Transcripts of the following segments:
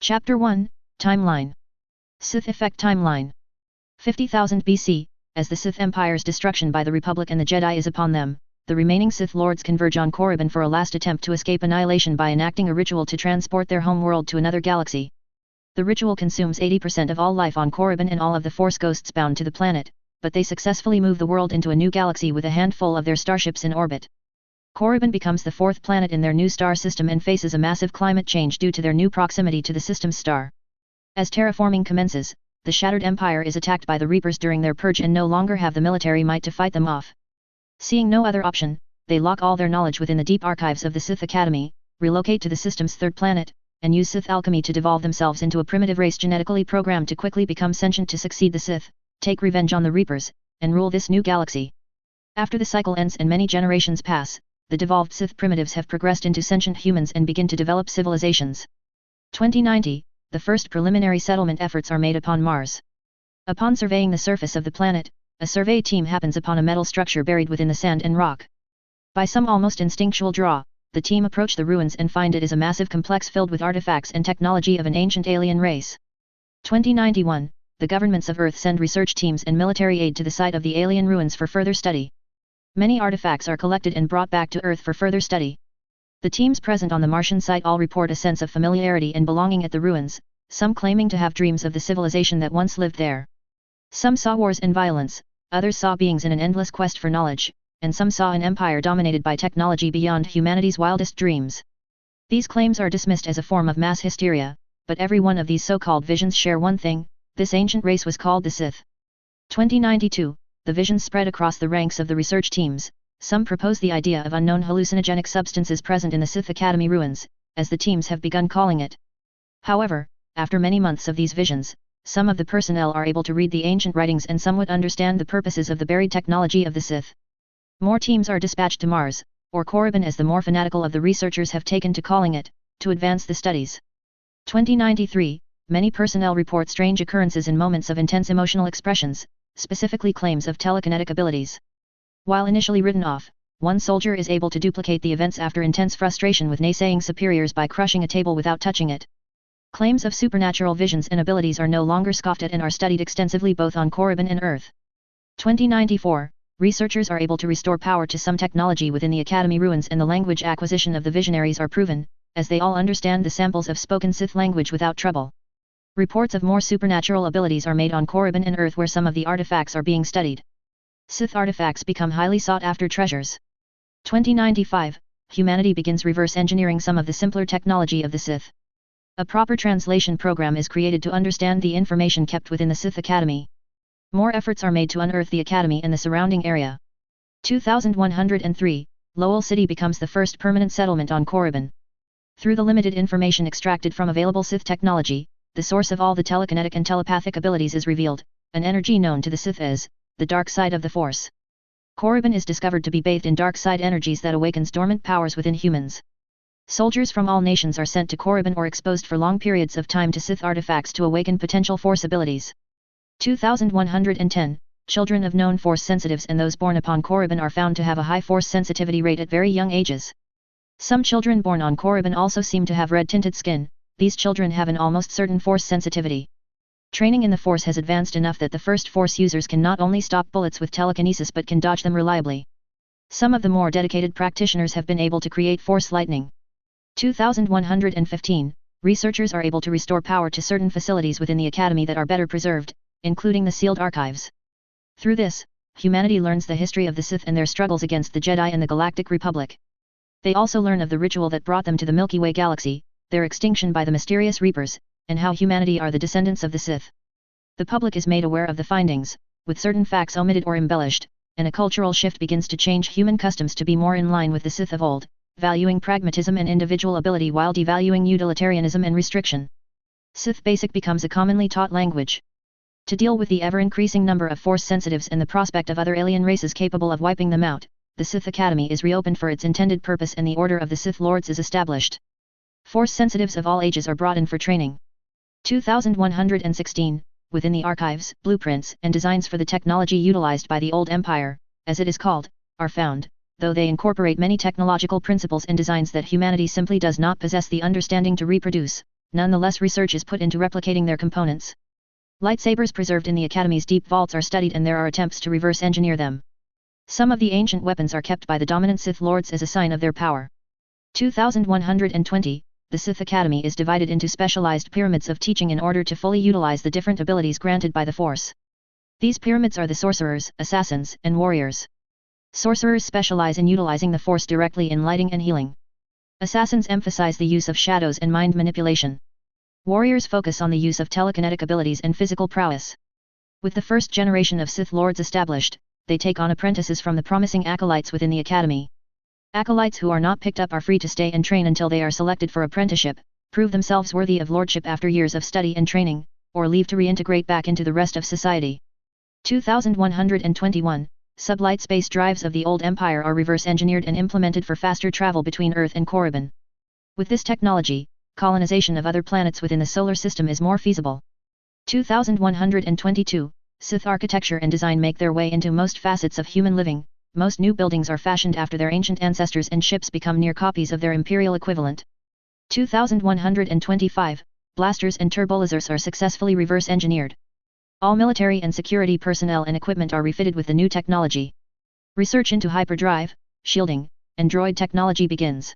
Chapter 1, Timeline. Sith Effect Timeline. 50,000 BC, as the Sith Empire's destruction by the Republic and the Jedi is upon them, the remaining Sith Lords converge on Korriban for a last attempt to escape annihilation by enacting a ritual to transport their home world to another galaxy. The ritual consumes 80% of all life on Korriban and all of the Force ghosts bound to the planet, but they successfully move the world into a new galaxy with a handful of their starships in orbit. Korriban becomes the fourth planet in their new star system and faces a massive climate change due to their new proximity to the system's star. As terraforming commences, the Shattered Empire is attacked by the Reapers during their purge and no longer have the military might to fight them off. Seeing no other option, they lock all their knowledge within the deep archives of the Sith Academy, relocate to the system's third planet, and use Sith alchemy to devolve themselves into a primitive race genetically programmed to quickly become sentient to succeed the Sith, take revenge on the Reapers, and rule this new galaxy. After the cycle ends and many generations pass, the devolved Sith primitives have progressed into sentient humans and begin to develop civilizations. 2090, the first preliminary settlement efforts are made upon Mars. Upon surveying the surface of the planet, a survey team happens upon a metal structure buried within the sand and rock. By some almost instinctual draw, the team approach the ruins and find it is a massive complex filled with artifacts and technology of an ancient alien race. 2091, the governments of Earth send research teams and military aid to the site of the alien ruins for further study. Many artifacts are collected and brought back to Earth for further study. The teams present on the Martian site all report a sense of familiarity and belonging at the ruins, some claiming to have dreams of the civilization that once lived there. Some saw wars and violence, others saw beings in an endless quest for knowledge, and some saw an empire dominated by technology beyond humanity's wildest dreams. These claims are dismissed as a form of mass hysteria, but every one of these so-called visions share one thing: this ancient race was called the Sith. 2092, the visions spread across the ranks of the research teams. Some propose the idea of unknown hallucinogenic substances present in the Sith Academy ruins, as the teams have begun calling it. However, after many months of these visions, some of the personnel are able to read the ancient writings and somewhat understand the purposes of the buried technology of the Sith. More teams are dispatched to Mars, or Korriban as the more fanatical of the researchers have taken to calling it, to advance the studies. 2093, many personnel report strange occurrences in moments of intense emotional expressions, specifically claims of telekinetic abilities. While initially written off, one soldier is able to duplicate the events after intense frustration with naysaying superiors by crushing a table without touching it. Claims of supernatural visions and abilities are no longer scoffed at and are studied extensively both on Korriban and Earth. 2094, researchers are able to restore power to some technology within the Academy ruins and the language acquisition of the visionaries are proven, as they all understand the samples of spoken Sith language without trouble. Reports of more supernatural abilities are made on Korriban and Earth where some of the artifacts are being studied. Sith artifacts become highly sought-after treasures. 2095, humanity begins reverse engineering some of the simpler technology of the Sith. A proper translation program is created to understand the information kept within the Sith Academy. More efforts are made to unearth the Academy and the surrounding area. 2103, Lowell City becomes the first permanent settlement on Korriban. Through the limited information extracted from available Sith technology, the source of all the telekinetic and telepathic abilities is revealed, an energy known to the Sith as the dark side of the Force. Korriban is discovered to be bathed in dark side energies that awakens dormant powers within humans. Soldiers from all nations are sent to Korriban or exposed for long periods of time to Sith artifacts to awaken potential Force abilities. 2110, children of known Force sensitives and those born upon Korriban are found to have a high Force sensitivity rate at very young ages. Some children born on Korriban also seem to have red-tinted skin. These children have an almost certain Force sensitivity. Training in the Force has advanced enough that the first Force users can not only stop bullets with telekinesis but can dodge them reliably. Some of the more dedicated practitioners have been able to create Force lightning. 2115, researchers are able to restore power to certain facilities within the Academy that are better preserved, including the sealed archives. Through this, humanity learns the history of the Sith and their struggles against the Jedi and the Galactic Republic. They also learn of the ritual that brought them to the Milky Way galaxy, their extinction by the mysterious Reapers, and how humanity are the descendants of the Sith. The public is made aware of the findings, with certain facts omitted or embellished, and a cultural shift begins to change human customs to be more in line with the Sith of old, valuing pragmatism and individual ability while devaluing utilitarianism and restriction. Sith Basic becomes a commonly taught language. To deal with the ever-increasing number of Force sensitives and the prospect of other alien races capable of wiping them out, the Sith Academy is reopened for its intended purpose and the Order of the Sith Lords is established. Force sensitives of all ages are brought in for training. 2116, within the archives, blueprints and designs for the technology utilized by the Old Empire, as it is called, are found, though they incorporate many technological principles and designs that humanity simply does not possess the understanding to reproduce. nonetheless research is put into replicating their components. Lightsabers preserved in the Academy's deep vaults are studied and there are attempts to reverse engineer them. Some of the ancient weapons are kept by the dominant Sith Lords as a sign of their power. 2120, the Sith Academy is divided into specialized pyramids of teaching in order to fully utilize the different abilities granted by the Force. These pyramids are the sorcerers, assassins, and warriors. Sorcerers specialize in utilizing the Force directly in lighting and healing. Assassins emphasize the use of shadows and mind manipulation. Warriors focus on the use of telekinetic abilities and physical prowess. With the first generation of Sith Lords established, they take on apprentices from the promising acolytes within the Academy. Acolytes who are not picked up are free to stay and train until they are selected for apprenticeship, prove themselves worthy of lordship after years of study and training, or leave to reintegrate back into the rest of society. 2121, sublight space drives of the old Empire are reverse-engineered and implemented for faster travel between Earth and Korriban. With this technology, colonization of other planets within the solar system is more feasible. 2122, Sith architecture and design make their way into most facets of human living. Most new buildings are fashioned after their ancient ancestors and ships become near copies of their imperial equivalent. 2125, blasters and turbolasers are successfully reverse-engineered. All military and security personnel and equipment are refitted with the new technology. Research into hyperdrive, shielding, and droid technology begins.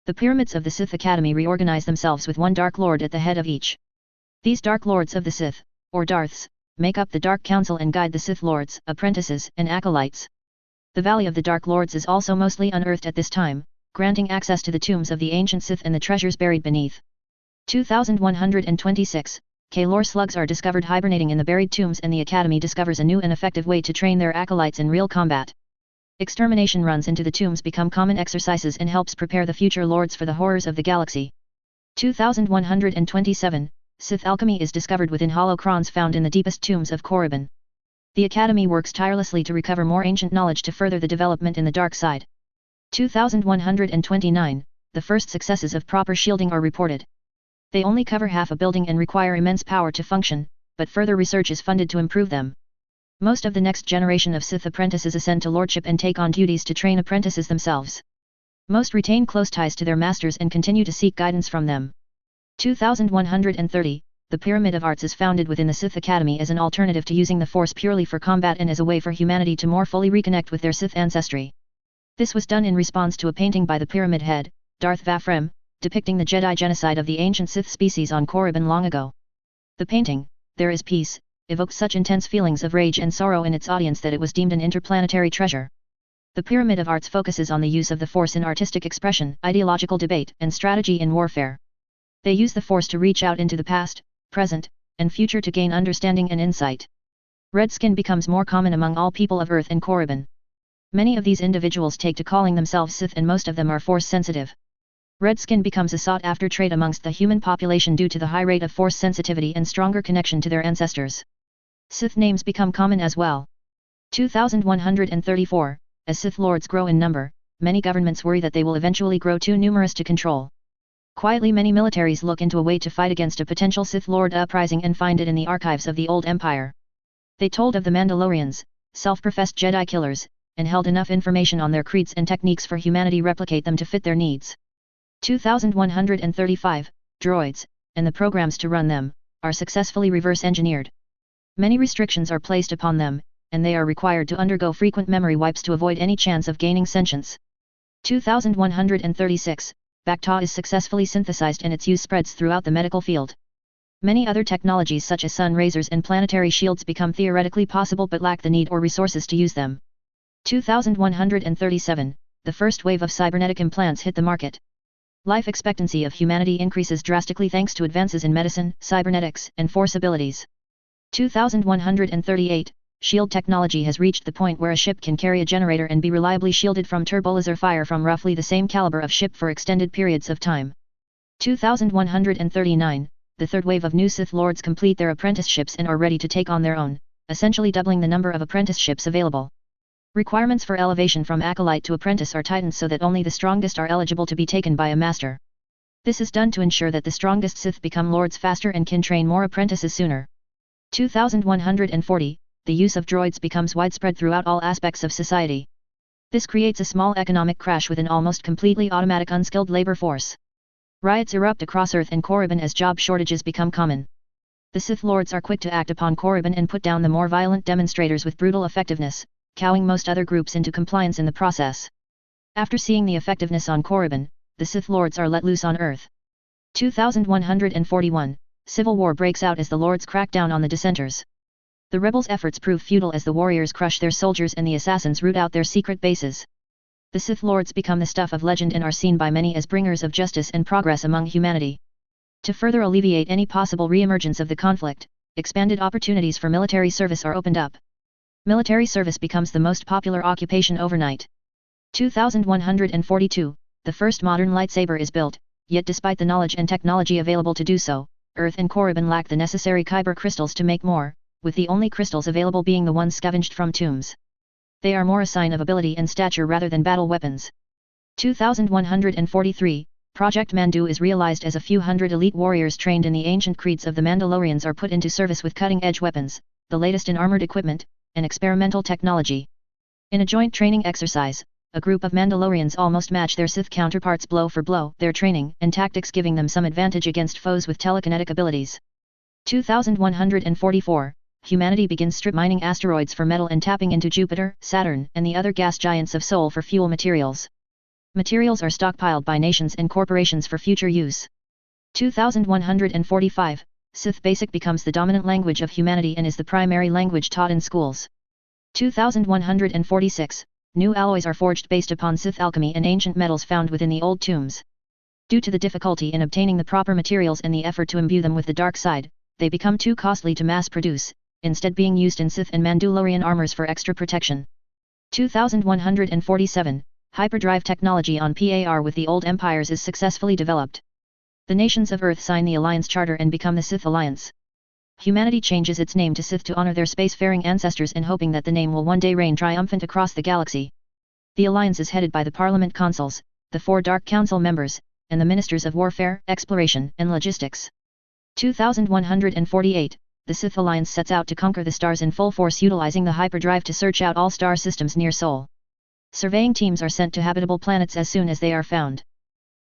The pyramids of the Sith Academy reorganize themselves with one Dark Lord at the head of each. These Dark Lords of the Sith, or Darths, make up the Dark Council and guide the Sith Lords, apprentices, and acolytes. The Valley of the Dark Lords is also mostly unearthed at this time, granting access to the tombs of the ancient Sith and the treasures buried beneath. 2126, Kaelor slugs are discovered hibernating in the buried tombs and the Academy discovers a new and effective way to train their acolytes in real combat. Extermination runs into the tombs become common exercises and helps prepare the future lords for the horrors of the galaxy. 2127, Sith alchemy is discovered within holocrons found in the deepest tombs of Korriban. The Academy works tirelessly to recover more ancient knowledge to further the development in the dark side. 2129, the first successes of proper shielding are reported. They only cover half a building and require immense power to function, but further research is funded to improve them. Most of the next generation of Sith apprentices ascend to lordship and take on duties to train apprentices themselves. Most retain close ties to their masters and continue to seek guidance from them. 2130, the Pyramid of Arts is founded within the Sith Academy as an alternative to using the Force purely for combat and as a way for humanity to more fully reconnect with their Sith ancestry. This was done in response to a painting by the Pyramid Head, Darth Vafrem, depicting the Jedi genocide of the ancient Sith species on Korriban long ago. The painting, There is Peace, evoked such intense feelings of rage and sorrow in its audience that it was deemed an interplanetary treasure. The Pyramid of Arts focuses on the use of the Force in artistic expression, ideological debate, and strategy in warfare. They use the Force to reach out into the past, present, and future to gain understanding and insight. Red skin becomes more common among all people of Earth and Korriban. Many of these individuals take to calling themselves Sith and most of them are Force sensitive. Red skin becomes a sought-after trait amongst the human population due to the high rate of Force sensitivity and stronger connection to their ancestors. Sith names become common as well. 2134, as Sith Lords grow in number, many governments worry that they will eventually grow too numerous to control. Quietly many militaries look into a way to fight against a potential Sith Lord uprising and find it in the archives of the old Empire. They told of the Mandalorians, self-professed Jedi killers, and held enough information on their creeds and techniques for humanity replicate them to fit their needs. 2135, droids, and the programs to run them, are successfully reverse-engineered. Many restrictions are placed upon them, and they are required to undergo frequent memory wipes to avoid any chance of gaining sentience. 2136, Bacta is successfully synthesized and its use spreads throughout the medical field. Many other technologies such as sun razors and planetary shields become theoretically possible but lack the need or resources to use them. 2137, the first wave of cybernetic implants hit the market. Life expectancy of humanity increases drastically thanks to advances in medicine, cybernetics, and Force abilities. 2138, shield technology has reached the point where a ship can carry a generator and be reliably shielded from turbolaser fire from roughly the same caliber of ship for extended periods of time. 2139, the third wave of new Sith Lords complete their apprenticeships and are ready to take on their own, essentially doubling the number of apprenticeships available. Requirements for elevation from acolyte to apprentice are tightened so that only the strongest are eligible to be taken by a master. This is done to ensure that the strongest Sith become lords faster and can train more apprentices sooner. 2140, the use of droids becomes widespread throughout all aspects of society. This creates a small economic crash with an almost completely automatic unskilled labor force. Riots erupt across Earth and Korriban as job shortages become common. The Sith Lords are quick to act upon Korriban and put down the more violent demonstrators with brutal effectiveness, cowing most other groups into compliance in the process. After seeing the effectiveness on Korriban, the Sith Lords are let loose on Earth. 2141, Civil War breaks out as the Lords crack down on the dissenters. The rebels' efforts prove futile as the warriors crush their soldiers and the assassins root out their secret bases. The Sith Lords become the stuff of legend and are seen by many as bringers of justice and progress among humanity. To further alleviate any possible re-emergence of the conflict, expanded opportunities for military service are opened up. Military service becomes the most popular occupation overnight. 2142, the first modern lightsaber is built, yet despite the knowledge and technology available to do so, Earth and Korriban lack the necessary kyber crystals to make more, with the only crystals available being the ones scavenged from tombs. They are more a sign of ability and stature rather than battle weapons. 2143, Project Mandu is realized as a few hundred elite warriors trained in the ancient creeds of the Mandalorians are put into service with cutting-edge weapons, the latest in armored equipment, and experimental technology. In a joint training exercise, a group of Mandalorians almost match their Sith counterparts blow for blow, their training and tactics giving them some advantage against foes with telekinetic abilities. 2144, humanity begins strip mining asteroids for metal and tapping into Jupiter, Saturn, and the other gas giants of Sol for fuel materials. Materials are stockpiled by nations and corporations for future use. 2145, Sith Basic becomes the dominant language of humanity and is the primary language taught in schools. 2146, new alloys are forged based upon Sith alchemy and ancient metals found within the old tombs. Due to the difficulty in obtaining the proper materials and the effort to imbue them with the dark side, they become too costly to mass produce, instead being used in Sith and Mandalorian armors for extra protection. 2147, hyperdrive technology on par with the old empires is successfully developed. The nations of Earth sign the Alliance Charter and become the Sith Alliance. Humanity changes its name to Sith to honor their spacefaring ancestors and hoping that the name will one day reign triumphant across the galaxy. The Alliance is headed by the Parliament Consuls, the 4 Dark Council members, and the Ministers of Warfare, Exploration, and Logistics. 2148, the Sith Alliance sets out to conquer the stars in full force utilizing the hyperdrive to search out all star systems near Sol. Surveying teams are sent to habitable planets as soon as they are found.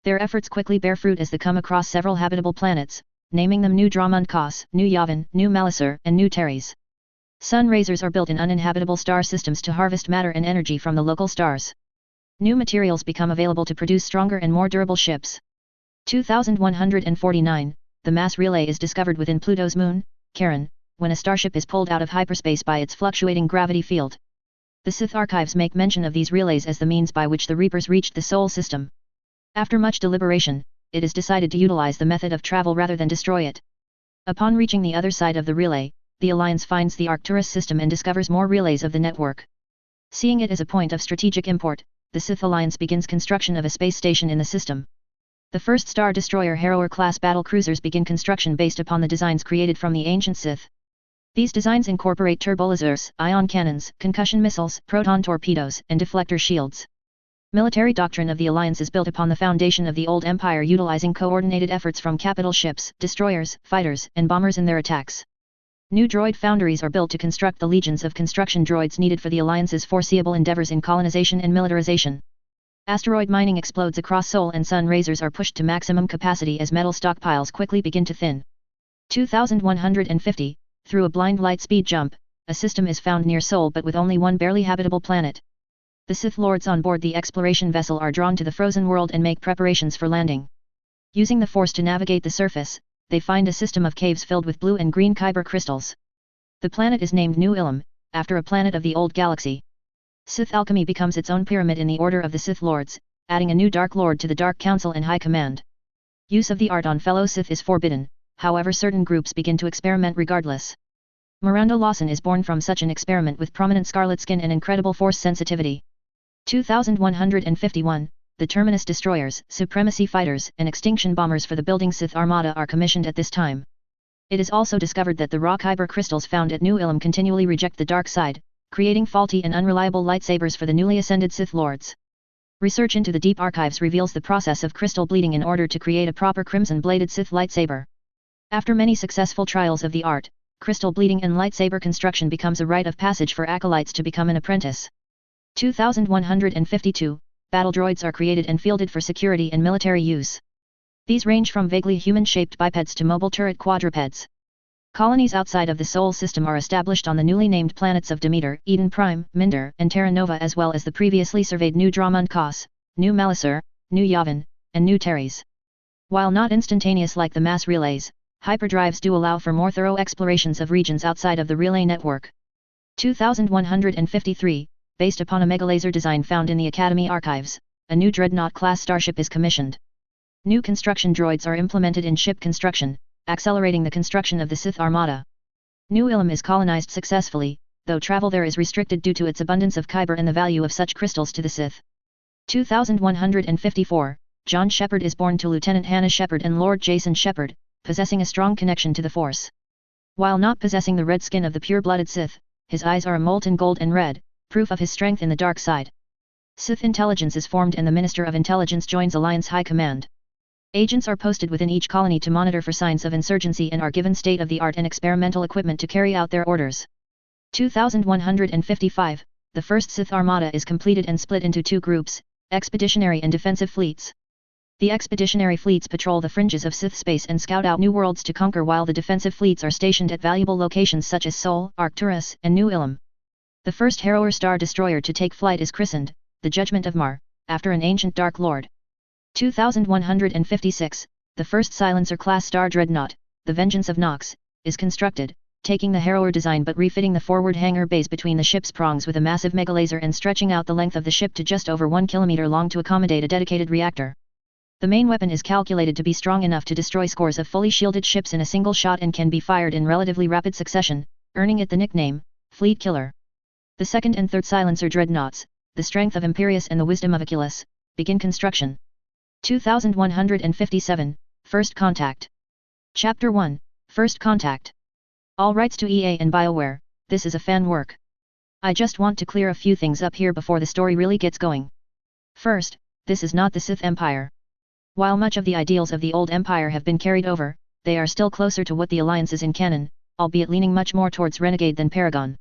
Their efforts quickly bear fruit as they come across several habitable planets, naming them New Dramund Kos, New Yavin, New Malisur, and New Teres. Sun razors are built in uninhabitable star systems to harvest matter and energy from the local stars. New materials become available to produce stronger and more durable ships. 2149, the mass relay is discovered within Pluto's moon, Charon, when a starship is pulled out of hyperspace by its fluctuating gravity field. The Sith archives make mention of these relays as the means by which the Reapers reached the Sol system. After much deliberation, it is decided to utilize the method of travel rather than destroy it. Upon reaching the other side of the relay, the Alliance finds the Arcturus system and discovers more relays of the network. Seeing it as a point of strategic import, the Sith Alliance begins construction of a space station in the system. The first Star Destroyer Harrower-class battle cruisers begin construction based upon the designs created from the ancient Sith. These designs incorporate turbolasers, ion cannons, concussion missiles, proton torpedoes, and deflector shields. Military doctrine of the Alliance is built upon the foundation of the old Empire utilizing coordinated efforts from capital ships, destroyers, fighters, and bombers in their attacks. New droid foundries are built to construct the legions of construction droids needed for the Alliance's foreseeable endeavors in colonization and militarization. Asteroid mining explodes across Sol and sun razors are pushed to maximum capacity as metal stockpiles quickly begin to thin. 2150, through a blind light speed jump, a system is found near Sol but with only one barely habitable planet. The Sith Lords on board the exploration vessel are drawn to the frozen world and make preparations for landing. Using the Force to navigate the surface, they find a system of caves filled with blue and green kyber crystals. The planet is named New Ilum, after a planet of the old galaxy. Sith alchemy becomes its own pyramid in the Order of the Sith Lords, adding a new Dark Lord to the Dark Council and High Command. Use of the art on fellow Sith is forbidden, however certain groups begin to experiment regardless. Miranda Lawson is born from such an experiment with prominent scarlet skin and incredible force sensitivity. 2151, the Terminus destroyers, supremacy fighters, and extinction bombers for the building Sith Armada are commissioned at this time. It is also discovered that the raw kyber crystals found at New Ilum continually reject the dark side, creating faulty and unreliable lightsabers for the newly ascended Sith Lords. Research into the deep archives reveals the process of crystal bleeding in order to create a proper crimson-bladed Sith lightsaber. After many successful trials of the art, crystal bleeding and lightsaber construction becomes a rite of passage for acolytes to become an apprentice. 2152, battle droids are created and fielded for security and military use. These range from vaguely human-shaped bipeds to mobile turret quadrupeds. Colonies outside of the Sol system are established on the newly named planets of Demeter, Eden Prime, Minder, and Terra Nova, as well as the previously surveyed New Dramund Kos, New Malisur, New Yavin, and New Teres. While not instantaneous like the mass relays, hyperdrives do allow for more thorough explorations of regions outside of the relay network. 2153, based upon a megalaser design found in the Academy archives, a new Dreadnought-class starship is commissioned. New construction droids are implemented in ship construction, accelerating the construction of the Sith Armada. New Ilum is colonized successfully, though travel there is restricted due to its abundance of kyber and the value of such crystals to the Sith. 2154, John Shepard is born to Lieutenant Hannah Shepard and Lord Jason Shepard, possessing a strong connection to the Force. While not possessing the red skin of the pure-blooded Sith, his eyes are a molten gold and red, proof of his strength in the dark side. Sith intelligence is formed and the Minister of Intelligence joins Alliance High Command. Agents are posted within each colony to monitor for signs of insurgency and are given state-of-the-art and experimental equipment to carry out their orders. 2155, the first Sith Armada is completed and split into two groups, expeditionary and defensive fleets. The expeditionary fleets patrol the fringes of Sith space and scout out new worlds to conquer, while the defensive fleets are stationed at valuable locations such as Sol, Arcturus, and New Ilum. The first Harrower Star Destroyer to take flight is christened, the Judgment of Mar, after an ancient Dark Lord. 2156, the first Silencer-class Star Dreadnought, the Vengeance of Nox, is constructed, taking the Harrower design but refitting the forward hangar bays between the ship's prongs with a massive megalaser and stretching out the length of the ship to just over 1 kilometer long to accommodate a dedicated reactor. The main weapon is calculated to be strong enough to destroy scores of fully shielded ships in a single shot and can be fired in relatively rapid succession, earning it the nickname, Fleet Killer. The second and third Silencer Dreadnoughts, the strength of Imperius and the wisdom of Oculus, begin construction. 2157, First Contact. Chapter 1, First Contact. All rights to EA and BioWare, this is a fan work. I just want to clear a few things up here before the story really gets going. First, this is not the Sith Empire. While much of the ideals of the old Empire have been carried over, they are still closer to what the Alliance is in canon, albeit leaning much more towards renegade than Paragon.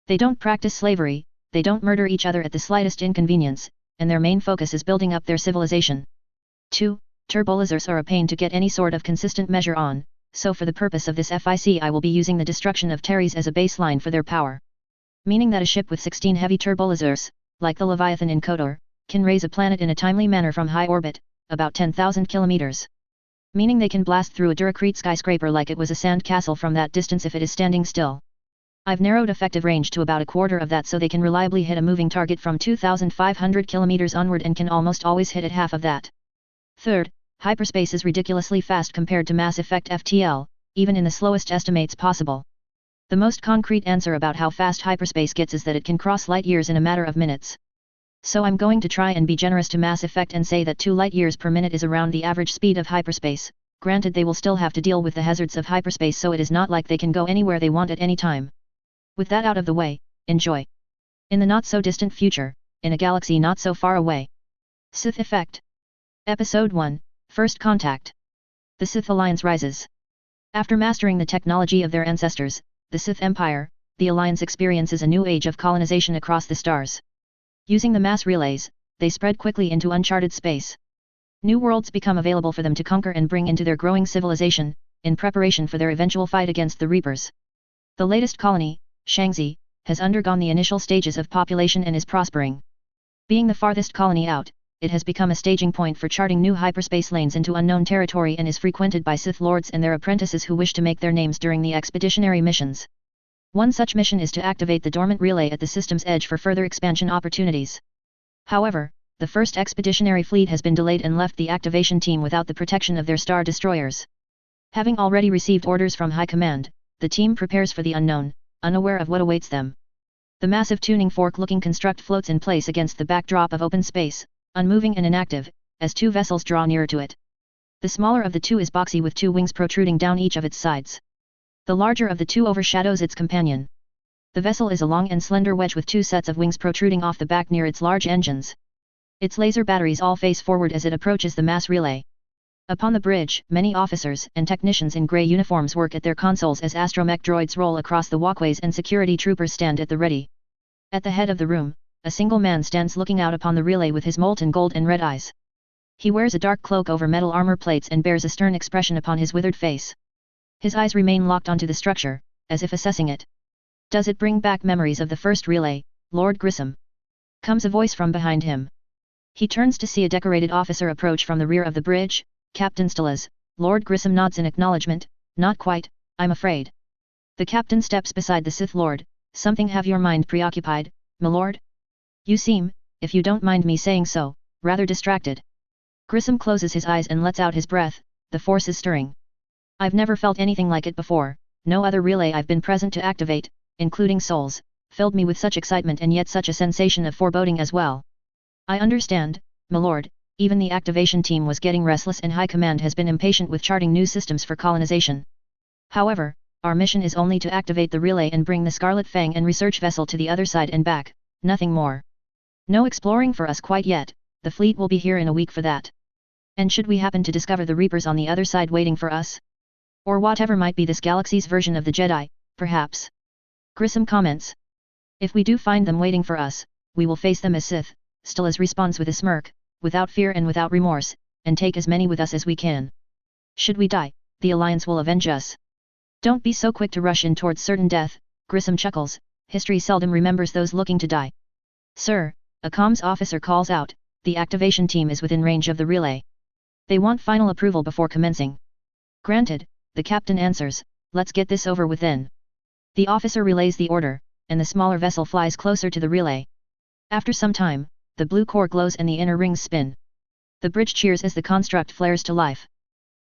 They don't practice slavery, they don't murder each other at the slightest inconvenience, and their main focus is building up their civilization. 2. Turbolasers are a pain to get any sort of consistent measure on, so for the purpose of this FIC I will be using the destruction of Teres as a baseline for their power. Meaning that a ship with 16 heavy turbolasers, like the Leviathan in KOTOR, can raise a planet in a timely manner from high orbit, about 10,000 kilometers. Meaning they can blast through a Duracrete skyscraper like it was a sand castle from that distance if it is standing still. I've narrowed effective range to about a quarter of that so they can reliably hit a moving target from 2,500 kilometers onward and can almost always hit at half of that. Third, hyperspace is ridiculously fast compared to MassEffect FTL, even in the slowest estimates possible. The most concrete answer about how fast hyperspace gets is that it can cross light years in a matter of minutes. So I'm going to try and be generous to MassEffect and say that 2 light years per minute is around the average speed of hyperspace. Granted, they will still have to deal with the hazards of hyperspace, so it is not like they can go anywhere they want at any time. With that out of the way, enjoy. In the not so distant future, in a galaxy not so far away. Sith Effect. Episode 1, First Contact. The Sith Alliance rises. After mastering the technology of their ancestors, the Sith Empire, the Alliance experiences a new age of colonization across the stars. Using the mass relays, they spread quickly into uncharted space. New worlds become available for them to conquer and bring into their growing civilization, in preparation for their eventual fight against the Reapers. The latest colony, Shangzi, has undergone the initial stages of population and is prospering. Being the farthest colony out, it has become a staging point for charting new hyperspace lanes into unknown territory and is frequented by Sith Lords and their apprentices who wish to make their names during the expeditionary missions. One such mission is to activate the dormant relay at the system's edge for further expansion opportunities. However, the first expeditionary fleet has been delayed and left the activation team without the protection of their star destroyers. Having already received orders from High Command, the team prepares for the unknown, unaware of what awaits them. The massive tuning fork-looking construct floats in place against the backdrop of open space, unmoving and inactive, as 2 vessels draw nearer to it. The smaller of the 2 is boxy with 2 wings protruding down each of its sides. The larger of the 2 overshadows its companion. The vessel is a long and slender wedge with 2 sets of wings protruding off the back near its large engines. Its laser batteries all face forward as it approaches the mass relay. Upon the bridge, many officers and technicians in grey uniforms work at their consoles as astromech droids roll across the walkways and security troopers stand at the ready. At the head of the room, a single man stands looking out upon the relay with his molten gold and red eyes. He wears a dark cloak over metal armor plates and bears a stern expression upon his withered face. His eyes remain locked onto the structure, as if assessing it. Does it bring back memories of the first relay, Lord Grissom? Comes a voice from behind him. He turns to see a decorated officer approach from the rear of the bridge. Captain Stellas. Lord Grissom nods in acknowledgement. Not quite, I'm afraid. The captain steps beside the Sith Lord. Something have your mind preoccupied, m'lord? You seem, if you don't mind me saying so, rather distracted. Grissom closes his eyes and lets out his breath. The force is stirring. I've never felt anything like it before. No other relay I've been present to activate, including Souls, filled me with such excitement and yet such a sensation of foreboding as well. I understand, m'lord, even the activation team was getting restless and High Command has been impatient with charting new systems for colonization. However, our mission is only to activate the relay and bring the Scarlet Fang and research vessel to the other side and back, nothing more. No exploring for us quite yet, the fleet will be here in a week for that. And should we happen to discover the Reapers on the other side waiting for us? Or whatever might be this galaxy's version of the Jedi, perhaps. Grissom comments. If we do find them waiting for us, we will face them as Sith. Stellas responds with a smirk, without fear and without remorse, and take as many with us as we can. Should we die, the Alliance will avenge us. Don't be so quick to rush in towards certain death, Grissom chuckles. History seldom remembers those looking to die. Sir, a comms officer calls out, the activation team is within range of the relay. They want final approval before commencing. Granted, the captain answers, let's get this over with then. The officer relays the order, and the smaller vessel flies closer to the relay. After some time, the blue core glows and the inner rings spin. The bridge cheers as the construct flares to life.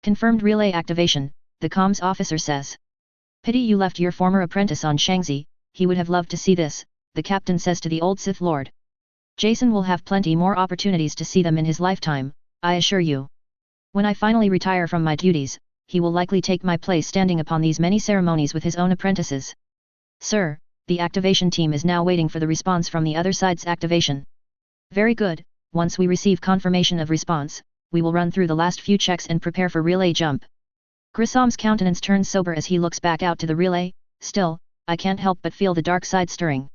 Confirmed relay activation, the comms officer says. Pity you left your former apprentice on Shangzi, he would have loved to see this, the captain says to the old Sith Lord. Jason will have plenty more opportunities to see them in his lifetime, I assure you. When I finally retire from my duties, he will likely take my place standing upon these many ceremonies with his own apprentices. Sir, the activation team is now waiting for the response from the other side's activation. Very good, once we receive confirmation of response, we will run through the last few checks and prepare for relay jump. Grissom's countenance turns sober as he looks back out to the relay. Still, I can't help but feel the dark side stirring.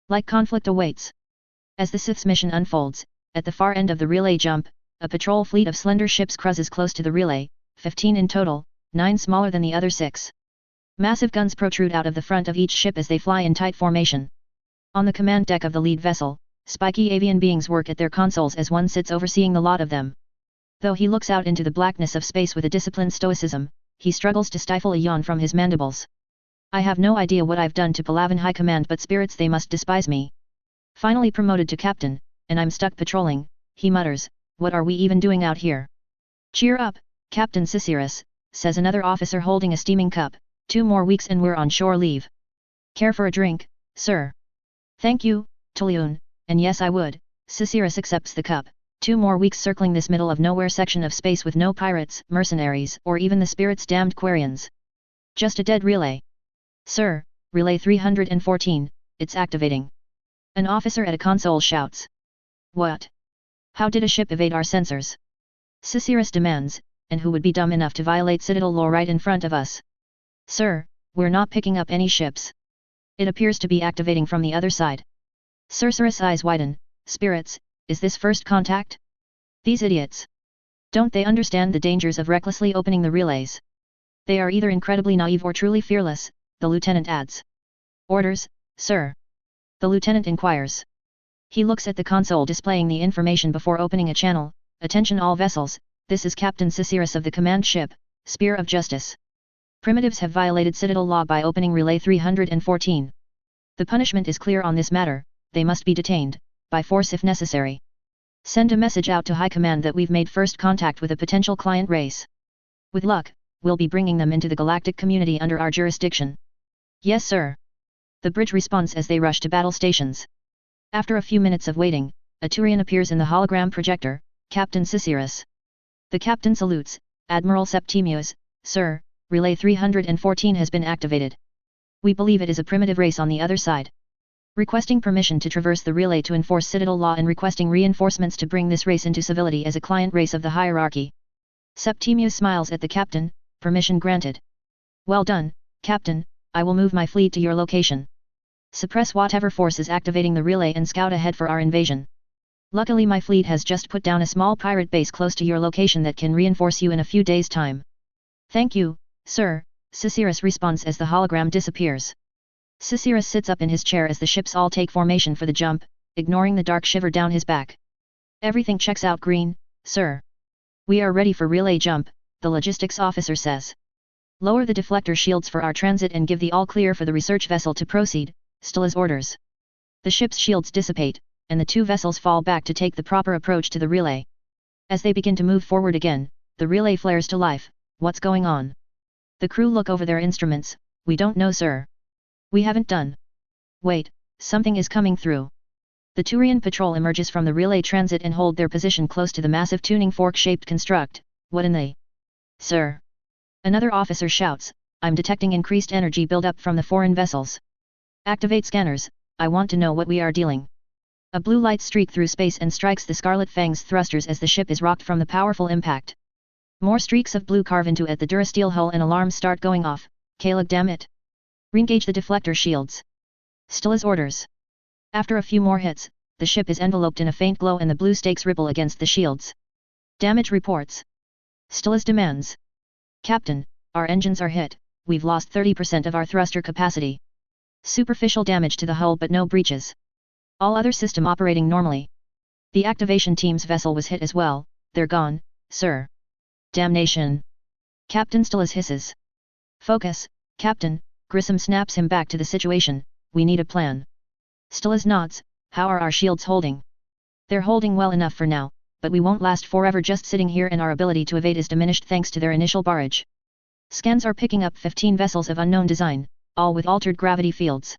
Like conflict awaits. As the Sith's mission unfolds, at the far end of the relay jump, a patrol fleet of slender ships cruises close to the relay, 15 in total, 9 smaller than the other 6. Massive guns protrude out of the front of each ship as they fly in tight formation. On the command deck of the lead vessel, spiky avian beings work at their consoles as one sits overseeing the lot of them. Though he looks out into the blackness of space with a disciplined stoicism, he struggles to stifle a yawn from his mandibles. I have no idea what I've done to Palavan High Command, but spirits, they must despise me. Finally promoted to captain, and I'm stuck patrolling, he mutters, what are we even doing out here? Cheer up, Captain Cicerus, says another officer holding a steaming cup, 2 more weeks and we're on shore leave. Care for a drink, sir? Thank you, Tuliun, and yes I would. Cicerus accepts the cup. 2 more weeks circling this middle of nowhere section of space with no pirates, mercenaries, or even the spirits damned Quarians. Just a dead relay. Sir, relay 314, it's activating. An officer at a console shouts. What? How did a ship evade our sensors? Cicerus demands, and who would be dumb enough to violate Citadel law right in front of us? Sir, we're not picking up any ships. It appears to be activating from the other side. Cercerus' eyes widen. Spirits, is this first contact? These idiots. Don't they understand the dangers of recklessly opening the relays? They are either incredibly naive or truly fearless, the lieutenant adds. Orders, sir. The lieutenant inquires. He looks at the console displaying the information before opening a channel. Attention all vessels, this is Captain Cicerus of the command ship, Spear of Justice. Primitives have violated Citadel law by opening relay 314. The punishment is clear on this matter, they must be detained, by force if necessary. Send a message out to High Command that we've made first contact with a potential client race. With luck, we'll be bringing them into the galactic community under our jurisdiction. Yes sir. The bridge responds as they rush to battle stations. After a few minutes of waiting, a Turian appears in the hologram projector, Captain Cicerus. The captain salutes, Admiral Septimius, sir, relay 314 has been activated. We believe it is a primitive race on the other side. Requesting permission to traverse the relay to enforce Citadel law and requesting reinforcements to bring this race into civility as a client race of the hierarchy. Septimius smiles at the captain, permission granted. Well done, Captain, I will move my fleet to your location. Suppress whatever force is activating the relay and scout ahead for our invasion. Luckily my fleet has just put down a small pirate base close to your location that can reinforce you in a few days' time. Thank you, sir, Sisirus responds as the hologram disappears. Sisirus sits up in his chair as the ships all take formation for the jump, ignoring the dark shiver down his back. Everything checks out green, sir. We are ready for relay jump, the logistics officer says. Lower the deflector shields for our transit and give the all-clear for the research vessel to proceed, still as orders. The ship's shields dissipate, and the two vessels fall back to take the proper approach to the relay. As they begin to move forward again, the relay flares to life. What's going on? The crew look over their instruments. We don't know, sir. We haven't done. Wait, something is coming through. The Turian patrol emerges from the relay transit and hold their position close to the massive tuning fork-shaped construct. What in the... Sir. Another officer shouts, I'm detecting increased energy buildup from the foreign vessels. Activate scanners, I want to know what we are dealing. A blue light streaks through space and strikes the Scarlet Fang's thrusters as the ship is rocked from the powerful impact. More streaks of blue carve into the durasteel hull and alarms start going off. Kalag, damn it. Re-engage the deflector shields. Still as orders. After a few more hits, the ship is enveloped in a faint glow and the blue stakes ripple against the shields. Damage reports. Still as demands. Captain, our engines are hit, we've lost 30% of our thruster capacity. Superficial damage to the hull but no breaches. All other system operating normally. The activation team's vessel was hit as well, they're gone, sir. Damnation. Captain Still as hisses. Focus, Captain, Grissom snaps him back to the situation, we need a plan. Still as nods, how are our shields holding? They're holding well enough for now, but we won't last forever just sitting here and our ability to evade is diminished thanks to their initial barrage. Scans are picking up 15 vessels of unknown design, all with altered gravity fields.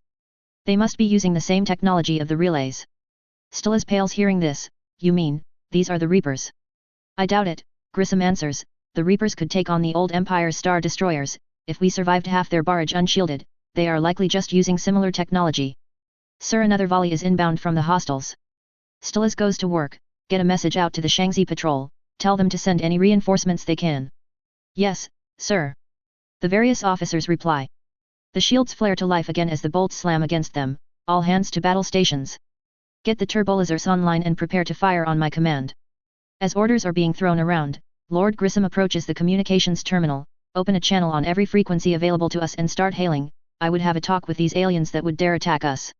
They must be using the same technology of the relays. Still as pales hearing this, you mean, these are the Reapers? I doubt it, Grissom answers, the Reapers could take on the old Empire's star destroyers, if we survived half their barrage unshielded, they are likely just using similar technology. Sir, another volley is inbound from the hostiles. Still as goes to work, get a message out to the Shangzi patrol, tell them to send any reinforcements they can. Yes, sir. The various officers reply. The shields flare to life again as the bolts slam against them, all hands to battle stations. Get the turbolasers online and prepare to fire on my command. As orders are being thrown around, Lord Grissom approaches the communications terminal, open a channel on every frequency available to us and start hailing, I would have a talk with these aliens that would dare attack us.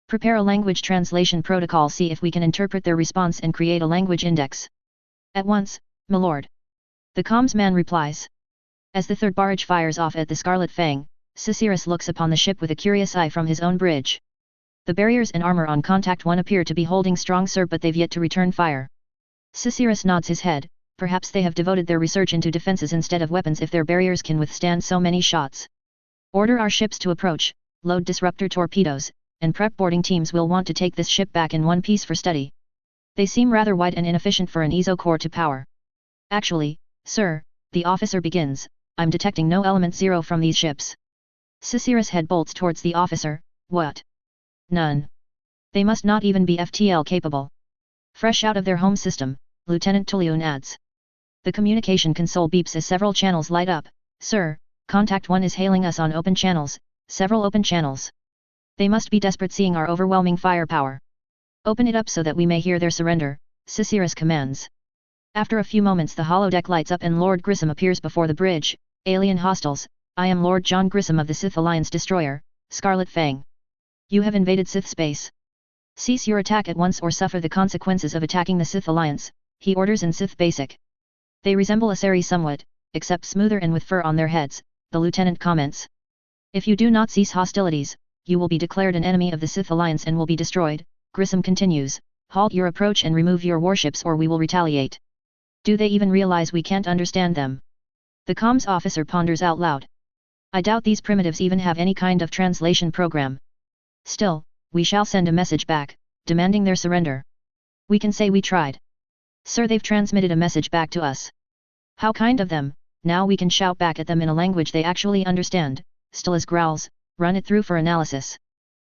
Prepare a language translation protocol, see if we can interpret their response and create a language index. At once, my lord. The comms man replies. As the third barrage fires off at the Scarlet Fang, Sisirus looks upon the ship with a curious eye from his own bridge. The barriers and armor on Contact 1 appear to be holding strong, sir, but they've yet to return fire. Sisirus nods his head, perhaps they have devoted their research into defenses instead of weapons if their barriers can withstand so many shots. Order our ships to approach, load disruptor torpedoes, and prep boarding teams will want to take this ship back in one piece for study. They seem rather wide and inefficient for an ESO core to power. Actually, sir, the officer begins, I'm detecting no element 0 from these ships. Sisirus head bolts towards the officer, what? None. They must not even be FTL capable. Fresh out of their home system, Lieutenant Tuliun adds. The communication console beeps as several channels light up, sir, Contact 1 is hailing us on open channels, several open channels. They must be desperate seeing our overwhelming firepower. Open it up so that we may hear their surrender, Sisirus commands. After a few moments the holodeck lights up and Lord Grissom appears before the bridge. Alien hostiles, I am Lord John Grissom of the Sith Alliance destroyer, Scarlet Fang. You have invaded Sith space. Cease your attack at once or suffer the consequences of attacking the Sith Alliance, he orders in Sith Basic. They resemble Asari somewhat, except smoother and with fur on their heads, the lieutenant comments. If you do not cease hostilities, you will be declared an enemy of the Sith Alliance and will be destroyed, Grissom continues, halt your approach and remove your warships or we will retaliate. Do they even realize we can't understand them? The comms officer ponders out loud. I doubt these primitives even have any kind of translation program. Still, we shall send a message back, demanding their surrender. We can say we tried. Sir, they've transmitted a message back to us. How kind of them, now we can shout back at them in a language they actually understand, Still as growls, run it through for analysis.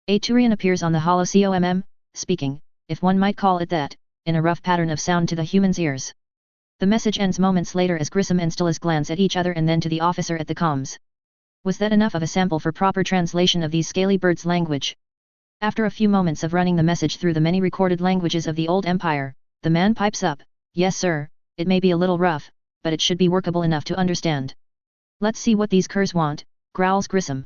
A Turian appears on the holo COMM, speaking, if one might call it that, in a rough pattern of sound to the human's ears. The message ends moments later as Grissom and Still as glance at each other and then to the officer at the comms. Was that enough of a sample for proper translation of these scaly birds' language? After a few moments of running the message through the many recorded languages of the old empire, the man pipes up, "Yes sir, it may be a little rough, but it should be workable enough to understand." "Let's see what these curs want," growls Grissom.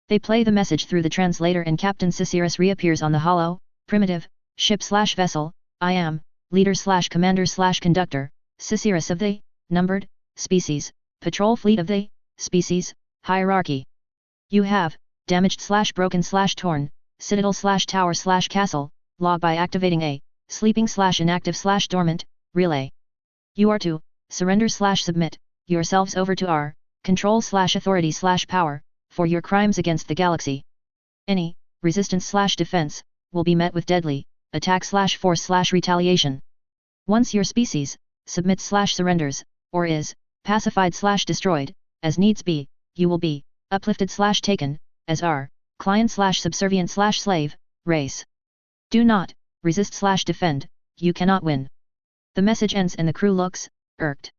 They play the message through the translator and Captain Cicirus reappears on the hollow, primitive, ship/vessel, "I am, leader/commander/conductor, Cicirus of the, numbered, species, patrol fleet of the, species, hierarchy. You have, damaged/broken/torn, citadel/tower/castle, log by activating a, sleeping/inactive/dormant, relay. You are to, surrender/submit, yourselves over to our, control/authority/power, for your crimes against the galaxy. Any, resistance/defense, will be met with deadly, attack/force/retaliation. Once your species, submits/surrenders, or is, pacified/destroyed, as needs be, you will be, uplifted/taken, as our, client/subservient/slave, race. Do not, resist/defend, you cannot win." The message ends and the crew looks, irked.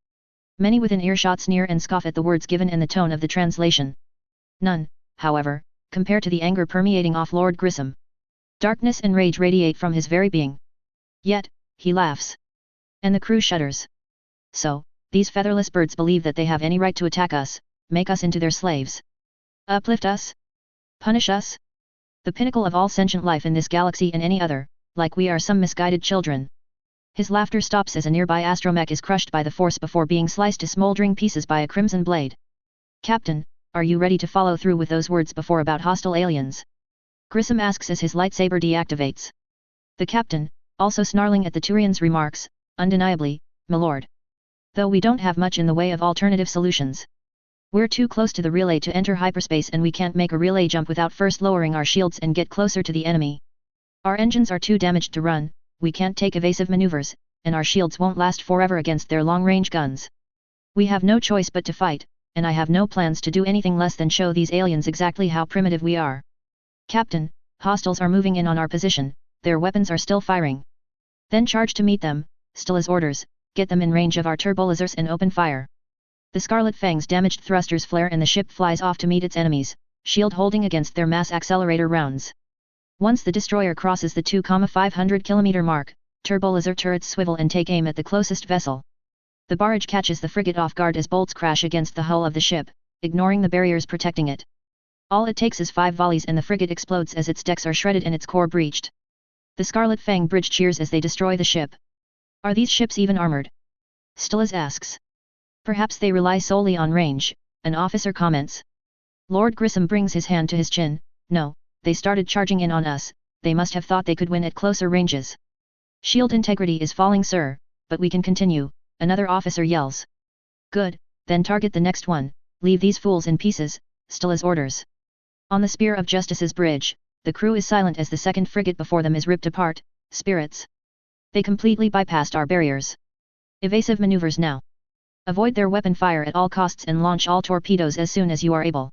Many within earshot sneer and scoff at the words given and the tone of the translation. None, however, compare to the anger permeating off Lord Grissom. Darkness and rage radiate from his very being. Yet, he laughs. And the crew shudders. So, these featherless birds believe that they have any right to attack us, make us into their slaves. Uplift us? Punish us? The pinnacle of all sentient life in this galaxy and any other, like we are some misguided children. His laughter stops as a nearby astromech is crushed by the force before being sliced to smoldering pieces by a crimson blade. "Captain, are you ready to follow through with those words before about hostile aliens?" Grissom asks as his lightsaber deactivates. The captain, also snarling at the Turian's remarks, "Undeniably, m'lord. Though we don't have much in the way of alternative solutions. We're too close to the relay to enter hyperspace and we can't make a relay jump without first lowering our shields and get closer to the enemy. Our engines are too damaged to run, we can't take evasive maneuvers, and our shields won't last forever against their long-range guns. We have no choice but to fight, and I have no plans to do anything less than show these aliens exactly how primitive we are. Captain, hostiles are moving in on our position, their weapons are still firing. Then charge to meet them, still as orders, get them in range of our turbolasers and open fire." The Scarlet Fang's damaged thrusters flare and the ship flies off to meet its enemies, shield holding against their mass accelerator rounds. Once the destroyer crosses the 2,500 km mark, turbolaser turrets swivel and take aim at the closest vessel. The barrage catches the frigate off guard as bolts crash against the hull of the ship, ignoring the barriers protecting it. All it takes is 5 volleys and the frigate explodes as its decks are shredded and its core breached. The Scarlet Fang bridge cheers as they destroy the ship. "Are these ships even armored?" Stillas asks. "Perhaps they rely solely on range," an officer comments. Lord Grissom brings his hand to his chin. "No, they started charging in on us, they must have thought they could win at closer ranges." "Shield integrity is falling sir, but we can continue," another officer yells. "Good, then target the next one, leave these fools in pieces," Stillas orders. On the Spear of Justice's bridge, the crew is silent as the second frigate before them is ripped apart. Spirits. They completely bypassed our barriers. Evasive maneuvers now. Avoid their weapon fire at all costs and launch all torpedoes as soon as you are able.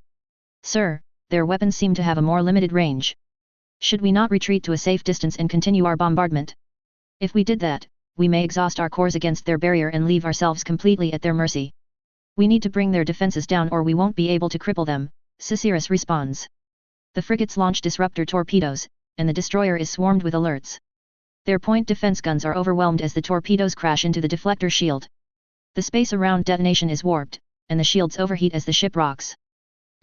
Sir, their weapons seem to have a more limited range. Should we not retreat to a safe distance and continue our bombardment? If we did that, we may exhaust our cores against their barrier and leave ourselves completely at their mercy. We need to bring their defenses down or we won't be able to cripple them, Cicirus responds. The frigates launch disruptor torpedoes, and the destroyer is swarmed with alerts. Their point defense guns are overwhelmed as the torpedoes crash into the deflector shield. The space around detonation is warped, and the shields overheat as the ship rocks.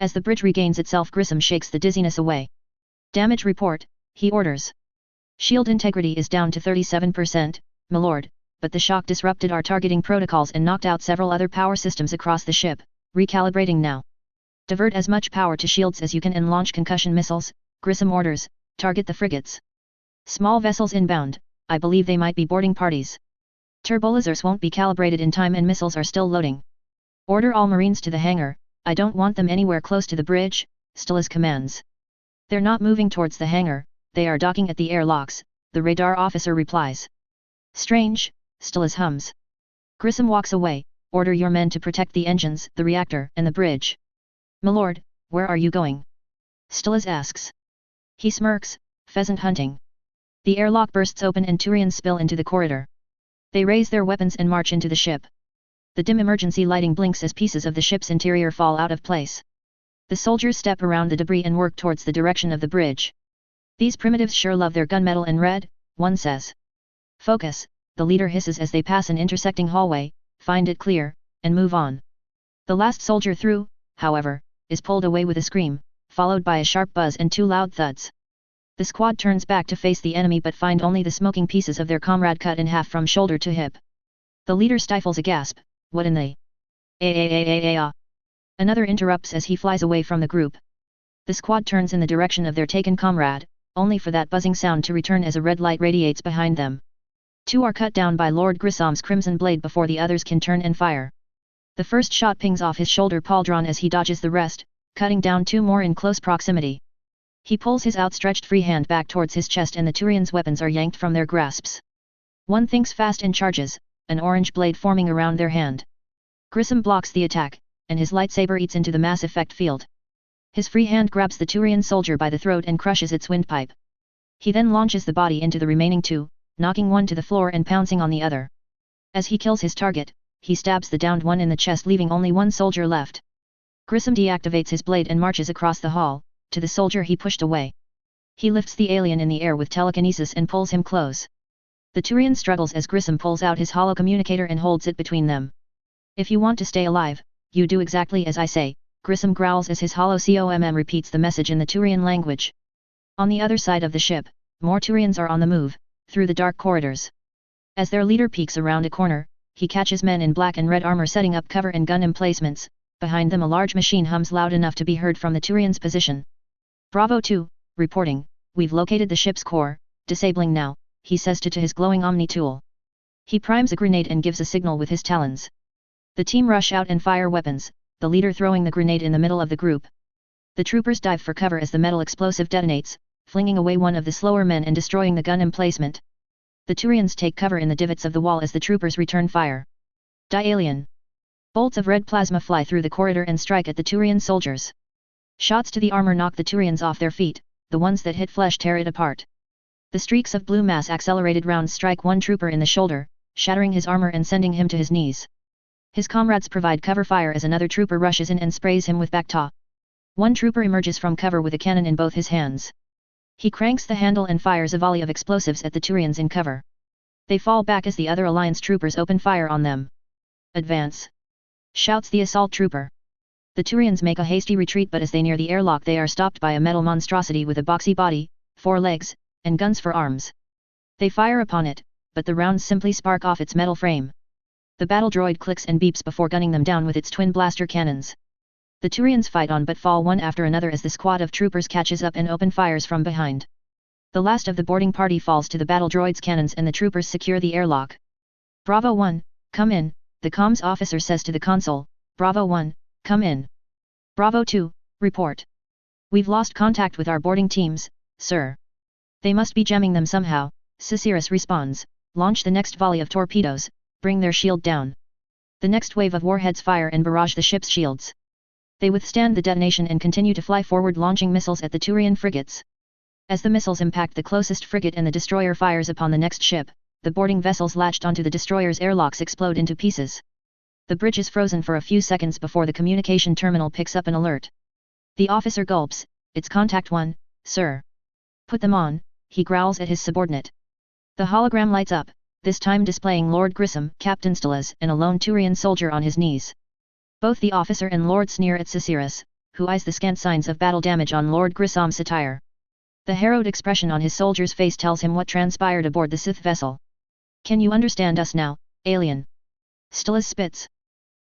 As the bridge regains itself, Grissom shakes the dizziness away. "Damage report," he orders. "Shield integrity is down to 37%, m'lord, but the shock disrupted our targeting protocols and knocked out several other power systems across the ship, recalibrating now. Divert as much power to shields as you can and launch concussion missiles," Grissom orders, "target the frigates. Small vessels inbound, I believe they might be boarding parties. Turbolasers won't be calibrated in time and missiles are still loading. Order all Marines to the hangar, I don't want them anywhere close to the bridge," Stillas commands. "They're not moving towards the hangar, they are docking at the airlocks," the radar officer replies. "Strange," Stillas hums. Grissom walks away. "Order your men to protect the engines, the reactor, and the bridge." "M'lord, where are you going?" Stillas asks. He smirks. "Pheasant hunting." The airlock bursts open and Turians spill into the corridor. They raise their weapons and march into the ship. The dim emergency lighting blinks as pieces of the ship's interior fall out of place. The soldiers step around the debris and work towards the direction of the bridge. These primitives sure love their gunmetal and red, one says. Focus, the leader hisses as they pass an intersecting hallway, find it clear, and move on. The last soldier through, however, is pulled away with a scream, followed by a sharp buzz and 2 loud thuds. The squad turns back to face the enemy but find only the smoking pieces of their comrade cut in half from shoulder to hip. The leader stifles a gasp, what in the... Another interrupts as he flies away from the group. The squad turns in the direction of their taken comrade, only for that buzzing sound to return as a red light radiates behind them. 2 are cut down by Lord Grissom's crimson blade before the others can turn and fire. The first shot pings off his shoulder pauldron as he dodges the rest, cutting down 2 more in close proximity. He pulls his outstretched free hand back towards his chest and the Turians' weapons are yanked from their grasps. One thinks fast and charges, an orange blade forming around their hand. Grissom blocks the attack, and his lightsaber eats into the MassEffect field. His free hand grabs the Turian soldier by the throat and crushes its windpipe. He then launches the body into the remaining 2, knocking one to the floor and pouncing on the other. As he kills his target, he stabs the downed one in the chest, leaving only 1 soldier left. Grissom deactivates his blade and marches across the hall, to the soldier he pushed away. He lifts the alien in the air with telekinesis and pulls him close. The Turian struggles as Grissom pulls out his hollow communicator and holds it between them. If you want to stay alive, you do exactly as I say, Grissom growls as his hollow COMM repeats the message in the Turian language. On the other side of the ship, more Turians are on the move, through the dark corridors. As their leader peeks around a corner, he catches men in black and red armor setting up cover and gun emplacements. Behind them a large machine hums loud enough to be heard from the Turians' position. Bravo 2, reporting, we've located the ship's core, disabling now, he says to his glowing Omni tool. He primes a grenade and gives a signal with his talons. The team rush out and fire weapons, the leader throwing the grenade in the middle of the group. The troopers dive for cover as the metal explosive detonates, flinging away one of the slower men and destroying the gun emplacement. The Turians take cover in the divots of the wall as the troopers return fire. Die alien! Bolts of red plasma fly through the corridor and strike at the Turian soldiers. Shots to the armor knock the Turians off their feet, the ones that hit flesh tear it apart. The streaks of blue mass accelerated rounds strike one trooper in the shoulder, shattering his armor and sending him to his knees. His comrades provide cover fire as another trooper rushes in and sprays him with Bacta. One trooper emerges from cover with a cannon in both his hands. He cranks the handle and fires a volley of explosives at the Turians in cover. They fall back as the other Alliance troopers open fire on them. Advance! Shouts the assault trooper. The Turians make a hasty retreat, but as they near the airlock they are stopped by a metal monstrosity with a boxy body, 4 legs, and guns for arms. They fire upon it, but the rounds simply spark off its metal frame. The battle droid clicks and beeps before gunning them down with its twin blaster cannons. The Turians fight on but fall one after another as the squad of troopers catches up and open fires from behind. The last of the boarding party falls to the battle droid's cannons and the troopers secure the airlock. Bravo 1, come in, the comms officer says to the console. Bravo 1, come in. Bravo 2, report. We've lost contact with our boarding teams, sir. They must be jamming them somehow, Cicirus responds. Launch the next volley of torpedoes, bring their shield down. The next wave of warheads fire and barrage the ship's shields. They withstand the detonation and continue to fly forward, launching missiles at the Turian frigates. As the missiles impact the closest frigate and the destroyer fires upon the next ship, the boarding vessels latched onto the destroyer's airlocks explode into pieces. The bridge is frozen for a few seconds before the communication terminal picks up an alert. The officer gulps. It's contact 1, sir. Put them on, he growls at his subordinate. The hologram lights up, this time displaying Lord Grissom, Captain Stellas, and a lone Turian soldier on his knees. Both the officer and Lord sneer at Cicirus, who eyes the scant signs of battle damage on Lord Grissom's attire. The harrowed expression on his soldier's face tells him what transpired aboard the Sith vessel. Can you understand us now, alien? Stellas spits.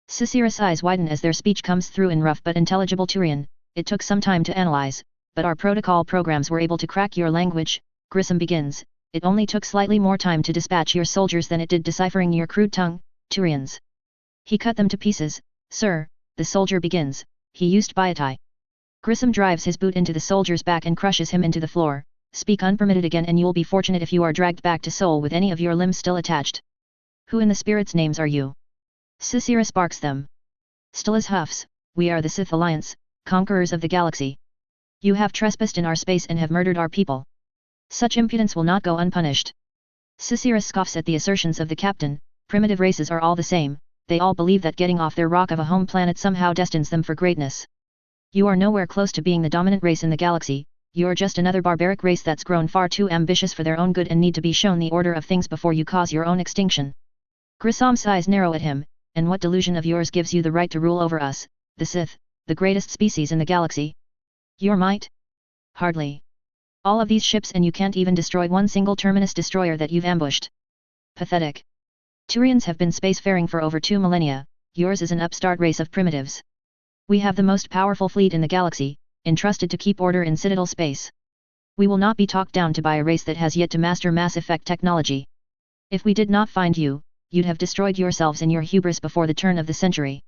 Cicirus' eyes widen as their speech comes through in rough but intelligible Turian. It took some time to analyze, but our protocol programs were able to crack your language, Grissom begins. It only took slightly more time to dispatch your soldiers than it did deciphering your crude tongue, Turians. He cut them to pieces, sir, the soldier begins. He used biotai. Grissom drives his boot into the soldier's back and crushes him into the floor. Speak unpermitted again and you'll be fortunate if you are dragged back to Seoul with any of your limbs still attached. Who in the spirit's names are you? Cicirus barks them. Stellas huffs. We are the Sith Alliance, conquerors of the galaxy. You have trespassed in our space and have murdered our people. Such impudence will not go unpunished. Cicirus scoffs at the assertions of the captain. Primitive races are all the same, they all believe that getting off their rock of a home planet somehow destines them for greatness. You are nowhere close to being the dominant race in the galaxy, You're just another barbaric race that's grown far too ambitious for their own good and need to be shown the order of things before you cause your own extinction. Grissom's eyes narrow at him, and what delusion of yours gives you the right to rule over us, the Sith, the greatest species in the galaxy? Your might? Hardly. All of these ships and you can't even destroy one single terminus destroyer that you've ambushed. Pathetic. Turians have been spacefaring for over 2 millennia, yours is an upstart race of primitives. We have the most powerful fleet in the galaxy, entrusted to keep order in Citadel space. We will not be talked down to by a race that has yet to master MassEffect technology. If we did not find you, you'd have destroyed yourselves in your hubris before the turn of the century.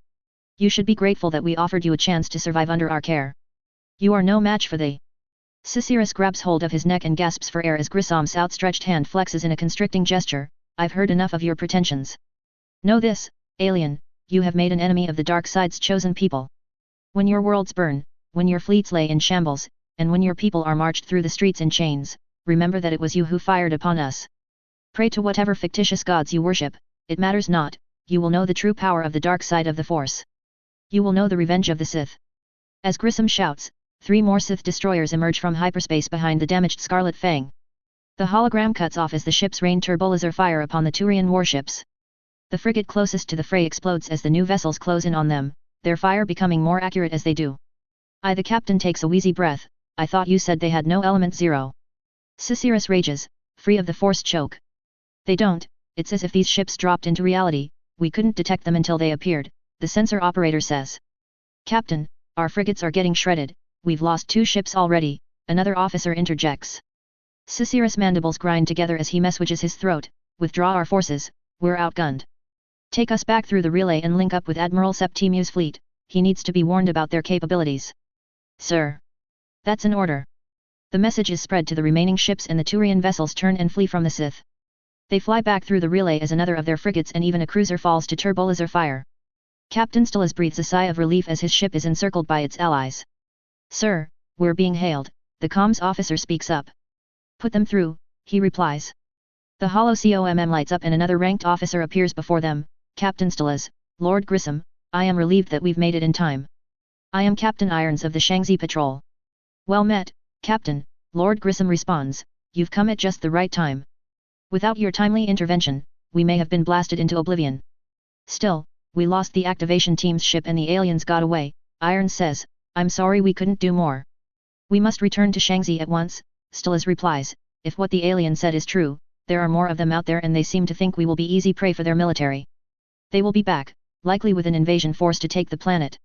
You should be grateful that we offered you a chance to survive under our care. You are no match for the... Cicerus grabs hold of his neck and gasps for air as Grissom's outstretched hand flexes in a constricting gesture. I've heard enough of your pretensions. Know this, alien, you have made an enemy of the dark side's chosen people. When your worlds burn, when your fleets lay in shambles, and when your people are marched through the streets in chains, remember that it was you who fired upon us. Pray to whatever fictitious gods you worship, it matters not, you will know the true power of the dark side of the Force. You will know the revenge of the Sith. As Grissom shouts, 3 more Sith destroyers emerge from hyperspace behind the damaged Scarlet Fang. The hologram cuts off as the ships rain turbolaser fire upon the Turian warships. The frigate closest to the fray explodes as the new vessels close in on them, their fire becoming more accurate as they do. The captain takes a wheezy breath. I thought you said they had no element 0. Cicerus rages, free of the Force choke. They don't, it's as if these ships dropped into reality, we couldn't detect them until they appeared, the sensor operator says. Captain, our frigates are getting shredded, we've lost 2 ships already, another officer interjects. Cicerus' mandibles grind together as he messages his throat, withdraw our forces, we're outgunned. Take us back through the relay and link up with Admiral Septimiu's fleet, he needs to be warned about their capabilities. Sir. That's an order. The message is spread to the remaining ships and the Turian vessels turn and flee from the Sith. They fly back through the relay as another of their frigates and even a cruiser falls to turbolaser fire. Captain Stillas breathes a sigh of relief as his ship is encircled by its allies. Sir, we're being hailed, the comms officer speaks up. Put them through, he replies. The holo COMM lights up and another ranked officer appears before them, Captain Stillas, Lord Grissom, I am relieved that we've made it in time. I am Captain Irons of the Shangzi Patrol. Well met, Captain, Lord Grissom responds, you've come at just the right time. Without your timely intervention, we may have been blasted into oblivion. Still, we lost the activation team's ship and the aliens got away, Irons says, I'm sorry we couldn't do more. We must return to Shangzi at once, Stillas replies, if what the alien said is true, there are more of them out there and they seem to think we will be easy prey for their military. They will be back, likely with an invasion force to take the planet.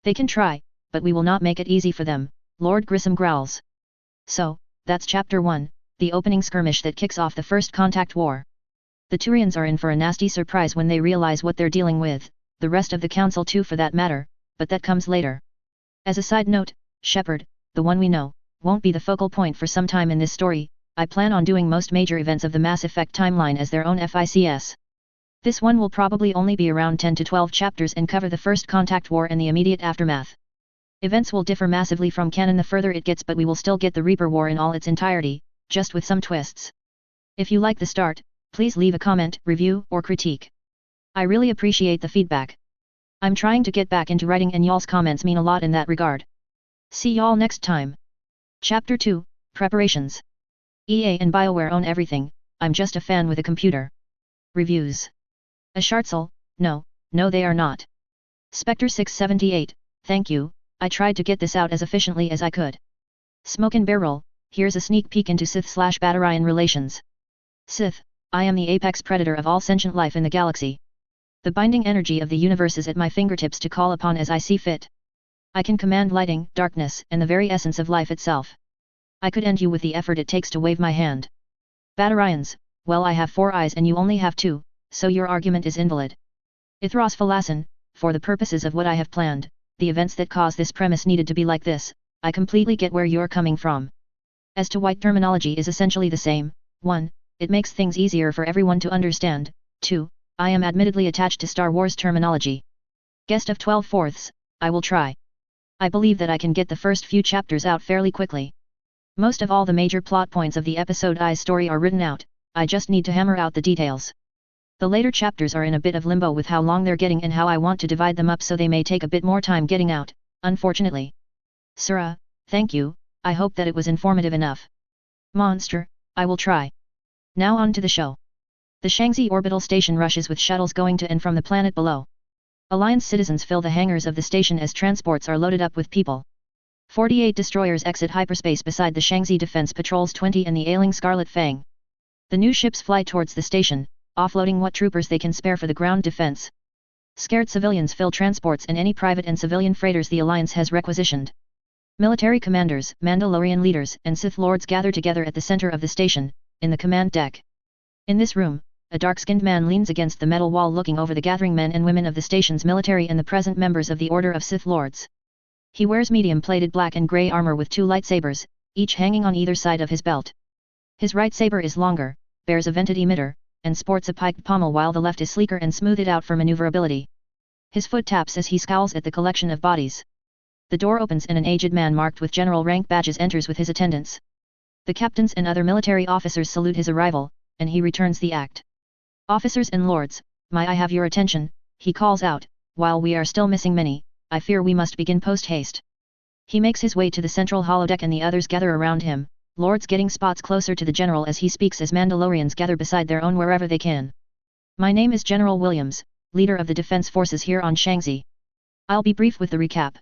They can try, but we will not make it easy for them, Lord Grissom growls. So, that's Chapter 1, the opening skirmish that kicks off the First Contact War. The Turians are in for a nasty surprise when they realize what they're dealing with, the rest of the Council too for that matter, but that comes later. As a side note, Shepard, the one we know, won't be the focal point for some time in this story. I plan on doing most major events of the MassEffect timeline as their own FICS. This one will probably only be around 10 to 12 chapters and cover the First Contact War and the immediate aftermath. Events will differ massively from canon the further it gets, but we will still get the Reaper War in all its entirety, just with some twists. If you like the start, please leave a comment, review, or critique. I really appreciate the feedback. I'm trying to get back into writing and y'all's comments mean a lot in that regard. See y'all next time. Chapter 2, Preparations. EA and BioWare own everything, I'm just a fan with a computer. Reviews. A Shartzel, no they are not. Spectre 678, thank you, I tried to get this out as efficiently as I could. Smoke and Barrel, here's a sneak peek into Sith/Batarian relations. Sith, I am the apex predator of all sentient life in the galaxy. The binding energy of the universe is at my fingertips to call upon as I see fit. I can command lighting, darkness, and the very essence of life itself. I could end you with the effort it takes to wave my hand. Batarians, well I have 4 eyes and you only have 2, so your argument is invalid. Ithros Phalasin, for the purposes of what I have planned, the events that cause this premise needed to be like this, I completely get where you're coming from. As to white terminology is essentially the same, 1, it makes things easier for everyone to understand, 2, I am admittedly attached to Star Wars terminology. Guest of 12/4, I will try. I believe that I can get the first few chapters out fairly quickly. Most of all the major plot points of the episode I's story are written out, I just need to hammer out the details. The later chapters are in a bit of limbo with how long they're getting and how I want to divide them up, so they may take a bit more time getting out, unfortunately. Sura, thank you, I hope that it was informative enough. Monster, I will try. Now on to the show. The Shangzi orbital station rushes with shuttles going to and from the planet below. Alliance citizens fill the hangars of the station as transports are loaded up with people. 48 destroyers exit hyperspace beside the Shangzi Defense Patrols 20 and the ailing Scarlet Fang. The new ships fly towards the station, offloading what troopers they can spare for the ground defense. Scared civilians fill transports and any private and civilian freighters the Alliance has requisitioned. Military commanders, Mandalorian leaders, and Sith Lords gather together at the center of the station, in the command deck. In this room, a dark-skinned man leans against the metal wall looking over the gathering men and women of the station's military and the present members of the Order of Sith Lords. He wears medium-plated black and grey armor with 2 lightsabers, each hanging on either side of his belt. His right saber is longer, bears a vented emitter, and sports a piked pommel while the left is sleeker and smoothed out for maneuverability. His foot taps as he scowls at the collection of bodies. The door opens and an aged man marked with general rank badges enters with his attendants. The captains and other military officers salute his arrival, and he returns the act. Officers and lords, may I have your attention, he calls out, while we are still missing many, I fear we must begin post-haste. He makes his way to the central holodeck and the others gather around him, lords getting spots closer to the general as he speaks as Mandalorians gather beside their own wherever they can. My name is General Williams, leader of the defense forces here on Shangzi. I'll be brief with the recap.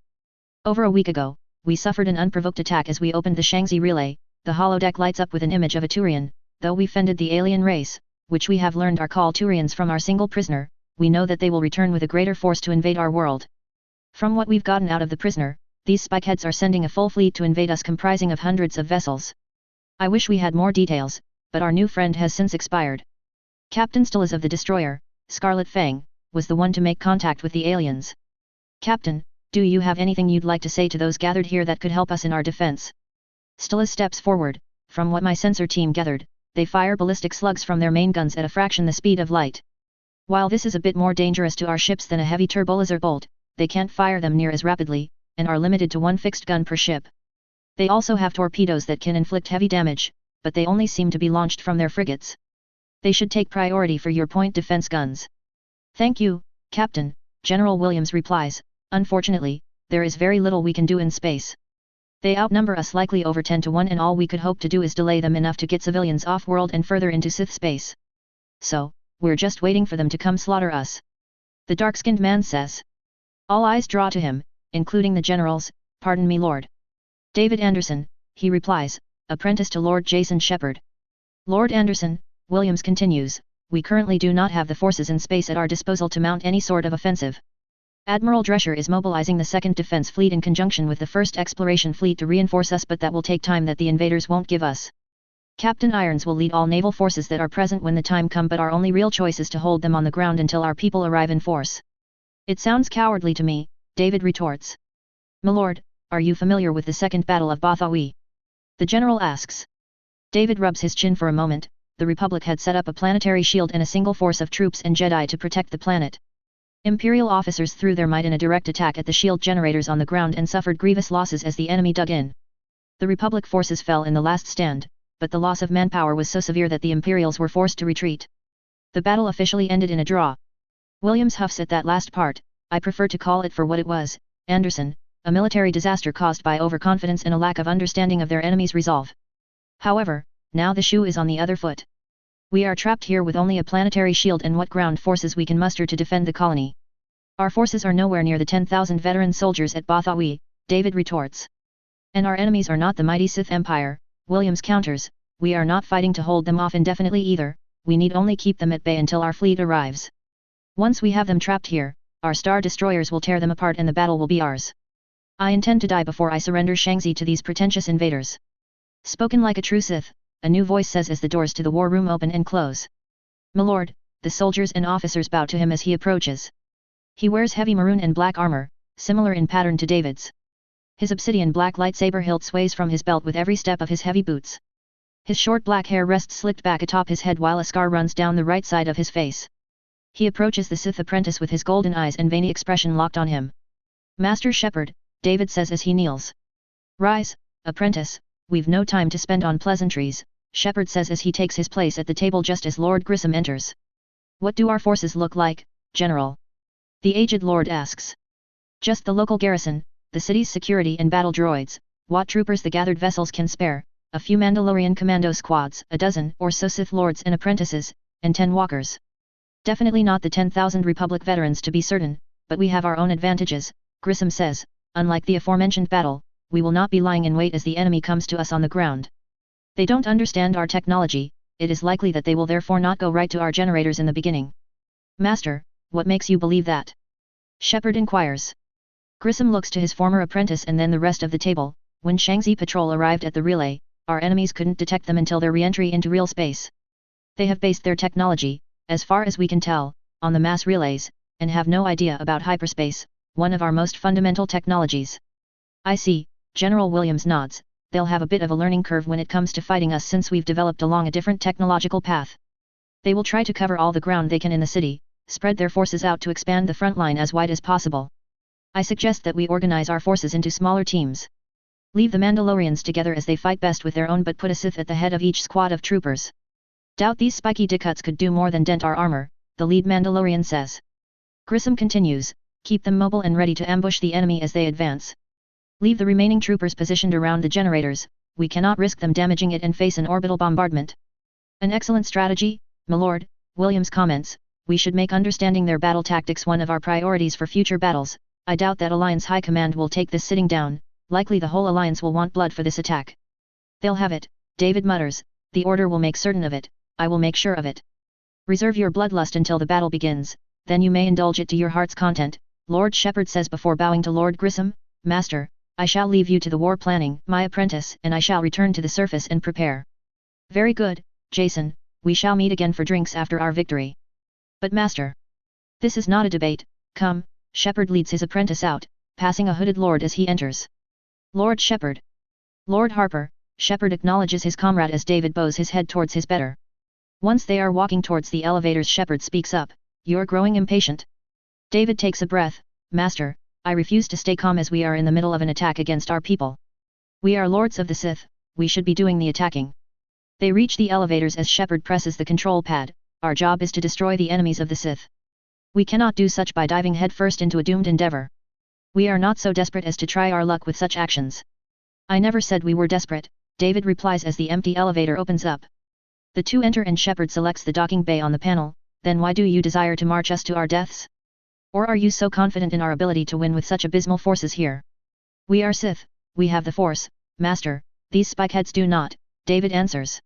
Over a week ago, we suffered an unprovoked attack as we opened the Shangzi relay. The holodeck lights up with an image of a Turian. Though we fended the alien race, which we have learned are called Turians from our single prisoner, we know that they will return with a greater force to invade our world. From what we've gotten out of the prisoner, these spikeheads are sending a full fleet to invade us comprising of hundreds of vessels. I wish we had more details, but our new friend has since expired. Captain Stilas of the destroyer, Scarlet Fang, was the one to make contact with the aliens. Captain, do you have anything you'd like to say to those gathered here that could help us in our defense? Stilas steps forward. From what my sensor team gathered, they fire ballistic slugs from their main guns at a fraction the speed of light. While this is a bit more dangerous to our ships than a heavy turbolaser bolt, they can't fire them near as rapidly, and are limited to one fixed gun per ship. They also have torpedoes that can inflict heavy damage, but they only seem to be launched from their frigates. They should take priority for your point defense guns. Thank you, Captain, General Williams replies. Unfortunately, there is very little we can do in space. They outnumber us likely over 10 to 1 and all we could hope to do is delay them enough to get civilians off-world and further into Sith space. So, we're just waiting for them to come slaughter us. The dark-skinned man says. All eyes draw to him, including the generals. Pardon me, Lord. David Anderson, he replies, apprentice to Lord Jason Shepard. Lord Anderson, Williams continues, we currently do not have the forces in space at our disposal to mount any sort of offensive. Admiral Drescher is mobilizing the 2nd Defense Fleet in conjunction with the 1st Exploration Fleet to reinforce us, but that will take time that the invaders won't give us. Captain Irons will lead all naval forces that are present when the time comes, but our only real choice is to hold them on the ground until our people arrive in force. It sounds cowardly to me, David retorts. My lord, are you familiar with the Second Battle of Bothawi? The general asks. David rubs his chin for a moment. The Republic had set up a planetary shield and a single force of troops and Jedi to protect the planet. Imperial officers threw their might in a direct attack at the shield generators on the ground and suffered grievous losses as the enemy dug in. The Republic forces fell in the last stand, but the loss of manpower was so severe that the Imperials were forced to retreat. The battle officially ended in a draw. Williams huffs at that last part. I prefer to call it for what it was, Anderson, a military disaster caused by overconfidence and a lack of understanding of their enemy's resolve. However, now the shoe is on the other foot. We are trapped here with only a planetary shield and what ground forces we can muster to defend the colony. Our forces are nowhere near the 10,000 veteran soldiers at Bothawi, David retorts. And our enemies are not the mighty Sith Empire, Williams counters, we are not fighting to hold them off indefinitely either, we need only keep them at bay until our fleet arrives. Once we have them trapped here, our star destroyers will tear them apart and the battle will be ours. I intend to die before I surrender Shangzi to these pretentious invaders. Spoken like a true Sith, a new voice says as the doors to the war room open and close. My lord, the soldiers and officers bow to him as he approaches. He wears heavy maroon and black armor, similar in pattern to David's. His obsidian black lightsaber hilt sways from his belt with every step of his heavy boots. His short black hair rests slicked back atop his head while a scar runs down the right side of his face. He approaches the Sith apprentice with his golden eyes and veiny expression locked on him. Master Shepard, David says as he kneels. Rise, apprentice, we've no time to spend on pleasantries, Shepard says as he takes his place at the table just as Lord Grissom enters. What do our forces look like, General? The aged lord asks. Just the local garrison, the city's security and battle droids, what troopers the gathered vessels can spare, a few Mandalorian commando squads, a dozen or so Sith lords and apprentices, and 10 walkers. Definitely not the 10,000 Republic veterans to be certain, but we have our own advantages, Grissom says. Unlike the aforementioned battle, we will not be lying in wait as the enemy comes to us on the ground. They don't understand our technology, it is likely that they will therefore not go right to our generators in the beginning. Master, what makes you believe that? Shepard inquires. Grissom looks to his former apprentice and then the rest of the table. When Shangzi patrol arrived at the relay, our enemies couldn't detect them until their re-entry into real space. They have based their technology, as far as we can tell, on the mass relays, and have no idea about hyperspace, one of our most fundamental technologies. I see, General Williams nods. They'll have a bit of a learning curve when it comes to fighting us since we've developed along a different technological path. They will try to cover all the ground they can in the city, spread their forces out to expand the front line as wide as possible. I suggest that we organize our forces into smaller teams. Leave the Mandalorians together as they fight best with their own, but put a Sith at the head of each squad of troopers. Doubt these spiky dickhuts could do more than dent our armor, the lead Mandalorian says. Grissom continues, keep them mobile and ready to ambush the enemy as they advance. Leave the remaining troopers positioned around the generators, we cannot risk them damaging it and face an orbital bombardment. An excellent strategy, my lord, Williams comments. We should make understanding their battle tactics one of our priorities for future battles. I doubt that Alliance High Command will take this sitting down, likely the whole Alliance will want blood for this attack. They'll have it, David mutters, the Order will make certain of it, I will make sure of it. Reserve your bloodlust until the battle begins, then you may indulge it to your heart's content, Lord Shepard says before bowing to Lord Grissom. Master, I shall leave you to the war planning, my apprentice, and I shall return to the surface and prepare. Very good, Jason, we shall meet again for drinks after our victory. But master, this is not a debate. Come. Shepard leads his apprentice out, passing a hooded lord as he enters. Lord Shepard. Lord Harper. Shepard acknowledges his comrade as David bows his head towards his better. Once they are walking towards the elevators, Shepard speaks up. You're growing impatient. David takes a breath. Master, I refuse to stay calm as we are in the middle of an attack against our people. We are lords of the Sith, we should be doing the attacking. They reach the elevators as Shepard presses the control pad. Our job is to destroy the enemies of the Sith. We cannot do such by diving headfirst into a doomed endeavor. We are not so desperate as to try our luck with such actions. I never said we were desperate, David replies as the empty elevator opens up. The two enter and Shepard selects the docking bay on the panel. Then why do you desire to march us to our deaths? Or are you so confident in our ability to win with such abysmal forces here? We are Sith, we have the Force, Master, these spikeheads do not, David answers.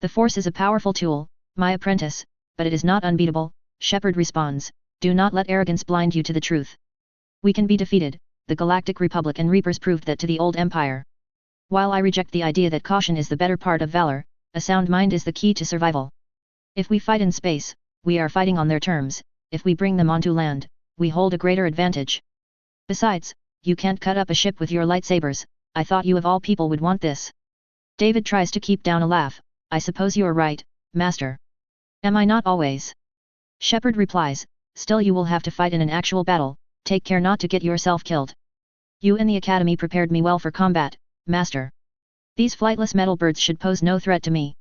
The Force is a powerful tool, my apprentice, but it is not unbeatable, Shepard responds. Do not let arrogance blind you to the truth. We can be defeated, the Galactic Republic and Reapers proved that to the old Empire. While I reject the idea that caution is the better part of valor, a sound mind is the key to survival. If we fight in space, we are fighting on their terms, if we bring them onto land, we hold a greater advantage. Besides, you can't cut up a ship with your lightsabers, I thought you of all people would want this. David tries to keep down a laugh. I suppose you are right, Master. Am I not always? Shepard replies, still you will have to fight in an actual battle, take care not to get yourself killed. You and the Academy prepared me well for combat, Master. These flightless metal birds should pose no threat to me.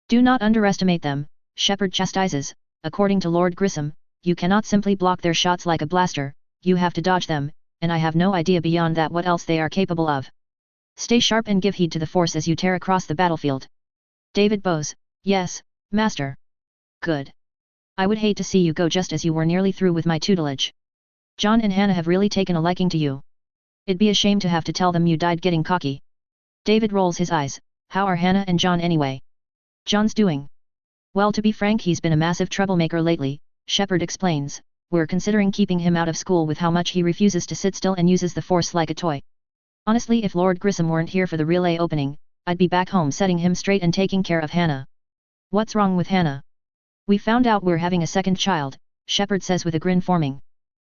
Do not underestimate them, Shepard chastises. According to Lord Grissom, you cannot simply block their shots like a blaster, you have to dodge them, and I have no idea beyond that what else they are capable of. Stay sharp and give heed to the Force as you tear across the battlefield. David bows. Yes, Master. Good. I would hate to see you go just as you were nearly through with my tutelage. John and Hannah have really taken a liking to you. It'd be a shame to have to tell them you died getting cocky. David rolls his eyes. How are Hannah and John anyway? John's doing well, to be frank, he's been a massive troublemaker lately, Shepard explains. We're considering keeping him out of school with how much he refuses to sit still and uses the Force like a toy. Honestly, if Lord Grissom weren't here for the relay opening, I'd be back home setting him straight and taking care of Hannah. What's wrong with Hannah? We found out we're having a second child, Shepard says with a grin forming.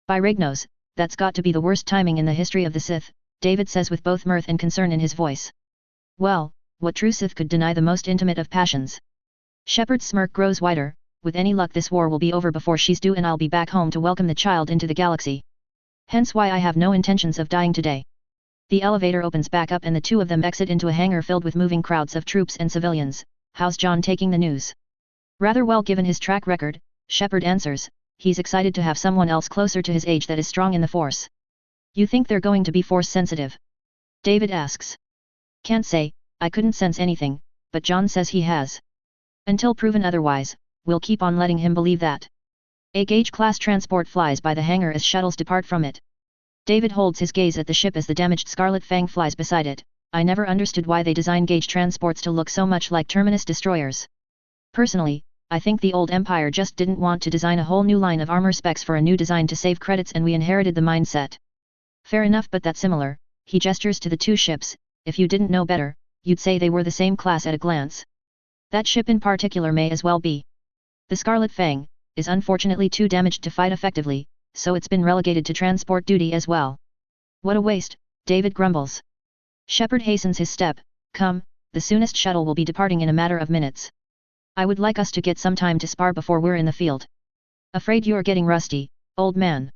By Regnos, that's got to be the worst timing in the history of the Sith, David says with both mirth and concern in his voice. Well, what true Sith could deny the most intimate of passions? Shepard's smirk grows wider. With any luck this war will be over before she's due and I'll be back home to welcome the child into the galaxy. Hence why I have no intentions of dying today. The elevator opens back up and the two of them exit into a hangar filled with moving crowds of troops and civilians. How's John taking the news? Rather well given his track record, Shepard answers. He's excited to have someone else closer to his age that is strong in the Force. You think they're going to be Force sensitive? David asks. Can't say, I couldn't sense anything, but John says he has. Until proven otherwise, we'll keep on letting him believe that. A Gauge-class transport flies by the hangar as shuttles depart from it. David holds his gaze at the ship as the damaged Scarlet Fang flies beside it. I never understood why they design Gauge transports to look so much like Terminus destroyers. Personally, I think the old Empire just didn't want to design a whole new line of armor specs for a new design to save credits, and we inherited the mindset. Fair enough, but that's similar. He gestures to the two ships. If you didn't know better, you'd say they were the same class at a glance. That ship in particular may as well be. The Scarlet Fang is unfortunately too damaged to fight effectively, so it's been relegated to transport duty as well. What a waste, David grumbles. Shepard hastens his step. Come, the soonest shuttle will be departing in a matter of minutes. I would like us to get some time to spar before we're in the field. Afraid you're getting rusty, old man?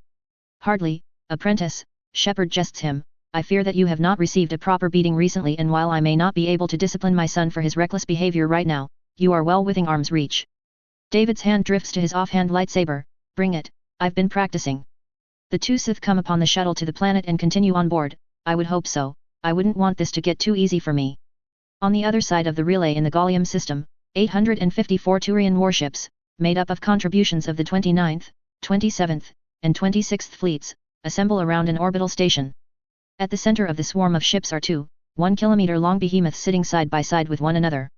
Hardly, apprentice, Shepard jests him. I fear that you have not received a proper beating recently, and while I may not be able to discipline my son for his reckless behavior right now, you are well within arm's reach. David's hand drifts to his offhand lightsaber. Bring it, I've been practicing. The two Sith come upon the shuttle to the planet and continue on board. I would hope so. I wouldn't want this to get too easy for me. On the other side of the relay in the Gallium system, 854 Turian warships, made up of contributions of the 29th, 27th, and 26th fleets, assemble around an orbital station. At the center of the swarm of ships are two, 1 kilometer-long behemoths sitting side by side with one another.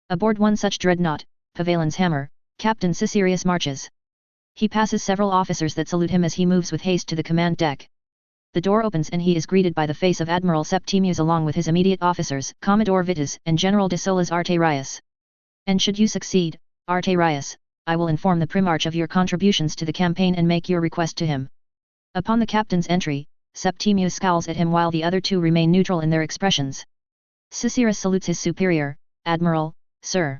Aboard one such dreadnought, Pavelin's Hammer, Captain Caesarius marches. He passes several officers that salute him as he moves with haste to the command deck. The door opens and he is greeted by the face of Admiral Septimius along with his immediate officers, Commodore Vitas and General de Solas Arterias. And should you succeed, Arterias, I will inform the Primarch of your contributions to the campaign and make your request to him. Upon the captain's entry, Septimius scowls at him while the other two remain neutral in their expressions. Caesarius salutes his superior. Admiral, sir.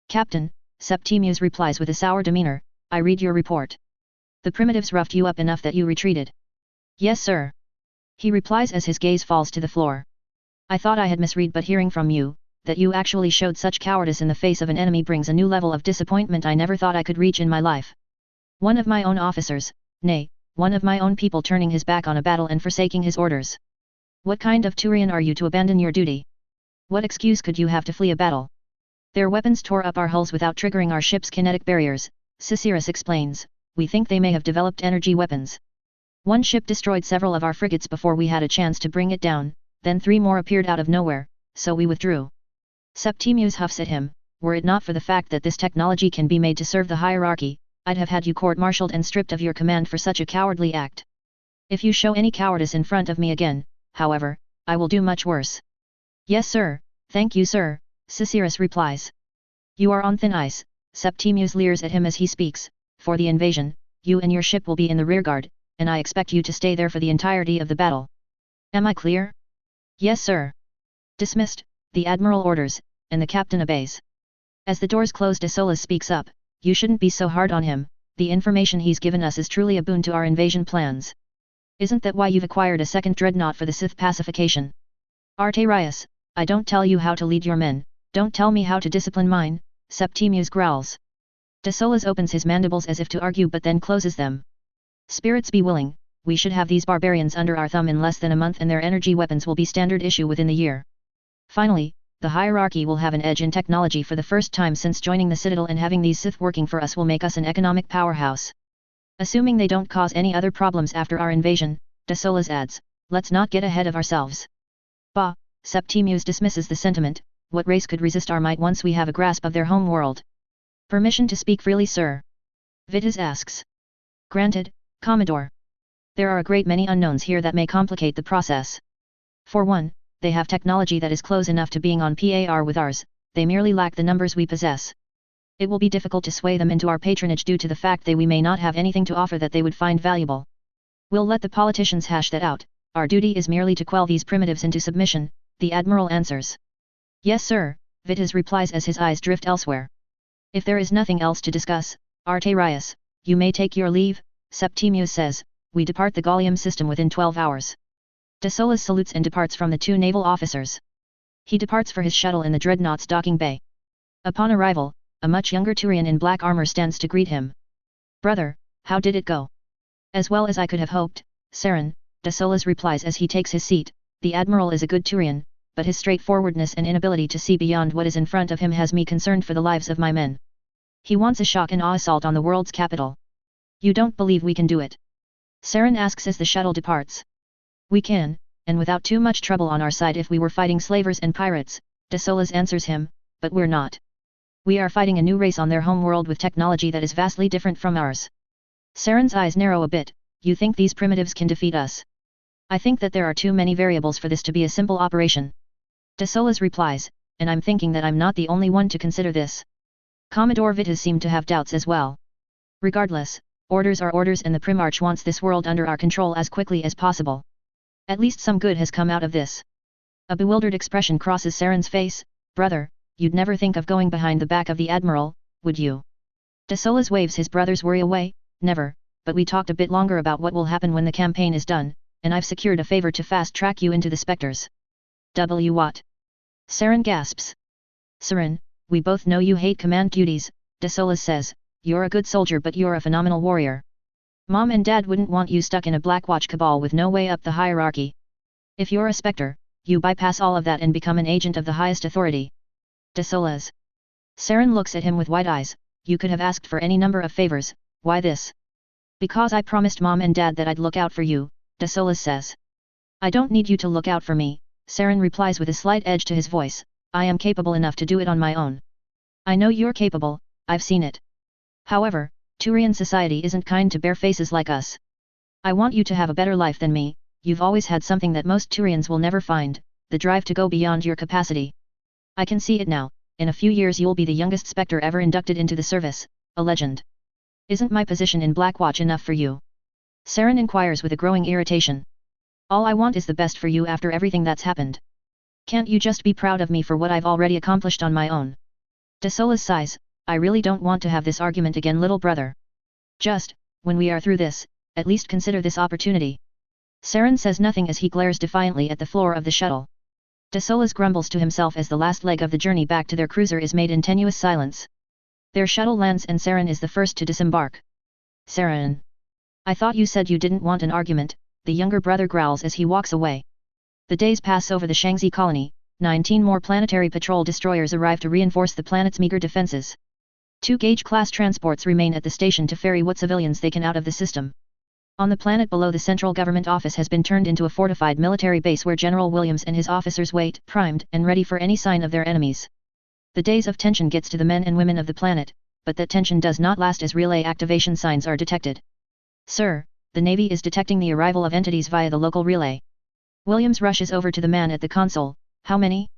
Captain, Septimius replies with a sour demeanor, I read your report. The primitives roughed you up enough that you retreated. Yes, sir. He replies as his gaze falls to the floor. I thought I had misread, but hearing from you, that you actually showed such cowardice in the face of an enemy brings a new level of disappointment I never thought I could reach in my life. One of my own officers, nay, one of my own people turning his back on a battle and forsaking his orders. What kind of Turian are you to abandon your duty? What excuse could you have to flee a battle? Their weapons tore up our hulls without triggering our ship's kinetic barriers, Caesarius explains. We think they may have developed energy weapons. One ship destroyed several of our frigates before we had a chance to bring it down, then 3 more appeared out of nowhere, so we withdrew. Septimius huffs at him. Were it not for the fact that this technology can be made to serve the hierarchy, I'd have had you court-martialed and stripped of your command for such a cowardly act. If you show any cowardice in front of me again, however, I will do much worse. Yes, sir, thank you, sir, Caesarius replies. You are on thin ice, Septimius leers at him as he speaks. For the invasion, you and your ship will be in the rearguard, and I expect you to stay there for the entirety of the battle. Am I clear? Yes, sir. Dismissed, the Admiral orders, and the captain obeys. As the doors close, de Solas speaks up. You shouldn't be so hard on him, the information he's given us is truly a boon to our invasion plans. Isn't that why you've acquired a second dreadnought for the Sith pacification? Arterias, I don't tell you how to lead your men, don't tell me how to discipline mine, Septimius growls. De Solas opens his mandibles as if to argue but then closes them. Spirits be willing, we should have these barbarians under our thumb in less than a month, and their energy weapons will be standard issue within the year. Finally, the hierarchy will have an edge in technology for the first time since joining the Citadel, and having these Sith working for us will make us an economic powerhouse. Assuming they don't cause any other problems after our invasion, de Solas adds, let's not get ahead of ourselves. Bah, Septimius dismisses the sentiment. What race could resist our might once we have a grasp of their home world? Permission to speak freely, sir? Vitas asks. Granted, Commodore. There are a great many unknowns here that may complicate the process. For one, they have technology that is close enough to being on par with ours, they merely lack the numbers we possess. It will be difficult to sway them into our patronage due to the fact that we may not have anything to offer that they would find valuable. We'll let the politicians hash that out. Our duty is merely to quell these primitives into submission, the Admiral answers. Yes, sir, Vitas replies as his eyes drift elsewhere. If there is nothing else to discuss, Arterias, you may take your leave, Septimius says. We depart the Gallium system within 12 hours. De Solas salutes and departs from the two naval officers. He departs for his shuttle in the dreadnought's docking bay. Upon arrival, a much younger Turian in black armor stands to greet him. Brother, how did it go? As well as I could have hoped, Saren, de Solas replies as he takes his seat. the Admiral is a good Turian, but his straightforwardness and inability to see beyond what is in front of him has me concerned for the lives of my men. He wants a shock and awe assault on the world's capital. You don't believe we can do it? Saren asks as the shuttle departs. We can, and without too much trouble on our side if we were fighting slavers and pirates, De Solis answers him, but we're not. We are fighting a new race on their home world with technology that is vastly different from ours. Saren's eyes narrow a bit. You think these primitives can defeat us? I think that there are too many variables for this to be a simple operation. De Solis replies, and I'm thinking that I'm not the only one to consider this. Commodore Vitas seemed to have doubts as well. Regardless, orders are orders and the Primarch wants this world under our control as quickly as possible. At least some good has come out of this. A bewildered expression crosses Saren's face. Brother, you'd never think of going behind the back of the Admiral, would you? De Solis waves his brother's worry away. Never, but we talked a bit longer about what will happen when the campaign is done, and I've secured a favor to fast-track you into the Spectres. What? Saren gasps. Saren, we both know you hate command duties, De Solis says. You're a good soldier but you're a phenomenal warrior. Mom and Dad wouldn't want you stuck in a Blackwatch cabal with no way up the hierarchy. If you're a Spectre, you bypass all of that and become an agent of the highest authority. De Solis. Saren looks at him with wide eyes. You could have asked for any number of favors, why this? Because I promised Mom and Dad that I'd look out for you, De Solis says. I don't need you to look out for me, Saren replies with a slight edge to his voice. I am capable enough to do it on my own. I know you're capable, I've seen it. However, Turian society isn't kind to bare faces like us. I want you to have a better life than me. You've always had something that most Turians will never find, the drive to go beyond your capacity. I can see it now. In a few years you'll be the youngest Spectre ever inducted into the service, a legend. Isn't my position in Blackwatch enough for you? Saren inquires with a growing irritation. All I want is the best for you after everything that's happened. Can't you just be proud of me for what I've already accomplished on my own? De Solis sighs. I really don't want to have this argument again, little brother. Just, when we are through this, at least consider this opportunity. Saren says nothing as he glares defiantly at the floor of the shuttle. De Solis grumbles to himself as the last leg of the journey back to their cruiser is made in tenuous silence. Their shuttle lands and Saren is the first to disembark. Saren. I thought you said you didn't want an argument, the younger brother growls as he walks away. The days pass over the Shangzi colony. 19 more planetary patrol destroyers arrive to reinforce the planet's meager defenses. 2 Gauge-class transports remain at the station to ferry what civilians they can out of the system. On the planet below, the central government office has been turned into a fortified military base where General Williams and his officers wait, primed and ready for any sign of their enemies. The days of tension gets to the men and women of the planet, but that tension does not last as relay activation signs are detected. Sir, the Navy is detecting the arrival of entities via the local relay. Williams rushes over to the man at the console. How many?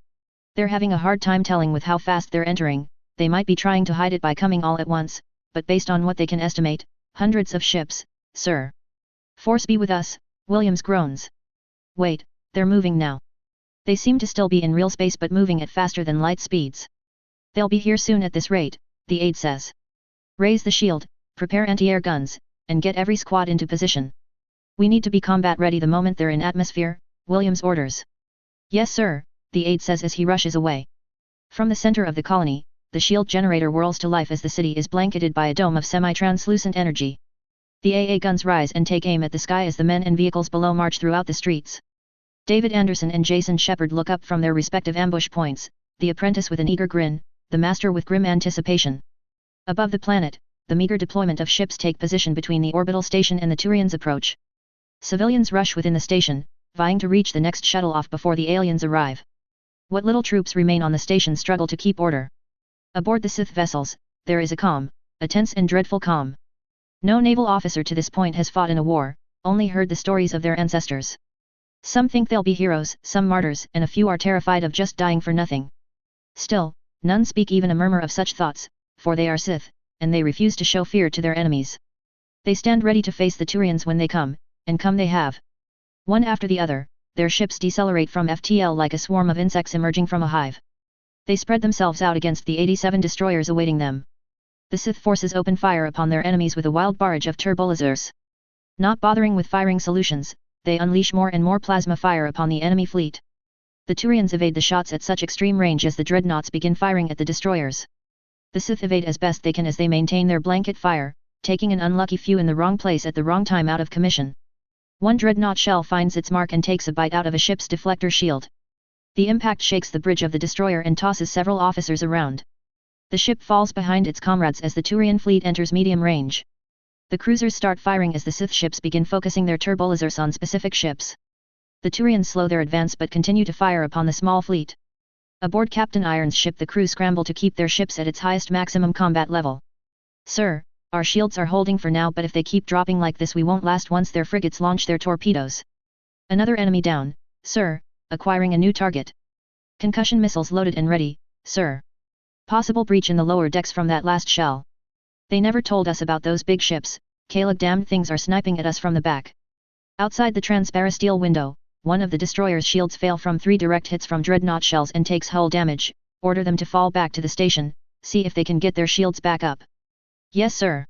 They're having a hard time telling with how fast they're entering. They might be trying to hide it by coming all at once, but based on what they can estimate, hundreds of ships, sir. Force be with us, Williams groans. Wait, they're moving now. They seem to still be in real space but moving at faster than light speeds. They'll be here soon at this rate, the aide says. Raise the shield, prepare anti-air guns, and get every squad into position. We need to be combat ready the moment they're in atmosphere, Williams orders. Yes sir, the aide says as he rushes away. From the center of the colony, the shield generator whirls to life as the city is blanketed by a dome of semi-translucent energy. The AA guns rise and take aim at the sky as the men and vehicles below march throughout the streets. David Anderson and Jason Shepard look up from their respective ambush points, the apprentice with an eager grin, the master with grim anticipation. Above the planet, the meager deployment of ships take position between the orbital station and the Turians approach. Civilians rush within the station, vying to reach the next shuttle off before the aliens arrive. What little troops remain on the station struggle to keep order. Aboard the Sith vessels, there is a calm, a tense and dreadful calm. No naval officer to this point has fought in a war, only heard the stories of their ancestors. Some think they'll be heroes, some martyrs, and a few are terrified of just dying for nothing. Still, none speak even a murmur of such thoughts, for they are Sith, and they refuse to show fear to their enemies. They stand ready to face the Turians when they come, and come they have. One after the other, their ships decelerate from FTL like a swarm of insects emerging from a hive. They spread themselves out against the 87 destroyers awaiting them. The Sith forces open fire upon their enemies with a wild barrage of turbolasers. Not bothering with firing solutions, they unleash more and more plasma fire upon the enemy fleet. The Turians evade the shots at such extreme range as the dreadnoughts begin firing at the destroyers. The Sith evade as best they can as they maintain their blanket fire, taking an unlucky few in the wrong place at the wrong time out of commission. One dreadnought shell finds its mark and takes a bite out of a ship's deflector shield. The impact shakes the bridge of the destroyer and tosses several officers around. The ship falls behind its comrades as the Turian fleet enters medium range. The cruisers start firing as the Sith ships begin focusing their turbolasers on specific ships. The Turians slow their advance but continue to fire upon the small fleet. Aboard Captain Iron's ship, the crew scramble to keep their ships at its highest maximum combat level. "Sir, our shields are holding for now, but if they keep dropping like this we won't last once their frigates launch their torpedoes." "Another enemy down, sir, acquiring a new target." "Concussion missiles loaded and ready, sir." "Possible breach in the lower decks from that last shell." "They never told us about those big ships, Kayla, damned things are sniping at us from the back." Outside the transparasteel window, one of the destroyer's shields fail from 3 direct hits from dreadnought shells and takes hull damage. "Order them to fall back to the station, see if they can get their shields back up." "Yes, sir."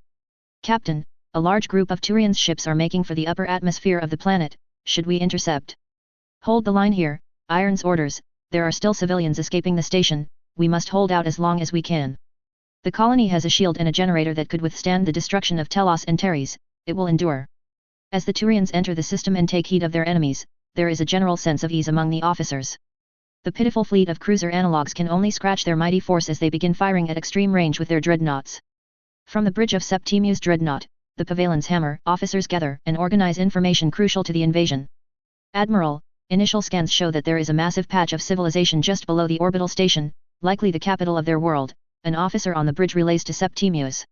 "Captain, a large group of Turian's ships are making for the upper atmosphere of the planet, should we intercept?" "Hold the line here, Iron's orders, there are still civilians escaping the station, we must hold out as long as we can. The colony has a shield and a generator that could withstand the destruction of Telos and Teres, it will endure." As the Turians enter the system and take heed of their enemies, there is a general sense of ease among the officers. The pitiful fleet of cruiser analogues can only scratch their mighty force as they begin firing at extreme range with their dreadnoughts. From the bridge of Septimius dreadnought, the Pavelin's hammer, officers gather and organize information crucial to the invasion. "Admiral, initial scans show that there is a massive patch of civilization just below the orbital station, likely the capital of their world," an officer on the bridge relays to Septimius.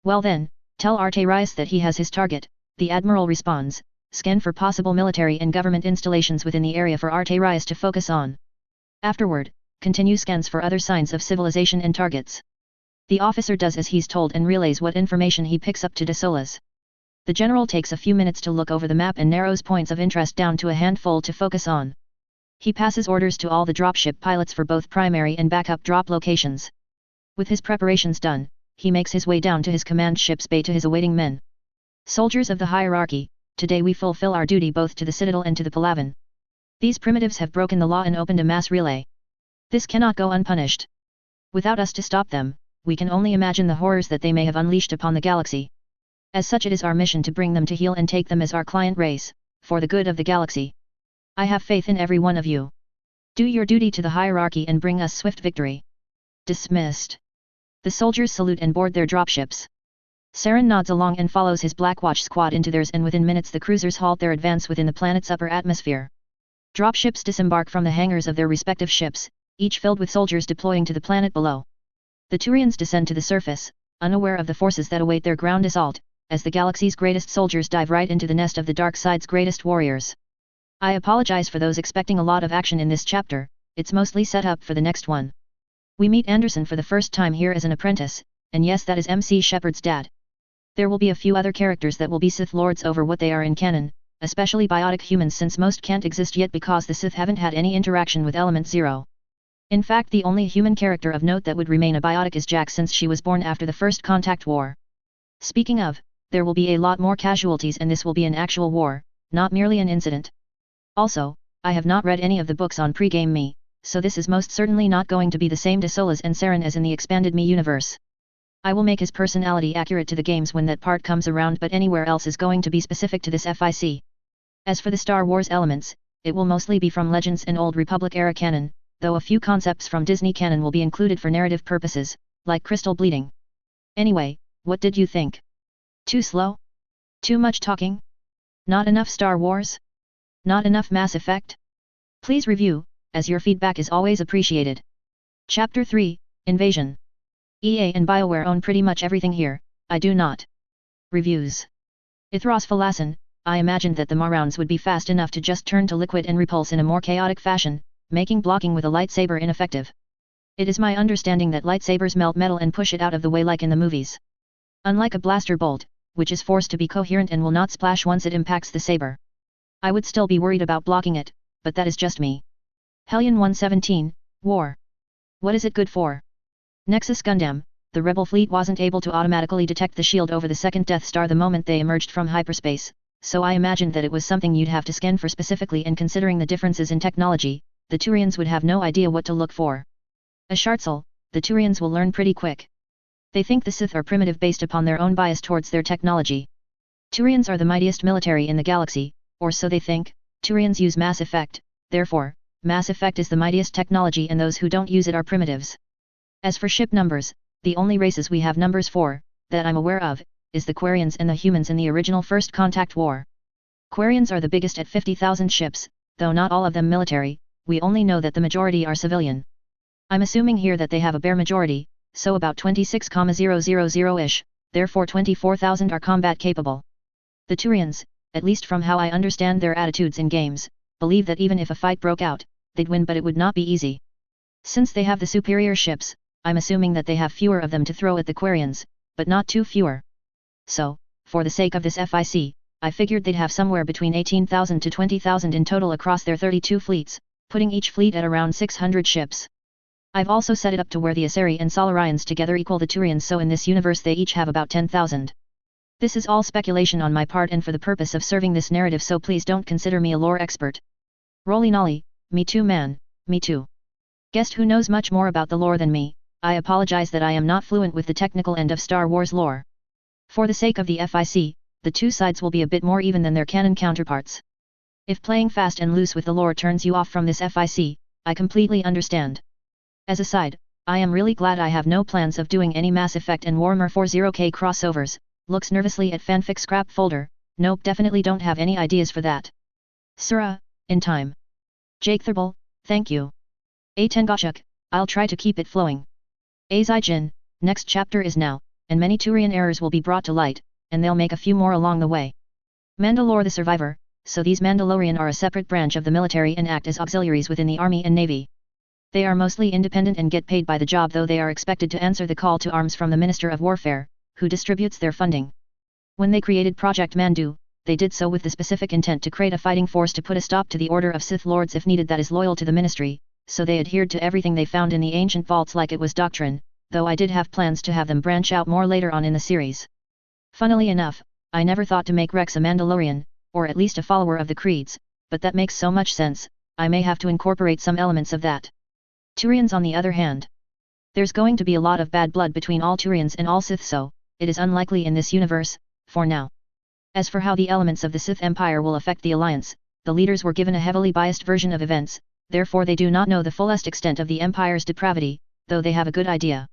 "Well then, tell Arterius that he has his target," the admiral responds. "Scan for possible military and government installations within the area for Arterius to focus on. Afterward, continue scans for other signs of civilization and targets." The officer does as he's told and relays what information he picks up to de Solis. The general takes a few minutes to look over the map and narrows points of interest down to a handful to focus on. He passes orders to all the dropship pilots for both primary and backup drop locations. With his preparations done, he makes his way down to his command ship's bay to his awaiting men. "Soldiers of the hierarchy, today we fulfill our duty both to the Citadel and to the Palaven. These primitives have broken the law and opened a mass relay. This cannot go unpunished. Without us to stop them, we can only imagine the horrors that they may have unleashed upon the galaxy. As such, it is our mission to bring them to heel and take them as our client race, for the good of the galaxy. I have faith in every one of you. Do your duty to the hierarchy and bring us swift victory." Dismissed. The soldiers salute and board their dropships. Saren nods along and follows his Blackwatch squad into theirs, and within minutes the cruisers halt their advance within the planet's upper atmosphere. Dropships disembark from the hangars of their respective ships, each filled with soldiers deploying to the planet below. The Turians descend to the surface, unaware of the forces that await their ground assault, as the galaxy's greatest soldiers dive right into the nest of the dark side's greatest warriors. I apologize for those expecting a lot of action in this chapter, it's mostly set up for the next one. We meet Anderson for the first time here as an apprentice, and yes, that is MC Shepard's dad. There will be a few other characters that will be Sith Lords over what they are in canon, especially biotic humans, since most can't exist yet because the Sith haven't had any interaction with Element Zero. In fact, the only human character of note that would remain a biotic is Jack, since she was born after the First Contact War. Speaking of, there will be a lot more casualties, and this will be an actual war, not merely an incident. Also, I have not read any of the books on Pre-Game Me, so this is most certainly not going to be the same de Solis and Saren as in the Expanded Me universe. I will make his personality accurate to the games when that part comes around, but anywhere else is going to be specific to this FIC. As for the Star Wars elements, it will mostly be from Legends and Old Republic era canon, though a few concepts from Disney canon will be included for narrative purposes, like crystal bleeding. Anyway, what did you think? Too slow? Too much talking? Not enough Star Wars? Not enough Mass Effect? Please review, as your feedback is always appreciated. Chapter 3, Invasion. EA and BioWare own pretty much everything here, I do not. Reviews. Ithros Phalasin, I imagined that the Marounds would be fast enough to just turn to liquid and repulse in a more chaotic fashion, making blocking with a lightsaber ineffective. It is my understanding that lightsabers melt metal and push it out of the way like in the movies. Unlike a blaster bolt, which is forced to be coherent and will not splash once it impacts the saber. I would still be worried about blocking it, but that is just me. Hellion 117, War. What is it good for? Nexus Gundam, the rebel fleet wasn't able to automatically detect the shield over the second Death Star the moment they emerged from hyperspace, so I imagined that it was something you'd have to scan for specifically, and considering the differences in technology, the Turians would have no idea what to look for. A Shartzel, the Turians will learn pretty quick. They think the Sith are primitive based upon their own bias towards their technology. Turians are the mightiest military in the galaxy, or so they think. Turians use MassEffect, therefore, MassEffect is the mightiest technology and those who don't use it are primitives. As for ship numbers, the only races we have numbers for, that I'm aware of, is the Quarians and the humans in the original First Contact War. Quarians are the biggest at 50,000 ships, though not all of them military, we only know that the majority are civilian. I'm assuming here that they have a bare majority, so about 26,000-ish, therefore 24,000 are combat capable. The Turians, at least from how I understand their attitudes in games, believe that even if a fight broke out, they'd win, but it would not be easy. Since they have the superior ships, I'm assuming that they have fewer of them to throw at the Quarians, but not too fewer. So, for the sake of this FIC, I figured they'd have somewhere between 18,000 to 20,000 in total across their 32 fleets, putting each fleet at around 600 ships. I've also set it up to where the Asari and Solarians together equal the Turians, so in this universe they each have about 10,000. This is all speculation on my part and for the purpose of serving this narrative, so please don't consider me a lore expert. Roly nolly, me too man, me too. Guest who knows much more about the lore than me, I apologize that I am not fluent with the technical end of Star Wars lore. For the sake of the FIC, the two sides will be a bit more even than their canon counterparts. If playing fast and loose with the lore turns you off from this FIC, I completely understand. As a side, I am really glad I have no plans of doing any MassEffect and Warhammer 40k crossovers. Looks nervously at fanfic scrap folder. Nope, definitely don't have any ideas for that. Surah, in time. Jake Thurbal, thank you. A Tengochuk, I'll try to keep it flowing. Azijin, next chapter is now, and many Turian errors will be brought to light, and they'll make a few more along the way. Mandalore the Survivor, so these Mandalorian are a separate branch of the military and act as auxiliaries within the Army and Navy. They are mostly independent and get paid by the job, though they are expected to answer the call to arms from the Minister of Warfare, who distributes their funding. When they created Project Mandu, they did so with the specific intent to create a fighting force to put a stop to the order of Sith Lords if needed that is loyal to the ministry, so they adhered to everything they found in the ancient vaults like it was doctrine, though I did have plans to have them branch out more later on in the series. Funnily enough, I never thought to make Rex a Mandalorian, or at least a follower of the creeds, but that makes so much sense, I may have to incorporate some elements of that. Turians on the other hand. There's going to be a lot of bad blood between all Turians and all Sith, so it is unlikely in this universe, for now. As for how the elements of the Sith Empire will affect the Alliance, the leaders were given a heavily biased version of events, therefore they do not know the fullest extent of the Empire's depravity, though they have a good idea.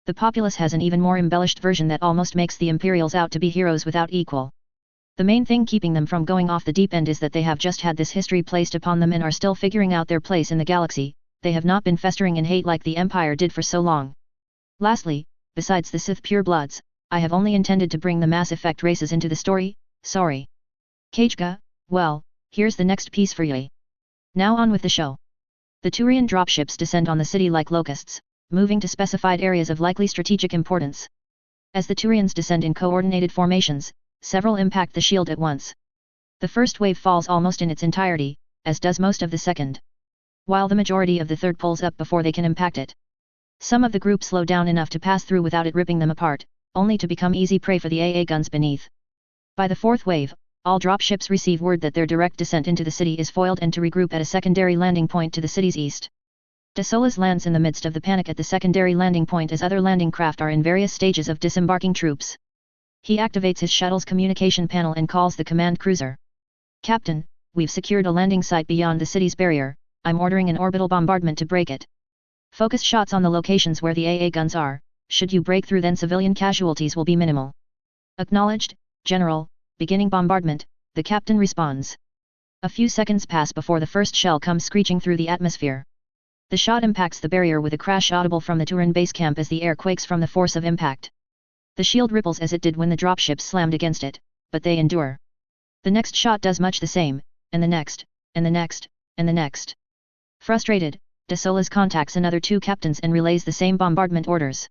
The populace has an even more embellished version that almost makes the Imperials out to be heroes without equal. The main thing keeping them from going off the deep end is that they have just had this history placed upon them and are still figuring out their place in the galaxy. They have not been festering in hate like the Empire did for so long. Lastly, besides the Sith purebloods, I have only intended to bring the MassEffect races into the story, sorry. Kajka, well, here's the next piece for ye. Now on with the show. The Turian dropships descend on the city like locusts, moving to specified areas of likely strategic importance. As the Turians descend in coordinated formations, several impact the shield at once. The first wave falls almost in its entirety, as does most of the second, while the majority of the third pulls up before they can impact it. Some of the group slow down enough to pass through without it ripping them apart, only to become easy prey for the AA guns beneath. By the fourth wave, all dropships receive word that their direct descent into the city is foiled and to regroup at a secondary landing point to the city's east. Desolas lands in the midst of the panic at the secondary landing point as other landing craft are in various stages of disembarking troops. He activates his shuttle's communication panel and calls the command cruiser. Captain, we've secured a landing site beyond the city's barrier, I'm ordering an orbital bombardment to break it. Focus shots on the locations where the AA guns are, should you break through then civilian casualties will be minimal. Acknowledged, General, beginning bombardment, the captain responds. A few seconds pass before the first shell comes screeching through the atmosphere. The shot impacts the barrier with a crash audible from the Turan base camp as the air quakes from the force of impact. The shield ripples as it did when the dropships slammed against it, but they endure. The next shot does much the same, and the next, and the next, and the next. Frustrated, Desolas contacts another two captains and relays the same bombardment orders.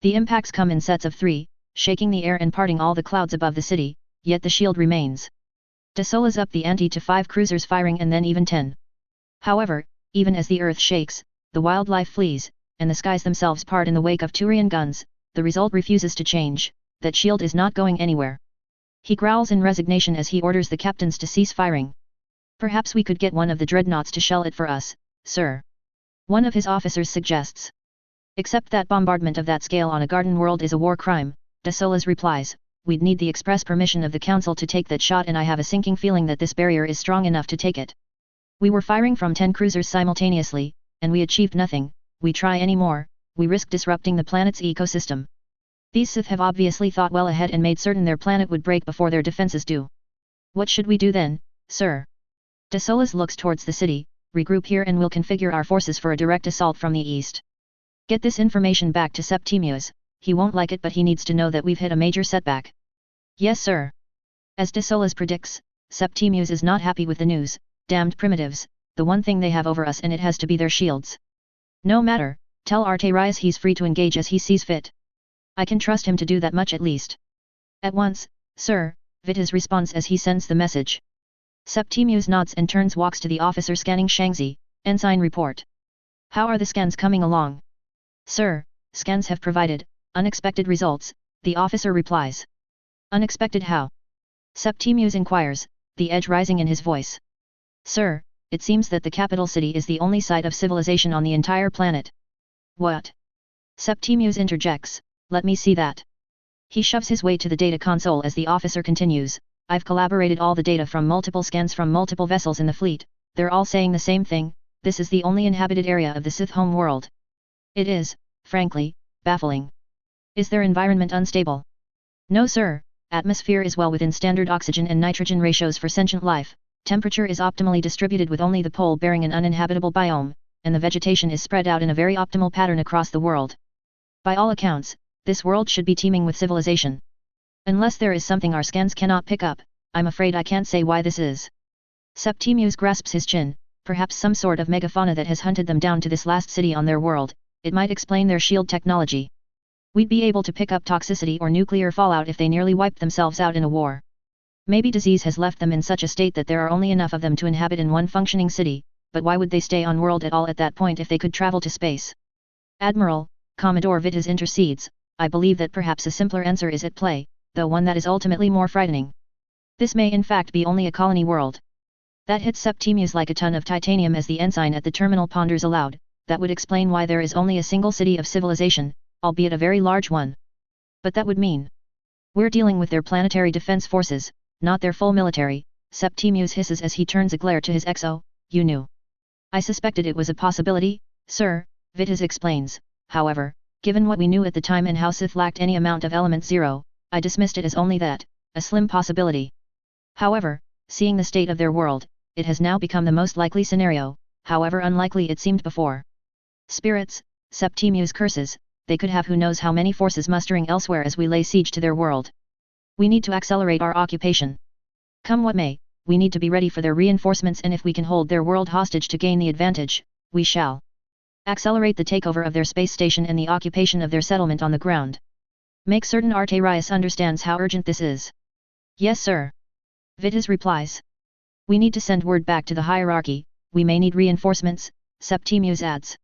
The impacts come in sets of 3, shaking the air and parting all the clouds above the city, yet the shield remains. Desolas up the ante to 5 cruisers firing and then even 10. However, even as the earth shakes, the wildlife flees, and the skies themselves part in the wake of Turian guns, the result refuses to change, that shield is not going anywhere. He growls in resignation as he orders the captains to cease firing. Perhaps we could get one of the dreadnoughts to shell it for us, sir. One of his officers suggests. Except that bombardment of that scale on a garden world is a war crime, Desolas replies, we'd need the express permission of the Council to take that shot, and I have a sinking feeling that this barrier is strong enough to take it. We were firing from 10 cruisers simultaneously, and we achieved nothing. We try any more, we risk disrupting the planet's ecosystem. These Sith have obviously thought well ahead and made certain their planet would break before their defenses do. What should we do then, sir? De Solis looks towards the city. Regroup here and we'll configure our forces for a direct assault from the east. Get this information back to Septimius. He won't like it, but he needs to know that we've hit a major setback. Yes sir. As De Solis predicts, Septimius is not happy with the news. Damned primitives, the one thing they have over us, and it has to be their shields. No matter, tell Arterius he's free to engage as he sees fit. I can trust him to do that much at least. At once, sir, Vitas responds as he sends the message. Septimius nods and turns walks to the officer scanning Shangzi. Ensign report. How are the scans coming along? Sir, scans have provided unexpected results, the officer replies. Unexpected how? Septimius inquires, the edge rising in his voice. Sir, it seems that the capital city is the only site of civilization on the entire planet. What? Septimius interjects, let me see that. He shoves his way to the data console as the officer continues. I've collaborated all the data from multiple scans from multiple vessels in the fleet. They're all saying the same thing. This is the only inhabited area of the Sith home world. It is, frankly, baffling. Is their environment unstable? No sir, atmosphere is well within standard oxygen and nitrogen ratios for sentient life, temperature is optimally distributed with only the pole bearing an uninhabitable biome, and the vegetation is spread out in a very optimal pattern across the world. By all accounts, this world should be teeming with civilization. Unless there is something our scans cannot pick up, I'm afraid I can't say why this is. Septimius grasps his chin, perhaps some sort of megafauna that has hunted them down to this last city on their world. It might explain their shield technology. We'd be able to pick up toxicity or nuclear fallout if they nearly wiped themselves out in a war. Maybe disease has left them in such a state that there are only enough of them to inhabit in one functioning city, but why would they stay on world at all at that point if they could travel to space? Admiral, Commodore Vitas intercedes, I believe that perhaps a simpler answer is at play, though one that is ultimately more frightening. This may in fact be only a colony world. That hits Septimius like a ton of titanium as the ensign at the terminal ponders aloud. That would explain why there is only a single city of civilization, albeit a very large one. But that would mean we're dealing with their planetary defense forces, not their full military. Septimius hisses as he turns a glare to his XO. You knew. I suspected it was a possibility, sir, Vitas explains. However, given what we knew at the time and how Sith lacked any amount of element zero, I dismissed it as only that, a slim possibility. However, seeing the state of their world, it has now become the most likely scenario, however unlikely it seemed before. Spirits, Septimius curses, they could have who knows how many forces mustering elsewhere as we lay siege to their world. We need to accelerate our occupation. Come what may, we need to be ready for their reinforcements, and if we can hold their world hostage to gain the advantage, we shall. Accelerate the takeover of their space station and the occupation of their settlement on the ground. Make certain Arterius understands how urgent this is. Yes sir. Vitas replies. We need to send word back to the hierarchy, we may need reinforcements, Septimius adds.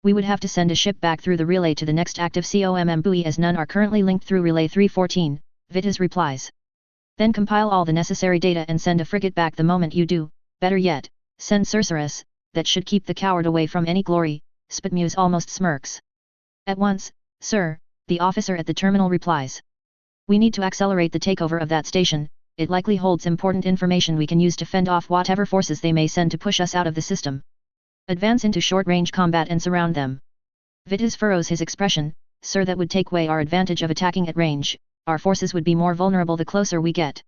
We would have to send a ship back through the relay to the next active COMM buoy as none are currently linked through relay 314, Vitas replies. Then compile all the necessary data and send a frigate back the moment you do, better yet, send Cercerus, that should keep the coward away from any glory, Spitmuse almost smirks. At once, sir, the officer at the terminal replies. We need to accelerate the takeover of that station, it likely holds important information we can use to fend off whatever forces they may send to push us out of the system. Advance into short-range combat and surround them. Vitas furrows his expression, sir, that would take away our advantage of attacking at range, our forces would be more vulnerable the closer we get.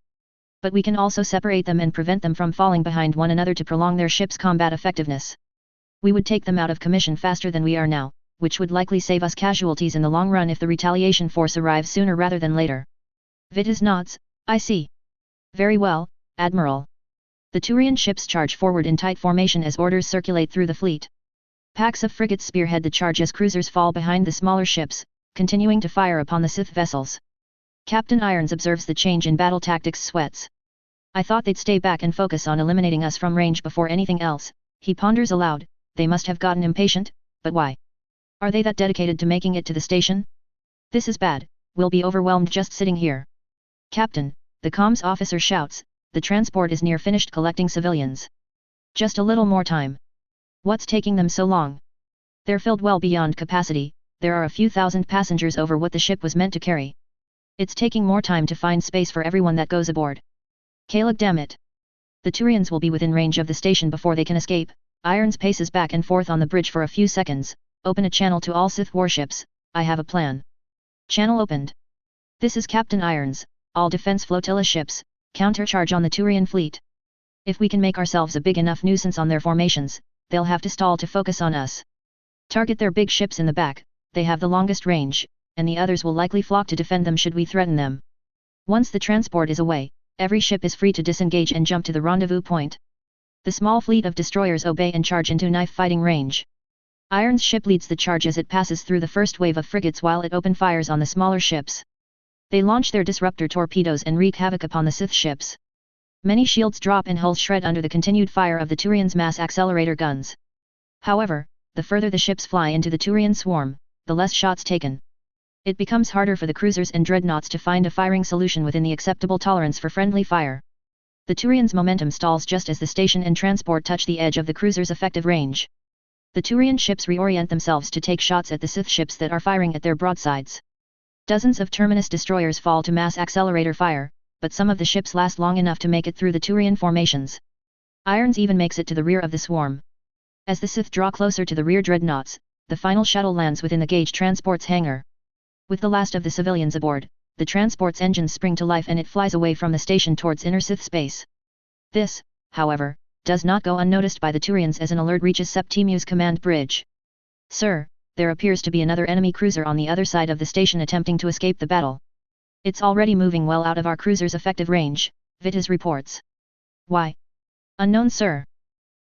But we can also separate them and prevent them from falling behind one another to prolong their ship's combat effectiveness. We would take them out of commission faster than we are now, which would likely save us casualties in the long run if the retaliation force arrives sooner rather than later. Vitas nods, I see. Very well, Admiral. The Turian ships charge forward in tight formation as orders circulate through the fleet. Packs of frigates spearhead the charge as cruisers fall behind the smaller ships, continuing to fire upon the Sith vessels. Captain Irons observes the change in battle tactics. Sweats. I thought they'd stay back and focus on eliminating us from range before anything else, he ponders aloud. They must have gotten impatient, but why? Are they that dedicated to making it to the station? This is bad, we'll be overwhelmed just sitting here. Captain, the comms officer shouts, the transport is near finished collecting civilians. Just a little more time. What's taking them so long? They're filled well beyond capacity, there are a few thousand passengers over what the ship was meant to carry. It's taking more time to find space for everyone that goes aboard. Kalag, damn it. The Turians will be within range of the station before they can escape. Irons paces back and forth on the bridge for a few seconds. Open a channel to all Sith warships. I have a plan. Channel opened. This is Captain Irons. All defense flotilla ships, countercharge on the Turian fleet. If we can make ourselves a big enough nuisance on their formations, they'll have to stall to focus on us. Target their big ships in the back, they have the longest range, and the others will likely flock to defend them should we threaten them. Once the transport is away, every ship is free to disengage and jump to the rendezvous point. The small fleet of destroyers obey and charge into knife-fighting range. Irons' ship leads the charge as it passes through the first wave of frigates while it open fires on the smaller ships. They launch their disruptor torpedoes and wreak havoc upon the Sith ships. Many shields drop and hulls shred under the continued fire of the Turians' mass accelerator guns. However, the further the ships fly into the Turian swarm, the less shots taken. It becomes harder for the cruisers and dreadnoughts to find a firing solution within the acceptable tolerance for friendly fire. The Turians' momentum stalls just as the station and transport touch the edge of the cruiser's effective range. The Turian ships reorient themselves to take shots at the Sith ships that are firing at their broadsides. Dozens of Terminus destroyers fall to mass accelerator fire, but some of the ships last long enough to make it through the Turian formations. Irons even makes it to the rear of the swarm. As the Sith draw closer to the rear dreadnoughts, the final shuttle lands within the gauge transport's hangar. With the last of the civilians aboard, the transport's engines spring to life and it flies away from the station towards inner Sith space. This, however, does not go unnoticed by the Turians as an alert reaches Septimu's command bridge. Sir, there appears to be another enemy cruiser on the other side of the station attempting to escape the battle. It's already moving well out of our cruiser's effective range, Vitas reports. Why? Unknown, sir.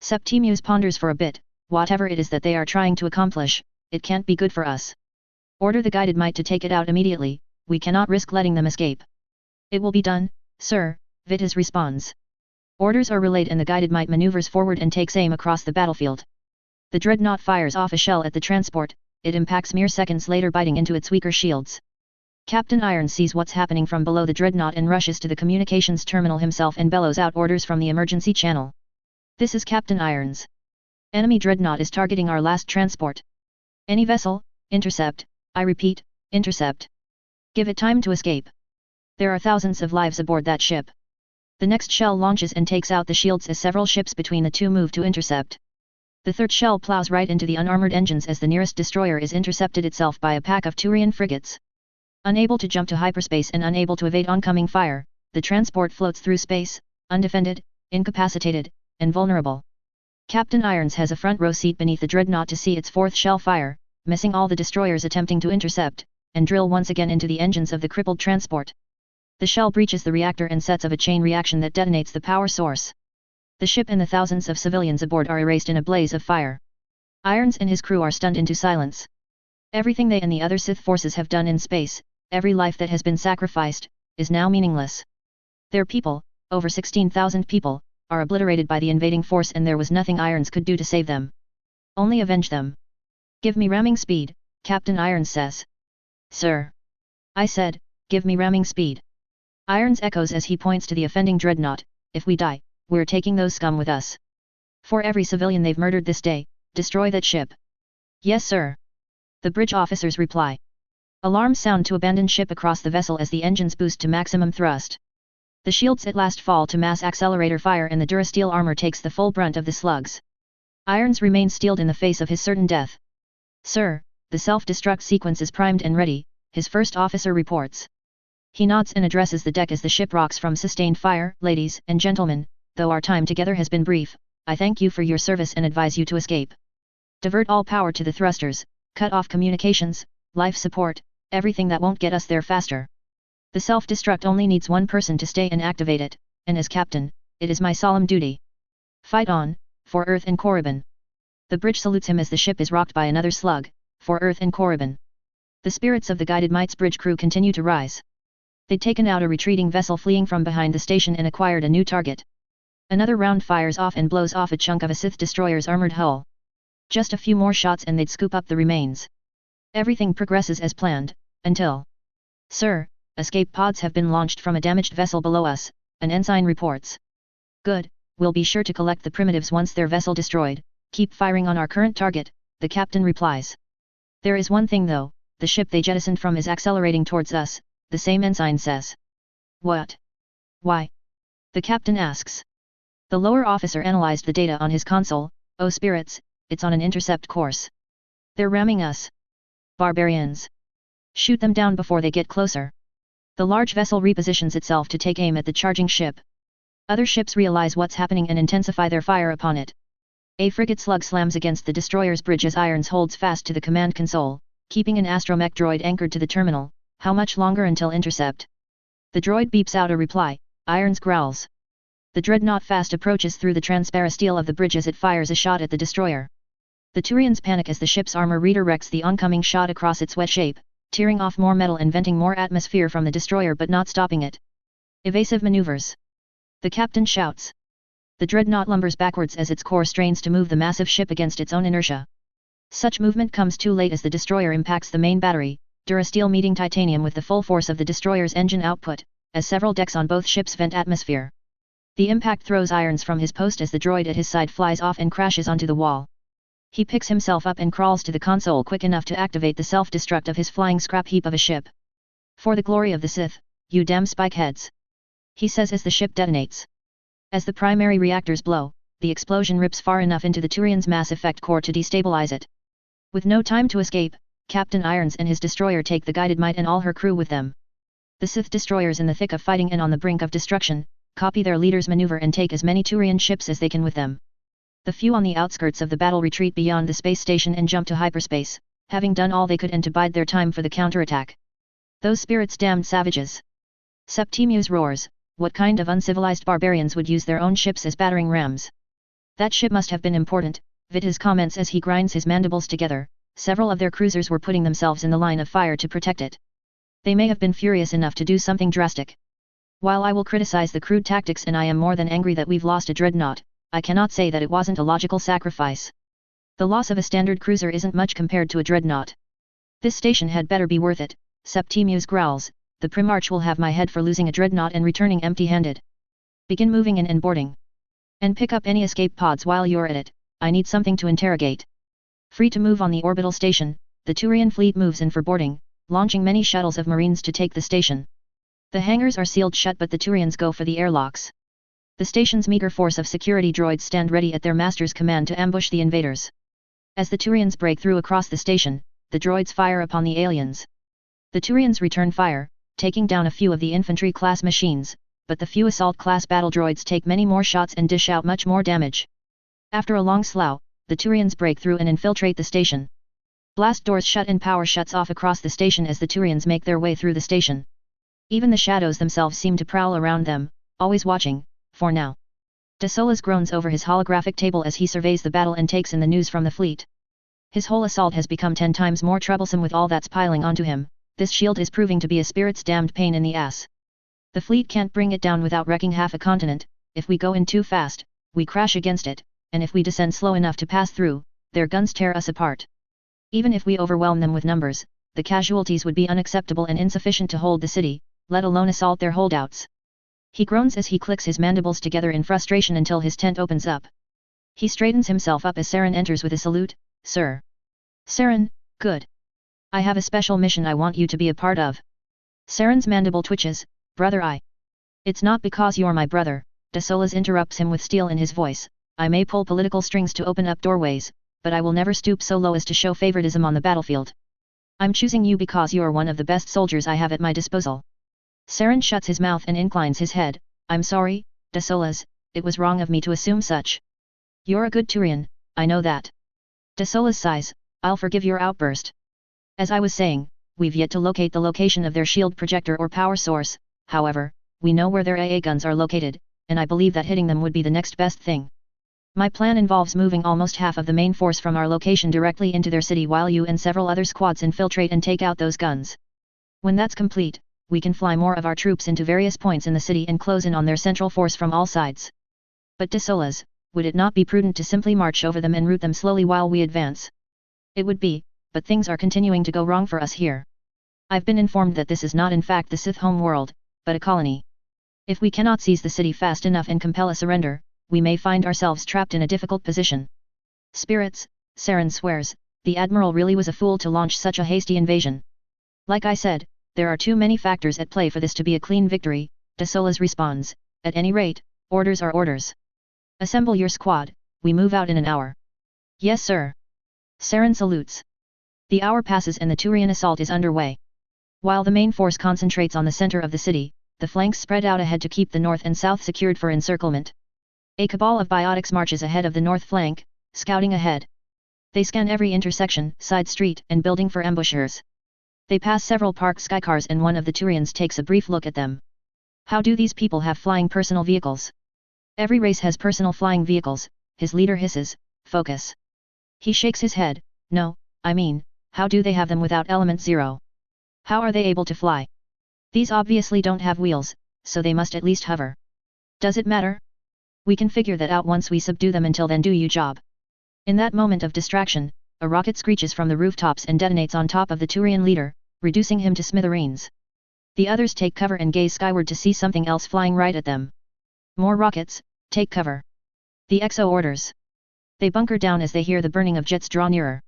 Septimus ponders for a bit. Whatever it is that they are trying to accomplish, it can't be good for us. Order the guided might to take it out immediately, we cannot risk letting them escape. It will be done, sir, Vitas responds. Orders are relayed and the guided might maneuvers forward and takes aim across the battlefield. The dreadnought fires off a shell at the transport, it impacts mere seconds later biting into its weaker shields. Captain Irons sees what's happening from below the dreadnought and rushes to the communications terminal himself and bellows out orders from the emergency channel. This is Captain Irons. Enemy dreadnought is targeting our last transport. Any vessel, intercept, I repeat, intercept. Give it time to escape. There are thousands of lives aboard that ship. The next shell launches and takes out the shields as several ships between the two move to intercept. The third shell plows right into the unarmored engines as the nearest destroyer is intercepted itself by a pack of Turian frigates. Unable to jump to hyperspace and unable to evade oncoming fire, the transport floats through space, undefended, incapacitated, and vulnerable. Captain Irons has a front row seat beneath the dreadnought to see its fourth shell fire, missing all the destroyers attempting to intercept, and drill once again into the engines of the crippled transport. The shell breaches the reactor and sets of a chain reaction that detonates the power source. The ship and the thousands of civilians aboard are erased in a blaze of fire. Irons and his crew are stunned into silence. Everything they and the other Sith forces have done in space, every life that has been sacrificed, is now meaningless. Their people, over 16,000 people, are obliterated by the invading force and there was nothing Irons could do to save them. Only avenge them. Give me ramming speed, Captain Irons says. Sir. I said, give me ramming speed. Irons echoes as he points to the offending dreadnought, if we die, we're taking those scum with us. For every civilian they've murdered this day, destroy that ship. Yes, sir. The bridge officers reply. Alarms sound to abandon ship across the vessel as the engines boost to maximum thrust. The shields at last fall to mass accelerator fire and the durasteel armor takes the full brunt of the slugs. Irons remains steeled in the face of his certain death. Sir, the self-destruct sequence is primed and ready, his first officer reports. He nods and addresses the deck as the ship rocks from sustained fire. Ladies and gentlemen, though our time together has been brief, I thank you for your service and advise you to escape. Divert all power to the thrusters, cut off communications, life support, everything that won't get us there faster. The self-destruct only needs one person to stay and activate it, and as captain, it is my solemn duty. Fight on, for Earth and Korriban. The bridge salutes him as the ship is rocked by another slug, for Earth and Korriban. The spirits of the guided Might's bridge crew continue to rise. They'd taken out a retreating vessel fleeing from behind the station and acquired a new target. Another round fires off and blows off a chunk of a Sith destroyer's armored hull. Just a few more shots and they'd scoop up the remains. Everything progresses as planned, until... Sir, escape pods have been launched from a damaged vessel below us, an ensign reports. Good, we'll be sure to collect the primitives once their vessel destroyed, keep firing on our current target, the captain replies. There is one thing though, the ship they jettisoned from is accelerating towards us, the same ensign says. What? Why? The captain asks. The lower officer analyzed the data on his console. Oh spirits, it's on an intercept course. They're ramming us. Barbarians. Shoot them down before they get closer. The large vessel repositions itself to take aim at the charging ship. Other ships realize what's happening and intensify their fire upon it. A frigate slug slams against the destroyer's bridge as Irons holds fast to the command console, keeping an astromech droid anchored to the terminal. How much longer until intercept? The droid beeps out a reply. Irons growls. The dreadnought fast approaches through the transparent steel of the bridge as it fires a shot at the destroyer. The Turians panic as the ship's armor redirects the oncoming shot across its wet shape, tearing off more metal and venting more atmosphere from the destroyer but not stopping it. Evasive maneuvers. The captain shouts. The dreadnought lumbers backwards as its core strains to move the massive ship against its own inertia. Such movement comes too late as the destroyer impacts the main battery, durasteel meeting titanium with the full force of the destroyer's engine output, as several decks on both ships vent atmosphere. The impact throws Irons from his post as the droid at his side flies off and crashes onto the wall. He picks himself up and crawls to the console quick enough to activate the self-destruct of his flying scrap heap of a ship. For the glory of the Sith, you damn spikeheads! He says as the ship detonates. As the primary reactors blow, the explosion rips far enough into the Turian's MassEffect core to destabilize it. With no time to escape, Captain Irons and his destroyer take the guided Might and all her crew with them. The Sith destroyers in the thick of fighting and on the brink of destruction, copy their leader's maneuver and take as many Turian ships as they can with them. The few on the outskirts of the battle retreat beyond the space station and jump to hyperspace, having done all they could and to bide their time for the counterattack. Those spirits damned savages! Septimius roars, what kind of uncivilized barbarians would use their own ships as battering rams? That ship must have been important, Vitas comments as he grinds his mandibles together. Several of their cruisers were putting themselves in the line of fire to protect it. They may have been furious enough to do something drastic. While I will criticize the crude tactics and I am more than angry that we've lost a dreadnought, I cannot say that it wasn't a logical sacrifice. The loss of a standard cruiser isn't much compared to a dreadnought. This station had better be worth it, Septimius growls. The Primarch will have my head for losing a dreadnought and returning empty-handed. Begin moving in and boarding. And pick up any escape pods while you're at it, I need something to interrogate. Free to move on the orbital station, the Turian fleet moves in for boarding, launching many shuttles of Marines to take the station. The hangars are sealed shut but the Turians go for the airlocks. The station's meager force of security droids stand ready at their master's command to ambush the invaders. As the Turians break through across the station, the droids fire upon the aliens. The Turians return fire, taking down a few of the infantry-class machines, but the few assault-class battle droids take many more shots and dish out much more damage. After a long slough, the Turians break through and infiltrate the station. Blast doors shut and power shuts off across the station as the Turians make their way through the station. Even the shadows themselves seem to prowl around them, always watching, for now. De Solis groans over his holographic table as he surveys the battle and takes in the news from the fleet. His whole assault has become 10 times more troublesome with all that's piling onto him. This shield is proving to be a spirit's damned pain in the ass. The fleet can't bring it down without wrecking half a continent. If we go in too fast, we crash against it, and if we descend slow enough to pass through, their guns tear us apart. Even if we overwhelm them with numbers, the casualties would be unacceptable and insufficient to hold the city, let alone assault their holdouts. He groans as he clicks his mandibles together in frustration until his tent opens up. He straightens himself up as Saren enters with a salute. Sir. Saren, good. I have a special mission I want you to be a part of. Saren's mandible twitches. Brother, It's not because you're my brother, De Solis interrupts him with steel in his voice. I may pull political strings to open up doorways, but I will never stoop so low as to show favoritism on the battlefield. I'm choosing you because you're one of the best soldiers I have at my disposal. Saren shuts his mouth and inclines his head. I'm sorry, De Solis, it was wrong of me to assume such. You're a good Turian, I know that. De Solis sighs. I'll forgive your outburst. As I was saying, we've yet to locate the location of their shield projector or power source. However, we know where their AA guns are located, and I believe that hitting them would be the next best thing. My plan involves moving almost half of the main force from our location directly into their city while you and several other squads infiltrate and take out those guns. When that's complete, we can fly more of our troops into various points in the city and close in on their central force from all sides. But De Solis, would it not be prudent to simply march over them and rout them slowly while we advance? It would be, but things are continuing to go wrong for us here. I've been informed that this is not in fact the Sith home world, but a colony. If we cannot seize the city fast enough and compel a surrender, we may find ourselves trapped in a difficult position. Spirits, Saren swears, the Admiral really was a fool to launch such a hasty invasion. Like I said, There are too many factors at play for this to be a clean victory, De Solis responds. At any rate, orders are orders. Assemble your squad, we move out in an hour. Yes sir. Saren salutes. The hour passes and the Turian assault is underway. While the main force concentrates on the center of the city, the flanks spread out ahead to keep the north and south secured for encirclement. A cabal of biotics marches ahead of the north flank, scouting ahead. They scan every intersection, side street, and building for ambushers. They pass several parked skycars and one of the Turians takes a brief look at them. How do these people have flying personal vehicles? Every race has personal flying vehicles, his leader hisses, focus. He shakes his head, no, I mean, how do they have them without element 0? How are they able to fly? These obviously don't have wheels, so they must at least hover. Does it matter? We can figure that out once we subdue them. Until then do you job. In that moment of distraction, a rocket screeches from the rooftops and detonates on top of the Turian leader, reducing him to smithereens. The others take cover and gaze skyward to see something else flying right at them. More rockets, take cover. The XO orders. They bunker down as they hear the burning of jets draw nearer.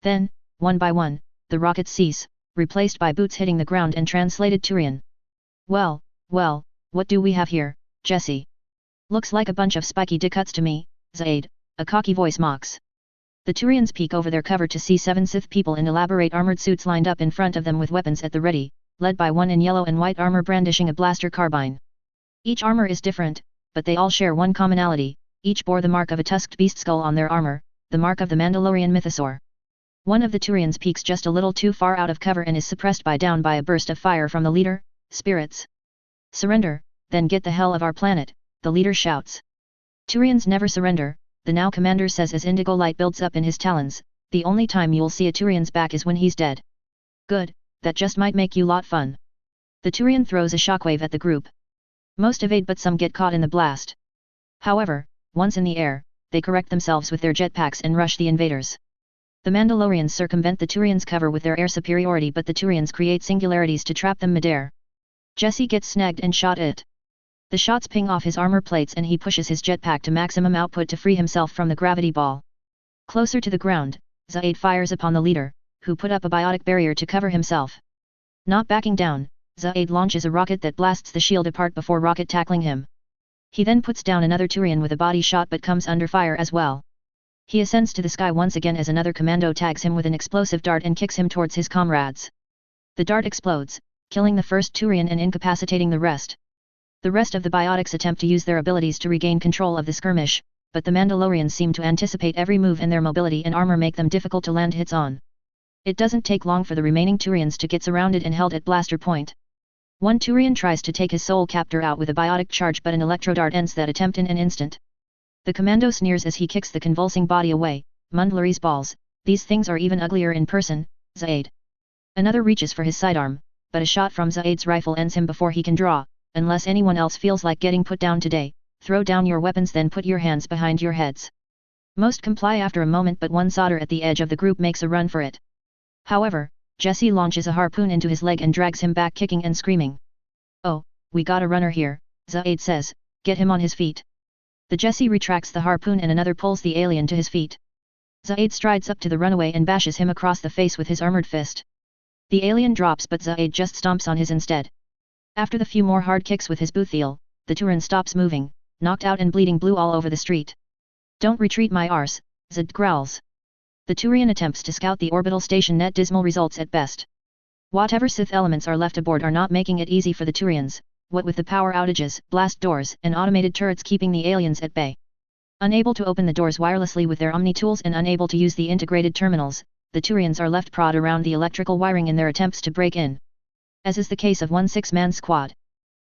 Then, one by one, the rockets cease, replaced by boots hitting the ground and translated Turian. Well, what do we have here, Jesse? Looks like a bunch of spiky dickhuts to me, Zaid, a cocky voice mocks. The Turians peek over their cover to see 7 Sith people in elaborate armored suits lined up in front of them with weapons at the ready, led by one in yellow and white armor brandishing a blaster carbine. Each armor is different, but they all share one commonality, each bore the mark of a tusked beast skull on their armor, the mark of the Mandalorian mythosaur. One of the Turians peeks just a little too far out of cover and is suppressed by a burst of fire from the leader, Spirits. Surrender, then get the hell of our planet, the leader shouts. Turians never surrender, the now commander says as indigo light builds up in his talons. The only time you'll see a Turian's back is when he's dead. Good, that just might make you lot fun. The Turian throws a shockwave at the group. Most evade but some get caught in the blast. However, once in the air, they correct themselves with their jetpacks and rush the invaders. The Mandalorians circumvent the Turians' cover with their air superiority, but the Turians create singularities to trap them midair. Jesse gets snagged and shot at. The shots ping off his armor plates and he pushes his jetpack to maximum output to free himself from the gravity ball. Closer to the ground, Zaid fires upon the leader, who put up a biotic barrier to cover himself. Not backing down, Zaid launches a rocket that blasts the shield apart before rocket tackling him. He then puts down another Turian with a body shot but comes under fire as well. He ascends to the sky once again as another commando tags him with an explosive dart and kicks him towards his comrades. The dart explodes, killing the first Turian and incapacitating the rest. The rest of the biotics attempt to use their abilities to regain control of the skirmish, but the Mandalorians seem to anticipate every move and their mobility and armor make them difficult to land hits on. It doesn't take long for the remaining Turians to get surrounded and held at blaster point. One Turian tries to take his soul captor out with a biotic charge but an electro dart ends that attempt in an instant. The commando sneers as he kicks the convulsing body away. Mundlary's balls, these things are even uglier in person, Zaid. Another reaches for his sidearm, but a shot from Zaid's rifle ends him before he can draw. Unless anyone else feels like getting put down today, throw down your weapons then put your hands behind your heads. Most comply after a moment but one soldier at the edge of the group makes a run for it. However, Jesse launches a harpoon into his leg and drags him back kicking and screaming. Oh, we got a runner here, Zaid says, get him on his feet. The Jesse retracts the harpoon and another pulls the alien to his feet. Zaid strides up to the runaway and bashes him across the face with his armored fist. The alien drops but Zaid just stomps on his instead. After the few more hard kicks with his Boothiel, the Turian stops moving, knocked out and bleeding blue all over the street. Don't retreat my arse, Zaid growls. The Turian attempts to scout the orbital station net dismal results at best. Whatever Sith elements are left aboard are not making it easy for the Turians, what with the power outages, blast doors and automated turrets keeping the aliens at bay. Unable to open the doors wirelessly with their Omni tools and unable to use the integrated terminals, the Turians are left prod around the electrical wiring in their attempts to break in. As is the case of one 6-man squad.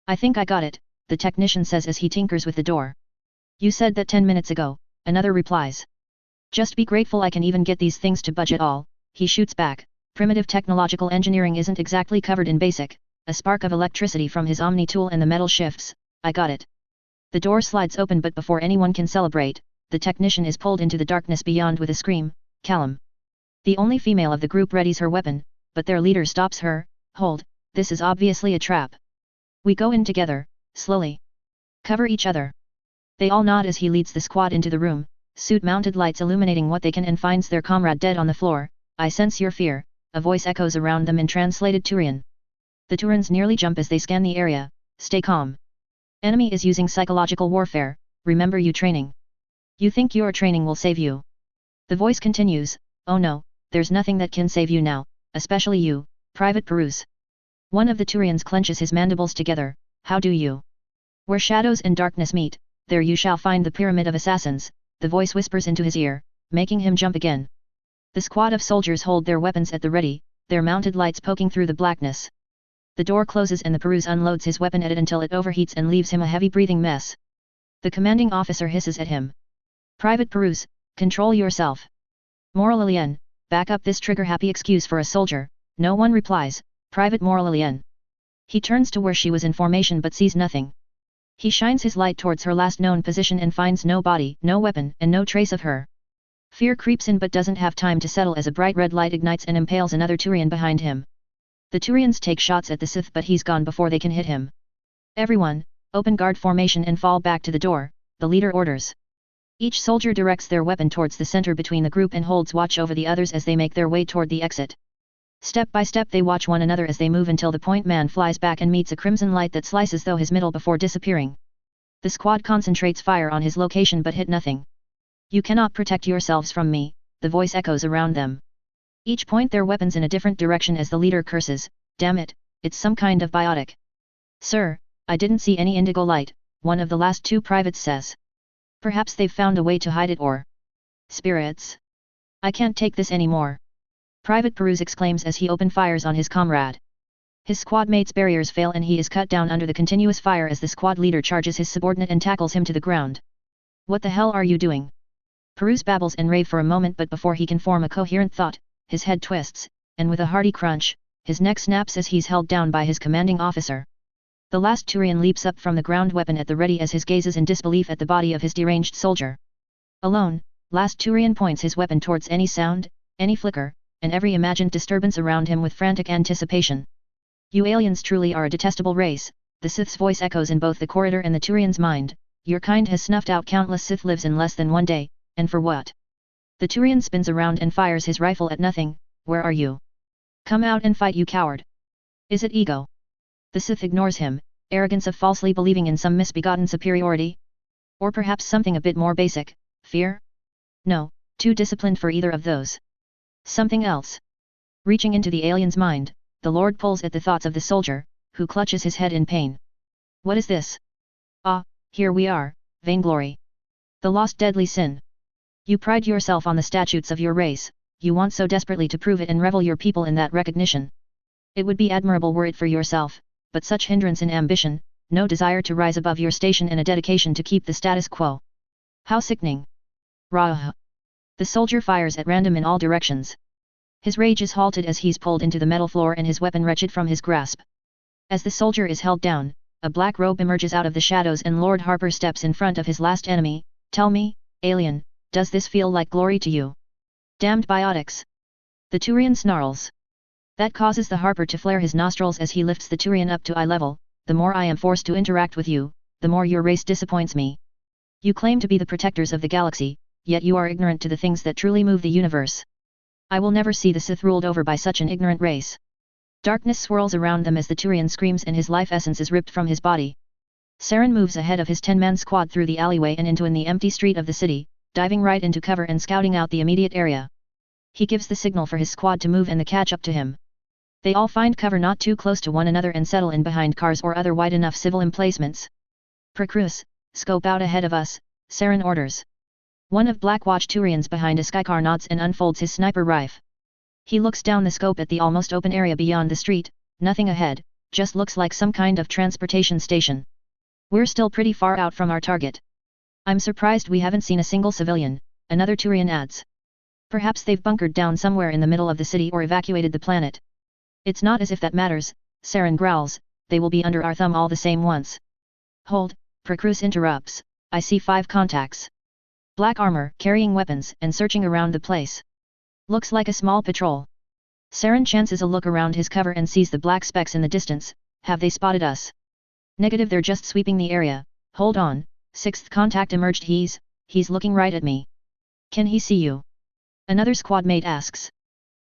I think I got it, the technician says as he tinkers with the door. You said that 10 minutes ago, another replies. Just be grateful I can even get these things to budge at all, he shoots back. Primitive technological engineering isn't exactly covered in basic. A spark of electricity from his Omni tool and the metal shifts. I got it. The door slides open but before anyone can celebrate, the technician is pulled into the darkness beyond with a scream, Callum. The only female of the group readies her weapon, but their leader stops her. Hold, this is obviously a trap. We go in together, slowly. Cover each other. They all nod as he leads the squad into the room, suit-mounted lights illuminating what they can and finds their comrade dead on the floor. I sense your fear, a voice echoes around them in translated Turian. The Turans nearly jump as they scan the area. Stay calm. Enemy is using psychological warfare, remember you training. You think your training will save you. The voice continues, oh no, there's nothing that can save you now, especially you, Private Peruse. One of the Turians clenches his mandibles together, how do you? Where shadows and darkness meet, there you shall find the pyramid of assassins, the voice whispers into his ear, making him jump again. The squad of soldiers hold their weapons at the ready, their mounted lights poking through the blackness. The door closes and the Peruse unloads his weapon at it until it overheats and leaves him a heavy breathing mess. The commanding officer hisses at him. Private Peruse, control yourself. Moralilien, back up this trigger-happy excuse for a soldier. No one replies, Private Moralilien. He turns to where she was in formation but sees nothing. He shines his light towards her last known position and finds no body, no weapon, and no trace of her. Fear creeps in but doesn't have time to settle as a bright red light ignites and impales another Turian behind him. The Turians take shots at the Sith but he's gone before they can hit him. Everyone, open guard formation and fall back to the door, the leader orders. Each soldier directs their weapon towards the center between the group and holds watch over the others as they make their way toward the exit. Step by step they watch one another as they move until the point man flies back and meets a crimson light that slices through his middle before disappearing. The squad concentrates fire on his location but hit nothing. You cannot protect yourselves from me, the voice echoes around them. Each point their weapons in a different direction as the leader curses, damn it, it's some kind of biotic. Sir, I didn't see any indigo light, one of the last two privates says. Perhaps they've found a way to hide it or... Spirits? I can't take this anymore. Private Peruse exclaims as he open fires on his comrade. His squad mate's barriers fail and he is cut down under the continuous fire as the squad leader charges his subordinate and tackles him to the ground. What the hell are you doing? Peruse babbles and raves for a moment but before he can form a coherent thought, his head twists, and with a hearty crunch, his neck snaps as he's held down by his commanding officer. The last Turian leaps up from the ground, weapon at the ready as his gazes in disbelief at the body of his deranged soldier. Alone, last Turian points his weapon towards any sound, any flicker, and every imagined disturbance around him with frantic anticipation. You aliens truly are a detestable race, the Sith's voice echoes in both the corridor and the Turian's mind. Your kind has snuffed out countless Sith lives in less than one day, and for what? The Turian spins around and fires his rifle at nothing. Where are you? Come out and fight, you coward! Is it ego? The Sith ignores him, arrogance of falsely believing in some misbegotten superiority? Or perhaps something a bit more basic, fear? No, too disciplined for either of those. Something else. Reaching into the alien's mind, the Lord pulls at the thoughts of the soldier, who clutches his head in pain. What is this? Ah, here we are, vainglory. The lost deadly sin. You pride yourself on the statutes of your race, you want so desperately to prove it and revel your people in that recognition. It would be admirable were it for yourself, but such hindrance in ambition, no desire to rise above your station and a dedication to keep the status quo. How sickening. Rah! The soldier fires at random in all directions. His rage is halted as he's pulled into the metal floor and his weapon wrenched from his grasp. As the soldier is held down, a black robe emerges out of the shadows and Lord Harper steps in front of his last enemy. Tell me, alien, does this feel like glory to you? Damned biotics! The Turian snarls. That causes the Harper to flare his nostrils as he lifts the Turian up to eye level. The more I am forced to interact with you, the more your race disappoints me. You claim to be the protectors of the galaxy, yet you are ignorant to the things that truly move the universe. I will never see the Sith ruled over by such an ignorant race. Darkness swirls around them as the Turian screams and his life essence is ripped from his body. Saren moves ahead of his 10-man squad through the alleyway and into the empty street of the city, diving right into cover and scouting out the immediate area. He gives the signal for his squad to move and they catch up to him. They all find cover not too close to one another and settle in behind cars or other wide enough civil emplacements. Precruz, scope out ahead of us, Saren orders. One of Blackwatch Turians behind a skycar nods and unfolds his sniper rifle. He looks down the scope at the almost open area beyond the street, nothing ahead, just looks like some kind of transportation station. We're still pretty far out from our target. I'm surprised we haven't seen a single civilian, another Turian adds. Perhaps they've bunkered down somewhere in the middle of the city or evacuated the planet. It's not as if that matters, Saren growls, they will be under our thumb all the same once. Hold, Precruz interrupts, I see 5 contacts. Black armor, carrying weapons and searching around the place. Looks like a small patrol. Saren chances a look around his cover and sees the black specks in the distance. Have they spotted us? Negative, they're just sweeping the area. Hold on, 6th contact emerged. He's looking right at me. Can he see you? Another squad mate asks.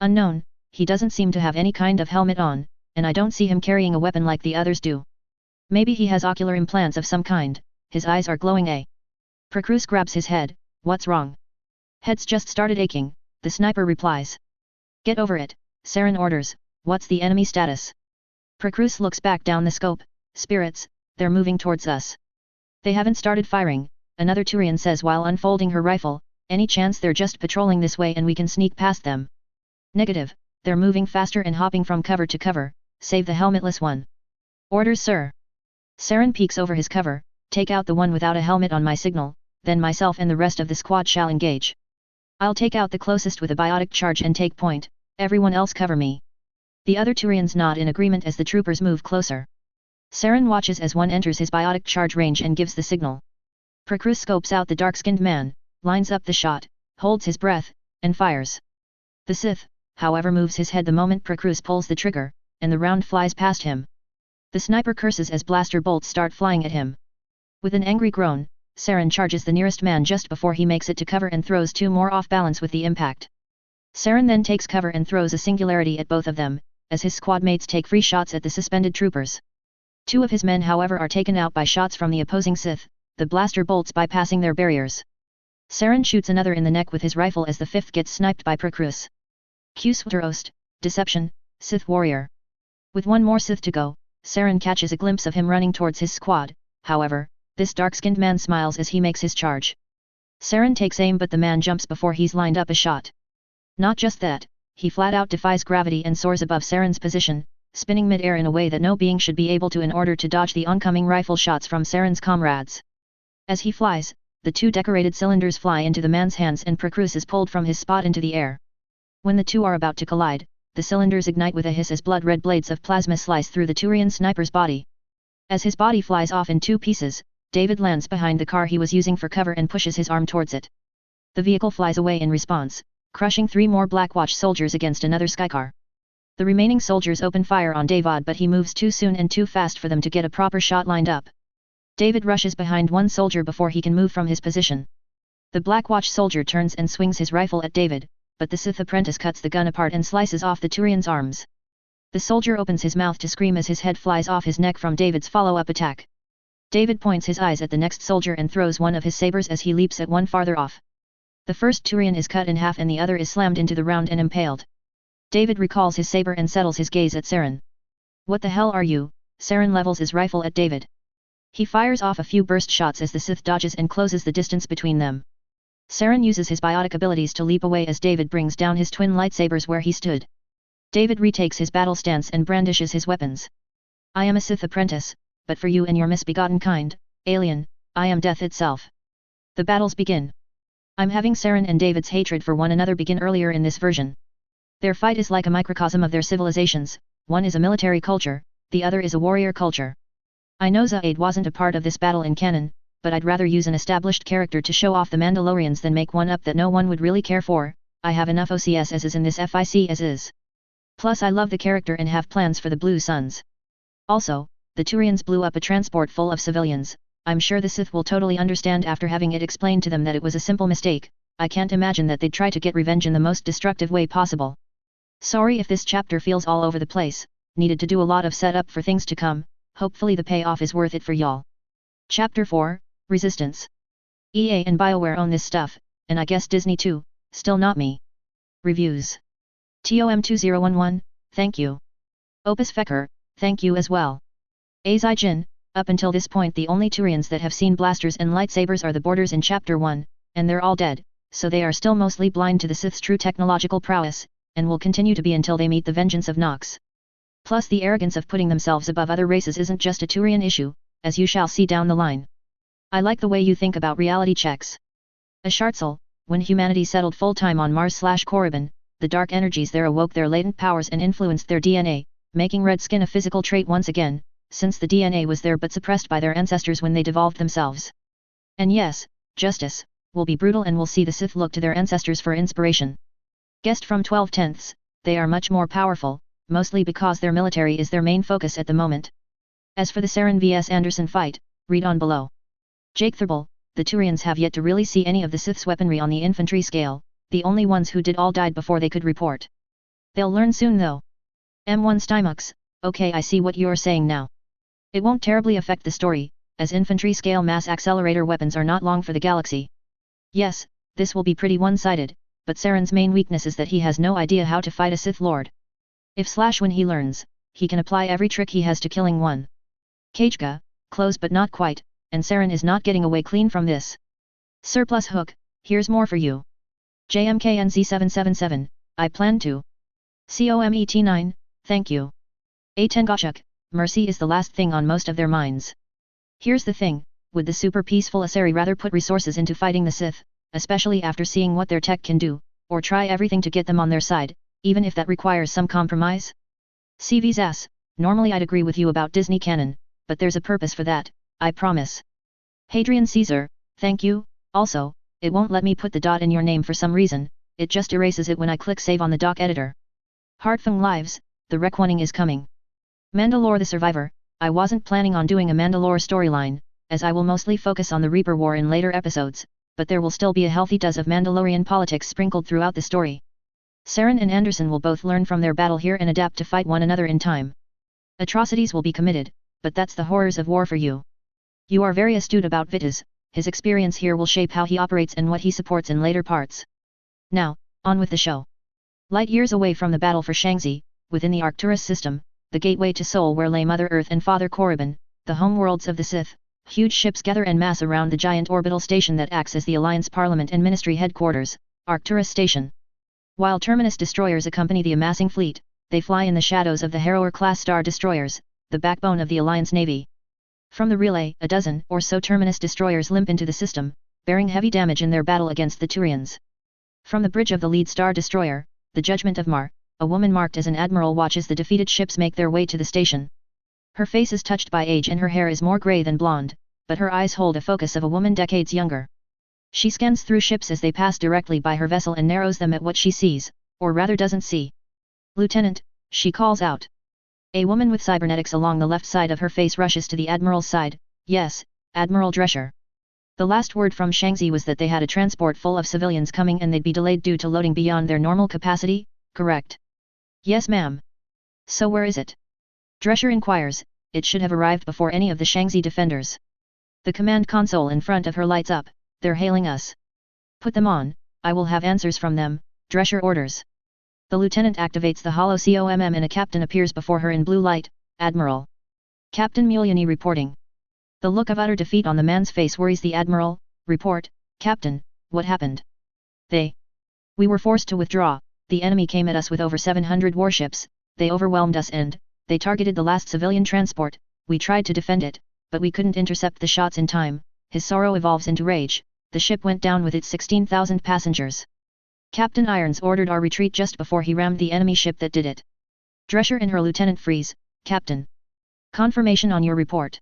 Unknown, he doesn't seem to have any kind of helmet on, and I don't see him carrying a weapon like the others do. Maybe he has ocular implants of some kind, his eyes are glowing. Procrus grabs his head, what's wrong? Head's just started aching, the sniper replies. Get over it, Saren orders, what's the enemy status? Procrus looks back down the scope, spirits, they're moving towards us. They haven't started firing, another Turian says while unfolding her rifle, any chance they're just patrolling this way and we can sneak past them? Negative, they're moving faster and hopping from cover to cover, save the helmetless one. Orders sir. Saren peeks over his cover, take out the one without a helmet on my signal, then myself and the rest of the squad shall engage. I'll take out the closest with a biotic charge and take point, everyone else cover me. The other Turians nod in agreement as the troopers move closer. Saren watches as one enters his biotic charge range and gives the signal. Procrus scopes out the dark-skinned man, lines up the shot, holds his breath, and fires. The Sith, however, moves his head the moment Procrus pulls the trigger, and the round flies past him. The sniper curses as blaster bolts start flying at him. With an angry groan, Saren charges the nearest man just before he makes it to cover and throws two more off balance with the impact. Saren then takes cover and throws a singularity at both of them, as his squad mates take free shots at the suspended troopers. Two of his men however are taken out by shots from the opposing Sith, the blaster bolts bypassing their barriers. Saren shoots another in the neck with his rifle as the fifth gets sniped by Procrus. Qswterost, Deception, Sith Warrior. With one more Sith to go, Saren catches a glimpse of him running towards his squad, however, this dark-skinned man smiles as he makes his charge. Saren takes aim but the man jumps before he's lined up a shot. Not just that, he flat out defies gravity and soars above Saren's position, spinning mid-air in a way that no being should be able to in order to dodge the oncoming rifle shots from Saren's comrades. As he flies, the two decorated cylinders fly into the man's hands and Procrus is pulled from his spot into the air. When the two are about to collide, the cylinders ignite with a hiss as blood-red blades of plasma slice through the Turian sniper's body. As his body flies off in two pieces, David lands behind the car he was using for cover and pushes his arm towards it. The vehicle flies away in response, crushing three more Blackwatch soldiers against another Skycar. The remaining soldiers open fire on David but he moves too soon and too fast for them to get a proper shot lined up. David rushes behind one soldier before he can move from his position. The Blackwatch soldier turns and swings his rifle at David, but the Sith apprentice cuts the gun apart and slices off the Turian's arms. The soldier opens his mouth to scream as his head flies off his neck from David's follow-up attack. David points his eyes at the next soldier and throws one of his sabers as he leaps at one farther off. The first Turian is cut in half and the other is slammed into the ground and impaled. David recalls his saber and settles his gaze at Saren. What the hell are you? Saren levels his rifle at David. He fires off a few burst shots as the Sith dodges and closes the distance between them. Saren uses his biotic abilities to leap away as David brings down his twin lightsabers where he stood. David retakes his battle stance and brandishes his weapons. I am a Sith apprentice, but for you and your misbegotten kind, alien, I am death itself. The battles begin. I'm having Saren and David's hatred for one another begin earlier in this version. Their fight is like a microcosm of their civilizations, one is a military culture, the other is a warrior culture. I know Zaid wasn't a part of this battle in canon, but I'd rather use an established character to show off the Mandalorians than make one up that no one would really care for. I have enough OCS as is in this FIC as is. Plus I love the character and have plans for the Blue Suns. Also, the Turians blew up a transport full of civilians. I'm sure the Sith will totally understand after having it explained to them that it was a simple mistake. I can't imagine that they'd try to get revenge in the most destructive way possible. Sorry if this chapter feels all over the place, needed to do a lot of setup for things to come, hopefully the payoff is worth it for y'all. Chapter 4, Resistance. EA and BioWare own this stuff, and I guess Disney too, still not me. Reviews. TOM2011, thank you. Opus Fecker, thank you as well. Azaijin, up until this point the only Turians that have seen blasters and lightsabers are the boarders in Chapter 1, and they're all dead, so they are still mostly blind to the Sith's true technological prowess, and will continue to be until they meet the vengeance of Nox. Plus the arrogance of putting themselves above other races isn't just a Turian issue, as you shall see down the line. I like the way you think about reality checks. A Shartzel, when humanity settled full-time on Mars/Korriban, the dark energies there awoke their latent powers and influenced their DNA, making red skin a physical trait once again, since the DNA was there but suppressed by their ancestors when they devolved themselves. And yes, justice will be brutal and will see the Sith look to their ancestors for inspiration. Guessed from 12/10, they are much more powerful, mostly because their military is their main focus at the moment. As for the Saren vs Anderson fight, read on below. Jake Thurbal, the Turians have yet to really see any of the Sith's weaponry on the infantry scale, the only ones who did all died before they could report. They'll learn soon though. M1 Stymux, Okay, I see what you're saying now. It won't terribly affect the story, as infantry-scale mass accelerator weapons are not long for the galaxy. Yes, this will be pretty one-sided, but Saren's main weakness is that he has no idea how to fight a Sith Lord. When he learns, he can apply every trick he has to killing one. Kajka, close but not quite, and Saren is not getting away clean from this. Surplus hook, here's more for you. JMKNZ777, I plan to. COMET9, thank you. Tengashuk, mercy is the last thing on most of their minds. Here's the thing, would the super peaceful Asari rather put resources into fighting the Sith, especially after seeing what their tech can do, or try everything to get them on their side, even if that requires some compromise? CV's ass, normally I'd agree with you about Disney canon, but there's a purpose for that, I promise. Hadrian Caesar, thank you. Also, it won't let me put the dot in your name for some reason, it just erases it when I click save on the doc editor. Heartfung Lives, the Requoning is coming. Mandalore the Survivor, I wasn't planning on doing a Mandalore storyline, as I will mostly focus on the Reaper War in later episodes, but there will still be a healthy dose of Mandalorian politics sprinkled throughout the story. Saren and Anderson will both learn from their battle here and adapt to fight one another in time. Atrocities will be committed, but that's the horrors of war for you. You are very astute about Vitas, his experience here will shape how he operates and what he supports in later parts. Now, on with the show. Light years away from the battle for Shangzi, within the Arcturus system, the gateway to Sol where lay Mother Earth and Father Korriban, the homeworlds of the Sith, huge ships gather en masse around the giant orbital station that acts as the Alliance Parliament and Ministry headquarters, Arcturus Station. While Terminus destroyers accompany the amassing fleet, they fly in the shadows of the Harrower-class star destroyers, the backbone of the Alliance Navy. From the relay, a dozen or so Terminus destroyers limp into the system, bearing heavy damage in their battle against the Turians. From the bridge of the lead star destroyer, the Judgment of Mar, a woman marked as an admiral watches the defeated ships make their way to the station. Her face is touched by age and her hair is more grey than blonde, but her eyes hold a focus of a woman decades younger. She scans through ships as they pass directly by her vessel and narrows them at what she sees, or rather doesn't see. Lieutenant, she calls out. A woman with cybernetics along the left side of her face rushes to the Admiral's side. Yes, Admiral Drescher. The last word from Shangzi was that they had a transport full of civilians coming and they'd be delayed due to loading beyond their normal capacity, correct? Yes ma'am. So where is it? Drescher inquires. It should have arrived before any of the Shangzi defenders. The command console in front of her lights up. They're hailing us. Put them on, I will have answers from them, Drescher orders. The lieutenant activates the holo COMM and a captain appears before her in blue light. Admiral. Captain Muliani reporting. The look of utter defeat on the man's face worries the Admiral. Report, Captain, what happened? We were forced to withdraw, the enemy came at us with over 700 warships, they overwhelmed us and, they targeted the last civilian transport, we tried to defend it, but we couldn't intercept the shots in time. His sorrow evolves into rage, the ship went down with its 16,000 passengers. Captain Irons ordered our retreat just before he rammed the enemy ship that did it. Drescher and her lieutenant freeze. Captain. Confirmation on your report.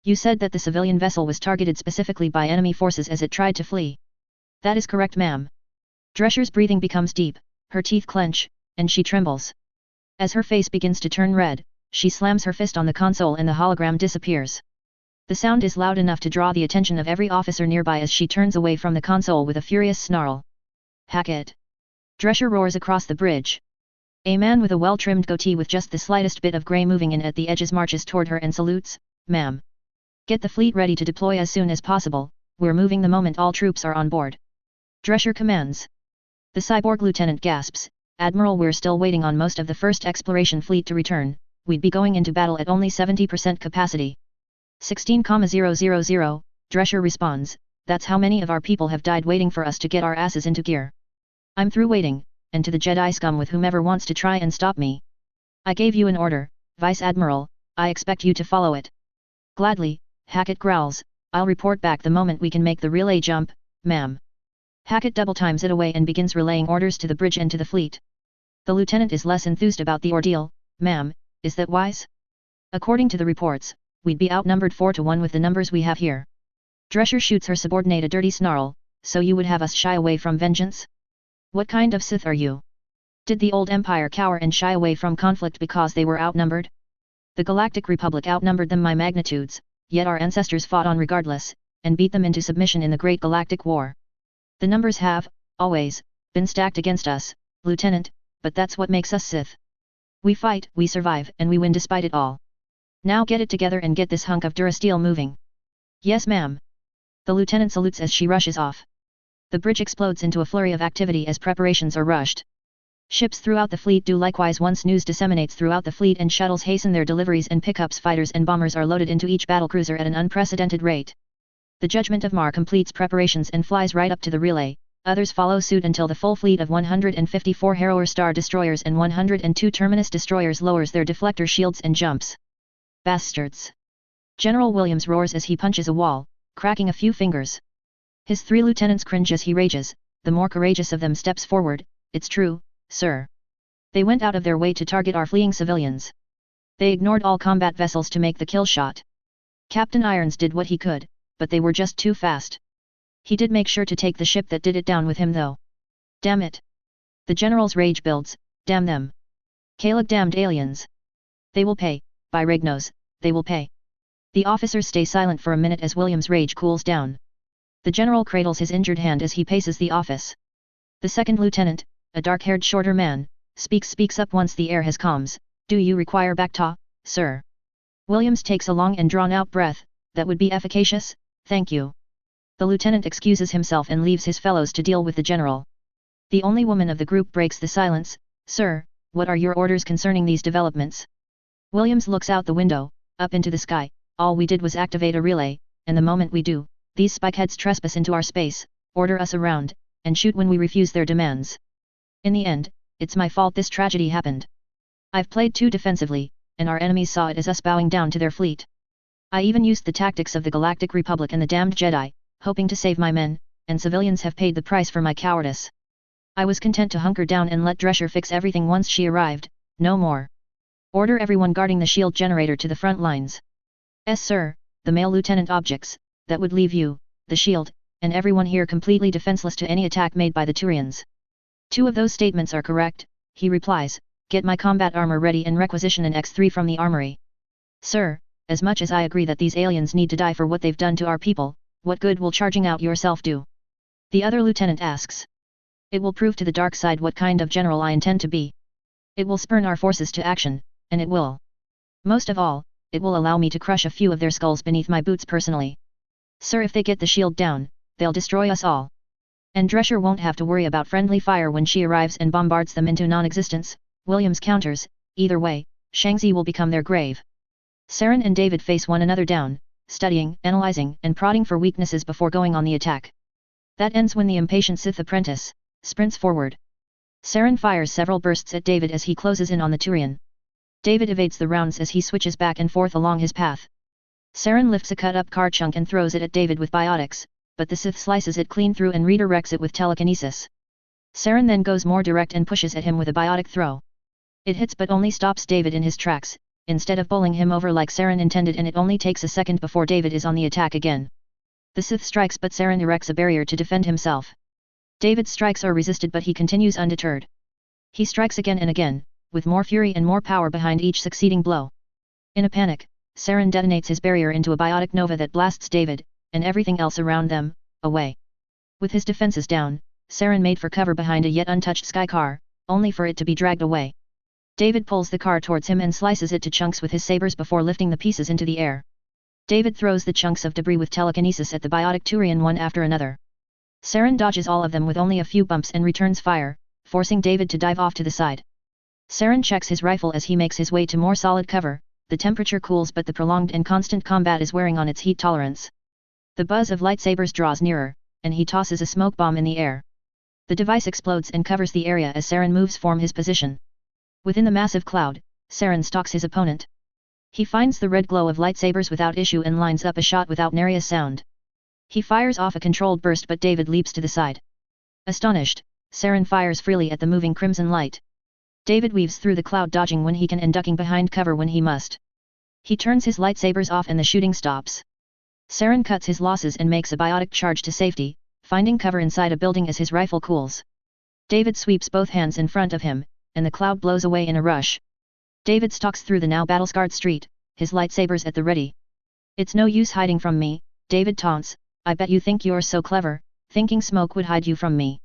You said that the civilian vessel was targeted specifically by enemy forces as it tried to flee. That is correct ma'am. Drescher's breathing becomes deep, her teeth clench, and she trembles. As her face begins to turn red, she slams her fist on the console and the hologram disappears. The sound is loud enough to draw the attention of every officer nearby as she turns away from the console with a furious snarl. Hack it! Drescher roars across the bridge. A man with a well-trimmed goatee with just the slightest bit of grey moving in at the edges marches toward her and salutes. Ma'am. Get the fleet ready to deploy as soon as possible, we're moving the moment all troops are on board. Drescher commands. The cyborg lieutenant gasps, Admiral, we're still waiting on most of the first exploration fleet to return, we'd be going into battle at only 70% capacity. 16,000, Drescher responds, that's how many of our people have died waiting for us to get our asses into gear. I'm through waiting, and to the Jedi scum with whomever wants to try and stop me. I gave you an order, Vice Admiral, I expect you to follow it. Gladly, Hackett growls, I'll report back the moment we can make the relay jump, ma'am. Hackett double times it away and begins relaying orders to the bridge and to the fleet. The lieutenant is less enthused about the ordeal. Ma'am, is that wise? According to the reports, we'd be outnumbered 4-1 with the numbers we have here. Drescher shoots her subordinate a dirty snarl, so you would have us shy away from vengeance? What kind of Sith are you? Did the old Empire cower and shy away from conflict because they were outnumbered? The Galactic Republic outnumbered them by magnitudes, yet our ancestors fought on regardless, and beat them into submission in the Great Galactic War. The numbers have, always, been stacked against us, Lieutenant, but that's what makes us Sith. We fight, we survive, and we win despite it all. Now get it together and get this hunk of Durasteel moving. Yes ma'am. The lieutenant salutes as she rushes off. The bridge explodes into a flurry of activity as preparations are rushed. Ships throughout the fleet do likewise once news disseminates throughout the fleet and shuttles hasten their deliveries and pickups. Fighters and bombers are loaded into each battlecruiser at an unprecedented rate. The Judgment of Mar completes preparations and flies right up to the relay, others follow suit until the full fleet of 154 Harrower Star destroyers and 102 Terminus destroyers lowers their deflector shields and jumps. Bastards! General Williams roars as he punches a wall, cracking a few fingers. His 3 lieutenants cringe as he rages, the more courageous of them steps forward. It's true, sir. They went out of their way to target our fleeing civilians. They ignored all combat vessels to make the kill shot. Captain Irons did what he could, but they were just too fast. He did make sure to take the ship that did it down with him though. Damn it! The general's rage builds, damn them. Kalag damned aliens. They will pay, by Regnos, they will pay. The officers stay silent for a minute as William's rage cools down. The general cradles his injured hand as he paces the office. The second lieutenant, a dark-haired shorter man, speaks up once the air has calms. Do you require Bacta, sir? Williams takes a long and drawn-out breath. That would be efficacious, thank you. The lieutenant excuses himself and leaves his fellows to deal with the general. The only woman of the group breaks the silence. Sir, what are your orders concerning these developments? Williams looks out the window, up into the sky. All we did was activate a relay, and the moment we do, these spikeheads trespass into our space, order us around, and shoot when we refuse their demands. In the end, it's my fault this tragedy happened. I've played too defensively, and our enemies saw it as us bowing down to their fleet. I even used the tactics of the Galactic Republic and the damned Jedi, hoping to save my men, and civilians have paid the price for my cowardice. I was content to hunker down and let Drescher fix everything once she arrived, no more. Order everyone guarding the shield generator to the front lines. Yes sir, the male lieutenant objects, that would leave you, the shield, and everyone here completely defenseless to any attack made by the Turians. 2 of those statements are correct, he replies. Get my combat armor ready and requisition an X3 from the armory. Sir, as much as I agree that these aliens need to die for what they've done to our people, what good will charging out yourself do? The other lieutenant asks. It will prove to the dark side what kind of general I intend to be. It will spurn our forces to action, and it will. Most of all, it will allow me to crush a few of their skulls beneath my boots personally. Sir, if they get the shield down, they'll destroy us all. And Drescher won't have to worry about friendly fire when she arrives and bombards them into non-existence. Williams counters, either way, Shangzi will become their grave. Saren and David face one another down, studying, analyzing, and prodding for weaknesses before going on the attack. That ends when the impatient Sith apprentice sprints forward. Saren fires several bursts at David as he closes in on the Turian. David evades the rounds as he switches back and forth along his path. Saren lifts a cut-up car chunk and throws it at David with biotics, but the Sith slices it clean through and redirects it with telekinesis. Saren then goes more direct and pushes at him with a biotic throw. It hits but only stops David in his tracks, instead of bowling him over like Saren intended, and it only takes a second before David is on the attack again. The Sith strikes but Saren erects a barrier to defend himself. David's strikes are resisted but he continues undeterred. He strikes again and again, with more fury and more power behind each succeeding blow. In a panic, Saren detonates his barrier into a biotic nova that blasts David, and everything else around them, away. With his defenses down, Saren made for cover behind a yet untouched sky car, only for it to be dragged away. David pulls the car towards him and slices it to chunks with his sabers before lifting the pieces into the air. David throws the chunks of debris with telekinesis at the biotic Turian one after another. Saren dodges all of them with only a few bumps and returns fire, forcing David to dive off to the side. Saren checks his rifle as he makes his way to more solid cover. The temperature cools but the prolonged and constant combat is wearing on its heat tolerance. The buzz of lightsabers draws nearer, and he tosses a smoke bomb in the air. The device explodes and covers the area as Saren moves from his position. Within the massive cloud, Saren stalks his opponent. He finds the red glow of lightsabers without issue and lines up a shot without nary a sound. He fires off a controlled burst but David leaps to the side. Astonished, Saren fires freely at the moving crimson light. David weaves through the cloud, dodging when he can and ducking behind cover when he must. He turns his lightsabers off and the shooting stops. Saren cuts his losses and makes a biotic charge to safety, finding cover inside a building as his rifle cools. David sweeps both hands in front of him, and the cloud blows away in a rush. David stalks through the now battle-scarred street, his lightsabers at the ready. "It's no use hiding from me," David taunts. "I bet you think you're so clever, thinking smoke would hide you from me.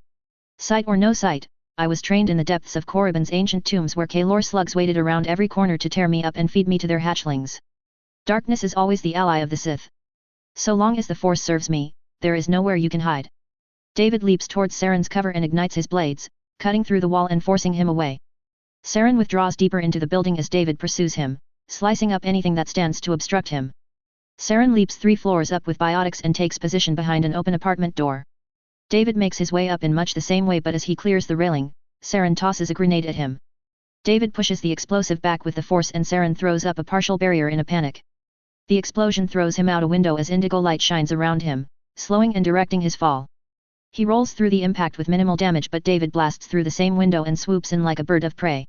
Sight or no sight, I was trained in the depths of Korriban's ancient tombs where Kaelor slugs waited around every corner to tear me up and feed me to their hatchlings. Darkness is always the ally of the Sith. So long as the Force serves me, there is nowhere you can hide. David leaps towards Saren's cover and ignites his blades, cutting through the wall and forcing him away. Saren withdraws deeper into the building as David pursues him, slicing up anything that stands to obstruct him. Saren leaps 3 floors up with biotics and takes position behind an open apartment door. David makes his way up in much the same way, but as he clears the railing, Saren tosses a grenade at him. David pushes the explosive back with the force and Saren throws up a partial barrier in a panic. The explosion throws him out a window as indigo light shines around him, slowing and directing his fall. He rolls through the impact with minimal damage, but David blasts through the same window and swoops in like a bird of prey.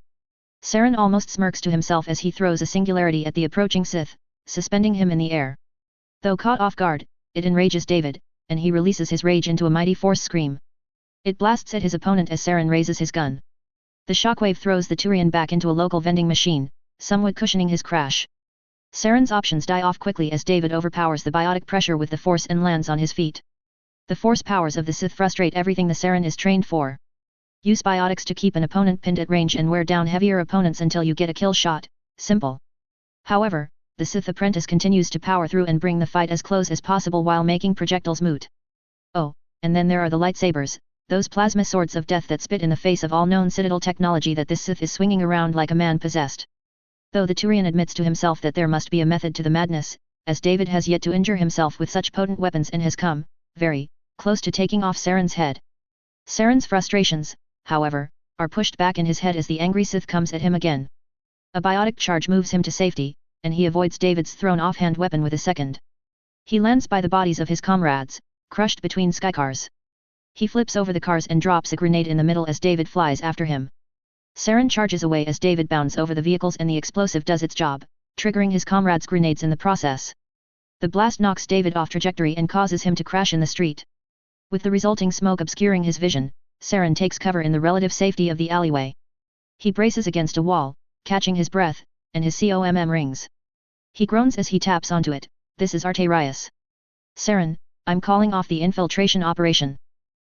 Saren almost smirks to himself as he throws a singularity at the approaching Sith, suspending him in the air. Though caught off guard, it enrages David, and he releases his rage into a mighty force scream. It blasts at his opponent as Saren raises his gun. The shockwave throws the Turian back into a local vending machine, somewhat cushioning his crash. Saren's options die off quickly as David overpowers the biotic pressure with the force and lands on his feet. The force powers of the Sith frustrate everything the Saren is trained for. Use biotics to keep an opponent pinned at range and wear down heavier opponents until you get a kill shot, simple. However, the Sith apprentice continues to power through and bring the fight as close as possible while making projectiles moot. Oh, and then there are the lightsabers, those plasma swords of death that spit in the face of all known Citadel technology that this Sith is swinging around like a man possessed. Though the Turian admits to himself that there must be a method to the madness, as David has yet to injure himself with such potent weapons and has come, very, close to taking off Saren's head. Saren's frustrations, however, are pushed back in his head as the angry Sith comes at him again. A biotic charge moves him to safety, and he avoids David's thrown offhand weapon with a second. He lands by the bodies of his comrades, crushed between skykars. He flips over the cars and drops a grenade in the middle as David flies after him. Saren charges away as David bounds over the vehicles and the explosive does its job, triggering his comrades' grenades in the process. The blast knocks David off trajectory and causes him to crash in the street. With the resulting smoke obscuring his vision, Saren takes cover in the relative safety of the alleyway. He braces against a wall, catching his breath, and his COMM rings. He groans as he taps onto it. This is Arterius. Saren, I'm calling off the infiltration operation.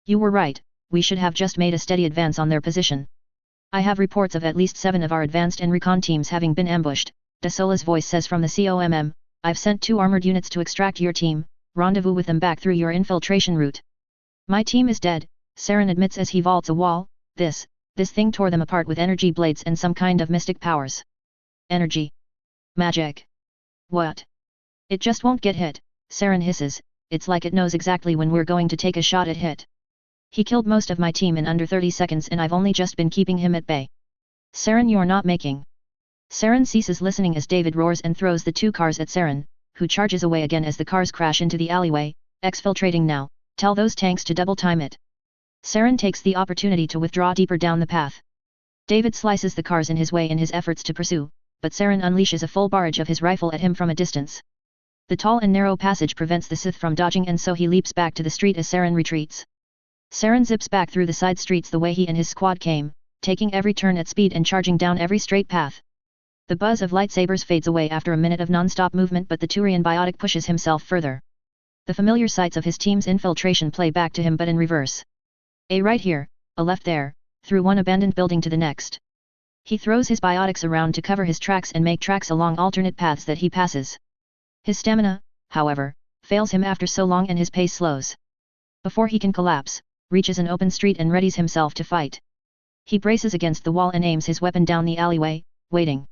You were right, we should have just made a steady advance on their position. I have reports of at least 7 of our advanced and recon teams having been ambushed, De Sola's voice says from the COMM. I've sent 2 armored units to extract your team, rendezvous with them back through your infiltration route. My team is dead, Saren admits as he vaults a wall. This thing tore them apart with energy blades and some kind of mystic powers. Energy. Magic. What? It just won't get hit, Saren hisses, it's like it knows exactly when we're going to take a shot at hit. He killed most of my team in under 30 seconds and I've only just been keeping him at bay. Saren, you're not making. Saren ceases listening as David roars and throws the 2 cars at Saren, who charges away again as the cars crash into the alleyway. Exfiltrating now, tell those tanks to double time it. Saren takes the opportunity to withdraw deeper down the path. David slices the cars in his way in his efforts to pursue, but Saren unleashes a full barrage of his rifle at him from a distance. The tall and narrow passage prevents the Sith from dodging and so he leaps back to the street as Saren retreats. Saren zips back through the side streets the way he and his squad came, taking every turn at speed and charging down every straight path. The buzz of lightsabers fades away after a minute of non-stop movement, but the Turian biotic pushes himself further. The familiar sights of his team's infiltration play back to him but in reverse. A right here, a left there, through one abandoned building to the next. He throws his biotics around to cover his tracks and make tracks along alternate paths that he passes. His stamina, however, fails him after so long and his pace slows. Before he can collapse, reaches an open street and readies himself to fight. He braces against the wall and aims his weapon down the alleyway, waiting.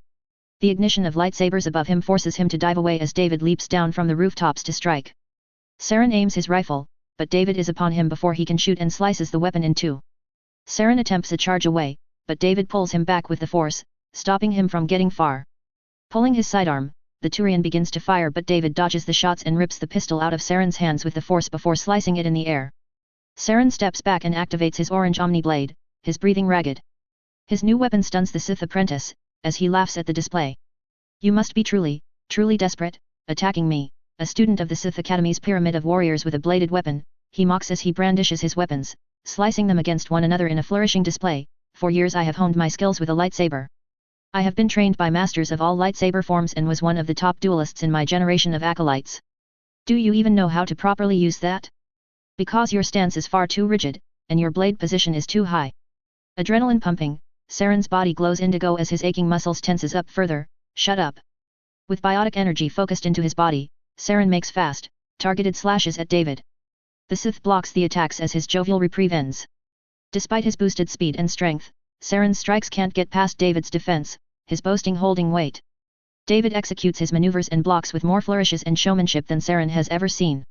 The ignition of lightsabers above him forces him to dive away as David leaps down from the rooftops to strike. Saren aims his rifle, but David is upon him before he can shoot and slices the weapon in 2. Saren attempts a charge away, but David pulls him back with the force, stopping him from getting far. Pulling his sidearm, the Turian begins to fire but David dodges the shots and rips the pistol out of Saren's hands with the force before slicing it in the air. Saren steps back and activates his orange Omni Blade, his breathing ragged. His new weapon stuns the Sith apprentice, as he laughs at the display. You must be truly desperate, attacking me, a student of the Sith Academy's pyramid of warriors with a bladed weapon, he mocks as he brandishes his weapons, slicing them against one another in a flourishing display. For years I have honed my skills with a lightsaber. I have been trained by masters of all lightsaber forms and was one of the top duelists in my generation of acolytes. Do you even know how to properly use that? Because your stance is far too rigid, and your blade position is too high. Adrenaline pumping, Saren's body glows indigo as his aching muscles tenses up further. Shut up. With biotic energy focused into his body, Saren makes fast, targeted slashes at David. The Sith blocks the attacks as his jovial reprieve ends. Despite his boosted speed and strength, Saren's strikes can't get past David's defense, his boasting holding weight. David executes his maneuvers and blocks with more flourishes and showmanship than Saren has ever seen.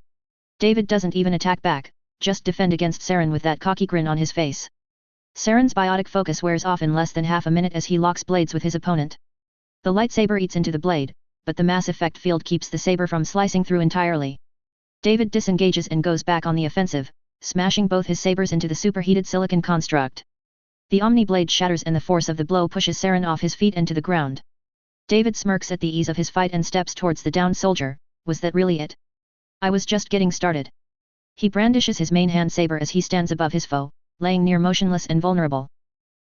David doesn't even attack back, just defend against Saren with that cocky grin on his face. Saren's biotic focus wears off in less than half a minute as he locks blades with his opponent. The lightsaber eats into the blade, but the MassEffect field keeps the saber from slicing through entirely. David disengages and goes back on the offensive, smashing both his sabers into the superheated silicon construct. The Omni blade shatters and the force of the blow pushes Saren off his feet and to the ground. David smirks at the ease of his fight and steps towards the downed soldier. Was that really it? I was just getting started. He brandishes his main hand saber as he stands above his foe, laying near motionless and vulnerable.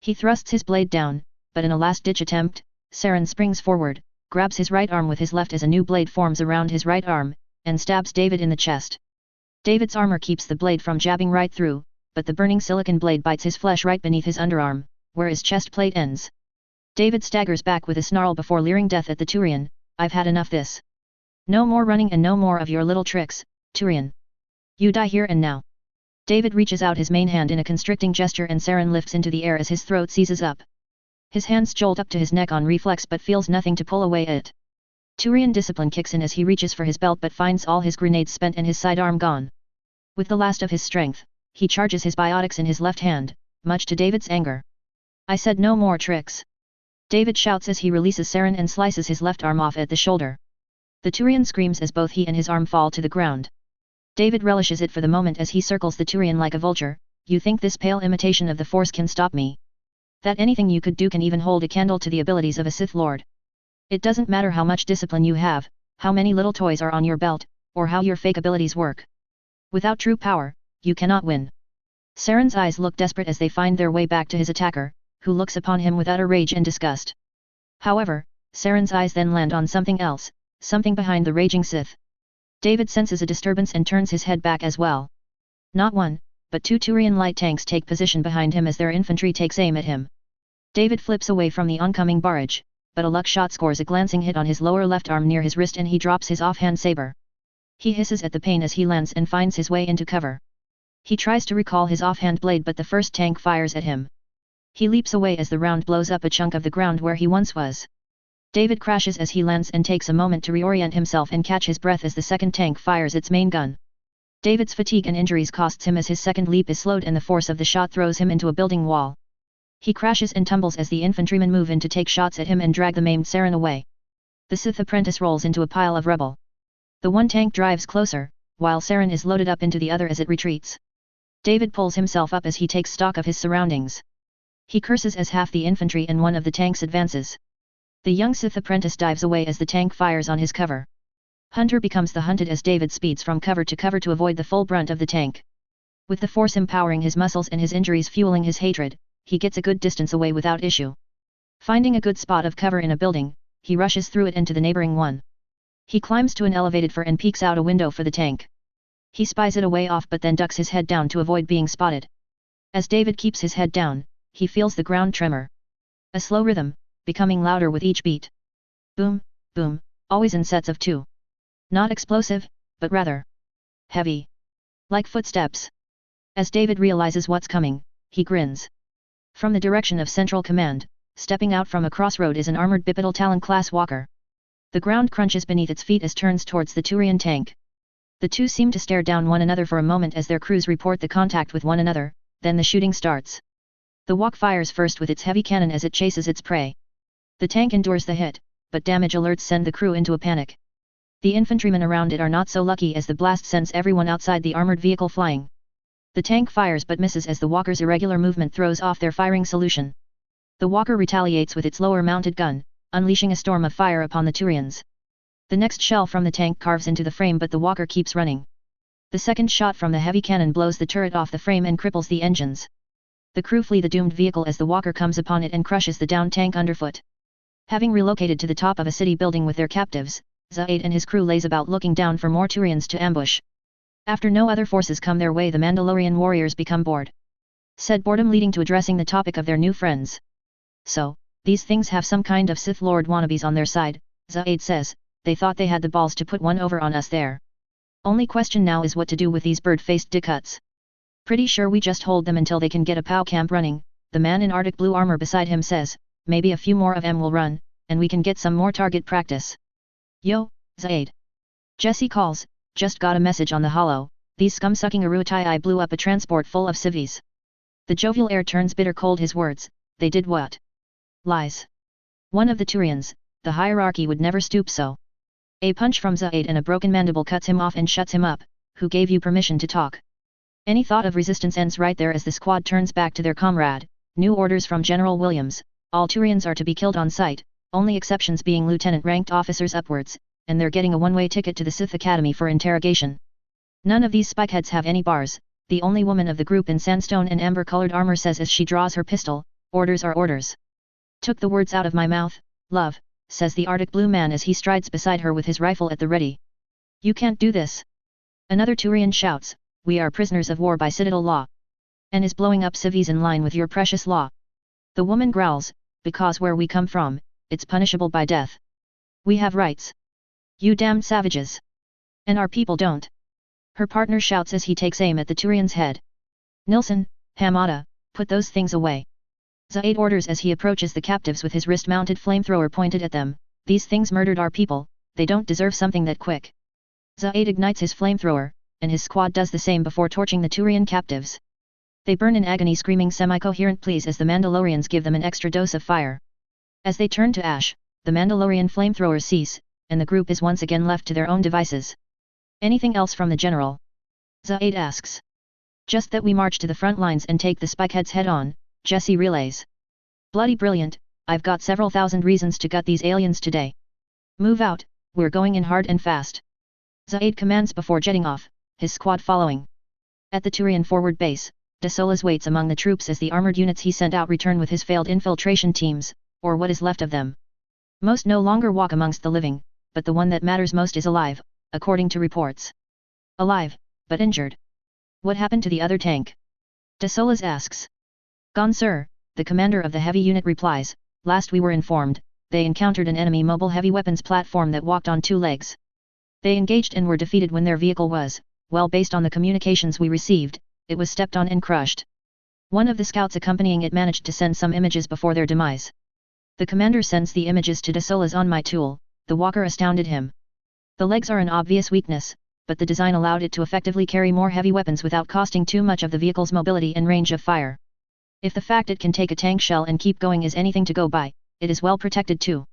He thrusts his blade down, but in a last-ditch attempt, Saren springs forward, grabs his right arm with his left as a new blade forms around his right arm, and stabs David in the chest. David's armor keeps the blade from jabbing right through, but the burning silicon blade bites his flesh right beneath his underarm, where his chest plate ends. David staggers back with a snarl before leering death at the Turian. I've had enough this. No more running and no more of your little tricks, Turian. You die here and now. David reaches out his main hand in a constricting gesture and Saren lifts into the air as his throat seizes up. His hands jolt up to his neck on reflex but feels nothing to pull away at. Turian discipline kicks in as he reaches for his belt but finds all his grenades spent and his sidearm gone. With the last of his strength, he charges his biotics in his left hand, much to David's anger. I said no more tricks. David shouts as he releases Saren and slices his left arm off at the shoulder. The Turian screams as both he and his arm fall to the ground. David relishes it for the moment as he circles the Turian like a vulture. You think this pale imitation of the Force can stop me? That anything you could do can even hold a candle to the abilities of a Sith Lord. It doesn't matter how much discipline you have, how many little toys are on your belt, or how your fake abilities work. Without true power, you cannot win. Saren's eyes look desperate as they find their way back to his attacker, who looks upon him with utter rage and disgust. However, Saren's eyes then land on something else, something behind the raging Sith. David senses a disturbance and turns his head back as well. Not one, but two Turian light tanks take position behind him as their infantry takes aim at him. David flips away from the oncoming barrage, but a luck shot scores a glancing hit on his lower left arm near his wrist and he drops his offhand saber. He hisses at the pain as he lands and finds his way into cover. He tries to recall his offhand blade but the first tank fires at him. He leaps away as the round blows up a chunk of the ground where he once was. David crashes as he lands and takes a moment to reorient himself and catch his breath as the second tank fires its main gun. David's fatigue and injuries costs him as his second leap is slowed and the force of the shot throws him into a building wall. He crashes and tumbles as the infantrymen move in to take shots at him and drag the maimed Saren away. The Sith apprentice rolls into a pile of rubble. The one tank drives closer, while Saren is loaded up into the other as it retreats. David pulls himself up as he takes stock of his surroundings. He curses as half the infantry and one of the tanks advances. The young Sith apprentice dives away as the tank fires on his cover. Hunter becomes the hunted as David speeds from cover to avoid the full brunt of the tank. With the force empowering his muscles and his injuries fueling his hatred, he gets a good distance away without issue. Finding a good spot of cover in a building, he rushes through it and to the neighboring one. He climbs to an elevated floor and peeks out a window for the tank. He spies it a way off but then ducks his head down to avoid being spotted. As David keeps his head down, he feels the ground tremor. A slow rhythm, becoming louder with each beat. Boom, boom, always in sets of two. Not explosive, but rather heavy. Like footsteps. As David realizes what's coming, he grins. From the direction of Central Command, stepping out from a crossroad is an armored bipedal Talon-class walker. The ground crunches beneath its feet as turns towards the Turian tank. The two seem to stare down one another for a moment as their crews report the contact with one another, then the shooting starts. The walk fires first with its heavy cannon as it chases its prey. The tank endures the hit, but damage alerts send the crew into a panic. The infantrymen around it are not so lucky as the blast sends everyone outside the armored vehicle flying. The tank fires but misses as the walker's irregular movement throws off their firing solution. The walker retaliates with its lower mounted gun, unleashing a storm of fire upon the Turians. The next shell from the tank carves into the frame but the walker keeps running. The second shot from the heavy cannon blows the turret off the frame and cripples the engines. The crew flee the doomed vehicle as the walker comes upon it and crushes the downed tank underfoot. Having relocated to the top of a city building with their captives, Zaid and his crew lays about looking down for more Turians to ambush. After no other forces come their way, the Mandalorian warriors become bored. said boredom leading to addressing the topic of their new friends. So, these things have some kind of Sith Lord wannabes on their side, Zaid says, they thought they had the balls to put one over on us there. Only question now is what to do with these bird-faced dickuts. Pretty sure we just hold them until they can get a POW camp running, the man in Arctic blue armor beside him says, maybe a few more of them will run, and we can get some more target practice. Yo, Zaid. Jesse calls, just got a message on the holo, these scum-sucking Aruatai blew up a transport full of civvies. The jovial air turns bitter cold his words, they did what? Lies. One of the Turians, the hierarchy would never stoop so. A punch from Zaid and a broken mandible cuts him off and shuts him up, who gave you permission to talk? Any thought of resistance ends right there as the squad turns back to their comrade, new orders from General Williams, all Turians are to be killed on sight, only exceptions being lieutenant-ranked officers upwards, and they're getting a one-way ticket to the Sith Academy for interrogation. None of these spikeheads have any bars, the only woman of the group in sandstone and amber-colored armor says as she draws her pistol, orders are orders. Took the words out of my mouth, love, says the Arctic blue man as he strides beside her with his rifle at the ready. You can't do this. Another Turian shouts, we are prisoners of war by Citadel law. And is blowing up civvies in line with your precious law. The woman growls, because where we come from, it's punishable by death. We have rights. You damned savages. And our people don't. Her partner shouts as he takes aim at the Turian's head. Nilsson, Hamada, put those things away. Zaid orders as he approaches the captives with his wrist-mounted flamethrower pointed at them, these things murdered our people, they don't deserve something that quick. Zaid ignites his flamethrower, and his squad does the same before torching the Turian captives. They burn in agony screaming semi-coherent pleas as the Mandalorians give them an extra dose of fire. As they turn to ash, the Mandalorian flamethrowers cease, and the group is once again left to their own devices. Anything else from the general? Zaid asks. Just that we march to the front lines and take the spikeheads head-on, Jesse relays. Bloody brilliant, I've got several thousand reasons to gut these aliens today. Move out, we're going in hard and fast. Zaid commands before jetting off, his squad following. At the Turian forward base, De Solis waits among the troops as the armored units he sent out return with his failed infiltration teams, or what is left of them. Most no longer walk amongst the living, but the one that matters most is alive, according to reports. Alive, but injured. What happened to the other tank? De Solis asks. Gone sir, the commander of the heavy unit replies, last we were informed, they encountered an enemy mobile heavy weapons platform that walked on two legs. They engaged and were defeated when their vehicle was, well based on the communications we received, it was stepped on and crushed. One of the scouts accompanying it managed to send some images before their demise. The commander sends the images to De Solis on my tool, the walker astounded him. The legs are an obvious weakness, but the design allowed it to effectively carry more heavy weapons without costing too much of the vehicle's mobility and range of fire. If the fact it can take a tank shell and keep going is anything to go by, it is well protected too.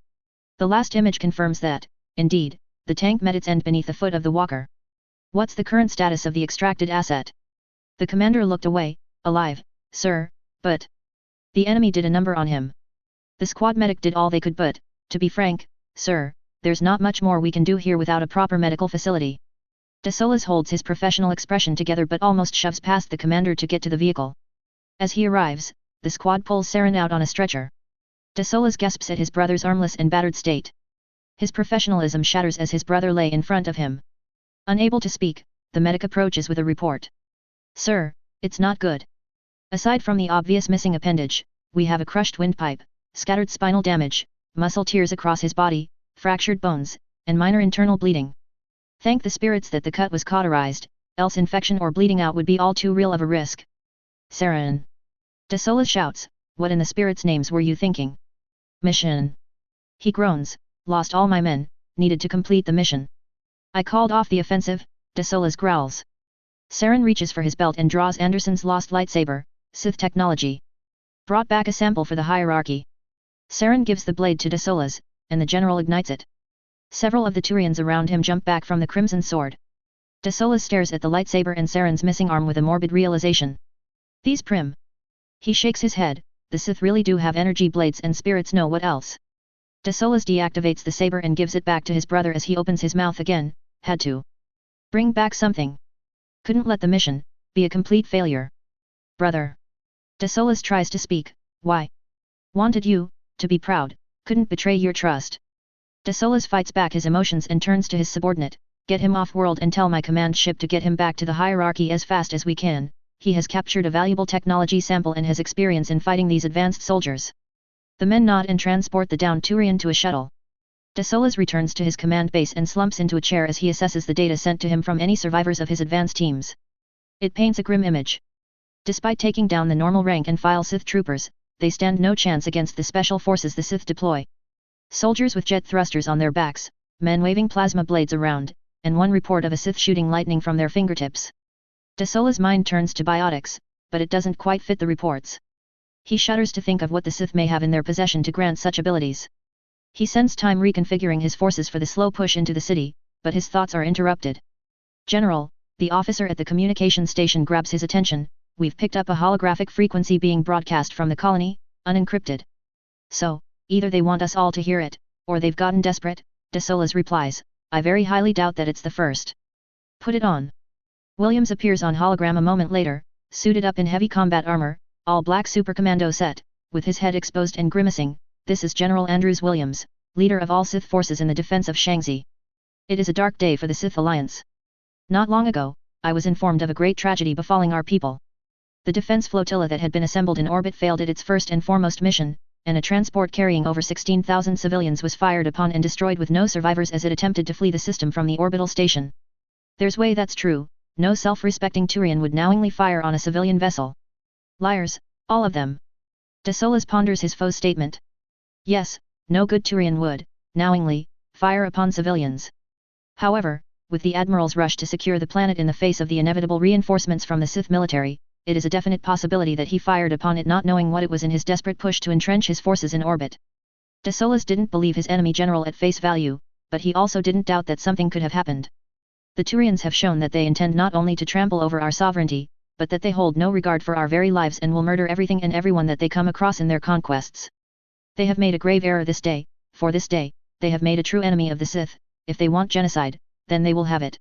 The last image confirms that, indeed, the tank met its end beneath the foot of the walker. What's the current status of the extracted asset? The commander looked away, alive, sir, but the enemy did a number on him. The squad medic did all they could but, to be frank, sir, there's not much more we can do here without a proper medical facility. De Solis holds his professional expression together but almost shoves past the commander to get to the vehicle. As he arrives, the squad pulls Saren out on a stretcher. De Solis gasps at his brother's armless and battered state. His professionalism shatters as his brother lay in front of him. Unable to speak, the medic approaches with a report. Sir, it's not good. Aside from the obvious missing appendage, we have a crushed windpipe, scattered spinal damage, muscle tears across his body, fractured bones, and minor internal bleeding. Thank the spirits that the cut was cauterized, else infection or bleeding out would be all too real of a risk. Saren. De Solis shouts, what in the spirits' names were you thinking? Mission. He groans, lost all my men, needed to complete the mission. I called off the offensive, De Solis growls. Saren reaches for his belt and draws Anderson's lost lightsaber, Sith technology. Brought back a sample for the hierarchy. Saren gives the blade to De Solis, and the general ignites it. Several of the Turians around him jump back from the crimson sword. De Solis stares at the lightsaber and Saren's missing arm with a morbid realization. These prim. He shakes his head, the Sith really do have energy blades and spirits know what else. De Solis deactivates the saber and gives it back to his brother as he opens his mouth again, had to bring back something. Couldn't let the mission be a complete failure. Brother. De Solis tries to speak, why? Wanted you to be proud, couldn't betray your trust. De Solis fights back his emotions and turns to his subordinate, get him off-world and tell my command ship to get him back to the hierarchy as fast as we can, he has captured a valuable technology sample and has experience in fighting these advanced soldiers. The men nod and transport the downed Turian to a shuttle. De Solis returns to his command base and slumps into a chair as he assesses the data sent to him from any survivors of his advance teams. It paints a grim image. Despite taking down the normal rank and file Sith troopers, they stand no chance against the special forces the Sith deploy. Soldiers with jet thrusters on their backs, men waving plasma blades around, and one report of a Sith shooting lightning from their fingertips. De Solis' mind turns to biotics, but it doesn't quite fit the reports. He shudders to think of what the Sith may have in their possession to grant such abilities. He spends time reconfiguring his forces for the slow push into the city, but his thoughts are interrupted. General, the officer at the communication station grabs his attention. We've picked up a holographic frequency being broadcast from the colony, unencrypted. So, either they want us all to hear it, or they've gotten desperate, De Solis replies. I very highly doubt that it's the first. Put it on. Williams appears on hologram a moment later, suited up in heavy combat armor, all black super commando set, with his head exposed and grimacing. This is General Andrews Williams, leader of all Sith forces in the defense of Shangzi. It is a dark day for the Sith Alliance. Not long ago, I was informed of a great tragedy befalling our people. The defense flotilla that had been assembled in orbit failed at its first and foremost mission, and a transport carrying over 16,000 civilians was fired upon and destroyed with no survivors as it attempted to flee the system from the orbital station. There's way that's true, no self-respecting Turian would knowingly fire on a civilian vessel. Liars, all of them. De Solis ponders his foe's statement. Yes, no good Turian would, knowingly, fire upon civilians. However, with the Admiral's rush to secure the planet in the face of the inevitable reinforcements from the Sith military, it is a definite possibility that he fired upon it not knowing what it was in his desperate push to entrench his forces in orbit. De Solis didn't believe his enemy general at face value, but he also didn't doubt that something could have happened. The Turians have shown that they intend not only to trample over our sovereignty, but that they hold no regard for our very lives and will murder everything and everyone that they come across in their conquests. They have made a grave error this day, for this day, they have made a true enemy of the Sith. If they want genocide, then they will have it.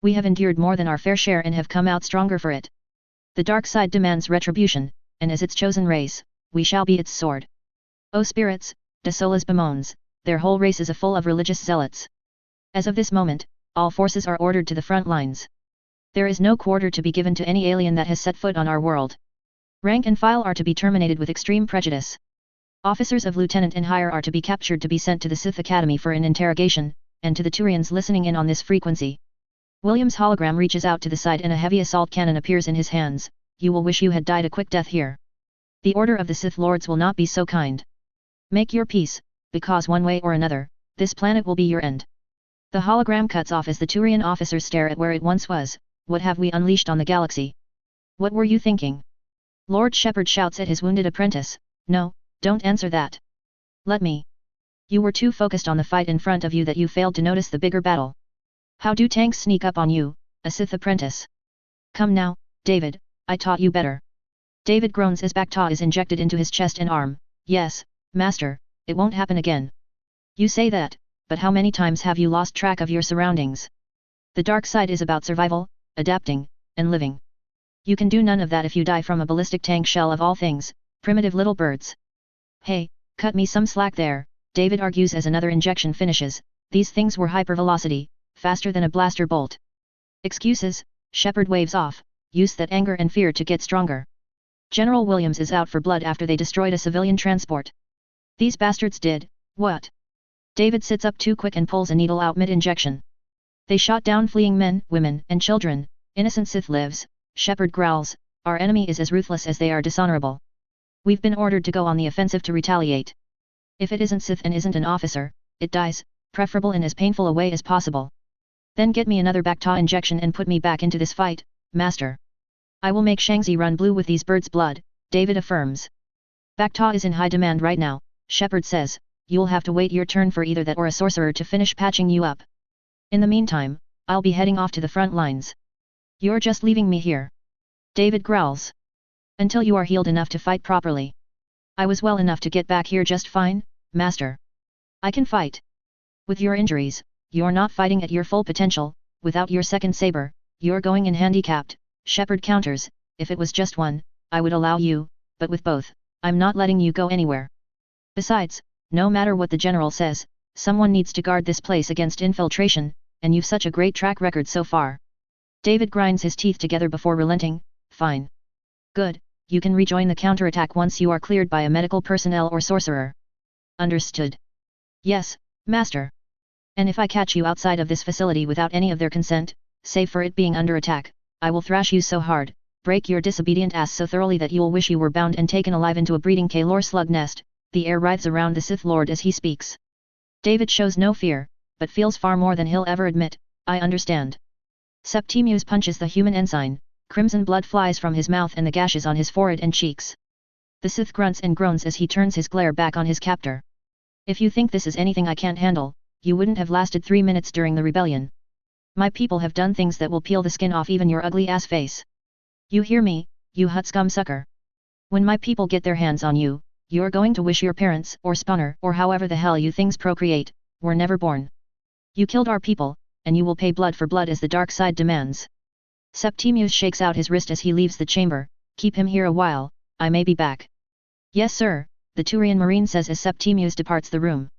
We have endured more than our fair share and have come out stronger for it. The dark side demands retribution, and as its chosen race, we shall be its sword. O spirits, De Solis bemoans, their whole race is full of religious zealots. As of this moment, all forces are ordered to the front lines. There is no quarter to be given to any alien that has set foot on our world. Rank and file are to be terminated with extreme prejudice. Officers of lieutenant and higher are to be captured to be sent to the Sith Academy for an interrogation, and to the Turians listening in on this frequency. Williams' hologram reaches out to the side and a heavy assault cannon appears in his hands. You will wish you had died a quick death here. The order of the Sith Lords will not be so kind. Make your peace, because one way or another, this planet will be your end. The hologram cuts off as the Turian officers stare at where it once was. What have we unleashed on the galaxy? What were you thinking? Lord Shepard shouts at his wounded apprentice. No, don't answer that. Let me. You were too focused on the fight in front of you that you failed to notice the bigger battle. How do tanks sneak up on you, a Sith apprentice? Come now, David, I taught you better. David groans as Bacta is injected into his chest and arm. Yes, Master, it won't happen again. You say that, but how many times have you lost track of your surroundings? The dark side is about survival, adapting, and living. You can do none of that if you die from a ballistic tank shell of all things, primitive little birds. Hey, cut me some slack there, David argues as another injection finishes. These things were hypervelocity, faster than a blaster bolt. Excuses, Shepard waves off, use that anger and fear to get stronger. General Williams is out for blood after they destroyed a civilian transport. These bastards did, what? David sits up too quick and pulls a needle out mid-injection. They shot down fleeing men, women, and children, innocent Sith lives, Shepard growls, our enemy is as ruthless as they are dishonorable. We've been ordered to go on the offensive to retaliate. If it isn't Sith and isn't an officer, it dies, preferable in as painful a way as possible. Then get me another Bacta injection and put me back into this fight, Master. I will make Shangzi run blue with these birds' blood, David affirms. Bacta is in high demand right now, Shepard says, you'll have to wait your turn for either that or a sorcerer to finish patching you up. In the meantime, I'll be heading off to the front lines. You're just leaving me here. David growls. Until you are healed enough to fight properly. I was well enough to get back here just fine, Master. I can fight. With your injuries, you're not fighting at your full potential. Without your second saber, you're going in handicapped, Shepard counters. If it was just one, I would allow you, but with both, I'm not letting you go anywhere. Besides, no matter what the general says, someone needs to guard this place against infiltration, and you've such a great track record so far. David grinds his teeth together before relenting. Fine. Good, you can rejoin the counterattack once you are cleared by a medical personnel or sorcerer. Understood. Yes, Master. And if I catch you outside of this facility without any of their consent, save for it being under attack, I will thrash you so hard, break your disobedient ass so thoroughly that you'll wish you were bound and taken alive into a breeding Kalor slug nest. The air writhes around the Sith Lord as he speaks. David shows no fear, but feels far more than he'll ever admit. I understand. Septimius punches the human ensign, crimson blood flies from his mouth and the gashes on his forehead and cheeks. The Sith grunts and groans as he turns his glare back on his captor. If you think this is anything I can't handle, you wouldn't have lasted 3 minutes during the rebellion. My people have done things that will peel the skin off even your ugly ass face. You hear me, you Hutt scum sucker? When my people get their hands on you, you're going to wish your parents, or spawner, or however the hell you things procreate, were never born. You killed our people, and you will pay blood for blood as the dark side demands. Septimius shakes out his wrist as he leaves the chamber. Keep him here a while, I may be back. Yes sir, the Turian Marine says as Septimius departs the room.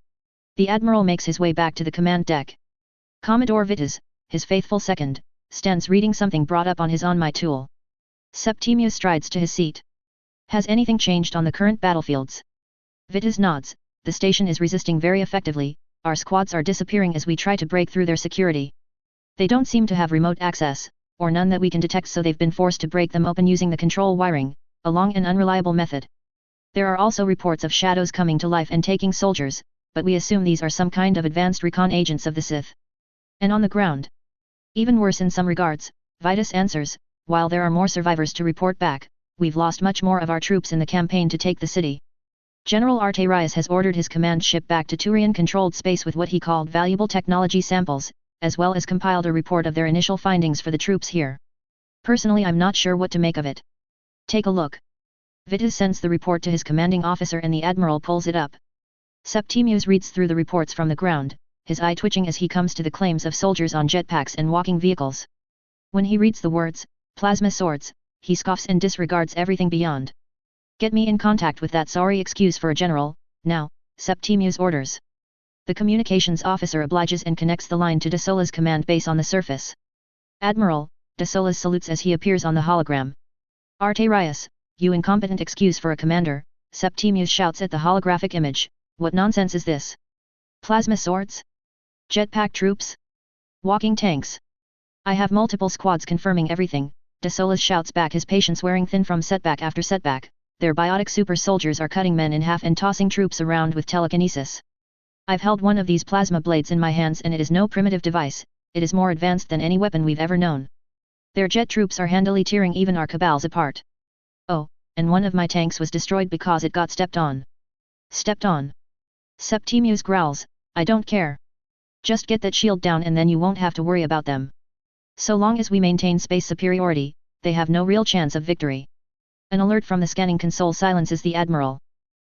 The Admiral makes his way back to the command deck. Commodore Vitas, his faithful second, stands reading something brought up on his On My tool. Septimius strides to his seat. Has anything changed on the current battlefields? Vitas nods. The station is resisting very effectively, our squads are disappearing as we try to break through their security. They don't seem to have remote access, or none that we can detect, so they've been forced to break them open using the control wiring, a long and unreliable method. There are also reports of shadows coming to life and taking soldiers, but we assume these are some kind of advanced recon agents of the Sith. And on the ground? Even worse in some regards, Vitas answers, while there are more survivors to report back, we've lost much more of our troops in the campaign to take the city. General Arterias has ordered his command ship back to Turian-controlled space with what he called valuable technology samples, as well as compiled a report of their initial findings for the troops here. Personally, I'm not sure what to make of it. Take a look. Vitas sends the report to his commanding officer and the Admiral pulls it up. Septimius reads through the reports from the ground, his eye twitching as he comes to the claims of soldiers on jetpacks and walking vehicles. When he reads the words, plasma swords, he scoffs and disregards everything beyond. Get me in contact with that sorry excuse for a general, now, Septimius orders. The communications officer obliges and connects the line to De Sola's command base on the surface. Admiral, De Sola salutes as he appears on the hologram. Arterias, you incompetent excuse for a commander, Septimius shouts at the holographic image, what nonsense is this? Plasma swords? Jetpack troops? Walking tanks? I have multiple squads confirming everything, De Sola shouts back, his patience wearing thin from setback after setback. Their biotic super soldiers are cutting men in half and tossing troops around with telekinesis. I've held one of these plasma blades in my hands and it is no primitive device, it is more advanced than any weapon we've ever known. Their jet troops are handily tearing even our cabals apart. Oh, and one of my tanks was destroyed because it got stepped on. Stepped on? Septimius growls, I don't care. Just get that shield down and then you won't have to worry about them. So long as we maintain space superiority, they have no real chance of victory. An alert from the scanning console silences the Admiral.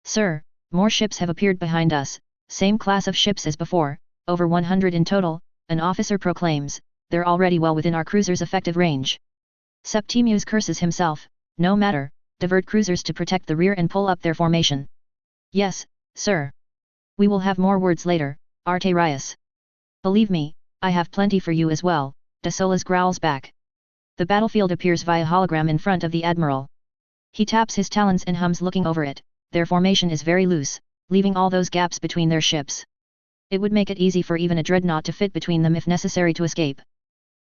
Sir, more ships have appeared behind us, same class of ships as before, over 100 in total, an officer proclaims, they're already well within our cruiser's effective range. Septimius curses himself, no matter, divert cruisers to protect the rear and pull up their formation. Yes, sir. We will have more words later, Arterias. Believe me, I have plenty for you as well, De Solas growls back. The battlefield appears via hologram in front of the Admiral. He taps his talons and hums, looking over it. Their formation is very loose, leaving all those gaps between their ships. It would make it easy for even a dreadnought to fit between them if necessary to escape.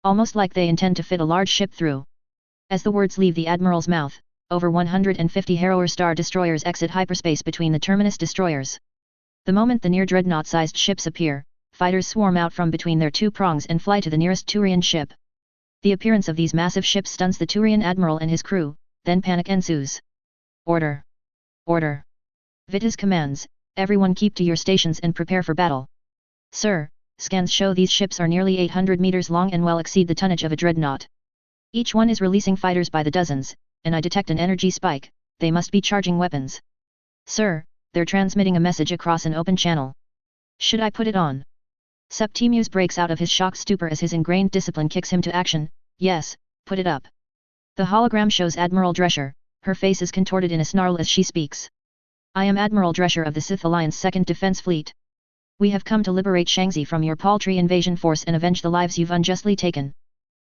Almost like they intend to fit a large ship through. As the words leave the Admiral's mouth, over 150 Harrower Star destroyers exit hyperspace between the Terminus destroyers. The moment the near dreadnought-sized ships appear, fighters swarm out from between their two prongs and fly to the nearest Turian ship. The appearance of these massive ships stuns the Turian Admiral and his crew, then panic ensues. Order! Order! Vitas commands, everyone keep to your stations and prepare for battle. Sir, scans show these ships are nearly 800 meters long and well exceed the tonnage of a dreadnought. Each one is releasing fighters by the dozens, and I detect an energy spike, they must be charging weapons. Sir, they're transmitting a message across an open channel. Should I put it on? Septimius breaks out of his shocked stupor as his ingrained discipline kicks him to action. Yes, put it up. The hologram shows Admiral Drescher, her face is contorted in a snarl as she speaks. I am Admiral Drescher of the Sith Alliance 2nd Defense Fleet. We have come to liberate Shangzi from your paltry invasion force and avenge the lives you've unjustly taken.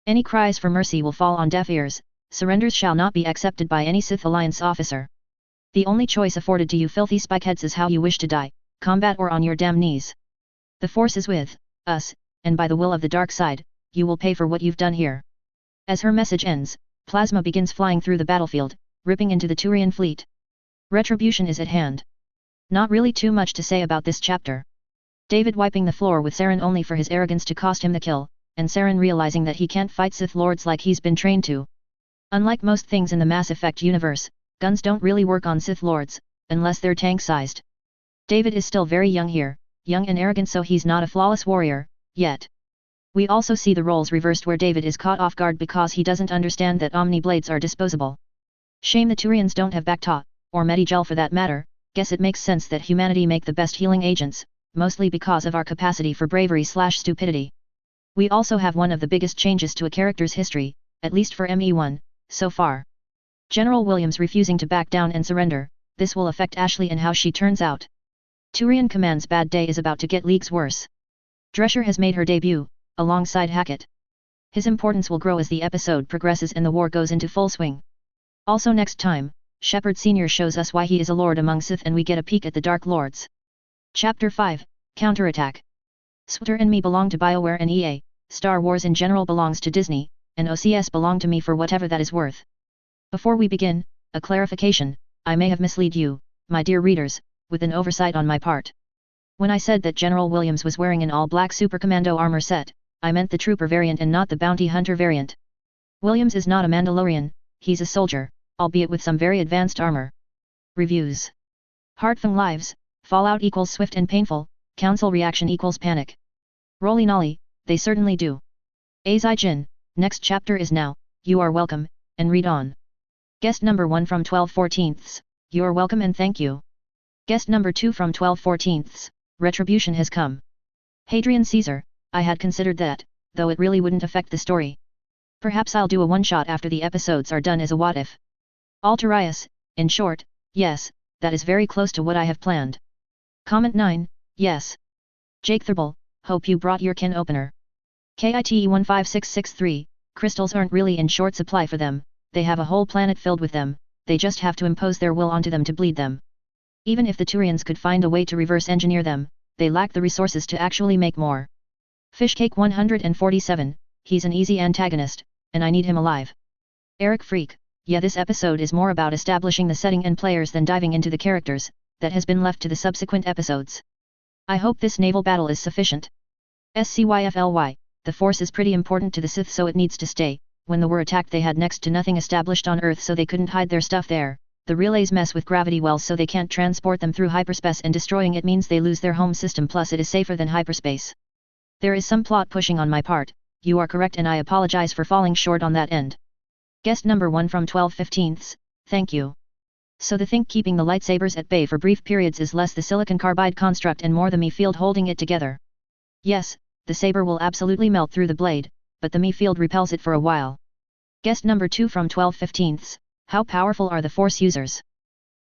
Any cries for mercy will fall on deaf ears, surrenders shall not be accepted by any Sith Alliance officer. The only choice afforded to you filthy spikeheads is how you wish to die, combat or on your damn knees. The Force is with us, and by the will of the dark side, you will pay for what you've done here. As her message ends, plasma begins flying through the battlefield, ripping into the Turian fleet. Retribution is at hand. Not really too much to say about this chapter. David wiping the floor with Saren only for his arrogance to cost him the kill, and Saren realizing that he can't fight Sith Lords like he's been trained to. Unlike most things in the Mass Effect universe, guns don't really work on Sith Lords, unless they're tank-sized. David is still very young here, young and arrogant, so he's not a flawless warrior, yet. We also see the roles reversed where David is caught off guard because he doesn't understand that Omni Blades are disposable. Shame the Turians don't have Bacta, or Medigel for that matter. Guess it makes sense that humanity make the best healing agents, mostly because of our capacity for bravery/stupidity. We also have one of the biggest changes to a character's history, at least for ME1, so far. General Williams refusing to back down and surrender. This will affect Ashley and how she turns out. Turian Command's bad day is about to get leagues worse. Drescher has made her debut, alongside Hackett. His importance will grow as the episode progresses and the war goes into full swing. Also next time, Shepard Sr. shows us why he is a lord among Sith and we get a peek at the Dark Lords. Chapter 5, Counterattack. Switter and me belong to BioWare and EA, Star Wars in general belongs to Disney, and OCS belong to me for whatever that is worth. Before we begin, a clarification, I may have misled you, my dear readers, with an oversight on my part. When I said that General Williams was wearing an all-black Super Commando armor set, I meant the Trooper variant and not the Bounty Hunter variant. Williams is not a Mandalorian, he's a soldier, albeit with some very advanced armor. Reviews. Heartfelt lives, Fallout equals swift and painful, Council reaction equals panic. Roly nolly, they certainly do. Azai Jin, next chapter is now, you are welcome, and read on. Guest number 1 from 12/14, you're welcome and thank you. Guest number 2 from 12/14, retribution has come. Hadrian Caesar, I had considered that, though it really wouldn't affect the story. Perhaps I'll do a one-shot after the episodes are done as a what-if. Altarius, in short, yes, that is very close to what I have planned. Comment 9, yes. Jake Thurbal, hope you brought your can opener. KITE 15663, crystals aren't really in short supply for them, they have a whole planet filled with them, they just have to impose their will onto them to bleed them. Even if the Turians could find a way to reverse engineer them, they lack the resources to actually make more. Fishcake 147, he's an easy antagonist, and I need him alive. Eric Freak, yeah, this episode is more about establishing the setting and players than diving into the characters, that has been left to the subsequent episodes. I hope this naval battle is sufficient. SCYFLY, the Force is pretty important to the Sith so it needs to stay. When they were attacked they had next to nothing established on Earth so they couldn't hide their stuff there. The relays mess with gravity wells so they can't transport them through hyperspace and destroying it means they lose their home system plus it is safer than hyperspace. There is some plot pushing on my part, you are correct and I apologize for falling short on that end. Guest number 1 from 12/15, thank you. So the think keeping the lightsabers at bay for brief periods is less the silicon carbide construct and more the me field holding it together. Yes, the saber will absolutely melt through the blade, but the me field repels it for a while. Guest number 2 from 12/15, how powerful are the Force users?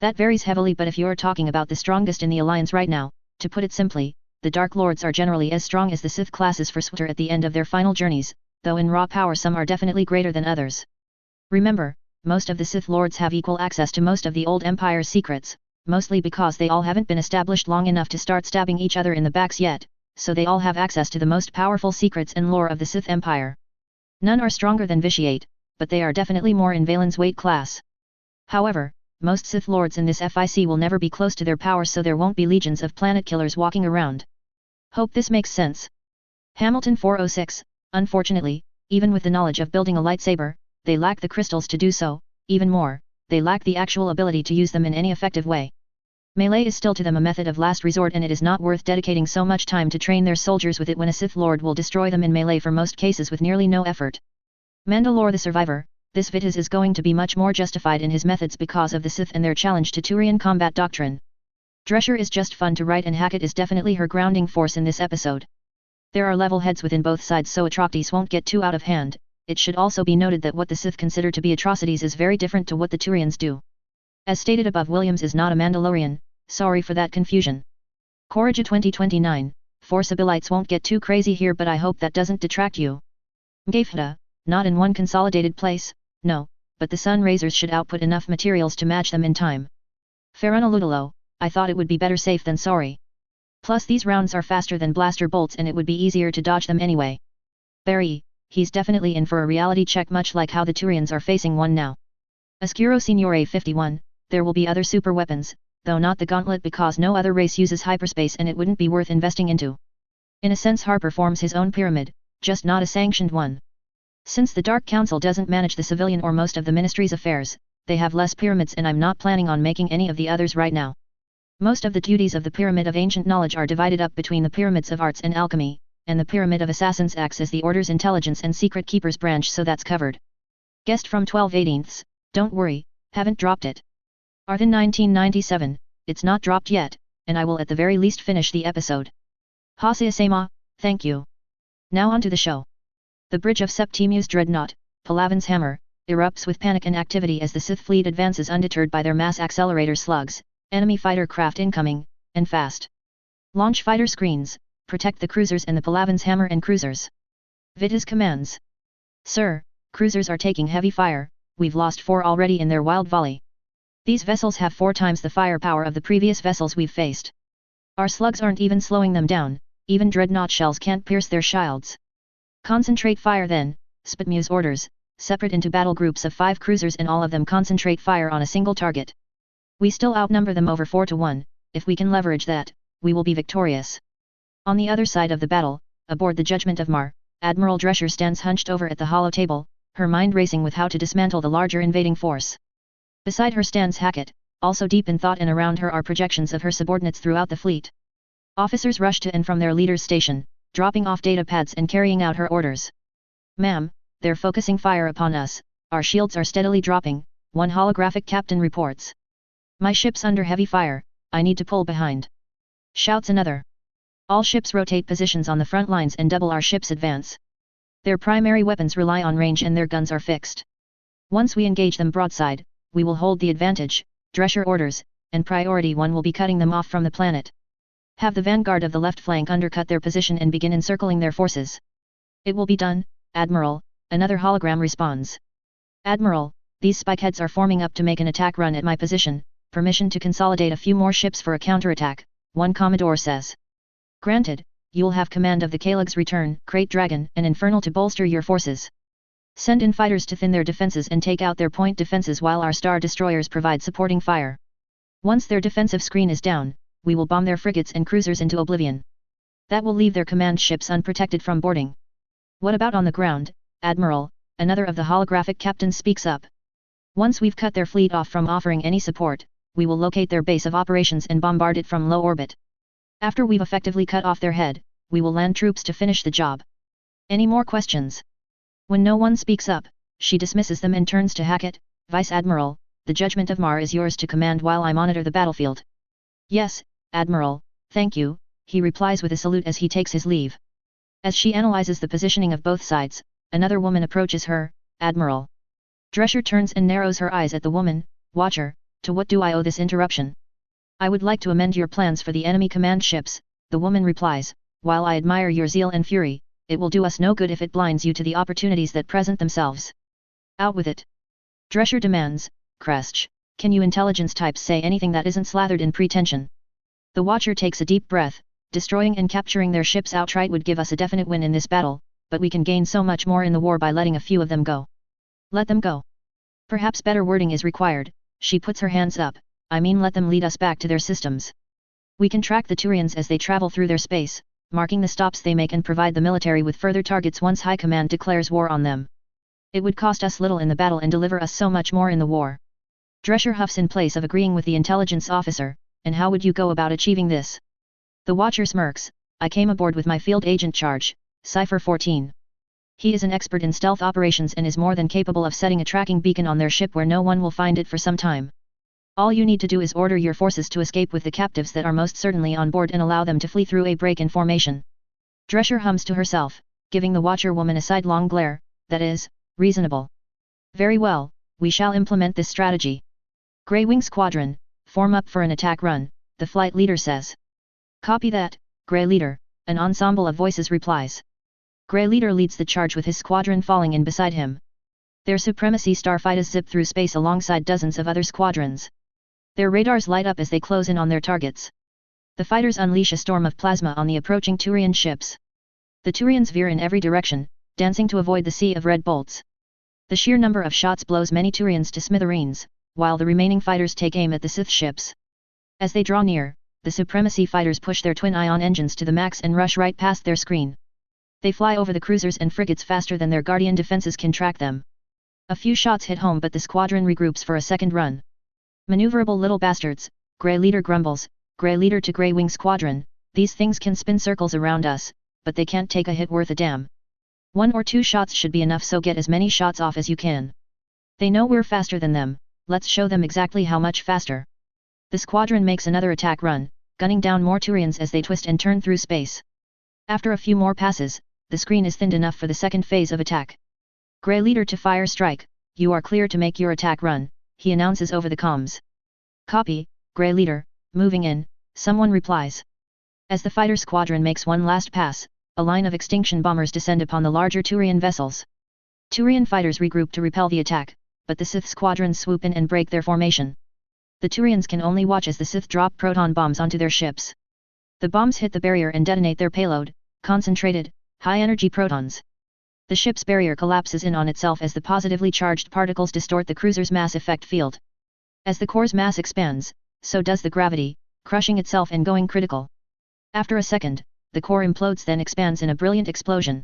That varies heavily but if you're talking about the strongest in the Alliance right now, to put it simply, the Dark Lords are generally as strong as the Sith classes for Switter at the end of their final journeys, though in raw power some are definitely greater than others. Remember, most of the Sith Lords have equal access to most of the old Empire's secrets, mostly because they all haven't been established long enough to start stabbing each other in the backs yet, so they all have access to the most powerful secrets and lore of the Sith Empire. None are stronger than Vitiate, but they are definitely more in Valen's weight class. However, most Sith Lords in this FIC will never be close to their power so there won't be legions of planet killers walking around. Hope this makes sense. Hamilton 406, unfortunately, even with the knowledge of building a lightsaber, they lack the crystals to do so, even more, they lack the actual ability to use them in any effective way. Melee is still to them a method of last resort and it is not worth dedicating so much time to train their soldiers with it when a Sith Lord will destroy them in melee for most cases with nearly no effort. Mandalore the Survivor, this Vitis is going to be much more justified in his methods because of the Sith and their challenge to Turian combat doctrine. Drescher is just fun to write and Hackett is definitely her grounding force in this episode. There are level heads within both sides so atrocities won't get too out of hand. It should also be noted that what the Sith consider to be atrocities is very different to what the Turians do. As stated above, Williams is not a Mandalorian, sorry for that confusion. Coraja 2029, Forceabilites won't get too crazy here but I hope that doesn't detract you. Mgafda, not in one consolidated place, no, but but the sun razors should output enough materials to match them in time. Faranaludalo, I thought it would be better safe than sorry. Plus these rounds are faster than blaster bolts and it would be easier to dodge them anyway. Barry, he's definitely in for a reality check much like how the Turians are facing one now. Oscuro Signore 51, there will be other super weapons, though not the gauntlet because no other race uses hyperspace and it wouldn't be worth investing into. In a sense Harper forms his own pyramid, just not a sanctioned one. Since the Dark Council doesn't manage the civilian or most of the Ministry's affairs, they have less pyramids and I'm not planning on making any of the others right now. Most of the duties of the Pyramid of Ancient Knowledge are divided up between the Pyramids of Arts and Alchemy, and the Pyramid of Assassins acts as the Order's Intelligence and Secret Keepers branch, so that's covered. Guest from 12/18, don't worry, haven't dropped it. Arthan 1997, it's not dropped yet, and I will at the very least finish the episode. Hasia Sema, thank you. Now on to the show. The bridge of Septimus Dreadnought, Palavan's hammer, erupts with panic and activity as the Sith fleet advances undeterred by their mass accelerator slugs, enemy fighter craft incoming, and fast. Launch fighter screens, protect the cruisers and the Palavan's hammer and cruisers. Vita's commands. Sir, cruisers are taking heavy fire, we've lost 4 already in their wild volley. These vessels have 4 times the firepower of the previous vessels we've faced. Our slugs aren't even slowing them down, even dreadnought shells can't pierce their shields. Concentrate fire then, Spitmuse orders, separate into battle groups of 5 cruisers and all of them concentrate fire on a single target. We still outnumber them over 4 to 1, if we can leverage that, we will be victorious. On the other side of the battle, aboard the Judgment of Mar, Admiral Drescher stands hunched over at the hollow table, her mind racing with how to dismantle the larger invading force. Beside her stands Hackett, also deep in thought, and around her are projections of her subordinates throughout the fleet. Officers rush to and from their leader's station, dropping off data pads and carrying out her orders. Ma'am, they're focusing fire upon us, our shields are steadily dropping, one holographic captain reports. My ship's under heavy fire, I need to pull behind. Shouts another. All ships rotate positions on the front lines and double our ship's advance. Their primary weapons rely on range and their guns are fixed. Once we engage them broadside, we will hold the advantage, Drescher orders, and priority 1 will be cutting them off from the planet. Have the vanguard of the left flank undercut their position and begin encircling their forces. It will be done, Admiral, another hologram responds. Admiral, these spikeheads are forming up to make an attack run at my position, permission to consolidate a few more ships for a counterattack, one Commodore says. Granted, you'll have command of the Kalug's Return, Crate Dragon, and Infernal to bolster your forces. Send in fighters to thin their defenses and take out their point defenses while our star destroyers provide supporting fire. Once their defensive screen is down, we will bomb their frigates and cruisers into oblivion. That will leave their command ships unprotected from boarding. What about on the ground, Admiral? Another of the holographic captains speaks up. Once we've cut their fleet off from offering any support, we will locate their base of operations and bombard it from low orbit. After we've effectively cut off their head, we will land troops to finish the job. Any more questions? When no one speaks up, she dismisses them and turns to Hackett. Vice Admiral, the Judgment of Mar is yours to command while I monitor the battlefield. Yes, Admiral, thank you, he replies with a salute as he takes his leave. As she analyzes the positioning of both sides, another woman approaches her. Admiral. Drescher turns and narrows her eyes at the woman. Watcher, to what do I owe this interruption? I would like to amend your plans for the enemy command ships, the woman replies. While I admire your zeal and fury, it will do us no good if it blinds you to the opportunities that present themselves. Out with it. Drescher demands. Kresch, can you intelligence types say anything that isn't slathered in pretension? The Watcher takes a deep breath. Destroying and capturing their ships outright would give us a definite win in this battle, but we can gain so much more in the war by letting a few of them go. Let them go. Perhaps better wording is required. She puts her hands up. I mean, let them lead us back to their systems. We can track the Turians as they travel through their space, marking the stops they make and provide the military with further targets once High Command declares war on them. It would cost us little in the battle and deliver us so much more in the war. Drescher huffs in place of agreeing with the intelligence officer. And how would you go about achieving this? The Watcher smirks. I came aboard with my field agent charge, Cipher 14. He is an expert in stealth operations and is more than capable of setting a tracking beacon on their ship where no one will find it for some time. All you need to do is order your forces to escape with the captives that are most certainly on board and allow them to flee through a break in formation. Drescher hums to herself, giving the Watcher woman a sidelong glare. That is, reasonable. Very well, we shall implement this strategy. Grey Wing Squadron, form up for an attack run, the flight leader says. Copy that, Grey Leader, an ensemble of voices replies. Grey Leader leads the charge with his squadron falling in beside him. Their supremacy starfighters zip through space alongside dozens of other squadrons. Their radars light up as they close in on their targets. The fighters unleash a storm of plasma on the approaching Turian ships. The Turians veer in every direction, dancing to avoid the sea of red bolts. The sheer number of shots blows many Turians to smithereens, while the remaining fighters take aim at the Sith ships. As they draw near, the supremacy fighters push their twin-ion engines to the max and rush right past their screen. They fly over the cruisers and frigates faster than their Guardian defenses can track them. A few shots hit home, but the squadron regroups for a second run. Maneuverable little bastards, Grey Leader grumbles, Grey Leader to Grey Wing Squadron, these things can spin circles around us, but they can't take a hit worth a damn. 1 or 2 shots should be enough, so get as many shots off as you can. They know we're faster than them, let's show them exactly how much faster. The squadron makes another attack run, gunning down more Turians as they twist and turn through space. After a few more passes, the screen is thinned enough for the second phase of attack. Grey Leader to fire strike, you are clear to make your attack run, he announces over the comms. Copy, Grey Leader, moving in, someone replies. As the fighter squadron makes one last pass, a line of extinction bombers descend upon the larger Turian vessels. Turian fighters regroup to repel the attack, but the Sith squadrons swoop in and break their formation. The Turians can only watch as the Sith drop proton bombs onto their ships. The bombs hit the barrier and detonate their payload, concentrated, high-energy protons. The ship's barrier collapses in on itself as the positively charged particles distort the cruiser's mass effect field. As the core's mass expands, so does the gravity, crushing itself and going critical. After a second, the core implodes, then expands in a brilliant explosion.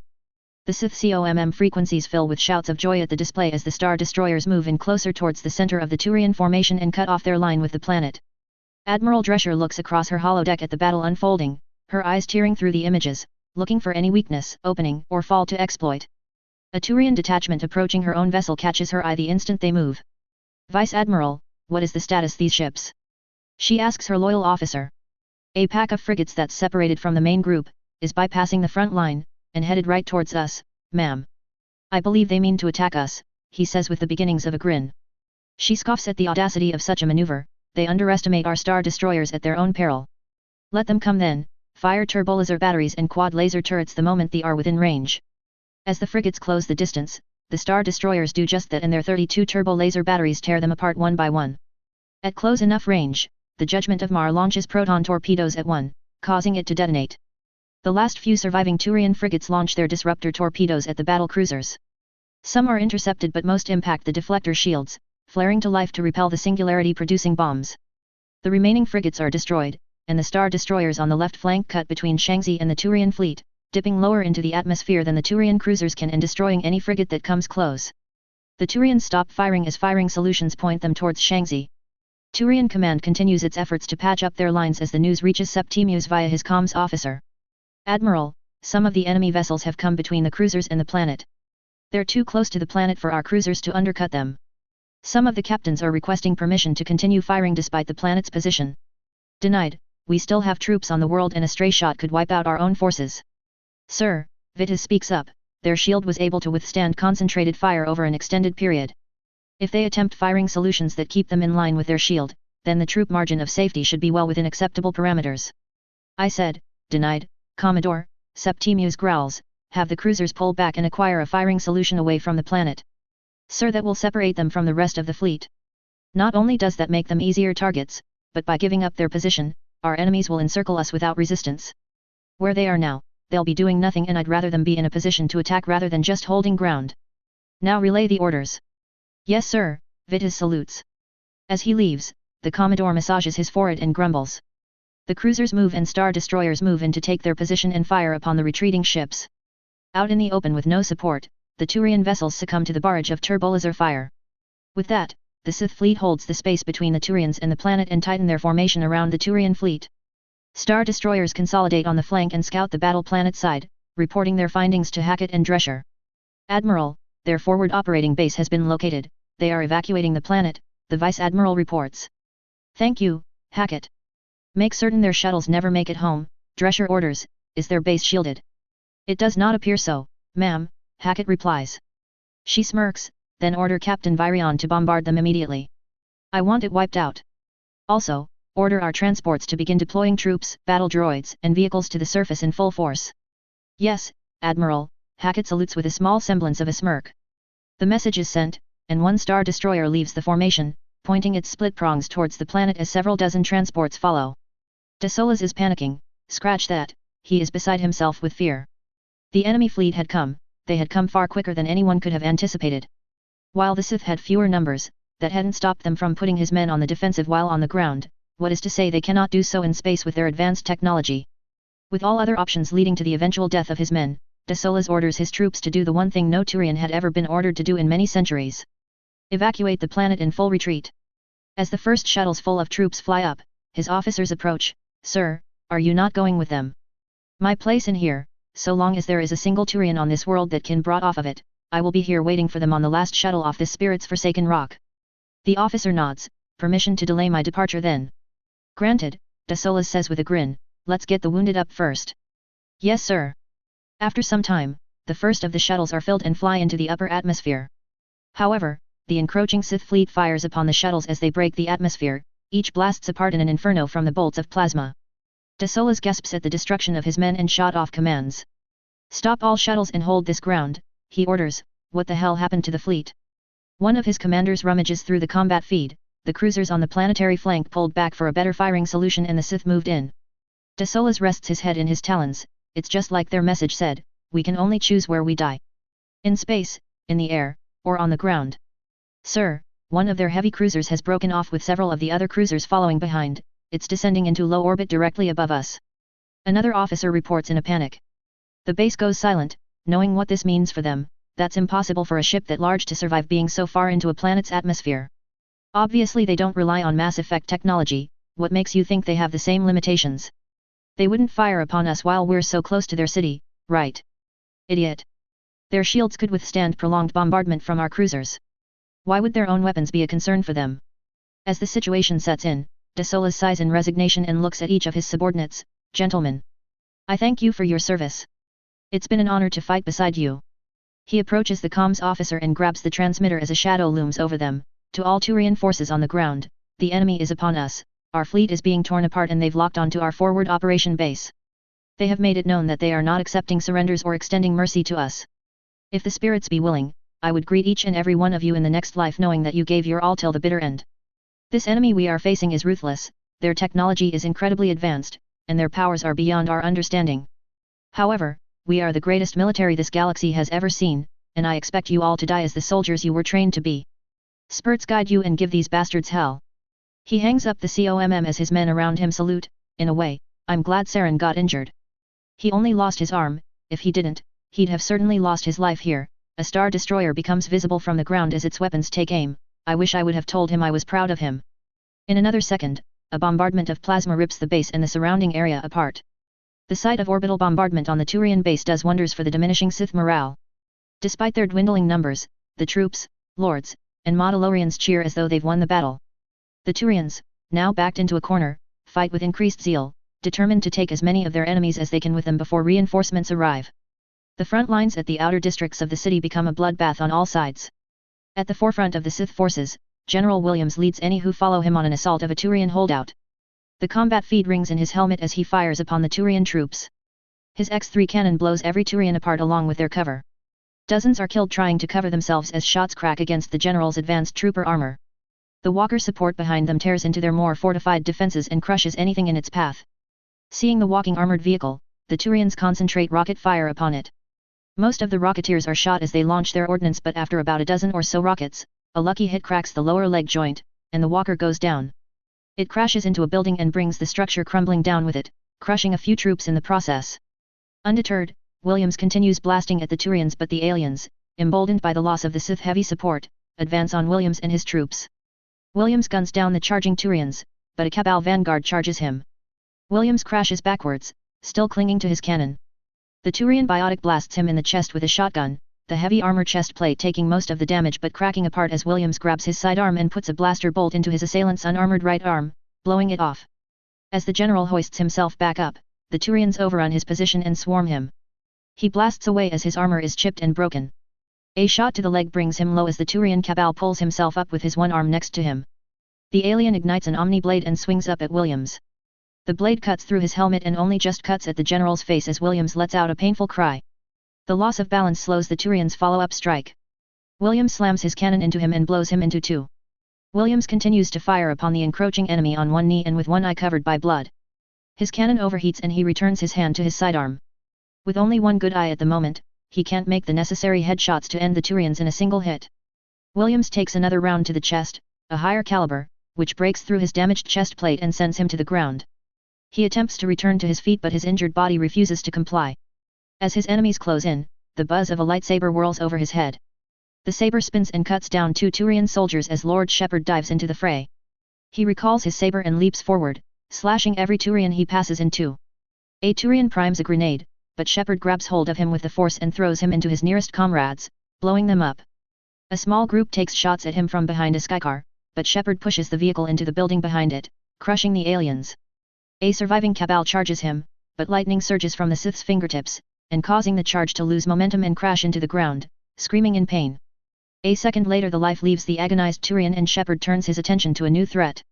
The Sith COMM frequencies fill with shouts of joy at the display as the Star Destroyers move in closer towards the center of the Turian formation and cut off their line with the planet. Admiral Drescher looks across her holodeck at the battle unfolding, her eyes tearing through the images, looking for any weakness, opening, or fall to exploit. A Turian detachment approaching her own vessel catches her eye the instant they move. Vice Admiral, what is the status these ships? She asks her loyal officer. A pack of frigates that's separated from the main group, is bypassing the front line, and headed right towards us, ma'am. I believe they mean to attack us, he says with the beginnings of a grin. She scoffs at the audacity of such a maneuver, they underestimate our Star Destroyers at their own peril. Let them come then, fire turbolaser batteries and quad laser turrets the moment they are within range. As the frigates close the distance, the Star Destroyers do just that and their 32 turbo laser batteries tear them apart one by one. At close enough range, the Judgment of Mar launches proton torpedoes at one, causing it to detonate. The last few surviving Turian frigates launch their disruptor torpedoes at the battle cruisers. Some are intercepted but most impact the deflector shields, flaring to life to repel the singularity-producing bombs. The remaining frigates are destroyed, and the Star Destroyers on the left flank cut between Shaanxi and the Turian fleet, dipping lower into the atmosphere than the Turian cruisers can and destroying any frigate that comes close. The Turians stop firing as firing solutions point them towards Shaanxi. Turian command continues its efforts to patch up their lines as the news reaches Septimius via his comms officer. Admiral, some of the enemy vessels have come between the cruisers and the planet. They're too close to the planet for our cruisers to undercut them. Some of the captains are requesting permission to continue firing despite the planet's position. Denied, we still have troops on the world and a stray shot could wipe out our own forces. Sir, Vitas speaks up, their shield was able to withstand concentrated fire over an extended period. If they attempt firing solutions that keep them in line with their shield, then the troop margin of safety should be well within acceptable parameters. I said, denied, Commodore, Septimius growls, have the cruisers pull back and acquire a firing solution away from the planet. Sir, that will separate them from the rest of the fleet. Not only does that make them easier targets, but by giving up their position, our enemies will encircle us without resistance. Where they are now, they'll be doing nothing and I'd rather them be in a position to attack rather than just holding ground. Now relay the orders. Yes sir, Vitas salutes. As he leaves, the Commodore massages his forehead and grumbles. The cruisers move and Star Destroyers move in to take their position and fire upon the retreating ships. Out in the open with no support, the Turian vessels succumb to the barrage of turbolaser fire. With that, the Sith fleet holds the space between the Turians and the planet and tighten their formation around the Turian fleet. Star Destroyers consolidate on the flank and scout the battle planet side, reporting their findings to Hackett and Drescher. Admiral, their forward operating base has been located, they are evacuating the planet, the Vice Admiral reports. Thank you, Hackett. Make certain their shuttles never make it home, Drescher orders, is their base shielded? It does not appear so, ma'am, Hackett replies. She smirks, then order Captain Virion to bombard them immediately. I want it wiped out. Also, order our transports to begin deploying troops, battle droids, and vehicles to the surface in full force. Yes, Admiral, Hackett salutes with a small semblance of a smirk. The message is sent, and one Star Destroyer leaves the formation, pointing its split prongs towards the planet as several dozen transports follow. Desolas is panicking, scratch that, he is beside himself with fear. The enemy fleet had come, they had come far quicker than anyone could have anticipated. While the Sith had fewer numbers, that hadn't stopped them from putting his men on the defensive while on the ground, what is to say they cannot do so in space with their advanced technology. With all other options leading to the eventual death of his men, Desolas orders his troops to do the one thing no Turian had ever been ordered to do in many centuries. Evacuate the planet in full retreat. As the first shuttles full of troops fly up, his officers approach. Sir, are you not going with them? My place in here, so long as there is a single Turian on this world that can brought off of it, I will be here waiting for them on the last shuttle off this spirit's forsaken rock. The officer nods, permission to delay my departure then. Granted, Desolas says with a grin, let's get the wounded up first. Yes sir. After some time, the first of the shuttles are filled and fly into the upper atmosphere. However, the encroaching Sith fleet fires upon the shuttles as they break the atmosphere, each blasts apart in an inferno from the bolts of plasma. Desolas gasps at the destruction of his men and shot off commands. Stop all shuttles and hold this ground, he orders. What the hell happened to the fleet? One of his commanders rummages through the combat feed, the cruisers on the planetary flank pulled back for a better firing solution and the Sith moved in. Desolas rests his head in his talons, it's just like their message said, we can only choose where we die. In space, in the air, or on the ground. Sir, one of their heavy cruisers has broken off with several of the other cruisers following behind, it's descending into low orbit directly above us. Another officer reports in a panic. The base goes silent, knowing what this means for them, that's impossible for a ship that large to survive being so far into a planet's atmosphere. Obviously they don't rely on MassEffect technology, what makes you think they have the same limitations? They wouldn't fire upon us while we're so close to their city, right? Idiot. Their shields could withstand prolonged bombardment from our cruisers. Why would their own weapons be a concern for them? As the situation sets in, Desolas sighs in resignation and looks at each of his subordinates. Gentlemen, I thank you for your service. It's been an honor to fight beside you. He approaches the comms officer and grabs the transmitter as a shadow looms over them. To all Turian forces on the ground, the enemy is upon us, our fleet is being torn apart and they've locked onto our forward operation base. They have made it known that they are not accepting surrenders or extending mercy to us. If the spirits be willing, I would greet each and every one of you in the next life knowing that you gave your all till the bitter end. This enemy we are facing is ruthless, their technology is incredibly advanced, and their powers are beyond our understanding. However, we are the greatest military this galaxy has ever seen, and I expect you all to die as the soldiers you were trained to be. Spurts guide you and give these bastards hell. He hangs up the COMM as his men around him salute. In a way, I'm glad Saren got injured. He only lost his arm, if he didn't, he'd have certainly lost his life here. A Star Destroyer becomes visible from the ground as its weapons take aim. I wish I would have told him I was proud of him. In another second, a bombardment of plasma rips the base and the surrounding area apart. The sight of orbital bombardment on the Turian base does wonders for the diminishing Sith morale. Despite their dwindling numbers, the troops, lords, and Mandalorians cheer as though they've won the battle. The Turians, now backed into a corner, fight with increased zeal, determined to take as many of their enemies as they can with them before reinforcements arrive. The front lines at the outer districts of the city become a bloodbath on all sides. At the forefront of the Sith forces, General Williams leads any who follow him on an assault of a Turian holdout. The combat feed rings in his helmet as he fires upon the Turian troops. His X3 cannon blows every Turian apart along with their cover. Dozens are killed trying to cover themselves as shots crack against the general's advanced trooper armor. The walker support behind them tears into their more fortified defenses and crushes anything in its path. Seeing the walking armored vehicle, the Turians concentrate rocket fire upon it. Most of the rocketeers are shot as they launch their ordnance, but after about a dozen or so rockets, a lucky hit cracks the lower leg joint, and the walker goes down. It crashes into a building and brings the structure crumbling down with it, crushing a few troops in the process. Undeterred, Williams continues blasting at the Turians, but the aliens, emboldened by the loss of the Sith heavy support, advance on Williams and his troops. Williams guns down the charging Turians, but a Cabal vanguard charges him. Williams crashes backwards, still clinging to his cannon. The Turian biotic blasts him in the chest with a shotgun, the heavy armor chest plate taking most of the damage but cracking apart as Williams grabs his sidearm and puts a blaster bolt into his assailant's unarmored right arm, blowing it off. As the general hoists himself back up, the Turians overrun his position and swarm him. He blasts away as his armor is chipped and broken. A shot to the leg brings him low as the Turian Cabal pulls himself up with his one arm next to him. The alien ignites an Omni blade and swings up at Williams. The blade cuts through his helmet and only just cuts at the general's face as Williams lets out a painful cry. The loss of balance slows the Turian's follow-up strike. Williams slams his cannon into him and blows him into two. Williams continues to fire upon the encroaching enemy on one knee and with one eye covered by blood. His cannon overheats and he returns his hand to his sidearm. With only one good eye at the moment, he can't make the necessary headshots to end the Turians in a single hit. Williams takes another round to the chest, a higher caliber, which breaks through his damaged chest plate and sends him to the ground. He attempts to return to his feet but his injured body refuses to comply. As his enemies close in, the buzz of a lightsaber whirls over his head. The saber spins and cuts down two Turian soldiers as Lord Shepard dives into the fray. He recalls his saber and leaps forward, slashing every Turian he passes in two. A Turian primes a grenade, but Shepard grabs hold of him with the force and throws him into his nearest comrades, blowing them up. A small group takes shots at him from behind a skycar, but Shepard pushes the vehicle into the building behind it, crushing the aliens. A surviving Cabal charges him, but lightning surges from the Sith's fingertips, and causing the charge to lose momentum and crash into the ground, screaming in pain. A second later the life leaves the agonized Turian and Shepard turns his attention to a new threat.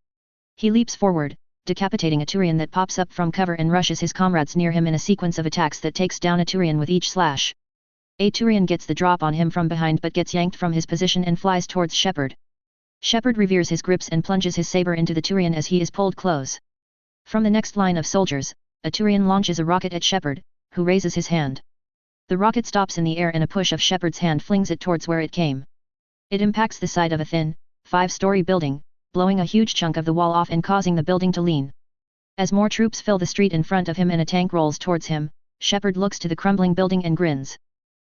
He leaps forward, decapitating a Turian that pops up from cover and rushes his comrades near him in a sequence of attacks that takes down a Turian with each slash. A Turian gets the drop on him from behind but gets yanked from his position and flies towards Shepard. Shepard reveres his grips and plunges his saber into the Turian as he is pulled close. From the next line of soldiers, a Turian launches a rocket at Shepard, who raises his hand. The rocket stops in the air and a push of Shepard's hand flings it towards where it came. It impacts the side of a thin, 5-story building, blowing a huge chunk of the wall off and causing the building to lean. As more troops fill the street in front of him and a tank rolls towards him, Shepard looks to the crumbling building and grins.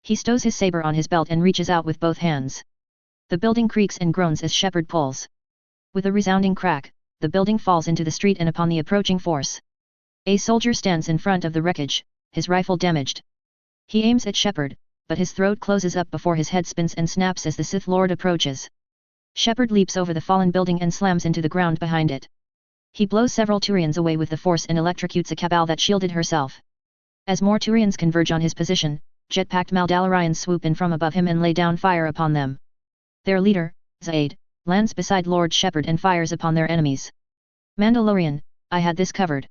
He stows his saber on his belt and reaches out with both hands. The building creaks and groans as Shepard pulls. With a resounding crack, the building falls into the street and upon the approaching force. A soldier stands in front of the wreckage, his rifle damaged. He aims at Shepard, but his throat closes up before his head spins and snaps as the Sith Lord approaches. Shepard leaps over the fallen building and slams into the ground behind it. He blows several Turians away with the force and electrocutes a Cabal that shielded herself. As more Turians converge on his position, jet-packed Mandalorians swoop in from above him and lay down fire upon them. Their leader, Zaid, lands beside Lord Shepard and fires upon their enemies. Mandalorian, I had this covered.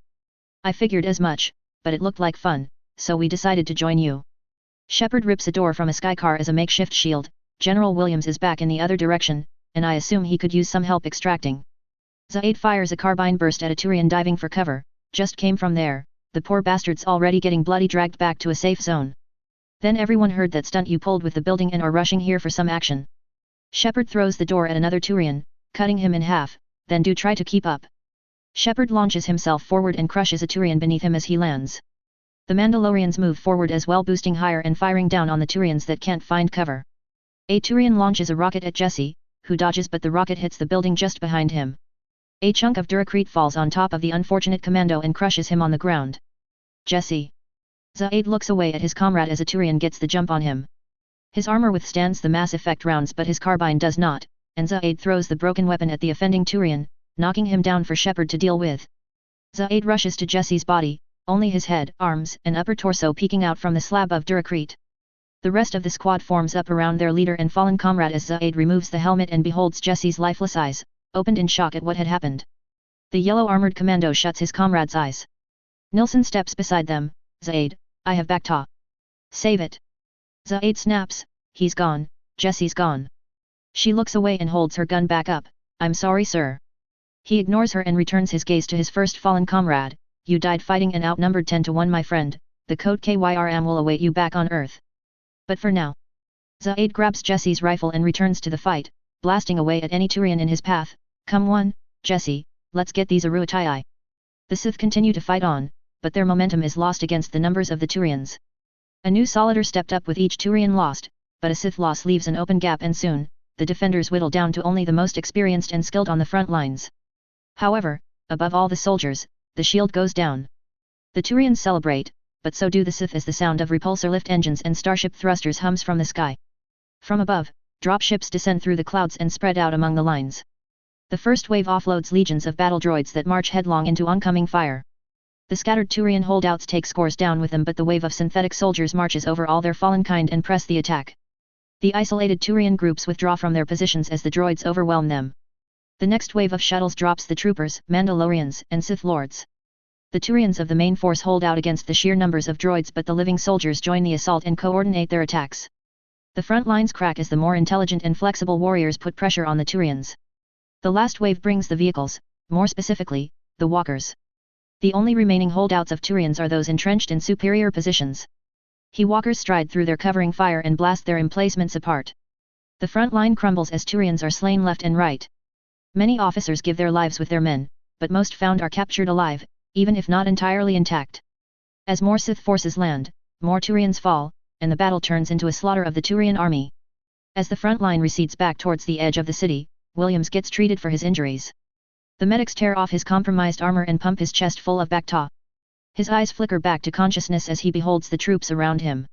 I figured as much, but it looked like fun, so we decided to join you. Shepard rips a door from a skycar as a makeshift shield. General Williams is back in the other direction, and I assume he could use some help extracting. Zaid fires a carbine burst at a Turian diving for cover, just came from there, the poor bastard's already getting bloody dragged back to a safe zone. Then everyone heard that stunt you pulled with the building and are rushing here for some action. Shepard throws the door at another Turian, cutting him in half, then do try to keep up. Shepard launches himself forward and crushes a Turian beneath him as he lands. The Mandalorians move forward as well, boosting higher and firing down on the Turians that can't find cover. A Turian launches a rocket at Jesse, who dodges but the rocket hits the building just behind him. A chunk of Duracrete falls on top of the unfortunate commando and crushes him on the ground. Jesse. Zaid looks away at his comrade as a Turian gets the jump on him. His armor withstands the MassEffect rounds but his carbine does not, and Zaid throws the broken weapon at the offending Turian, knocking him down for Shepard to deal with. Zaid rushes to Jesse's body, only his head, arms and upper torso peeking out from the slab of Duracrete. The rest of the squad forms up around their leader and fallen comrade as Zaid removes the helmet and beholds Jesse's lifeless eyes, opened in shock at what had happened. The yellow-armored commando shuts his comrade's eyes. Nilsson steps beside them. Zaid, I have Bacta. Save it. Zaid snaps, he's gone, Jesse's gone. She looks away and holds her gun back up, I'm sorry sir. He ignores her and returns his gaze to his first fallen comrade, you died fighting and outnumbered 10-1 my friend, the code KYRM will await you back on Earth. But for now. Zaid grabs Jesse's rifle and returns to the fight, blasting away at any Turian in his path. Come on, Jesse, let's get these Aruatai. The Sith continue to fight on, but their momentum is lost against the numbers of the Turians. A new Solider stepped up with each Turian lost, but a Sith loss leaves an open gap and soon, the defenders whittle down to only the most experienced and skilled on the front lines. However, above all the soldiers, the shield goes down. The Turians celebrate, but so do the Sith as the sound of repulsor lift engines and starship thrusters hums from the sky. From above, dropships descend through the clouds and spread out among the lines. The first wave offloads legions of battle droids that march headlong into oncoming fire. The scattered Turian holdouts take scores down with them, but the wave of synthetic soldiers marches over all their fallen kind and press the attack. The isolated Turian groups withdraw from their positions as the droids overwhelm them. The next wave of shuttles drops the troopers, Mandalorians, and Sith Lords. The Turians of the main force hold out against the sheer numbers of droids, but the living soldiers join the assault and coordinate their attacks. The front lines crack as the more intelligent and flexible warriors put pressure on the Turians. The last wave brings the vehicles, more specifically, the walkers. The only remaining holdouts of Turians are those entrenched in superior positions. He walkers stride through their covering fire and blast their emplacements apart. The front line crumbles as Turians are slain left and right. Many officers give their lives with their men, but most found are captured alive, even if not entirely intact. As more Sith forces land, more Turians fall, and the battle turns into a slaughter of the Turian army. As the front line recedes back towards the edge of the city, Williams gets treated for his injuries. The medics tear off his compromised armor and pump his chest full of Bacta. His eyes flicker back to consciousness as he beholds the troops around him.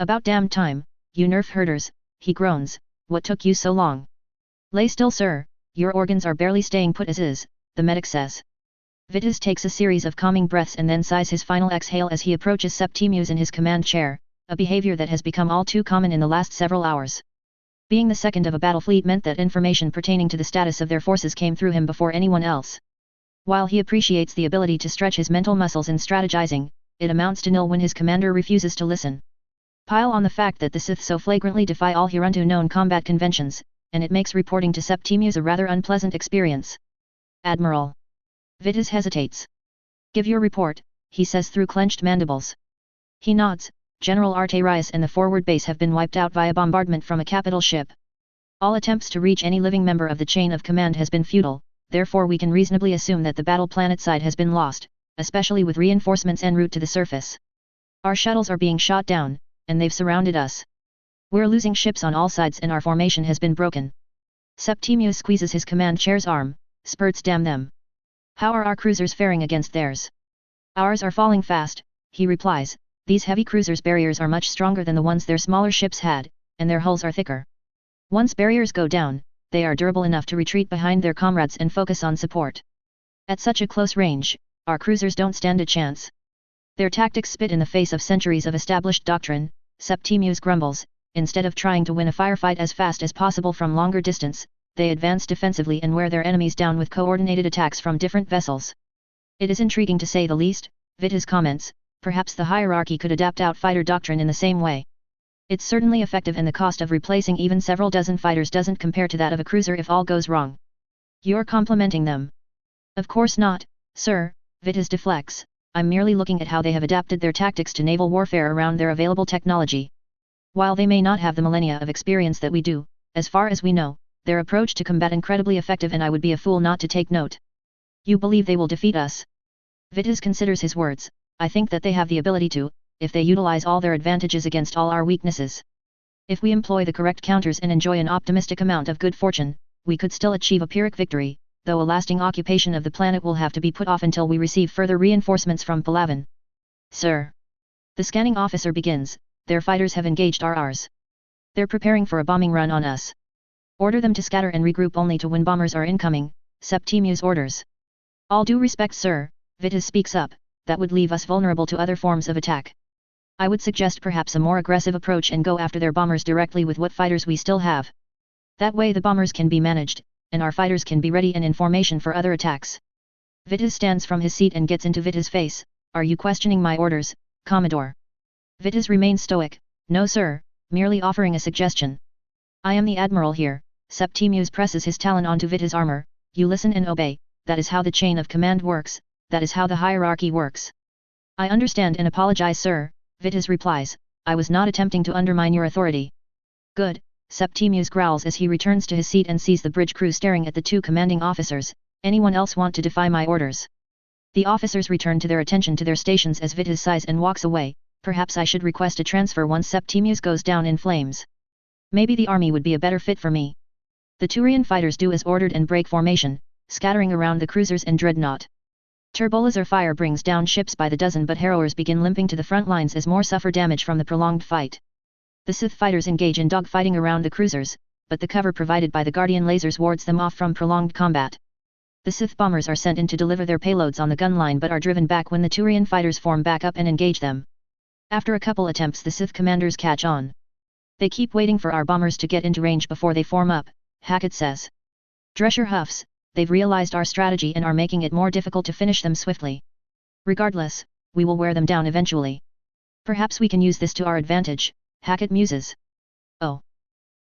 "About damn time, you nerf herders," he groans, "what took you so long?" "Lay still, sir, your organs are barely staying put as is," the medic says. Vitis takes a series of calming breaths and then sighs his final exhale as he approaches Septimius in his command chair, a behavior that has become all too common in the last several hours. Being the second of a battle fleet meant that information pertaining to the status of their forces came through him before anyone else. While he appreciates the ability to stretch his mental muscles in strategizing, it amounts to nil when his commander refuses to listen. Pile on the fact that the Sith so flagrantly defy all hereunto known combat conventions, and it makes reporting to Septimius a rather unpleasant experience. "Admiral." Vitis hesitates. "Give your report," he says through clenched mandibles. He nods. General Arterius and the forward base have been wiped out via bombardment from a capital ship. All attempts to reach any living member of the chain of command has been futile, therefore we can reasonably assume that the battle planet side has been lost, especially with reinforcements en route to the surface. Our shuttles are being shot down, and they've surrounded us. We're losing ships on all sides and our formation has been broken. Septimius squeezes his command chair's arm. "Spurts, damn them. How are our cruisers faring against theirs?" "Ours are falling fast," he replies. "These heavy cruisers' barriers are much stronger than the ones their smaller ships had, and their hulls are thicker. Once barriers go down, they are durable enough to retreat behind their comrades and focus on support. At such a close range, our cruisers don't stand a chance. Their tactics spit in the face of centuries of established doctrine," Septimius grumbles. "Instead of trying to win a firefight as fast as possible from longer distance, they advance defensively and wear their enemies down with coordinated attacks from different vessels." "It is intriguing to say the least," Vitis comments. "Perhaps the hierarchy could adapt outfighter doctrine in the same way. It's certainly effective and the cost of replacing even several dozen fighters doesn't compare to that of a cruiser if all goes wrong." "You're complimenting them." "Of course not, sir," Vitis deflects. "I'm merely looking at how they have adapted their tactics to naval warfare around their available technology. While they may not have the millennia of experience that we do, as far as we know, their approach to combat incredibly effective and I would be a fool not to take note." "You believe they will defeat us?" Vitis considers his words. "I think that they have the ability to, if they utilize all their advantages against all our weaknesses. If we employ the correct counters and enjoy an optimistic amount of good fortune, we could still achieve a Pyrrhic victory, though a lasting occupation of the planet will have to be put off until we receive further reinforcements from Palaven." "Sir." The scanning officer begins. "Their fighters have engaged ours. They're preparing for a bombing run on us." "Order them to scatter and regroup only to when bombers are incoming," Septimius orders. "All due respect, sir," Vitis speaks up, "that would leave us vulnerable to other forms of attack. I would suggest perhaps a more aggressive approach and go after their bombers directly with what fighters we still have. That way the bombers can be managed, and our fighters can be ready and in formation for other attacks." Vitis stands from his seat and gets into Vitis' face. "Are you questioning my orders, Commodore?" Vitis remains stoic. "No sir, merely offering a suggestion." "I am the Admiral here," Septimius presses his talon onto Vitis' armor. "You listen and obey, that is how the chain of command works, that is how the hierarchy works." "I understand and apologize, sir," Vitis replies. "I was not attempting to undermine your authority." "Good," Septimius growls as he returns to his seat and sees the bridge crew staring at the two commanding officers. "Anyone else want to defy my orders?" The officers return to their attention to their stations as Vitis sighs and walks away. "Perhaps I should request a transfer once Septimius goes down in flames. Maybe the army would be a better fit for me." The Turian fighters do as ordered and break formation, scattering around the cruisers and dreadnought. Turbolaser fire brings down ships by the dozen, but harrowers begin limping to the front lines as more suffer damage from the prolonged fight. The Sith fighters engage in dogfighting around the cruisers, but the cover provided by the Guardian lasers wards them off from prolonged combat. The Sith bombers are sent in to deliver their payloads on the gun line but are driven back when the Turian fighters form back up and engage them. After a couple attempts, the Sith commanders catch on. "They keep waiting for our bombers to get into range before they form up," Hackett says. Drescher huffs. "They've realized our strategy and are making it more difficult to finish them swiftly. Regardless, we will wear them down eventually. Perhaps we can use this to our advantage," Hackett muses. Oh.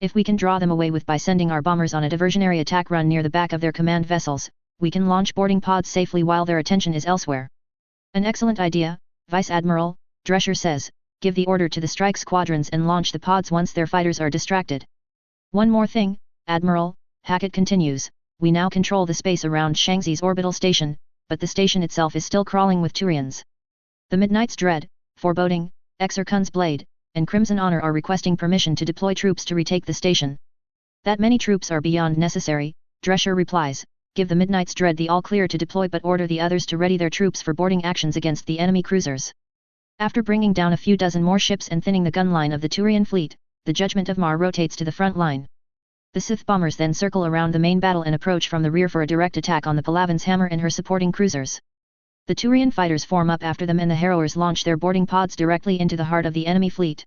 If we can draw them away by sending our bombers on a diversionary attack run near the back of their command vessels, we can launch boarding pods safely while their attention is elsewhere. An excellent idea, Vice Admiral, Drescher says. Give the order to the strike squadrons and launch the pods once their fighters are distracted. One more thing, Admiral, Hackett continues, we now control the space around Shangzi's orbital station, but the station itself is still crawling with Turians. The Midnight's Dread, Foreboding, Exarchun's Blade, and Crimson Honor are requesting permission to deploy troops to retake the station. That many troops are beyond necessary, Drescher replies, give the Midnight's Dread the all-clear to deploy but order the others to ready their troops for boarding actions against the enemy cruisers. After bringing down a few dozen more ships and thinning the gun line of the Turian fleet, the Judgment of Mar rotates to the front line. The Sith bombers then circle around the main battle and approach from the rear for a direct attack on the Palavan's Hammer and her supporting cruisers. The Turian fighters form up after them and the Harrowers launch their boarding pods directly into the heart of the enemy fleet.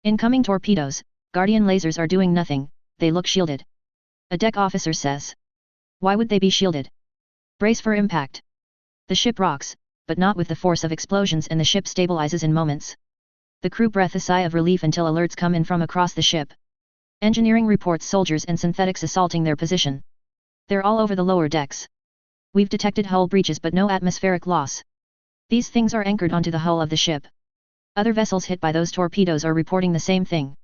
Incoming torpedoes, Guardian lasers are doing nothing, they look shielded. A deck officer says. Why would they be shielded? Brace for impact. The ship rocks, but not with the force of explosions, and the ship stabilizes in moments. The crew breathe a sigh of relief until alerts come in from across the ship. Engineering reports soldiers and synthetics assaulting their position. They're all over the lower decks. We've detected hull breaches but no atmospheric loss. These things are anchored onto the hull of the ship. Other vessels hit by those torpedoes are reporting the same thing.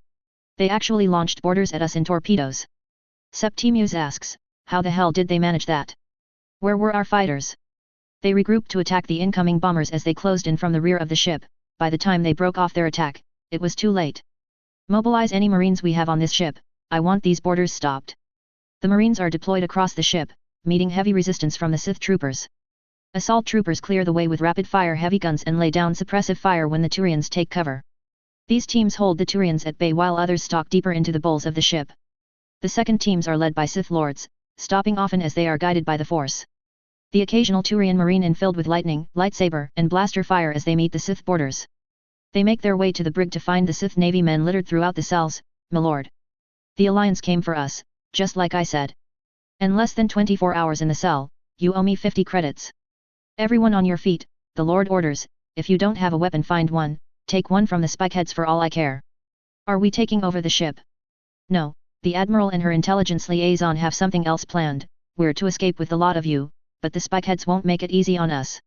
They actually launched boarders at us in torpedoes. Septimius asks, how the hell did they manage that? Where were our fighters? They regrouped to attack the incoming bombers as they closed in from the rear of the ship. By the time they broke off their attack, it was too late. Mobilize any Marines we have on this ship, I want these boarders stopped. The Marines are deployed across the ship, meeting heavy resistance from the Sith troopers. Assault troopers clear the way with rapid-fire heavy guns and lay down suppressive fire when the Turians take cover. These teams hold the Turians at bay while others stalk deeper into the bowls of the ship. The second teams are led by Sith Lords, stopping often as they are guided by the Force. The occasional Turian Marine is filled with lightning, lightsaber, and blaster fire as they meet the Sith boarders. They make their way to the brig to find the Sith Navy men littered throughout the cells. My lord. The Alliance came for us, just like I said. And less than 24 hours in the cell, you owe me 50 credits. Everyone on your feet, the Lord orders, if you don't have a weapon find one, take one from the spikeheads for all I care. Are we taking over the ship? No, the Admiral and her intelligence liaison have something else planned, we're to escape with the lot of you, but the spikeheads won't make it easy on us.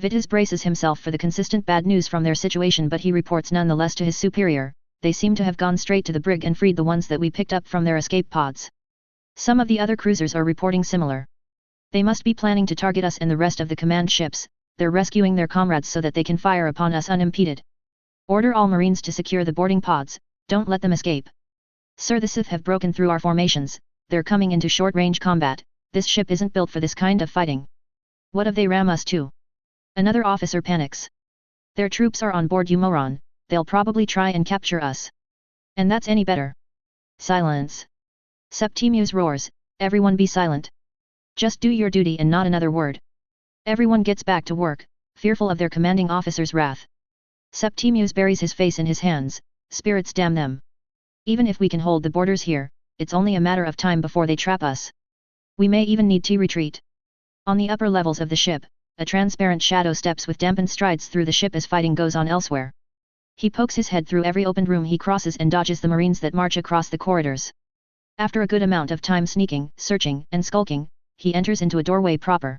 Vitis braces himself for the consistent bad news from their situation, but he reports nonetheless to his superior, they seem to have gone straight to the brig and freed the ones that we picked up from their escape pods. Some of the other cruisers are reporting similar. They must be planning to target us and the rest of the command ships, they're rescuing their comrades so that they can fire upon us unimpeded. Order all Marines to secure the boarding pods, don't let them escape. Sir, the Sith have broken through our formations, they're coming into short-range combat. This ship isn't built for this kind of fighting. What if they ram us too? Another officer panics. Their troops are on board, you moron, they'll probably try and capture us. And that's any better. Silence. Septimius roars, everyone be silent. Just do your duty and not another word. Everyone gets back to work, fearful of their commanding officer's wrath. Septimius buries his face in his hands, spirits damn them. Even if we can hold the boarders here, it's only a matter of time before they trap us. We may even need to retreat. On the upper levels of the ship, a transparent shadow steps with dampened strides through the ship as fighting goes on elsewhere. He pokes his head through every opened room he crosses and dodges the Marines that march across the corridors. After a good amount of time sneaking, searching, and skulking, he enters into a doorway proper.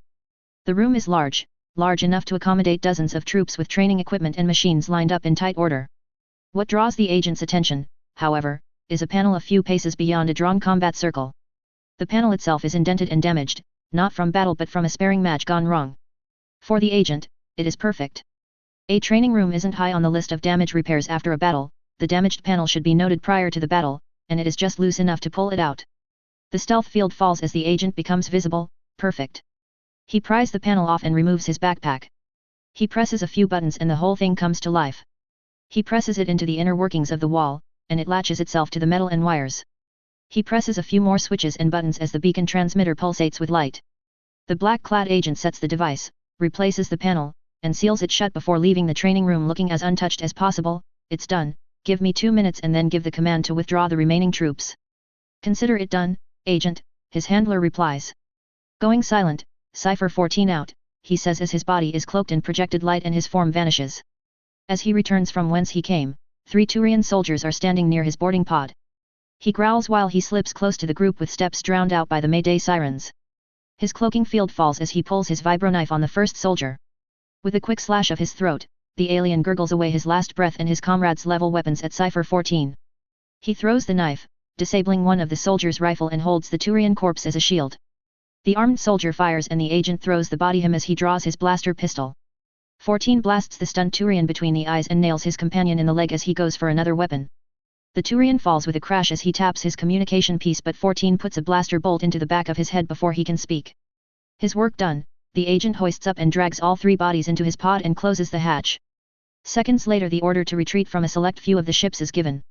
The room is large enough to accommodate dozens of troops with training equipment and machines lined up in tight order. What draws the agent's attention, however, is a panel a few paces beyond a drawn combat circle. The panel itself is indented and damaged, not from battle but from a sparing match gone wrong. For the agent, it is perfect. A training room isn't high on the list of damage repairs after a battle, the damaged panel should be noted prior to the battle, and it is just loose enough to pull it out. The stealth field falls as the agent becomes visible, perfect. He pries the panel off and removes his backpack. He presses a few buttons and the whole thing comes to life. He presses it into the inner workings of the wall, and it latches itself to the metal and wires. He presses a few more switches and buttons as the beacon transmitter pulsates with light. The black-clad agent sets the device, replaces the panel, and seals it shut before leaving the training room looking as untouched as possible. It's done, give me 2 minutes and then give the command to withdraw the remaining troops. Consider it done, agent, his handler replies. Going silent, Cipher 14 out, he says as his body is cloaked in projected light and his form vanishes. As he returns from whence he came, 3 Turian soldiers are standing near his boarding pod. He growls while he slips close to the group with steps drowned out by the Mayday sirens. His cloaking field falls as he pulls his vibroknife on the first soldier. With a quick slash of his throat, the alien gurgles away his last breath and his comrades level weapons at Cypher 14. He throws the knife, disabling one of the soldier's rifle and holds the Turian corpse as a shield. The armed soldier fires and the agent throws the body him as he draws his blaster pistol. 14 blasts the stunned Turian between the eyes and nails his companion in the leg as he goes for another weapon. The Turian falls with a crash as he taps his communication piece, but 14 puts a blaster bolt into the back of his head before he can speak. His work done, the agent hoists up and drags all 3 bodies into his pod and closes the hatch. Seconds later the order to retreat from a select few of the ships is given.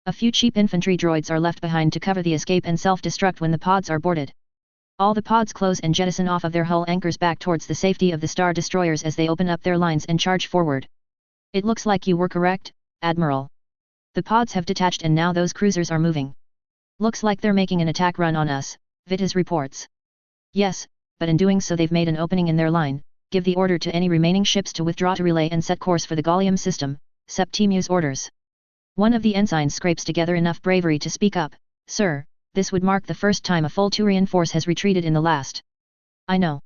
A few cheap infantry droids are left behind to cover the escape and self-destruct when the pods are boarded. All the pods close and jettison off of their hull anchors back towards the safety of the Star Destroyers as they open up their lines and charge forward. It looks like you were correct, Admiral. The pods have detached and now those cruisers are moving. Looks like they're making an attack run on us, Vitas reports. Yes, but in doing so they've made an opening in their line. Give the order to any remaining ships to withdraw to relay and set course for the Gallium system, Septimius orders. One of the ensigns scrapes together enough bravery to speak up. Sir, this would mark the first time a full Turian force has retreated in the last. I know.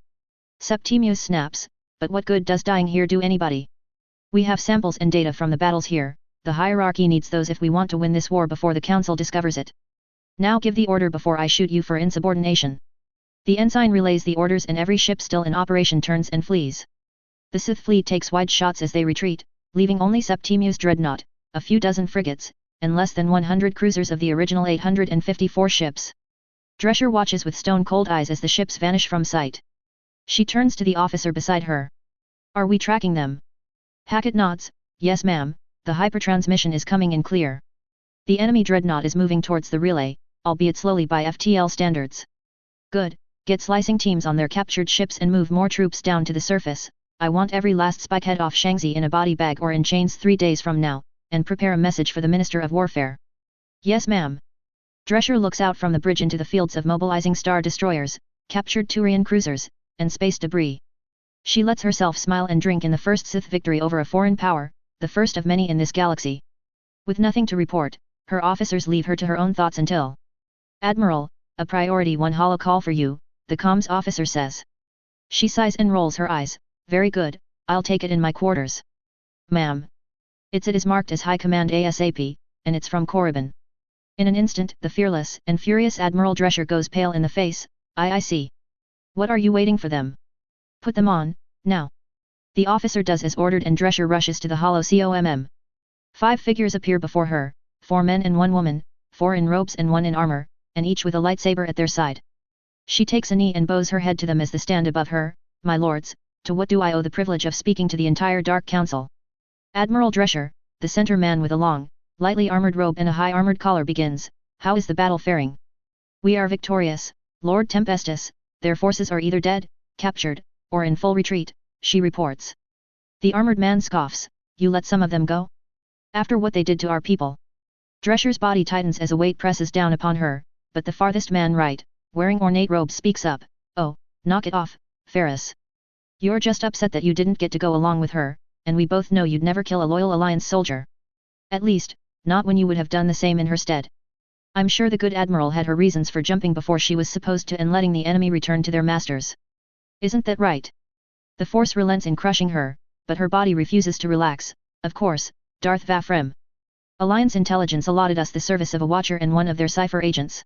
Septimius snaps, but what good does dying here do anybody? We have samples and data from the battles here. The hierarchy needs those if we want to win this war before the Council discovers it. Now give the order before I shoot you for insubordination. The ensign relays the orders and every ship still in operation turns and flees. The Sith fleet takes wide shots as they retreat, leaving only Septimius dreadnought, a few dozen frigates, and less than 100 cruisers of the original 854 ships. Drescher watches with stone-cold eyes as the ships vanish from sight. She turns to the officer beside her. Are we tracking them? Hackett nods. Yes ma'am, the hypertransmission is coming in clear. The enemy dreadnought is moving towards the relay, albeit slowly by FTL standards. Good, get slicing teams on their captured ships and move more troops down to the surface. I want every last spikehead off Shangzi in a body bag or in chains 3 days from now, and prepare a message for the Minister of Warfare. Yes ma'am. Drescher looks out from the bridge into the fields of mobilizing Star Destroyers, captured Turian cruisers, and space debris. She lets herself smile and drink in the first Sith victory over a foreign power, the first of many in this galaxy. With nothing to report, her officers leave her to her own thoughts until... Admiral, a priority 1 holo call for you, the comms officer says. She sighs and rolls her eyes. Very good, I'll take it in my quarters. Ma'am. It is marked as High Command ASAP, and it's from Korriban. In an instant, the fearless and furious Admiral Drescher goes pale in the face. I see. What are you waiting for them? Put them on, now. The officer does as ordered and Drescher rushes to the holo COMM. 5 figures appear before her, 4 men and 1 woman, 4 in robes and 1 in armor, and each with a lightsaber at their side. She takes a knee and bows her head to them as they stand above her. My lords, to what do I owe the privilege of speaking to the entire Dark Council? Admiral Drescher, the center man with a long, lightly armored robe and a high armored collar begins. How is the battle faring? We are victorious, Lord Tempestus. Their forces are either dead, captured, or in full retreat, she reports. The armored man scoffs. You let some of them go? After what they did to our people? Drescher's body tightens as a weight presses down upon her, but the farthest man right, wearing ornate robes, speaks up. Oh, knock it off, Ferris. You're just upset that you didn't get to go along with her, and we both know you'd never kill a loyal Alliance soldier. At least, not when you would have done the same in her stead. I'm sure the good Admiral had her reasons for jumping before she was supposed to and letting the enemy return to their masters. Isn't that right? The Force relents in crushing her, but her body refuses to relax. Of course, Darth Vafrem. Alliance intelligence allotted us the service of a watcher and 1 of their cipher agents.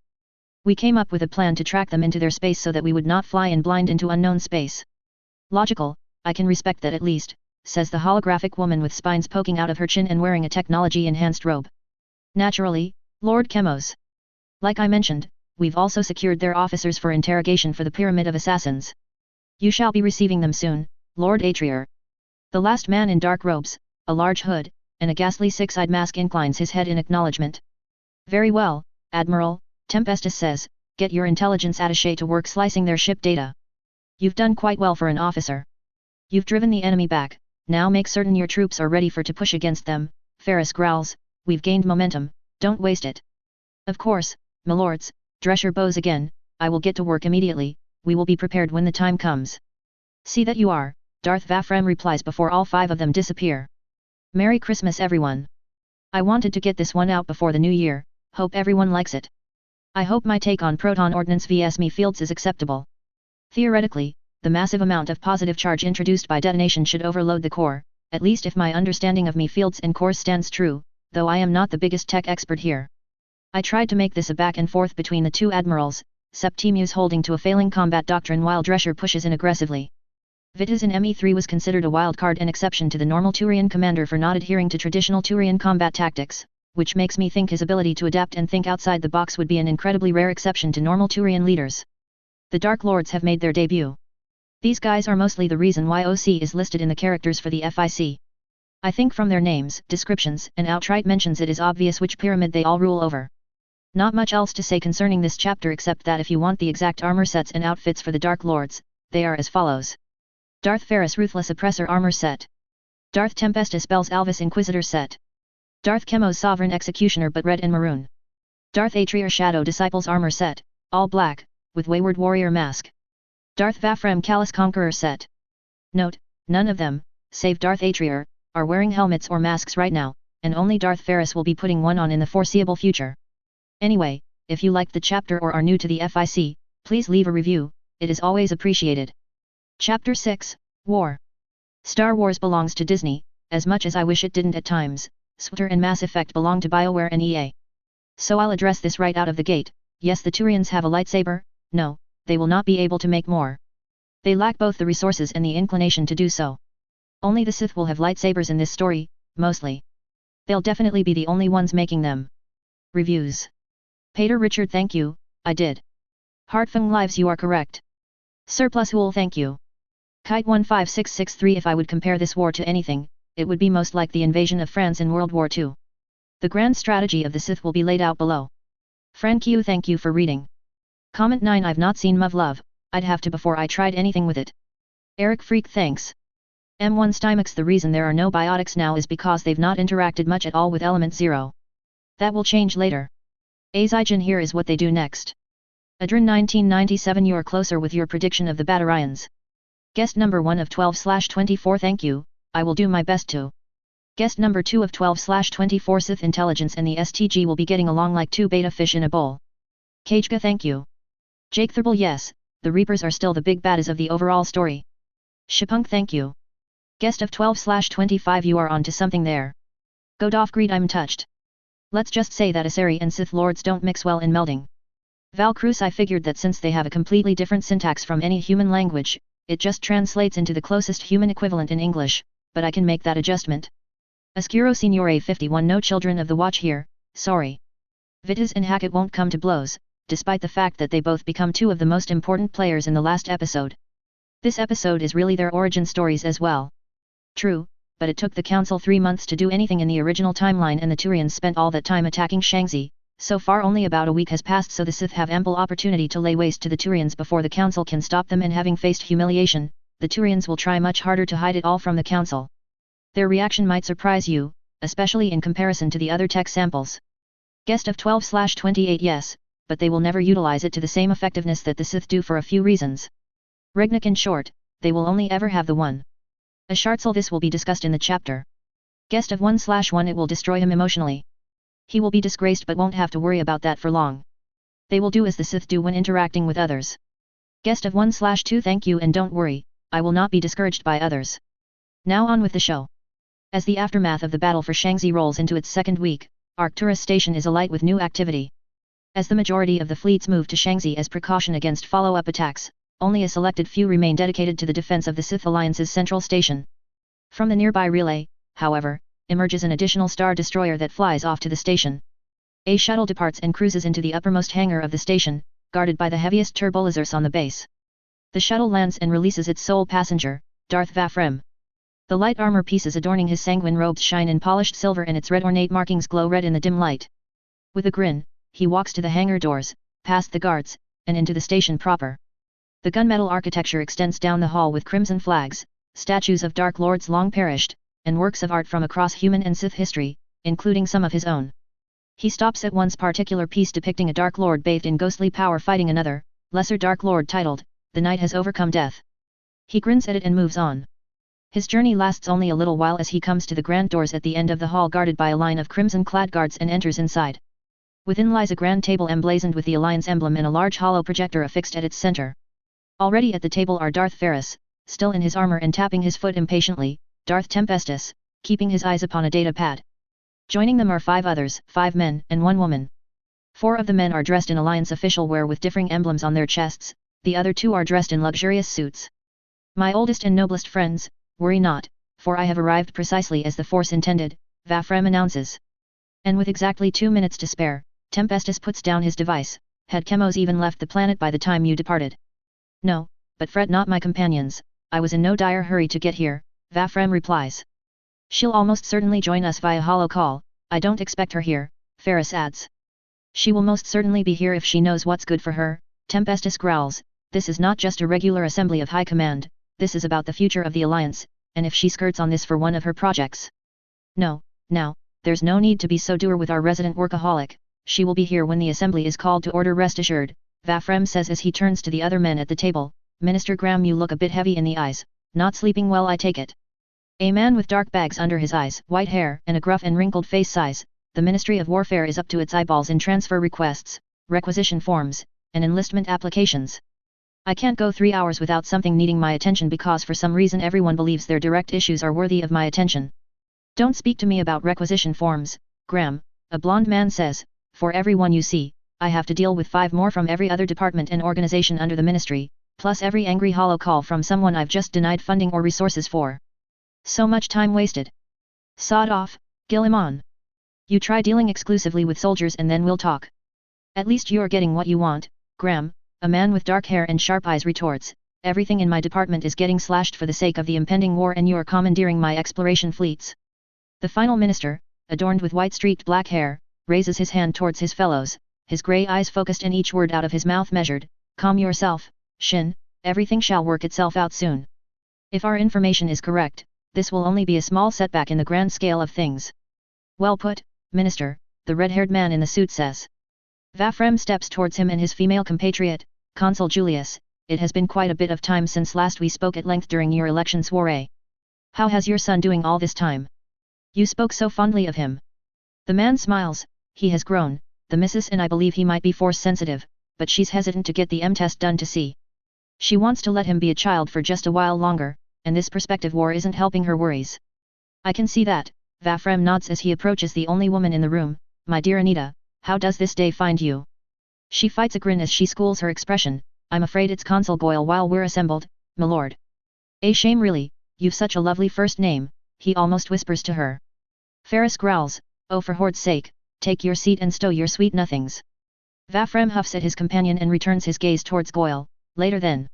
We came up with a plan to track them into their space so that we would not fly in blind into unknown space. Logical, I can respect that at least, says the holographic woman with spines poking out of her chin and wearing a technology-enhanced robe. Naturally, Lord Chemos. Like I mentioned, we've also secured their officers for interrogation for the Pyramid of Assassins. You shall be receiving them soon, Lord Atrier. The last man in dark robes, a large hood, and a ghastly 6-eyed mask inclines his head in acknowledgement. Very well, Admiral, Tempestus says, get your intelligence attaché to work slicing their ship data. You've done quite well for an officer. You've driven the enemy back, now make certain your troops are ready to push against them. Ferris growls, we've gained momentum, don't waste it. Of course, milords, Drescher bows again, I will get to work immediately, we will be prepared when the time comes. See that you are, Darth Vafrem replies before all 5 of them disappear. Merry Christmas everyone. I wanted to get this one out before the new year, hope everyone likes it. I hope my take on proton ordnance vs me fields is acceptable. Theoretically, the massive amount of positive charge introduced by detonation should overload the core, at least if my understanding of me fields and cores stands true, though I am not the biggest tech expert here. I tried to make this a back and forth between the two admirals, Septimus holding to a failing combat doctrine while Drescher pushes in aggressively. Vitas in ME3 was considered a wildcard and exception to the normal Turian commander for not adhering to traditional Turian combat tactics, which makes me think his ability to adapt and think outside the box would be an incredibly rare exception to normal Turian leaders. The Dark Lords have made their debut. These guys are mostly the reason why OC is listed in the characters for the FIC. I think from their names, descriptions, and outright mentions it is obvious which pyramid they all rule over. Not much else to say concerning this chapter except that if you want the exact armor sets and outfits for the Dark Lords, they are as follows. Darth Ferris Ruthless Oppressor Armor Set. Darth Tempestus Bells Alvis Inquisitor Set. Darth Chemos Sovereign Executioner but red and maroon. Darth Atrier Shadow Disciples Armor Set, all black, with Wayward Warrior Mask. Darth Vafrem Callous Conqueror Set. Note, none of them, save Darth Atrier, are wearing helmets or masks right now, and only Darth Ferris will be putting one on in the foreseeable future. Anyway, if you liked the chapter or are new to the FIC, please leave a review, it is always appreciated. Chapter 6, War. Star Wars belongs to Disney, as much as I wish it didn't at times. SWTOR and Mass Effect belong to BioWare and EA. So I'll address this right out of the gate. Yes, the Turians have a lightsaber. No, they will not be able to make more. They lack both the resources and the inclination to do so. Only the Sith will have lightsabers in this story, mostly. They'll definitely be the only ones making them. Reviews. Pater Richard, thank you, I did. Heartfung Lives, you are correct. Surplus Hool, thank you. Kite 15663, if I would compare this war to anything, it would be most like the invasion of France in World War II. The grand strategy of the Sith will be laid out below. Frank Q, thank you for reading. Comment 9, I've not seen Muv Love, I'd have to before I tried anything with it. Eric Freak, thanks. M1 Stymax, the reason there are no biotics now is because they've not interacted much at all with Element 0. That will change later. Azijan, here is what they do next. Adrin 1997, you are closer with your prediction of the Batarians. Guest number 1 of 12/24, thank you, I will do my best to. Guest number 2 of 12/24, Sith Intelligence and the STG will be getting along like two beta fish in a bowl. Kajga, thank you. Jake Thurble, yes, the Reapers are still the big baddies of the overall story. Shipunk, thank you. Guest of 12/25, you are on to something there. Godolph Greed, I'm touched. Let's just say that Asari and Sith Lords don't mix well in melding. Val Cruz, I figured that since they have a completely different syntax from any human language, it just translates into the closest human equivalent in English, but I can make that adjustment. Oscuro Signore 51, no children of the watch here, sorry. Vitas and Hackett won't come to blows, despite the fact that they both become two of the most important players in the last episode. This episode is really their origin stories as well. True, but it took the Council 3 months to do anything in the original timeline and the Turians spent all that time attacking Shangzi. So far only about a week has passed, so the Sith have ample opportunity to lay waste to the Turians before the Council can stop them, and having faced humiliation, the Turians will try much harder to hide it all from the Council. Their reaction might surprise you, especially in comparison to the other tech samples. Guest of 12/28, yes, but they will never utilize it to the same effectiveness that the Sith do for a few reasons. Regnick, in short, they will only ever have the one. A Shartzel, this will be discussed in the chapter. Guest of 1/1, it will destroy him emotionally. He will be disgraced but won't have to worry about that for long. They will do as the Sith do when interacting with others. Guest of 1/2, thank you, and don't worry, I will not be discouraged by others. Now on with the show. As the aftermath of the battle for Shangzi rolls into its second week, Arcturus Station is alight with new activity. As the majority of the fleets move to Shangzi as precaution against follow-up attacks, only a selected few remain dedicated to the defense of the Sith Alliance's central station. From the nearby relay, however, emerges an additional star destroyer that flies off to the station. A shuttle departs and cruises into the uppermost hangar of the station, guarded by the heaviest turbolasers on the base. The shuttle lands and releases its sole passenger, Darth Vafrem. The light armor pieces adorning his sanguine robes shine in polished silver and its red ornate markings glow red in the dim light. With a grin, he walks to the hangar doors, past the guards, and into the station proper. The gunmetal architecture extends down the hall with crimson flags, statues of Dark Lords long perished, and works of art from across human and Sith history, including some of his own. He stops at one particular piece depicting a Dark Lord bathed in ghostly power fighting another, lesser Dark Lord titled, "The Night Has Overcome Death." He grins at it and moves on. His journey lasts only a little while as he comes to the grand doors at the end of the hall guarded by a line of crimson-clad guards and enters inside. Within lies a grand table emblazoned with the Alliance emblem and a large hollow projector affixed at its center. Already at the table are Darth Ferris, still in his armor and tapping his foot impatiently, Darth Tempestus, keeping his eyes upon a data pad. Joining them are 5 others, 5 men and 1 woman. 4 of the men are dressed in Alliance official wear with differing emblems on their chests, the other 2 are dressed in luxurious suits. My oldest and noblest friends, worry not, for I have arrived precisely as the Force intended, Vafrem announces. And with exactly 2 minutes to spare, Tempestus puts down his device. Had Chemos even left the planet by the time you departed? No, but fret not my companions, I was in no dire hurry to get here, Vafrem replies. She'll almost certainly join us via holo call, I don't expect her here, Ferris adds. She will most certainly be here if she knows what's good for her, Tempestus growls. This is not just a regular assembly of high command, this is about the future of the Alliance, and if she skirts on this for one of her projects. No, now, there's no need to be so dour with our resident workaholic. She will be here when the assembly is called to order, rest assured, Vafrem says as he turns to the other men at the table. Minister Graham, you look a bit heavy in the eyes, not sleeping well I take it. A man with dark bags under his eyes, white hair and a gruff and wrinkled face sighs. The Ministry of Warfare is up to its eyeballs in transfer requests, requisition forms, and enlistment applications. I can't go 3 hours without something needing my attention because for some reason everyone believes their direct issues are worthy of my attention. Don't speak to me about requisition forms, Graham, a blond man says. For every one you see, I have to deal with 5 more from every other department and organization under the ministry, plus every angry holo call from someone I've just denied funding or resources for. So much time wasted. Sod off, Gilliman. You try dealing exclusively with soldiers and then we'll talk. At least you're getting what you want, Graham, a man with dark hair and sharp eyes retorts. Everything in my department is getting slashed for the sake of the impending war and you're commandeering my exploration fleets. The final minister, adorned with white streaked black hair, raises his hand towards his fellows, his grey eyes focused and each word out of his mouth measured. Calm yourself, Shin, everything shall work itself out soon. If our information is correct, this will only be a small setback in the grand scale of things. Well put, Minister, the red-haired man in the suit says. Vafrem steps towards him and his female compatriot, Consul Julius. It has been quite a bit of time since last we spoke at length during your election soiree. How has your son doing all this time? You spoke so fondly of him. The man smiles. He has grown, the missus, and I believe he might be force sensitive, but she's hesitant to get the M-test done to see. She wants to let him be a child for just a while longer, and this prospective war isn't helping her worries. I can see that, Vafrem nods as he approaches the only woman in the room. My dear Anita, how does this day find you? She fights a grin as she schools her expression. I'm afraid it's Consul Goyle while we're assembled, my lord. A shame really, you've such a lovely first name, he almost whispers to her. Ferris growls, oh for Horde's sake, take your seat and stow your sweet nothings. Vafrem huffs at his companion and returns his gaze towards Goyle. Later then.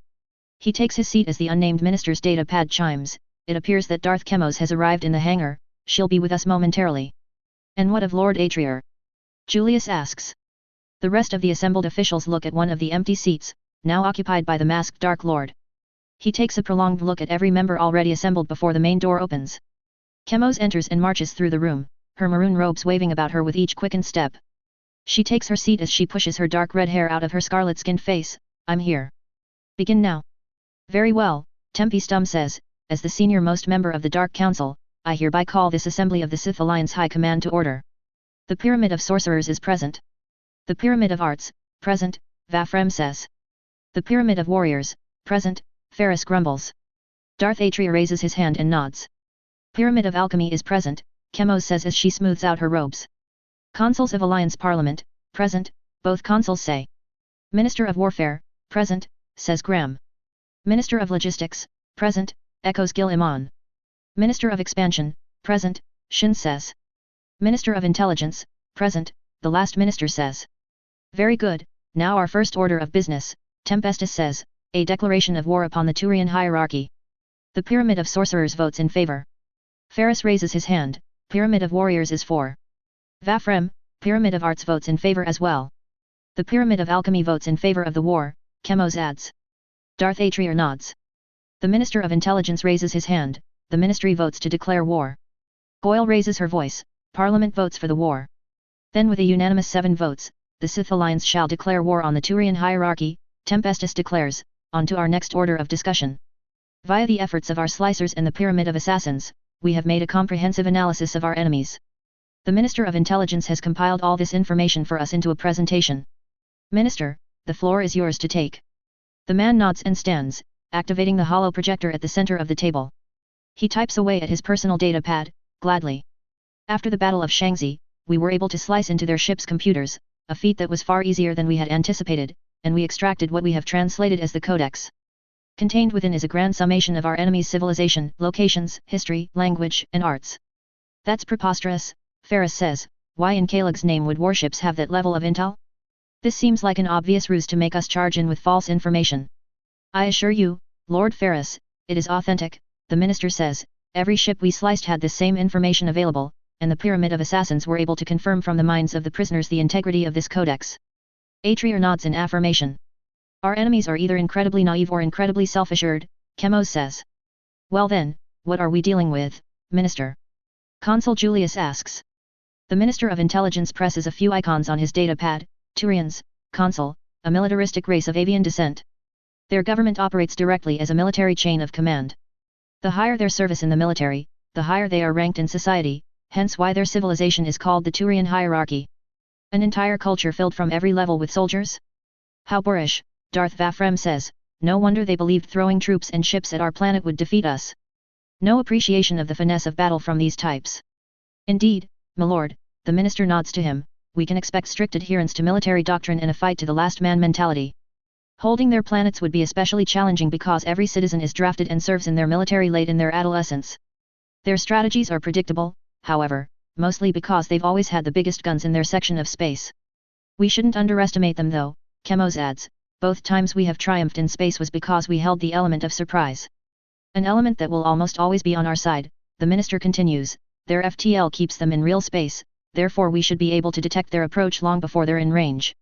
He takes his seat as the unnamed minister's data pad chimes. It appears that Darth Chemos has arrived in the hangar. She'll be with us momentarily. And what of Lord Atrier? Julius asks. The rest of the assembled officials look at one of the empty seats, now occupied by the masked Dark Lord. He takes a prolonged look at every member already assembled before the main door opens. Chemos enters and marches through the room, her maroon robes waving about her with each quickened step. She takes her seat as she pushes her dark red hair out of her scarlet-skinned face. I'm here. Begin now. Very well, Tempe Stum says, as the senior-most member of the Dark Council, I hereby call this assembly of the Sith Alliance High Command to order. The Pyramid of Sorcerers is present. The Pyramid of Arts, present, Vafrem says. The Pyramid of Warriors, present, Ferris grumbles. Darth Atrier raises his hand and nods. Pyramid of Alchemy is present, Chemos says as she smooths out her robes. Consuls of Alliance Parliament, present, both consuls say. Minister of Warfare, present, says Graham. Minister of Logistics, present, echoes Gil Iman. Minister of Expansion, present, Shin says. Minister of Intelligence, present, the last minister says. Very good, now our first order of business, Tempestus says, a declaration of war upon the Turian hierarchy. The Pyramid of Sorcerers votes in favor. Ferris raises his hand. Pyramid of Warriors is for. Vafrem, Pyramid of Arts votes in favor as well. The Pyramid of Alchemy votes in favor of the war, Chemos adds. Darth Atrier nods. The Minister of Intelligence raises his hand. The Ministry votes to declare war. Goyle raises her voice. Parliament votes for the war. Then with a unanimous 7 votes, the Sith Alliance shall declare war on the Turian hierarchy, Tempestus declares. On to our next order of discussion. Via the efforts of our slicers and the Pyramid of Assassins, we have made a comprehensive analysis of our enemies. The Minister of Intelligence has compiled all this information for us into a presentation. Minister, the floor is yours to take. The man nods and stands, activating the hollow projector at the center of the table. He types away at his personal data pad, gladly. After the Battle of Shangzi, we were able to slice into their ship's computers, a feat that was far easier than we had anticipated, and we extracted what we have translated as the Codex. Contained within is a grand summation of our enemy's civilization, locations, history, language, and arts. That's preposterous, Ferris says. Why in Kalug's name would warships have that level of intel? This seems like an obvious ruse to make us charge in with false information. I assure you, Lord Ferris, it is authentic, the minister says. Every ship we sliced had this same information available, and the pyramid of assassins were able to confirm from the minds of the prisoners the integrity of this codex. Atrier nods in affirmation. Our enemies are either incredibly naive or incredibly self-assured, Chemos says. Well then, what are we dealing with, Minister? Consul Julius asks. The Minister of Intelligence presses a few icons on his data pad. Turians, Consul, a militaristic race of avian descent. Their government operates directly as a military chain of command. The higher their service in the military, the higher they are ranked in society, hence why their civilization is called the Turian hierarchy. An entire culture filled from every level with soldiers? How boorish, Darth Vafrem says. No wonder they believed throwing troops and ships at our planet would defeat us. No appreciation of the finesse of battle from these types. Indeed, my lord, the minister nods to him. We can expect strict adherence to military doctrine and a fight to the last man mentality. Holding their planets would be especially challenging because every citizen is drafted and serves in their military late in their adolescence. Their strategies are predictable, however, mostly because they've always had the biggest guns in their section of space. We shouldn't underestimate them though, Chemos adds. Both times we have triumphed in space was because we held the element of surprise. An element that will almost always be on our side, the minister continues. Their FTL keeps them in real space. Therefore we should be able to detect their approach long before they're in range.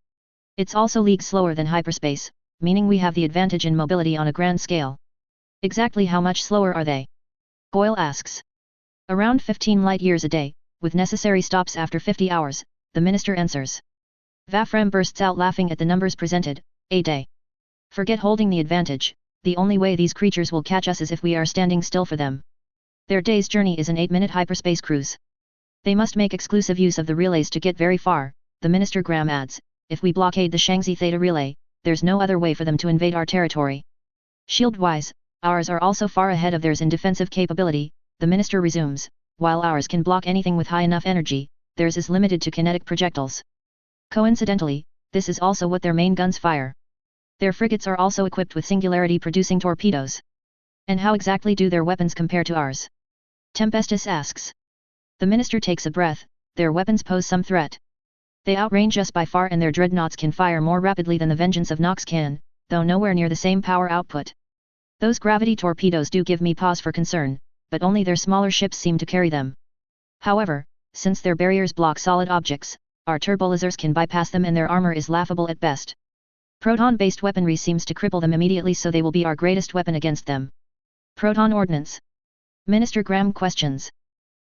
It's also leagues slower than hyperspace, meaning we have the advantage in mobility on a grand scale. Exactly how much slower are they? Goyle asks. Around 15 light-years a day, with necessary stops after 50 hours, the minister answers. Vafrem bursts out laughing at the numbers presented. A day. Forget holding the advantage, the only way these creatures will catch us is if we are standing still for them. Their day's journey is an 8-minute hyperspace cruise. They must make exclusive use of the relays to get very far, the minister Graham adds. If we blockade the Shangzi Theta relay, there's no other way for them to invade our territory. Shield-wise, ours are also far ahead of theirs in defensive capability, the minister resumes. While ours can block anything with high enough energy, theirs is limited to kinetic projectiles. Coincidentally, this is also what their main guns fire. Their frigates are also equipped with singularity-producing torpedoes. And how exactly do their weapons compare to ours? Tempestus asks. The minister takes a breath. Their weapons pose some threat. They outrange us by far and their dreadnoughts can fire more rapidly than the Vengeance of Nox can, though nowhere near the same power output. Those gravity torpedoes do give me pause for concern, but only their smaller ships seem to carry them. However, since their barriers block solid objects, our turbolasers can bypass them and their armor is laughable at best. Proton-based weaponry seems to cripple them immediately, so they will be our greatest weapon against them. Proton ordnance? Minister Graham questions.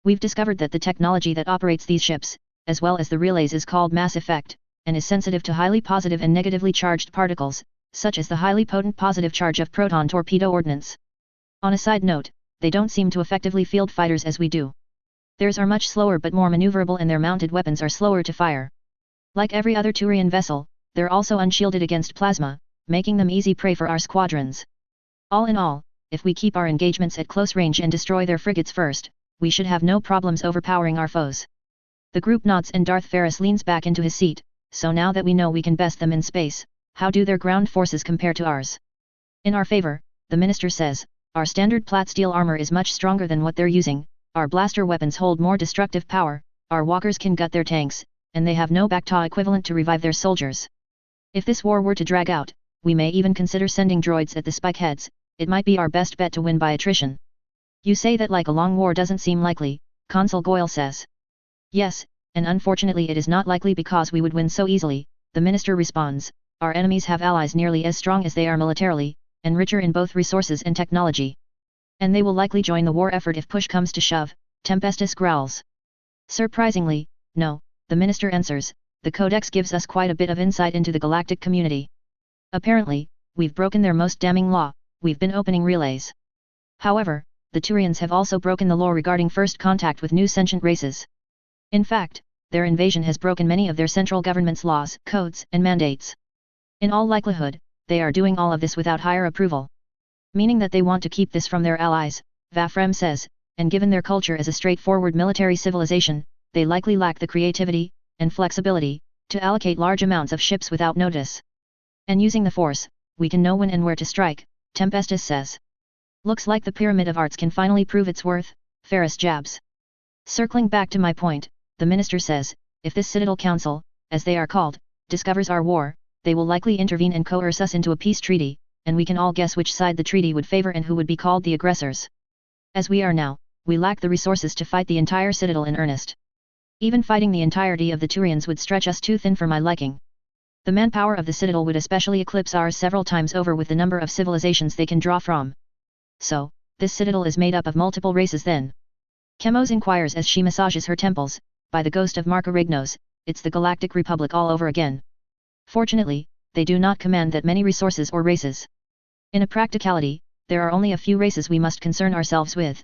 We've discovered that the technology that operates these ships, as well as the relays, is called MassEffect, and is sensitive to highly positive and negatively charged particles, such as the highly potent positive charge of proton torpedo ordnance. On a side note, they don't seem to effectively field fighters as we do. Theirs are much slower but more maneuverable and their mounted weapons are slower to fire. Like every other Turian vessel, they're also unshielded against plasma, making them easy prey for our squadrons. All in all, if we keep our engagements at close range and destroy their frigates first, we should have no problems overpowering our foes. The group nods and Darth Ferris leans back into his seat. So now that we know we can best them in space, how do their ground forces compare to ours? In our favor, the minister says, our standard plat steel armor is much stronger than what they're using, our blaster weapons hold more destructive power, our walkers can gut their tanks, and they have no Bacta equivalent to revive their soldiers. If this war were to drag out, we may even consider sending droids at the spikeheads. It might be our best bet to win by attrition. You say that like a long war doesn't seem likely, Consul Goyle says. Yes, and unfortunately it is not likely because we would win so easily, the minister responds. Our enemies have allies nearly as strong as they are militarily, and richer in both resources and technology. And they will likely join the war effort if push comes to shove, Tempestus growls. Surprisingly, no, the minister answers, the Codex gives us quite a bit of insight into the galactic community. Apparently, we've broken their most damning law, we've been opening relays. However, the Turians have also broken the law regarding first contact with new sentient races. In fact, their invasion has broken many of their central government's laws, codes, and mandates. In all likelihood, they are doing all of this without higher approval. Meaning that they want to keep this from their allies, Vafrem says, and given their culture as a straightforward military civilization, they likely lack the creativity and flexibility to allocate large amounts of ships without notice. And using the Force, we can know when and where to strike, Tempestus says. Looks like the Pyramid of Arts can finally prove its worth, Ferris jabs. Circling back to my point, the minister says, if this Citadel Council, as they are called, discovers our war, they will likely intervene and coerce us into a peace treaty, and we can all guess which side the treaty would favor and who would be called the aggressors. As we are now, we lack the resources to fight the entire Citadel in earnest. Even fighting the entirety of the Turians would stretch us too thin for my liking. The manpower of the Citadel would especially eclipse ours several times over with the number of civilizations they can draw from. So, this Citadel is made up of multiple races then? Chemos inquires as she massages her temples. By the ghost of Marka Regnos, it's the Galactic Republic all over again. Fortunately, they do not command that many resources or races. In a practicality, there are only a few races we must concern ourselves with.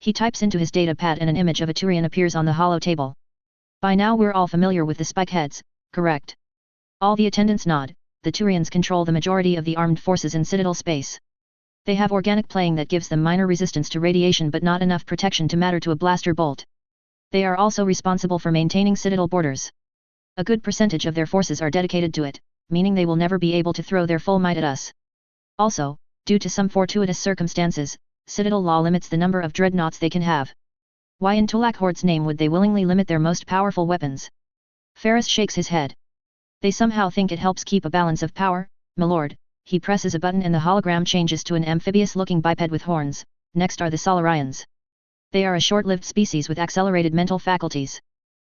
He types into his data pad and an image of a Turian appears on the hollow table. By now we're all familiar with the spikeheads, correct? All the attendants nod. The Turians control the majority of the armed forces in Citadel space. They have organic playing that gives them minor resistance to radiation but not enough protection to matter to a blaster bolt. They are also responsible for maintaining Citadel borders. A good percentage of their forces are dedicated to it, meaning they will never be able to throw their full might at us. Also, due to some fortuitous circumstances, Citadel law limits the number of dreadnoughts they can have. Why in Tolak Horde's name would they willingly limit their most powerful weapons? Ferris shakes his head. They somehow think it helps keep a balance of power, milord. He presses a button and the hologram changes to an amphibious-looking biped with horns. Next are the Solarians. They are a short-lived species with accelerated mental faculties.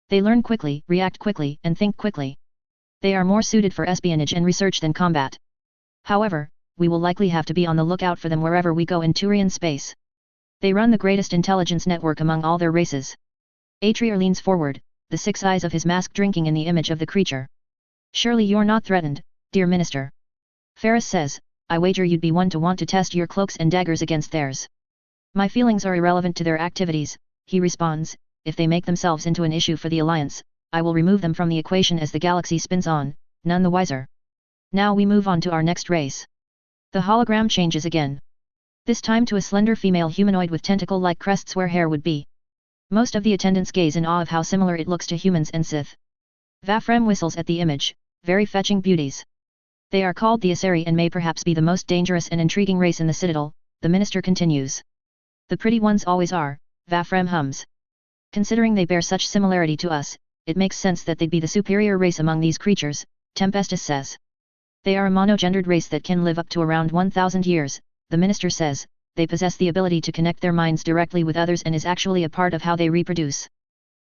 They learn quickly, react quickly, and think quickly. They are more suited for espionage and research than combat. However, we will likely have to be on the lookout for them wherever we go in Turian space. They run the greatest intelligence network among all their races. Atrier leans forward, the 6 eyes of his mask drinking in the image of the creature. Surely you're not threatened, dear minister. Ferris says, I wager you'd be one to want to test your cloaks and daggers against theirs. My feelings are irrelevant to their activities, he responds. If they make themselves into an issue for the Alliance, I will remove them from the equation as the galaxy spins on, none the wiser. Now we move on to our next race. The hologram changes again. This time to a slender female humanoid with tentacle-like crests where hair would be. Most of the attendants gaze in awe of how similar it looks to humans and Sith. Vafrem whistles at the image, very fetching beauties. They are called the Asari and may perhaps be the most dangerous and intriguing race in the Citadel, the minister continues. The pretty ones always are, Vafrem hums. Considering they bear such similarity to us, it makes sense that they'd be the superior race among these creatures, Tempestus says. They are a monogendered race that can live up to around 1,000 years, the minister says. They possess the ability to connect their minds directly with others and is actually a part of how they reproduce.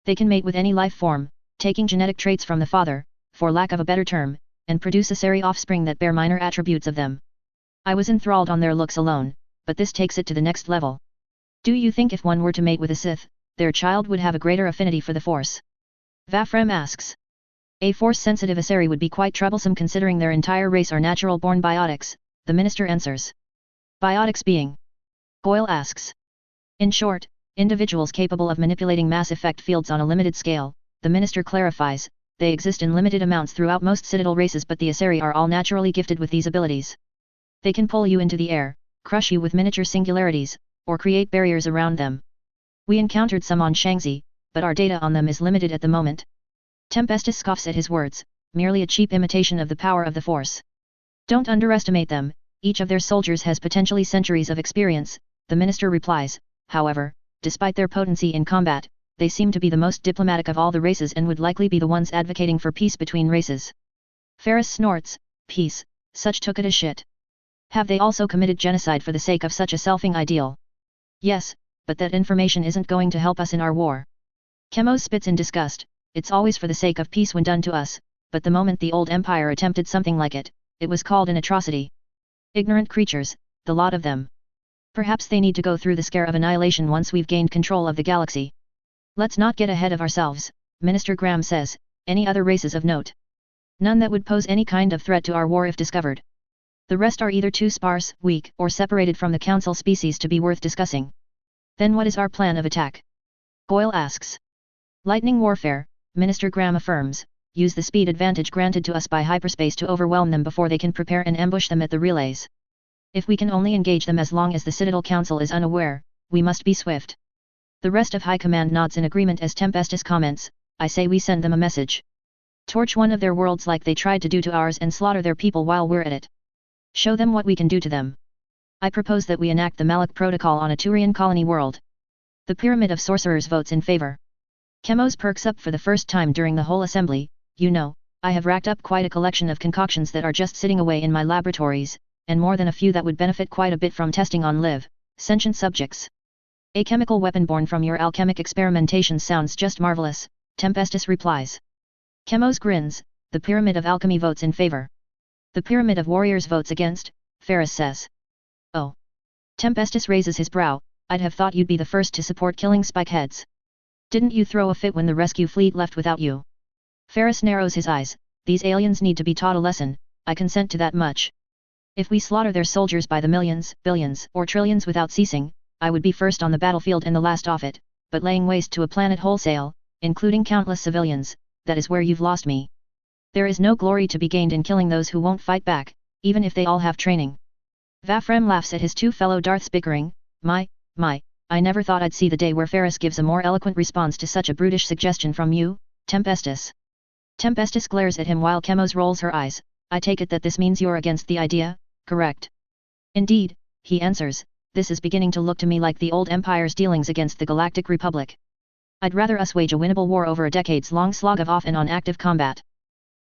They can mate with any life form, taking genetic traits from the father, for lack of a better term, and produce Asari offspring that bear minor attributes of them. I was enthralled on their looks alone, but this takes it to the next level. Do you think if one were to mate with a Sith, their child would have a greater affinity for the Force? Vafrem asks. A Force-sensitive Asari would be quite troublesome considering their entire race are natural-born biotics, the minister answers. Biotics being? Goyle asks. In short, individuals capable of manipulating mass-effect fields on a limited scale, the minister clarifies. They exist in limited amounts throughout most Citadel races, but the Asari are all naturally gifted with these abilities. They can pull you into the air, crush you with miniature singularities, or create barriers around them. We encountered some on Shangzi, but our data on them is limited at the moment. Tempestus scoffs at his words, merely a cheap imitation of the power of the Force. Don't underestimate them, each of their soldiers has potentially centuries of experience, the minister replies. However, despite their potency in combat, they seem to be the most diplomatic of all the races and would likely be the ones advocating for peace between races. Ferris snorts, peace, such took it as shit. Have they also committed genocide for the sake of such a selfing ideal? Yes, but that information isn't going to help us in our war. Chemos spits in disgust. It's always for the sake of peace when done to us, but the moment the old empire attempted something like it, it was called an atrocity. Ignorant creatures, the lot of them. Perhaps they need to go through the scare of annihilation once we've gained control of the galaxy. Let's not get ahead of ourselves, Minister Graham says. Any other races of note? None that would pose any kind of threat to our war if discovered. The rest are either too sparse, weak, or separated from the Council species to be worth discussing. Then what is our plan of attack? Goyle asks. Lightning warfare, Minister Graham affirms, use the speed advantage granted to us by hyperspace to overwhelm them before they can prepare and ambush them at the relays. If we can only engage them as long as the Citadel Council is unaware, we must be swift. The rest of High Command nods in agreement as Tempestus comments, I say we send them a message. Torch one of their worlds like they tried to do to ours and slaughter their people while we're at it. Show them what we can do to them. I propose that we enact the Malak Protocol on a Turian colony world. The Pyramid of Sorcerers votes in favor. Chemos perks up for the first time during the whole assembly. You know, I have racked up quite a collection of concoctions that are just sitting away in my laboratories, and more than a few that would benefit quite a bit from testing on live, sentient subjects. A chemical weapon born from your alchemic experimentation sounds just marvelous, Tempestus replies. Chemos grins, the Pyramid of Alchemy votes in favor. The Pyramid of Warriors votes against, Ferris says. Oh. Tempestus raises his brow, I'd have thought you'd be the first to support killing spikeheads. Didn't you throw a fit when the rescue fleet left without you? Ferris narrows his eyes, these aliens need to be taught a lesson, I consent to that much. If we slaughter their soldiers by the millions, billions, or trillions without ceasing, I would be first on the battlefield and the last off it, but laying waste to a planet wholesale, including countless civilians, that is where you've lost me. There is no glory to be gained in killing those who won't fight back, even if they all have training. Vafrem laughs at his two fellow Darths bickering, my, I never thought I'd see the day where Ferris gives a more eloquent response to such a brutish suggestion from you, Tempestus. Tempestus glares at him while Chemos rolls her eyes, I take it that this means you're against the idea, correct? Indeed, he answers, this is beginning to look to me like the old Empire's dealings against the Galactic Republic. I'd rather us wage a winnable war over a decades-long slog of off and on active combat.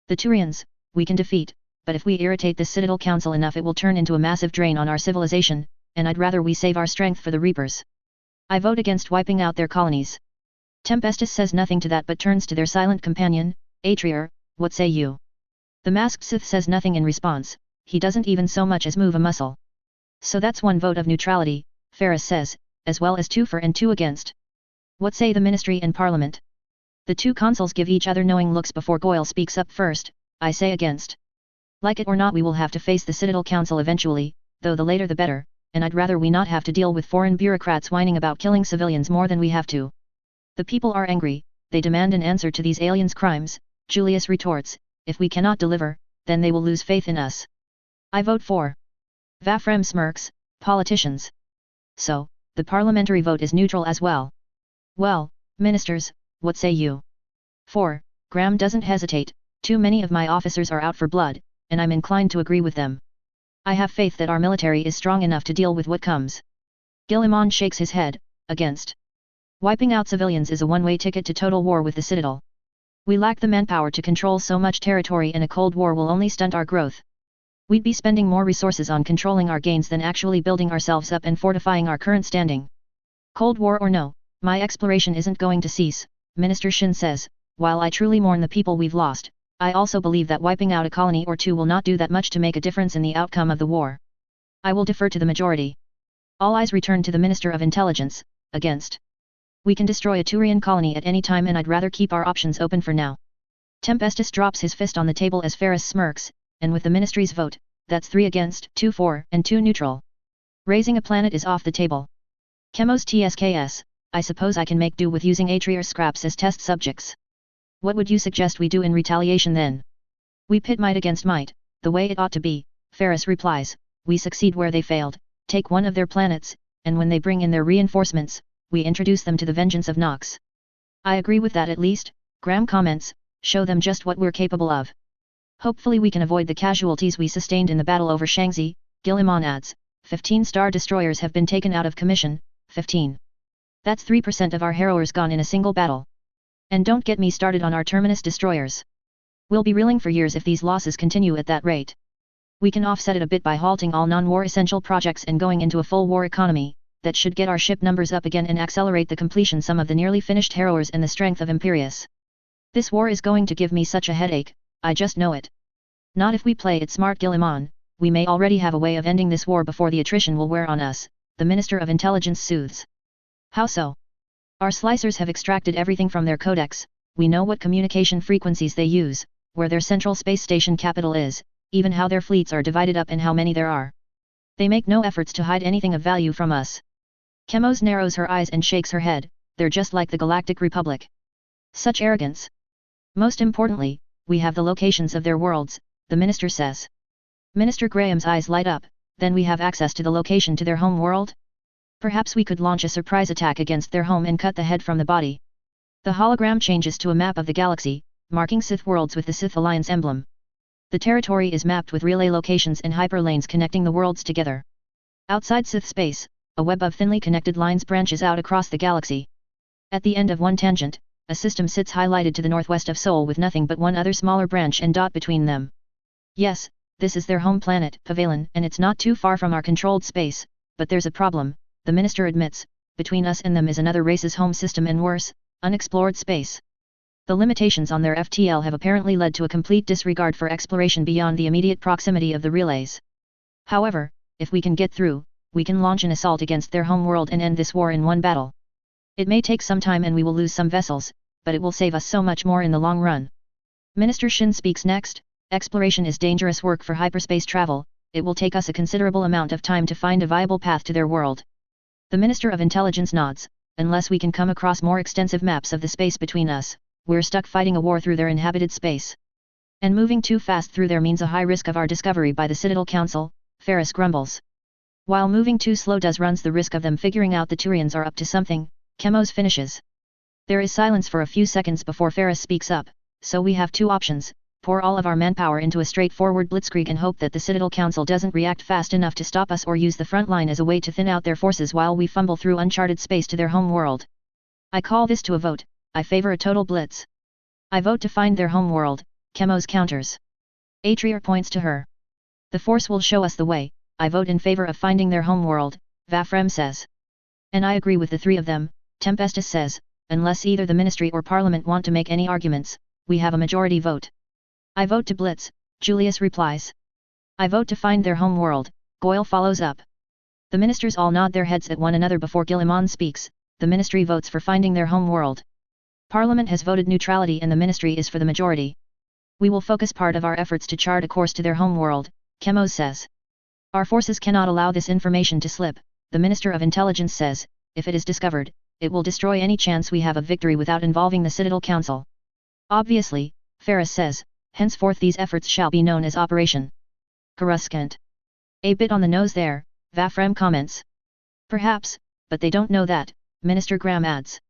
The Turians, we can defeat, but if we irritate the Citadel Council enough it will turn into a massive drain on our civilization, and I'd rather we save our strength for the Reapers. I vote against wiping out their colonies. Tempestus says nothing to that but turns to their silent companion, Atrier, what say you? The masked Sith says nothing in response, he doesn't even so much as move a muscle. So that's one vote of neutrality, Ferris says, as well as 2 for and 2 against. What say the Ministry and Parliament? The two consuls give each other knowing looks before Goyle speaks up first, I say against. Like it or not we will have to face the Citadel Council eventually, though the later the better, and I'd rather we not have to deal with foreign bureaucrats whining about killing civilians more than we have to. The people are angry, they demand an answer to these aliens' crimes, Julius retorts, if we cannot deliver, then they will lose faith in us. I vote for. Vafrem smirks, politicians. So, the parliamentary vote is neutral as well. Well, ministers, what say you? 4. Graham doesn't hesitate, too many of my officers are out for blood, and I'm inclined to agree with them. I have faith that our military is strong enough to deal with what comes. Guilliman shakes his head, against. Wiping out civilians is a one-way ticket to total war with the Citadel. We lack the manpower to control so much territory and a Cold War will only stunt our growth. We'd be spending more resources on controlling our gains than actually building ourselves up and fortifying our current standing. Cold War or no, my exploration isn't going to cease, Minister Shin says, while I truly mourn the people we've lost, I also believe that wiping out a colony or two will not do that much to make a difference in the outcome of the war. I will defer to the majority. All eyes return to the Minister of Intelligence, against. We can destroy a Turian colony at any time and I'd rather keep our options open for now. Tempestus drops his fist on the table as Ferris smirks, and with the Ministry's vote, that's 3 against, 2 for, and 2 neutral. Raising a planet is off the table. Chemos TSKS, I suppose I can make do with using Atrier scraps as test subjects. What would you suggest we do in retaliation then? We pit might against might, the way it ought to be, Ferris replies, we succeed where they failed, take one of their planets, and when they bring in their reinforcements, we introduce them to the vengeance of Nox. I agree with that at least, Graham comments, show them just what we're capable of. Hopefully we can avoid the casualties we sustained in the battle over Shangzi, Guilliman adds, 15 Star Destroyers have been taken out of commission, 15. That's 3% of our harrowers gone in a single battle. And don't get me started on our Terminus destroyers. We'll be reeling for years if these losses continue at that rate. We can offset it a bit by halting all non-war essential projects and going into a full war economy, that should get our ship numbers up again and accelerate the completion some of the nearly finished harrowers and the strength of Imperius. This war is going to give me such a headache, I just know it. Not if we play it smart, Guilliman, we may already have a way of ending this war before the attrition will wear on us, the Minister of Intelligence soothes. How so? Our slicers have extracted everything from their codex, we know what communication frequencies they use, where their central space station capital is, even how their fleets are divided up and how many there are. They make no efforts to hide anything of value from us. Chemos narrows her eyes and shakes her head, they're just like the Galactic Republic. Such arrogance. Most importantly, we have the locations of their worlds, the minister says. Minister Graham's eyes light up. Then we have access to the location to their home world? Perhaps we could launch a surprise attack against their home and cut the head from the body. The hologram changes to a map of the galaxy, marking Sith worlds with the Sith Alliance emblem. The territory is mapped with relay locations and hyperlanes connecting the worlds together. Outside Sith space, a web of thinly connected lines branches out across the galaxy. At the end of one tangent, a system sits highlighted to the northwest of Sol with nothing but one other smaller branch and dot between them. Yes, this is their home planet, Pavelin, and it's not too far from our controlled space, but there's a problem, the minister admits. Between us and them is another race's home system and worse, unexplored space. The limitations on their FTL have apparently led to a complete disregard for exploration beyond the immediate proximity of the relays. However, if we can get through, we can launch an assault against their home world and end this war in one battle. It may take some time and we will lose some vessels, but it will save us so much more in the long run. Minister Shin speaks next. Exploration is dangerous work for hyperspace travel. It will take us a considerable amount of time to find a viable path to their world. The Minister of Intelligence nods. Unless we can come across more extensive maps of the space between us, we're stuck fighting a war through their inhabited space. And moving too fast through there means a high risk of our discovery by the Citadel Council, Ferris grumbles. While moving too slow runs the risk of them figuring out the Turians are up to something, Chemos finishes. There is silence for a few seconds before Ferris speaks up. So we have two options: pour all of our manpower into a straightforward blitzkrieg and hope that the Citadel Council doesn't react fast enough to stop us, or use the front line as a way to thin out their forces while we fumble through uncharted space to their home world. I call this to a vote. I favor a total blitz. I vote to find their home world, Chemos counters. Atrier points to her. The Force will show us the way. I vote in favor of finding their home world, Vafrem says. And I agree with the three of them, Tempestus says. Unless either the Ministry or Parliament want to make any arguments, we have a majority vote. I vote to blitz, Julius replies. I vote to find their home world, Goyle follows up. The ministers all nod their heads at one another before Guilliman speaks. The Ministry votes for finding their home world. Parliament has voted neutrality and the Ministry is for the majority. We will focus part of our efforts to chart a course to their home world, Chemos says. Our forces cannot allow this information to slip, the Minister of Intelligence says. If it is discovered, it will destroy any chance we have of victory without involving the Citadel Council. Obviously, Ferris says, henceforth these efforts shall be known as Operation Coruscant. A bit on the nose there, Vafrem comments. Perhaps, but they don't know that, Minister Graham adds.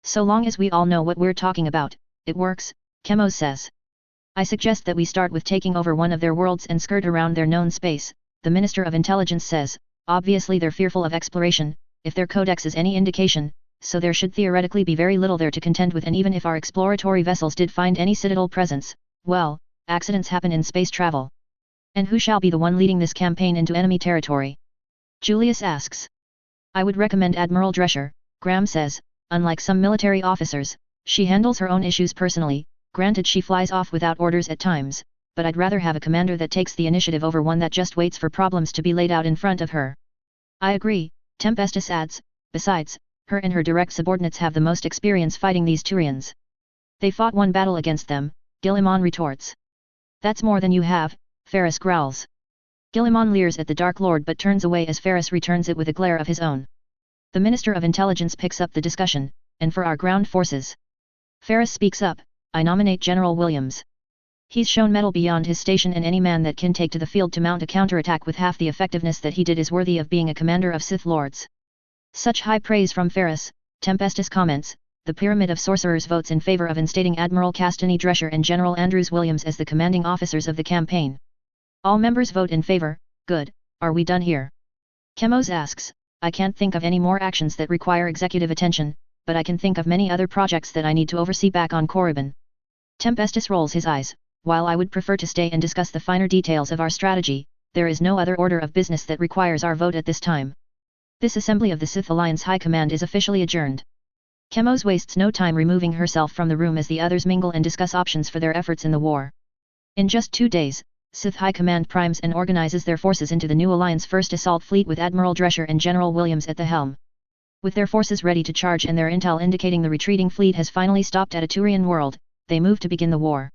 So long as we all know what we're talking about, it works, Chemos says. I suggest that we start with taking over one of their worlds and skirt around their known space, the Minister of Intelligence says. Obviously they're fearful of exploration, if their codex is any indication, so there should theoretically be very little there to contend with, and even if our exploratory vessels did find any Citadel presence, well, accidents happen in space travel. And who shall be the one leading this campaign into enemy territory? Julius asks. I would recommend Admiral Drescher, Graham says. Unlike some military officers, she handles her own issues personally. Granted, she flies off without orders at times, but I'd rather have a commander that takes the initiative over one that just waits for problems to be laid out in front of her. I agree, Tempestus adds. Besides, her and her direct subordinates have the most experience fighting these Turians. They fought one battle against them, Guilliman retorts. That's more than you have, Ferris growls. Guilliman leers at the Dark Lord but turns away as Ferris returns it with a glare of his own. The Minister of Intelligence picks up the discussion. And for our ground forces, Ferris speaks up. I nominate General Williams. He's shown mettle beyond his station, and any man that can take to the field to mount a counterattack with half the effectiveness that he did is worthy of being a commander of Sith Lords. Such high praise from Ferris, Tempestus comments. The Pyramid of Sorcerers votes in favor of instating Admiral Castany Drescher and General Andrews Williams as the commanding officers of the campaign. All members vote in favor. Good. Are we done here? Chemos asks. I can't think of any more actions that require executive attention, but I can think of many other projects that I need to oversee back on Korriban. Tempestus rolls his eyes. While I would prefer to stay and discuss the finer details of our strategy, there is no other order of business that requires our vote at this time. This assembly of the Sith Alliance High Command is officially adjourned. Chemos wastes no time removing herself from the room as the others mingle and discuss options for their efforts in the war. In just 2 days, Sith High Command primes and organizes their forces into the new Alliance First Assault Fleet with Admiral Drescher and General Williams at the helm. With their forces ready to charge and their intel indicating the retreating fleet has finally stopped at a Turian world, they move to begin the war.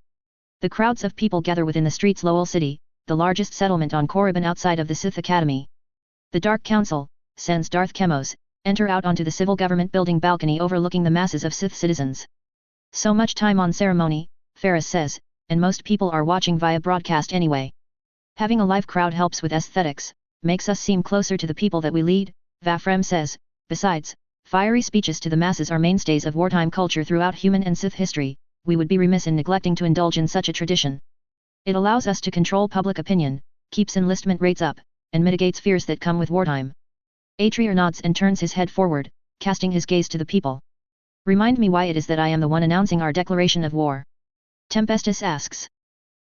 The crowds of people gather within the streets Lowell City, the largest settlement on Korriban outside of the Sith Academy. The Dark Council, sends Darth Chemos, enter out onto the civil government building balcony overlooking the masses of Sith citizens. So much time on ceremony, Ferris says, and most people are watching via broadcast anyway. Having a live crowd helps with aesthetics, makes us seem closer to the people that we lead, Vafrem says. Besides, fiery speeches to the masses are mainstays of wartime culture throughout human and Sith history. We would be remiss in neglecting to indulge in such a tradition. It allows us to control public opinion, keeps enlistment rates up, and mitigates fears that come with wartime. Atreus nods and turns his head forward, casting his gaze to the people. Remind me why it is that I am the one announcing our declaration of war. Tempestus asks.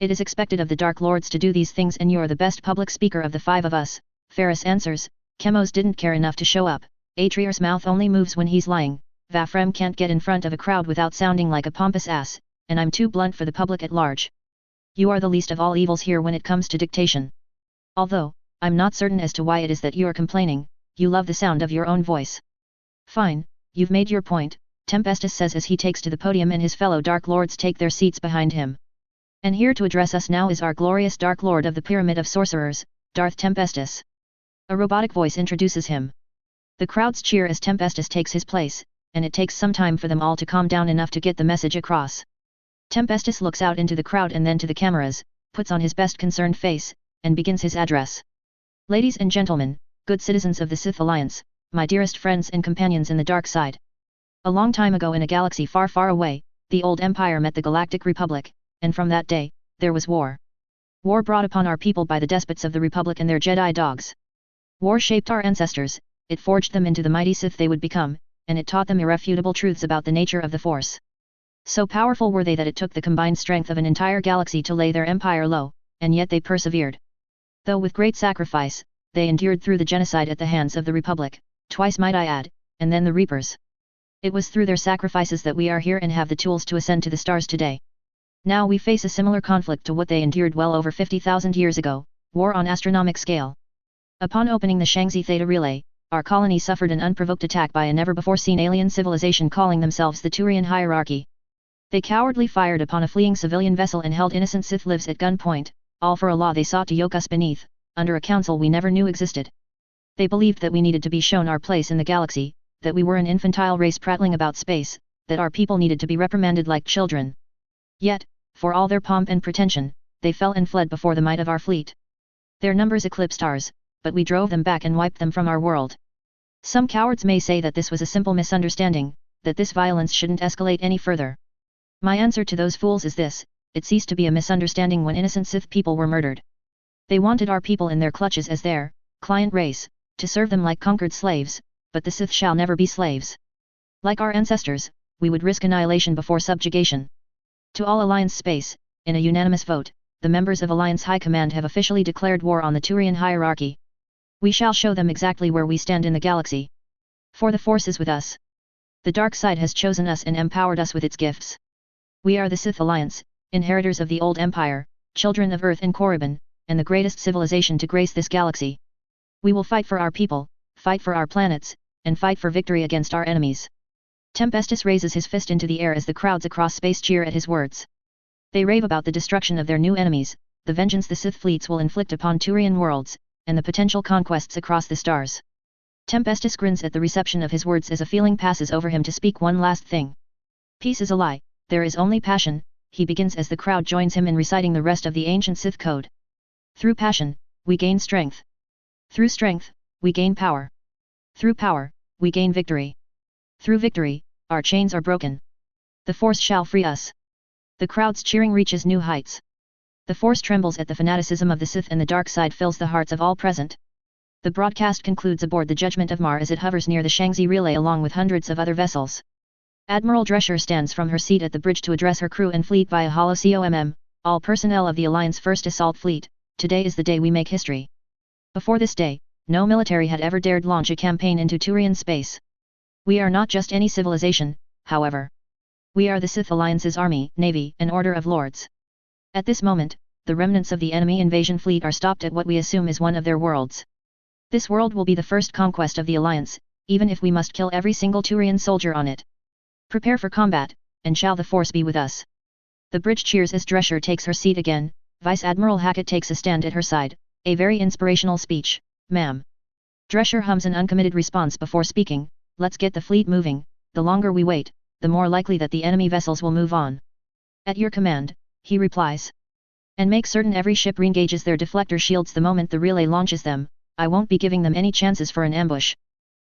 It is expected of the Dark Lords to do these things and you're the best public speaker of the five of us, Ferris answers. Chemos didn't care enough to show up. Atreus' mouth only moves when he's lying. Vafrem can't get in front of a crowd without sounding like a pompous ass, and I'm too blunt for the public at large. You are the least of all evils here when it comes to dictation. Although, I'm not certain as to why it is that you're complaining, you love the sound of your own voice. Fine, you've made your point, Tempestus says as he takes to the podium and his fellow Dark Lords take their seats behind him. And here to address us now is our glorious Dark Lord of the Pyramid of Sorcerers, Darth Tempestus. A robotic voice introduces him. The crowds cheer as Tempestus takes his place, and it takes some time for them all to calm down enough to get the message across. Tempestus looks out into the crowd and then to the cameras, puts on his best concerned face, and begins his address. Ladies and gentlemen, good citizens of the Sith Alliance, my dearest friends and companions in the dark side. A long time ago in a galaxy far far away, the old Empire met the Galactic Republic, and from that day, there was war. War brought upon our people by the despots of the Republic and their Jedi dogs. War shaped our ancestors, it forged them into the mighty Sith they would become, and it taught them irrefutable truths about the nature of the Force. So powerful were they that it took the combined strength of an entire galaxy to lay their empire low, and yet they persevered. Though with great sacrifice, they endured through the genocide at the hands of the Republic, twice might I add, and then the Reapers. It was through their sacrifices that we are here and have the tools to ascend to the stars today. Now we face a similar conflict to what they endured well over 50,000 years ago, war on astronomic scale. Upon opening the Shangzi Theta Relay, our colony suffered an unprovoked attack by a never-before-seen alien civilization calling themselves the Turian Hierarchy. They cowardly fired upon a fleeing civilian vessel and held innocent Sith lives at gunpoint, all for a law they sought to yoke us beneath, under a council we never knew existed. They believed that we needed to be shown our place in the galaxy, that we were an infantile race prattling about space, that our people needed to be reprimanded like children. Yet, for all their pomp and pretension, they fell and fled before the might of our fleet. Their numbers eclipsed ours, but we drove them back and wiped them from our world. Some cowards may say that this was a simple misunderstanding, that this violence shouldn't escalate any further. My answer to those fools is this: it ceased to be a misunderstanding when innocent Sith people were murdered. They wanted our people in their clutches as their client race, to serve them like conquered slaves, but the Sith shall never be slaves. Like our ancestors, we would risk annihilation before subjugation. To all Alliance space, in a unanimous vote, the members of Alliance High Command have officially declared war on the Turian Hierarchy. We shall show them exactly where we stand in the galaxy. For the Force is with us. The dark side has chosen us and empowered us with its gifts. We are the Sith Alliance, inheritors of the old Empire, children of Earth and Korriban, and the greatest civilization to grace this galaxy. We will fight for our people, fight for our planets, and fight for victory against our enemies. Tempestus raises his fist into the air as the crowds across space cheer at his words. They rave about the destruction of their new enemies, the vengeance the Sith fleets will inflict upon Turian worlds, and the potential conquests across the stars. Tempestus grins at the reception of his words as a feeling passes over him to speak one last thing. Peace is a lie, there is only passion, he begins as the crowd joins him in reciting the rest of the ancient Sith code. Through passion, we gain strength. Through strength, we gain power. Through power, we gain victory. Through victory, our chains are broken. The Force shall free us. The crowd's cheering reaches new heights. The Force trembles at the fanaticism of the Sith and the dark side fills the hearts of all present. The broadcast concludes aboard the Judgment of Mar as it hovers near the Shangzi Relay along with hundreds of other vessels. Admiral Drescher stands from her seat at the bridge to address her crew and fleet via holo COMM, all personnel of the Alliance First Assault Fleet. Today is the day we make history. Before this day, no military had ever dared launch a campaign into Turian space. We are not just any civilization, however. We are the Sith Alliance's army, navy, and order of lords. At this moment, the remnants of the enemy invasion fleet are stopped at what we assume is one of their worlds. This world will be the first conquest of the Alliance, even if we must kill every single Turian soldier on it. Prepare for combat, and shall the Force be with us. The bridge cheers as Drescher takes her seat again. Vice Admiral Hackett takes a stand at her side. A very inspirational speech, ma'am. Drescher hums an uncommitted response before speaking. Let's get the fleet moving. The longer we wait, the more likely that the enemy vessels will move on. At your command, he replies. And make certain every ship re-engages their deflector shields the moment the relay launches them. I won't be giving them any chances for an ambush.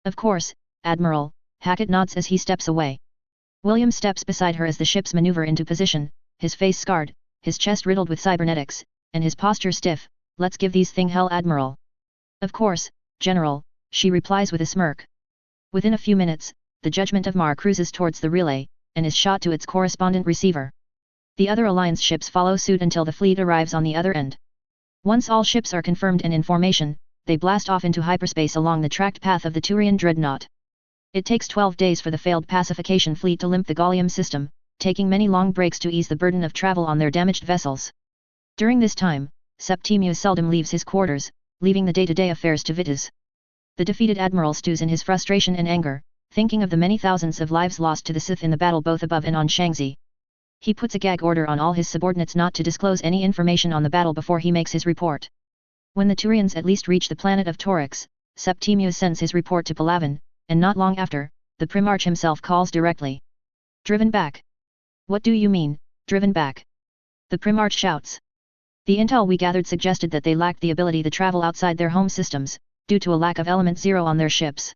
Of course, Admiral, Hackett nods as he steps away. William steps beside her as the ships maneuver into position, his face scarred, his chest riddled with cybernetics, and his posture stiff. Let's give these thing hell, Admiral. Of course, General, she replies with a smirk. Within a few minutes, the Judgment of Mar cruises towards the relay, and is shot to its correspondent receiver. The other Alliance ships follow suit until the fleet arrives on the other end. Once all ships are confirmed and in formation, they blast off into hyperspace along the tracked path of the Turian dreadnought. It takes 12 days for the failed pacification fleet to limp the Gallium system, taking many long breaks to ease the burden of travel on their damaged vessels. During this time, Septimius seldom leaves his quarters, leaving the day-to-day affairs to Vitas. The defeated admiral stews in his frustration and anger, thinking of the many thousands of lives lost to the Sith in the battle both above and on Shangzi. He puts a gag order on all his subordinates not to disclose any information on the battle before he makes his report. When the Turians at least reach the planet of Torix, Septimius sends his report to Palaven, and not long after, the Primarch himself calls directly. Driven back. What do you mean, driven back? The Primarch shouts. The intel we gathered suggested that they lacked the ability to travel outside their home systems, due to a lack of Element Zero on their ships.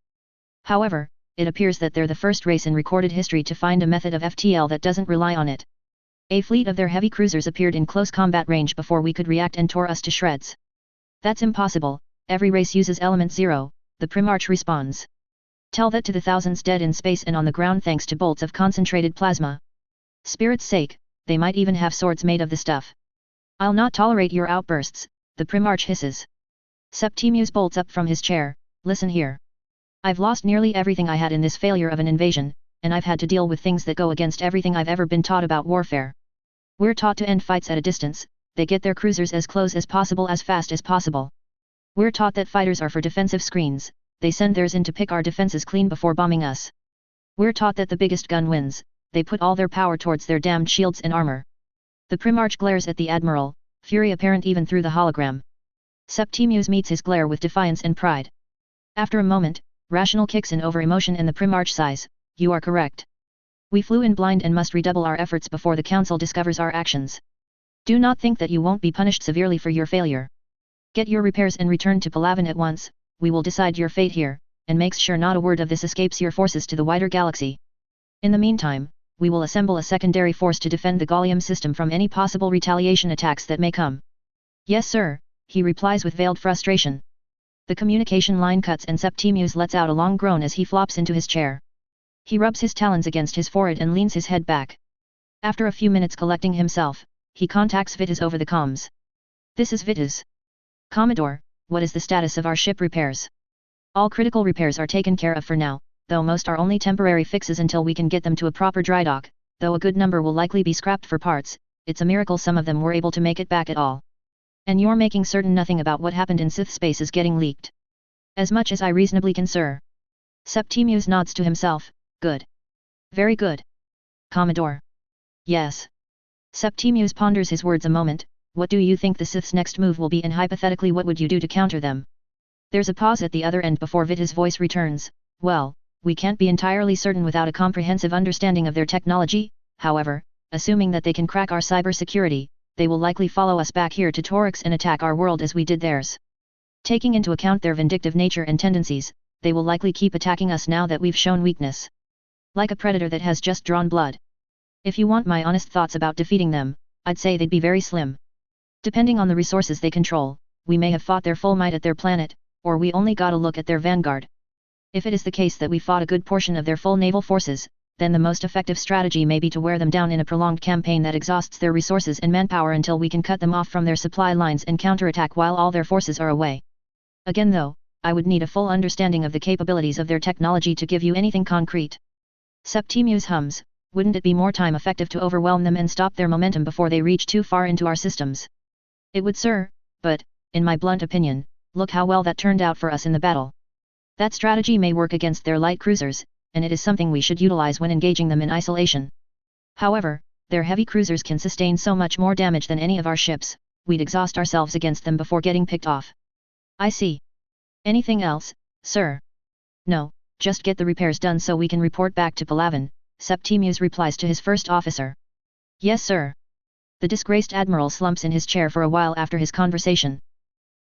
However, it appears that they're the first race in recorded history to find a method of FTL that doesn't rely on it. A fleet of their heavy cruisers appeared in close combat range before we could react and tore us to shreds. That's impossible, every race uses Element Zero, the Primarch responds. Tell that to the thousands dead in space and on the ground thanks to bolts of concentrated plasma. Spirit's sake, they might even have swords made of the stuff. I'll not tolerate your outbursts, the Primarch hisses. Septimius bolts up from his chair. Listen here. I've lost nearly everything I had in this failure of an invasion, and I've had to deal with things that go against everything I've ever been taught about warfare. We're taught to end fights at a distance, they get their cruisers as close as possible as fast as possible. We're taught that fighters are for defensive screens, they send theirs in to pick our defenses clean before bombing us. We're taught that the biggest gun wins, they put all their power towards their damned shields and armor. The Primarch glares at the Admiral, fury apparent even through the hologram. Septimius meets his glare with defiance and pride. After a moment, rational kicks in over emotion and the Primarch sighs, you are correct. We flew in blind and must redouble our efforts before the Council discovers our actions. Do not think that you won't be punished severely for your failure. Get your repairs and return to Palaven at once, we will decide your fate here, and make sure not a word of this escapes your forces to the wider galaxy. In the meantime, we will assemble a secondary force to defend the Gallium system from any possible retaliation attacks that may come. Yes sir, he replies with veiled frustration. The communication line cuts and Septimius lets out a long groan as he flops into his chair. He rubs his talons against his forehead and leans his head back. After a few minutes collecting himself, he contacts Vitas over the comms. This is Vitas. Commodore, what is the status of our ship repairs? All critical repairs are taken care of for now, though most are only temporary fixes until we can get them to a proper dry dock, though a good number will likely be scrapped for parts. It's a miracle some of them were able to make it back at all. And you're making certain nothing about what happened in Sith space is getting leaked. As much as I reasonably can, sir. Septimius nods to himself. Good. Very good. Commodore. Yes. Septimius ponders his words a moment. What do you think the Sith's next move will be, and hypothetically what would you do to counter them? There's a pause at the other end before Vitas' voice returns. Well, we can't be entirely certain without a comprehensive understanding of their technology. However, assuming that they can crack our cybersecurity, they will likely follow us back here to Torix and attack our world as we did theirs. Taking into account their vindictive nature and tendencies, they will likely keep attacking us now that we've shown weakness. Like a predator that has just drawn blood. If you want my honest thoughts about defeating them, I'd say they'd be very slim. Depending on the resources they control, we may have fought their full might at their planet, or we only got a look at their vanguard. If it is the case that we fought a good portion of their full naval forces, then the most effective strategy may be to wear them down in a prolonged campaign that exhausts their resources and manpower until we can cut them off from their supply lines and counterattack while all their forces are away. Again though, I would need a full understanding of the capabilities of their technology to give you anything concrete. Septimius hums, wouldn't it be more time effective to overwhelm them and stop their momentum before they reach too far into our systems? It would, sir, but, in my blunt opinion, look how well that turned out for us in the battle. That strategy may work against their light cruisers, and it is something we should utilize when engaging them in isolation. However, their heavy cruisers can sustain so much more damage than any of our ships, we'd exhaust ourselves against them before getting picked off. I see. Anything else, sir? No, just get the repairs done so we can report back to Palaven, Septimius replies to his first officer. Yes sir. The disgraced admiral slumps in his chair for a while after his conversation.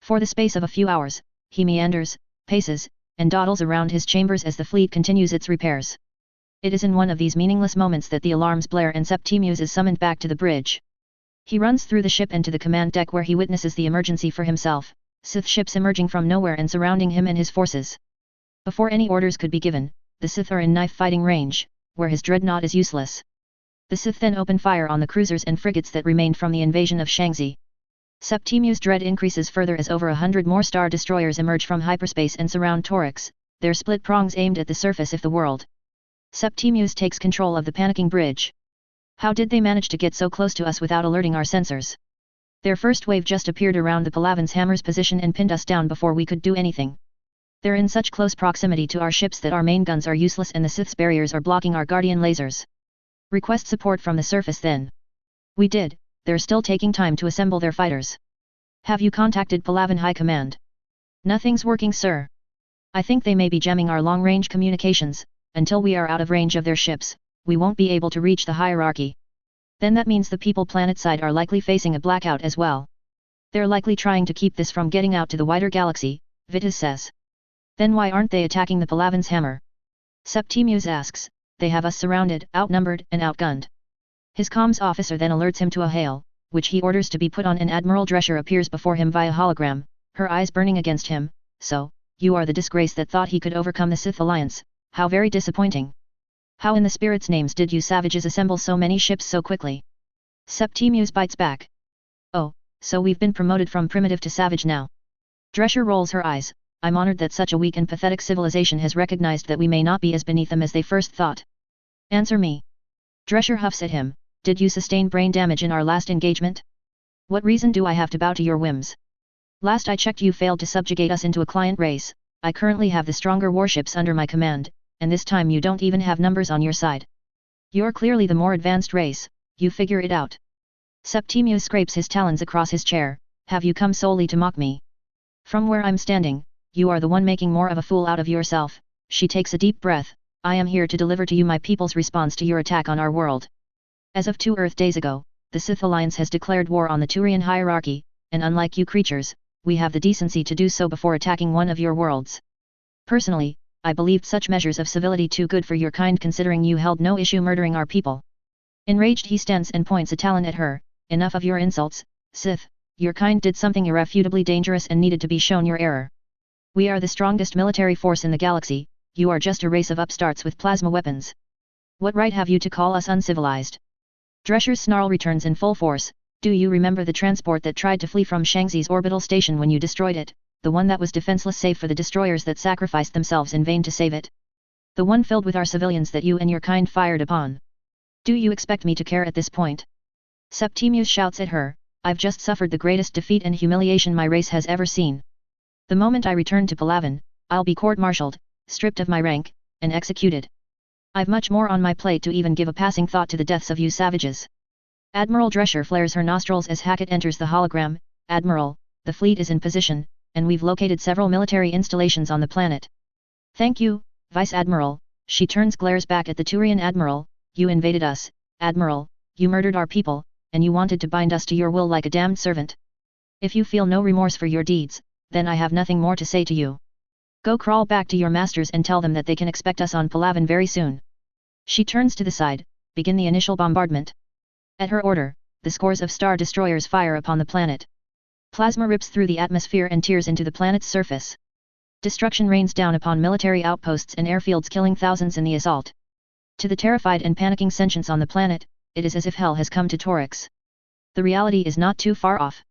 For the space of a few hours, he meanders, paces, and dawdles around his chambers as the fleet continues its repairs. It is in one of these meaningless moments that the alarms blare and Septimius is summoned back to the bridge. He runs through the ship and to the command deck where he witnesses the emergency for himself, Sith ships emerging from nowhere and surrounding him and his forces. Before any orders could be given, the Sith are in knife-fighting range, where his dreadnought is useless. The Sith then open fire on the cruisers and frigates that remained from the invasion of Shangzi. Septimius' dread increases further as over 100 more star destroyers emerge from hyperspace and surround Torix, their split prongs aimed at the surface of the world. Septimius takes control of the panicking bridge. How did they manage to get so close to us without alerting our sensors? Their first wave just appeared around the Palavan's hammer's position and pinned us down before we could do anything. They're in such close proximity to our ships that our main guns are useless and the Sith's barriers are blocking our Guardian lasers. Request support from the surface then. We did, they're still taking time to assemble their fighters. Have you contacted Palavan High Command? Nothing's working sir. I think they may be jamming our long-range communications. Until we are out of range of their ships, we won't be able to reach the hierarchy. Then that means the people planetside are likely facing a blackout as well. They're likely trying to keep this from getting out to the wider galaxy, Vitas says. Then why aren't they attacking the Palavan's hammer? Septimius asks, they have us surrounded, outnumbered and outgunned. His comms officer then alerts him to a hail, which he orders to be put on and Admiral Drescher appears before him via hologram, her eyes burning against him. So, you are the disgrace that thought he could overcome the Sith Alliance. How very disappointing. How in the spirits' names did you savages assemble so many ships so quickly? Septimius bites back. Oh, so we've been promoted from primitive to savage now. Drescher rolls her eyes. I'm honored that such a weak and pathetic civilization has recognized that we may not be as beneath them as they first thought. Answer me. Drescher huffs at him. Did you sustain brain damage in our last engagement? What reason do I have to bow to your whims? Last I checked you failed to subjugate us into a client race. I currently have the stronger warships under my command, and this time you don't even have numbers on your side. You're clearly the more advanced race, you figure it out. Septimius scrapes his talons across his chair. Have you come solely to mock me? From where I'm standing, you are the one making more of a fool out of yourself. She takes a deep breath. I am here to deliver to you my people's response to your attack on our world. As of 2 Earth days ago, the Sith Alliance has declared war on the Turian hierarchy, and unlike you creatures, we have the decency to do so before attacking one of your worlds. Personally, I believed such measures of civility too good for your kind considering you held no issue murdering our people. Enraged he stands and points a talon at her. Enough of your insults, Sith, your kind did something irrefutably dangerous and needed to be shown your error. We are the strongest military force in the galaxy, you are just a race of upstarts with plasma weapons. What right have you to call us uncivilized? Drescher's snarl returns in full force. Do you remember the transport that tried to flee from Shangzi's orbital station when you destroyed it? The one that was defenseless save for the destroyers that sacrificed themselves in vain to save it. The one filled with our civilians that you and your kind fired upon. Do you expect me to care at this point? Septimius shouts at her, I've just suffered the greatest defeat and humiliation my race has ever seen. The moment I return to Palavan, I'll be court-martialed, stripped of my rank, and executed. I've much more on my plate to even give a passing thought to the deaths of you savages. Admiral Drescher flares her nostrils as Hackett enters the hologram. Admiral, the fleet is in position, and we've located several military installations on the planet. Thank you, Vice Admiral. She glares back at the Turian Admiral. You invaded us, Admiral, you murdered our people, and you wanted to bind us to your will like a damned servant. If you feel no remorse for your deeds, then I have nothing more to say to you. Go crawl back to your masters and tell them that they can expect us on Palavan very soon. She turns to the side. Begin the initial bombardment. At her order, the scores of star destroyers fire upon the planet. Plasma rips through the atmosphere and tears into the planet's surface. Destruction rains down upon military outposts and airfields, killing thousands in the assault. To the terrified and panicking sentients on the planet, it is as if hell has come to Torix. The reality is not too far off.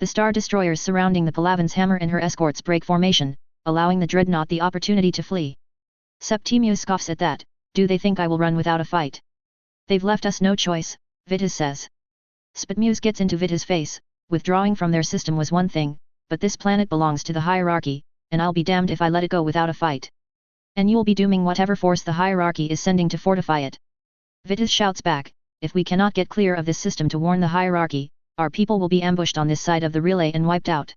The star destroyers surrounding the Palavan's hammer and her escorts break formation, allowing the dreadnought the opportunity to flee. Septimius scoffs at that. Do they think I will run without a fight? They've left us no choice, Vitas says. Septimius gets into Vitas' face. Withdrawing from their system was one thing, but this planet belongs to the hierarchy, and I'll be damned if I let it go without a fight. And you'll be dooming whatever force the hierarchy is sending to fortify it. Vitas shouts back, if we cannot get clear of this system to warn the hierarchy, our people will be ambushed on this side of the relay and wiped out.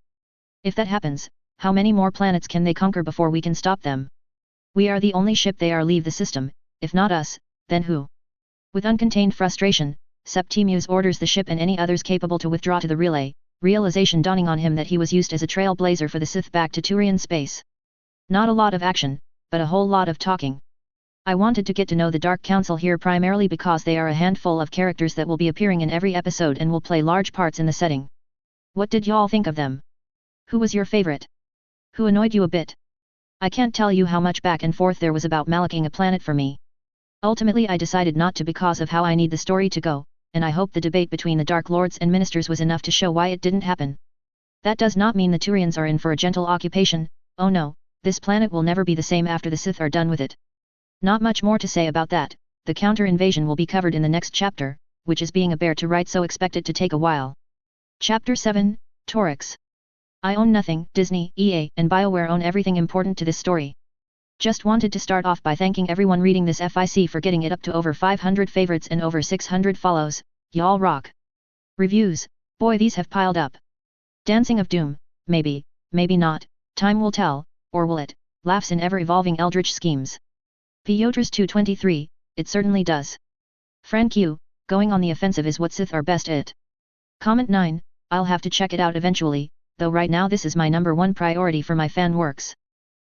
If that happens, how many more planets can they conquer before we can stop them? We are the only ship they are leave the system, if not us, then who? With uncontained frustration, Septimius orders the ship and any others capable to withdraw to the relay, realization dawning on him that he was used as a trailblazer for the Sith back to Turian space. Not a lot of action, but a whole lot of talking. I wanted to get to know the Dark Council here primarily because they are a handful of characters that will be appearing in every episode and will play large parts in the setting. What did y'all think of them? Who was your favorite? Who annoyed you a bit? I can't tell you how much back and forth there was about malaching a planet for me. Ultimately I decided not to because of how I need the story to go, and I hope the debate between the Dark Lords and Ministers was enough to show why it didn't happen. That does not mean the Turians are in for a gentle occupation. Oh no, this planet will never be the same after the Sith are done with it. Not much more to say about that. The counter-invasion will be covered in the next chapter, which is being a bear to write, so expect it to take a while. Chapter 7, Torix. I own nothing. Disney, EA, and BioWare own everything important to this story. Just wanted to start off by thanking everyone reading this FIC for getting it up to over 500 favorites and over 600 follows. Y'all rock. Reviews, boy these have piled up. Dancing of Doom, maybe, maybe not, time will tell, or will it? Laughs in ever-evolving eldritch schemes. Piotrs 223, it certainly does. Frank Q, going on the offensive is what Sith are best at. Comment 9, I'll have to check it out eventually, though right now this is my #1 priority for my fan works.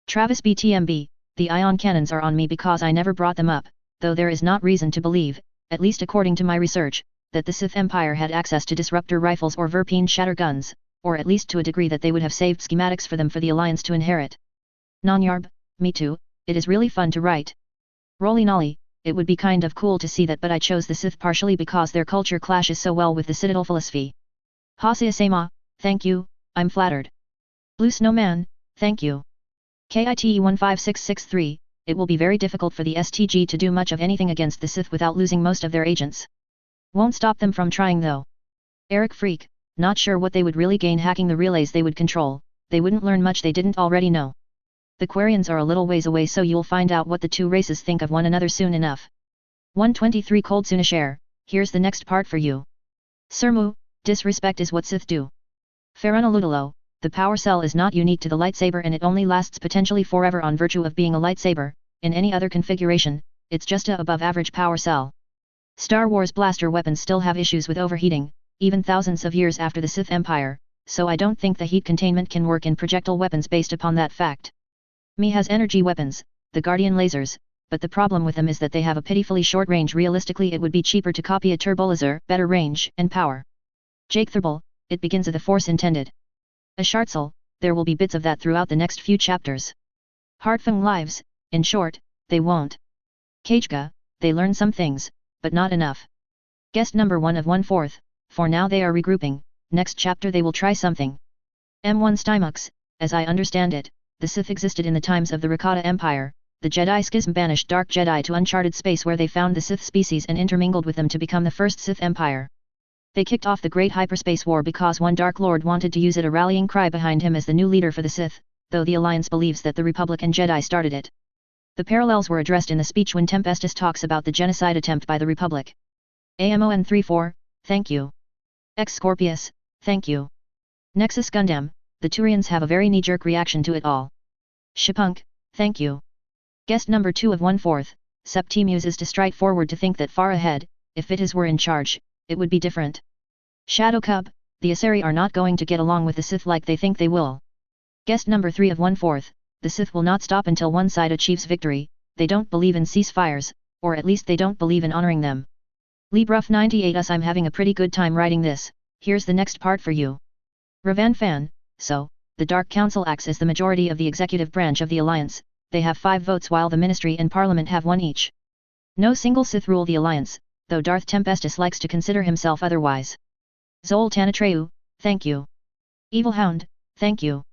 Travis BTMB, the ion cannons are on me because I never brought them up, though there is not reason to believe, at least according to my research, that the Sith Empire had access to disruptor rifles or Verpine shatter guns, or at least to a degree that they would have saved schematics for them for the Alliance to inherit. Nonyarb, me too, it is really fun to write. Rolly nolly, it would be kind of cool to see that, but I chose the Sith partially because their culture clashes so well with the Citadel philosophy. Hasia Sema, thank you, I'm flattered. Blue Snowman, thank you. KITE15663, it will be very difficult for the STG to do much of anything against the Sith without losing most of their agents. Won't stop them from trying though. Eric Freak, not sure what they would really gain hacking the relays they would control, they wouldn't learn much they didn't already know. The Quarians are a little ways away, so you'll find out what the two races think of one another soon enough. 123 Cold Sunashare, here's the next part for you. Surmu, disrespect is what Sith do. Farunaludalo, the power cell is not unique to the lightsaber and it only lasts potentially forever on virtue of being a lightsaber. In any other configuration, it's just a above average power cell. Star Wars blaster weapons still have issues with overheating, even thousands of years after the Sith Empire, so I don't think the heat containment can work in projectile weapons based upon that fact. Mi has energy weapons, the Guardian lasers, but the problem with them is that they have a pitifully short range. Realistically it would be cheaper to copy a turbolaser, better range and power. Jake Thurbal, it begins of the Force intended. A Shartzel, there will be bits of that throughout the next few chapters. Heartfung lives, in short, they won't. Kajka, they learn some things, but not enough. Guest number 1 of 1/4, for now they are regrouping, next chapter they will try something. M1 Stymux, as I understand it, the Sith existed in the times of the Rakata Empire, the Jedi Schism banished Dark Jedi to uncharted space where they found the Sith species and intermingled with them to become the first Sith Empire. They kicked off the Great Hyperspace War because one Dark Lord wanted to use it, a rallying cry behind him as the new leader for the Sith, though the Alliance believes that the Republic and Jedi started it. The parallels were addressed in the speech when Tempestus talks about the genocide attempt by the Republic. AMON34, thank you. X Scorpius, thank you. Nexus Gundam, the Turians have a very knee-jerk reaction to it all. Shipunk, thank you. Guest number 2 of 1/4, Septimius is to stride forward to think that far ahead, if Vitas were in charge, it would be different. Shadow Cub, the Asari are not going to get along with the Sith like they think they will. Guest number 3 of 1/4, the Sith will not stop until one side achieves victory. They don't believe in ceasefires, or at least they don't believe in honoring them. Libruff98 us, I'm having a pretty good time writing this, here's the next part for you. Ravan Fan, so, the Dark Council acts as the majority of the executive branch of the Alliance, they have 5 votes while the Ministry and Parliament have 1 each. No single Sith rule the Alliance, though Darth Tempestus likes to consider himself otherwise. Zol Tanatreu, thank you. Evil Hound, thank you.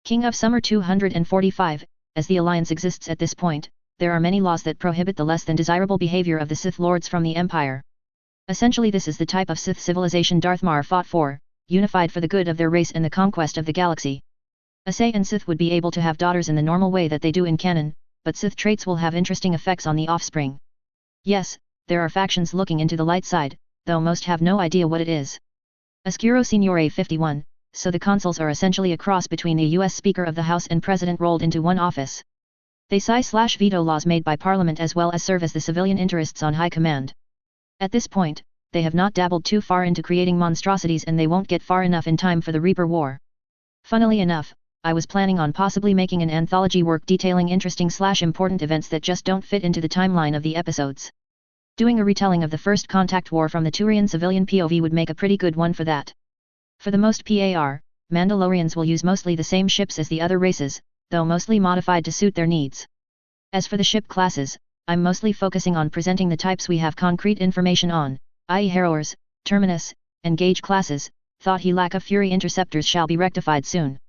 King of Summer 245, as the Alliance exists at this point, there are many laws that prohibit the less than desirable behavior of the Sith Lords from the Empire. Essentially this is the type of Sith civilization Darth Mar fought for, unified for the good of their race and the conquest of the galaxy. Asay and Sith would be able to have daughters in the normal way that they do in canon, but Sith traits will have interesting effects on the offspring. Yes, there are factions looking into the light side, though most have no idea what it is. Oscuro Signore 51, so the consuls are essentially a cross between the US Speaker of the House and President rolled into one office. They sign/veto laws made by Parliament as well as serve as the civilian interests on high command. At this point, they have not dabbled too far into creating monstrosities and they won't get far enough in time for the Reaper War. Funnily enough, I was planning on possibly making an anthology work detailing interesting/important events that just don't fit into the timeline of the episodes. Doing a retelling of the First Contact War from the Turian civilian POV would make a pretty good one for that. For the most PAR, Mandalorians will use mostly the same ships as the other races, though mostly modified to suit their needs. As for the ship classes, I'm mostly focusing on presenting the types we have concrete information on, i.e. Harrowers, Terminus, and Gauge classes. Thought he lack of Fury interceptors shall be rectified soon.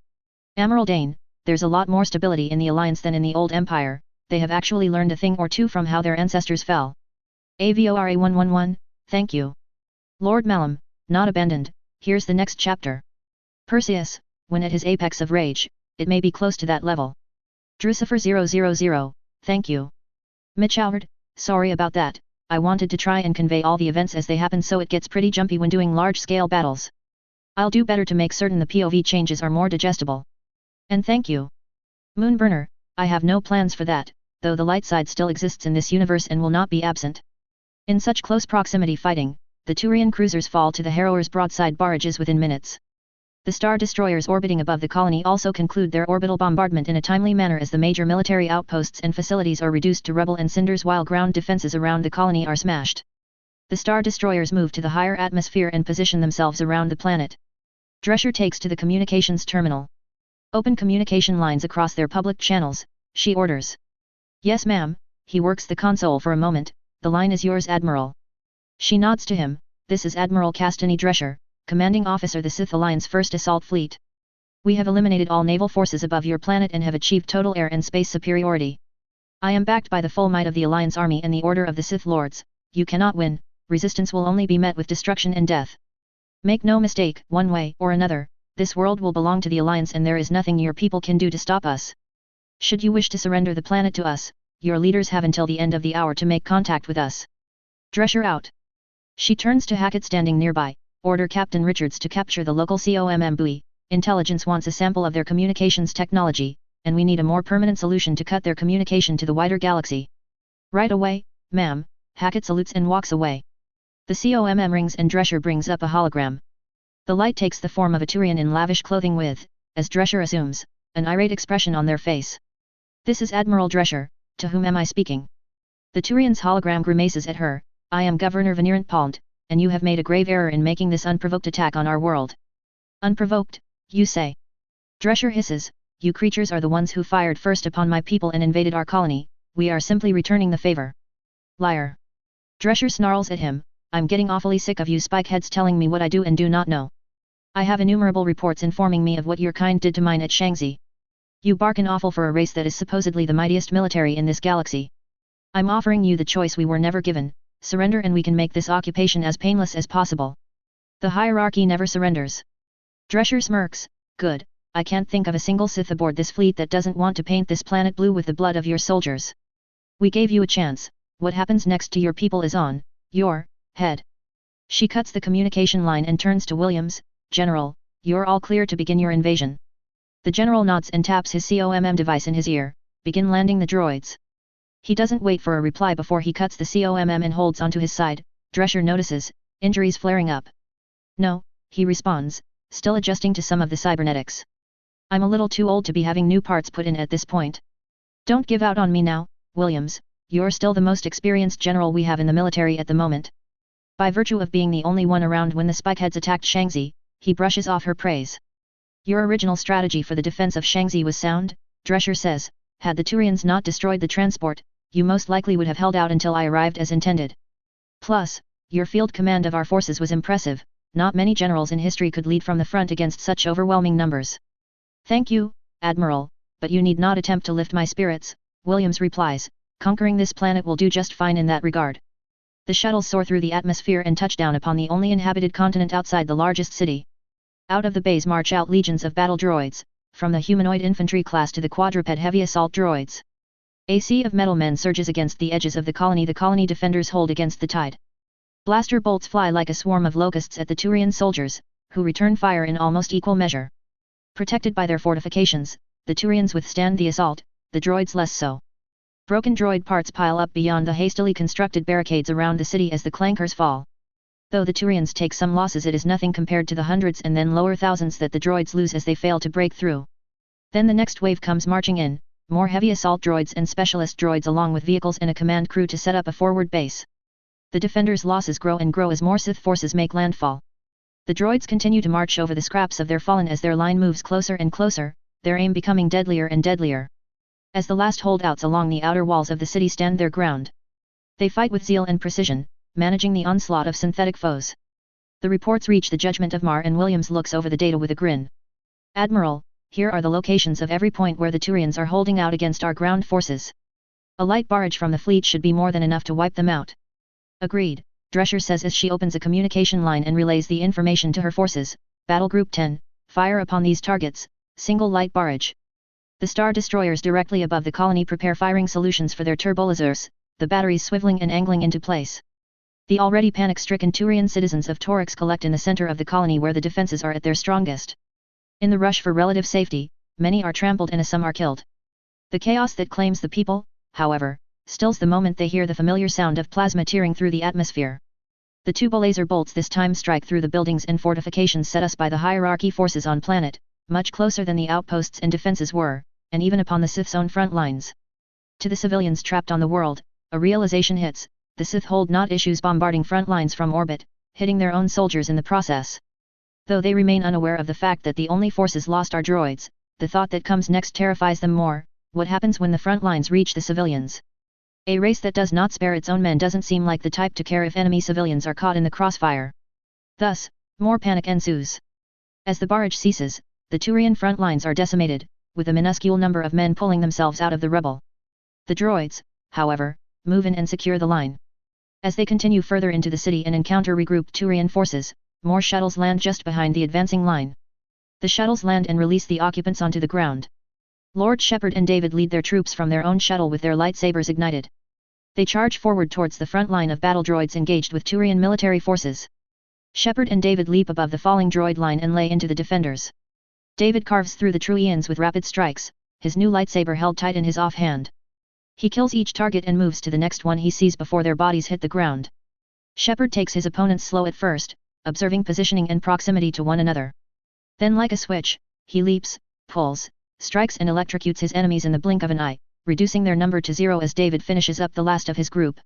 Admiral Dane, there's a lot more stability in the Alliance than in the old Empire, they have actually learned a thing or two from how their ancestors fell. AVORA 111, thank you. Lord Malum, not abandoned, here's the next chapter. Perseus, when at his apex of rage, it may be close to that level. Drucifer 000, thank you. Mitch Howard, sorry about that, I wanted to try and convey all the events as they happen so it gets pretty jumpy when doing large-scale battles. I'll do better to make certain the POV changes are more digestible. And thank you. Moonburner, I have no plans for that, though the light side still exists in this universe and will not be absent. In such close proximity fighting, the Turian cruisers fall to the Harrowers' broadside barrages within minutes. The Star Destroyers orbiting above the colony also conclude their orbital bombardment in a timely manner as the major military outposts and facilities are reduced to rubble and cinders while ground defenses around the colony are smashed. The Star Destroyers move to the higher atmosphere and position themselves around the planet. Drescher takes to the communications terminal. Open communication lines across their public channels, she orders. Yes ma'am, he works the console for a moment, the line is yours Admiral. She nods to him, this is Admiral Castany Drescher, Commanding Officer the Sith Alliance 1st Assault Fleet. We have eliminated all naval forces above your planet and have achieved total air and space superiority. I am backed by the full might of the Alliance Army and the Order of the Sith Lords, you cannot win, resistance will only be met with destruction and death. Make no mistake, one way or another, this world will belong to the Alliance and there is nothing your people can do to stop us. Should you wish to surrender the planet to us, your leaders have until the end of the hour to make contact with us. Drescher out. She turns to Hackett standing nearby, order Captain Richards to capture the local COMM buoy, intelligence wants a sample of their communications technology, and we need a more permanent solution to cut their communication to the wider galaxy. Right away, ma'am, Hackett salutes and walks away. The COMM rings and Drescher brings up a hologram. The light takes the form of a Turian in lavish clothing with, as Drescher assumes, an irate expression on their face. This is Admiral Drescher, to whom am I speaking? The Turian's hologram grimaces at her, I am Governor Venerant Palt, and you have made a grave error in making this unprovoked attack on our world. Unprovoked, you say? Drescher hisses, you creatures are the ones who fired first upon my people and invaded our colony, we are simply returning the favor. Liar. Drescher snarls at him, I'm getting awfully sick of you spikeheads telling me what I do and do not know. I have innumerable reports informing me of what your kind did to mine at Shangzi. You bargain awful for a race that is supposedly the mightiest military in this galaxy. I'm offering you the choice we were never given, surrender and we can make this occupation as painless as possible. The hierarchy never surrenders. Drescher smirks, good, I can't think of a single Sith aboard this fleet that doesn't want to paint this planet blue with the blood of your soldiers. We gave you a chance, what happens next to your people is on your head. She cuts the communication line and turns to Williams, General, you're all clear to begin your invasion. The General nods and taps his COMM device in his ear, begin landing the droids. He doesn't wait for a reply before he cuts the COMM and holds onto his side, Drescher notices, injuries flaring up. No, he responds, still adjusting to some of the cybernetics. I'm a little too old to be having new parts put in at this point. Don't give out on me now, Williams, you're still the most experienced general we have in the military at the moment. By virtue of being the only one around when the spikeheads attacked Shangzi, he brushes off her praise. Your original strategy for the defense of Shangzi was sound, Drescher says, had the Turians not destroyed the transport, you most likely would have held out until I arrived as intended. Plus, your field command of our forces was impressive, not many generals in history could lead from the front against such overwhelming numbers. Thank you, Admiral, but you need not attempt to lift my spirits, Williams replies, conquering this planet will do just fine in that regard. The shuttles soar through the atmosphere and touch down upon the only inhabited continent outside the largest city. Out of the bays march out legions of battle droids, from the humanoid infantry class to the quadruped heavy assault droids. A sea of metal men surges against the edges of the colony defenders hold against the tide. Blaster bolts fly like a swarm of locusts at the Turian soldiers, who return fire in almost equal measure. Protected by their fortifications, the Turians withstand the assault, the droids less so. Broken droid parts pile up beyond the hastily constructed barricades around the city as the clankers fall. Though the Turians take some losses, it is nothing compared to the hundreds and then lower thousands that the droids lose as they fail to break through. Then the next wave comes marching in, more heavy assault droids and specialist droids along with vehicles and a command crew to set up a forward base. The defenders' losses grow and grow as more Sith forces make landfall. The droids continue to march over the scraps of their fallen as their line moves closer and closer, their aim becoming deadlier and deadlier. As the last holdouts along the outer walls of the city stand their ground, they fight with zeal and precision, managing the onslaught of synthetic foes. The reports reach the judgment of Mar, and Williams looks over the data with a grin. "Admiral, here are the locations of every point where the Turians are holding out against our ground forces. A light barrage from the fleet should be more than enough to wipe them out." "Agreed," Drescher says as she opens a communication line and relays the information to her forces. "Battle Group 10, fire upon these targets, single light barrage." The Star Destroyers directly above the colony prepare firing solutions for their turbolasers, the batteries swiveling and angling into place. The already panic-stricken Turian citizens of Torix collect in the center of the colony where the defenses are at their strongest. In the rush for relative safety, many are trampled and some are killed. The chaos that claims the people, however, stills the moment they hear the familiar sound of plasma tearing through the atmosphere. The turbolaser bolts this time strike through the buildings and fortifications set us by the hierarchy forces on planet, much closer than the outposts and defenses were, and even upon the Sith's own front lines. To the civilians trapped on the world, a realization hits: the Sith hold not issues bombarding front lines from orbit, hitting their own soldiers in the process. Though they remain unaware of the fact that the only forces lost are droids, the thought that comes next terrifies them more: what happens when the front lines reach the civilians? A race that does not spare its own men doesn't seem like the type to care if enemy civilians are caught in the crossfire. Thus, more panic ensues. As the barrage ceases, the Turian front lines are decimated, with a minuscule number of men pulling themselves out of the rubble. The droids, however, move in and secure the line. As they continue further into the city and encounter regrouped Turian forces, more shuttles land just behind the advancing line. The shuttles land and release the occupants onto the ground. Lord Shepard and David lead their troops from their own shuttle with their lightsabers ignited. They charge forward towards the front line of battle droids engaged with Turian military forces. Shepard and David leap above the falling droid line and lay into the defenders. David carves through the Truians with rapid strikes, his new lightsaber held tight in his offhand. He kills each target and moves to the next one he sees before their bodies hit the ground. Shepard takes his opponents slow at first, observing positioning and proximity to one another. Then like a switch, he leaps, pulls, strikes and electrocutes his enemies in the blink of an eye, reducing their number to 0 as David finishes up the last of his group.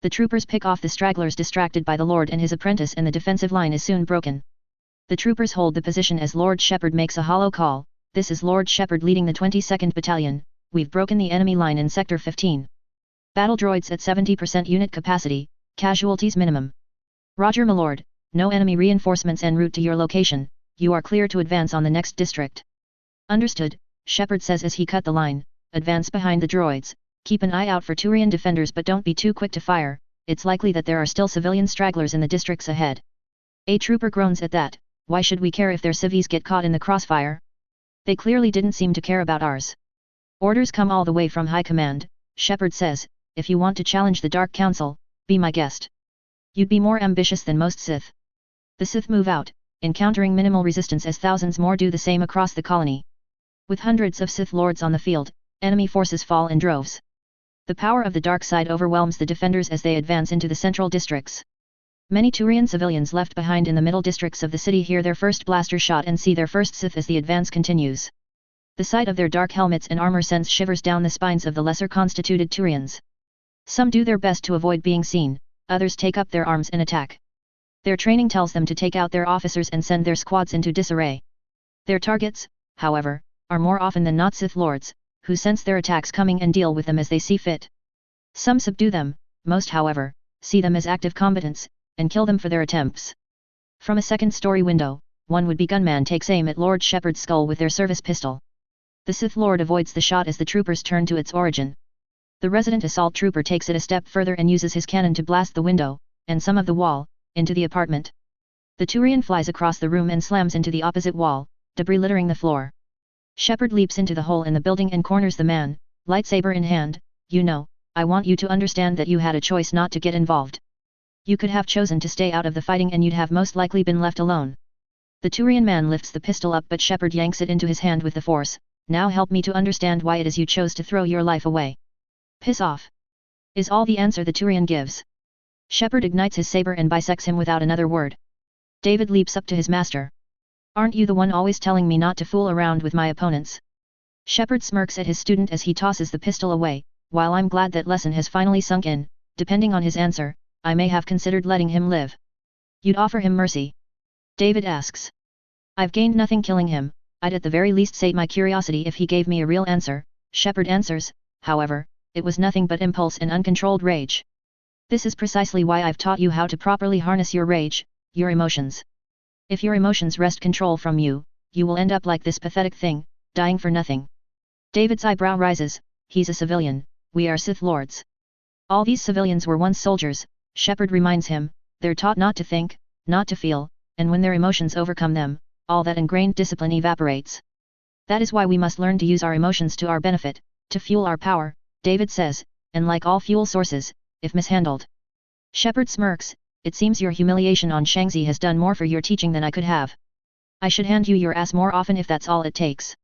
The troopers pick off the stragglers distracted by the Lord and his apprentice, and the defensive line is soon broken. The troopers hold the position as Lord Shepard makes a hollow call. "This is Lord Shepard leading the 22nd Battalion, we've broken the enemy line in Sector 15. Battle droids at 70% unit capacity, casualties minimum. Roger my lord, no enemy reinforcements en route to your location, you are clear to advance on the next district." "Understood," Shepard says as he cut the line. "Advance behind the droids, keep an eye out for Turian defenders but don't be too quick to fire, it's likely that there are still civilian stragglers in the districts ahead." A trooper groans at that. "Why should we care if their civvies get caught in the crossfire? They clearly didn't seem to care about ours." "Orders come all the way from high command," Shepard says. "If you want to challenge the Dark Council, be my guest. You'd be more ambitious than most Sith." The Sith move out, encountering minimal resistance as thousands more do the same across the colony. With hundreds of Sith Lords on the field, enemy forces fall in droves. The power of the dark side overwhelms the defenders as they advance into the central districts. Many Turian civilians left behind in the middle districts of the city hear their first blaster shot and see their first Sith as the advance continues. The sight of their dark helmets and armor sends shivers down the spines of the lesser constituted Turians. Some do their best to avoid being seen, others take up their arms and attack. Their training tells them to take out their officers and send their squads into disarray. Their targets, however, are more often than not Sith Lords, who sense their attacks coming and deal with them as they see fit. Some subdue them, most however, see them as active combatants, and kill them for their attempts. From a second-story window, one would-be gunman takes aim at Lord Shepard's skull with their service pistol. The Sith Lord avoids the shot as the troopers turn to its origin. The resident assault trooper takes it a step further and uses his cannon to blast the window, and some of the wall, into the apartment. The Turian flies across the room and slams into the opposite wall, debris littering the floor. Shepard leaps into the hole in the building and corners the man, lightsaber in hand. "You know, I want you to understand that you had a choice not to get involved. You could have chosen to stay out of the fighting and you'd have most likely been left alone." The Turian man lifts the pistol up but Shepard yanks it into his hand with the force. "Now help me to understand why it is you chose to throw your life away." Piss off, is all the answer the Turian gives. Shepard ignites his saber and bisects him without another word. David leaps up to his master. Aren't you the one always telling me not to fool around with my opponents? Shepard smirks at his student as he tosses the pistol away. While I'm glad that lesson has finally sunk in, depending on his answer, I may have considered letting him live. You'd offer him mercy? David asks. I've gained nothing killing him, I'd at the very least sate my curiosity if he gave me a real answer. Shepard answers, however, it was nothing but impulse and uncontrolled rage. This is precisely why I've taught you how to properly harness your rage, your emotions. If your emotions wrest control from you, you will end up like this pathetic thing, dying for nothing. David's eyebrow rises. He's a civilian, we are Sith Lords. All these civilians were once soldiers, Shepard reminds him. They're taught not to think, not to feel, and when their emotions overcome them, all that ingrained discipline evaporates. That is why we must learn to use our emotions to our benefit, to fuel our power, David says, and like all fuel sources, if mishandled. Shepard smirks. It seems your humiliation on Shangzi has done more for your teaching than I could have. I should hand you your ass more often if that's all it takes.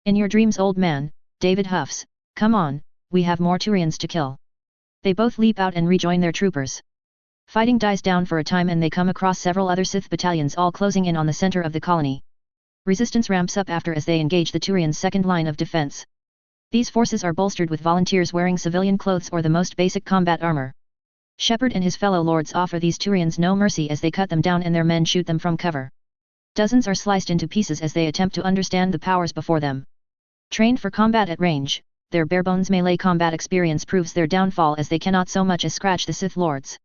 In your dreams, old man, David huffs. Come on, we have more Turians to kill. They both leap out and rejoin their troopers. Fighting dies down for a time and they come across several other Sith battalions all closing in on the center of the colony. Resistance ramps up after as they engage the Turians' second line of defense. These forces are bolstered with volunteers wearing civilian clothes or the most basic combat armor. Shepard and his fellow lords offer these Turians no mercy as they cut them down and their men shoot them from cover. Dozens are sliced into pieces as they attempt to understand the powers before them. Trained for combat at range, their barebones melee combat experience proves their downfall as they cannot so much as scratch the Sith Lords.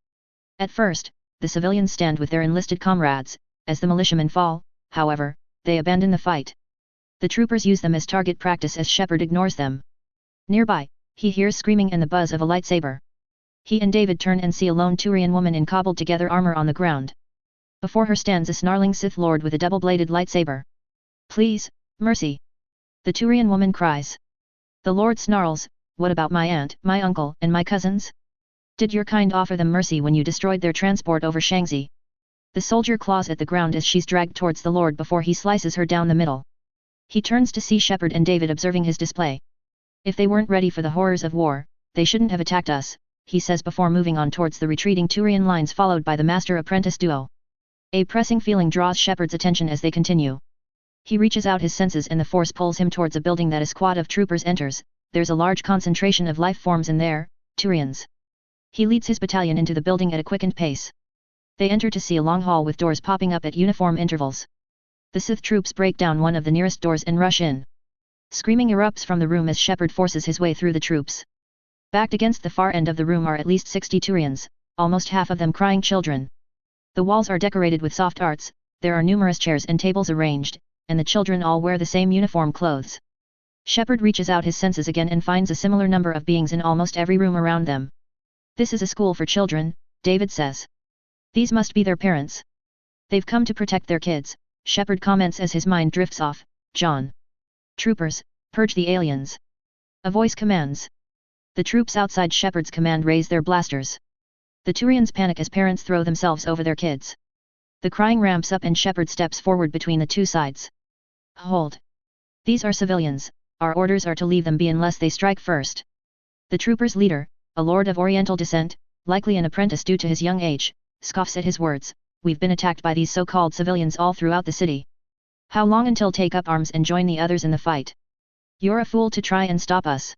At first, the civilians stand with their enlisted comrades. As the militiamen fall, however, they abandon the fight. The troopers use them as target practice as Shepard ignores them. Nearby, he hears screaming and the buzz of a lightsaber. He and David turn and see a lone Turian woman in cobbled-together armor on the ground. Before her stands a snarling Sith Lord with a double-bladed lightsaber. Please, mercy! The Turian woman cries. The Lord snarls, what about my aunt, my uncle, and my cousins? Did your kind offer them mercy when you destroyed their transport over Shangzi? The soldier claws at the ground as she's dragged towards the Lord before he slices her down the middle. He turns to see Shepard and David observing his display. If they weren't ready for the horrors of war, they shouldn't have attacked us, he says before moving on towards the retreating Turian lines followed by the master-apprentice duo. A pressing feeling draws Shepard's attention as they continue. He reaches out his senses and the force pulls him towards a building that a squad of troopers enters. There's a large concentration of life forms in there, Turians. He leads his battalion into the building at a quickened pace. They enter to see a long hall with doors popping up at uniform intervals. The Sith troops break down one of the nearest doors and rush in. Screaming erupts from the room as Shepard forces his way through the troops. Backed against the far end of the room are at least 60 Turians, almost half of them crying children. The walls are decorated with soft arts, there are numerous chairs and tables arranged, and the children all wear the same uniform clothes. Shepard reaches out his senses again and finds a similar number of beings in almost every room around them. This is a school for children, David says. These must be their parents. They've come to protect their kids, Shepard comments as his mind drifts off. John. Troopers, purge the aliens. A voice commands. The troops outside Shepard's command raise their blasters. The Turians panic as parents throw themselves over their kids. The crying ramps up and Shepard steps forward between the two sides. Hold. These are civilians, our orders are to leave them be unless they strike first. The troopers' leader, a lord of Oriental descent, likely an apprentice due to his young age, scoffs at his words. We've been attacked by these so-called civilians all throughout the city. How long until take up arms and join the others in the fight? You're a fool to try and stop us.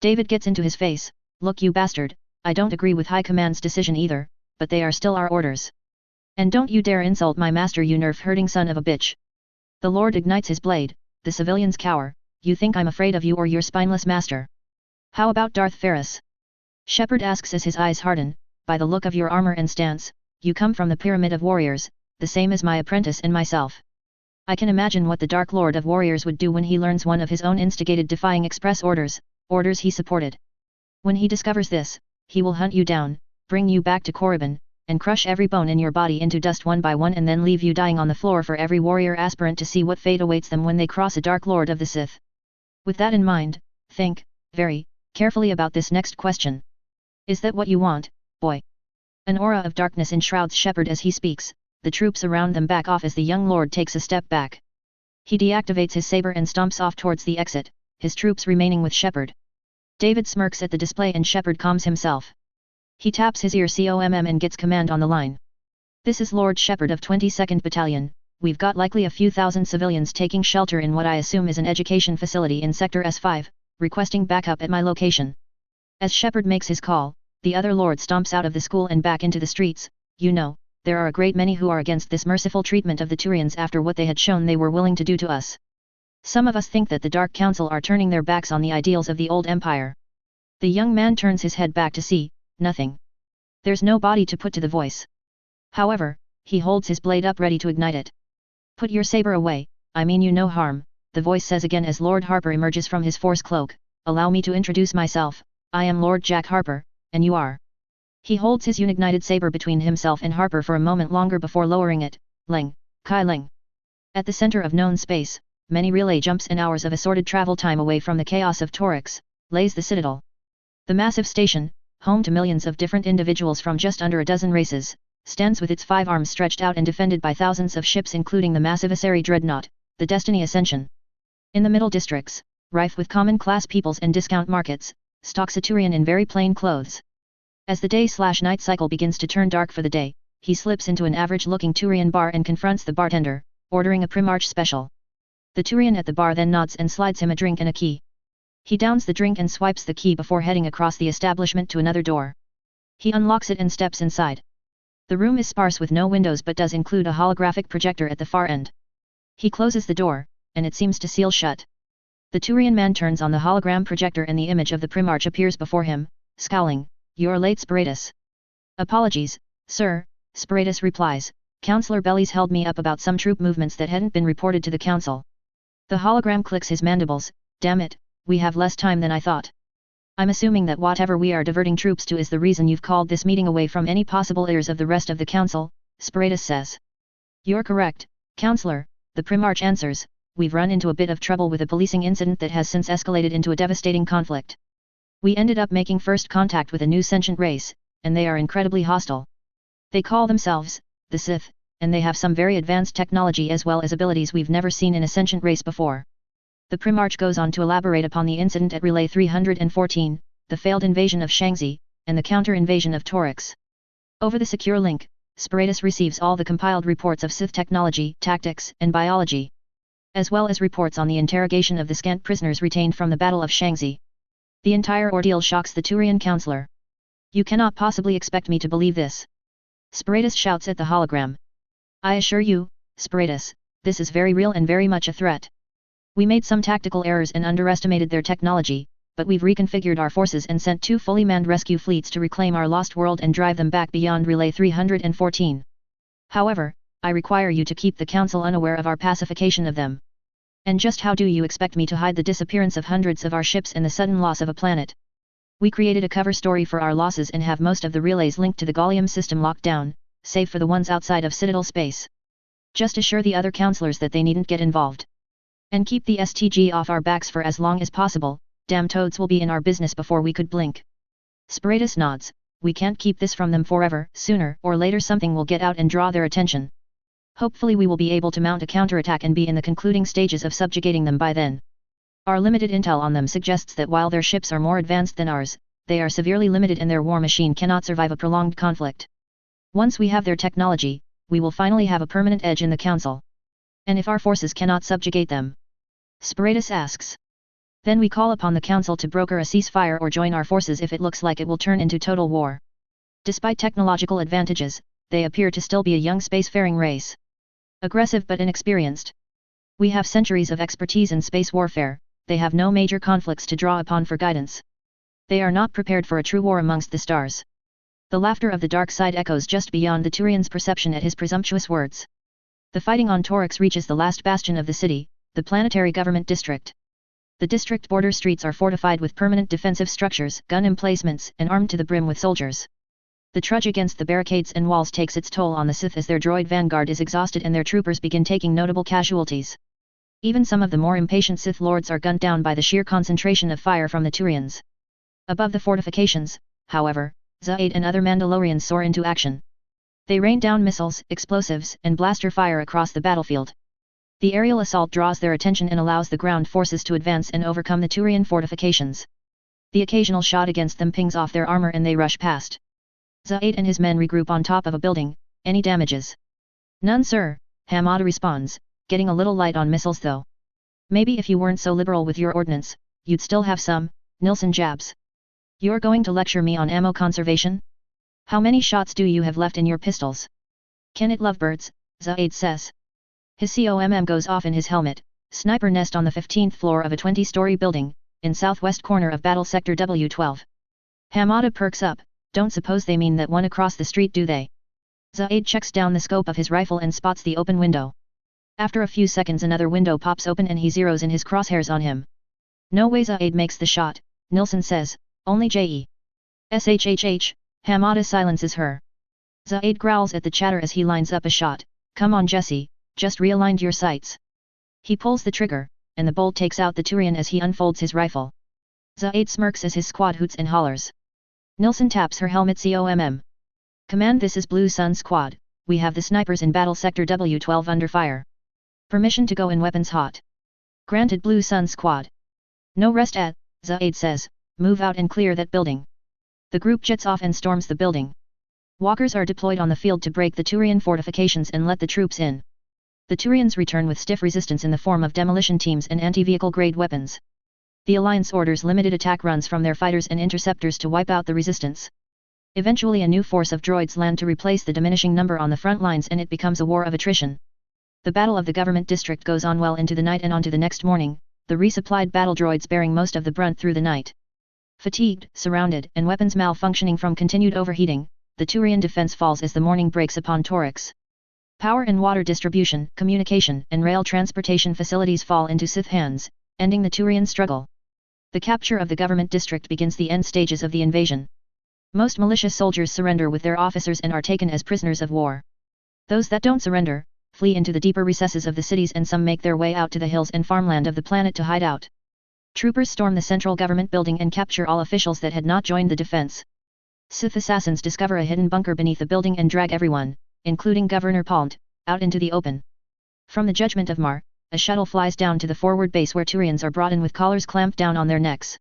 David gets into his face. Look, you bastard, I don't agree with High Command's decision either, but they are still our orders. And don't you dare insult my master, you nerve-hurting son of a bitch. The Lord ignites his blade. The civilians cower. You think I'm afraid of you or your spineless master? How about Darth Ferris? Shepard asks as his eyes harden. By the look of your armor and stance, you come from the pyramid of warriors, the same as my apprentice and myself. I can imagine what the Dark Lord of Warriors would do when he learns one of his own instigated defying express orders he supported. When he discovers this, he will hunt you down, bring you back to Korriban, and crush every bone in your body into dust one by one and then leave you dying on the floor for every warrior aspirant to see what fate awaits them when they cross a Dark Lord of the Sith. With that in mind, think, very, carefully about this next question. Is that what you want, boy? An aura of darkness enshrouds Shepard as he speaks. The troops around them back off as the young lord takes a step back. He deactivates his saber and stomps off towards the exit, his troops remaining with Shepard. David smirks at the display and Shepard calms himself. He taps his ear COMM and gets command on the line. This is Lord Shepard of 22nd Battalion. We've got likely a few thousand civilians taking shelter in what I assume is an education facility in Sector S5, requesting backup at my location. As Shepard makes his call, the other lord stomps out of the school and back into the streets. You know, there are a great many who are against this merciful treatment of the Turians after what they had shown they were willing to do to us. Some of us think that the Dark Council are turning their backs on the ideals of the old empire. The young man turns his head back to see, nothing. There's no body to put to the voice. However, he holds his blade up ready to ignite it. Put your saber away, I mean you no harm, the voice says again as Lord Harper emerges from his force cloak. Allow me to introduce myself, I am Lord Jack Harper, and you are. He holds his unignited saber between himself and Harper for a moment longer before lowering it. Leng, Kai Leng. At the center of known space, many relay jumps and hours of assorted travel time away from the chaos of Torix, lays the Citadel. The massive station, home to millions of different individuals from just under a dozen races, stands with its 5 arms stretched out and defended by thousands of ships including the massive Asari Dreadnought, the Destiny Ascension. In the middle districts, rife with common class peoples and discount markets, stalks a Turian in very plain clothes. As the day/night cycle begins to turn dark for the day, he slips into an average-looking Turian bar and confronts the bartender, ordering a Primarch special. The Turian at the bar then nods and slides him a drink and a key. He downs the drink and swipes the key before heading across the establishment to another door. He unlocks it and steps inside. The room is sparse with no windows but does include a holographic projector at the far end. He closes the door, and it seems to seal shut. The Turian man turns on the hologram projector and the image of the Primarch appears before him, scowling. You're late, Spiritus. Apologies, sir, Spiritus replies. Councillor Bellies held me up about some troop movements that hadn't been reported to the council. The hologram clicks his mandibles. Damn it, we have less time than I thought. I'm assuming that whatever we are diverting troops to is the reason you've called this meeting away from any possible ears of the rest of the council, Spiritus says. You're correct, Councillor, the Primarch answers. We've run into a bit of trouble with a policing incident that has since escalated into a devastating conflict. We ended up making first contact with a new sentient race, and they are incredibly hostile. They call themselves the Sith, and they have some very advanced technology as well as abilities we've never seen in a sentient race before. The Primarch goes on to elaborate upon the incident at Relay 314, the failed invasion of Shangzi, and the counter-invasion of Torix. Over the secure link, Spiritus receives all the compiled reports of Sith technology, tactics, and biology, as well as reports on the interrogation of the scant prisoners retained from the Battle of Shangzi. The entire ordeal shocks the Turian councillor. You cannot possibly expect me to believe this. Spiritus shouts at the hologram. I assure you, Spiritus, this is very real and very much a threat. We made some tactical errors and underestimated their technology, but we've reconfigured our forces and sent 2 fully manned rescue fleets to reclaim our lost world and drive them back beyond Relay 314. However, I require you to keep the council unaware of our pacification of them. And just how do you expect me to hide the disappearance of hundreds of our ships and the sudden loss of a planet? We created a cover story for our losses and have most of the relays linked to the Gallium system locked down, save for the ones outside of Citadel space. Just assure the other councillors that they needn't get involved. And keep the STG off our backs for as long as possible. Damn toads will be in our business before we could blink. Spiritus nods. We can't keep this from them forever. Sooner or later something will get out and draw their attention. Hopefully we will be able to mount a counterattack and be in the concluding stages of subjugating them by then. Our limited intel on them suggests that while their ships are more advanced than ours, they are severely limited and their war machine cannot survive a prolonged conflict. Once we have their technology, we will finally have a permanent edge in the council. And if our forces cannot subjugate them? Spiritus asks. Then we call upon the council to broker a ceasefire or join our forces if it looks like it will turn into total war. Despite technological advantages, they appear to still be a young spacefaring race. Aggressive but inexperienced. We have centuries of expertise in space warfare, they have no major conflicts to draw upon for guidance. They are not prepared for a true war amongst the stars. The laughter of the dark side echoes just beyond the Turian's perception at his presumptuous words. The fighting on Torix reaches the last bastion of the city, the planetary government district. The district border streets are fortified with permanent defensive structures, gun emplacements, and armed to the brim with soldiers. The trudge against the barricades and walls takes its toll on the Sith as their droid vanguard is exhausted and their troopers begin taking notable casualties. Even some of the more impatient Sith lords are gunned down by the sheer concentration of fire from the Turians. Above the fortifications, however, Zaid and other Mandalorians soar into action. They rain down missiles, explosives, and blaster fire across the battlefield. The aerial assault draws their attention and allows the ground forces to advance and overcome the Turian fortifications. The occasional shot against them pings off their armor and they rush past. Zaid and his men regroup on top of a building. Any damages? None, sir, Hamada responds, getting a little light on missiles though. Maybe if you weren't so liberal with your ordnance, you'd still have some, Nilsson jabs. You're going to lecture me on ammo conservation? How many shots do you have left in your pistols? Can it lovebirds, Zaid says. His COMM goes off in his helmet. Sniper nest on the 15th floor of a 20-story building, in southwest corner of Battle Sector W12. Hamada perks up, don't suppose they mean that one across the street, do they? Zaid checks down the scope of his rifle and spots the open window. After a few seconds another window pops open and he zeroes in his crosshairs on him. No way Zaid makes the shot, Nilsson says, only JE. SHHH, Hamada silences her. Zaid growls at the chatter as he lines up a shot, come on Jesse, just realigned your sights. He pulls the trigger, and the bolt takes out the Turian as he unfolds his rifle. Zaid smirks as his squad hoots and hollers. Nilsson taps her helmet COMM. Command, this is Blue Sun Squad, we have the snipers in Battle Sector W12 under fire. Permission to go in weapons hot. Granted, Blue Sun Squad. No rest at, Zaid says, move out and clear that building. The group jets off and storms the building. Walkers are deployed on the field to break the Turian fortifications and let the troops in. The Turians return with stiff resistance in the form of demolition teams and anti-vehicle grade weapons. The Alliance orders limited attack runs from their fighters and interceptors to wipe out the resistance. Eventually a new force of droids land to replace the diminishing number on the front lines and it becomes a war of attrition. The Battle of the Government District goes on well into the night and onto the next morning, the resupplied battle droids bearing most of the brunt through the night. Fatigued, surrounded, and weapons malfunctioning from continued overheating, the Turian defense falls as the morning breaks upon Torix. Power and water distribution, communication, and rail transportation facilities fall into Sith hands, ending the Turian struggle. The capture of the government district begins the end stages of the invasion. Most militia soldiers surrender with their officers and are taken as prisoners of war. Those that don't surrender, flee into the deeper recesses of the cities and some make their way out to the hills and farmland of the planet to hide out. Troopers storm the central government building and capture all officials that had not joined the defense. Sith assassins discover a hidden bunker beneath the building and drag everyone, including Governor Palmt, out into the open. From the Judgment of Mar, a shuttle flies down to the forward base where Turians are brought in with collars clamped down on their necks.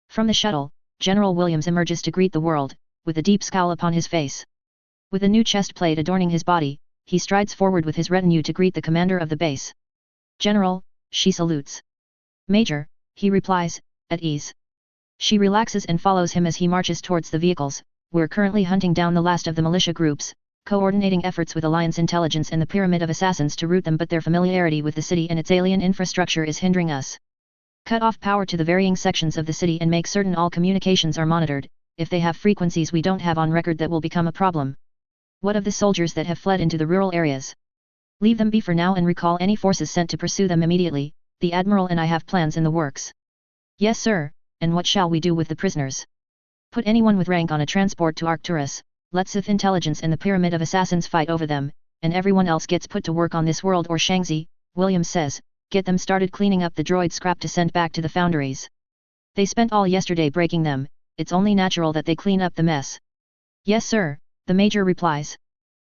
From the shuttle, General Williams emerges to greet the world, with a deep scowl upon his face. With a new chest plate adorning his body, he strides forward with his retinue to greet the commander of the base. General, she salutes. Major, he replies, at ease. She relaxes and follows him as he marches towards the vehicles. We're currently hunting down the last of the militia groups, coordinating efforts with Alliance intelligence and the Pyramid of Assassins to root them, but their familiarity with the city and its alien infrastructure is hindering us. Cut off power to the varying sections of the city and make certain all communications are monitored. If they have frequencies we don't have on record, that will become a problem. What of the soldiers that have fled into the rural areas? Leave them be for now and recall any forces sent to pursue them immediately. The Admiral and I have plans in the works. Yes sir, and what shall we do with the prisoners? Put anyone with rank on a transport to Arcturus, let Sith intelligence and the Pyramid of Assassins fight over them, and everyone else gets put to work on this world or Shangzi, Williams says, get them started cleaning up the droid scrap to send back to the foundries. They spent all yesterday breaking them, it's only natural that they clean up the mess. Yes sir, the Major replies.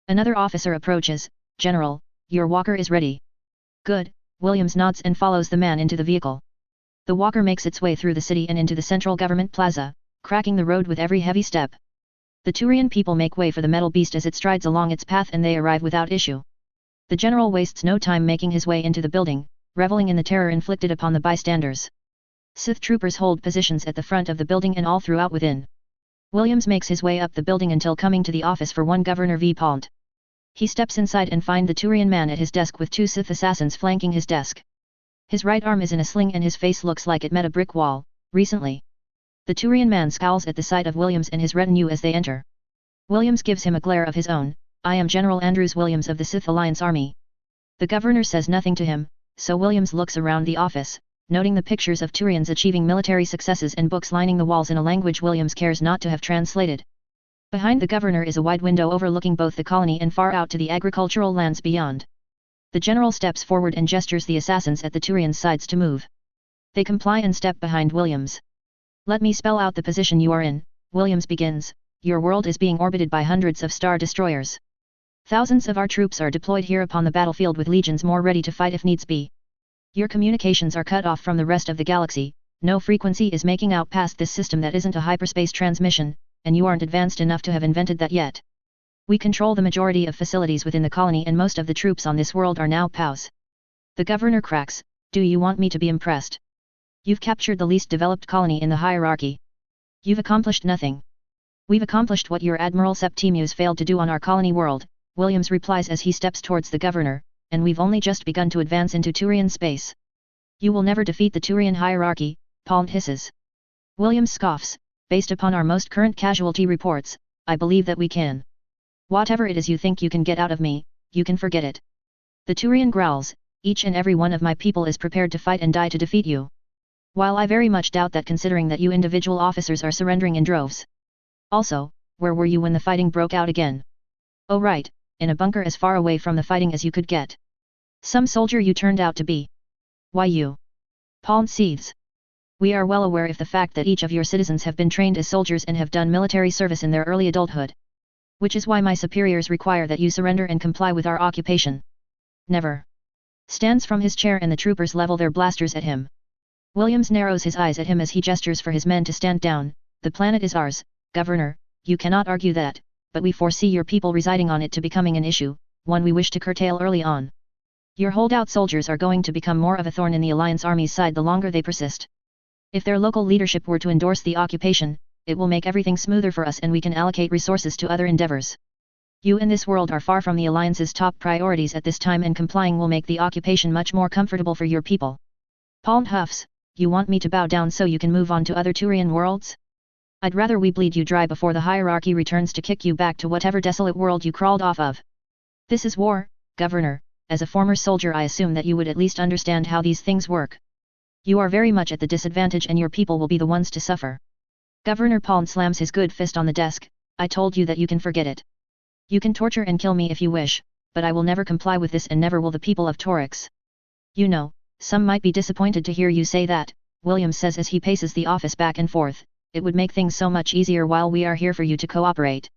Another officer approaches. General, your walker is ready. Good, Williams nods and follows the man into the vehicle. The walker makes its way through the city and into the central government plaza, cracking the road with every heavy step. The Turian people make way for the metal beast as it strides along its path and they arrive without issue. The general wastes no time making his way into the building, reveling in the terror inflicted upon the bystanders. Sith troopers hold positions at the front of the building and all throughout within. Williams makes his way up the building until coming to the office for one Governor V. Palmt. He steps inside and finds the Turian man at his desk with two Sith assassins flanking his desk. His right arm is in a sling and his face looks like it met a brick wall, recently. The Turian man scowls at the sight of Williams and his retinue as they enter. Williams gives him a glare of his own. I am General Andrews Williams of the Sith Alliance Army. The governor says nothing to him, so Williams looks around the office, noting the pictures of Turians achieving military successes and books lining the walls in a language Williams cares not to have translated. Behind the governor is a wide window overlooking both the colony and far out to the agricultural lands beyond. The general steps forward and gestures the assassins at the Turians' sides to move. They comply and step behind Williams. Let me spell out the position you are in, Williams begins. Your world is being orbited by hundreds of star destroyers. Thousands of our troops are deployed here upon the battlefield with legions more ready to fight if needs be. Your communications are cut off from the rest of the galaxy, No frequency is making out past this system that isn't a hyperspace transmission, and you aren't advanced enough to have invented that yet. We control the majority of facilities within the colony and most of the troops on this world are now POWs. The governor cracks. Do you want me to be impressed? You've captured the least developed colony in the hierarchy. You've accomplished nothing. We've accomplished what your Admiral Septimius failed to do on our colony world, Williams replies as he steps towards the governor, and we've only just begun to advance into Turian space. You will never defeat the Turian hierarchy, Palm hisses. Williams scoffs, based upon our most current casualty reports, I believe that we can. Whatever it is you think you can get out of me, you can forget it. The Turian growls, each and every one of my people is prepared to fight and die to defeat you. While I very much doubt that considering that you individual officers are surrendering in droves. Also, where were you when the fighting broke out again? Oh right, in a bunker as far away from the fighting as you could get. Some soldier you turned out to be. Why you? Palm seethes. We are well aware of the fact that each of your citizens have been trained as soldiers and have done military service in their early adulthood. Which is why my superiors require that you surrender and comply with our occupation. Never. Stands from his chair and the troopers level their blasters at him. Williams narrows his eyes at him as he gestures for his men to stand down. The planet is ours, Governor, you cannot argue that, but we foresee your people residing on it to becoming an issue, one we wish to curtail early on. Your holdout soldiers are going to become more of a thorn in the Alliance Army's side the longer they persist. If their local leadership were to endorse the occupation, it will make everything smoother for us and we can allocate resources to other endeavors. You in this world are far from the Alliance's top priorities at this time and complying will make the occupation much more comfortable for your people. Palm huffs, you want me to bow down so you can move on to other Turian worlds? I'd rather we bleed you dry before the hierarchy returns to kick you back to whatever desolate world you crawled off of. This is war, Governor. As a former soldier I assume that you would at least understand how these things work. You are very much at the disadvantage and your people will be the ones to suffer. Governor Palm slams his good fist on the desk, I told you that you can forget it. You can torture and kill me if you wish, but I will never comply with this and never will the people of Torix. You know, some might be disappointed to hear you say that, Williams says as he paces the office back and forth, it would make things so much easier while we are here for you to cooperate.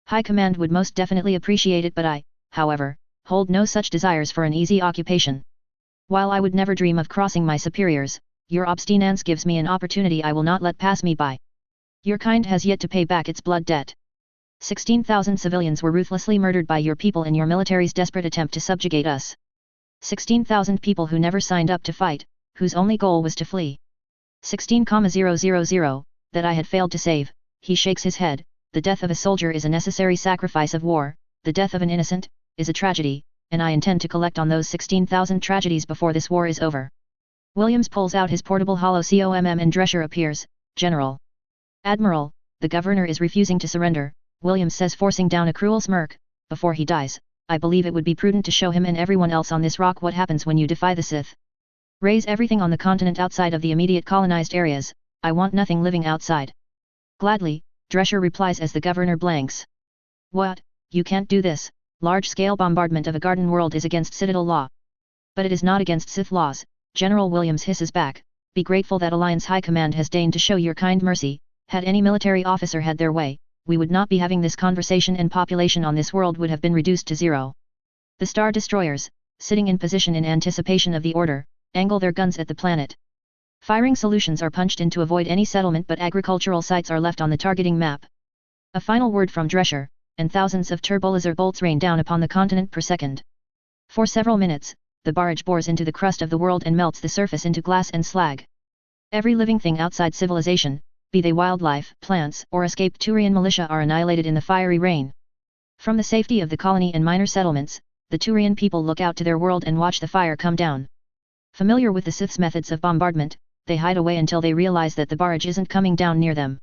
High Command would most definitely appreciate it but I, however, hold no such desires for an easy occupation. While I would never dream of crossing my superiors, your obstinance gives me an opportunity I will not let pass me by. Your kind has yet to pay back its blood debt. 16,000 civilians were ruthlessly murdered by your people in your military's desperate attempt to subjugate us. 16,000 people who never signed up to fight, whose only goal was to flee. 16,000 that I had failed to save. He shakes his head. The death of a soldier is a necessary sacrifice of war, the death of an innocent is a tragedy, and I intend to collect on those 16,000 tragedies before this war is over. Williams pulls out his portable hollow COMM and Drescher appears. General. Admiral, the governor is refusing to surrender, Williams says forcing down a cruel smirk. Before he dies, I believe it would be prudent to show him and everyone else on this rock what happens when you defy the Sith. Raise everything on the continent outside of the immediate colonized areas, I want nothing living outside. Gladly, Drescher replies as the governor blanks. What, you can't do this, large-scale bombardment of a garden world is against Citadel law. But it is not against Sith laws, General Williams hisses back, be grateful that Alliance High Command has deigned to show your kind mercy, had any military officer had their way, we would not be having this conversation and population on this world would have been reduced to zero. The Star Destroyers, sitting in position in anticipation of the order, angle their guns at the planet. Firing solutions are punched in to avoid any settlement but agricultural sites are left on the targeting map. A final word from Drescher, and thousands of turbolaser bolts rain down upon the continent per second. For several minutes, the barrage bores into the crust of the world and melts the surface into glass and slag. Every living thing outside civilization, be they wildlife, plants, or escaped Turian militia are annihilated in the fiery rain. From the safety of the colony and minor settlements, the Turian people look out to their world and watch the fire come down. Familiar with the Sith's methods of bombardment, they hide away until they realize that the barrage isn't coming down near them.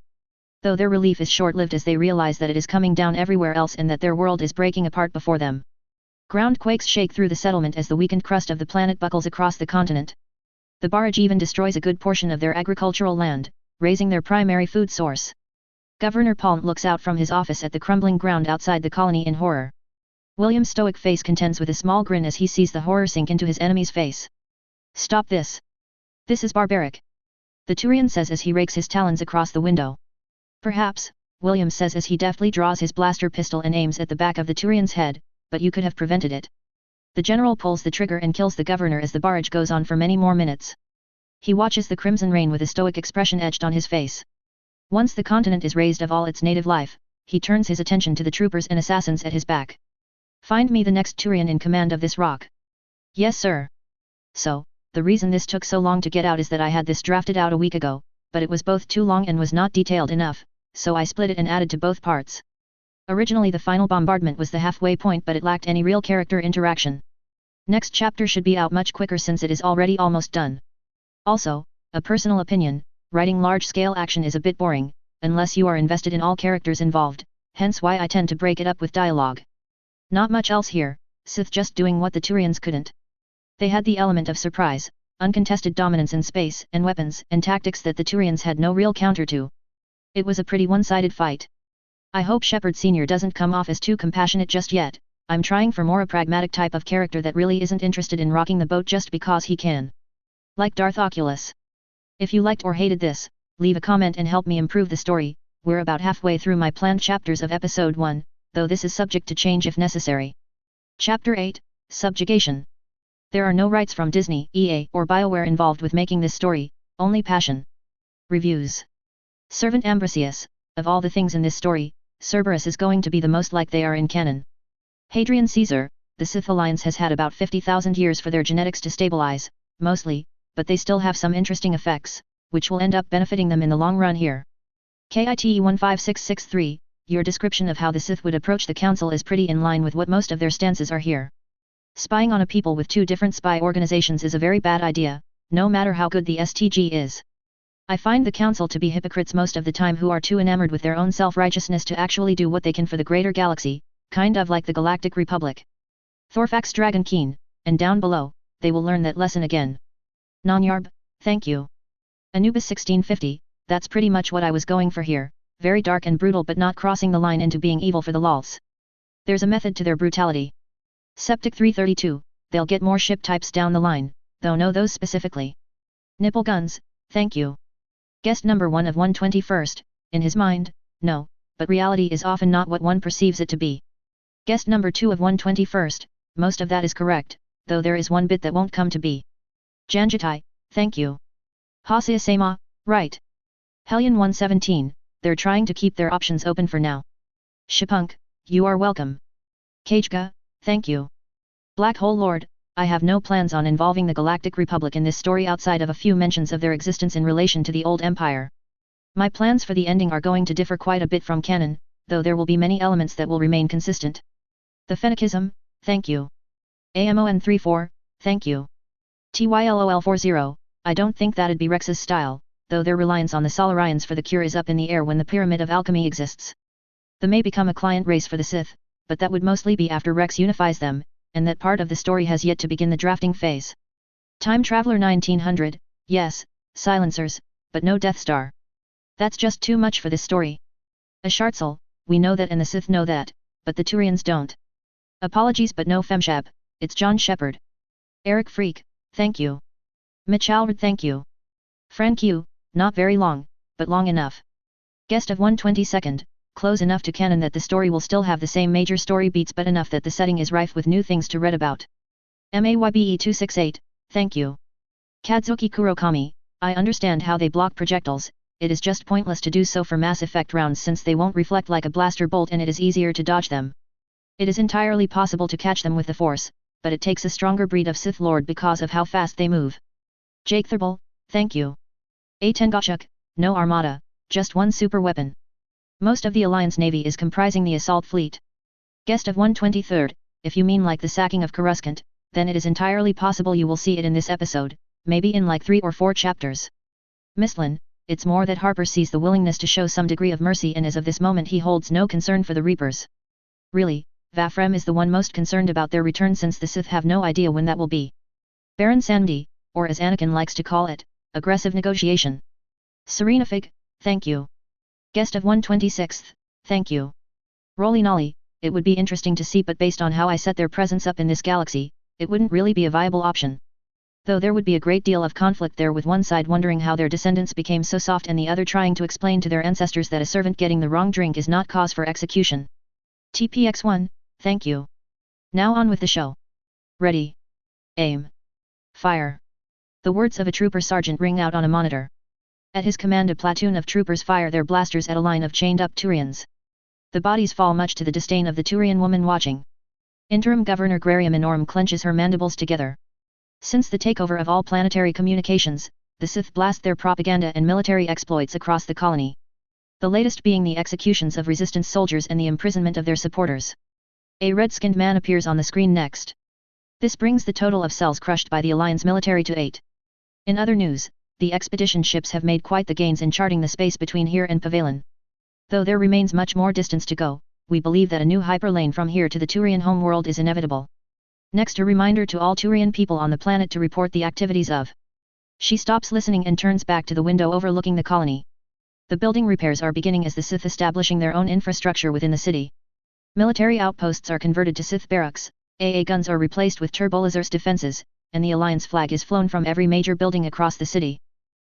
Though their relief is short-lived as they realize that it is coming down everywhere else and that their world is breaking apart before them. Ground quakes shake through the settlement as the weakened crust of the planet buckles across the continent. The barrage even destroys a good portion of their agricultural land, raising their primary food source. Governor Palm looks out from his office at the crumbling ground outside the colony in horror. William's stoic face contends with a small grin as he sees the horror sink into his enemy's face. Stop this! This is barbaric! The Turian says as he rakes his talons across the window. Perhaps, Williams says as he deftly draws his blaster pistol and aims at the back of the Turian's head, but you could have prevented it. The general pulls the trigger and kills the governor as the barrage goes on for many more minutes. He watches the crimson rain with a stoic expression etched on his face. Once the continent is raised of all its native life, he turns his attention to the troopers and assassins at his back. Find me the next Turian in command of this rock. Yes sir. So, the reason this took so long to get out is that I had this drafted out a week ago, but it was both too long and was not detailed enough, so I split it and added to both parts. Originally the final bombardment was the halfway point, but it lacked any real character interaction. Next chapter should be out much quicker since it is already almost done. Also, a personal opinion, writing large-scale action is a bit boring, unless you are invested in all characters involved, hence why I tend to break it up with dialogue. Not much else here, Sith just doing what the Turians couldn't. They had the element of surprise, uncontested dominance in space and weapons and tactics that the Turians had no real counter to. It was a pretty one-sided fight. I hope Shepard Sr. doesn't come off as too compassionate just yet. I'm trying for more a pragmatic type of character that really isn't interested in rocking the boat just because he can. Like Darth Oculus. If you liked or hated this, leave a comment and help me improve the story. We're about halfway through my planned chapters of Episode 1, though this is subject to change if necessary. Chapter 8, Subjugation. There are no rights from Disney, EA, or BioWare involved with making this story, only passion. Reviews. Servant Ambrosius, of all the things in this story, Cerberus is going to be the most like they are in canon. Hadrian Caesar, the Sith Alliance has had about 50,000 years for their genetics to stabilize, mostly, but they still have some interesting effects, which will end up benefiting them in the long run here. KITE 15663, your description of how the Sith would approach the Council is pretty in line with what most of their stances are here. Spying on a people with two different spy organizations is a very bad idea, no matter how good the STG is. I find the Council to be hypocrites most of the time who are too enamored with their own self-righteousness to actually do what they can for the greater galaxy, kind of like the Galactic Republic. Thorfax Dragon Keen, and down below, they will learn that lesson again. Nanyarb, thank you. Anubis 1650, that's pretty much what I was going for here, very dark and brutal but not crossing the line into being evil for the lols. There's a method to their brutality. Septic 332, they'll get more ship types down the line, though no those specifically. Nipple Guns, thank you. Guest number 1 of 121st, in his mind, no, but reality is often not what one perceives it to be. Guest number 2 of 121st, most of that is correct, though there is one bit that won't come to be. Janjatai, thank you. Hasia Sema, right. Hellion 117, they're trying to keep their options open for now. Shipunk, you are welcome. Kajga, thank you. Black Hole Lord, I have no plans on involving the Galactic Republic in this story outside of a few mentions of their existence in relation to the old Empire. My plans for the ending are going to differ quite a bit from canon, though there will be many elements that will remain consistent. The Fennecism, thank you. AMON34, thank you. TYLOL40, I don't think that'd be Rex's style, though their reliance on the Solarians for the cure is up in the air when the Pyramid of Alchemy exists. They may become a client race for the Sith, but that would mostly be after Rex unifies them, and that part of the story has yet to begin the drafting phase. Time Traveler 1900, yes, silencers, but no Death Star. That's just too much for this story. Ashartzel, we know that and the Sith know that, but the Turians don't. Apologies but no Femshab, it's John Shepard. Eric Freak, thank you. Mitch Alred, thank you. Frank Q, not very long, but long enough. Guest of 122nd, close enough to canon that the story will still have the same major story beats but enough that the setting is rife with new things to read about. MAYBE268, thank you. Kadzuki Kurokami, I understand how they block projectiles, it is just pointless to do so for Mass Effect rounds since they won't reflect like a blaster bolt and it is easier to dodge them. It is entirely possible to catch them with the Force, but it takes a stronger breed of Sith Lord because of how fast they move. Jake Thurbal, thank you. A Tengoshuk, no armada, just one super weapon. Most of the Alliance Navy is comprising the assault fleet. Guest of 123rd, if you mean like the sacking of Coruscant, then it is entirely possible you will see it in this episode, maybe in like 3 or 4 chapters. Mistlin, it's more that Harper sees the willingness to show some degree of mercy and as of this moment he holds no concern for the Reapers. Really, Vafrem is the one most concerned about their return since the Sith have no idea when that will be. Baron Sandy, or as Anakin likes to call it, aggressive negotiation. Serena Fig, thank you. Guest of 126th, thank you. Rolly Nolly, it would be interesting to see but based on how I set their presence up in this galaxy, it wouldn't really be a viable option. Though there would be a great deal of conflict there with one side wondering how their descendants became so soft and the other trying to explain to their ancestors that a servant getting the wrong drink is not cause for execution. TPX1, thank you. Now on with the show. Ready. Aim. Fire. The words of a trooper sergeant ring out on a monitor. At his command a platoon of troopers fire their blasters at a line of chained-up Turians. The bodies fall much to the disdain of the Turian woman watching. Interim Governor Graria Minorum clenches her mandibles together. Since the takeover of all planetary communications, the Sith blast their propaganda and military exploits across the colony. The latest being the executions of resistance soldiers and the imprisonment of their supporters. A red-skinned man appears on the screen next. This brings the total of cells crushed by the Alliance military to 8. In other news, the expedition ships have made quite the gains in charting the space between here and Pavelin. Though there remains much more distance to go, we believe that a new hyperlane from here to the Turian homeworld is inevitable. Next, a reminder to all Turian people on the planet to report the activities of. She stops listening and turns back to the window overlooking the colony. The building repairs are beginning as the Sith establishing their own infrastructure within the city. Military outposts are converted to Sith barracks, AA guns are replaced with turbolazers defenses, and the Alliance flag is flown from every major building across the city.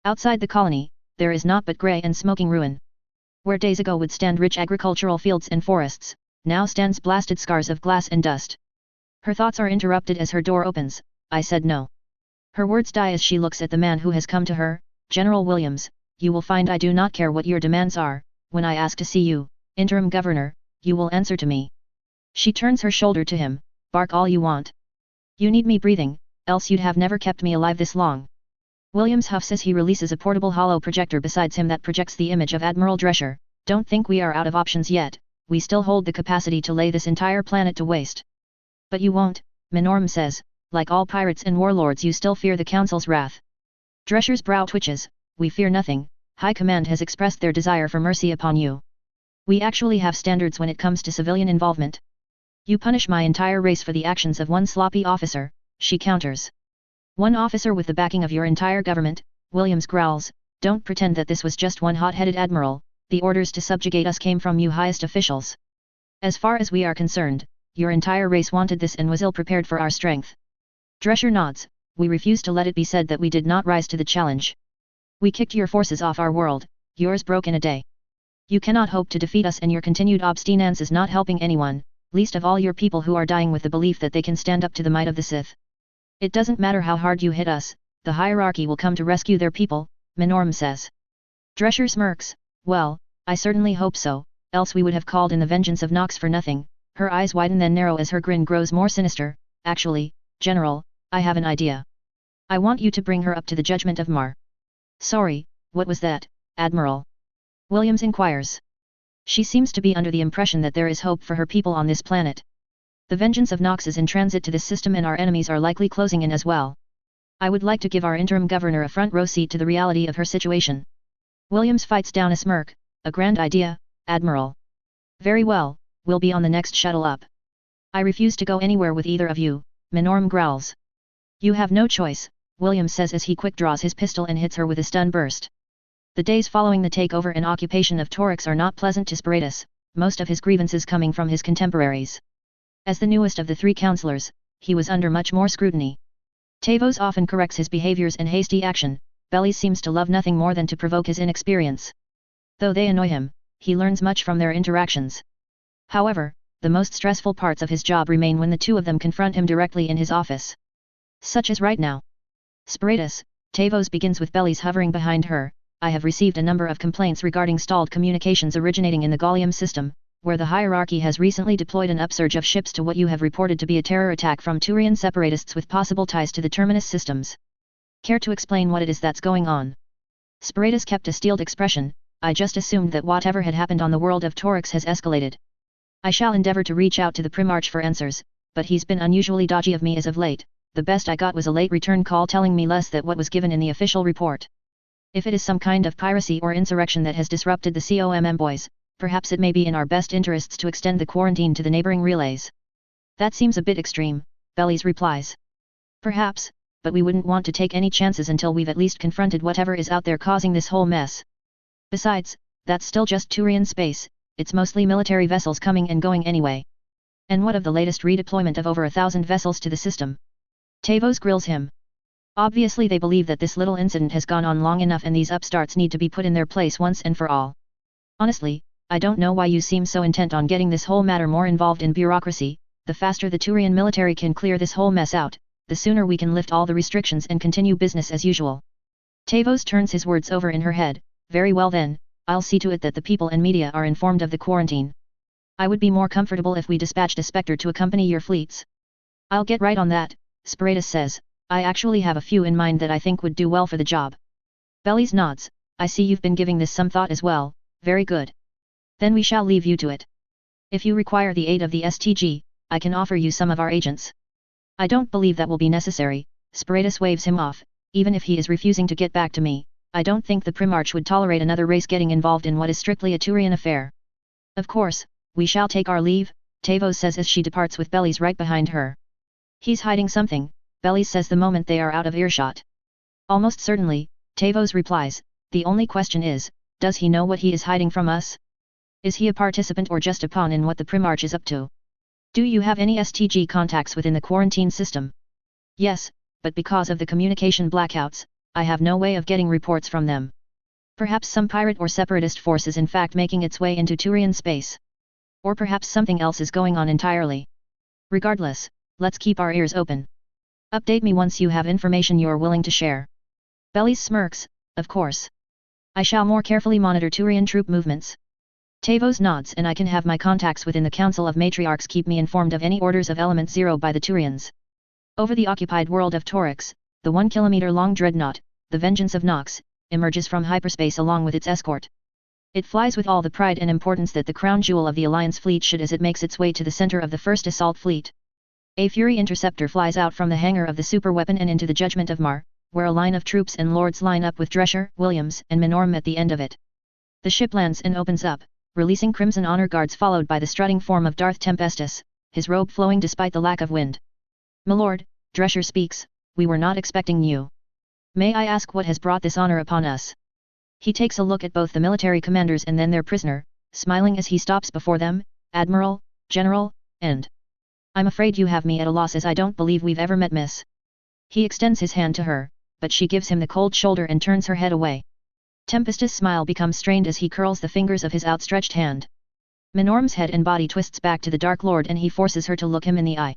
Outside the colony, there is naught but grey and smoking ruin. Where days ago would stand rich agricultural fields and forests, now stands blasted scars of glass and dust. Her thoughts are interrupted as her door opens. I said no. Her words die as she looks at the man who has come to her. General Williams, you will find I do not care what your demands are. When I ask to see you, interim governor, you will answer to me. She turns her shoulder to him. Bark all you want. You need me breathing, else you'd have never kept me alive this long. Williams huffs as he releases a portable hollow projector beside him that projects the image of Admiral Drescher. Don't think we are out of options yet, we still hold the capacity to lay this entire planet to waste. But you won't, Minorum says, like all pirates and warlords you still fear the Council's wrath. Drescher's brow twitches. We fear nothing, High Command has expressed their desire for mercy upon you. We actually have standards when it comes to civilian involvement. You punish my entire race for the actions of one sloppy officer, she counters. One officer with the backing of your entire government, Williams growls, don't pretend that this was just one hot-headed admiral, the orders to subjugate us came from you highest officials. As far as we are concerned, your entire race wanted this and was ill-prepared for our strength. Drescher nods, we refuse to let it be said that we did not rise to the challenge. We kicked your forces off our world, yours broke in a day. You cannot hope to defeat us and your continued obstinance is not helping anyone, least of all your people who are dying with the belief that they can stand up to the might of the Sith. It doesn't matter how hard you hit us, the hierarchy will come to rescue their people, Minorum says. Drescher smirks, well, I certainly hope so, else we would have called in the vengeance of Nox for nothing. Her eyes widen then narrow as her grin grows more sinister. Actually, General, I have an idea. I want you to bring her up to the judgment of Mar. Sorry, what was that, Admiral? Williams inquires. She seems to be under the impression that there is hope for her people on this planet. The vengeance of Nox is in transit to this system and our enemies are likely closing in as well. I would like to give our interim governor a front row seat to the reality of her situation. Williams fights down a smirk. A grand idea, Admiral. Very well, we'll be on the next shuttle up. I refuse to go anywhere with either of you, Minorum growls. You have no choice, Williams says as he quick draws his pistol and hits her with a stun burst. The days following the takeover and occupation of Torix are not pleasant to Spiratus, most of his grievances coming from his contemporaries. As the newest of the three councillors, he was under much more scrutiny. Tavos often corrects his behaviors and hasty action, Bellies seems to love nothing more than to provoke his inexperience. Though they annoy him, he learns much from their interactions. However, the most stressful parts of his job remain when the two of them confront him directly in his office. Such as right now. Spiratus, Tavos begins with Bellies hovering behind her. I have received a number of complaints regarding stalled communications originating in the Gallium system, where the hierarchy has recently deployed an upsurge of ships to what you have reported to be a terror attack from Turian separatists with possible ties to the Terminus systems. Care to explain what it is that's going on? Spiratus kept a steeled expression. I just assumed that whatever had happened on the world of Torix has escalated. I shall endeavor to reach out to the Primarch for answers, but he's been unusually dodgy of me as of late. The best I got was a late return call telling me less than what was given in the official report. If it is some kind of piracy or insurrection that has disrupted the COMM boys, perhaps it may be in our best interests to extend the quarantine to the neighboring relays. That seems a bit extreme, Bellies replies. Perhaps, but we wouldn't want to take any chances until we've at least confronted whatever is out there causing this whole mess. Besides, that's still just Turian space, it's mostly military vessels coming and going anyway. And what of the latest redeployment of over 1,000 vessels to the system? Tavos grills him. Obviously they believe that this little incident has gone on long enough and these upstarts need to be put in their place once and for all. Honestly, I don't know why you seem so intent on getting this whole matter more involved in bureaucracy. The faster the Turian military can clear this whole mess out, the sooner we can lift all the restrictions and continue business as usual. Tavos turns his words over in her head. Very well then, I'll see to it that the people and media are informed of the quarantine. I would be more comfortable if we dispatched a Spectre to accompany your fleets. I'll get right on that, Sparatus says. I actually have a few in mind that I think would do well for the job. Bellies nods. I see you've been giving this some thought as well. Very good. Then we shall leave you to it. If you require the aid of the STG, I can offer you some of our agents. I don't believe that will be necessary, Sparatus waves him off. Even if he is refusing to get back to me, I don't think the Primarch would tolerate another race getting involved in what is strictly a Turian affair. Of course, we shall take our leave, Tavos says as she departs with Bellies right behind her. He's hiding something, Bellies says the moment they are out of earshot. Almost certainly, Tavos replies. The only question is, does he know what he is hiding from us? Is he a participant or just a pawn in what the Primarch is up to? Do you have any STG contacts within the quarantine system? Yes, but because of the communication blackouts, I have no way of getting reports from them. Perhaps some pirate or separatist force is in fact making its way into Turian space. Or perhaps something else is going on entirely. Regardless, let's keep our ears open. Update me once you have information you're willing to share. Bellies smirks, of course. I shall more carefully monitor Turian troop movements. Tavos nods and I can have my contacts within the Council of Matriarchs keep me informed of any orders of Element Zero by the Turians. Over the occupied world of Torix, the 1-kilometer-long dreadnought, the Vengeance of Nox, emerges from hyperspace along with its escort. It flies with all the pride and importance that the crown jewel of the Alliance fleet should as it makes its way to the center of the first assault fleet. A Fury interceptor flies out from the hangar of the superweapon and into the Judgment of Mar, where a line of troops and lords line up with Drescher, Williams and Minorm at the end of it. The ship lands and opens up, releasing Crimson Honor Guards followed by the strutting form of Darth Tempestus, his robe flowing despite the lack of wind. "Milord," Drescher speaks, "we were not expecting you. May I ask what has brought this honor upon us?" He takes a look at both the military commanders and then their prisoner, smiling as he stops before them. "Admiral, General, and I'm afraid you have me at a loss as I don't believe we've ever met, miss." He extends his hand to her, but she gives him the cold shoulder and turns her head away. Tempestus' smile becomes strained as he curls the fingers of his outstretched hand. Minorm's head and body twists back to the Dark Lord and he forces her to look him in the eye.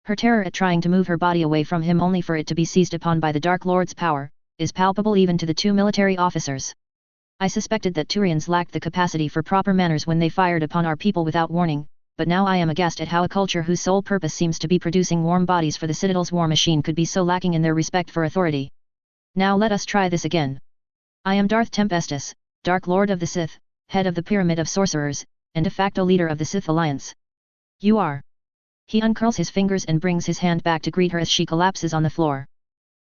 Her terror at trying to move her body away from him only for it to be seized upon by the Dark Lord's power, is palpable even to the two military officers. "I suspected that Turians lacked the capacity for proper manners when they fired upon our people without warning, but now I am aghast at how a culture whose sole purpose seems to be producing warm bodies for the Citadel's war machine could be so lacking in their respect for authority. Now let us try this again. I am Darth Tempestus, Dark Lord of the Sith, head of the Pyramid of Sorcerers, and de facto leader of the Sith Alliance. You are." He uncurls his fingers and brings his hand back to greet her as she collapses on the floor.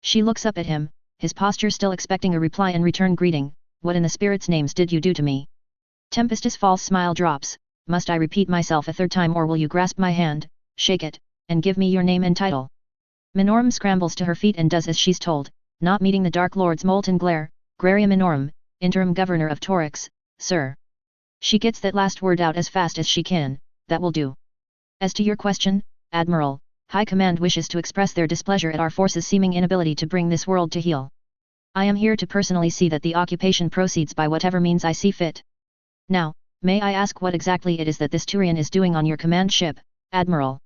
She looks up at him, his posture still expecting a reply and return greeting. "What in the spirit's names did you do to me?" Tempestus' false smile drops. "Must I repeat myself a third time or will you grasp my hand, shake it, and give me your name and title?" Minorm scrambles to her feet and does as she's told, not meeting the Dark Lord's molten glare. "Graria Minorm, Interim Governor of Torix, sir." She gets that last word out as fast as she can. "That will do. As to your question, Admiral, High Command wishes to express their displeasure at our forces' seeming inability to bring this world to heel. I am here to personally see that the occupation proceeds by whatever means I see fit. Now, may I ask what exactly it is that this Turian is doing on your command ship, Admiral?"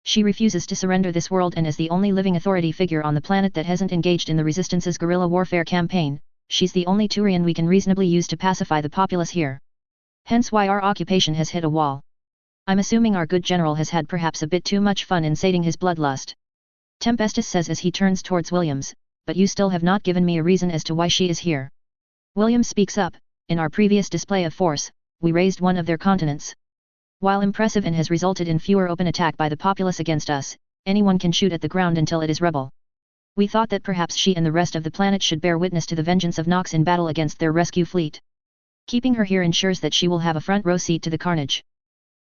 She refuses to surrender this world and as the only living authority figure on the planet that hasn't engaged in the Resistance's guerrilla warfare campaign, she's the only Turian we can reasonably use to pacify the populace here. Hence why our occupation has hit a wall. I'm assuming our good general has had perhaps a bit too much fun in sating his bloodlust. Tempestus says as he turns towards Williams, "But you still have not given me a reason as to why she is here." Williams speaks up. "In our previous display of force, we raised one of their continents. While impressive and has resulted in fewer open attack by the populace against us, anyone can shoot at the ground until it is rebel. We thought that perhaps she and the rest of the planet should bear witness to the vengeance of Nox in battle against their rescue fleet. Keeping her here ensures that she will have a front row seat to the carnage."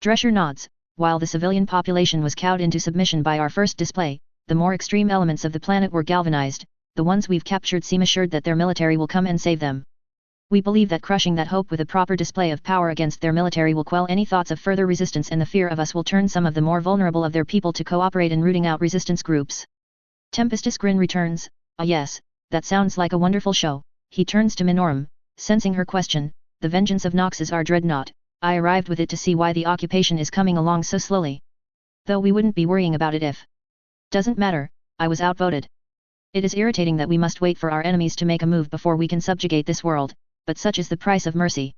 Drescher nods. "While the civilian population was cowed into submission by our first display, the more extreme elements of the planet were galvanized. The ones we've captured seem assured that their military will come and save them. We believe that crushing that hope with a proper display of power against their military will quell any thoughts of further resistance and the fear of us will turn some of the more vulnerable of their people to cooperate in rooting out resistance groups." Tempestus' grin returns. "Ah yes, that sounds like a wonderful show." He turns to Minorm, sensing her question. "The vengeance of Nox is our dreadnought. I arrived with it to see why the occupation is coming along so slowly. Though we wouldn't be worrying about it if." "Doesn't matter," I was outvoted. It is irritating that we must wait for our enemies to make a move before we can subjugate this world, but such is the price of mercy.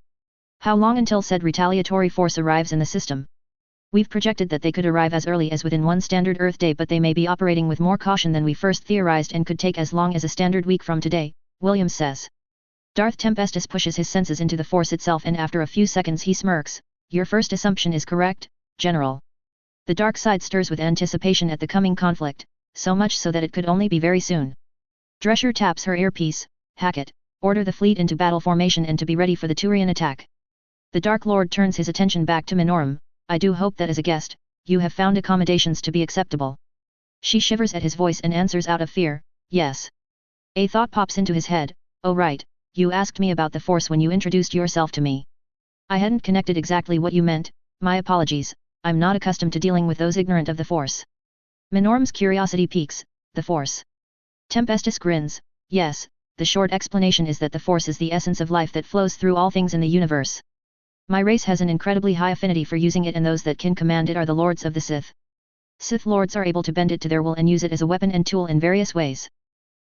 How long until said retaliatory force arrives in the system? We've projected that they could arrive as early as within one standard Earth day, but they may be operating with more caution than we first theorized and could take as long as a standard week from today, Williams says. Darth Tempestus pushes his senses into the force itself and after a few seconds he smirks. Your first assumption is correct, General. The dark side stirs with anticipation at the coming conflict, so much so that it could only be very soon. Drescher taps her earpiece. Hackett, order the fleet into battle formation and to be ready for the Turian attack. The Dark Lord turns his attention back to Minorum. I do hope that as a guest, you have found accommodations to be acceptable. She shivers at his voice and answers out of fear, yes. A thought pops into his head, oh right, you asked me about the Force when you introduced yourself to me. I hadn't connected exactly what you meant, my apologies, I'm not accustomed to dealing with those ignorant of the Force. Minorum's curiosity piques, the Force. Tempestus grins, yes, the short explanation is that the Force is the essence of life that flows through all things in the universe. My race has an incredibly high affinity for using it and those that can command it are the Lords of the Sith. Sith Lords are able to bend it to their will and use it as a weapon and tool in various ways.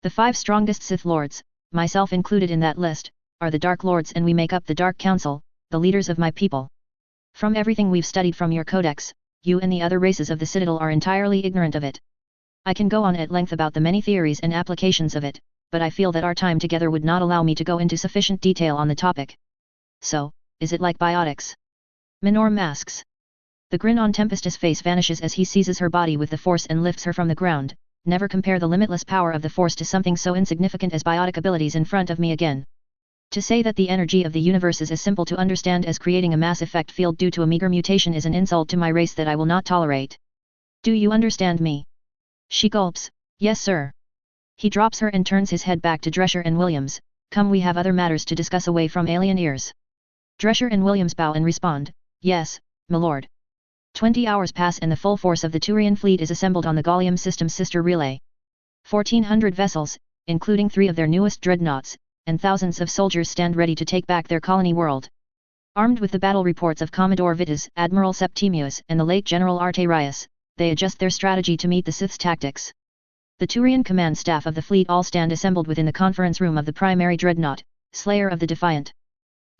The 5 strongest Sith Lords, myself included in that list, are the Dark Lords and we make up the Dark Council, the leaders of my people. From everything we've studied from your codex, you and the other races of the Citadel are entirely ignorant of it. I can go on at length about the many theories and applications of it, but I feel that our time together would not allow me to go into sufficient detail on the topic. So, is it like biotics? Minorum asks. The grin on Tempestus' face vanishes as he seizes her body with the Force and lifts her from the ground. Never compare the limitless power of the Force to something so insignificant as biotic abilities in front of me again. To say that the energy of the universe is as simple to understand as creating a mass effect field due to a meager mutation is an insult to my race that I will not tolerate. Do you understand me? She gulps, yes sir. He drops her and turns his head back to Drescher and Williams. Come, we have other matters to discuss away from alien ears. Drescher and Williams bow and respond, yes, my lord. 20 hours pass and the full force of the Turian fleet is assembled on the Gallium system's sister relay. 1,400 vessels, including 3 of their newest dreadnoughts, and thousands of soldiers stand ready to take back their colony world. Armed with the battle reports of Commodore Vitas, Admiral Septimius, and the late General Arterius, they adjust their strategy to meet the Sith's tactics. The Turian command staff of the fleet all stand assembled within the conference room of the primary dreadnought, Slayer of the Defiant.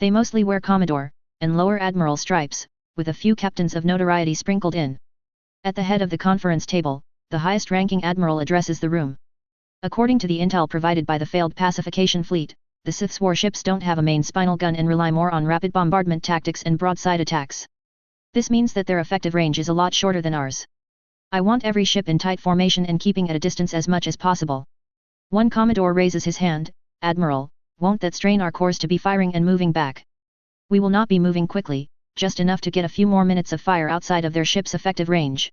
They mostly wear Commodore, and Lower Admiral stripes, with a few captains of notoriety sprinkled in. At the head of the conference table, the highest-ranking admiral addresses the room. According to the intel provided by the failed pacification fleet, the Sith's warships don't have a main spinal gun and rely more on rapid bombardment tactics and broadside attacks. This means that their effective range is a lot shorter than ours. I want every ship in tight formation and keeping at a distance as much as possible. One Commodore raises his hand, Admiral, won't that strain our cores to be firing and moving back? We will not be moving quickly, just enough to get a few more minutes of fire outside of their ship's effective range.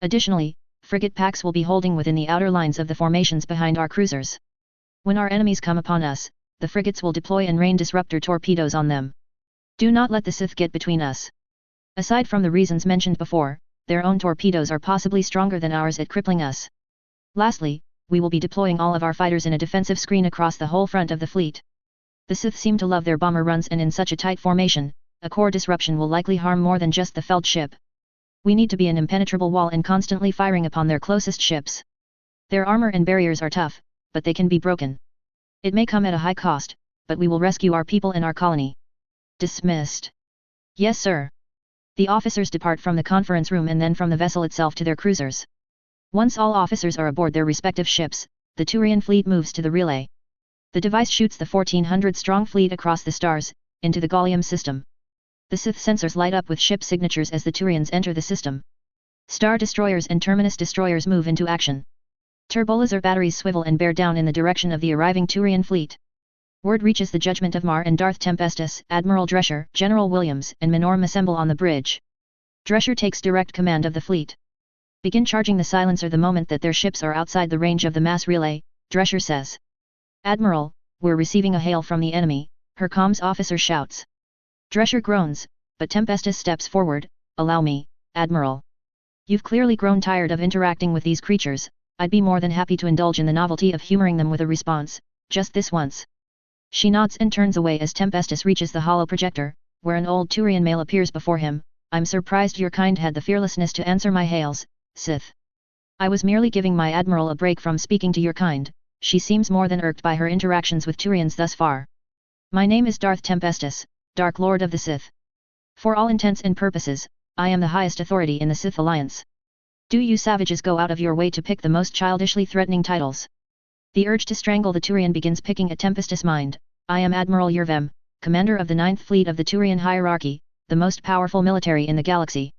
Additionally, frigate packs will be holding within the outer lines of the formations behind our cruisers. When our enemies come upon us, the frigates will deploy and rain disruptor torpedoes on them. Do not let the Sith get between us. Aside from the reasons mentioned before, their own torpedoes are possibly stronger than ours at crippling us. Lastly, we will be deploying all of our fighters in a defensive screen across the whole front of the fleet. The Sith seem to love their bomber runs and in such a tight formation, a core disruption will likely harm more than just the felled ship. We need to be an impenetrable wall and constantly firing upon their closest ships. Their armor and barriers are tough, but they can be broken. It may come at a high cost, but we will rescue our people and our colony. Dismissed. Yes sir. The officers depart from the conference room and then from the vessel itself to their cruisers. Once all officers are aboard their respective ships, the Turian fleet moves to the relay. The device shoots the 1,400-strong fleet across the stars, into the Gallium system. The Sith sensors light up with ship signatures as the Turians enter the system. Star destroyers and terminus destroyers move into action. Turbolaser batteries swivel and bear down in the direction of the arriving Turian fleet. Word reaches the Judgment of Mar and Darth Tempestus, Admiral Drescher, General Williams, and Minorum assemble on the bridge. Drescher takes direct command of the fleet. Begin charging the silencer the moment that their ships are outside the range of the mass relay, Drescher says. Admiral, we're receiving a hail from the enemy, her comms officer shouts. Drescher groans, but Tempestus steps forward, allow me, Admiral. You've clearly grown tired of interacting with these creatures, I'd be more than happy to indulge in the novelty of humoring them with a response, just this once. She nods and turns away as Tempestus reaches the holo projector, where an old Turian male appears before him. I'm surprised your kind had the fearlessness to answer my hails, Sith. I was merely giving my admiral a break from speaking to your kind. She seems more than irked by her interactions with Turians thus far. My name is Darth Tempestus, Dark Lord of the Sith. For all intents and purposes, I am the highest authority in the Sith Alliance. Do you savages go out of your way to pick the most childishly threatening titles? The urge to strangle the Turian begins picking at Tempestus' mind. I am Admiral Yurvem, commander of the 9th Fleet of the Turian hierarchy, the most powerful military in the galaxy.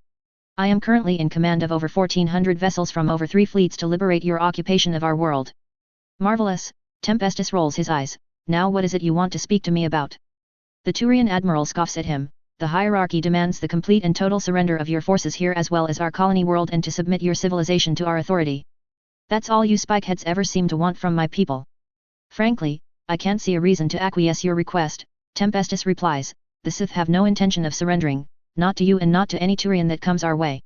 I am currently in command of over 1,400 vessels from over 3 fleets to liberate your occupation of our world. Marvelous, Tempestus rolls his eyes. Now what is it you want to speak to me about? The Turian admiral scoffs at him. The hierarchy demands the complete and total surrender of your forces here as well as our colony world and to submit your civilization to our authority. That's all you spikeheads ever seem to want from my people. Frankly, I can't see a reason to acquiesce your request, Tempestus replies. The Sith have no intention of surrendering, not to you and not to any Turian that comes our way.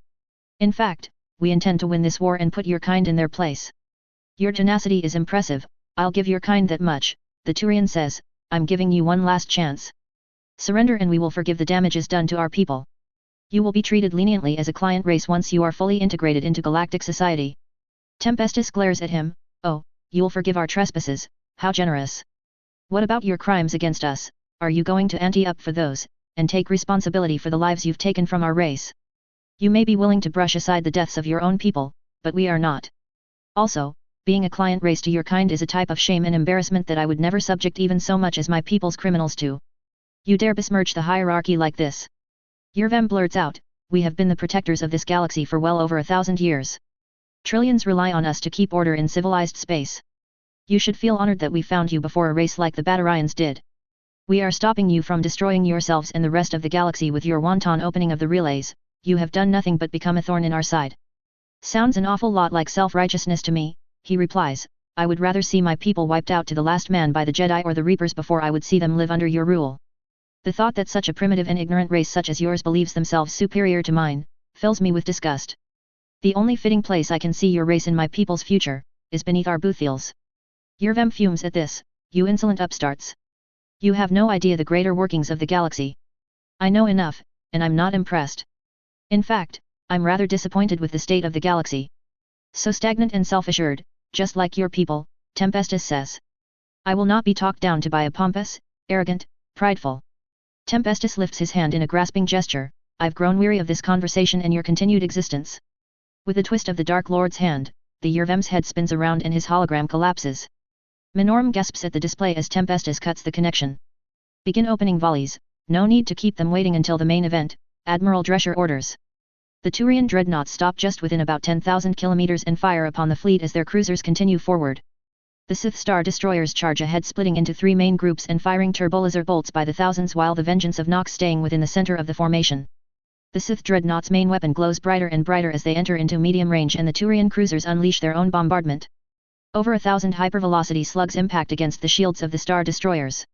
In fact, we intend to win this war and put your kind in their place. Your tenacity is impressive, I'll give your kind that much, the Turian says. I'm giving you one last chance. Surrender and we will forgive the damages done to our people. You will be treated leniently as a client race once you are fully integrated into galactic society. Tempestus glares at him. Oh, you'll forgive our trespasses, how generous. What about your crimes against us? Are you going to ante up for those, and take responsibility for the lives you've taken from our race? You may be willing to brush aside the deaths of your own people, but we are not. Also, being a client race to your kind is a type of shame and embarrassment that I would never subject even so much as my people's criminals to. You dare besmirch the hierarchy like this? Yurvem blurts out, we have been the protectors of this galaxy for well over 1,000 years. Trillions rely on us to keep order in civilized space. You should feel honored that we found you before a race like the Batarians did. We are stopping you from destroying yourselves and the rest of the galaxy with your wanton opening of the relays. You have done nothing but become a thorn in our side. Sounds an awful lot like self-righteousness to me, he replies. I would rather see my people wiped out to the last man by the Jedi or the Reapers before I would see them live under your rule. The thought that such a primitive and ignorant race such as yours believes themselves superior to mine, fills me with disgust. The only fitting place I can see your race in my people's future, is beneath our bootfields. Yurvem fumes at this. You insolent upstarts. You have no idea the greater workings of the galaxy. I know enough, and I'm not impressed. In fact, I'm rather disappointed with the state of the galaxy. So stagnant and self-assured, just like your people, Tempestus says. I will not be talked down to by a pompous, arrogant, prideful. Tempestus lifts his hand in a grasping gesture. I've grown weary of this conversation and your continued existence. With a twist of the Dark Lord's hand, the Yurvem's head spins around and his hologram collapses. Minorum gasps at the display as Tempestus cuts the connection. Begin opening volleys, no need to keep them waiting until the main event, Admiral Drescher orders. The Turian dreadnoughts stop just within about 10,000 kilometers and fire upon the fleet as their cruisers continue forward. The Sith Star Destroyers charge ahead splitting into 3 main groups and firing turbolaser bolts by the thousands while the Vengeance of Nox staying within the center of the formation. The Sith Dreadnought's main weapon glows brighter and brighter as they enter into medium range and the Turian cruisers unleash their own bombardment. Over 1,000 hypervelocity slugs impact against the shields of the Star Destroyers.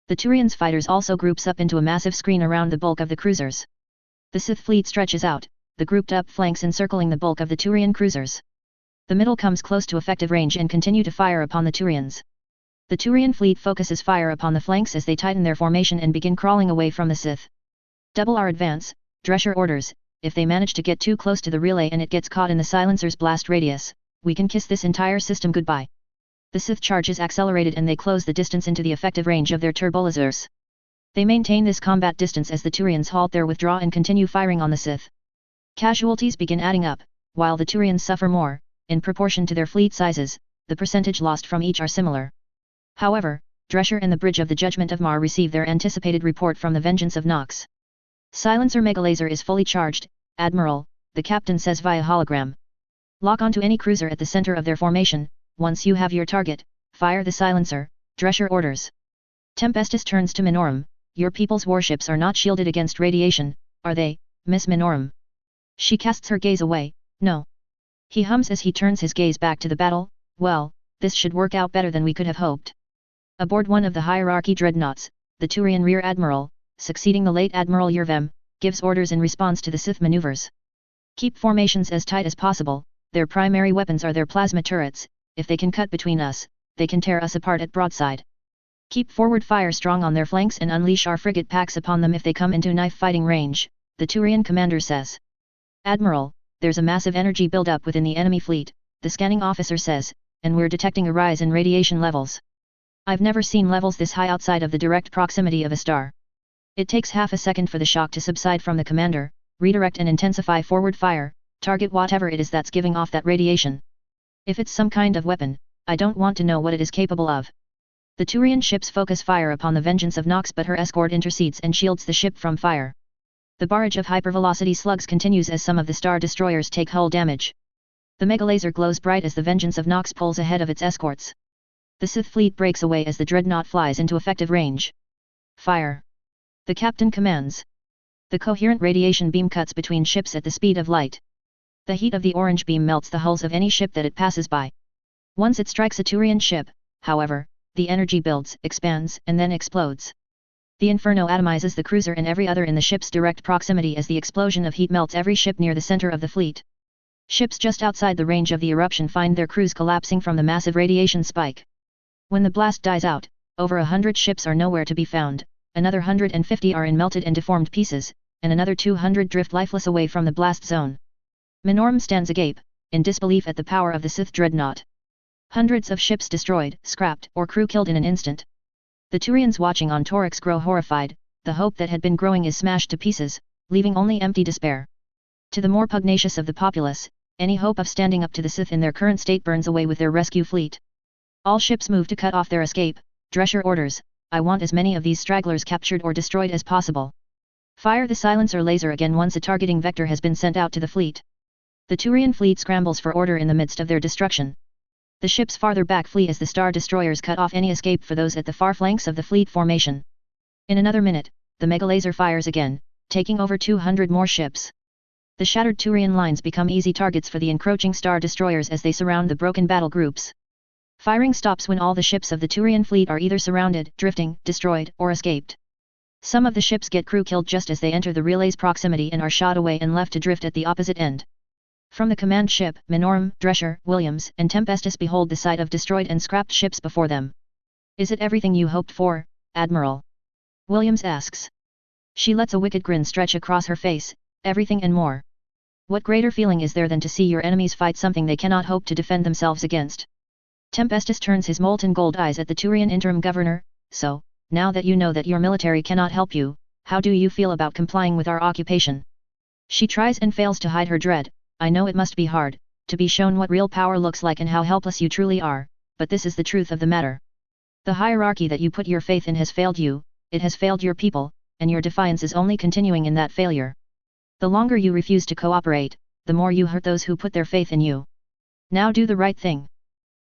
The Turians' fighters also groups up into a massive screen around the bulk of the cruisers. The Sith fleet stretches out, the grouped-up flanks encircling the bulk of the Turian cruisers. The middle comes close to effective range and continue to fire upon the Turians. The Turian fleet focuses fire upon the flanks as they tighten their formation and begin crawling away from the Sith. Double our advance, Drescher orders. If they manage to get too close to the relay and it gets caught in the silencer's blast radius, we can kiss this entire system goodbye. The Sith charge is accelerated and they close the distance into the effective range of their turbolasers. They maintain this combat distance as the Turians halt their withdraw and continue firing on the Sith. Casualties begin adding up, while the Turians suffer more. In proportion to their fleet sizes, the percentage lost from each are similar. However, Drescher and the Bridge of the Judgment of Mar receive their anticipated report from the Vengeance of Nox. Silencer Megalaser is fully charged, Admiral, the captain says via hologram. Lock onto any cruiser at the center of their formation. Once you have your target, fire the silencer, Drescher orders. Tempestus turns to Minorum. Your people's warships are not shielded against radiation, are they, Miss Minorum? She casts her gaze away. No. He hums as he turns his gaze back to the battle. Well, this should work out better than we could have hoped. Aboard one of the hierarchy dreadnoughts, the Turian Rear Admiral, succeeding the late Admiral Yurvem, gives orders in response to the Sith maneuvers. Keep formations as tight as possible. Their primary weapons are their plasma turrets. If they can cut between us, they can tear us apart at broadside. Keep forward fire strong on their flanks and unleash our frigate packs upon them if they come into knife fighting range, the Turian commander says. Admiral, there's a massive energy buildup within the enemy fleet. the scanning officer says, and we're detecting a rise in radiation levels. I've never seen levels this high outside of the direct proximity of a star. It takes half a second for the shock to subside from the commander, redirect and intensify forward fire, target whatever it is that's giving off that radiation. If it's some kind of weapon, I don't want to know what it is capable of. The Turian ships focus fire upon the vengeance of Nox, but her escort intercedes and shields the ship from fire. The barrage of hypervelocity slugs continues as some of the star destroyers take hull damage. The megalaser glows bright as the vengeance of Nox pulls ahead of its escorts. The Sith fleet breaks away as the dreadnought flies into effective range. Fire! The captain commands. The coherent radiation beam cuts between ships at the speed of light. The heat of the orange beam melts the hulls of any ship that it passes by. Once it strikes a Turian ship, however, the energy builds, expands, and then explodes. The inferno atomizes the cruiser and every other in the ship's direct proximity as the explosion of heat melts every ship near the center of the fleet. Ships just outside the range of the eruption find their crews collapsing from the massive radiation spike. When the blast dies out, over 100 ships are nowhere to be found, another 150 are in melted and deformed pieces, and another 200 drift lifeless away from the blast zone. Minorm stands agape, in disbelief at the power of the Sith dreadnought. Hundreds of ships destroyed, scrapped, or crew killed in an instant. The Turians watching on Torix grow horrified, the hope that had been growing is smashed to pieces, leaving only empty despair. To the more pugnacious of the populace, any hope of standing up to the Sith in their current state burns away with their rescue fleet. All ships move to cut off their escape. Drescher orders, I want as many of these stragglers captured or destroyed as possible. Fire the silencer laser again once a targeting vector has been sent out to the fleet. The Turian fleet scrambles for order in the midst of their destruction. The ships farther back flee as the star destroyers cut off any escape for those at the far flanks of the fleet formation. In another minute, the megalaser fires again, taking over 200 more ships. The shattered Turian lines become easy targets for the encroaching star destroyers as they surround the broken battle groups. Firing stops when all the ships of the Turian fleet are either surrounded, drifting, destroyed, or escaped. Some of the ships get crew killed just as they enter the relay's proximity and are shot away and left to drift at the opposite end. From the command ship, Minorm, Drescher, Williams, and Tempestus behold the sight of destroyed and scrapped ships before them. Is it everything you hoped for, Admiral? Williams asks. She lets a wicked grin stretch across her face, everything and more. What greater feeling is there than to see your enemies fight something they cannot hope to defend themselves against? Tempestus turns his molten gold eyes at the Turian interim governor. So, now that you know that your military cannot help you, how do you feel about complying with our occupation? She tries and fails to hide her dread. I know it must be hard, to be shown what real power looks like and how helpless you truly are, but this is the truth of the matter. The hierarchy that you put your faith in has failed you, it has failed your people, and your defiance is only continuing in that failure. The longer you refuse to cooperate, the more you hurt those who put their faith in you. Now do the right thing.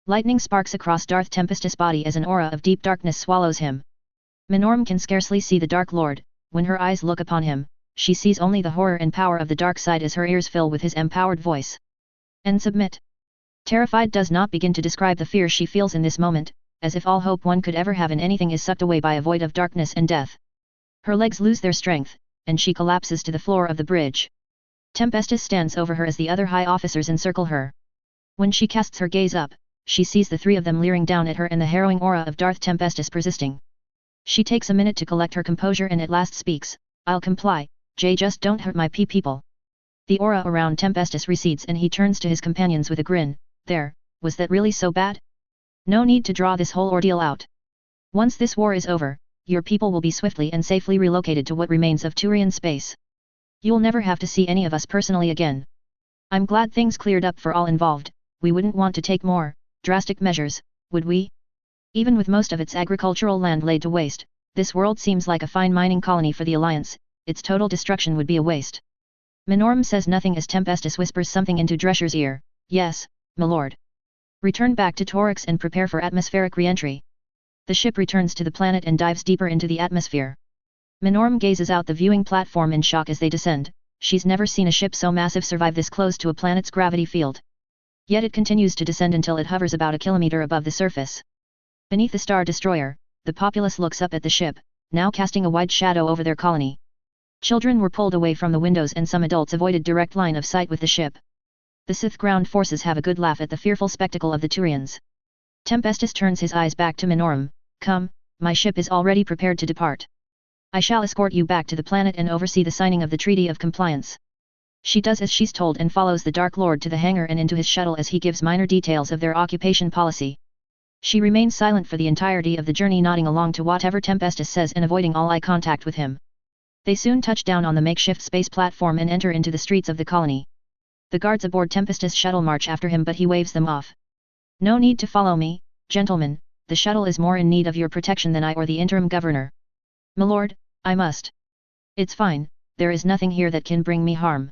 Lightning sparks across Darth Tempestus' body as an aura of deep darkness swallows him. Minorm can scarcely see the Dark Lord. When her eyes look upon him, she sees only the horror and power of the dark side as her ears fill with his empowered voice. And submit. Terrified does not begin to describe the fear she feels in this moment, as if all hope one could ever have in anything is sucked away by a void of darkness and death. Her legs lose their strength, and she collapses to the floor of the bridge. Tempestus stands over her as the other high officers encircle her. When she casts her gaze up, she sees the three of them leering down at her and the harrowing aura of Darth Tempestus persisting. She takes a minute to collect her composure and at last speaks, I'll comply, just don't hurt my people. The aura around Tempestus recedes and he turns to his companions with a grin, there, was that really so bad? No need to draw this whole ordeal out. Once this war is over, your people will be swiftly and safely relocated to what remains of Turian space. You'll never have to see any of us personally again. I'm glad things cleared up for all involved. We wouldn't want to take more drastic measures, would we? Even with most of its agricultural land laid to waste, this world seems like a fine mining colony for the Alliance. Its total destruction would be a waste. Minorm says nothing as Tempestus whispers something into Drescher's ear. Yes, my lord. Return back to Torix and prepare for atmospheric re-entry. The ship returns to the planet and dives deeper into the atmosphere. Minorm gazes out the viewing platform in shock as they descend. She's never seen a ship so massive survive this close to a planet's gravity field. Yet it continues to descend until it hovers about a kilometer above the surface. Beneath the Star Destroyer, the populace looks up at the ship, now casting a wide shadow over their colony. Children were pulled away from the windows and some adults avoided direct line of sight with the ship. The Sith ground forces have a good laugh at the fearful spectacle of the Turians. Tempestus turns his eyes back to Minorm. Come, my ship is already prepared to depart. I shall escort you back to the planet and oversee the signing of the Treaty of Compliance. She does as she's told and follows the Dark Lord to the hangar and into his shuttle as he gives minor details of their occupation policy. She remains silent for the entirety of the journey, nodding along to whatever Tempestus says and avoiding all eye contact with him. They soon touch down on the makeshift space platform and enter into the streets of the colony. The guards aboard Tempestus' shuttle march after him, but he waves them off. No need to follow me, gentlemen, the shuttle is more in need of your protection than I or the interim governor. Milord, I must. It's fine, there is nothing here that can bring me harm.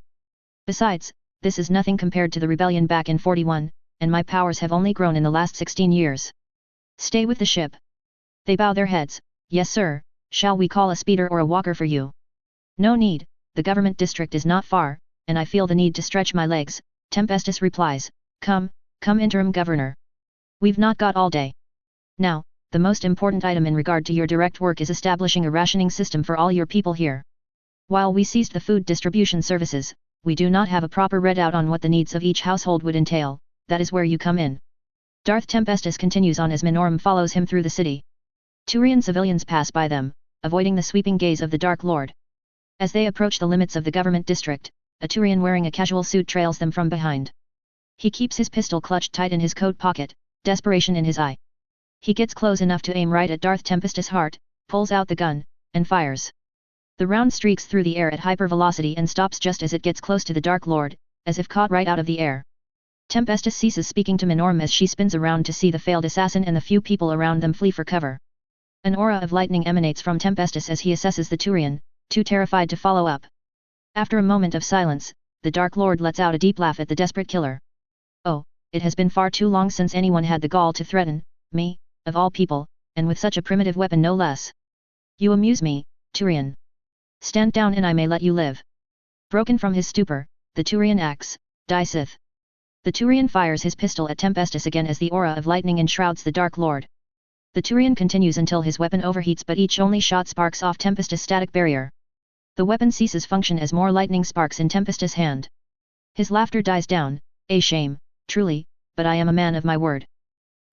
Besides, this is nothing compared to the rebellion back in 41, and my powers have only grown in the last 16 years. Stay with the ship. They bow their heads. Yes sir, shall we call a speeder or a walker for you? No need, the government district is not far, and I feel the need to stretch my legs, Tempestus replies. Come interim governor. We've not got all day. Now, the most important item in regard to your direct work is establishing a rationing system for all your people here. While we seized the food distribution services, we do not have a proper readout on what the needs of each household would entail. That is where you come in. Darth Tempestus continues on as Minorum follows him through the city. Turian civilians pass by them, avoiding the sweeping gaze of the Dark Lord. As they approach the limits of the government district, a Turian wearing a casual suit trails them from behind. He keeps his pistol clutched tight in his coat pocket, desperation in his eye. He gets close enough to aim right at Darth Tempestus' heart, pulls out the gun, and fires. The round streaks through the air at hypervelocity and stops just as it gets close to the Dark Lord, as if caught right out of the air. Tempestus ceases speaking to Minorum as she spins around to see the failed assassin and the few people around them flee for cover. An aura of lightning emanates from Tempestus as he assesses the Turian, too terrified to follow up. After a moment of silence, the Dark Lord lets out a deep laugh at the desperate killer. Oh, it has been far too long since anyone had the gall to threaten me, of all people, and with such a primitive weapon no less. You amuse me, Turian. Stand down and I may let you live. Broken from his stupor, the Turian acts, Die Sith. The Turian fires his pistol at Tempestus again as the aura of lightning enshrouds the Dark Lord. The Turian continues until his weapon overheats, but each only shot sparks off Tempestus' static barrier. The weapon ceases function as more lightning sparks in Tempestus' hand. His laughter dies down. A shame, truly, but I am a man of my word.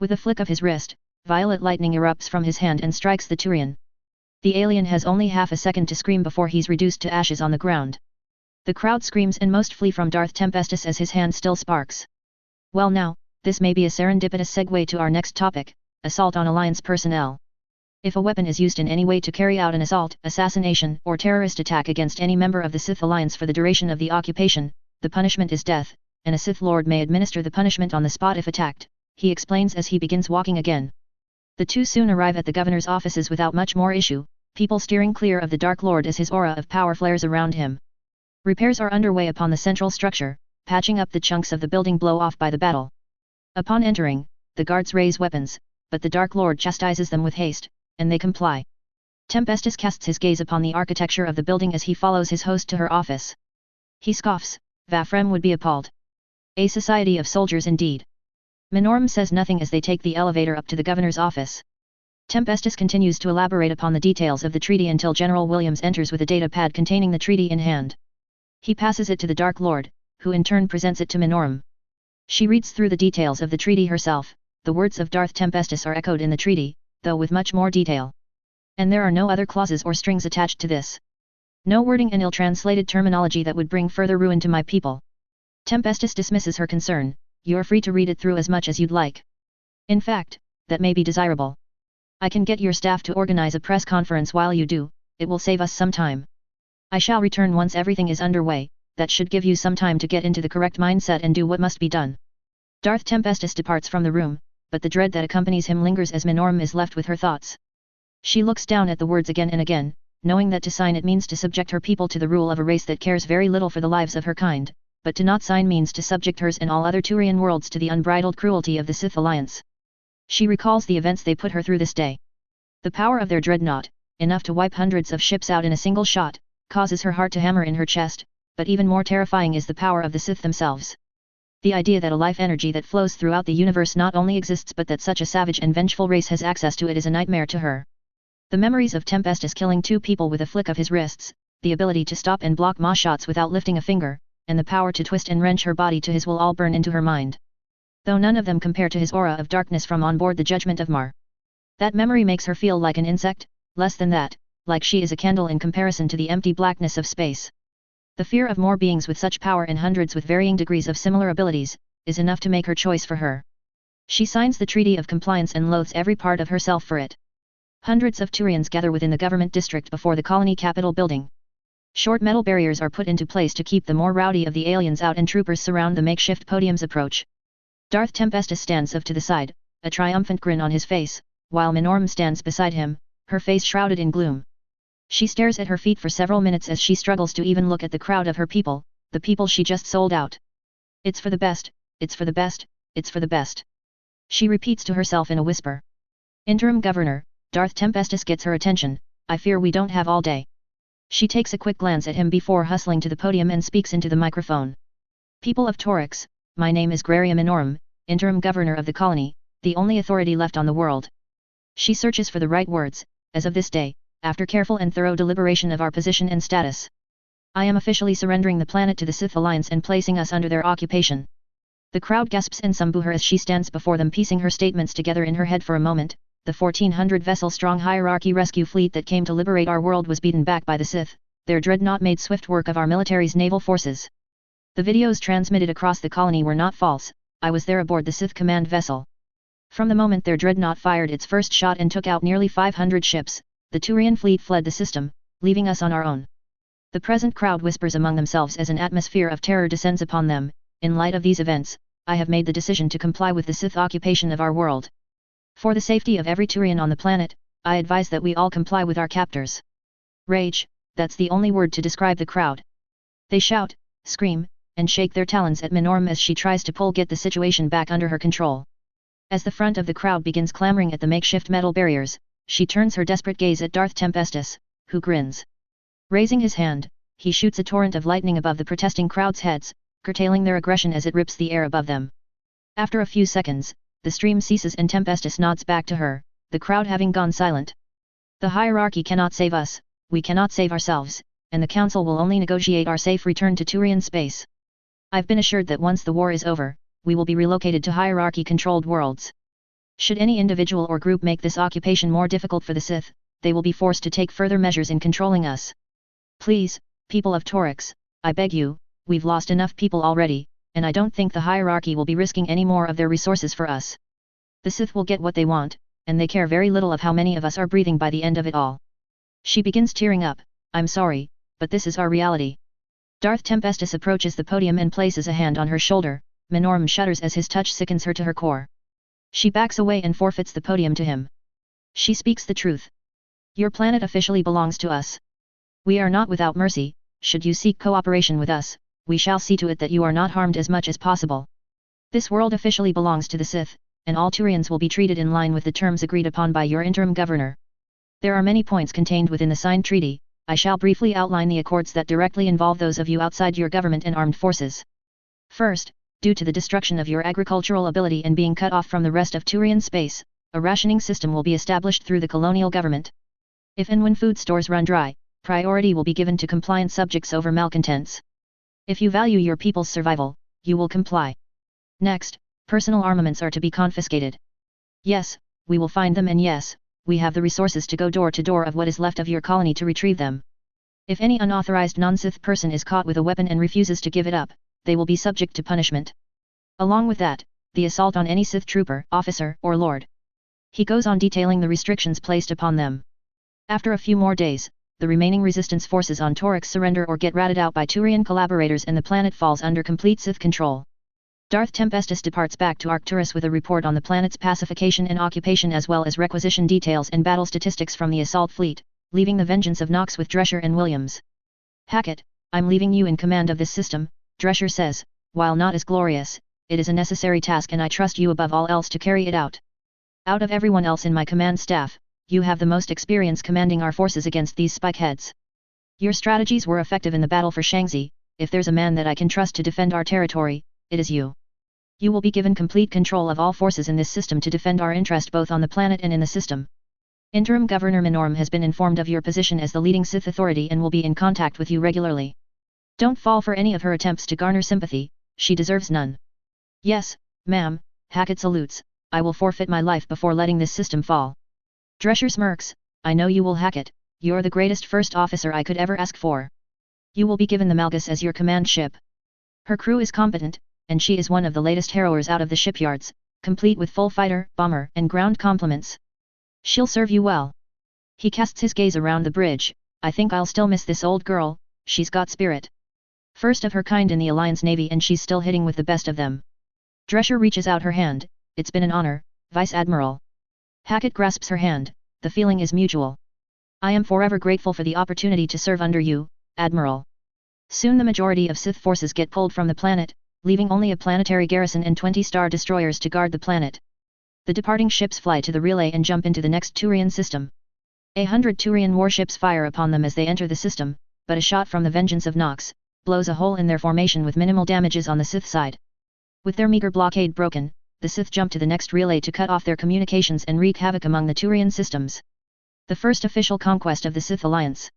With a flick of his wrist, violet lightning erupts from his hand and strikes the Turian. The alien has only half a second to scream before he's reduced to ashes on the ground. The crowd screams and most flee from Darth Tempestus as his hand still sparks. Well now, this may be a serendipitous segue to our next topic, assault on Alliance personnel. If a weapon is used in any way to carry out an assault, assassination, or terrorist attack against any member of the Sith Alliance for the duration of the occupation, the punishment is death, and a Sith Lord may administer the punishment on the spot if attacked, he explains as he begins walking again. The two soon arrive at the governor's offices without much more issue, people steering clear of the Dark Lord as his aura of power flares around him. Repairs are underway upon the central structure, patching up the chunks of the building blow off by the battle. Upon entering, the guards raise weapons, but the Dark Lord chastises them with haste, and they comply. Tempestus casts his gaze upon the architecture of the building as he follows his host to her office. He scoffs, Vafrem would be appalled. A society of soldiers indeed. Minorum says nothing as they take the elevator up to the governor's office. Tempestus continues to elaborate upon the details of the treaty until General Williams enters with a data pad containing the treaty in hand. He passes it to the Dark Lord, who in turn presents it to Minorum. She reads through the details of the treaty herself. The words of Darth Tempestus are echoed in the treaty, though with much more detail. And there are no other clauses or strings attached to this. No wording and ill-translated terminology that would bring further ruin to my people. Tempestus dismisses her concern. You're free to read it through as much as you'd like. In fact, that may be desirable. I can get your staff to organize a press conference while you do, it will save us some time. I shall return once everything is underway, that should give you some time to get into the correct mindset and do what must be done. Darth Tempestus departs from the room, but the dread that accompanies him lingers as Minorum is left with her thoughts. She looks down at the words again and again, knowing that to sign it means to subject her people to the rule of a race that cares very little for the lives of her kind, but to not sign means to subject hers and all other Turian worlds to the unbridled cruelty of the Sith Alliance. She recalls the events they put her through this day. The power of their dreadnought, enough to wipe hundreds of ships out in a single shot, causes her heart to hammer in her chest, but even more terrifying is the power of the Sith themselves. The idea that a life energy that flows throughout the universe not only exists but that such a savage and vengeful race has access to it is a nightmare to her. The memories of Tempestus killing two people with a flick of his wrists, the ability to stop and block maw shots without lifting a finger, and the power to twist and wrench her body to his will all burn into her mind. Though none of them compare to his aura of darkness from on board the Judgment of Mar. That memory makes her feel like an insect, less than that, like she is a candle in comparison to the empty blackness of space. The fear of more beings with such power and hundreds with varying degrees of similar abilities, is enough to make her choice for her. She signs the Treaty of Compliance and loathes every part of herself for it. Hundreds of Turians gather within the government district before the colony capital building. Short metal barriers are put into place to keep the more rowdy of the aliens out and troopers surround the makeshift podium's approach. Darth Tempestus stands off to the side, a triumphant grin on his face, while Minorm stands beside him, her face shrouded in gloom. She stares at her feet for several minutes as she struggles to even look at the crowd of her people, the people she just sold out. It's for the best, it's for the best, it's for the best. She repeats to herself in a whisper. Interim Governor, Darth Tempestus gets her attention. I fear we don't have all day. She takes a quick glance at him before hustling to the podium and speaks into the microphone. People of Torix, my name is Graria Minorum, Interim Governor of the colony, the only authority left on the world. She searches for the right words, as of this day, after careful and thorough deliberation of our position and status. I am officially surrendering the planet to the Sith Alliance and placing us under their occupation. The crowd gasps and some boo her as she stands before them piecing her statements together in her head for a moment. The 1,400-vessel-strong hierarchy rescue fleet that came to liberate our world was beaten back by the Sith. Their dreadnought made swift work of our military's naval forces. The videos transmitted across the colony were not false. I was there aboard the Sith command vessel. From the moment their dreadnought fired its first shot and took out nearly 500 ships, the Turian fleet fled the system, leaving us on our own. The present crowd whispers among themselves as an atmosphere of terror descends upon them. In light of these events, I have made the decision to comply with the Sith occupation of our world. For the safety of every Turian on the planet, I advise that we all comply with our captors. Rage, that's the only word to describe the crowd. They shout, scream, and shake their talons at Minorm as she tries to get the situation back under her control. As the front of the crowd begins clamoring at the makeshift metal barriers, she turns her desperate gaze at Darth Tempestus, who grins. Raising his hand, he shoots a torrent of lightning above the protesting crowd's heads, curtailing their aggression as it rips the air above them. After a few seconds, the stream ceases and Tempestus nods back to her, the crowd having gone silent. The hierarchy cannot save us, we cannot save ourselves, and the council will only negotiate our safe return to Turian space. I've been assured that once the war is over, we will be relocated to hierarchy-controlled worlds. Should any individual or group make this occupation more difficult for the Sith, they will be forced to take further measures in controlling us. Please, people of Torix, I beg you, we've lost enough people already, and I don't think the hierarchy will be risking any more of their resources for us. The Sith will get what they want, and they care very little of how many of us are breathing by the end of it all. She begins tearing up. I'm sorry, but this is our reality. Darth Tempestus approaches the podium and places a hand on her shoulder. Minorm shudders as his touch sickens her to her core. She backs away and forfeits the podium to him. She speaks the truth. Your planet officially belongs to us. We are not without mercy. Should you seek cooperation with us, we shall see to it that you are not harmed as much as possible. This world officially belongs to the Sith, and all Turians will be treated in line with the terms agreed upon by your interim governor. There are many points contained within the signed treaty. I shall briefly outline the accords that directly involve those of you outside your government and armed forces. First, due to the destruction of your agricultural ability and being cut off from the rest of Turian space, a rationing system will be established through the colonial government. If and when food stores run dry, priority will be given to compliant subjects over malcontents. If you value your people's survival, you will comply. Next, personal armaments are to be confiscated. Yes, we will find them, and yes, we have the resources to go door to door of what is left of your colony to retrieve them. If any unauthorized non-Sith person is caught with a weapon and refuses to give it up, they will be subject to punishment. Along with that, the assault on any Sith trooper, officer, or lord. He goes on detailing the restrictions placed upon them. After a few more days, the remaining resistance forces on Torix surrender or get ratted out by Turian collaborators and the planet falls under complete Sith control. Darth Tempestus departs back to Arcturus with a report on the planet's pacification and occupation as well as requisition details and battle statistics from the assault fleet, leaving the vengeance of Knox with Drescher and Williams. Hackett, I'm leaving you in command of this system, Drescher says, while not as glorious, it is a necessary task and I trust you above all else to carry it out. Out of everyone else in my command staff, you have the most experience commanding our forces against these spikeheads. Your strategies were effective in the battle for Shangzi. If there's a man that I can trust to defend our territory, it is you. You will be given complete control of all forces in this system to defend our interest both on the planet and in the system. Interim Governor Minorm has been informed of your position as the leading Sith authority and will be in contact with you regularly. Don't fall for any of her attempts to garner sympathy, she deserves none. Yes, ma'am, Hackett salutes. I will forfeit my life before letting this system fall. Drescher smirks, I know you will, Hackett, you're the greatest first officer I could ever ask for. You will be given the Malgus as your command ship. Her crew is competent, and she is one of the latest harrowers out of the shipyards, complete with full fighter, bomber, and ground complements. She'll serve you well. He casts his gaze around the bridge. I think I'll still miss this old girl, she's got spirit. First of her kind in the Alliance Navy and she's still hitting with the best of them. Drescher reaches out her hand. It's been an honor, Vice Admiral. Hackett grasps her hand. The feeling is mutual. I am forever grateful for the opportunity to serve under you, Admiral. Soon the majority of Sith forces get pulled from the planet, leaving only a planetary garrison and 20 star destroyers to guard the planet. The departing ships fly to the relay and jump into the next Turian system. 100 Turian warships fire upon them as they enter the system, but a shot from the Vengeance of Nox blows a hole in their formation with minimal damages on the Sith side. With their meager blockade broken, the Sith jump to the next relay to cut off their communications and wreak havoc among the Turian systems. The first official conquest of the Sith Alliance.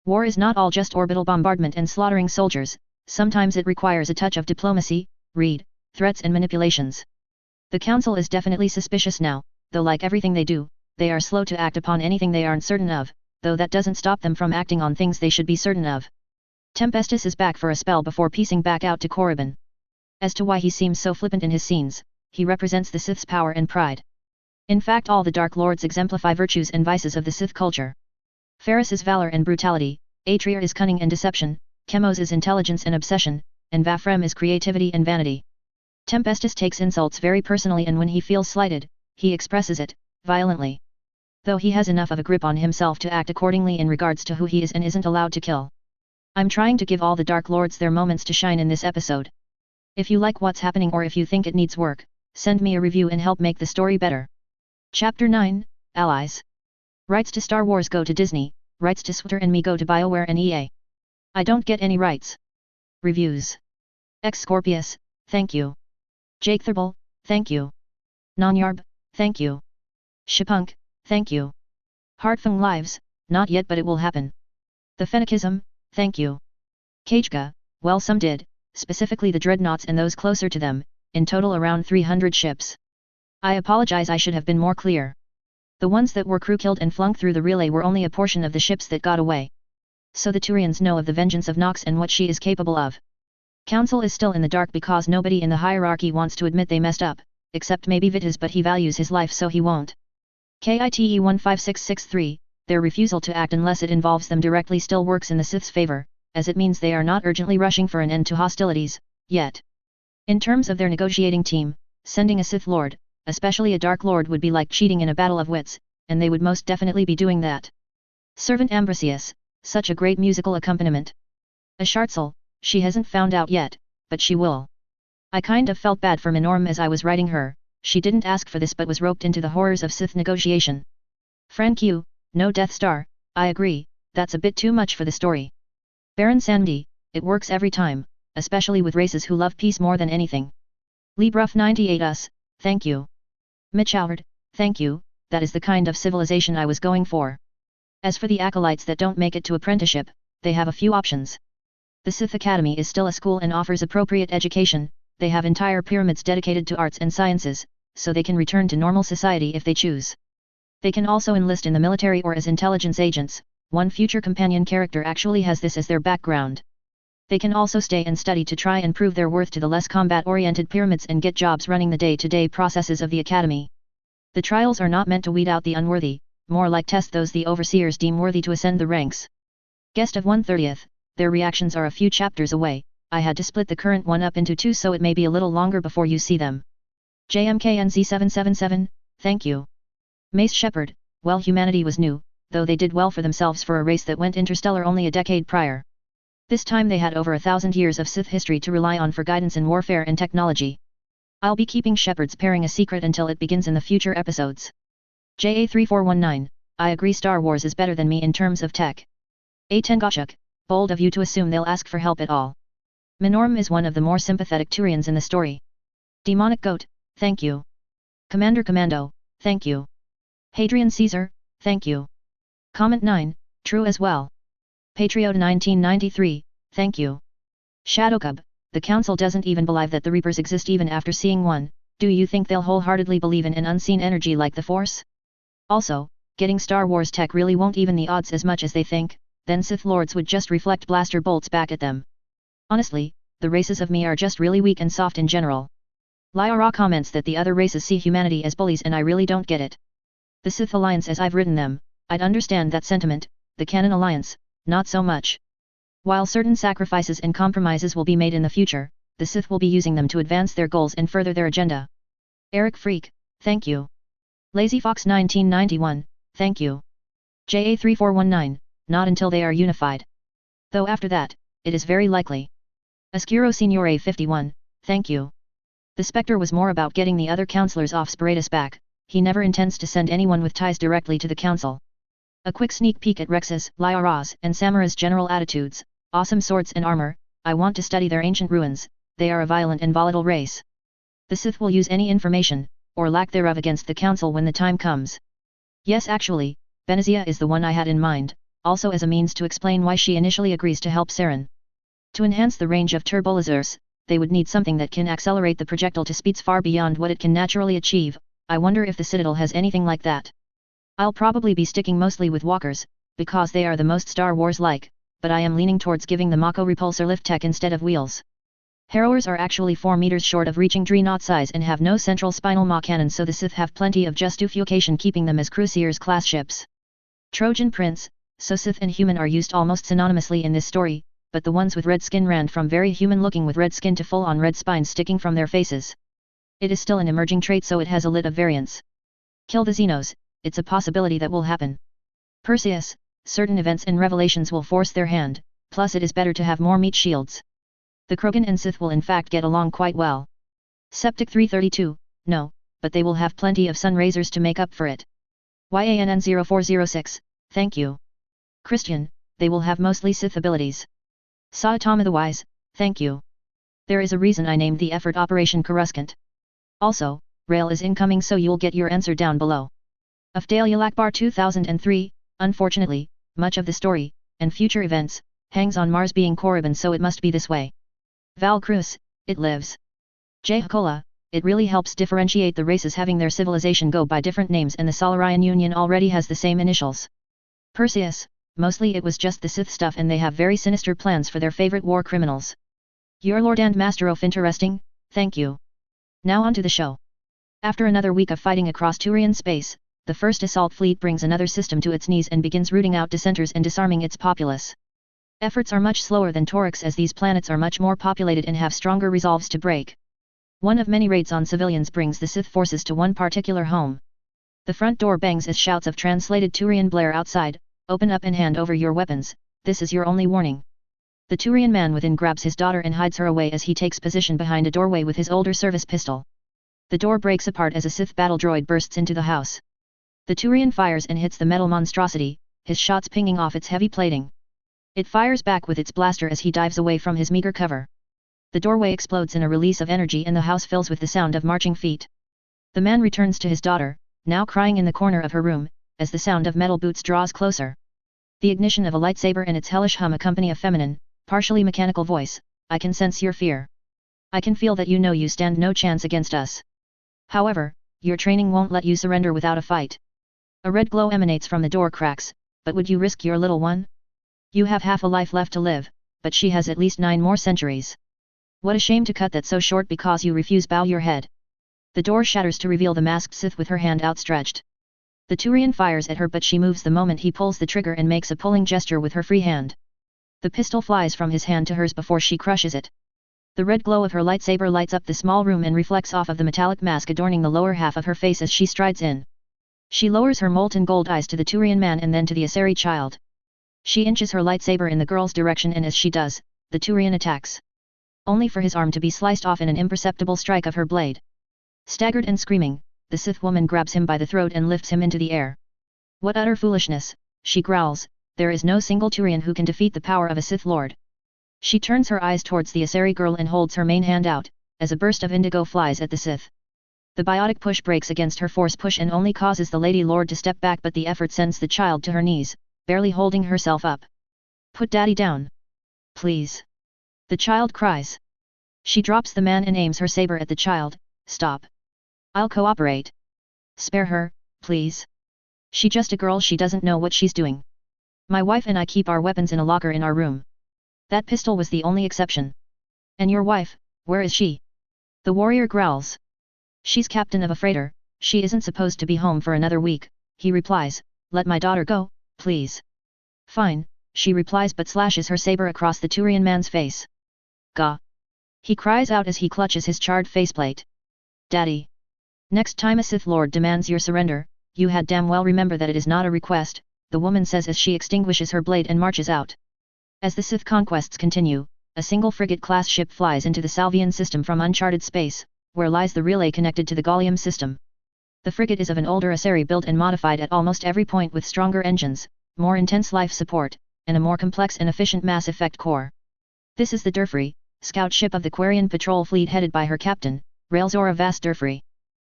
War is not all just orbital bombardment and slaughtering soldiers, sometimes it requires a touch of diplomacy, read, threats and manipulations. The Council is definitely suspicious now, though like everything they do, they are slow to act upon anything they aren't certain of, though that doesn't stop them from acting on things they should be certain of. Tempestus is back for a spell before piecing back out to Korriban. As to why he seems so flippant in his scenes, he represents the Sith's power and pride. In fact, all the Dark Lords exemplify virtues and vices of the Sith culture. Ferris is valor and brutality, Atreir is cunning and deception, Chemos is intelligence and obsession, and Vafrem is creativity and vanity. Tempestus takes insults very personally, and when he feels slighted, he expresses it violently. Though he has enough of a grip on himself to act accordingly in regards to who he is and isn't allowed to kill. I'm trying to give all the Dark Lords their moments to shine in this episode. If you like what's happening or if you think it needs work, send me a review and help make the story better. Chapter 9, Allies. Rights to Star Wars go to Disney, rights to Switter and me go to BioWare and EA. I don't get any rights. Reviews. X Scorpius, thank you. Jake Thurbal, thank you. Nonyarb, thank you. Shipunk, thank you. Heartfung Lives, not yet but it will happen. The Fennecism, thank you. Kajka, well some did, specifically the dreadnoughts and those closer to them, in total around 300 ships. I apologize, I should have been more clear. The ones that were crew killed and flung through the relay were only a portion of the ships that got away. So the Turians know of the vengeance of Nox and what she is capable of. Council is still in the dark because nobody in the hierarchy wants to admit they messed up, except maybe Vitas, but he values his life so he won't. KITE 15663, their refusal to act unless it involves them directly still works in the Sith's favor, as it means they are not urgently rushing for an end to hostilities, yet. In terms of their negotiating team, sending a Sith Lord, especially a Dark Lord, would be like cheating in a battle of wits, and they would most definitely be doing that. Servant Ambrosius, such a great musical accompaniment. A Shartzel, she hasn't found out yet, but she will. I kind of felt bad for Minorm as I was writing her, she didn't ask for this but was roped into the horrors of Sith negotiation. Frank Q, no Death Star, I agree, that's a bit too much for the story. Baron Sandy, it works every time, especially with races who love peace more than anything. Lebruff 98 us, thank you. Mitch Howard, thank you, that is the kind of civilization I was going for. As for the acolytes that don't make it to apprenticeship, they have a few options. The Sith Academy is still a school and offers appropriate education, they have entire pyramids dedicated to arts and sciences, so they can return to normal society if they choose. They can also enlist in the military or as intelligence agents, one future companion character actually has this as their background. They can also stay and study to try and prove their worth to the less combat-oriented pyramids and get jobs running the day-to-day processes of the academy. The trials are not meant to weed out the unworthy, more like test those the overseers deem worthy to ascend the ranks. Guest of 1/30th, their reactions are a few chapters away, I had to split the current one up into two so it may be a little longer before you see them. JMKNZ777, thank you. Mace Shepherd, well humanity was new, though they did well for themselves for a race that went interstellar only a decade prior. This time they had over 1,000 years of Sith history to rely on for guidance in warfare and technology. I'll be keeping Shepard's pairing a secret until it begins in the future episodes. JA3419, I agree Star Wars is better than me in terms of tech. A Tengoshuk, bold of you to assume they'll ask for help at all. Minorm is one of the more sympathetic Turians in the story. Demonic Goat, thank you. Commander Commando, thank you. Hadrian Caesar, thank you. Comment 9, true as well. Patriot 1993, thank you. Shadowcub, the Council doesn't even believe that the Reapers exist even after seeing one, do you think they'll wholeheartedly believe in an unseen energy like the Force? Also, getting Star Wars tech really won't even the odds as much as they think, then Sith Lords would just reflect blaster bolts back at them. Honestly, the races of me are just really weak and soft in general. Lyra comments that the other races see humanity as bullies and I really don't get it. The Sith Alliance as I've written them, I'd understand that sentiment, the Canon Alliance, not so much. While certain sacrifices and compromises will be made in the future, the Sith will be using them to advance their goals and further their agenda. Eric Freak, thank you. Lazy Fox 1991, thank you. JA3419, not until they are unified. Though after that, it is very likely. Oscuro Signore 51, thank you. The Spectre was more about getting the other councillors off Spiritus back, he never intends to send anyone with ties directly to the council. A quick sneak peek at Rex's, Lyra's and Samara's general attitudes, awesome swords and armor, I want to study their ancient ruins, they are a violent and volatile race. The Sith will use any information, or lack thereof against the council when the time comes. Yes actually, Benazia is the one I had in mind, also as a means to explain why she initially agrees to help Saren. To enhance the range of turbolasers, they would need something that can accelerate the projectile to speeds far beyond what it can naturally achieve, I wonder if the Citadel has anything like that. I'll probably be sticking mostly with walkers, because they are the most Star Wars-like, but I am leaning towards giving the Mako repulsor lift tech instead of wheels. Harrowers are actually 4 meters short of reaching Dreadnought size and have no central spinal maw cannon, so the Sith have plenty of justification keeping them as Crusaders-class ships. Trojan Prince, so Sith and human are used almost synonymously in this story, but the ones with red skin ran from very human-looking with red skin to full-on red spines sticking from their faces. It is still an emerging trait, so it has a lit of variance. Kill the Xenos, it's a possibility that will happen. Perseus, certain events and revelations will force their hand, plus it is better to have more meat shields. The Krogan and Sith will in fact get along quite well. Septic 332, no, but they will have plenty of sun razors to make up for it. YANN0406, thank you. Christian, they will have mostly Sith abilities. Saitama the Wise, thank you. There is a reason I named the effort Operation Coruscant. Also, Rail is incoming, so you'll get your answer down below. Afdalia Lakbar 2003, unfortunately, much of the story, and future events, hangs on Mars being Korriban, so it must be this way. Val Cruz, it lives. J. Hakola, it really helps differentiate the races having their civilization go by different names, and the Solarian Union already has the same initials. Perseus, mostly it was just the Sith stuff and they have very sinister plans for their favorite war criminals. Your Lord and Master of Interesting, thank you. Now on to the show. After another week of fighting across Turian space, the first assault fleet brings another system to its knees and begins rooting out dissenters and disarming its populace. Efforts are much slower than Torix, as these planets are much more populated and have stronger resolves to break. One of many raids on civilians brings the Sith forces to one particular home. The front door bangs as shouts of translated Turian blare outside, open up and hand over your weapons, this is your only warning. The Turian man within grabs his daughter and hides her away as he takes position behind a doorway with his older service pistol. The door breaks apart as a Sith battle droid bursts into the house. The Turian fires and hits the metal monstrosity, his shots pinging off its heavy plating. It fires back with its blaster as he dives away from his meager cover. The doorway explodes in a release of energy and the house fills with the sound of marching feet. The man returns to his daughter, now crying in the corner of her room, as the sound of metal boots draws closer. The ignition of a lightsaber and its hellish hum accompany a feminine, partially mechanical voice, I can sense your fear. I can feel that you know you stand no chance against us. However, your training won't let you surrender without a fight. A red glow emanates from the door cracks, but would you risk your little one? You have half a life left to live, but she has at least 9 more centuries. What a shame to cut that so short because you refuse. Bow your head. The door shatters to reveal the masked Sith with her hand outstretched. The Turian fires at her, but she moves the moment he pulls the trigger and makes a pulling gesture with her free hand. The pistol flies from his hand to hers before she crushes it. The red glow of her lightsaber lights up the small room and reflects off of the metallic mask adorning the lower half of her face as she strides in. She lowers her molten gold eyes to the Turian man and then to the Asari child. She inches her lightsaber in the girl's direction, and as she does, the Turian attacks. Only for his arm to be sliced off in an imperceptible strike of her blade. Staggered and screaming, the Sith woman grabs him by the throat and lifts him into the air. What utter foolishness, she growls, there is no single Turian who can defeat the power of a Sith Lord. She turns her eyes towards the Asari girl and holds her main hand out, as a burst of indigo flies at the Sith. The biotic push breaks against her force push and only causes the Lady Lord to step back, but the effort sends the child to her knees, barely holding herself up. Put Daddy down. Please. The child cries. She drops the man and aims her saber at the child. Stop. I'll cooperate. Spare her, please. She just a girl, she doesn't know what she's doing. My wife and I keep our weapons in a locker in our room. That pistol was the only exception. And your wife, where is she? The warrior growls. She's captain of a freighter, she isn't supposed to be home for another week, he replies, let my daughter go, please. Fine, she replies but slashes her saber across the Turian man's face. Gah! He cries out as he clutches his charred faceplate. Daddy! Next time a Sith Lord demands your surrender, you had damn well remember that it is not a request, the woman says as she extinguishes her blade and marches out. As the Sith conquests continue, a single frigate-class ship flies into the Salvian system from uncharted space, where lies the relay connected to the Gallium system. The frigate is of an older Asari built and modified at almost every point with stronger engines, more intense life support, and a more complex and efficient MassEffect core. This is the Durfrey, scout ship of the Quarian patrol fleet headed by her captain, Raelzora Vast Durfrey.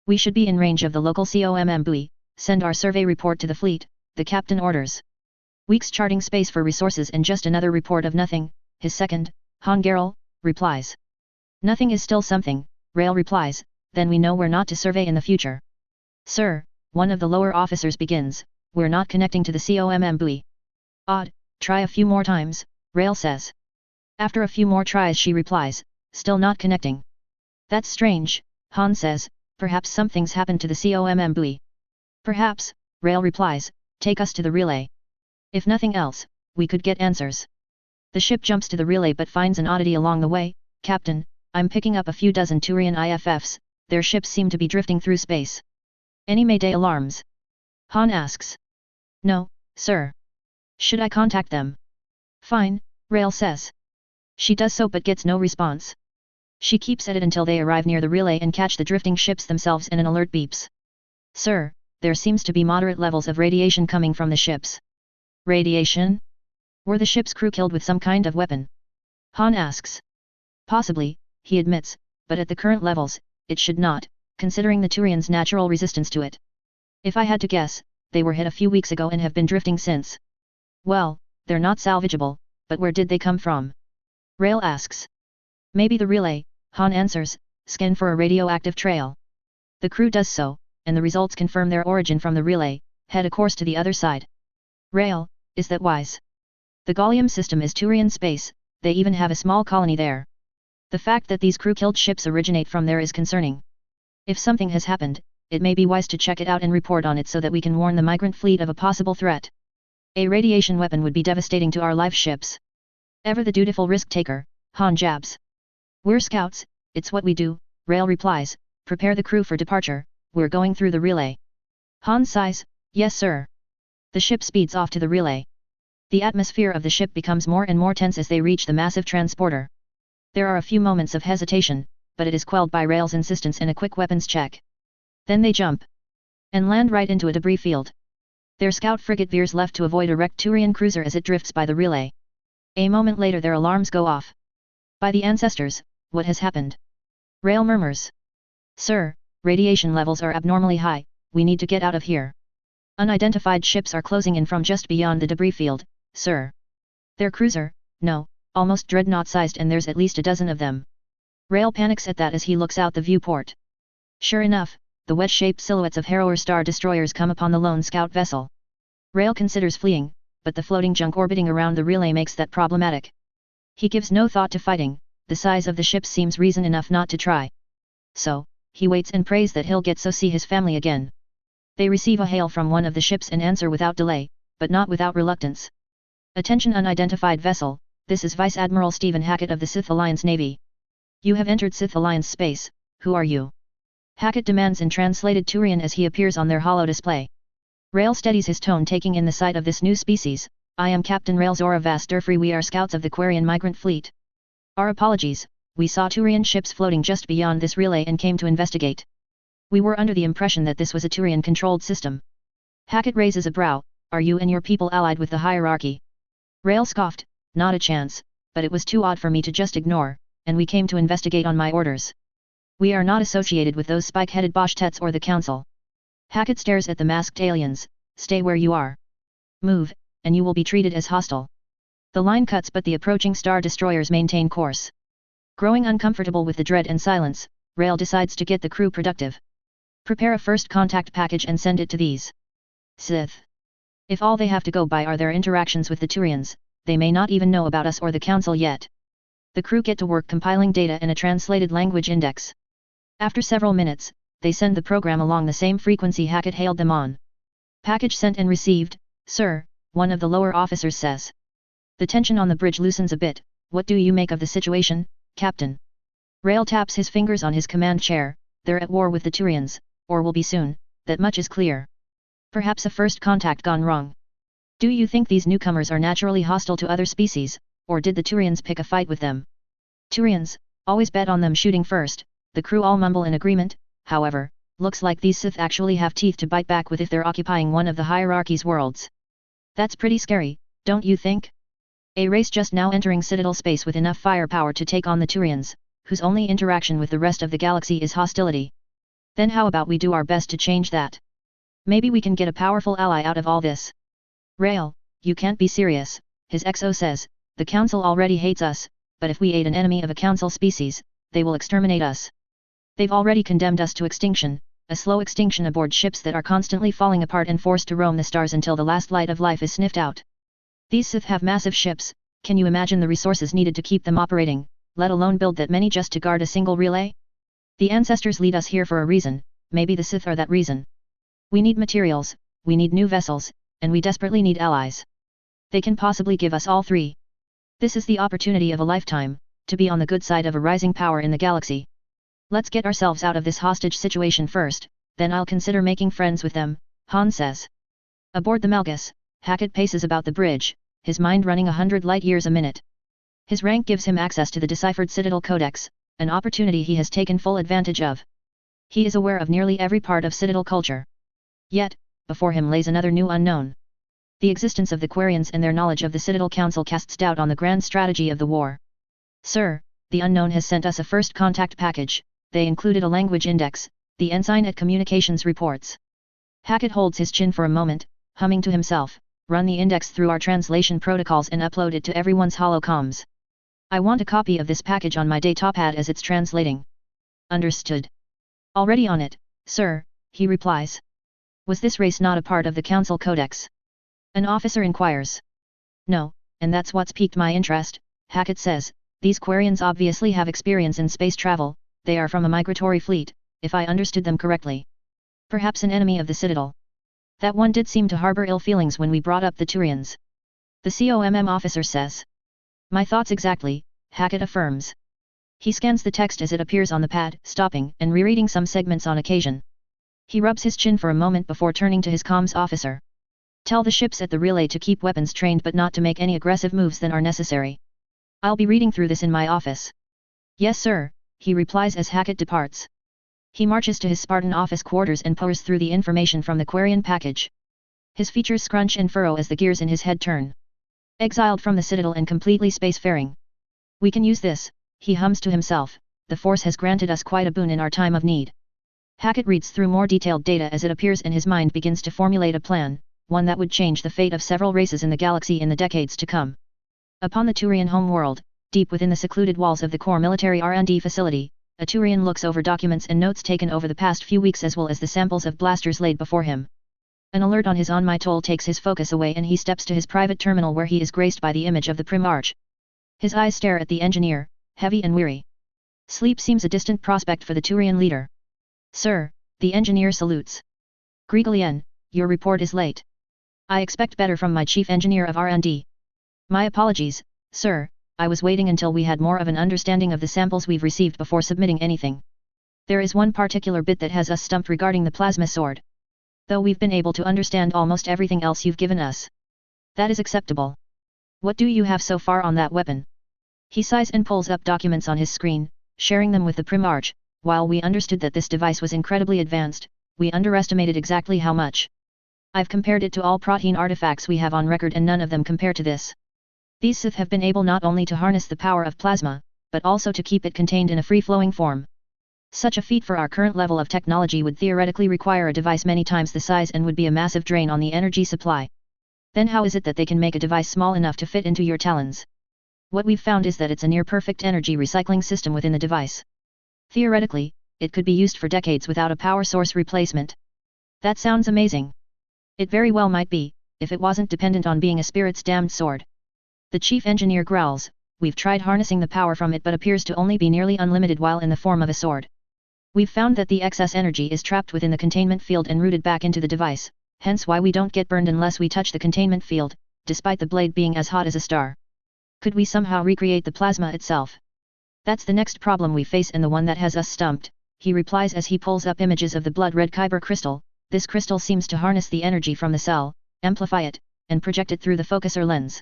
We should be in range of the local COMM buoy, send our survey report to the fleet, the captain orders. Weeks charting space for resources and just another report of nothing, his second, Han Garel, replies. Nothing is still something, Rael replies, then we know where not to survey in the future. Sir, one of the lower officers begins, we're not connecting to the COMM buoy. Odd, try a few more times, Rael says. After a few more tries she replies, still not connecting. That's strange, Han says, perhaps something's happened to the COMM buoy. Perhaps, Rael replies, take us to the relay. If nothing else, we could get answers. The ship jumps to the relay but finds an oddity along the way. Captain, I'm picking up a few dozen Turian IFFs, their ships seem to be drifting through space. Any Mayday alarms? Han asks. No, sir. Should I contact them? Fine, Rael says. She does so but gets no response. She keeps at it until they arrive near the relay and catch the drifting ships themselves and an alert beeps. Sir, there seems to be moderate levels of radiation coming from the ships. Radiation? Were the ship's crew killed with some kind of weapon? Han asks. Possibly, he admits, but at the current levels, it should not, considering the Turians' natural resistance to it. If I had to guess, they were hit a few weeks ago and have been drifting since. Well, they're not salvageable, but where did they come from? Rael asks. Maybe the relay, Han answers, scan for a radioactive trail. The crew does so, and the results confirm their origin from the relay, head a course to the other side. Rael, is that wise? The Gallium system is Turian space, they even have a small colony there. The fact that these crew-killed ships originate from there is concerning. If something has happened, it may be wise to check it out and report on it so that we can warn the migrant fleet of a possible threat. A radiation weapon would be devastating to our live ships. Ever the dutiful risk-taker, Han jabs. We're scouts, it's what we do, Rael replies, prepare the crew for departure, we're going through the relay. Han sighs, yes sir. The ship speeds off to the relay. The atmosphere of the ship becomes more and more tense as they reach the massive transporter. There are a few moments of hesitation, but it is quelled by Rael's insistence and a quick weapons check. Then they jump. And land right into a debris field. Their scout frigate veers left to avoid a wrecked Turian cruiser as it drifts by the relay. A moment later their alarms go off. By the ancestors, what has happened? Rael murmurs. Sir, radiation levels are abnormally high, we need to get out of here. Unidentified ships are closing in from just beyond the debris field, sir. Their cruiser? No, almost dreadnought-sized and there's at least a dozen of them. Rael panics at that as he looks out the viewport. Sure enough, the wedge-shaped silhouettes of Harrower Star destroyers come upon the lone scout vessel. Rael considers fleeing, but the floating junk orbiting around the relay makes that problematic. He gives no thought to fighting, the size of the ship seems reason enough not to try. So, he waits and prays that he'll get to see his family again. They receive a hail from one of the ships and answer without delay, but not without reluctance. Attention unidentified vessel, this is Vice Admiral Stephen Hackett of the Sith Alliance Navy. You have entered Sith Alliance space, who are you? Hackett demands in translated Turian as he appears on their holo display. Rael steadies his tone taking in the sight of this new species. I am Captain Raelzora Vast Durfrey, we are scouts of the Quarian migrant fleet. Our apologies, we saw Turian ships floating just beyond this relay and came to investigate. We were under the impression that this was a Turian-controlled system. Hackett raises a brow, are you and your people allied with the hierarchy? Rael scoffed, not a chance, but it was too odd for me to just ignore, and we came to investigate on my orders. We are not associated with those spike-headed Bashtets or the Council. Hackett stares at the masked aliens, stay where you are. Move, and you will be treated as hostile. The line cuts but the approaching star destroyers maintain course. Growing uncomfortable with the dread and silence, Rael decides to get the crew productive. Prepare a first contact package and send it to these Sith. If all they have to go by are their interactions with the Turians, they may not even know about us or the Council yet. The crew get to work compiling data in a translated language index. After several minutes, they send the program along the same frequency Hackett hailed them on. Package sent and received, sir, one of the lower officers says. The tension on the bridge loosens a bit. What do you make of the situation, Captain? Rail taps his fingers on his command chair. They're at war with the Turians, or will be soon, that much is clear. Perhaps a first contact gone wrong. Do you think these newcomers are naturally hostile to other species, or did the Turians pick a fight with them? Turians, always bet on them shooting first, the crew all mumble in agreement. However, looks like these Sith actually have teeth to bite back with if they're occupying one of the hierarchy's worlds. That's pretty scary, don't you think? A race just now entering Citadel space with enough firepower to take on the Turians, whose only interaction with the rest of the galaxy is hostility. Then how about we do our best to change that? Maybe we can get a powerful ally out of all this. Rail, you can't be serious, his XO says, the Council already hates us, but if we aid an enemy of a Council species, they will exterminate us. They've already condemned us to extinction, a slow extinction aboard ships that are constantly falling apart and forced to roam the stars until the last light of life is sniffed out. These Sith have massive ships, can you imagine the resources needed to keep them operating, let alone build that many just to guard a single relay? The ancestors lead us here for a reason, maybe the Sith are that reason. We need materials, we need new vessels, and we desperately need allies. They can possibly give us all three. This is the opportunity of a lifetime, to be on the good side of a rising power in the galaxy. Let's get ourselves out of this hostage situation first, then I'll consider making friends with them, Han says. Aboard the Malgus, Hackett paces about the bridge, his mind running 100 light-years a minute. His rank gives him access to the deciphered Citadel Codex, an opportunity he has taken full advantage of. He is aware of nearly every part of Citadel culture. Yet, before him lays another new unknown. The existence of the Quarians and their knowledge of the Citadel Council casts doubt on the grand strategy of the war. Sir, the unknown has sent us a first contact package. They included a language index, the ensign at communications reports. Hackett holds his chin for a moment, humming to himself, run the index through our translation protocols and upload it to everyone's holocomms. I want a copy of this package on my datapad as it's translating. Understood. Already on it, sir, he replies. Was this race not a part of the Council Codex? An officer inquires. No, and that's what's piqued my interest, Hackett says. These Quarians obviously have experience in space travel. They are from a migratory fleet, if I understood them correctly. Perhaps an enemy of the Citadel. That one did seem to harbor ill feelings when we brought up the Turians. The COMM officer says. My thoughts exactly, Hackett affirms. He scans the text as it appears on the pad, stopping and rereading some segments on occasion. He rubs his chin for a moment before turning to his comms officer. Tell the ships at the relay to keep weapons trained but not to make any aggressive moves than are necessary. I'll be reading through this in my office. Yes sir, he replies as Hackett departs. He marches to his Spartan office quarters and pores through the information from the Quarian package. His features scrunch and furrow as the gears in his head turn. Exiled from the Citadel and completely spacefaring. We can use this, he hums to himself, the Force has granted us quite a boon in our time of need. Hackett reads through more detailed data as it appears and his mind begins to formulate a plan, one that would change the fate of several races in the galaxy in the decades to come. Upon the Turian homeworld, deep within the secluded walls of the core military R&D facility, a Turian looks over documents and notes taken over the past few weeks as well as the samples of blasters laid before him. An alert on his On My Toll takes his focus away and he steps to his private terminal where he is graced by the image of the Prim Arch. His eyes stare at the engineer, heavy and weary. Sleep seems a distant prospect for the Turian leader. Sir, the engineer salutes. Grigolien, your report is late. I expect better from my chief engineer of R&D. My apologies, sir. I was waiting until we had more of an understanding of the samples we've received before submitting anything. There is one particular bit that has us stumped regarding the plasma sword. Though we've been able to understand almost everything else you've given us. That is acceptable. What do you have so far on that weapon? He sighs and pulls up documents on his screen, sharing them with the Prim Arch. While we understood that this device was incredibly advanced, we underestimated exactly how much. I've compared it to all protein artifacts we have on record and none of them compare to this. These Sith have been able not only to harness the power of plasma, but also to keep it contained in a free-flowing form. Such a feat for our current level of technology would theoretically require a device many times the size and would be a massive drain on the energy supply. Then how is it that they can make a device small enough to fit into your talons? What we've found is that it's a near-perfect energy recycling system within the device. Theoretically, it could be used for decades without a power source replacement. That sounds amazing. It very well might be, if it wasn't dependent on being a spirit's damned sword. The chief engineer growls, we've tried harnessing the power from it but appears to only be nearly unlimited while in the form of a sword. We've found that the excess energy is trapped within the containment field and routed back into the device, hence why we don't get burned unless we touch the containment field, despite the blade being as hot as a star. Could we somehow recreate the plasma itself? That's the next problem we face and the one that has us stumped, he replies as he pulls up images of the blood-red kyber crystal. This crystal seems to harness the energy from the cell, amplify it, and project it through the focuser lens.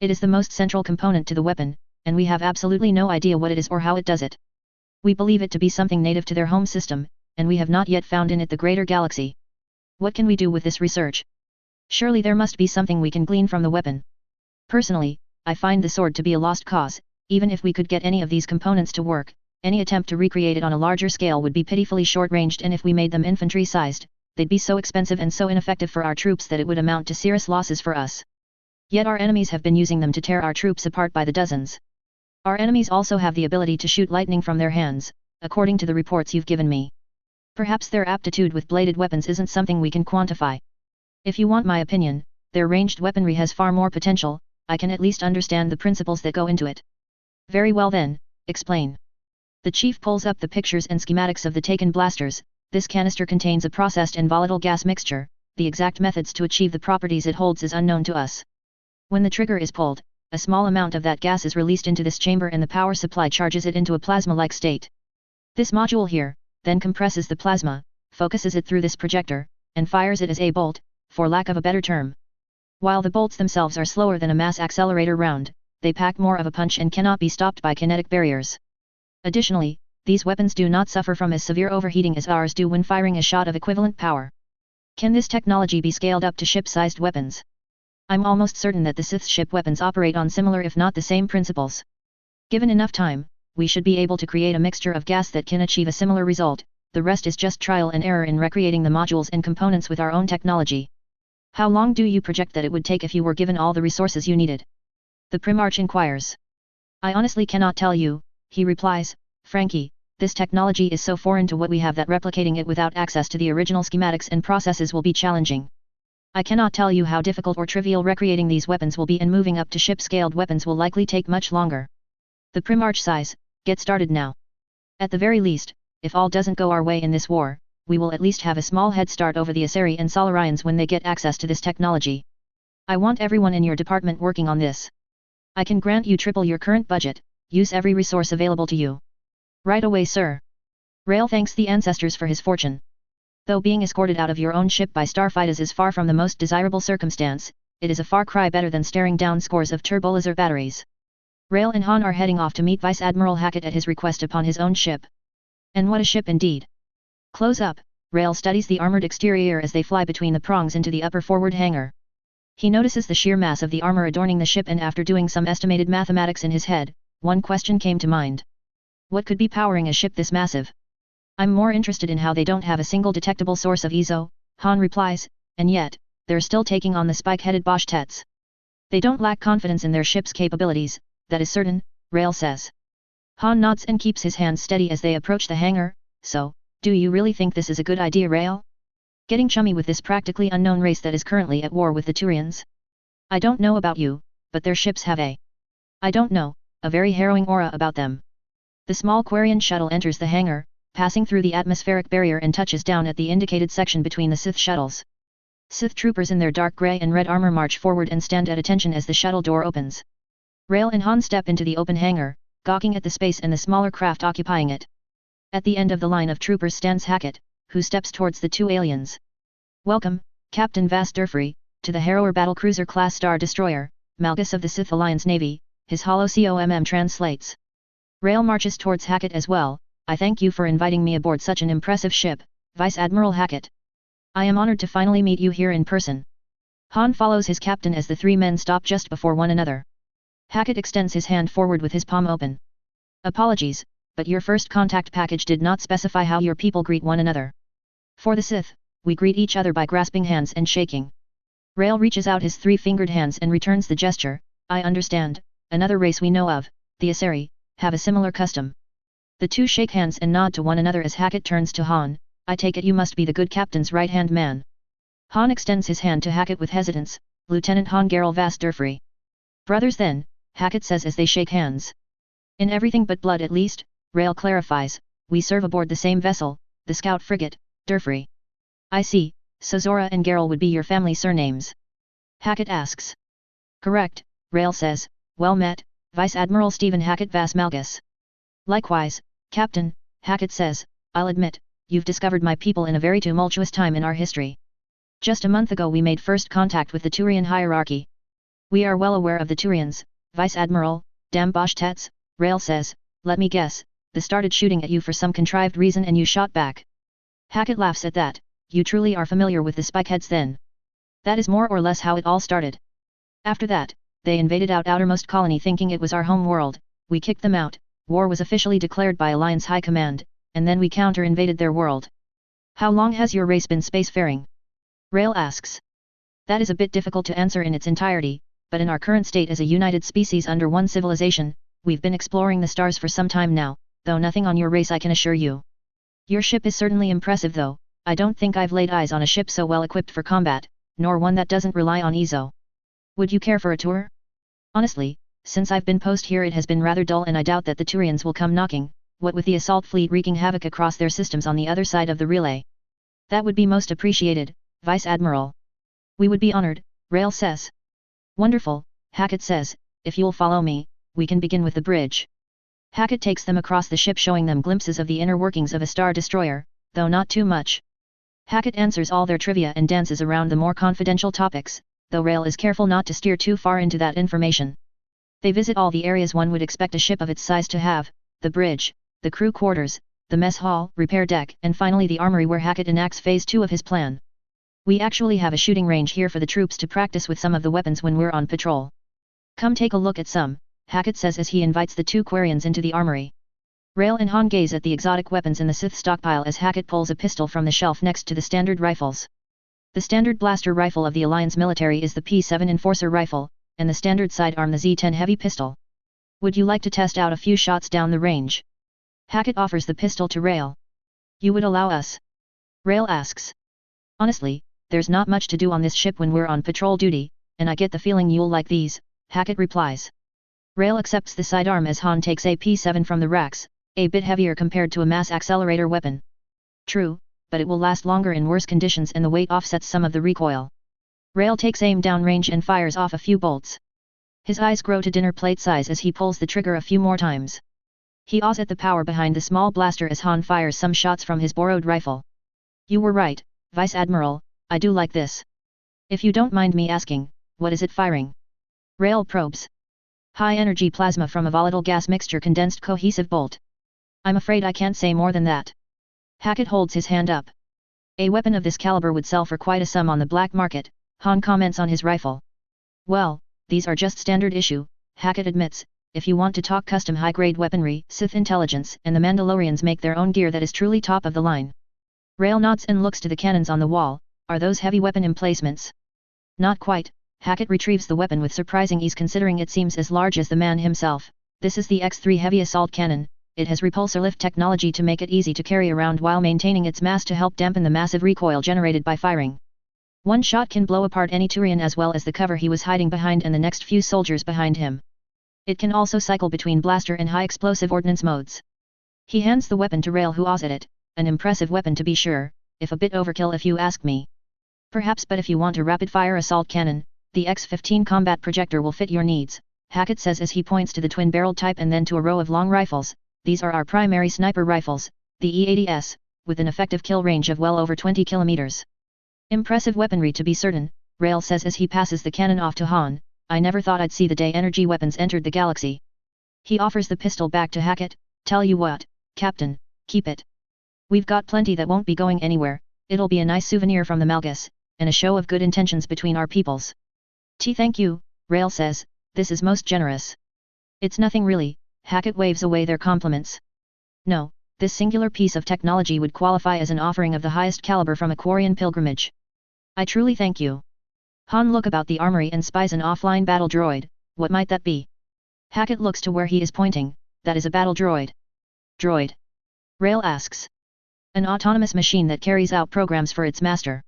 It is the most central component to the weapon, and we have absolutely no idea what it is or how it does it. We believe it to be something native to their home system, and we have not yet found in it the greater galaxy. What can we do with this research? Surely there must be something we can glean from the weapon. Personally, I find the sword to be a lost cause. Even if we could get any of these components to work, any attempt to recreate it on a larger scale would be pitifully short-ranged, and if we made them infantry-sized, they'd be so expensive and so ineffective for our troops that it would amount to serious losses for us. Yet our enemies have been using them to tear our troops apart by the dozens. Our enemies also have the ability to shoot lightning from their hands, according to the reports you've given me. Perhaps their aptitude with bladed weapons isn't something we can quantify. If you want my opinion, their ranged weaponry has far more potential. I can at least understand the principles that go into it. Very well then, explain. The chief pulls up the pictures and schematics of the taken blasters. This canister contains a processed and volatile gas mixture. The exact methods to achieve the properties it holds is unknown to us. When the trigger is pulled, a small amount of that gas is released into this chamber and the power supply charges it into a plasma-like state. This module here, then compresses the plasma, focuses it through this projector, and fires it as a bolt, for lack of a better term. While the bolts themselves are slower than a mass accelerator round, they pack more of a punch and cannot be stopped by kinetic barriers. Additionally, these weapons do not suffer from as severe overheating as ours do when firing a shot of equivalent power. Can this technology be scaled up to ship-sized weapons? I'm almost certain that the Sith ship weapons operate on similar if not the same principles. Given enough time, we should be able to create a mixture of gas that can achieve a similar result. The rest is just trial and error in recreating the modules and components with our own technology. How long do you project that it would take if you were given all the resources you needed? The Primarch inquires. I honestly cannot tell you, he replies, Frankie, this technology is so foreign to what we have that replicating it without access to the original schematics and processes will be challenging. I cannot tell you how difficult or trivial recreating these weapons will be, and moving up to ship-scaled weapons will likely take much longer. The Primarch sighs, get started now. At the very least, if all doesn't go our way in this war, we will at least have a small head start over the Asari and Solarians when they get access to this technology. I want everyone in your department working on this. I can grant you triple your current budget, use every resource available to you. Right away, sir. Rael thanks the ancestors for his fortune. Though being escorted out of your own ship by starfighters is far from the most desirable circumstance, it is a far cry better than staring down scores of turbolaser batteries. Rael and Han are heading off to meet Vice Admiral Hackett at his request upon his own ship. And what a ship indeed. Close up, Rael studies the armored exterior as they fly between the prongs into the upper forward hangar. He notices the sheer mass of the armor adorning the ship, and after doing some estimated mathematics in his head, one question came to mind. What could be powering a ship this massive? I'm more interested in how they don't have a single detectable source of Ezo, Han replies, and yet, they're still taking on the spike-headed Bosch Tets. They don't lack confidence in their ship's capabilities, that is certain, Rael says. Han nods and keeps his hands steady as they approach the hangar. So, do you really think this is a good idea, Rael? Getting chummy with this practically unknown race that is currently at war with the Turians? I don't know about you, but their ships have a very harrowing aura about them. The small Quarian shuttle enters the hangar, passing through the atmospheric barrier, and touches down at the indicated section between the Sith shuttles. Sith troopers in their dark grey and red armor march forward and stand at attention as the shuttle door opens. Rael and Han step into the open hangar, gawking at the space and the smaller craft occupying it. At the end of the line of troopers stands Hackett, who steps towards the two aliens. Welcome, Captain Vas Durfrey, to the Harrower battlecruiser class Star Destroyer, Malgus of the Sith Alliance Navy, his hollow COMM translates. Rael marches towards Hackett as well. I thank you for inviting me aboard such an impressive ship, Vice Admiral Hackett. I am honored to finally meet you here in person. Han follows his captain as the three men stop just before one another. Hackett extends his hand forward with his palm open. Apologies, but your first contact package did not specify how your people greet one another. For the Sith, we greet each other by grasping hands and shaking. Rael reaches out his three-fingered hands and returns the gesture. I understand, another race we know of, the Asari, have a similar custom. The two shake hands and nod to one another as Hackett turns to Han. I take it you must be the good captain's right-hand man. Han extends his hand to Hackett with hesitance. Lieutenant Han Gerel Vas Durfrey. Brothers then, Hackett says as they shake hands. In everything but blood at least, Rael clarifies, we serve aboard the same vessel, the scout frigate, Durfrey. I see, so Zora and Gerel would be your family surnames. Hackett asks. Correct, Rael says, well met, Vice Admiral Stephen Hackett Vas Malgus. Likewise, Captain, Hackett says, I'll admit, you've discovered my people in a very tumultuous time in our history. Just a month ago we made first contact with the Turian hierarchy. We are well aware of the Turians, Vice Admiral, Dambosh Tets, Rael says, let me guess, they started shooting at you for some contrived reason and you shot back. Hackett laughs at that, you truly are familiar with the spikeheads then. That is more or less how it all started. After that, they invaded outermost colony thinking it was our home world, we kicked them out, war was officially declared by Alliance High Command, and then we counter-invaded their world. How long has your race been spacefaring? Rael asks. That is a bit difficult to answer in its entirety, but in our current state as a united species under one civilization, we've been exploring the stars for some time now, though nothing on your race I can assure you. Your ship is certainly impressive though, I don't think I've laid eyes on a ship so well equipped for combat, nor one that doesn't rely on EZO. Would you care for a tour? Honestly, since I've been post here it has been rather dull and I doubt that the Turians will come knocking, what with the assault fleet wreaking havoc across their systems on the other side of the relay. That would be most appreciated, Vice Admiral. We would be honored, Rael says. Wonderful, Hackett says, if you'll follow me, we can begin with the bridge. Hackett takes them across the ship showing them glimpses of the inner workings of a star destroyer, though not too much. Hackett answers all their trivia and dances around the more confidential topics, though Rael is careful not to steer too far into that information. They visit all the areas one would expect a ship of its size to have, the bridge, the crew quarters, the mess hall, repair deck, and finally the armory where Hackett enacts phase 2 of his plan. We actually have a shooting range here for the troops to practice with some of the weapons when we're on patrol. Come take a look at some, Hackett says as he invites the two Quarians into the armory. Rael and Han gaze at the exotic weapons in the Sith stockpile as Hackett pulls a pistol from the shelf next to the standard rifles. The standard blaster rifle of the Alliance military is the P7 Enforcer rifle, and the standard sidearm the Z10 heavy pistol. Would you like to test out a few shots down the range? Hackett offers the pistol to Rael. You would allow us? Rael asks. Honestly, there's not much to do on this ship when we're on patrol duty, and I get the feeling you'll like these, Hackett replies. Rael accepts the sidearm as Han takes a P7 from the racks, a bit heavier compared to a mass accelerator weapon. True, but it will last longer in worse conditions and the weight offsets some of the recoil. Rael takes aim downrange and fires off a few bolts. His eyes grow to dinner plate size as he pulls the trigger a few more times. He awes at the power behind the small blaster as Han fires some shots from his borrowed rifle. You were right, Vice Admiral, I do like this. If you don't mind me asking, what is it firing? Rael probes. High-energy plasma from a volatile gas mixture condensed cohesive bolt. I'm afraid I can't say more than that. Hackett holds his hand up. A weapon of this caliber would sell for quite a sum on the black market, Han comments on his rifle. Well, these are just standard issue, Hackett admits, if you want to talk custom high-grade weaponry, Sith intelligence and the Mandalorians make their own gear that is truly top of the line. Rael nods and looks to the cannons on the wall, are those heavy weapon emplacements? Not quite. Hackett retrieves the weapon with surprising ease considering it seems as large as the man himself. This is the X3 heavy assault cannon. It has repulsor lift technology to make it easy to carry around while maintaining its mass to help dampen the massive recoil generated by firing. One shot can blow apart any Turian as well as the cover he was hiding behind and the next few soldiers behind him. It can also cycle between blaster and high explosive ordnance modes. He hands the weapon to Rael who awes at it, an impressive weapon to be sure, if a bit overkill if you ask me. Perhaps, but if you want a rapid-fire assault cannon, the X-15 combat projector will fit your needs, Hackett says as he points to the twin-barreled type and then to a row of long rifles. These are our primary sniper rifles, the E-80S, with an effective kill range of well over 20 kilometers. Impressive weaponry to be certain, Rael says as he passes the cannon off to Han. I never thought I'd see the day energy weapons entered the galaxy. He offers the pistol back to Hackett. Tell you what, Captain, keep it. We've got plenty that won't be going anywhere, it'll be a nice souvenir from the Malgus, and a show of good intentions between our peoples. Thank you, Rael says, this is most generous. It's nothing really, Hackett waves away their compliments. No, this singular piece of technology would qualify as an offering of the highest caliber from a Quarian pilgrimage. I truly thank you. Han looks about the armory and spies an offline battle droid. What might that be? Hackett looks to where he is pointing. That is a battle droid. Droid? Rael asks. An autonomous machine that carries out programs for its master.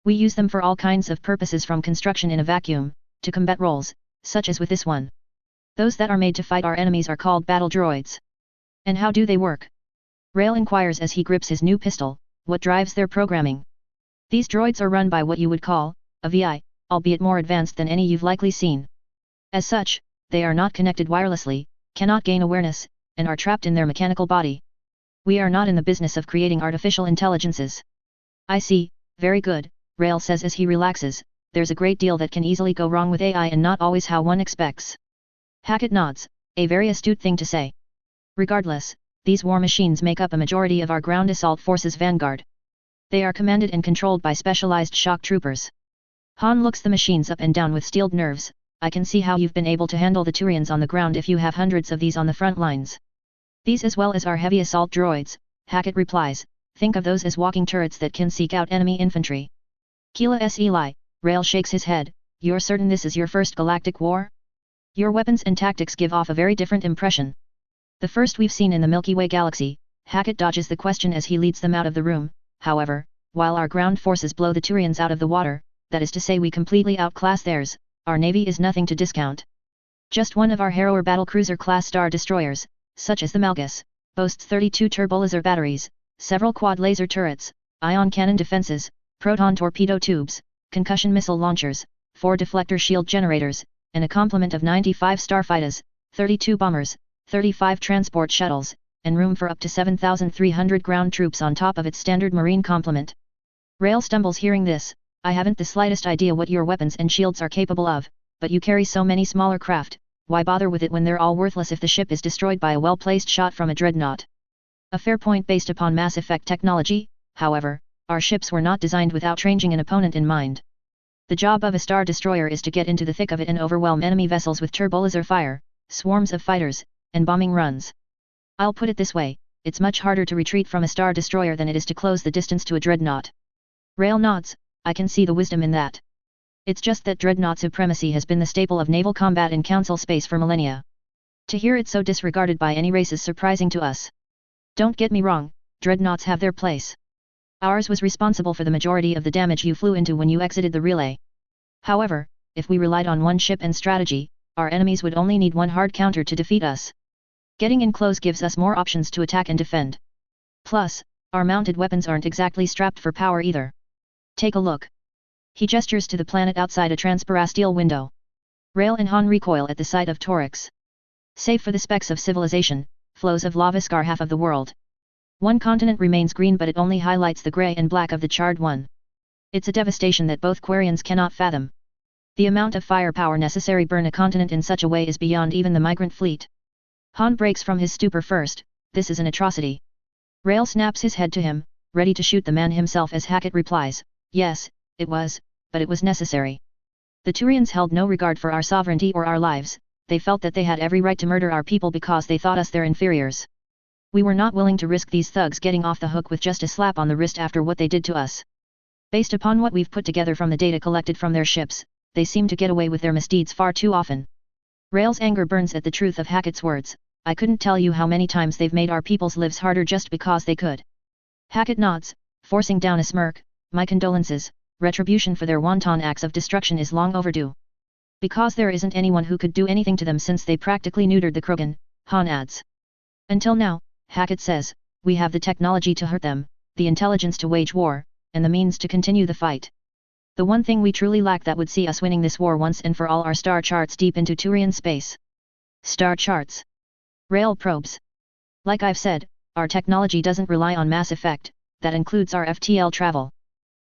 We use them for all kinds of purposes, from construction in a vacuum, to combat roles, such as with this one. Those that are made to fight our enemies are called battle droids. And how do they work? Rail inquires as he grips his new pistol. What drives their programming? These droids are run by what you would call a VI, albeit more advanced than any you've likely seen. As such, they are not connected wirelessly, cannot gain awareness, and are trapped in their mechanical body. We are not in the business of creating artificial intelligences. I see, very good, Rail says as he relaxes. There's a great deal that can easily go wrong with AI and not always how one expects. Hackett nods, a very astute thing to say. Regardless, these war machines make up a majority of our ground assault force's vanguard. They are commanded and controlled by specialized shock troopers. Han looks the machines up and down with steeled nerves. I can see how you've been able to handle the Turians on the ground if you have hundreds of these on the front lines. These as well as our heavy assault droids, Hackett replies, think of those as walking turrets that can seek out enemy infantry. Keela S. Eli, Rail shakes his head, you're certain this is your first galactic war? Your weapons and tactics give off a very different impression. The first we've seen in the Milky Way galaxy. Hackett dodges the question as he leads them out of the room. However, while our ground forces blow the Turians out of the water, that is to say we completely outclass theirs, our navy is nothing to discount. Just one of our Harrower battlecruiser-class star destroyers, such as the Malgus, boasts 32 turbolaser batteries, several quad laser turrets, ion cannon defenses, proton torpedo tubes, concussion missile launchers, 4 deflector shield generators, and a complement of 95 starfighters, 32 bombers, 35 transport shuttles, and room for up to 7,300 ground troops on top of its standard marine complement. Rail stumbles hearing this. I haven't the slightest idea what your weapons and shields are capable of, but you carry so many smaller craft, why bother with it when they're all worthless if the ship is destroyed by a well-placed shot from a dreadnought? A fair point based upon MassEffect technology. However, our ships were not designed with outranging an opponent in mind. The job of a star destroyer is to get into the thick of it and overwhelm enemy vessels with turbolaser fire, swarms of fighters, and bombing runs. I'll put it this way, it's much harder to retreat from a star destroyer than it is to close the distance to a dreadnought. Rail nods, I can see the wisdom in that. It's just that dreadnought supremacy has been the staple of naval combat in Council space for millennia. To hear it so disregarded by any race is surprising to us. Don't get me wrong, dreadnoughts have their place. Ours was responsible for the majority of the damage you flew into when you exited the relay. However, if we relied on one ship and strategy, our enemies would only need one hard counter to defeat us. Getting in close gives us more options to attack and defend. Plus, our mounted weapons aren't exactly strapped for power either. Take a look. He gestures to the planet outside a transparasteel window. Rail and Han recoil at the sight of Torix. Save for the specks of civilization, flows of lava scar half of the world. One continent remains green, but it only highlights the grey and black of the charred one. It's a devastation that both Quarians cannot fathom. The amount of firepower necessary burn a continent in such a way is beyond even the migrant fleet. Han breaks from his stupor first. This is an atrocity. Rail snaps his head to him, ready to shoot the man himself as Hackett replies, yes, it was, but it was necessary. The Turians held no regard for our sovereignty or our lives. They felt that they had every right to murder our people because they thought us their inferiors. We were not willing to risk these thugs getting off the hook with just a slap on the wrist after what they did to us. Based upon what we've put together from the data collected from their ships, they seem to get away with their misdeeds far too often. Rail's anger burns at the truth of Hackett's words. I couldn't tell you how many times they've made our people's lives harder just because they could. Hackett nods, forcing down a smirk. My condolences. Retribution for their wanton acts of destruction is long overdue. Because there isn't anyone who could do anything to them since they practically neutered the Krogan, Han adds. Until now, Hackett says, we have the technology to hurt them, the intelligence to wage war, and the means to continue the fight. The one thing we truly lack that would see us winning this war once and for all are star charts deep into Turian space. Star charts. Rail probes. Like I've said, our technology doesn't rely on MassEffect, that includes our FTL travel.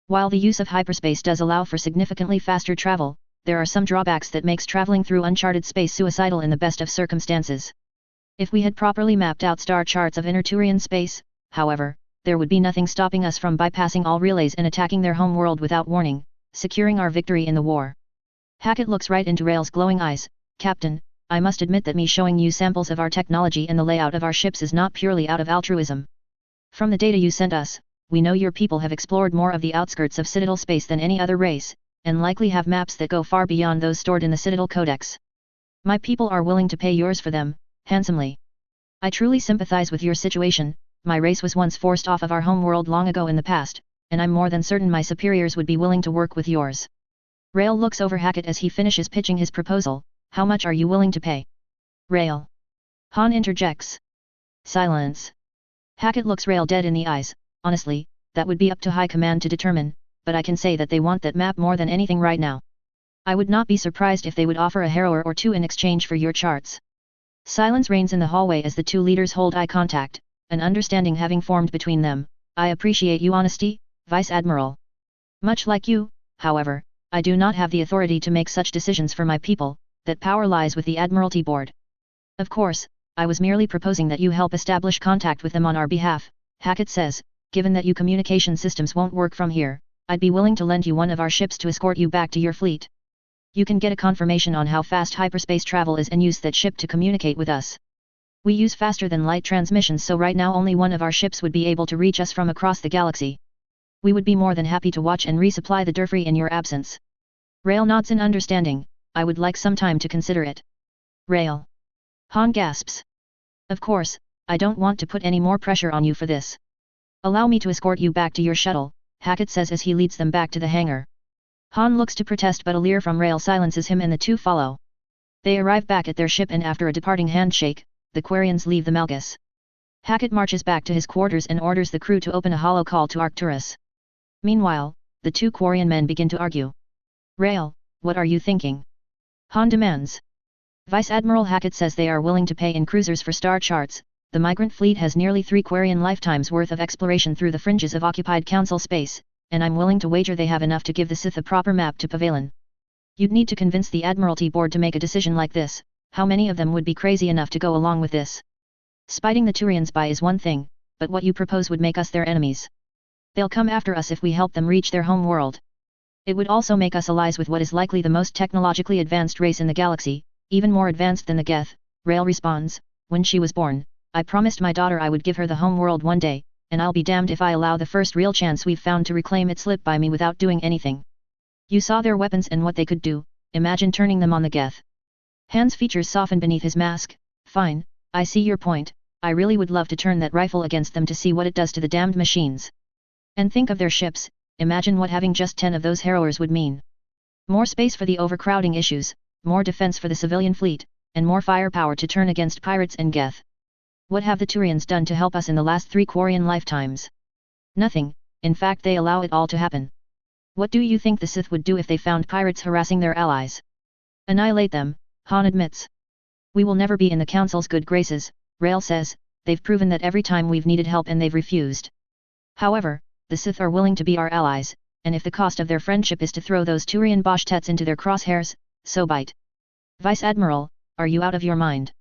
While the use of hyperspace does allow for significantly faster travel, there are some drawbacks that makes traveling through uncharted space suicidal in the best of circumstances. If we had properly mapped out star charts of inner Turian space, however, there would be nothing stopping us from bypassing all relays and attacking their home world without warning, securing our victory in the war. Hackett looks right into Rail's glowing eyes. Captain, I must admit that me showing you samples of our technology and the layout of our ships is not purely out of altruism. From the data you sent us, we know your people have explored more of the outskirts of Citadel space than any other race, and likely have maps that go far beyond those stored in the Citadel Codex. My people are willing to pay yours for them, handsomely. I truly sympathize with your situation. My race was once forced off of our home world long ago in the past, and I'm more than certain my superiors would be willing to work with yours. Rail looks over Hackett as he finishes pitching his proposal. How much are you willing to pay? Rail. Han interjects. Silence. Hackett looks Rail dead in the eyes. Honestly, that would be up to High Command to determine, but I can say that they want that map more than anything right now. I would not be surprised if they would offer a harrower or two in exchange for your charts. Silence reigns in the hallway as the two leaders hold eye contact, an understanding having formed between them. I appreciate your honesty, Vice Admiral. Much like you, however, I do not have the authority to make such decisions for my people, that power lies with the Admiralty Board. Of course, I was merely proposing that you help establish contact with them on our behalf, Hackett says. Given that your communication systems won't work from here, I'd be willing to lend you one of our ships to escort you back to your fleet. You can get a confirmation on how fast hyperspace travel is and use that ship to communicate with us. We use faster than light transmissions, so right now only one of our ships would be able to reach us from across the galaxy. We would be more than happy to watch and resupply the Durfree in your absence. Rail nods in understanding. I would like some time to consider it. Rail. Han gasps. Of course, I don't want to put any more pressure on you for this. Allow me to escort you back to your shuttle, Hackett says as he leads them back to the hangar. Han looks to protest, but a leer from Rail silences him and the two follow. They arrive back at their ship and after a departing handshake, the Quarians leave the Malgus. Hackett marches back to his quarters and orders the crew to open a holo call to Arcturus. Meanwhile, the two Quarian men begin to argue. Rail, what are you thinking? Han demands. Vice Admiral Hackett says they are willing to pay in cruisers for star charts. The migrant fleet has nearly 3 Quarian lifetimes worth of exploration through the fringes of occupied Council space, and I'm willing to wager they have enough to give the Sith a proper map to Pavilion. You'd need to convince the Admiralty Board to make a decision like this. How many of them would be crazy enough to go along with this? Spiting the Turians by is one thing, but what you propose would make us their enemies. They'll come after us if we help them reach their home world. It would also make us allies with what is likely the most technologically advanced race in the galaxy, even more advanced than the Geth. Rail responds. When she was born, I promised my daughter I would give her the home world one day, and I'll be damned if I allow the first real chance we've found to reclaim it slip by me without doing anything. You saw their weapons and what they could do, imagine turning them on the Geth. Han's features soften beneath his mask. Fine, I see your point. I really would love to turn that rifle against them to see what it does to the damned machines. And think of their ships, imagine what having just 10 of those harrowers would mean. More space for the overcrowding issues, more defense for the civilian fleet, and more firepower to turn against pirates and Geth. What have the Turians done to help us in the last 3 Quarian lifetimes? Nothing, in fact they allow it all to happen. What do you think the Sith would do if they found pirates harassing their allies? Annihilate them, Han admits. We will never be in the Council's good graces, Rail says. They've proven that every time we've needed help and they've refused. However, the Sith are willing to be our allies, and if the cost of their friendship is to throw those Turian Bashtets into their crosshairs, so be it. Vice Admiral, are you out of your mind?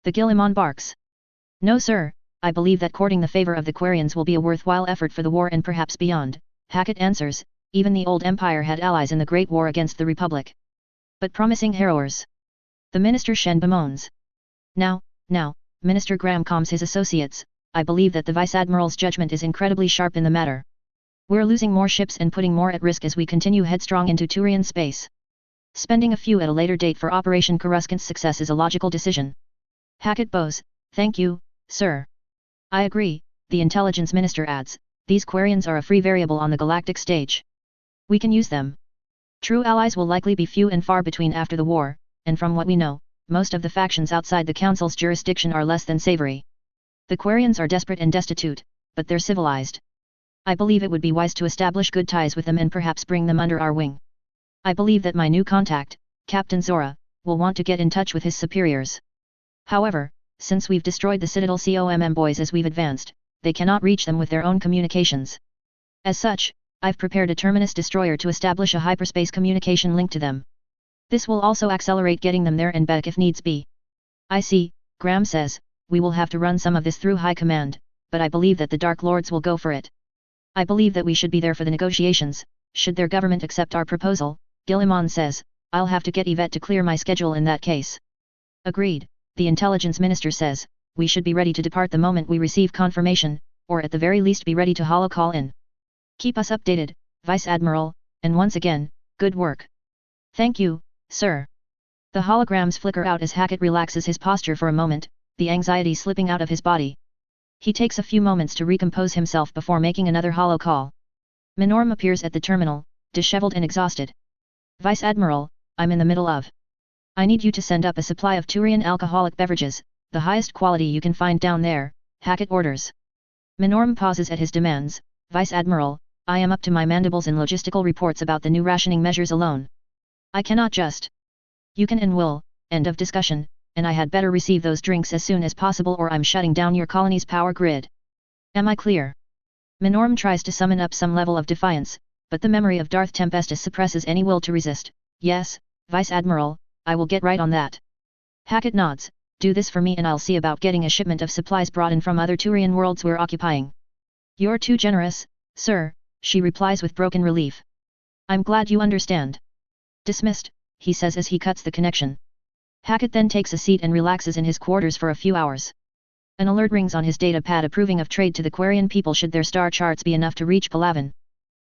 The Guilliman barks. No sir, I believe that courting the favor of the Quarians will be a worthwhile effort for the war and perhaps beyond, Hackett answers. Even the old Empire had allies in the Great War against the Republic. But promising harrowers. The Minister Shen bemoans. Now, Minister Graham calms his associates. I believe that the Vice Admiral's judgment is incredibly sharp in the matter. We're losing more ships and putting more at risk as we continue headstrong into Turian space. Spending a few at a later date for Operation Coruscant's success is a logical decision. Hackett bows. Thank you, sir. I agree, the Intelligence Minister adds. These Quarians are a free variable on the galactic stage. We can use them. True allies will likely be few and far between after the war, and from what we know, most of the factions outside the Council's jurisdiction are less than savory. The Quarians are desperate and destitute, but they're civilized. I believe it would be wise to establish good ties with them and perhaps bring them under our wing. I believe that my new contact, Captain Zora, will want to get in touch with his superiors. However, since we've destroyed the Citadel COMM boys as we've advanced, they cannot reach them with their own communications. As such, I've prepared a Terminus destroyer to establish a hyperspace communication link to them. This will also accelerate getting them there and back if needs be. I see, Graham says, we will have to run some of this through High Command, but I believe that the Dark Lords will go for it. I believe that we should be there for the negotiations, should their government accept our proposal, Guilliman says. I'll have to get Yvette to clear my schedule in that case. Agreed, the Intelligence Minister says, we should be ready to depart the moment we receive confirmation, or at the very least be ready to holo call in. Keep us updated, Vice Admiral, and once again, good work. Thank you, sir. The holograms flicker out as Hackett relaxes his posture for a moment, the anxiety slipping out of his body. He takes a few moments to recompose himself before making another holo call. Minorm appears at the terminal, disheveled and exhausted. Vice Admiral, I'm in the middle of. I need you to send up a supply of Turian alcoholic beverages, the highest quality you can find down there, Hackett orders. Minorm pauses at his demands. Vice Admiral, I am up to my mandibles in logistical reports about the new rationing measures alone. I cannot just. You can and will, end of discussion, and I had better receive those drinks as soon as possible or I'm shutting down your colony's power grid. Am I clear? Minorm tries to summon up some level of defiance, but the memory of Darth Tempestus suppresses any will to resist. Yes, Vice Admiral, I will get right on that. Hackett nods. Do this for me and I'll see about getting a shipment of supplies brought in from other Turian worlds we're occupying. You're too generous, sir, she replies with broken relief. I'm glad you understand. Dismissed, he says as he cuts the connection. Hackett then takes a seat and relaxes in his quarters for a few hours. An alert rings on his data pad approving of trade to the Quarian people should their star charts be enough to reach Palaven.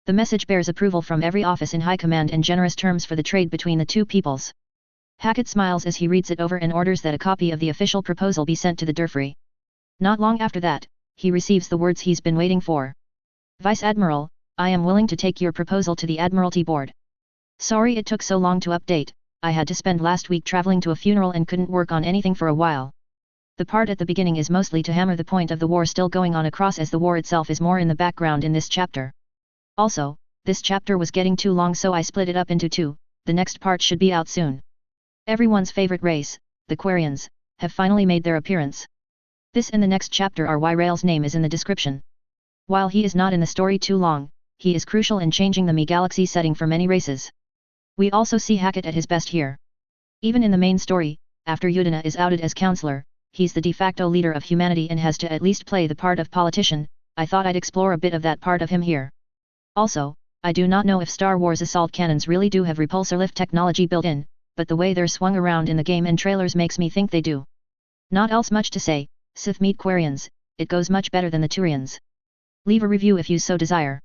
The message bears approval from every office in High Command and generous terms for the trade between the two peoples. Hackett smiles as he reads it over and orders that a copy of the official proposal be sent to the Durfrey. Not long after that, he receives the words he's been waiting for. Vice Admiral, I am willing to take your proposal to the Admiralty Board. Sorry it took so long to update, I had to spend last week traveling to a funeral and couldn't work on anything for a while. The part at the beginning is mostly to hammer the point of the war still going on across as the war itself is more in the background in this chapter. Also, this chapter was getting too long so I split it up into two, the next part should be out soon. Everyone's favorite race, the Quarians, have finally made their appearance. This and the next chapter are why Rael's name is in the description. While he is not in the story too long, he is crucial in changing the Me-Galaxy setting for many races. We also see Hackett at his best here. Even in the main story, after Udina is outed as counselor, he's the de facto leader of humanity and has to at least play the part of politician. I thought I'd explore a bit of that part of him here. Also, I do not know if Star Wars assault cannons really do have repulsor lift technology built in, but the way they're swung around in the game and trailers makes me think they do. Not else much to say, Sith meet Quarians, it goes much better than the Turians. Leave a review if you so desire.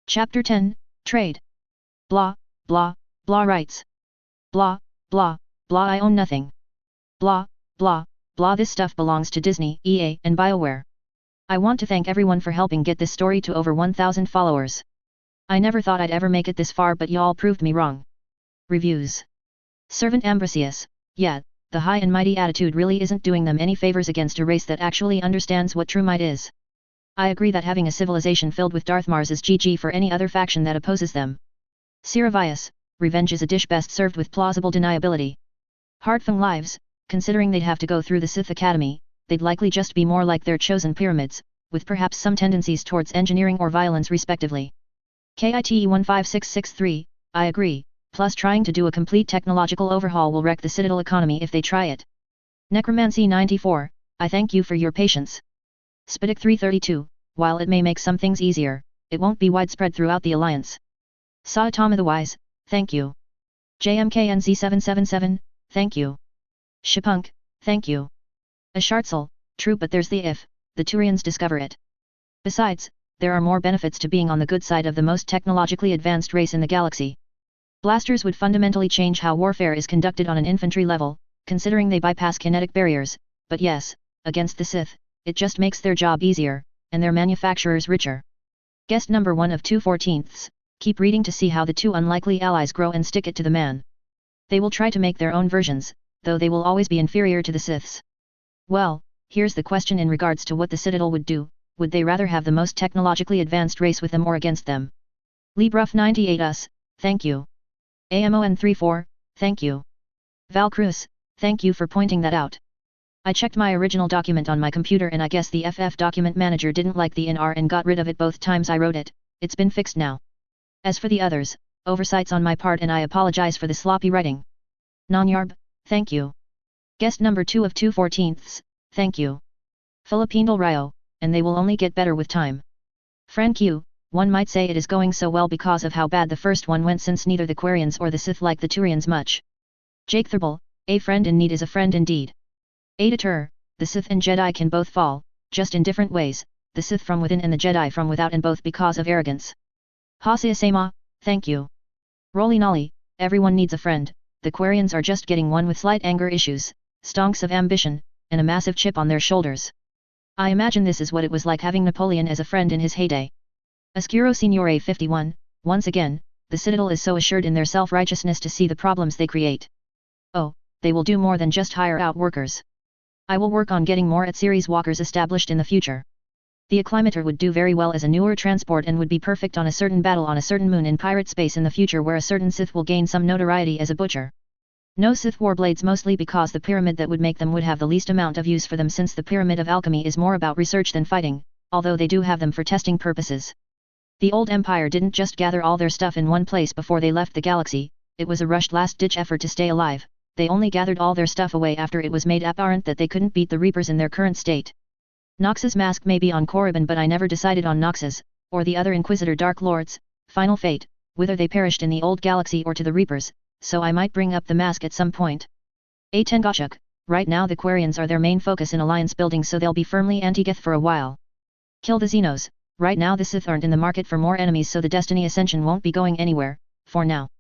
Chapter 10, Trade. Blah, blah, blah writes. Blah, blah, blah I own nothing. Blah, blah, blah this stuff belongs to Disney, EA, and BioWare. I want to thank everyone for helping get this story to over 1,000 followers. I never thought I'd ever make it this far but y'all proved me wrong. Reviews. Servant Ambrosius, yeah, the high and mighty attitude really isn't doing them any favors against a race that actually understands what true might is. I agree that having a civilization filled with Darthmars is GG for any other faction that opposes them. Siravius, revenge is a dish best served with plausible deniability. Heartfang lives, considering they'd have to go through the Sith Academy, they'd likely just be more like their chosen pyramids, with perhaps some tendencies towards engineering or violence respectively. KITE 15663, I agree. Plus trying to do a complete technological overhaul will wreck the Citadel economy if they try it. Necromancy 94, I thank you for your patience. Spidic 332, while it may make some things easier, it won't be widespread throughout the Alliance. Saitama the Wise, thank you. JMKNZ777, thank you. Shipunk, thank you. Ashartzel, true but there's the if, the Turians discover it. Besides, there are more benefits to being on the good side of the most technologically advanced race in the galaxy. Blasters would fundamentally change how warfare is conducted on an infantry level, considering they bypass kinetic barriers, but yes, against the Sith, it just makes their job easier, and their manufacturers richer. Guest number 1 of 2/14, keep reading to see how the two unlikely allies grow and stick it to the man. They will try to make their own versions, though they will always be inferior to the Siths. Well, here's the question in regards to what the Citadel would do, would they rather have the most technologically advanced race with them or against them? Libruff 98 us, thank you. AMON34, thank you. Val Cruz, thank you for pointing that out. I checked my original document on my computer and I guess the FF document manager didn't like the INR and got rid of it both times I wrote it. It's been fixed now. As for the others, oversights on my part and I apologize for the sloppy writing. Nonyarb, thank you. Guest number 2 of 2/14, thank you. Philippine Del Rio, and they will only get better with time. Frank Q, one might say it is going so well because of how bad the first one went since neither the Quarians or the Sith like the Turians much. Jake Thurbal, a friend in need is a friend indeed. Editor, the Sith and Jedi can both fall, just in different ways, the Sith from within and the Jedi from without and both because of arrogance. Hasia Sema, thank you. Roly Nolly, everyone needs a friend, the Quarians are just getting one with slight anger issues, stonks of ambition, and a massive chip on their shoulders. I imagine this is what it was like having Napoleon as a friend in his heyday. Oscuro Signore 51, once again, the Citadel is so assured in their self-righteousness to see the problems they create. Oh, they will do more than just hire out workers. I will work on getting more at-series walkers established in the future. The Acclimator would do very well as a newer transport and would be perfect on a certain battle on a certain moon in pirate space in the future where a certain Sith will gain some notoriety as a butcher. No Sith warblades mostly because the pyramid that would make them would have the least amount of use for them since the pyramid of alchemy is more about research than fighting, although they do have them for testing purposes. The old empire didn't just gather all their stuff in one place before they left the galaxy, it was a rushed last-ditch effort to stay alive. They only gathered all their stuff away after it was made apparent that they couldn't beat the Reapers in their current state. Nox's mask may be on Korriban but I never decided on Nox's, or the other Inquisitor Dark Lords, final fate, whether they perished in the old galaxy or to the Reapers, so I might bring up the mask at some point. A Tengoshuk, right now the Quarians are their main focus in alliance building so they'll be firmly anti-Geth for a while. Kill the Xenos, right now the Sith aren't in the market for more enemies so the Destiny Ascension won't be going anywhere, for now.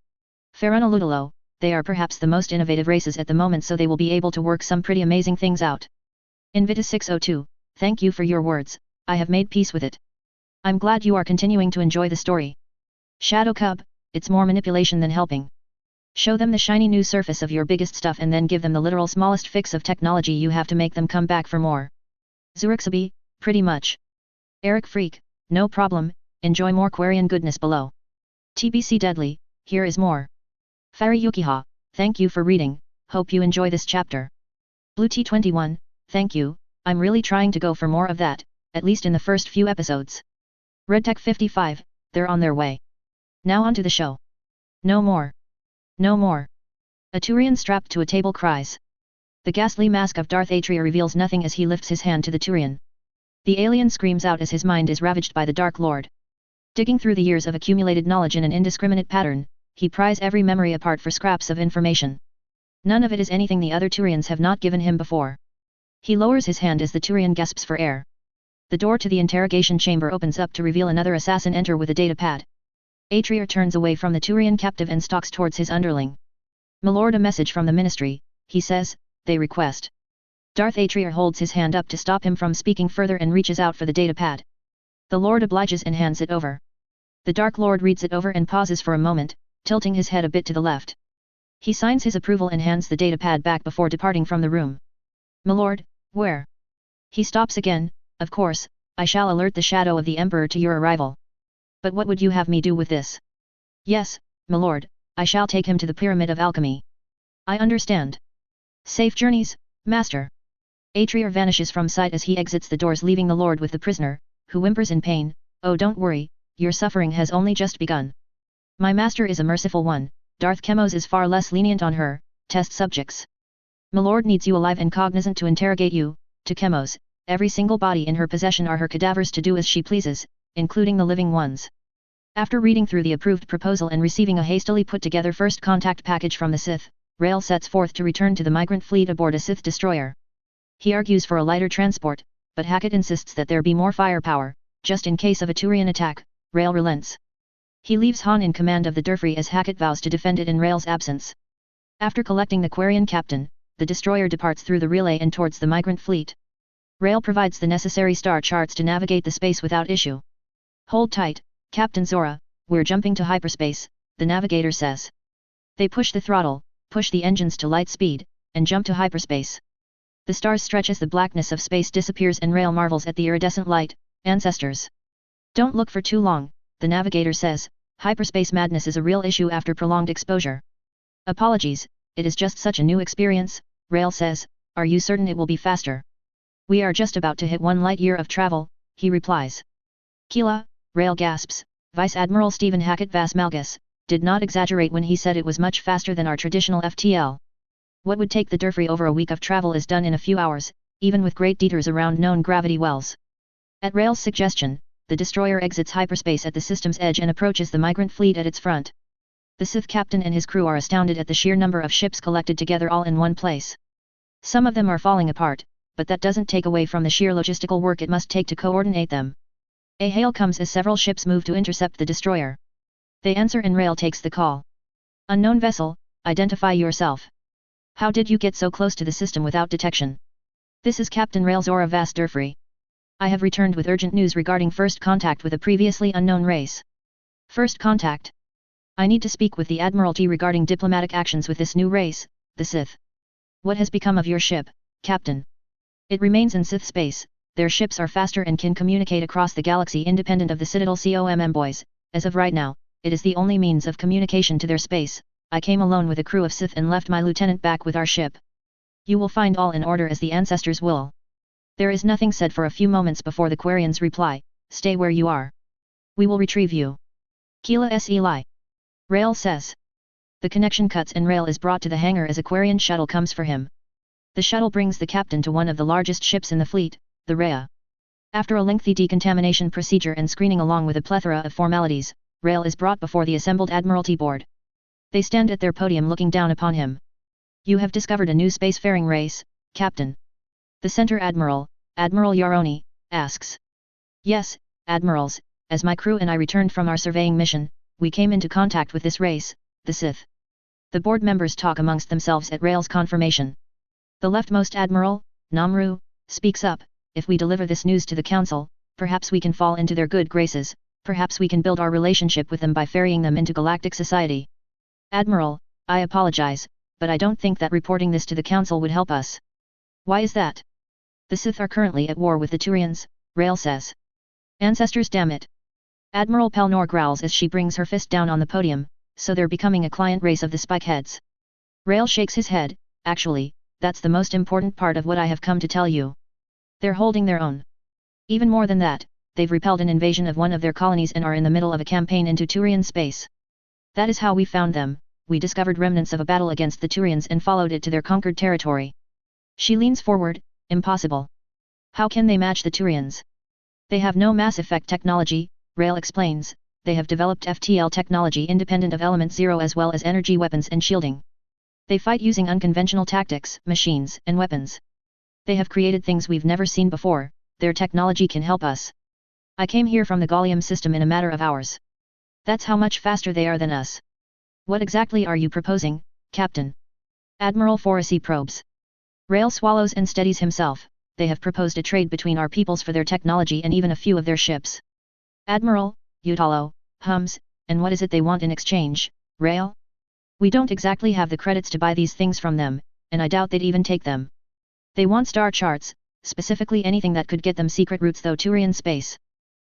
Faruna Ludalo, they are perhaps the most innovative races at the moment so they will be able to work some pretty amazing things out. Invita 602, thank you for your words, I have made peace with it. I'm glad you are continuing to enjoy the story. Shadow Cub, it's more manipulation than helping. Show them the shiny new surface of your biggest stuff and then give them the literal smallest fix of technology you have to make them come back for more. Zurixabi, pretty much. Eric Freak, no problem, enjoy more Quarian goodness below. TBC Deadly, here is more. Fari Yukiha, thank you for reading, hope you enjoy this chapter. Blue T21, thank you, I'm really trying to go for more of that, at least in the first few episodes. Redtech 55, they're on their way. Now on to the show. No more. No more. A Turian strapped to a table cries. The ghastly mask of Darth Atria reveals nothing as he lifts his hand to the Turian. The alien screams out as his mind is ravaged by the Dark Lord. Digging through the years of accumulated knowledge in an indiscriminate pattern, he pries every memory apart for scraps of information. None of it is anything the other Turians have not given him before. He lowers his hand as the Turian gasps for air. The door to the interrogation chamber opens up to reveal another assassin enter with a data pad. Atria turns away from the Turian captive and stalks towards his underling. "Milord, a message from the Ministry," he says, "they request." Darth Atria holds his hand up to stop him from speaking further and reaches out for the data pad. The Lord obliges and hands it over. The Dark Lord reads it over and pauses for a moment, tilting his head a bit to the left. He signs his approval and hands the data pad back before departing from the room. "Milord, where?" He stops again. "Of course, I shall alert the Shadow of the Emperor to your arrival. But what would you have me do with this?" "Yes, milord, I shall take him to the Pyramid of Alchemy." "I understand. Safe journeys, master." Atria vanishes from sight as he exits the doors leaving the Lord with the prisoner, who whimpers in pain. "Oh, don't worry, your suffering has only just begun. My master is a merciful one, Darth Chemos is far less lenient on her, test subjects. Milord needs you alive and cognizant to interrogate you, to Chemos, every single body in her possession are her cadavers to do as she pleases, including the living ones." After reading through the approved proposal and receiving a hastily put-together first contact package from the Sith, Rael sets forth to return to the migrant fleet aboard a Sith destroyer. He argues for a lighter transport, but Hackett insists that there be more firepower, just in case of a Turian attack. Rael relents. He leaves Han in command of the Durfree as Hackett vows to defend it in Rael's absence. After collecting the Quarian captain, the destroyer departs through the relay and towards the migrant fleet. Rael provides the necessary star charts to navigate the space without issue. "Hold tight, Captain Zora, we're jumping to hyperspace," the navigator says. They push the throttle, push the engines to light speed, and jump to hyperspace. The stars stretch as the blackness of space disappears and Rael marvels at the iridescent light. "Ancestors. Don't look for too long," the navigator says, "hyperspace madness is a real issue after prolonged exposure." "Apologies, it is just such a new experience," Rael says. "Are you certain it will be faster?" "We are just about to hit 1 light year of travel," he replies. "Keela," Rael gasps. Vice Admiral Stephen Hackett Vas Malgus did not exaggerate when he said it was much faster than our traditional FTL. What would take the Durfree over a week of travel is done in a few hours, even with great detours around known gravity wells. At Rael's suggestion, the destroyer exits hyperspace at the system's edge and approaches the migrant fleet at its front. The Sith captain and his crew are astounded at the sheer number of ships collected together all in one place. Some of them are falling apart, but that doesn't take away from the sheer logistical work it must take to coordinate them. A hail comes as several ships move to intercept the destroyer. They answer and Rael takes the call. "Unknown vessel, identify yourself. How did you get so close to the system without detection?" "This is Captain Rael Zora Vas Durfree. I have returned with urgent news regarding first contact with a previously unknown race. First contact? I need to speak with the Admiralty regarding diplomatic actions with this new race, the Sith. What has become of your ship, Captain? It remains in Sith space. Their ships are faster and can communicate across the galaxy independent of the Citadel boys. As of right now, it is the only means of communication to their space. I came alone with a crew of Sith and left my lieutenant back with our ship. You will find all in order as the ancestors will. There is nothing said for a few moments before the Quarians reply, stay where you are. We will retrieve you. Keela S. Eli. Rael says. The connection cuts and Rael is brought to the hangar as a Quarian shuttle comes for him. The shuttle brings the captain to one of the largest ships in the fleet, the Rhea. After a lengthy decontamination procedure and screening along with a plethora of formalities, Rael is brought before the assembled Admiralty board. They stand at their podium looking down upon him. You have discovered a new spacefaring race, Captain. The Center Admiral, Admiral Yaroni, asks. Yes, Admirals, as my crew and I returned from our surveying mission, we came into contact with this race, the Sith. The board members talk amongst themselves at Rael's confirmation. The leftmost Admiral, Namru, speaks up, if we deliver this news to the Council, perhaps we can fall into their good graces, perhaps we can build our relationship with them by ferrying them into galactic society. Admiral, I apologize, but I don't think that reporting this to the Council would help us. Why is that? The Sith are currently at war with the Turians, Rael says. Ancestors damn it. Admiral Pelnor growls as she brings her fist down on the podium, so they're becoming a client race of the Spikeheads. Rael shakes his head, actually, that's the most important part of what I have come to tell you. They're holding their own. Even more than that, they've repelled an invasion of one of their colonies and are in the middle of a campaign into Turian space. That is how we found them. We discovered remnants of a battle against the Turians and followed it to their conquered territory. She leans forward, impossible. How can they match the Turians? They have no MassEffect technology, Rael explains, they have developed FTL technology independent of Element Zero as well as energy weapons and shielding. They fight using unconventional tactics, machines, and weapons. They have created things we've never seen before, their technology can help us. I came here from the Gallium system in a matter of hours. That's how much faster they are than us. What exactly are you proposing, Captain? Admiral Foresi probes. Rael swallows and steadies himself. They have proposed a trade between our peoples for their technology and even a few of their ships. Admiral, Utalo, hums, and what is it they want in exchange, Rael? We don't exactly have the credits to buy these things from them, and I doubt they'd even take them. They want star charts, specifically anything that could get them secret routes through Turian space.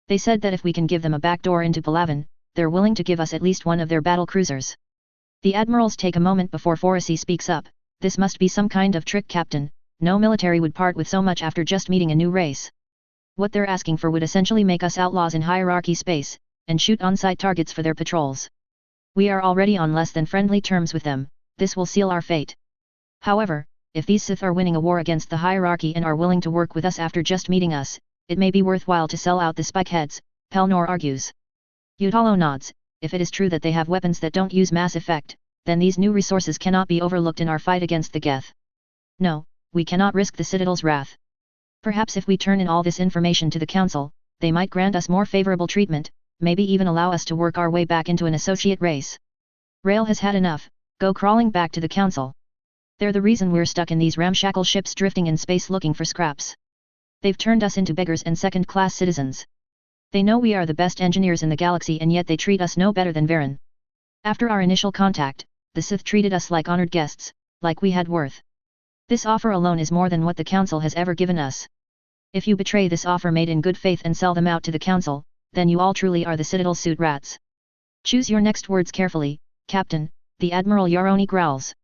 They said that if we can give them a backdoor into Palaven, they're willing to give us at least one of their battle cruisers. The admirals take a moment before Foresi speaks up. This must be some kind of trick, Captain. No military would part with so much after just meeting a new race. What they're asking for would essentially make us outlaws in hierarchy space, and shoot on-site targets for their patrols. We are already on less than friendly terms with them, this will seal our fate. However, if these Sith are winning a war against the hierarchy and are willing to work with us after just meeting us, it may be worthwhile to sell out the Spikeheads, Pelnor argues. Utalo nods. If it is true that they have weapons that don't use MassEffect, then these new resources cannot be overlooked in our fight against the Geth. No, we cannot risk the Citadel's wrath. Perhaps if we turn in all this information to the Council, they might grant us more favorable treatment, maybe even allow us to work our way back into an associate race. Rael has had enough, go crawling back to the Council. They're the reason we're stuck in these ramshackle ships drifting in space looking for scraps. They've turned us into beggars and second-class citizens. They know we are the best engineers in the galaxy and yet they treat us no better than Varen. After our initial contact, the Sith treated us like honored guests, like we had worth. This offer alone is more than what the Council has ever given us. If you betray this offer made in good faith and sell them out to the Council, then you all truly are the Citadel suit rats. Choose your next words carefully, Captain, the Admiral Yaroni growls.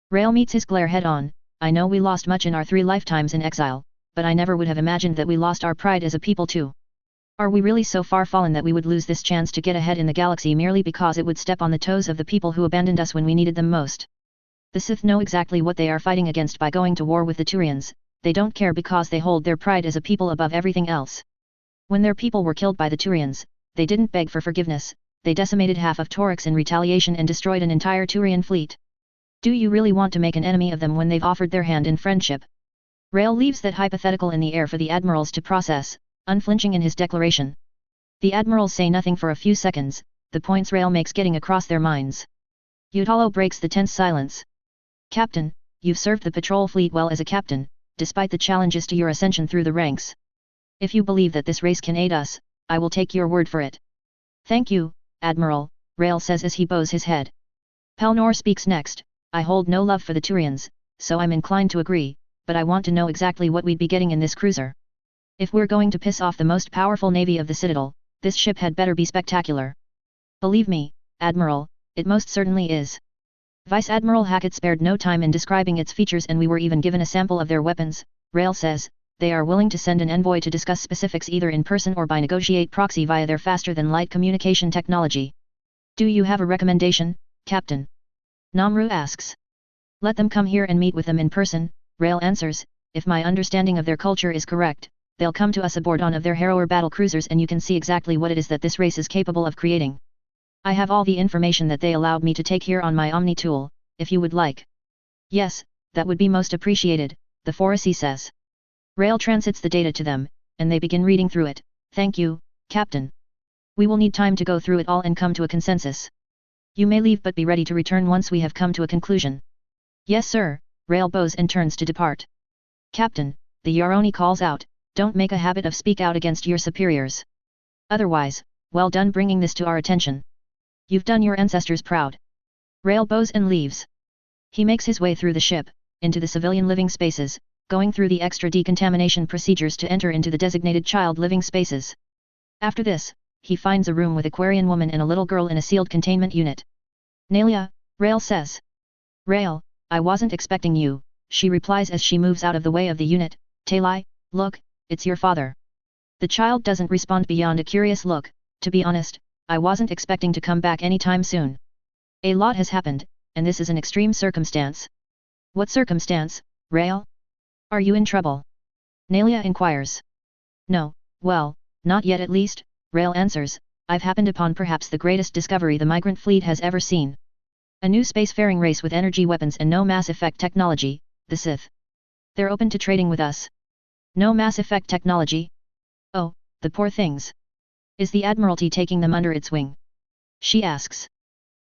Rael meets his glare head-on. I know we lost much in our 3 lifetimes in exile, but I never would have imagined that we lost our pride as a people too. Are we really so far fallen that we would lose this chance to get ahead in the galaxy merely because it would step on the toes of the people who abandoned us when we needed them most? The Sith know exactly what they are fighting against by going to war with the Turians. They don't care because they hold their pride as a people above everything else. When their people were killed by the Turians, they didn't beg for forgiveness, they decimated half of Torix in retaliation and destroyed an entire Turian fleet. Do you really want to make an enemy of them when they've offered their hand in friendship? Rael leaves that hypothetical in the air for the admirals to process, unflinching in his declaration. The admirals say nothing for a few seconds, the points Rael makes getting across their minds. Utalo breaks the tense silence. Captain, you've served the patrol fleet well as a captain, despite the challenges to your ascension through the ranks. If you believe that this race can aid us, I will take your word for it. Thank you, Admiral, Rael says as he bows his head. Pelnor speaks next. I hold no love for the Turians, so I'm inclined to agree, but I want to know exactly what we'd be getting in this cruiser. If we're going to piss off the most powerful navy of the Citadel, this ship had better be spectacular. Believe me, Admiral, it most certainly is. Vice Admiral Hackett spared no time in describing its features, and we were even given a sample of their weapons. Rael says, they are willing to send an envoy to discuss specifics either in person or by negotiate proxy via their faster-than-light communication technology. Do you have a recommendation, Captain? Namru asks. Let them come here and meet with them in person, Rael answers. If my understanding of their culture is correct, they'll come to us aboard one of their Harrower battle cruisers and you can see exactly what it is that this race is capable of creating. I have all the information that they allowed me to take here on my Omni tool, if you would like. Yes, that would be most appreciated, the Foresi says. Rael transits the data to them, and they begin reading through it. Thank you, Captain. We will need time to go through it all and come to a consensus. You may leave but be ready to return once we have come to a conclusion. Yes sir, Rael bows and turns to depart. Captain, the Yaroni calls out, don't make a habit of speak out against your superiors. Otherwise, well done bringing this to our attention. You've done your ancestors proud. Rael bows and leaves. He makes his way through the ship, into the civilian living spaces, going through the extra decontamination procedures to enter into the designated child living spaces. After this, he finds a room with a Quarian woman and a little girl in a sealed containment unit. Nalia, Rael says. Rael, I wasn't expecting you, she replies as she moves out of the way of the unit. Talai, look, it's your father. The child doesn't respond beyond a curious look. To be honest, I wasn't expecting to come back anytime soon. A lot has happened, and this is an extreme circumstance. What circumstance, Rael? Are you in trouble? Nalia inquires. No, well, not yet at least, Rael answers. I've happened upon perhaps the greatest discovery the migrant fleet has ever seen. A new spacefaring race with energy weapons and no MassEffect technology, the Sith. They're open to trading with us. No MassEffect technology? Oh, the poor things. Is the Admiralty taking them under its wing? She asks.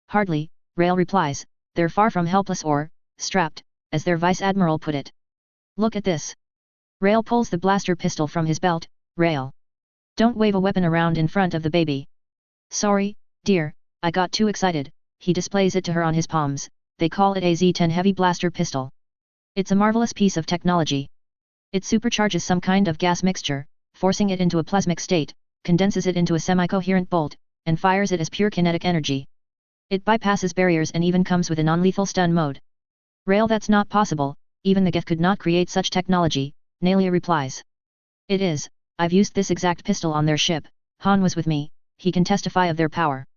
Hardly, Rael replies, they're far from helpless or, strapped, as their Vice Admiral put it. Look at this. Rael pulls the blaster pistol from his belt. Rael. Don't wave a weapon around in front of the baby. Sorry, dear, I got too excited. He displays it to her on his palms. They call it a Z-10 heavy blaster pistol. It's a marvelous piece of technology. It supercharges some kind of gas mixture, forcing it into a plasmic state, condenses it into a semi-coherent bolt, and fires it as pure kinetic energy. It bypasses barriers and even comes with a non-lethal stun mode. Rael, that's not possible, even the Geth could not create such technology, Nalia replies. It is, I've used this exact pistol on their ship, Han was with me, he can testify of their power.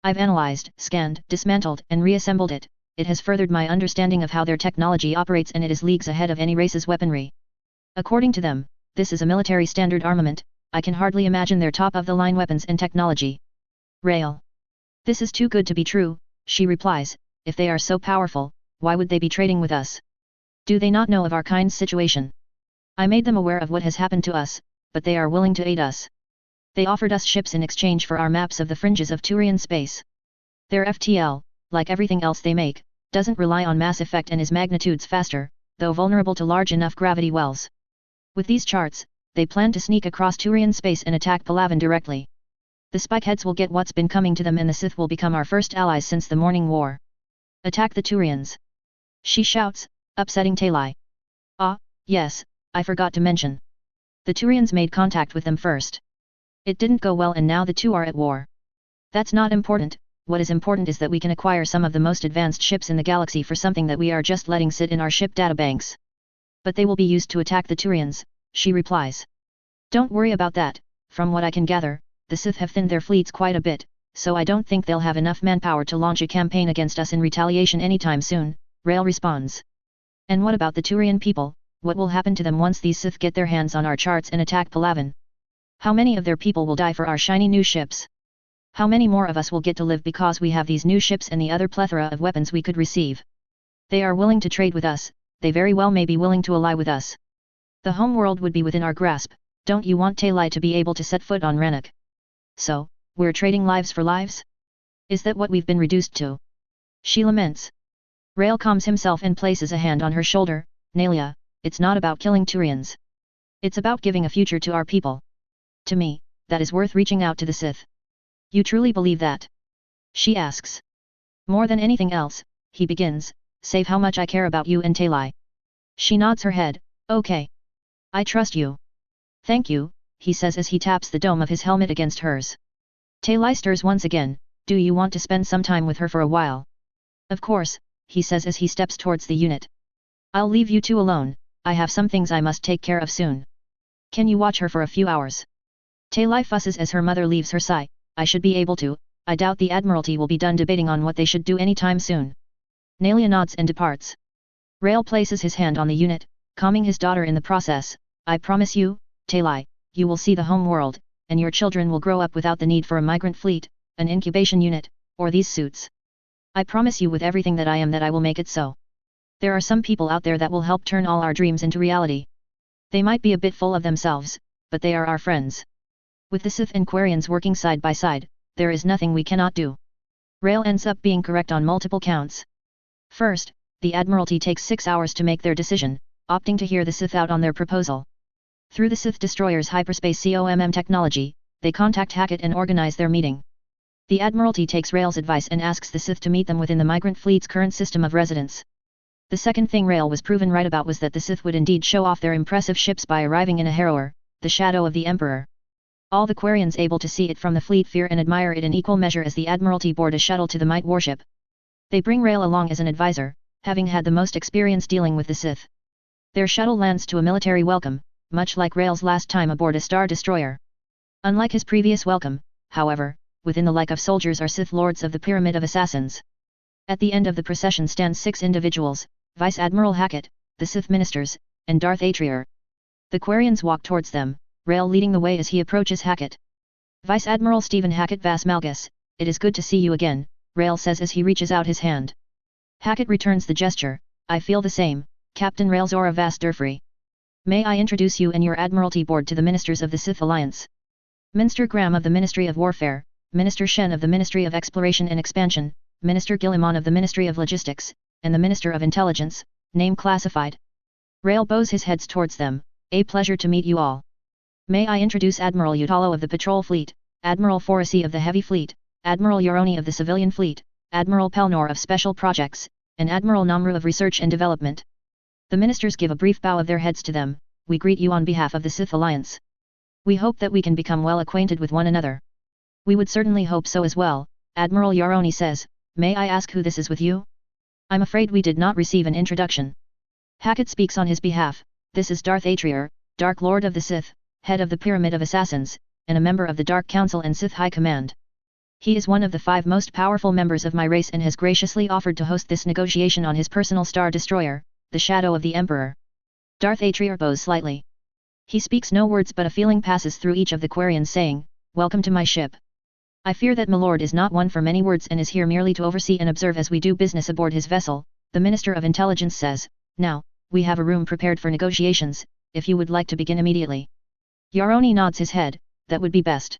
I've analyzed, scanned, dismantled, and reassembled it. It has furthered my understanding of how their technology operates and it is leagues ahead of any race's weaponry. According to them, this is a military standard armament. I can hardly imagine their top-of-the-line weapons and technology. Rael. This is too good to be true, she replies. If they are so powerful, why would they be trading with us? Do they not know of our kind's situation? I made them aware of what has happened to us, but they are willing to aid us. They offered us ships in exchange for our maps of the fringes of Turian space. Their FTL, like everything else they make, doesn't rely on MassEffect and is magnitudes faster, though vulnerable to large enough gravity wells. With these charts, they plan to sneak across Turian space and attack Palaven directly. The Spikeheads will get what's been coming to them and the Sith will become our first allies since the Morning War. Attack the Turians. She shouts, upsetting Talai. Ah, yes, I forgot to mention. The Turians made contact with them first. It didn't go well and now the two are at war. That's not important, what is important is that we can acquire some of the most advanced ships in the galaxy for something that we are just letting sit in our ship databanks. But they will be used to attack the Turians, she replies. Don't worry about that, from what I can gather, the Sith have thinned their fleets quite a bit, so I don't think they'll have enough manpower to launch a campaign against us in retaliation anytime soon, Rael responds. And what about the Turian people, what will happen to them once these Sith get their hands on our charts and attack Palaven? How many of their people will die for our shiny new ships? How many more of us will get to live because we have these new ships and the other plethora of weapons we could receive? They are willing to trade with us, they very well may be willing to ally with us. The home world would be within our grasp, don't you want Talai to be able to set foot on Renok? So, we're trading lives for lives? Is that what we've been reduced to? She laments. Rael calms himself and places a hand on her shoulder. Nalia, it's not about killing Turians. It's about giving a future to our people. To me, that is worth reaching out to the Sith. You truly believe that? She asks. More than anything else, he begins, save how much I care about you and Talai. She nods her head, okay. I trust you. Thank you, he says as he taps the dome of his helmet against hers. Talai stirs once again, do you want to spend some time with her for a while? Of course, he says as he steps towards the unit. I'll leave you two alone, I have some things I must take care of soon. Can you watch her for a few hours? Talai fusses as her mother leaves her side, I should be able to, I doubt the Admiralty will be done debating on what they should do anytime soon. Nalia nods and departs. Rael places his hand on the unit, calming his daughter in the process, I promise you, Talai, you will see the home world, and your children will grow up without the need for a migrant fleet, an incubation unit, or these suits. I promise you with everything that I am that I will make it so. There are some people out there that will help turn all our dreams into reality. They might be a bit full of themselves, but they are our friends. With the Sith and Quarians working side by side, there is nothing we cannot do. Rael ends up being correct on multiple counts. First, the Admiralty takes 6 hours to make their decision, opting to hear the Sith out on their proposal. Through the Sith destroyer's hyperspace COMM technology, they contact Hackett and organize their meeting. The Admiralty takes Rael's advice and asks the Sith to meet them within the migrant fleet's current system of residence. The second thing Rael was proven right about was that the Sith would indeed show off their impressive ships by arriving in a Harrower, the shadow of the Emperor. All the Quarians able to see it from the fleet fear and admire it in equal measure as the Admiralty board a shuttle to the Might warship. They bring Rael along as an advisor, having had the most experience dealing with the Sith. Their shuttle lands to a military welcome, much like Rael's last time aboard a Star Destroyer. Unlike his previous welcome, however, within the like of soldiers are Sith Lords of the Pyramid of Assassins. At the end of the procession stand 6 individuals, Vice Admiral Hackett, the Sith Ministers, and Darth Atrier. The Quarians walk towards them, Rael leading the way as he approaches Hackett. Vice Admiral Stephen Hackett Vas Malgus, it is good to see you again, Rael says as he reaches out his hand. Hackett returns the gesture, I feel the same, Captain Rael Zora Vas Durfrey. May I introduce you and your Admiralty board to the Ministers of the Sith Alliance. Minister Graham of the Ministry of Warfare, Minister Shen of the Ministry of Exploration and Expansion, Minister Gilliman of the Ministry of Logistics, and the Minister of Intelligence, name classified. Rael bows his heads towards them, a pleasure to meet you all. May I introduce Admiral Utalo of the Patrol Fleet, Admiral Foresi of the Heavy Fleet, Admiral Yoroni of the Civilian Fleet, Admiral Pelnor of Special Projects, and Admiral Namru of Research and Development. The ministers give a brief bow of their heads to them, we greet you on behalf of the Sith Alliance. We hope that we can become well acquainted with one another. We would certainly hope so as well, Admiral Yoroni says, may I ask who this is with you? I'm afraid we did not receive an introduction. Hackett speaks on his behalf, this is Darth Atrier, Dark Lord of the Sith, head of the Pyramid of Assassins, and a member of the Dark Council and Sith High Command. He is one of the 5 most powerful members of my race and has graciously offered to host this negotiation on his personal Star Destroyer, the Shadow of the Emperor. Darth Atrier bows slightly. He speaks no words but a feeling passes through each of the Quarians saying, welcome to my ship. I fear that Milord is not one for many words and is here merely to oversee and observe as we do business aboard his vessel, the Minister of Intelligence says, now, we have a room prepared for negotiations, if you would like to begin immediately. Yoroni nods his head, that would be best.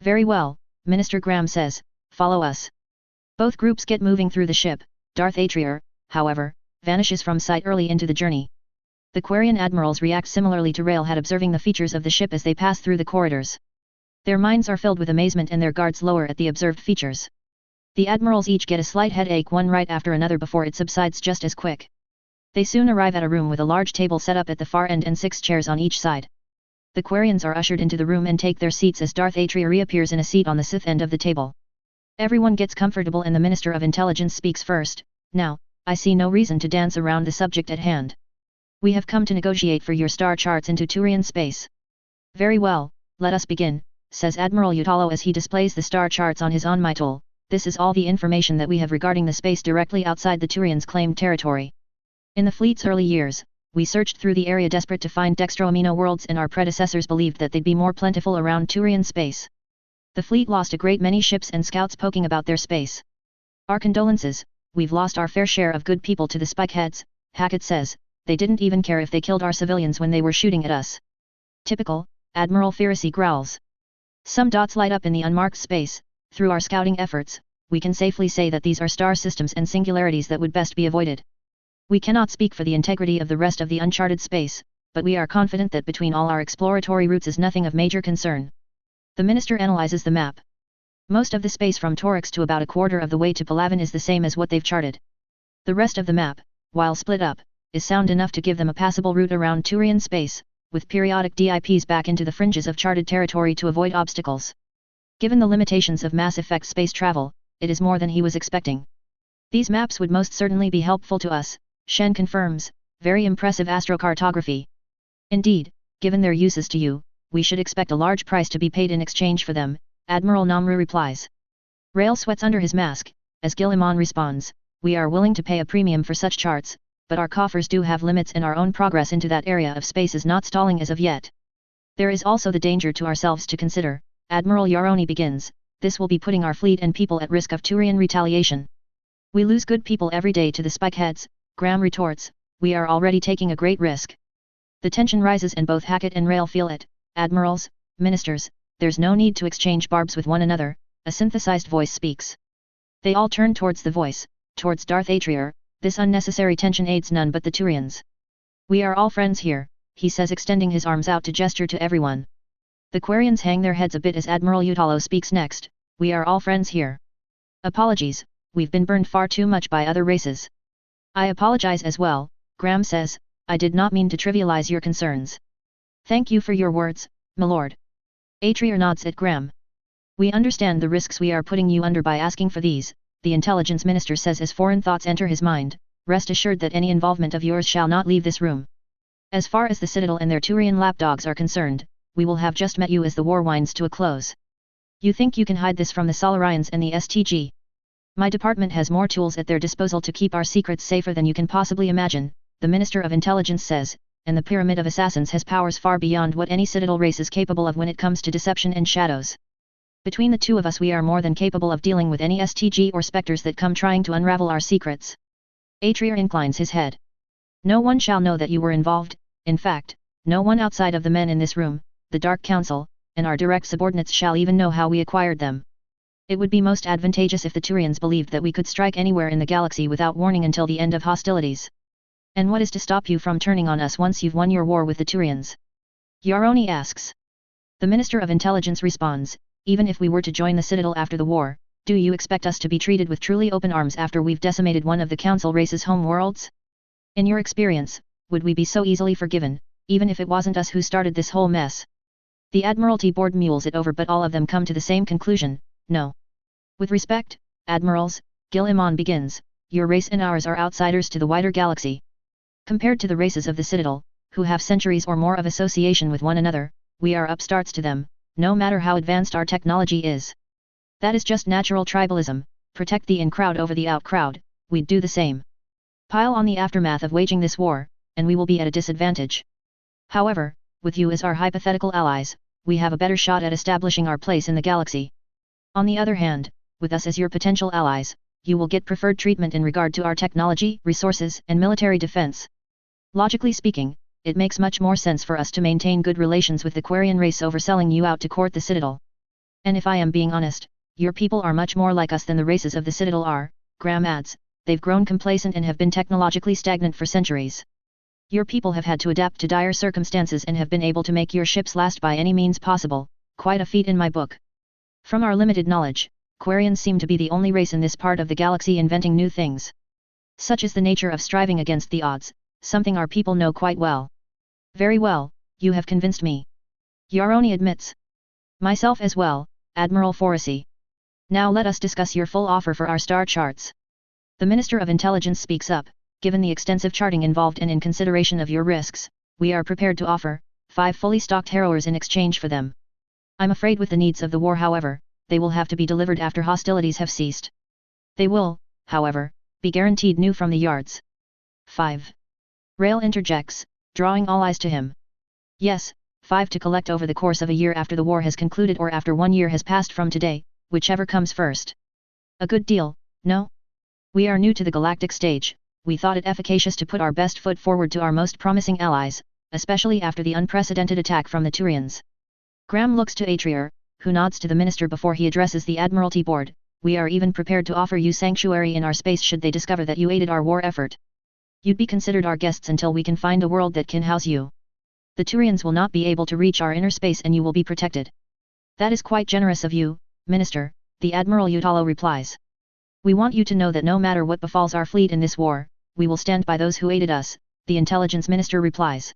Very well, Minister Graham says, follow us. Both groups get moving through the ship, Darth Atrier, however, vanishes from sight early into the journey. The Quarian admirals react similarly to Rael had observing the features of the ship as they pass through the corridors. Their minds are filled with amazement and their guards lower at the observed features. The admirals each get a slight headache one right after another before it subsides just as quick. They soon arrive at a room with a large table set up at the far end and 6 chairs on each side. The Quarians are ushered into the room and take their seats as Darth Atrier reappears in a seat on the Sith end of the table. Everyone gets comfortable and the Minister of Intelligence speaks first, now, I see no reason to dance around the subject at hand. We have come to negotiate for your star charts into Turian space. Very well, let us begin, says Admiral Utalo as he displays the star charts on his on-my-tool, this is all the information that we have regarding the space directly outside the Turians' claimed territory. In the fleet's early years, we searched through the area desperate to find dextroamino worlds and our predecessors believed that they'd be more plentiful around Turian space. The fleet lost a great many ships and scouts poking about their space. Our condolences, we've lost our fair share of good people to the spikeheads, Hackett says, they didn't even care if they killed our civilians when they were shooting at us. Typical, Admiral Foresi growls. Some dots light up in the unmarked space, through our scouting efforts, we can safely say that these are star systems and singularities that would best be avoided. We cannot speak for the integrity of the rest of the uncharted space, but we are confident that between all our exploratory routes is nothing of major concern. The minister analyzes the map. Most of the space from Torix to about a quarter of the way to Palaven is the same as what they've charted. The rest of the map, while split up, is sound enough to give them a passable route around Turian space, with periodic dips back into the fringes of charted territory to avoid obstacles. Given the limitations of MassEffect space travel, it is more than he was expecting. These maps would most certainly be helpful to us, Shen confirms, very impressive astrocartography. Indeed, given their uses to you, we should expect a large price to be paid in exchange for them, Admiral Namru replies. Rail sweats under his mask, as Gilliman responds, we are willing to pay a premium for such charts, but our coffers do have limits and our own progress into that area of space is not stalling as of yet. There is also the danger to ourselves to consider, Admiral Yaroni begins, this will be putting our fleet and people at risk of Turian retaliation. We lose good people every day to the spikeheads, Graham retorts, we are already taking a great risk. The tension rises and both Hackett and Rail feel it, admirals, ministers, there's no need to exchange barbs with one another, a synthesized voice speaks. They all turn towards the voice, towards Darth Atrier, this unnecessary tension aids none but the Turians. We are all friends here, he says extending his arms out to gesture to everyone. The Quarians hang their heads a bit as Admiral Utalo speaks next, we are all friends here. Apologies, we've been burned far too much by other races. I apologize as well, Graham says, I did not mean to trivialize your concerns. Thank you for your words, my lord. Atrier nods at Graham. We understand the risks we are putting you under by asking for these, the intelligence minister says as foreign thoughts enter his mind, rest assured that any involvement of yours shall not leave this room. As far as the Citadel and their Turian lapdogs are concerned, we will have just met you as the war winds to a close. You think you can hide this from the Solarians and the STG? My department has more tools at their disposal to keep our secrets safer than you can possibly imagine, the Minister of Intelligence says, and the Pyramid of Assassins has powers far beyond what any Citadel race is capable of when it comes to deception and shadows. Between the two of us we are more than capable of dealing with any STG or specters that come trying to unravel our secrets. Atrier inclines his head. No one shall know that you were involved, in fact, no one outside of the men in this room, the Dark Council, and our direct subordinates shall even know how we acquired them. It would be most advantageous if the Turians believed that we could strike anywhere in the galaxy without warning until the end of hostilities. And what is to stop you from turning on us once you've won your war with the Turians? Yaroni asks. The Minister of Intelligence responds, even if we were to join the Citadel after the war, do you expect us to be treated with truly open arms after we've decimated one of the Council race's home worlds? In your experience, would we be so easily forgiven, even if it wasn't us who started this whole mess? The Admiralty Board mules it over but all of them come to the same conclusion, no. With respect, admirals, Gil-Iman begins, your race and ours are outsiders to the wider galaxy. Compared to the races of the Citadel, who have centuries or more of association with one another, we are upstarts to them, no matter how advanced our technology is. That is just natural tribalism, protect the in-crowd over the out-crowd, we'd do the same. Pile on the aftermath of waging this war, and we will be at a disadvantage. However, with you as our hypothetical allies, we have a better shot at establishing our place in the galaxy. On the other hand, with us as your potential allies, you will get preferred treatment in regard to our technology, resources, and military defense. Logically speaking, it makes much more sense for us to maintain good relations with the Quarian race over selling you out to court the Citadel. And if I am being honest, your people are much more like us than the races of the Citadel are, Graham adds, they've grown complacent and have been technologically stagnant for centuries. Your people have had to adapt to dire circumstances and have been able to make your ships last by any means possible, quite a feat in my book. From our limited knowledge, Quarians seem to be the only race in this part of the galaxy inventing new things. Such is the nature of striving against the odds, something our people know quite well. Very well, you have convinced me. Yaroni admits. Myself as well, Admiral Foresi. Now let us discuss your full offer for our star charts. The Minister of Intelligence speaks up, given the extensive charting involved and in consideration of your risks, we are prepared to offer 5 fully stocked harrowers in exchange for them. I'm afraid with the needs of the war however, they will have to be delivered after hostilities have ceased. They will, however, be guaranteed new from the yards. 5. Rail interjects, drawing all eyes to him. Yes, 5 to collect over the course of a year after the war has concluded or after 1 year has passed from today, whichever comes first. A good deal, no? We are new to the galactic stage, we thought it efficacious to put our best foot forward to our most promising allies, especially after the unprecedented attack from the Turians. Graham looks to Atrier, who nods to the minister before he addresses the Admiralty Board, we are even prepared to offer you sanctuary in our space should they discover that you aided our war effort. You'd be considered our guests until we can find a world that can house you. The Turians will not be able to reach our inner space and you will be protected. That is quite generous of you, Minister, the Admiral Utalo replies. We want you to know that no matter what befalls our fleet in this war, we will stand by those who aided us, the Intelligence Minister replies.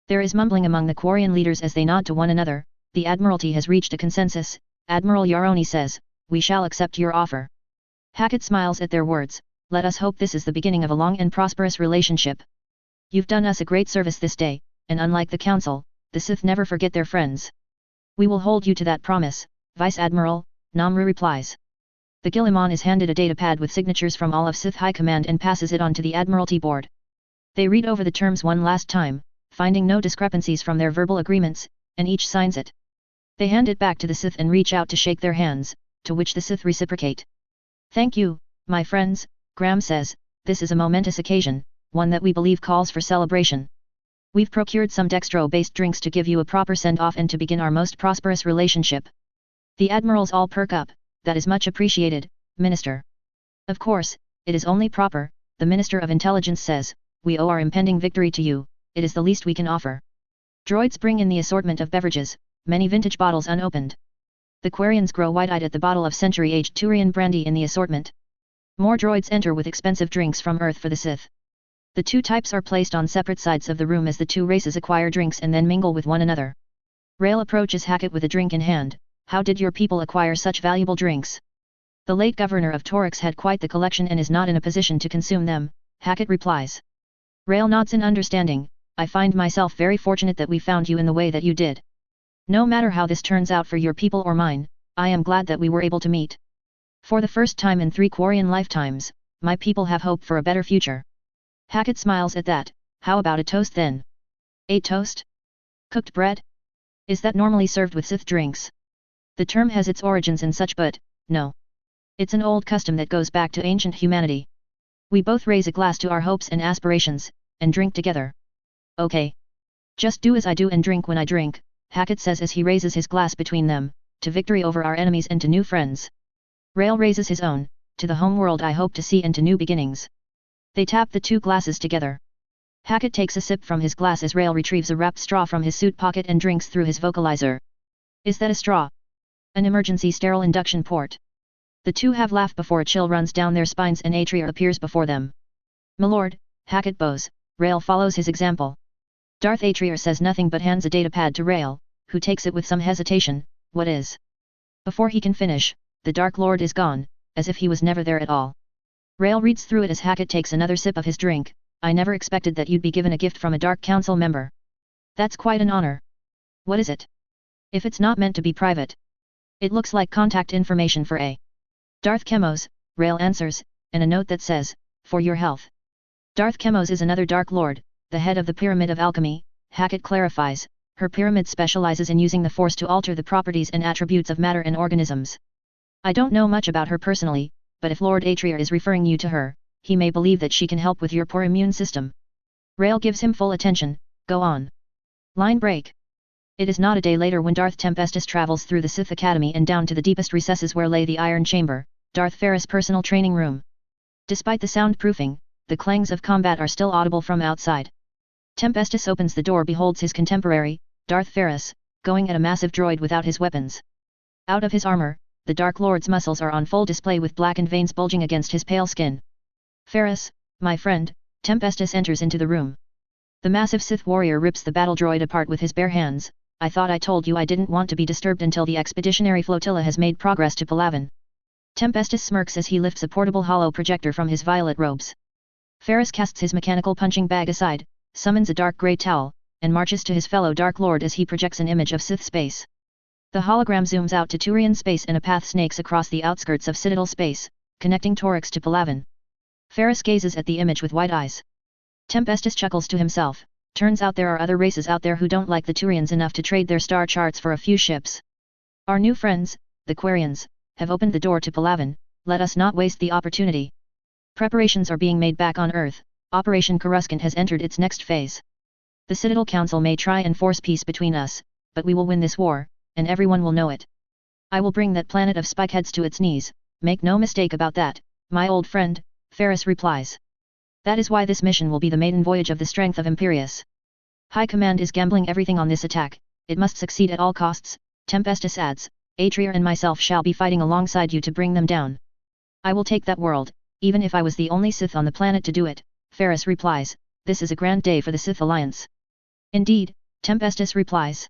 There is mumbling among the Quarian leaders as they nod to one another. The Admiralty has reached a consensus, Admiral Yaroni says, we shall accept your offer. Hackett smiles at their words, let us hope this is the beginning of a long and prosperous relationship. You've done us a great service this day, and unlike the Council, the Sith never forget their friends. We will hold you to that promise, Vice Admiral, Namru replies. The Guilliman is handed a datapad with signatures from all of Sith High Command and passes it on to the Admiralty board. They read over the terms one last time, finding no discrepancies from their verbal agreements, and each signs it. They hand it back to the Sith and reach out to shake their hands, to which the Sith reciprocate. Thank you, my friends, Graham says, this is a momentous occasion, one that we believe calls for celebration. We've procured some dextro-based drinks to give you a proper send-off and to begin our most prosperous relationship. The admirals all perk up, that is much appreciated, Minister. Of course, it is only proper, the Minister of Intelligence says, we owe our impending victory to you, it is the least we can offer. Droids bring in the assortment of beverages, many vintage bottles unopened. The Quarians grow wide-eyed at the bottle of century-aged Turian brandy in the assortment. More droids enter with expensive drinks from Earth for the Sith. The two types are placed on separate sides of the room as the two races acquire drinks and then mingle with one another. Rail approaches Hackett with a drink in hand. How did your people acquire such valuable drinks? The late governor of Torix had quite the collection and is not in a position to consume them, Hackett replies. Rail nods in understanding. I find myself very fortunate that we found you in the way that you did. No matter how this turns out for your people or mine, I am glad that we were able to meet. For the first time in 3 Quarian lifetimes, my people have hope for a better future. Hackett smiles at that. How about a toast then? A toast? Cooked bread? Is that normally served with Sith drinks? The term has its origins in such, but, no. It's an old custom that goes back to ancient humanity. We both raise a glass to our hopes and aspirations, and drink together. Okay. Just do as I do and drink when I drink, Hackett says as he raises his glass between them, to victory over our enemies and to new friends. Rail raises his own, to the home world I hope to see and to new beginnings. They tap the two glasses together. Hackett takes a sip from his glass as Rail retrieves a wrapped straw from his suit pocket and drinks through his vocalizer. Is that a straw? An emergency sterile induction port. The two have laughed before a chill runs down their spines and Atria appears before them. Milord, Hackett bows. Rail follows his example. Darth Atria says nothing but hands a datapad to Rail, who takes it with some hesitation. What is? Before he can finish, the Dark Lord is gone, as if he was never there at all. Rail reads through it as Hackett takes another sip of his drink. I never expected that you'd be given a gift from a Dark Council member. That's quite an honor. What is it? If it's not meant to be private. It looks like contact information for a Darth Chemos, Rail answers, and a note that says, for your health. Darth Chemos is another Dark Lord, the head of the Pyramid of Alchemy, Hackett clarifies. Her pyramid specializes in using the Force to alter the properties and attributes of matter and organisms. I don't know much about her personally, but if Lord Atria is referring you to her, he may believe that she can help with your poor immune system. Rail gives him full attention. Go on. Line break. It is not a day later when Darth Tempestus travels through the Sith Academy and down to the deepest recesses where lay the Iron Chamber, Darth Ferris' personal training room. Despite the soundproofing, the clangs of combat are still audible from outside. Tempestus opens the door, beholds his contemporary, Darth Ferris, going at a massive droid without his weapons. Out of his armor, the Dark Lord's muscles are on full display with blackened veins bulging against his pale skin. Ferris, my friend, Tempestus enters into the room. The massive Sith warrior rips the battle droid apart with his bare hands. I thought I told you I didn't want to be disturbed until the expeditionary flotilla has made progress to Palaven. Tempestus smirks as he lifts a portable hollow projector from his violet robes. Ferris casts his mechanical punching bag aside, summons a dark grey towel, and marches to his fellow Dark Lord as he projects an image of Sith space. The hologram zooms out to Turian space and a path snakes across the outskirts of Citadel space, connecting Torix to Palaven. Ferris gazes at the image with wide eyes. Tempestus chuckles to himself. Turns out there are other races out there who don't like the Turians enough to trade their star charts for a few ships. Our new friends, the Quarians, have opened the door to Palaven. Let us not waste the opportunity. Preparations are being made back on Earth. Operation Coruscant has entered its next phase. The Citadel Council may try and force peace between us, but we will win this war, and everyone will know it. I will bring that planet of spikeheads to its knees, make no mistake about that, my old friend, Ferris replies. That is why this mission will be the maiden voyage of the strength of Imperius. High Command is gambling everything on this attack, it must succeed at all costs, Tempestus adds, Atreus and myself shall be fighting alongside you to bring them down. I will take that world, even if I was the only Sith on the planet to do it, Ferris replies, this is a grand day for the Sith Alliance. Indeed, Tempestus replies.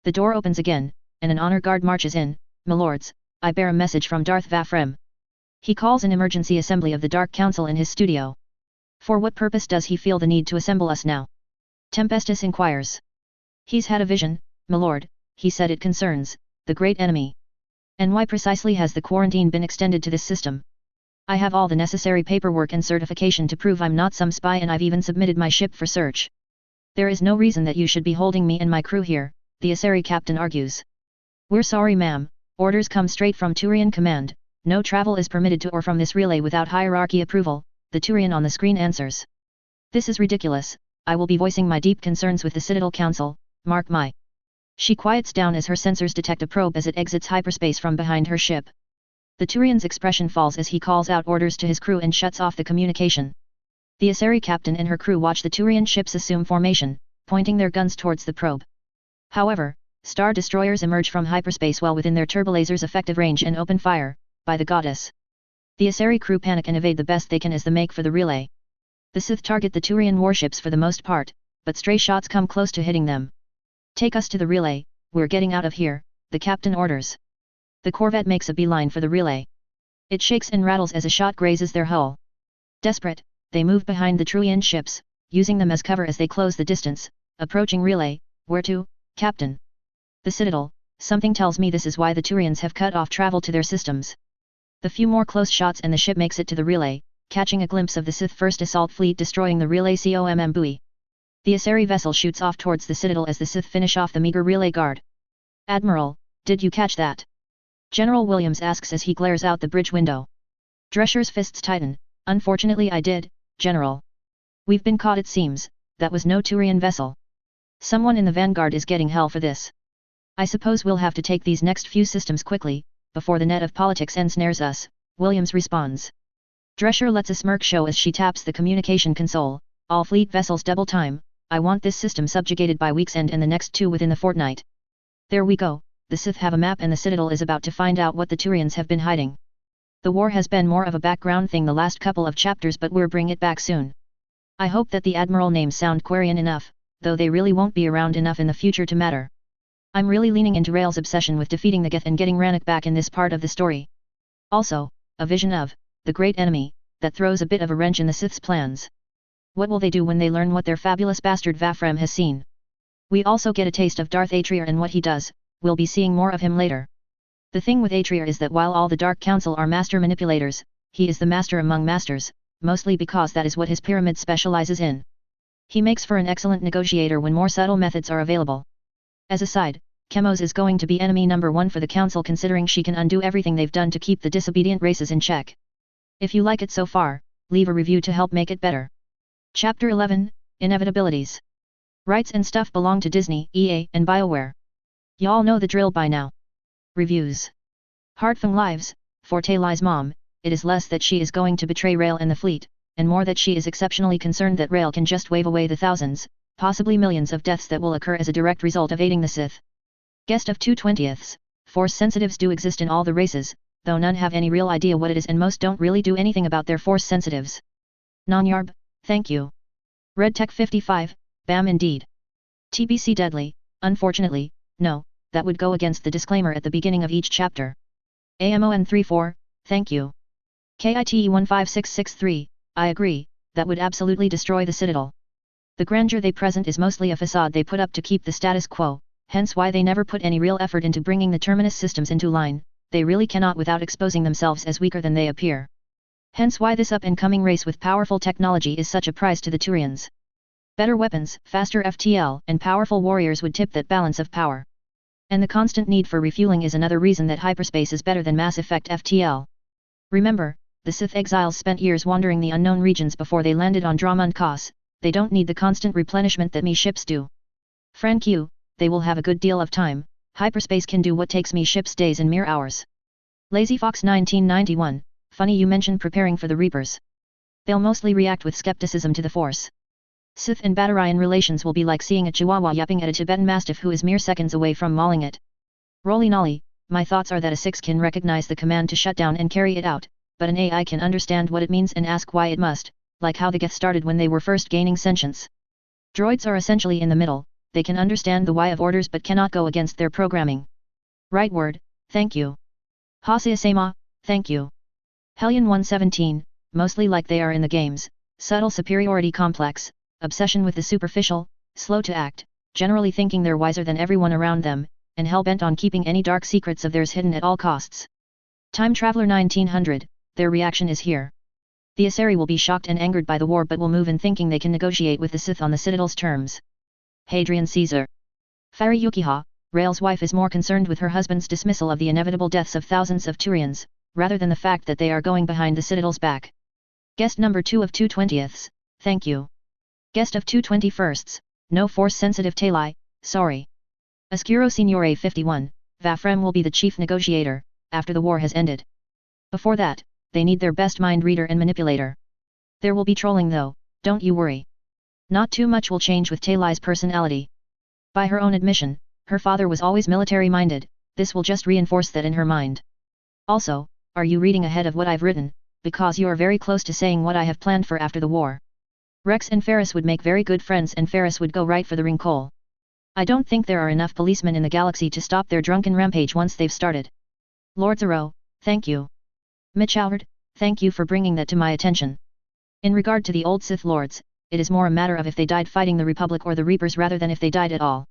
The door opens again, and an honor guard marches in, Milords, I bear a message from Darth Vafrem. He calls an emergency assembly of the Dark Council in his studio. For what purpose does he feel the need to assemble us now? Tempestus inquires. He's had a vision, Milord, he said it concerns the great enemy. And why precisely has the quarantine been extended to this system? I have all the necessary paperwork and certification to prove I'm not some spy, and I've even submitted my ship for search. There is no reason that you should be holding me and my crew here, the Asari captain argues. We're sorry ma'am, orders come straight from Turian command, no travel is permitted to or from this relay without hierarchy approval, the Turian on the screen answers. This is ridiculous, I will be voicing my deep concerns with the Citadel Council, mark my. She quiets down as her sensors detect a probe as it exits hyperspace from behind her ship. The Turian's expression falls as he calls out orders to his crew and shuts off the communication. The Asari captain and her crew watch the Turian ships assume formation, pointing their guns towards the probe. However, Star Destroyers emerge from hyperspace well within their turbolasers' effective range and open fire, by the goddess. The Asari crew panic and evade the best they can as they make for the relay. The Sith target the Turian warships for the most part, but stray shots come close to hitting them. Take us to the relay, we're getting out of here, the captain orders. The corvette makes a beeline for the relay. It shakes and rattles as a shot grazes their hull. Desperate, they move behind the Turian ships, using them as cover as they close the distance, approaching relay. Where to, Captain? The Citadel, something tells me this is why the Turians have cut off travel to their systems. The few more close shots and the ship makes it to the relay, catching a glimpse of the Sith First Assault Fleet destroying the relay COMM buoy. The Asari vessel shoots off towards the Citadel as the Sith finish off the meager relay guard. Admiral, did you catch that? General Williams asks as he glares out the bridge window. Drescher's fists tighten. Unfortunately I did, General. We've been caught it seems, that was no Turian vessel. Someone in the vanguard is getting hell for this. I suppose we'll have to take these next few systems quickly, before the net of politics ensnares us, Williams responds. Drescher lets a smirk show as she taps the communication console. All fleet vessels double time, I want this system subjugated by week's end and the next 2 within the fortnight. There we go, the Sith have a map and the Citadel is about to find out what the Turians have been hiding. The war has been more of a background thing the last couple of chapters, but we'll bring it back soon. I hope that the Admiral names sound Quarian enough, though they really won't be around enough in the future to matter. I'm really leaning into Rael's obsession with defeating the Geth and getting Rannoch back in this part of the story. Also, a vision of the great enemy that throws a bit of a wrench in the Sith's plans. What will they do when they learn what their fabulous bastard Vafrem has seen? We also get a taste of Darth Atreus and what he does, we'll be seeing more of him later. The thing with Atreus is that while all the Dark Council are master manipulators, he is the master among masters, mostly because that is what his pyramid specializes in. He makes for an excellent negotiator when more subtle methods are available. As a side, Chemos is going to be enemy number 1 for the Council, considering she can undo everything they've done to keep the disobedient races in check. If you like it so far, leave a review to help make it better. Chapter 11, Inevitabilities. Rights and stuff belong to Disney, EA, and BioWare. Y'all know the drill by now. Reviews. Heartfelt lives, Forte lies mom, it is less that she is going to betray Rael and the fleet, and more that she is exceptionally concerned that Rael can just wave away the thousands, possibly millions of deaths that will occur as a direct result of aiding the Sith. Guest of 2/20ths, Force sensitives do exist in all the races, though none have any real idea what it is and most don't really do anything about their Force sensitives. Nonyarb, thank you. Red Tech 55, bam indeed. TBC deadly, unfortunately, no, that would go against the disclaimer at the beginning of each chapter. AMON34, thank you. KITE 15663, I agree, that would absolutely destroy the Citadel. The grandeur they present is mostly a facade they put up to keep the status quo, hence why they never put any real effort into bringing the Terminus systems into line. They really cannot without exposing themselves as weaker than they appear. Hence why this up-and-coming race with powerful technology is such a prize to the Turians. Better weapons, faster FTL, and powerful warriors would tip that balance of power. And the constant need for refueling is another reason that hyperspace is better than Mass Effect FTL. Remember, the Sith exiles spent years wandering the unknown regions before they landed on Dramund Kos, they don't need the constant replenishment that me ships do. Frank Q, they will have a good deal of time. Hyperspace can do what takes me ships days and mere hours. Lazy Fox 1991, funny you mention preparing for the Reapers. They'll mostly react with skepticism to the Force. Sith and Batarian relations will be like seeing a chihuahua yapping at a Tibetan mastiff who is mere seconds away from mauling it. Roly nolly, my thoughts are that a 6 can recognize the command to shut down and carry it out, but an AI can understand what it means and ask why it must, like how the Geth started when they were first gaining sentience. Droids are essentially in the middle, they can understand the why of orders but cannot go against their programming. Right word, thank you. Hasiasema, thank you. Hellion 117, mostly like they are in the games, subtle superiority complex, obsession with the superficial, slow to act, generally thinking they're wiser than everyone around them, and hell-bent on keeping any dark secrets of theirs hidden at all costs. Time Traveler 1900, their reaction is here. The Asari will be shocked and angered by the war but will move in thinking they can negotiate with the Sith on the Citadel's terms. Hadrian Caesar. Fari Yukiha, Rael's wife is more concerned with her husband's dismissal of the inevitable deaths of thousands of Turians, rather than the fact that they are going behind the Citadel's back. Guest number 2 of 2/20ths, thank you. Guest of 2/21ths, no force-sensitive Talai, sorry. Oscuro Signore 51, Vafrem will be the chief negotiator, after the war has ended. Before that, they need their best mind reader and manipulator. There will be trolling though, don't you worry. Not too much will change with Talai's personality. By her own admission, her father was always military-minded, this will just reinforce that in her mind. Also, are you reading ahead of what I've written, because you are very close to saying what I have planned for after the war. Rex and Ferris would make very good friends and Ferris would go right for the ring coal. I don't think there are enough policemen in the galaxy to stop their drunken rampage once they've started. Lord Zero, thank you. Mitch Howard, thank you for bringing that to my attention. In regard to the old Sith Lords, it is more a matter of if they died fighting the Republic or the Reapers rather than if they died at all.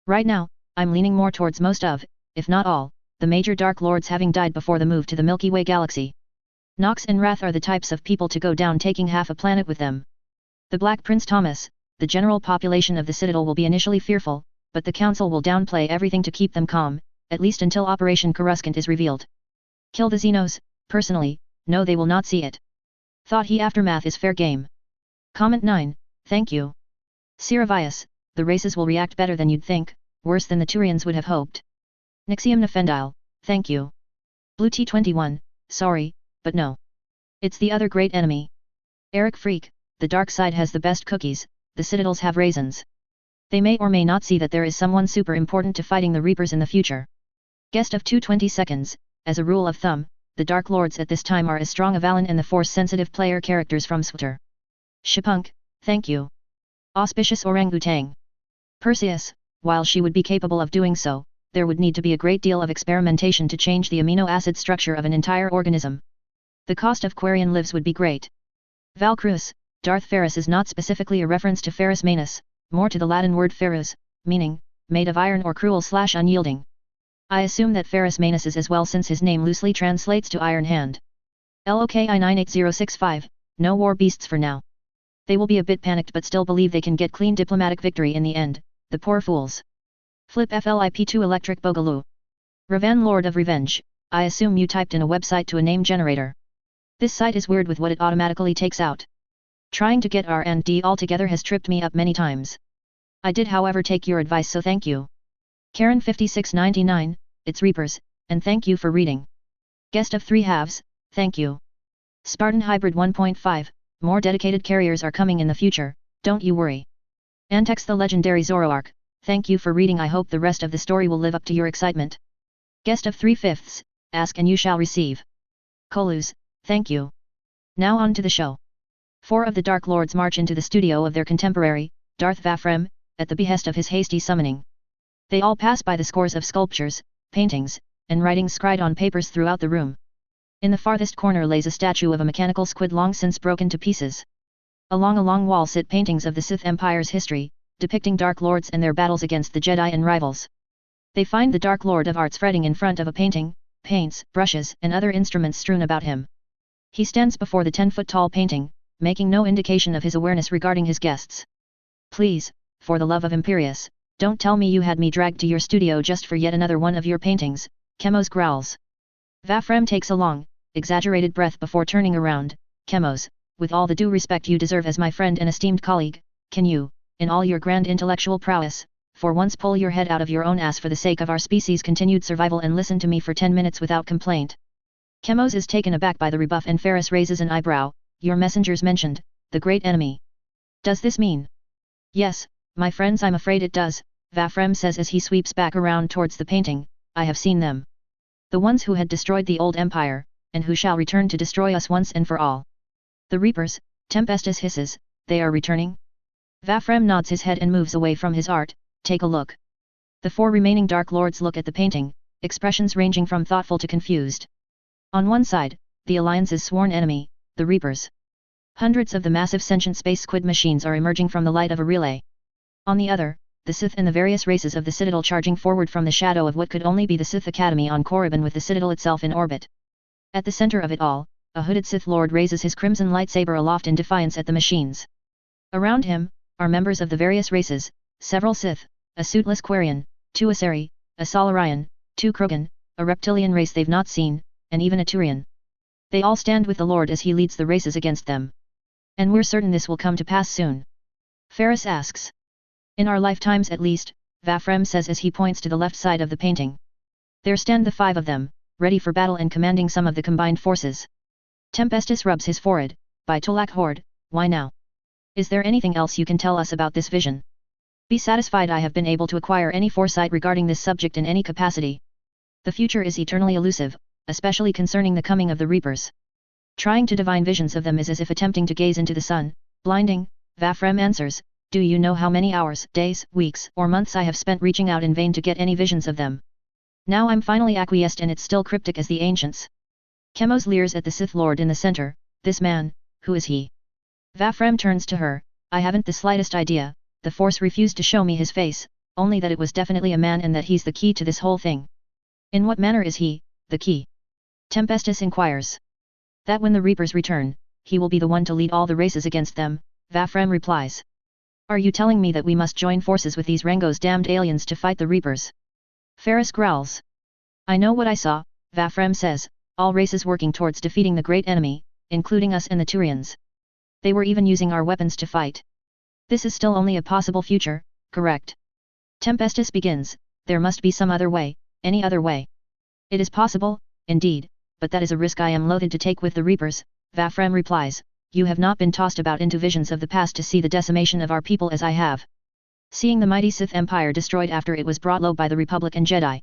Right now, I'm leaning more towards most of, if not all, the major Dark Lords having died before the move to the Milky Way galaxy. Nox and Wrath are the types of people to go down taking half a planet with them. The Black Prince Thomas, the general population of the Citadel will be initially fearful, but the Council will downplay everything to keep them calm, at least until Operation Coruscant is revealed. Kill the Xenos, personally, no they will not see it. Thought he aftermath is fair game. Comment 9, thank you. Siravius, the races will react better than you'd think, worse than the Turians would have hoped. Nixium Nefendile, thank you. Blue T21, sorry, but no. It's the other great enemy. Eric Freak, the dark side has the best cookies, the Citadels have raisins. They may or may not see that there is someone super important to fighting the Reapers in the future. Guest of 2/20, as a rule of thumb, the Dark Lords at this time are as strong as Valen and the Force-sensitive player characters from Swter. Shipunk, thank you. Auspicious Orangutang. Perseus, while she would be capable of doing so, there would need to be a great deal of experimentation to change the amino acid structure of an entire organism. The cost of Quarian lives would be great. Valcruz, Darth Ferris is not specifically a reference to Ferrus Manus, more to the Latin word ferrus, meaning, made of iron or cruel/unyielding. I assume that Ferrus Manus is as well since his name loosely translates to Iron Hand. LOKI 98065, no war beasts for now. They will be a bit panicked but still believe they can get clean diplomatic victory in the end, the poor fools. Flip FLIP2 Electric Boogaloo. Ravan Lord of Revenge, I assume you typed in a website to a name generator. This site is weird with what it automatically takes out. Trying to get R&D all together has tripped me up many times. I did however take your advice so thank you. Karen 5699, it's Reapers, and thank you for reading. Guest of 3 halves, thank you. Spartan Hybrid 1.5, more dedicated carriers are coming in the future, don't you worry. Antex the legendary Zoroark, thank you for reading I hope the rest of the story will live up to your excitement. Guest of 3/5, ask and you shall receive. Koluz, thank you. Now on to the show. 4 of the Dark Lords march into the studio of their contemporary, Darth Vafrem, at the behest of his hasty summoning. They all pass by the scores of sculptures, paintings, and writings scried on papers throughout the room. In the farthest corner lays a statue of a mechanical squid long since broken to pieces. Along a long wall sit paintings of the Sith Empire's history, depicting Dark Lords and their battles against the Jedi and rivals. They find the Dark Lord of Arts fretting in front of a painting, paints, brushes and other instruments strewn about him. He stands before the 10-foot-tall painting, making no indication of his awareness regarding his guests. Please, for the love of Imperius, don't tell me you had me dragged to your studio just for yet another one of your paintings, Chemos growls. Vafrem takes a long, exaggerated breath before turning around. Chemos, with all the due respect you deserve as my friend and esteemed colleague, can you, in all your grand intellectual prowess, for once pull your head out of your own ass for the sake of our species' continued survival and listen to me for 10 minutes without complaint? Chemos is taken aback by the rebuff and Ferris raises an eyebrow. Your messengers mentioned, the great enemy. Does this mean, Yes, my friends, I'm afraid it does, Vafrem says as he sweeps back around towards the painting. I have seen them. The ones who had destroyed the old empire, and who shall return to destroy us once and for all. The Reapers, Tempestus hisses, they are returning? Vafrem nods his head and moves away from his art. Take a look. The 4 remaining Dark Lords look at the painting, expressions ranging from thoughtful to confused. On one side, the Alliance's sworn enemy, the Reapers. Hundreds of the massive sentient space squid machines are emerging from the light of a relay. On the other, the Sith and the various races of the Citadel charging forward from the shadow of what could only be the Sith Academy on Korriban with the Citadel itself in orbit. At the center of it all, a hooded Sith Lord raises his crimson lightsaber aloft in defiance at the machines. Around him, are members of the various races, several Sith, a suitless Quarian, 2 Asari, a Solarian, 2 Krogan, a reptilian race they've not seen, and even a Turian. They all stand with the Lord as he leads the races against them. And we're certain this will come to pass soon. Ferris asks. In our lifetimes at least, Vafrem says as he points to the left side of the painting. There stand the 5 of them, ready for battle and commanding some of the combined forces. Tempestus rubs his forehead. By Tulak Horde, why now? Is there anything else you can tell us about this vision? Be satisfied I have been able to acquire any foresight regarding this subject in any capacity. The future is eternally elusive, especially concerning the coming of the Reapers. Trying to divine visions of them is as if attempting to gaze into the sun, blinding, Vafrem answers. Do you know how many hours, days, weeks, or months I have spent reaching out in vain to get any visions of them? Now I'm finally acquiesced and it's still cryptic as the ancients. Chemos leers at the Sith Lord in the center. This man, who is he? Vafrem turns to her. I haven't the slightest idea, the Force refused to show me his face, only that it was definitely a man and that he's the key to this whole thing. In what manner is he, the key? Tempestus inquires. That when the Reapers return, he will be the one to lead all the races against them, Vafrem replies. Are you telling me that we must join forces with these Rango's damned aliens to fight the Reapers? Ferris growls. I know what I saw, Vafrem says, all races working towards defeating the great enemy, including us and the Turians. They were even using our weapons to fight. This is still only a possible future, correct? Tempestus begins, there must be some other way, any other way. It is possible, indeed, but that is a risk I am loath to take with the Reapers, Vafrem replies. You have not been tossed about into visions of the past to see the decimation of our people as I have. Seeing the mighty Sith Empire destroyed after it was brought low by the Republic and Jedi.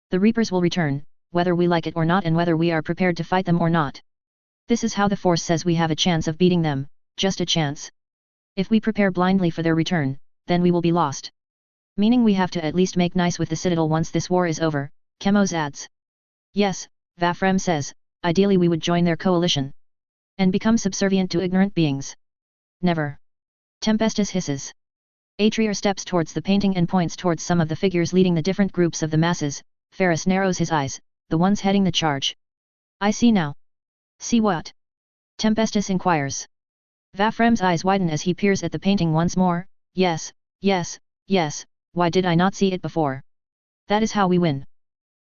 The Reapers will return, whether we like it or not and whether we are prepared to fight them or not. This is how the Force says we have a chance of beating them, just a chance. If we prepare blindly for their return, then we will be lost. Meaning we have to at least make nice with the Citadel once this war is over, Chemos adds. Yes, Vafrem says, ideally we would join their coalition. And become subservient to ignorant beings. Never. Tempestus hisses. Atrier steps towards the painting and points towards some of the figures leading the different groups of the masses. Ferris narrows his eyes, the ones heading the charge. I see now. See what? Tempestus inquires. Vafrem's eyes widen as he peers at the painting once more. Yes, yes, yes, why did I not see it before? That is how we win.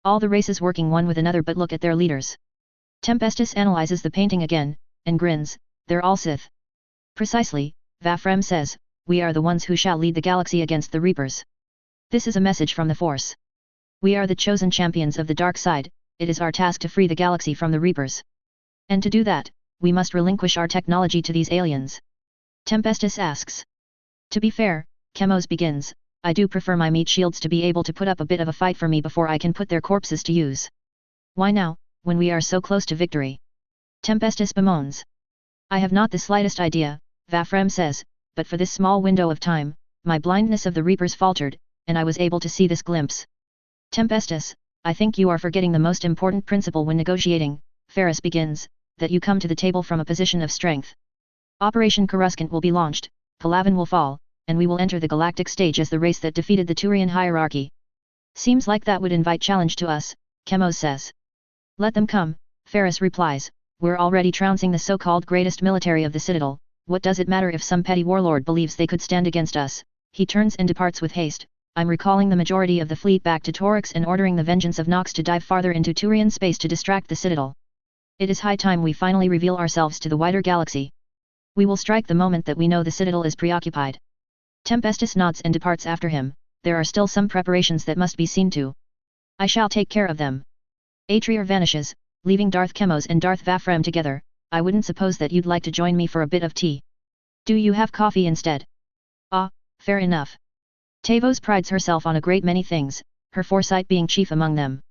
All the races working one with another, but look at their leaders. Tempestus analyzes the painting again, and grins. They're all Sith. Precisely, Vafrem says, we are the ones who shall lead the galaxy against the Reapers. This is a message from the Force. We are the chosen champions of the dark side, it is our task to free the galaxy from the Reapers. And to do that, we must relinquish our technology to these aliens. Tempestus asks. To be fair, Chemos begins, I do prefer my meat shields to be able to put up a bit of a fight for me before I can put their corpses to use. Why now, when we are so close to victory? Tempestus bemoans. I have not the slightest idea, Vafrem says, but for this small window of time, my blindness of the Reapers faltered, and I was able to see this glimpse. Tempestus, I think you are forgetting the most important principle when negotiating, Ferris begins, that you come to the table from a position of strength. Operation Coruscant will be launched, Palaven will fall, and we will enter the galactic stage as the race that defeated the Turian hierarchy. Seems like that would invite challenge to us, Chemos says. Let them come, Ferris replies, we're already trouncing the so-called greatest military of the Citadel, what does it matter if some petty warlord believes they could stand against us? He turns and departs with haste. I'm recalling the majority of the fleet back to Torix and ordering the vengeance of Nox to dive farther into Turian space to distract the Citadel. It is high time we finally reveal ourselves to the wider galaxy. We will strike the moment that we know the Citadel is preoccupied. Tempestus nods and departs after him. There are still some preparations that must be seen to. I shall take care of them. Atrier vanishes, leaving Darth Chemos and Darth Vafrem together. I wouldn't suppose that you'd like to join me for a bit of tea. Do you have coffee instead? Ah, Fair enough. Tavos prides herself on a great many things, her foresight being chief among them.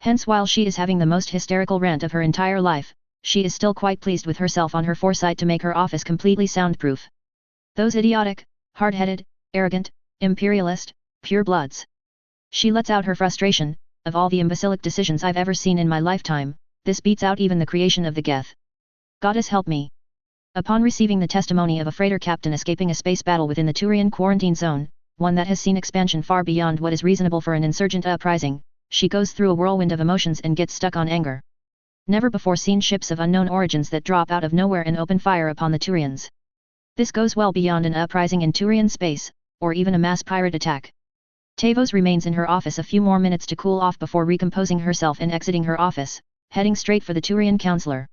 Hence while she is having the most hysterical rant of her entire life, she is still quite pleased with herself on her foresight to make her office completely soundproof. Those idiotic, hard-headed, arrogant, imperialist, purebloods. She lets out her frustration. Of all the imbecilic decisions I've ever seen in my lifetime, this beats out even the creation of the Geth. Goddess help me. Upon receiving the testimony of a freighter captain escaping a space battle within the Turian quarantine zone, one that has seen expansion far beyond what is reasonable for an insurgent uprising, she goes through a whirlwind of emotions and gets stuck on anger. Never before seen ships of unknown origins that drop out of nowhere and open fire upon the Turians. This goes well beyond an uprising in Turian space, or even a mass pirate attack. Tavos remains in her office a few more minutes to cool off before recomposing herself and exiting her office, heading straight for the Turian counselor.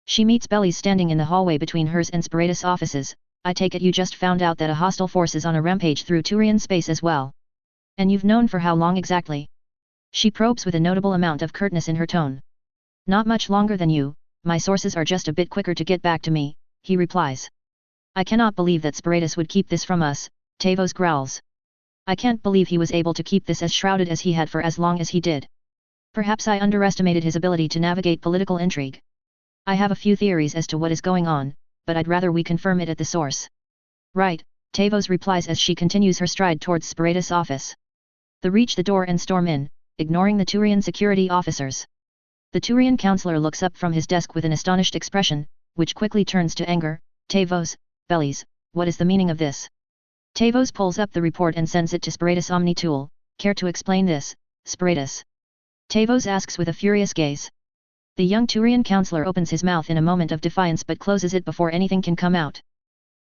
She meets Bellies standing in the hallway between hers and Spiritus' offices. I take it you just found out that a hostile force is on a rampage through Turian space as well. And you've known for how long exactly? She probes with a notable amount of curtness in her tone. Not much longer than you, my sources are just a bit quicker to get back to me, he replies. I cannot believe that Spiritus would keep this from us, Tavos growls. I can't believe he was able to keep this as shrouded as he had for as long as he did. Perhaps I underestimated his ability to navigate political intrigue. I have a few theories as to what is going on, but I'd rather we confirm it at the source. Right, Tavos replies as she continues her stride towards Spiritus' office. They reach the door and storm in, ignoring the Turian security officers. The Turian counselor looks up from his desk with an astonished expression, which quickly turns to anger. Tavos, Bellies, what is the meaning of this? Tavos pulls up the report and sends it to Spiritus Omni-Tool. Care to explain this, Spiritus? Tavos asks with a furious gaze. The young Turian counselor opens his mouth in a moment of defiance but closes it before anything can come out.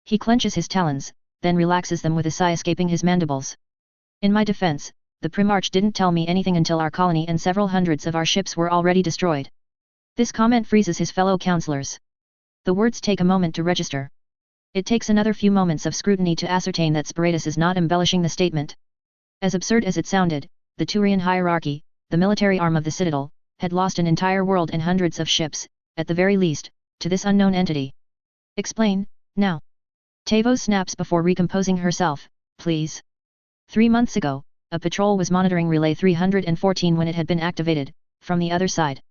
He clenches his talons, then relaxes them with a sigh escaping his mandibles. In my defense, the Primarch didn't tell me anything until our colony and several hundreds of our ships were already destroyed. This comment freezes his fellow counselors. The words take a moment to register. It takes another few moments of scrutiny to ascertain that Spiritus is not embellishing the statement. As absurd as it sounded, the Turian hierarchy, the military arm of the Citadel, had lost an entire world and hundreds of ships, at the very least, to this unknown entity. Explain, now. Tavos snaps before recomposing herself, please. 3 months ago, a patrol was monitoring Relay 314 when it had been activated, from the other side.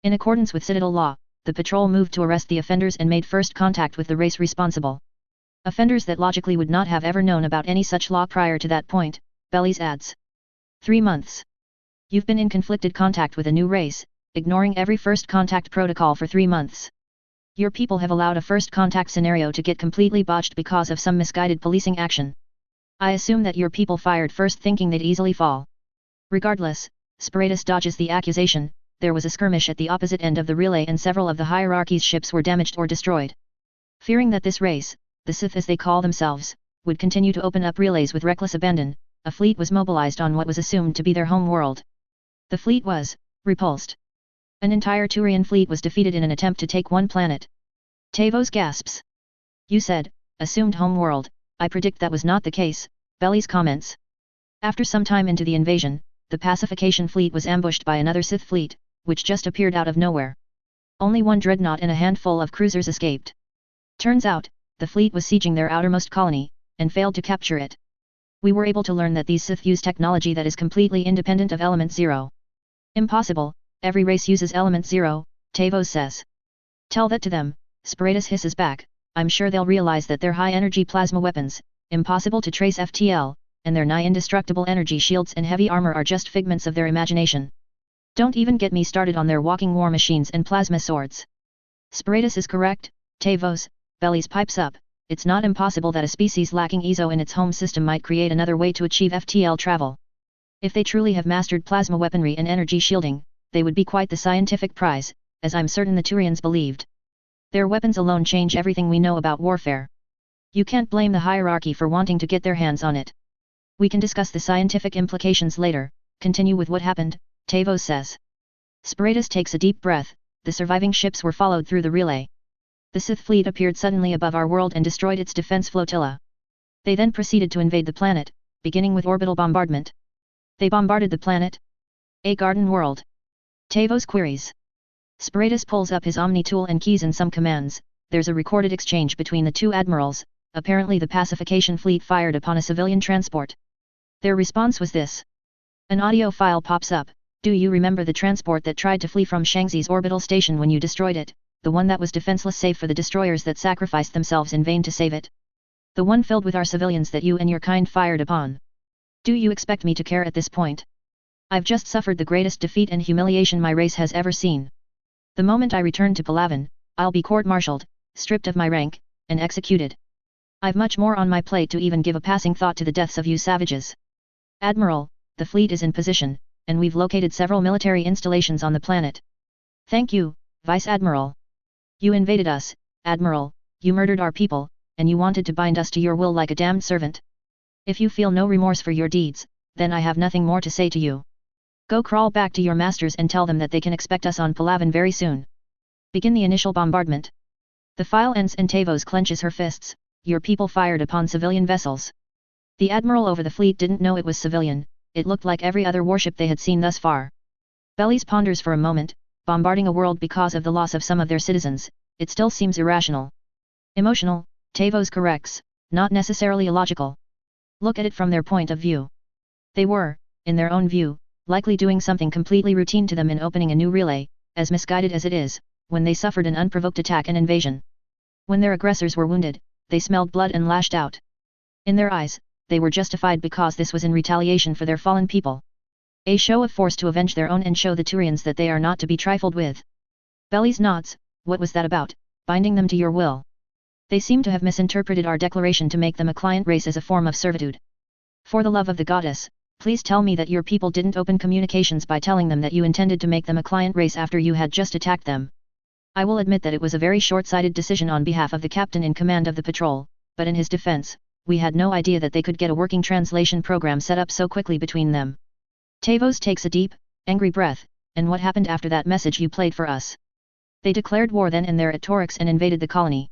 In accordance with Citadel law, the patrol moved to arrest the offenders and made first contact with the race responsible. Offenders that logically would not have ever known about any such law prior to that point, Bellies adds. 3 months. You've been in conflicted contact with a new race, ignoring every first contact protocol for 3 months. Your people have allowed a first contact scenario to get completely botched because of some misguided policing action. I assume that your people fired first thinking they'd easily fall. Regardless, Spiritus dodges the accusation. There was a skirmish at the opposite end of the relay and several of the hierarchy's ships were damaged or destroyed. Fearing that this race, the Sith as they call themselves, would continue to open up relays with reckless abandon, a fleet was mobilized on what was assumed to be their home world. The fleet was repulsed. An entire Turian fleet was defeated in an attempt to take one planet. Tavos gasps. You said, assumed home world, I predict that was not the case, Bellies comments. After some time into the invasion, the pacification fleet was ambushed by another Sith fleet, which just appeared out of nowhere. Only one dreadnought and a handful of cruisers escaped. Turns out, the fleet was sieging their outermost colony, and failed to capture it. We were able to learn that these Sith use technology that is completely independent of Element Zero. Impossible, every race uses Element Zero, Tavos says. Tell that to them, Spiritus hisses back, I'm sure they'll realize that their high-energy plasma weapons, impossible to trace FTL, and their nigh-indestructible energy shields and heavy armor are just figments of their imagination. Don't even get me started on their walking war machines and plasma swords. Spiritus is correct, Tavos, Bellies pipes up, it's not impossible that a species lacking EZO in its home system might create another way to achieve FTL travel. If they truly have mastered plasma weaponry and energy shielding, they would be quite the scientific prize, as I'm certain the Turians believed. Their weapons alone change everything we know about warfare. You can't blame the hierarchy for wanting to get their hands on it. We can discuss the scientific implications later, continue with what happened, Tavos says. Spiritus takes a deep breath, the surviving ships were followed through the relay. The Sith fleet appeared suddenly above our world and destroyed its defense flotilla. They then proceeded to invade the planet, beginning with orbital bombardment. They bombarded the planet? A garden world? Tavos queries. Spiritus pulls up his Omni tool and keys in some commands. There's a recorded exchange between the two admirals, apparently the pacification fleet fired upon a civilian transport. Their response was this. An audio file pops up. Do you remember the transport that tried to flee from Shangxi's orbital station when you destroyed it, the one that was defenseless save for the destroyers that sacrificed themselves in vain to save it? The one filled with our civilians that you and your kind fired upon. Do you expect me to care at this point? I've just suffered the greatest defeat and humiliation my race has ever seen. The moment I return to Palawan, I'll be court-martialed, stripped of my rank, and executed. I've much more on my plate to even give a passing thought to the deaths of you savages. Admiral, the fleet is in position, and we've located several military installations on the planet. Thank you, Vice Admiral. You invaded us, Admiral, you murdered our people, and you wanted to bind us to your will like a damned servant. If you feel no remorse for your deeds, then I have nothing more to say to you. Go crawl back to your masters and tell them that they can expect us on Palawan very soon. Begin the initial bombardment. The file ends and Tavos clenches her fists. Your people fired upon civilian vessels. The admiral over the fleet didn't know it was civilian, it looked like every other warship they had seen thus far. Bellies ponders for a moment, bombarding a world because of the loss of some of their citizens, it still seems irrational. Emotional, Tavos corrects, not necessarily illogical. Look at it from their point of view. They were, in their own view, likely doing something completely routine to them in opening a new relay, as misguided as it is, when they suffered an unprovoked attack and invasion. When their aggressors were wounded, they smelled blood and lashed out. In their eyes, they were justified because this was in retaliation for their fallen people. A show of force to avenge their own and show the Turians that they are not to be trifled with. Bellies nods, what was that about, binding them to your will? They seem to have misinterpreted our declaration to make them a client race as a form of servitude. For the love of the goddess, please tell me that your people didn't open communications by telling them that you intended to make them a client race after you had just attacked them. I will admit that it was a very short-sighted decision on behalf of the captain in command of the patrol, but in his defense, we had no idea that they could get a working translation program set up so quickly between them. Tavos takes a deep, angry breath, and what happened after that message you played for us? They declared war then and there at Torix and invaded the colony,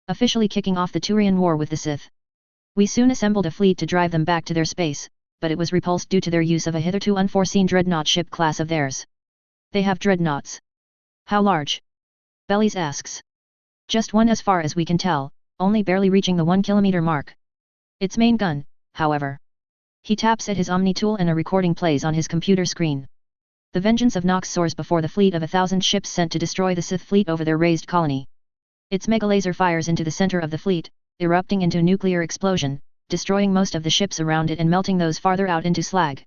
officially kicking off the Turian war with the Sith. We soon assembled a fleet to drive them back to their space, but it was repulsed due to their use of a hitherto unforeseen dreadnought ship class of theirs. They have dreadnoughts. How large? Bellies asks. Just one as far as we can tell, only barely reaching the 1 kilometer mark. Its main gun, however. He taps at his Omni tool and a recording plays on his computer screen. The vengeance of Nox soars before the fleet of 1,000 ships sent to destroy the Sith fleet over their raised colony. Its mega laser fires into the center of the fleet, erupting into nuclear explosion, destroying most of the ships around it and melting those farther out into slag.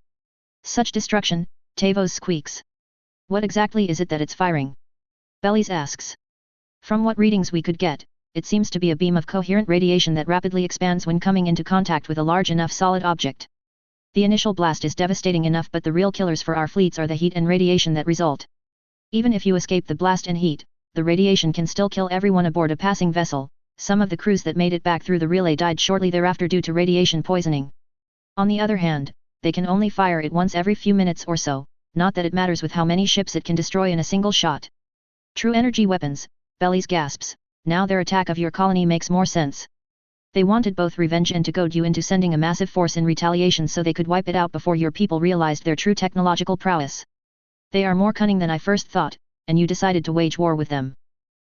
Such destruction, Tavos squeaks. What exactly is it that it's firing? Bellies asks. From what readings we could get, it seems to be a beam of coherent radiation that rapidly expands when coming into contact with a large enough solid object. The initial blast is devastating enough, but the real killers for our fleets are the heat and radiation that result. Even if you escape the blast and heat, the radiation can still kill everyone aboard a passing vessel. Some of the crews that made it back through the relay died shortly thereafter due to radiation poisoning. On the other hand, they can only fire it once every few minutes or so, not that it matters with how many ships it can destroy in a single shot. True energy weapons, Bellies gasps, now their attack of your colony makes more sense. They wanted both revenge and to goad you into sending a massive force in retaliation so they could wipe it out before your people realized their true technological prowess. They are more cunning than I first thought, and you decided to wage war with them.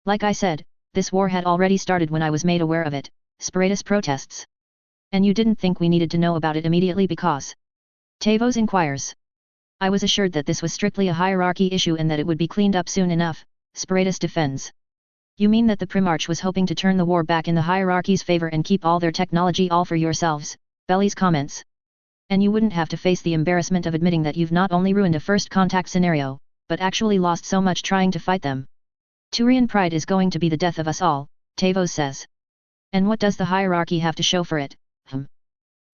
Like I said, this war had already started when I was made aware of it, Spiritus protests. And you didn't think we needed to know about it immediately because? Tavos inquires. I was assured that this was strictly a hierarchy issue and that it would be cleaned up soon enough, Spiritus defends. You mean that the Primarch was hoping to turn the war back in the hierarchy's favor and keep all their technology all for yourselves, Bellies comments. And you wouldn't have to face the embarrassment of admitting that you've not only ruined a first contact scenario, but actually lost so much trying to fight them. Turian pride is going to be the death of us all, Tavos says. And what does the hierarchy have to show for it?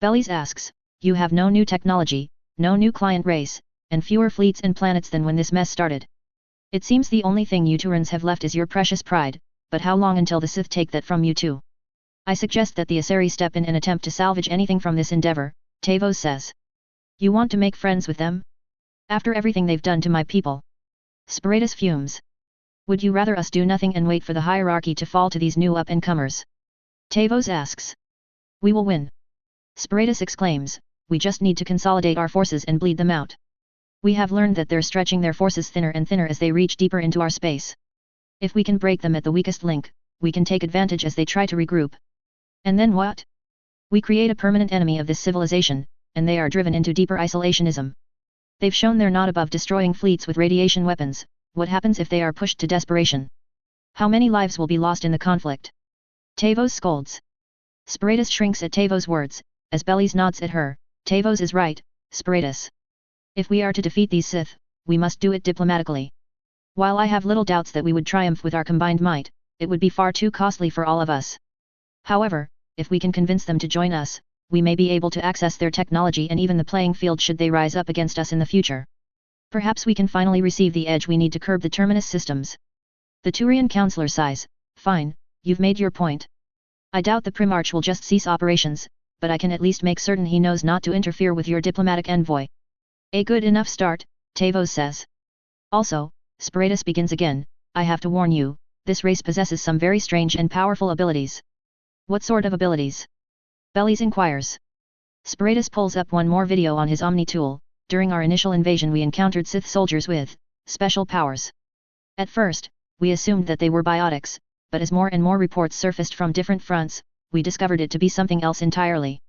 Bellies asks, you have no new technology, no new client race, and fewer fleets and planets than when this mess started. It seems the only thing you Turans have left is your precious pride, but how long until the Sith take that from you too? I suggest that the Asari step in and attempt to salvage anything from this endeavor, Tavos says. You want to make friends with them? After everything they've done to my people? Spiritus fumes. Would you rather us do nothing and wait for the hierarchy to fall to these new up-and-comers? Tavos asks. We will win. Spiritus exclaims, we just need to consolidate our forces and bleed them out. We have learned that they're stretching their forces thinner and thinner as they reach deeper into our space. If we can break them at the weakest link, we can take advantage as they try to regroup. And then what? We create a permanent enemy of this civilization, and they are driven into deeper isolationism. They've shown they're not above destroying fleets with radiation weapons. What happens if they are pushed to desperation? How many lives will be lost in the conflict? Tavos scolds. Sparatus shrinks at Tavos' words, as Bellies nods at her. Tavos is right, Sparatus. If we are to defeat these Sith, we must do it diplomatically. While I have little doubts that we would triumph with our combined might, it would be far too costly for all of us. However, if we can convince them to join us, we may be able to access their technology and even the playing field should they rise up against us in the future. Perhaps we can finally receive the edge we need to curb the Terminus systems. The Turian counselor sighs. Fine, you've made your point. I doubt the Primarch will just cease operations, but I can at least make certain he knows not to interfere with your diplomatic envoy. A good enough start, Tavos says. Also, Sparatus begins again, I have to warn you, this race possesses some very strange and powerful abilities. What sort of abilities? Bellies inquires. Sparatus pulls up one more video on his Omni tool. During our initial invasion we encountered Sith soldiers with special powers. At first, we assumed that they were biotics, but as more and more reports surfaced from different fronts, we discovered it to be something else entirely.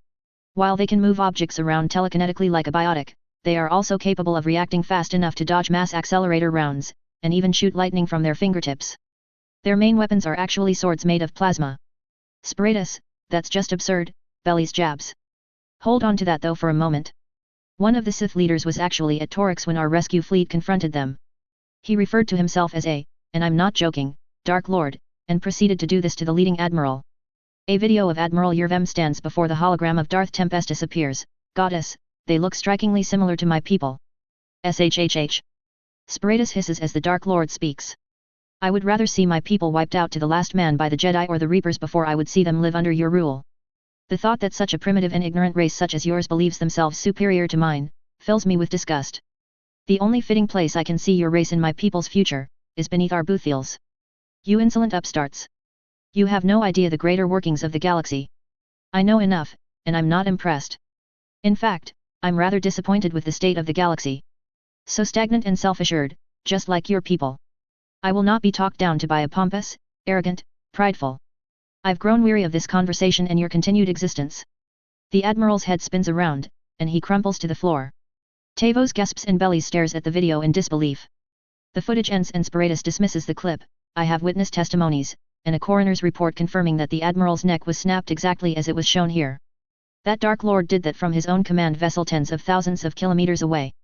While they can move objects around telekinetically like a biotic, they are also capable of reacting fast enough to dodge mass accelerator rounds, and even shoot lightning from their fingertips. Their main weapons are actually swords made of plasma. Sparatus, that's just absurd, Bellies jabs. Hold on to that though for a moment. One of the Sith leaders was actually at Torix when our rescue fleet confronted them. He referred to himself as a, and I'm not joking, Dark Lord, and proceeded to do this to the leading admiral. A video of Admiral Yervem stands before the hologram of Darth Tempestus appears. Goddess, they look strikingly similar to my people. SHHH. Sparatus hisses as the Dark Lord speaks. I would rather see my people wiped out to the last man by the Jedi or the Reapers before I would see them live under your rule. The thought that such a primitive and ignorant race such as yours believes themselves superior to mine, fills me with disgust. The only fitting place I can see your race in my people's future, is beneath our boothiels. You insolent upstarts. You have no idea the greater workings of the galaxy. I know enough, and I'm not impressed. In fact, I'm rather disappointed with the state of the galaxy. So stagnant and self-assured, just like your people. I will not be talked down to by a pompous, arrogant, prideful. I've grown weary of this conversation and your continued existence. The Admiral's head spins around, and he crumples to the floor. Tavos gasps and Bellies stares at the video in disbelief. The footage ends and Sparatus dismisses the clip. I have witness testimonies, and a coroner's report confirming that the Admiral's neck was snapped exactly as it was shown here. That Dark Lord did that from his own command vessel tens of thousands of kilometers away.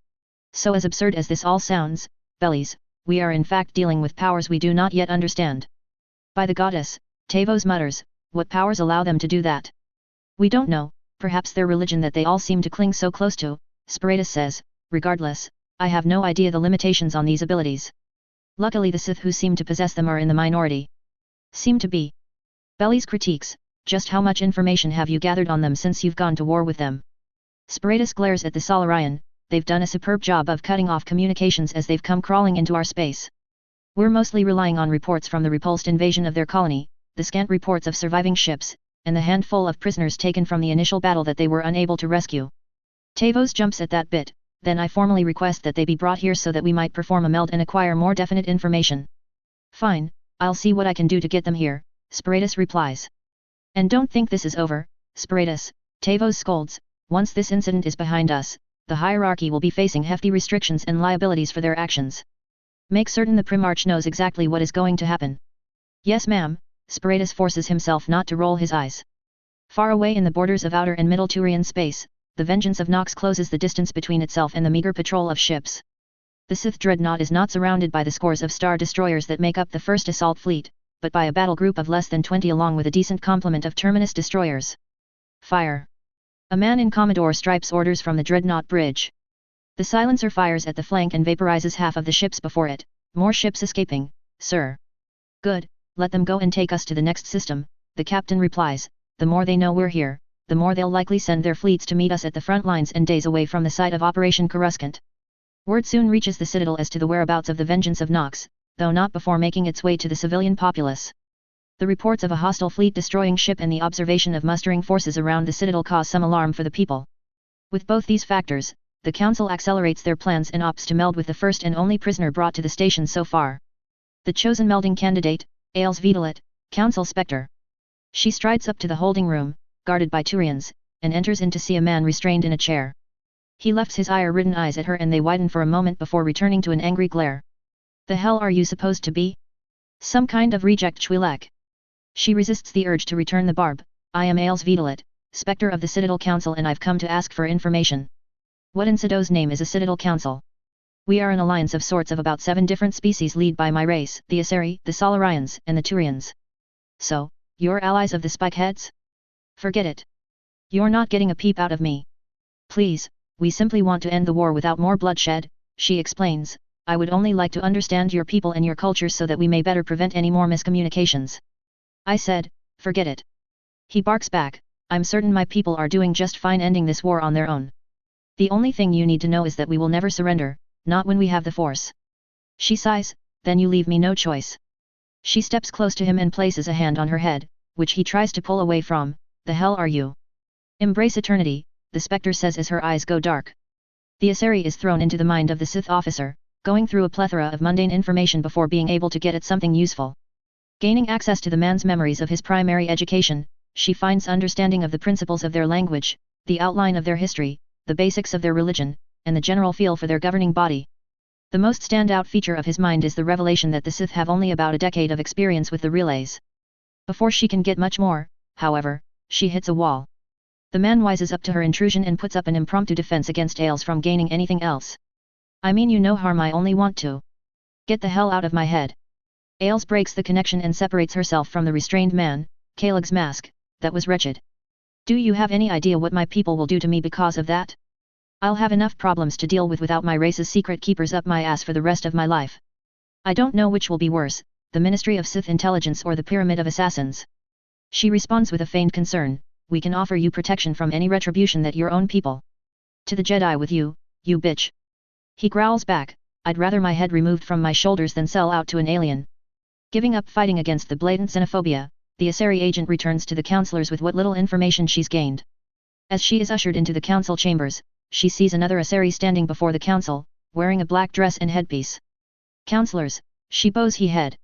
So as absurd as this all sounds, Bellies, we are in fact dealing with powers we do not yet understand. By the goddess, Tavos mutters, what powers allow them to do that? We don't know, perhaps their religion that they all seem to cling so close to, Sparatus says. Regardless, I have no idea the limitations on these abilities. Luckily the Sith who seem to possess them are in the minority. Seem to be. Bellies critiques, just how much information have you gathered on them since you've gone to war with them? Sparatus glares at the Solarian. They've done a superb job of cutting off communications as they've come crawling into our space. We're mostly relying on reports from the repulsed invasion of their colony, the scant reports of surviving ships, and the handful of prisoners taken from the initial battle that they were unable to rescue. Tavos jumps at that bit, then I formally request that they be brought here so that we might perform a meld and acquire more definite information. Fine, I'll see what I can do to get them here, Sparatus replies. And don't think this is over, Sparatus, Tavos scolds, once this incident is behind us, the hierarchy will be facing hefty restrictions and liabilities for their actions. Make certain the Primarch knows exactly what is going to happen. Yes ma'am, Sparatus forces himself not to roll his eyes. Far away in the borders of outer and middle Turian space, the vengeance of Nox closes the distance between itself and the meager patrol of ships. The Sith dreadnought is not surrounded by the scores of star destroyers that make up the first assault fleet, but by a battle group of less than 20 along with a decent complement of Terminus destroyers. Fire! A man in Commodore Stripes orders from the dreadnought bridge. The silencer fires at the flank and vaporizes half of the ships before it. More ships escaping, sir. Good, let them go and take us to the next system, the captain replies. The more they know we're here, the more they'll likely send their fleets to meet us at the front lines and days away from the site of Operation Coruscant. Word soon reaches the Citadel as to the whereabouts of the vengeance of Nox, though not before making its way to the civilian populace. The reports of a hostile fleet destroying ship and the observation of mustering forces around the Citadel cause some alarm for the people. With both these factors, the Council accelerates their plans and opts to meld with the first and only prisoner brought to the station so far. The chosen melding candidate, Aels Vitalit, Council Spectre. She strides up to the holding room, guarded by Turians, and enters in to see a man restrained in a chair. He lifts his ire-ridden eyes at her and they widen for a moment before returning to an angry glare. The hell are you supposed to be? Some kind of reject Twi'lek? She resists the urge to return the barb. I am Aels Vitalit, Spectre of the Citadel Council, and I've come to ask for information. What in Sido's name is a Citadel Council? We are an alliance of sorts of about 7 different species led by my race, the Asari, the Solarians, and the Turians. So, you're allies of the Spikeheads? Forget it. You're not getting a peep out of me. Please, we simply want to end the war without more bloodshed, she explains. I would only like to understand your people and your cultures so that we may better prevent any more miscommunications. I said, forget it. He barks back, I'm certain my people are doing just fine ending this war on their own. The only thing you need to know is that we will never surrender, not when we have the force. She sighs, then you leave me no choice. She steps close to him and places a hand on her head, which he tries to pull away from. The hell are you? Embrace eternity, the Spectre says as her eyes go dark. The Asari is thrown into the mind of the Sith officer, going through a plethora of mundane information before being able to get at something useful. Gaining access to the man's memories of his primary education, she finds understanding of the principles of their language, the outline of their history, the basics of their religion, and the general feel for their governing body. The most standout feature of his mind is the revelation that the Sith have only about a decade of experience with the relays. Before she can get much more, however, she hits a wall. The man wises up to her intrusion and puts up an impromptu defense against Aels from gaining anything else. I mean, you no harm, I only want to get the hell out of my head. Aels breaks the connection and separates herself from the restrained man. Kalig's mask, that was wretched. Do you have any idea what my people will do to me because of that? I'll have enough problems to deal with without my race's secret keepers up my ass for the rest of my life. I don't know which will be worse, the Ministry of Sith Intelligence or the Pyramid of Assassins. She responds with a feigned concern, we can offer you protection from any retribution that your own people. To the Jedi with you, you bitch. He growls back, I'd rather my head removed from my shoulders than sell out to an alien. Giving up fighting against the blatant xenophobia, the Asari agent returns to the councillors with what little information she's gained. As she is ushered into the council chambers, she sees another Asari standing before the council, wearing a black dress and headpiece. Councillors, she bows he head.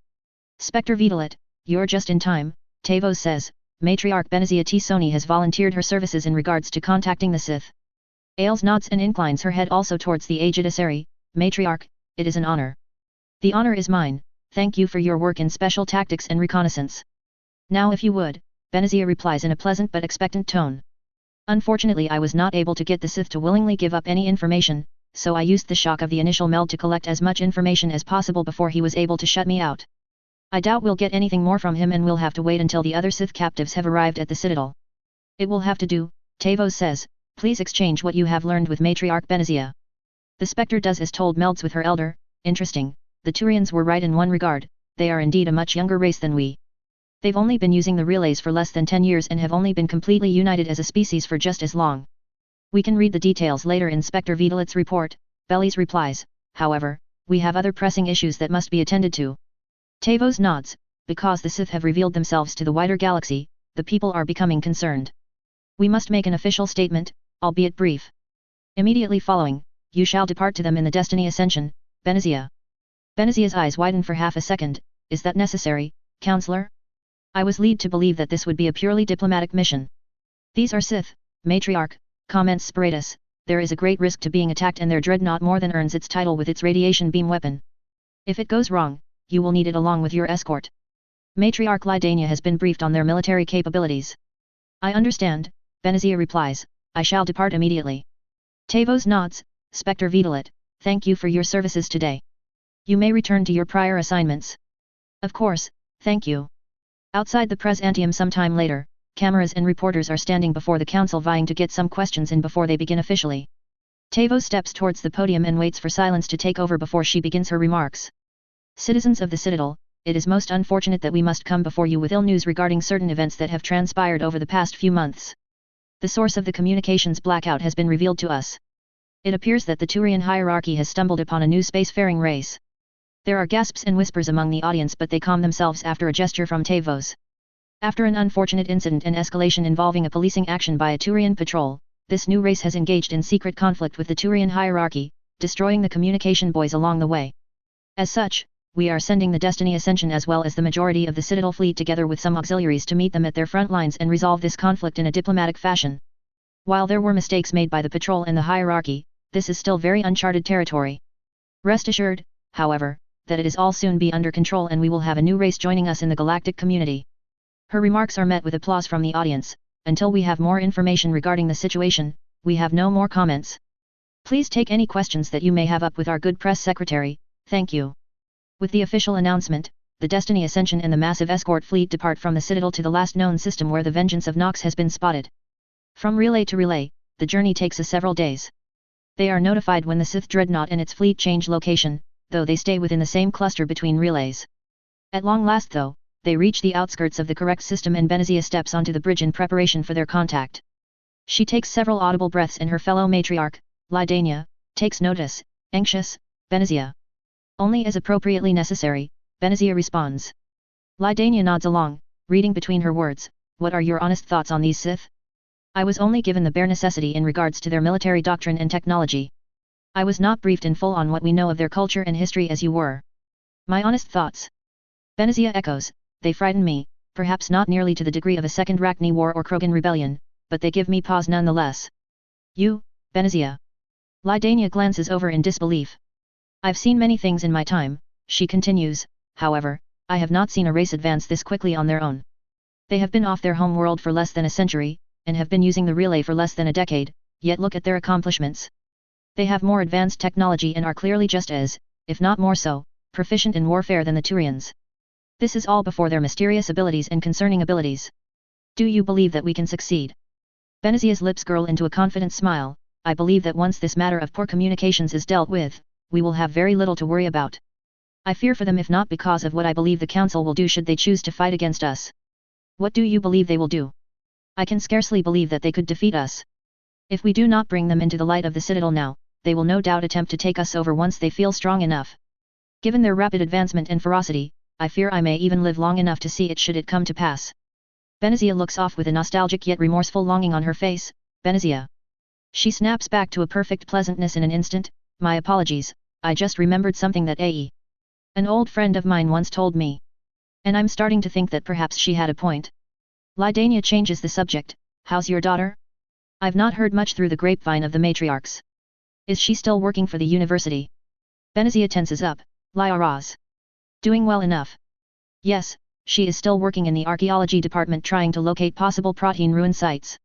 Spectre Vitalit, you're just in time, Tavos says. Matriarch Benezia T'Soni has volunteered her services in regards to contacting the Sith. Aels nods and inclines her head also towards the aged Asari. Matriarch, it is an honor. The honor is mine, thank you for your work in special tactics and reconnaissance. Now if you would, Benezia replies in a pleasant but expectant tone. Unfortunately I was not able to get the Sith to willingly give up any information, so I used the shock of the initial meld to collect as much information as possible before he was able to shut me out. I doubt we'll get anything more from him and we'll have to wait until the other Sith captives have arrived at the Citadel. It will have to do, Tavos says, please exchange what you have learned with Matriarch Benezia. The Spectre does as told, melds with her elder. Interesting, the Turians were right in one regard, they are indeed a much younger race than we. They've only been using the relays for less than 10 years and have only been completely united as a species for just as long. We can read the details later in Spectre Vitalit's report, Bellies replies, however, we have other pressing issues that must be attended to. Tavos nods, because the Sith have revealed themselves to the wider galaxy, the people are becoming concerned. We must make an official statement, albeit brief. Immediately following, you shall depart to them in the Destiny Ascension, Benezia. Benezia's eyes widen for half a second, is that necessary, Counselor? I was led to believe that this would be a purely diplomatic mission. These are Sith, Matriarch, comments Sparatus, there is a great risk to being attacked and their dreadnought more than earns its title with its radiation beam weapon. If it goes wrong, you will need it along with your escort. Matriarch Lydania has been briefed on their military capabilities. I understand, Benezia replies, I shall depart immediately. Tavos nods, Spectre Vitalit, thank you for your services today. You may return to your prior assignments. Of course, thank you. Outside the Presantium sometime later, cameras and reporters are standing before the council vying to get some questions in before they begin officially. Tavos steps towards the podium and waits for silence to take over before she begins her remarks. Citizens of the Citadel, it is most unfortunate that we must come before you with ill news regarding certain events that have transpired over the past few months. The source of the communications blackout has been revealed to us. It appears that the Turian hierarchy has stumbled upon a new spacefaring race. There are gasps and whispers among the audience, but they calm themselves after a gesture from Tavos. After an unfortunate incident and escalation involving a policing action by a Turian patrol, this new race has engaged in secret conflict with the Turian hierarchy, destroying the communication buoys along the way. As such, we are sending the Destiny Ascension as well as the majority of the Citadel fleet together with some auxiliaries to meet them at their front lines and resolve this conflict in a diplomatic fashion. While there were mistakes made by the patrol and the hierarchy, this is still very uncharted territory. Rest assured, however, that it is all soon be under control and we will have a new race joining us in the galactic community. Her remarks are met with applause from the audience. Until we have more information regarding the situation, we have no more comments. Please take any questions that you may have up with our good press secretary, thank you. With the official announcement, the Destiny Ascension and the massive escort fleet depart from the Citadel to the last known system where the vengeance of Nox has been spotted. From relay to relay, the journey takes several days. They are notified when the Sith dreadnought and its fleet change location, though they stay within the same cluster between relays. At long last though, they reach the outskirts of the correct system and Benezia steps onto the bridge in preparation for their contact. She takes several audible breaths and her fellow matriarch, Lydania, takes notice, anxious, Benezia. Only as appropriately necessary, Benezia responds. Lydania nods along, reading between her words, what are your honest thoughts on these Sith? I was only given the bare necessity in regards to their military doctrine and technology. I was not briefed in full on what we know of their culture and history as you were. My honest thoughts. Benezia echoes, they frighten me, perhaps not nearly to the degree of a second Rachni War or Krogan rebellion, but they give me pause nonetheless. You, Benezia. Lydania glances over in disbelief. I've seen many things in my time, she continues, however, I have not seen a race advance this quickly on their own. They have been off their home world for less than a century, and have been using the relay for less than a decade, yet look at their accomplishments. They have more advanced technology and are clearly just as, if not more so, proficient in warfare than the Turians. This is all before their mysterious abilities and concerning abilities. Do you believe that we can succeed? Benezia's lips curl into a confident smile. I believe that once this matter of poor communications is dealt with, we will have very little to worry about. I fear for them if not because of what I believe the Council will do should they choose to fight against us. What do you believe they will do? I can scarcely believe that they could defeat us. If we do not bring them into the light of the Citadel now, they will no doubt attempt to take us over once they feel strong enough. Given their rapid advancement and ferocity, I fear I may even live long enough to see it should it come to pass. Benezia looks off with a nostalgic yet remorseful longing on her face. Benezia. She snaps back to a perfect pleasantness in an instant. My apologies, I just remembered something that an old friend of mine once told me. And I'm starting to think that perhaps she had a point. Lydania changes the subject. How's your daughter? I've not heard much through the grapevine of the matriarchs. Is she still working for the university? Benezia tenses up. Lyaraz. Doing well enough. Yes, she is still working in the archaeology department trying to locate possible protein ruin sites.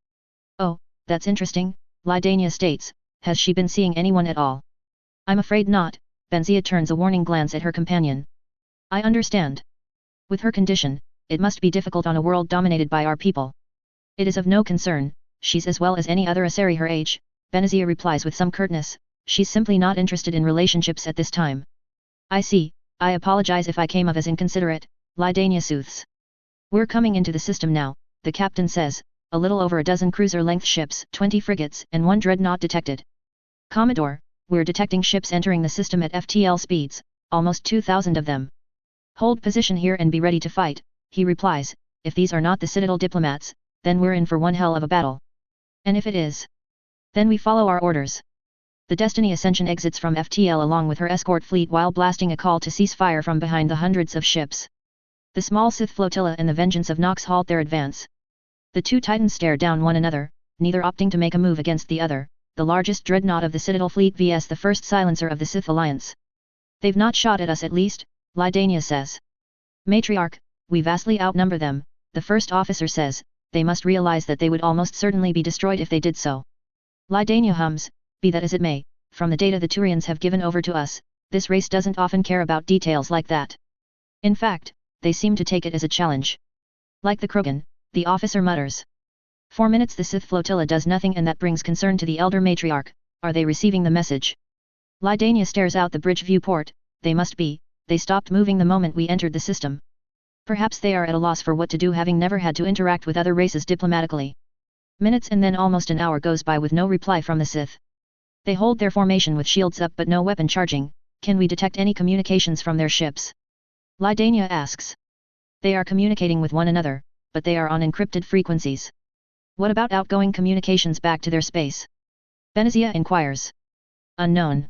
Oh, that's interesting, Lydania states. Has she been seeing anyone at all? I'm afraid not. Benezia turns a warning glance at her companion. I understand. With her condition, it must be difficult on a world dominated by our people. It is of no concern, she's as well as any other Asari her age, Benezia replies with some curtness, she's simply not interested in relationships at this time. I see, I apologize if I came off as inconsiderate, Lydania soothes. We're coming into the system now, the captain says, a little over a dozen cruiser-length ships, 20 frigates and 1 dreadnought detected. Commodore, we're detecting ships entering the system at FTL speeds, almost 2,000 of them. Hold position here and be ready to fight, he replies, if these are not the Citadel diplomats, then we're in for one hell of a battle. And if it is, then we follow our orders. The Destiny Ascension exits from FTL along with her escort fleet while blasting a call to cease fire from behind the hundreds of ships. The small Sith flotilla and the vengeance of Nox halt their advance. The two titans stare down one another, neither opting to make a move against the other, the largest dreadnought of the Citadel fleet vs the first silencer of the Sith Alliance. They've not shot at us at least, Lydania says. Matriarch, we vastly outnumber them, the first officer says, they must realize that they would almost certainly be destroyed if they did so. Lydania hums, be that as it may, from the data the Turians have given over to us, this race doesn't often care about details like that. In fact, they seem to take it as a challenge. Like the Krogan, the officer mutters. For minutes the Sith flotilla does nothing and that brings concern to the elder matriarch. Are they receiving the message? Lydania stares out the bridge viewport. They must be, they stopped moving the moment we entered the system. Perhaps they are at a loss for what to do having never had to interact with other races diplomatically. Minutes and then almost an hour goes by with no reply from the Sith. They hold their formation with shields up but no weapon charging. Can we detect any communications from their ships? Lydania asks. They are communicating with one another, but they are on encrypted frequencies. What about outgoing communications back to their space? Benezia inquires. Unknown.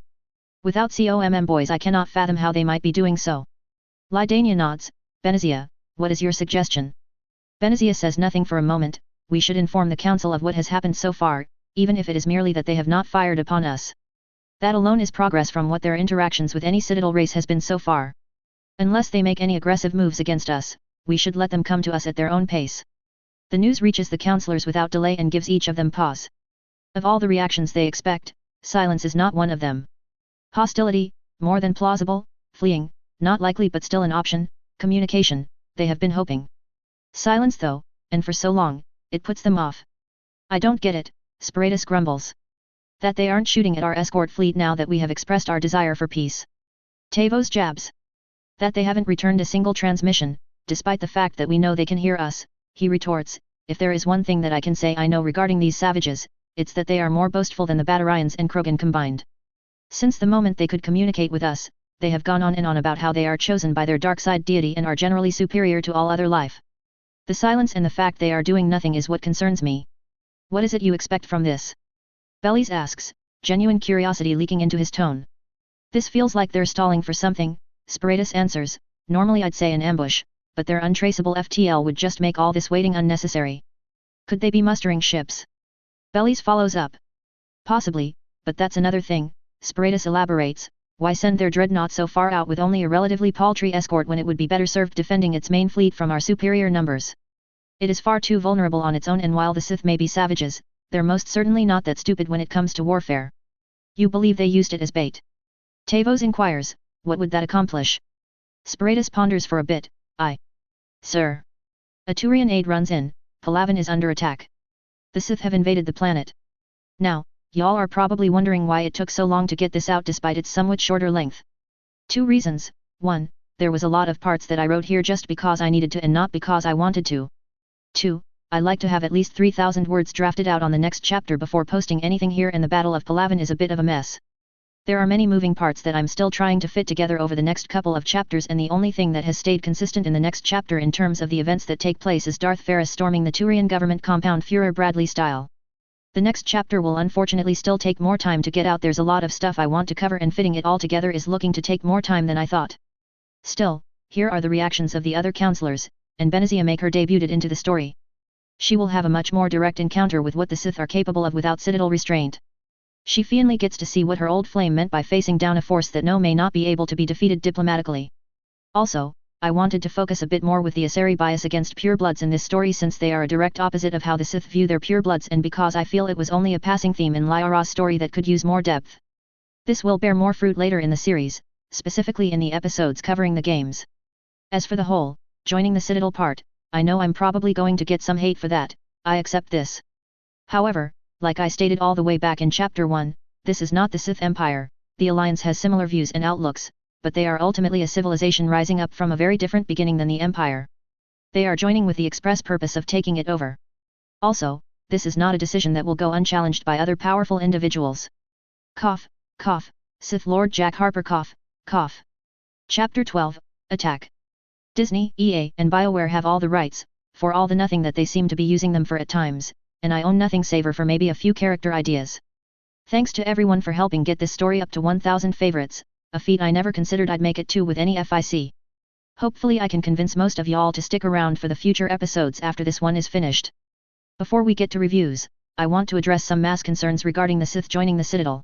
Without COMM boys I cannot fathom how they might be doing so. Lydania nods. Benezia, what is your suggestion? Benezia says nothing for a moment. We should inform the council of what has happened so far, even if it is merely that they have not fired upon us. That alone is progress from what their interactions with any Citadel race has been so far. Unless they make any aggressive moves against us, we should let them come to us at their own pace. The news reaches the councillors without delay and gives each of them pause. Of all the reactions they expect, silence is not one of them. Hostility, more than plausible. Fleeing, not likely but still an option. Communication, they have been hoping. Silence though, and for so long, it puts them off. I don't get it, Sparatus grumbles. That they aren't shooting at our escort fleet now that we have expressed our desire for peace. Tavos jabs. That they haven't returned a single transmission, despite the fact that we know they can hear us, he retorts. If there is one thing that I can say I know regarding these savages, it's that they are more boastful than the Batarians and Krogan combined. Since the moment they could communicate with us, they have gone on and on about how they are chosen by their dark side deity and are generally superior to all other life. The silence and the fact they are doing nothing is what concerns me. What is it you expect from this? Bellies asks, genuine curiosity leaking into his tone. This feels like they're stalling for something, Sparatus answers. Normally I'd say an ambush, but their untraceable FTL would just make all this waiting unnecessary. Could they be mustering ships? Bellies follows up. Possibly, but that's another thing, Sparatus elaborates. Why send their dreadnought so far out with only a relatively paltry escort when it would be better served defending its main fleet from our superior numbers? It is far too vulnerable on its own, and while the Sith may be savages, they're most certainly not that stupid when it comes to warfare. You believe they used it as bait? Tavos inquires, what would that accomplish? Sparatus ponders for a bit. Sir. A Turian aide runs in. Palaven is under attack. The Sith have invaded the planet. Now, y'all are probably wondering why it took so long to get this out despite its somewhat shorter length. 2 reasons. 1, there was a lot of parts that I wrote here just because I needed to and not because I wanted to. 2, I like to have at least 3,000 words drafted out on the next chapter before posting anything here, and the Battle of Palaven is a bit of a mess. There are many moving parts that I'm still trying to fit together over the next couple of chapters, and the only thing that has stayed consistent in the next chapter in terms of the events that take place is Darth Ferris storming the Turian government compound Führer Bradley style. The next chapter will unfortunately still take more time to get out. There's a lot of stuff I want to cover, and fitting it all together is looking to take more time than I thought. Still, here are the reactions of the other counselors, and Benezia make her debut into the story. She will have a much more direct encounter with what the Sith are capable of without Citadel restraint. She finally gets to see what her old flame meant by facing down a force that may not be able to be defeated diplomatically. Also, I wanted to focus a bit more with the Asari bias against purebloods in this story, since they are a direct opposite of how the Sith view their purebloods, and because I feel it was only a passing theme in Lyra's story that could use more depth. This will bear more fruit later in the series, specifically in the episodes covering the games. As for the whole, joining the Citadel part, I know I'm probably going to get some hate for that. I accept this. However, like I stated all the way back in Chapter 1, this is not the Sith Empire. The Alliance has similar views and outlooks, but they are ultimately a civilization rising up from a very different beginning than the Empire. They are joining with the express purpose of taking it over. Also, this is not a decision that will go unchallenged by other powerful individuals. Cough, cough, Sith Lord Jack Harper cough, cough. Chapter 12, Attack. Disney, EA, and BioWare have all the rights, for all the nothing that they seem to be using them for at times, and I own nothing saver for maybe a few character ideas. Thanks to everyone for helping get this story up to 1,000 favorites, a feat I never considered I'd make it to with any FIC. Hopefully I can convince most of y'all to stick around for the future episodes after this one is finished. Before we get to reviews, I want to address some mass concerns regarding the Sith joining the Citadel.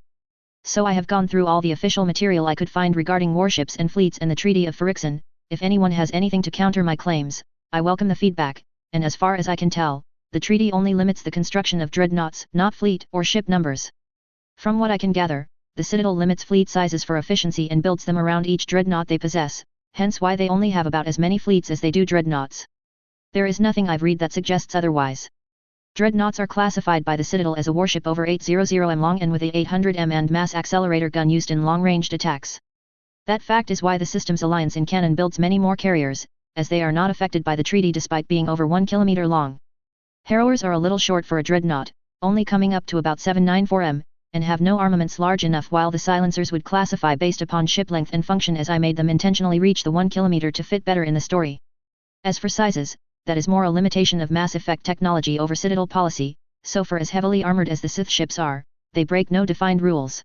So I have gone through all the official material I could find regarding warships and fleets and the Treaty of Phyrexian. If anyone has anything to counter my claims, I welcome the feedback, and as far as I can tell, the treaty only limits the construction of dreadnoughts, not fleet or ship numbers. From what I can gather, the Citadel limits fleet sizes for efficiency and builds them around each dreadnought they possess, hence why they only have about as many fleets as they do dreadnoughts. There is nothing I've read that suggests otherwise. Dreadnoughts are classified by the Citadel as a warship over 800m long and with a 800m and mass accelerator gun used in long-ranged attacks. That fact is why the system's alliance in canon builds many more carriers, as they are not affected by the treaty despite being over 1 kilometer long. Harrowers are a little short for a dreadnought, only coming up to about 794m, and have no armaments large enough, while the silencers would classify based upon ship length and function, as I made them intentionally reach the 1 kilometer to fit better in the story. As for sizes, that is more a limitation of MassEffect technology over Citadel policy, so for as heavily armored as the Sith ships are, they break no defined rules.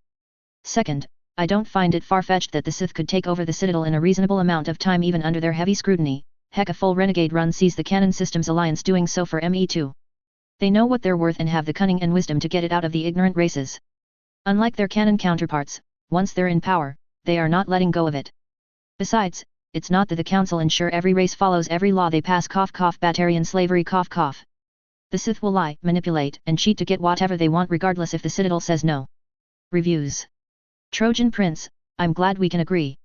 Second, I don't find it far-fetched that the Sith could take over the Citadel in a reasonable amount of time even under their heavy scrutiny. Heck, a full Renegade run sees the Canon Systems Alliance doing so for ME2. They know what they're worth and have the cunning and wisdom to get it out of the ignorant races. Unlike their Canon counterparts, once they're in power, they are not letting go of it. Besides, it's not that the Council ensure every race follows every law they pass. Batarian slavery. The Sith will lie, manipulate, and cheat to get whatever they want regardless if the Citadel says no. Reviews. Trojan Prince, I'm glad we can agree.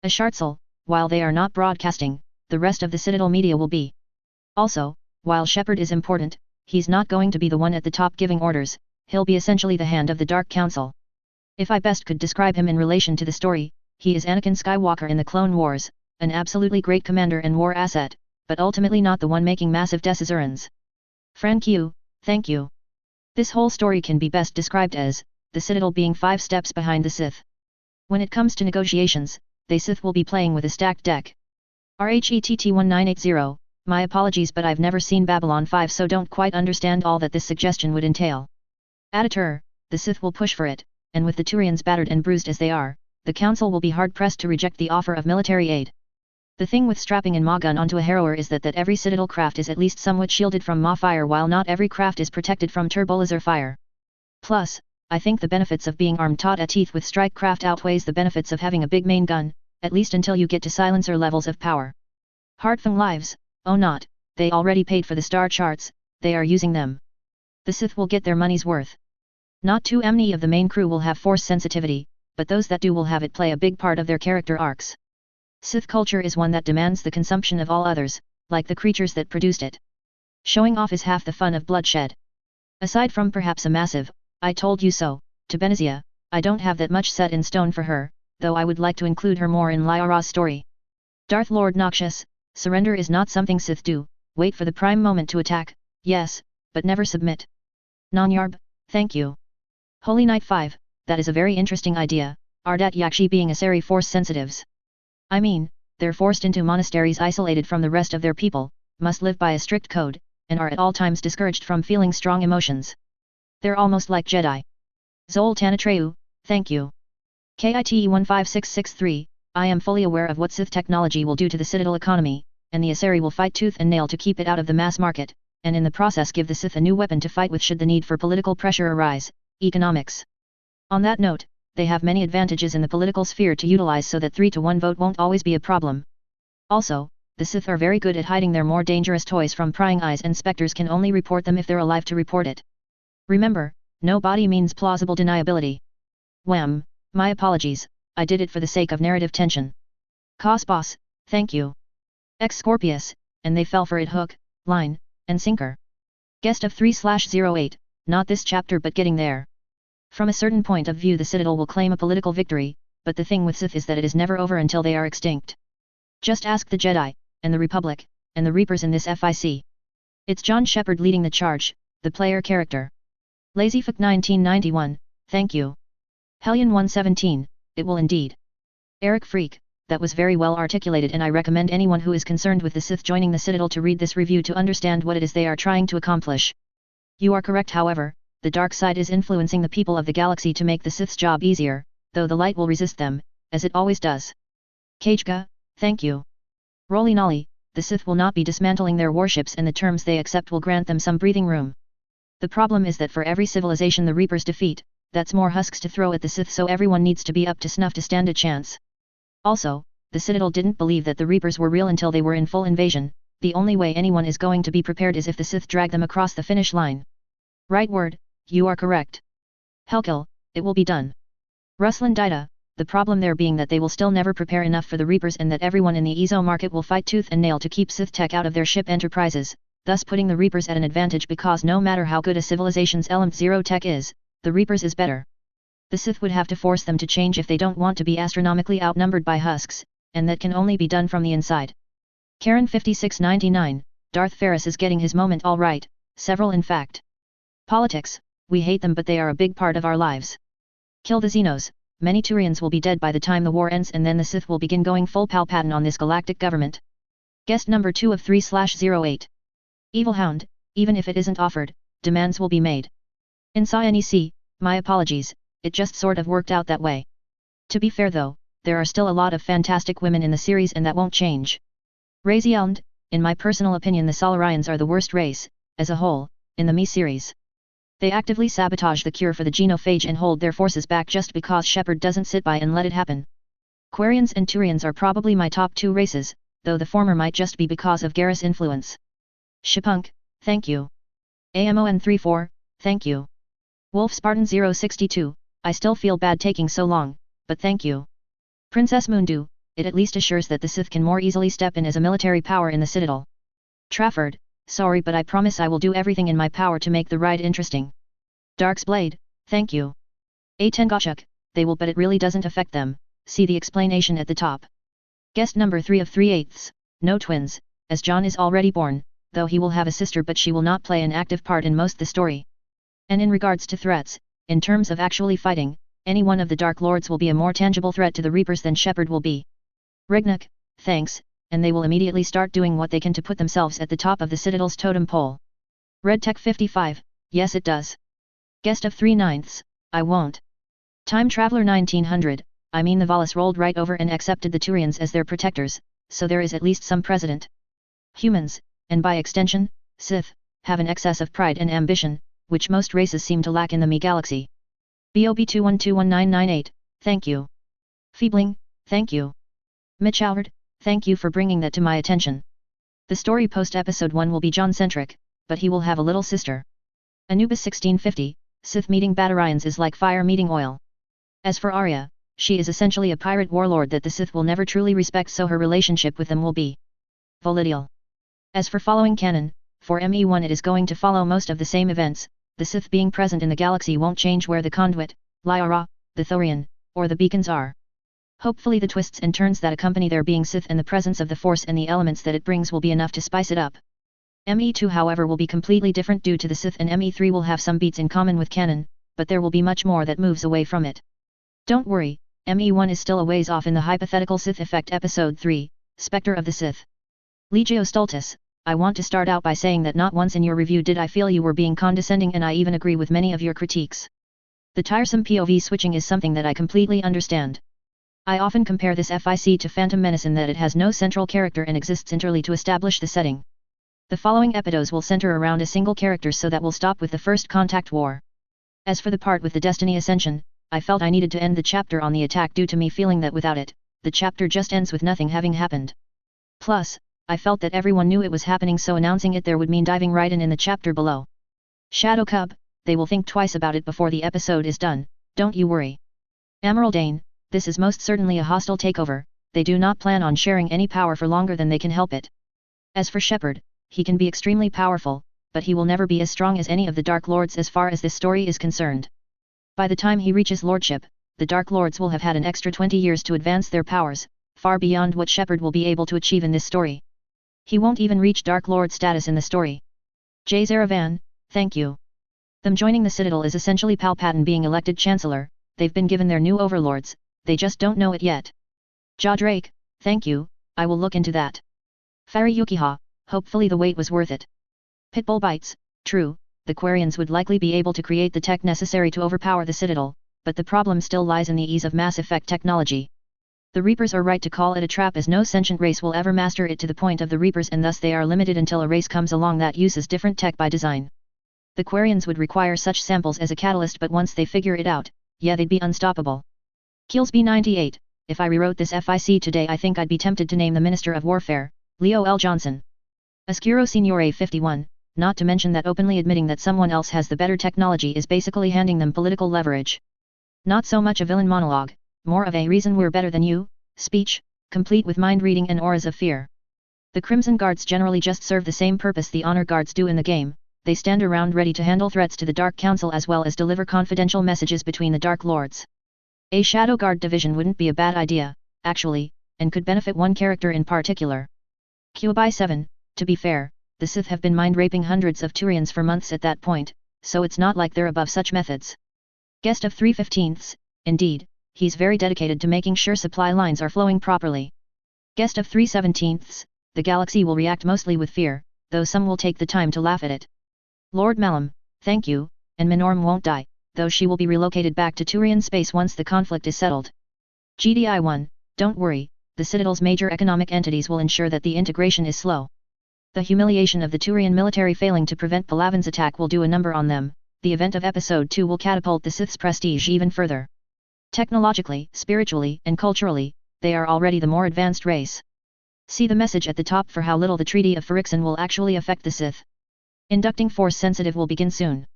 A Shartzel, while they are not broadcasting, the rest of the Citadel media will be. Also, while Shepard is important, he's not going to be the one at the top giving orders, he'll be essentially the hand of the Dark Council. If I best could describe him in relation to the story, he is Anakin Skywalker in the Clone Wars, an absolutely great commander and war asset, but ultimately not the one making massive decisions. Frank Yu, thank you. This whole story can be best described as the Citadel being 5 steps behind the Sith. When it comes to negotiations, they Sith will be playing with a stacked deck. RHETT1980, my apologies but I've never seen Babylon 5 so don't quite understand all that this suggestion would entail. Editor, the Sith will push for it, and with the Turians battered and bruised as they are, the Council will be hard-pressed to reject the offer of military aid. The thing with strapping an Ma gun onto a harrower is that every Citadel craft is at least somewhat shielded from Ma fire while not every craft is protected from turbolaser fire. Plus, I think the benefits of being armed taut at teeth with strike craft outweighs the benefits of having a big main gun, at least until you get to silencer levels of power. Heartfang lives, oh not, they already paid for the star charts, they are using them. The Sith will get their money's worth. Not too many of the main crew will have force sensitivity, but those that do will have it play a big part of their character arcs. Sith culture is one that demands the consumption of all others, like the creatures that produced it. Showing off is half the fun of bloodshed. Aside from perhaps a massive, I told you so, to Benezia, I don't have that much set in stone for her, though I would like to include her more in Lyra's story. Darth Lord Noxious, surrender is not something Sith do, wait for the prime moment to attack, yes, but never submit. Nanyarb, thank you. Holy Knight 5, that is a very interesting idea, Ardat Yakshi being Asari force sensitives. I mean, they're forced into monasteries isolated from the rest of their people, must live by a strict code, and are at all times discouraged from feeling strong emotions. They're almost like Jedi. Zol Tanatreu, thank you. KITE15663, I am fully aware of what Sith technology will do to the Citadel economy, and the Asari will fight tooth and nail to keep it out of the mass market, and in the process give the Sith a new weapon to fight with should the need for political pressure arise, economics. On that note, they have many advantages in the political sphere to utilize so that 3-to-1 vote won't always be a problem. Also, the Sith are very good at hiding their more dangerous toys from prying eyes and specters can only report them if they're alive to report it. Remember, no body means plausible deniability. Wham, my apologies, I did it for the sake of narrative tension. Cosboss, thank you. Ex-Scorpius, and they fell for it hook, line, and sinker. Guest of 3/08, not this chapter but getting there. From a certain point of view the Citadel will claim a political victory, but the thing with Sith is that it is never over until they are extinct. Just ask the Jedi, and the Republic, and the Reapers in this FIC. It's John Shepard leading the charge, the player character. LazyFuck 1991, thank you. Hellion 117, it will indeed. Eric Freak, that was very well articulated and I recommend anyone who is concerned with the Sith joining the Citadel to read this review to understand what it is they are trying to accomplish. You are correct however, the dark side is influencing the people of the galaxy to make the Sith's job easier, though the light will resist them, as it always does. Kajga, thank you. Roly Nolly, the Sith will not be dismantling their warships and the terms they accept will grant them some breathing room. The problem is that for every civilization the Reapers defeat, that's more husks to throw at the Sith so everyone needs to be up to snuff to stand a chance. Also, the Citadel didn't believe that the Reapers were real until they were in full invasion, the only way anyone is going to be prepared is if the Sith drag them across the finish line. Right word, you are correct. Hellkill, it will be done. Ruslan Dida, the problem there being that they will still never prepare enough for the Reapers and that everyone in the EZO market will fight tooth and nail to keep Sith tech out of their ship enterprises, thus putting the Reapers at an advantage because no matter how good a civilization's Element 0 tech is, the Reapers is better. The Sith would have to force them to change if they don't want to be astronomically outnumbered by husks, and that can only be done from the inside. Karen 5699, Darth Ferris is getting his moment all right, several in fact. Politics, we hate them but they are a big part of our lives. Kill the Xenos, many Turians will be dead by the time the war ends and then the Sith will begin going full Palpatine on this galactic government. Guest number 2 of 3/08. Evil Hound, even if it isn't offered, demands will be made. In NEC, my apologies, it just sort of worked out that way. To be fair though, there are still a lot of fantastic women in the series and that won't change. Razielnd, in my personal opinion the Solarians are the worst race, as a whole, in the Me series. They actively sabotage the cure for the genophage and hold their forces back just because Shepard doesn't sit by and let it happen. Quarians and Turians are probably my top 2 races, though the former might just be because of Garrus' influence. Shipunk, thank you. AMON34, thank you. Wolf Spartan 062, I still feel bad taking so long, but thank you. Princess Moondew, it at least assures that the Sith can more easily step in as a military power in the Citadel. Trafford, sorry but I promise I will do everything in my power to make the ride interesting. Darksblade, thank you. Tengachuk, they will but it really doesn't affect them, see the explanation at the top. Guest number 3 of 3/8, no twins, as John is already born, though he will have a sister but she will not play an active part in most the story. And in regards to threats, in terms of actually fighting, any one of the Dark Lords will be a more tangible threat to the Reapers than Shepard will be. Rignuk, thanks, and they will immediately start doing what they can to put themselves at the top of the Citadel's totem pole. Redtech 55, yes it does. Guest of 3/9, I won't. Time Traveler 1900, I mean the Valis rolled right over and accepted the Turians as their protectors, so there is at least some precedent. Humans, and by extension, Sith, have an excess of pride and ambition, which most races seem to lack in the Me galaxy. BOB2121998, thank you. Feebling, thank you. Mitch Howard, thank you for bringing that to my attention. The story post-episode 1 will be John-centric, but he will have a little sister. Anubis 1650, Sith meeting Batarians is like fire meeting oil. As for Arya, she is essentially a pirate warlord that the Sith will never truly respect, so her relationship with them will be volatile. As for following canon, for ME1 it is going to follow most of the same events, the Sith being present in the galaxy won't change where the Conduit, Lyra, the Thorian, or the beacons are. Hopefully the twists and turns that accompany their being Sith and the presence of the Force and the elements that it brings will be enough to spice it up. ME2 however will be completely different due to the Sith, and ME3 will have some beats in common with canon, but there will be much more that moves away from it. Don't worry, ME1 is still a ways off in the hypothetical Sith effect episode 3, Spectre of the Sith. Legio Stultus, I want to start out by saying that not once in your review did I feel you were being condescending, and I even agree with many of your critiques. The tiresome POV switching is something that I completely understand. I often compare this FIC to Phantom Menace in that it has no central character and exists entirely to establish the setting. The following episodes will center around a single character, so that will stop with the First Contact War. As for the part with the Destiny Ascension, I felt I needed to end the chapter on the attack due to me feeling that without it, the chapter just ends with nothing having happened. Plus, I felt that everyone knew it was happening, so announcing it there would mean diving right in the chapter below. Shadow Cub, they will think twice about it before the episode is done, don't you worry. Amaraldane, this is most certainly a hostile takeover, they do not plan on sharing any power for longer than they can help it. As for Shepard, he can be extremely powerful, but he will never be as strong as any of the Dark Lords as far as this story is concerned. By the time he reaches Lordship, the Dark Lords will have had an extra 20 years to advance their powers, far beyond what Shepard will be able to achieve in this story. He won't even reach Dark Lord status in the story. Jay Zaravan, thank you. Them joining the Citadel is essentially Palpatine being elected Chancellor, they've been given their new overlords, they just don't know it yet. Jaw Drake, thank you, I will look into that. Fari Yukiha, hopefully the wait was worth it. Pitbull Bites, true, the Quarians would likely be able to create the tech necessary to overpower the Citadel, but the problem still lies in the ease of MassEffect technology. The Reapers are right to call it a trap, as no sentient race will ever master it to the point of the Reapers, and thus they are limited until a race comes along that uses different tech by design. The Quarians would require such samples as a catalyst, but once they figure it out, yeah, they'd be unstoppable. Killsby98, if I rewrote this FIC today I think I'd be tempted to name the Minister of Warfare, Leo L. Johnson. Oscuro Signore 51, not to mention that openly admitting that someone else has the better technology is basically handing them political leverage. Not so much a villain monologue, more of a reason we're better than you, speech, complete with mind reading and auras of fear. The Crimson Guards generally just serve the same purpose the Honor Guards do in the game, they stand around ready to handle threats to the Dark Council as well as deliver confidential messages between the Dark Lords. A Shadow Guard division wouldn't be a bad idea, actually, and could benefit one character in particular. Cubai 7, to be fair, the Sith have been mind-raping hundreds of Turians for months at that point, so it's not like they're above such methods. Guest of 3/15, indeed, he's very dedicated to making sure supply lines are flowing properly. Guest of 3/17, the galaxy will react mostly with fear, though some will take the time to laugh at it. Lord Malum, thank you, and Minorm won't die, though she will be relocated back to Turian space once the conflict is settled. GDI 1, don't worry, the Citadel's major economic entities will ensure that the integration is slow. The humiliation of the Turian military failing to prevent Palaven's attack will do a number on them. The event of Episode 2 will catapult the Sith's prestige even further. Technologically, spiritually, and culturally, they are already the more advanced race. See the message at the top for how little the Treaty of Phyrexian will actually affect the Sith. Inducting Force Sensitive will begin soon.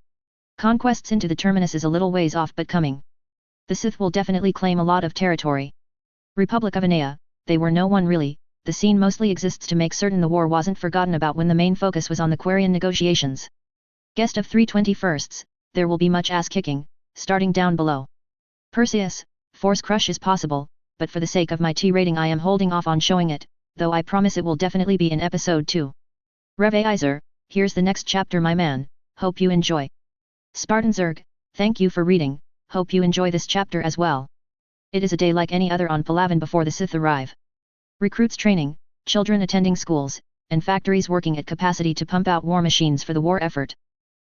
Conquests into the Terminus is a little ways off but coming. The Sith will definitely claim a lot of territory. Republic of Anea, they were no one really, the scene mostly exists to make certain the war wasn't forgotten about when the main focus was on the Quarian negotiations. Guest of 321sts, there will be much ass-kicking, starting down below. Perseus, Force Crush is possible, but for the sake of my T rating I am holding off on showing it, though I promise it will definitely be in Episode 2. Reveizer, here's the next chapter my man, hope you enjoy. Spartan Zerg, thank you for reading, hope you enjoy this chapter as well. It is a day like any other on Palaven before the Sith arrive. Recruits training, children attending schools, and factories working at capacity to pump out war machines for the war effort.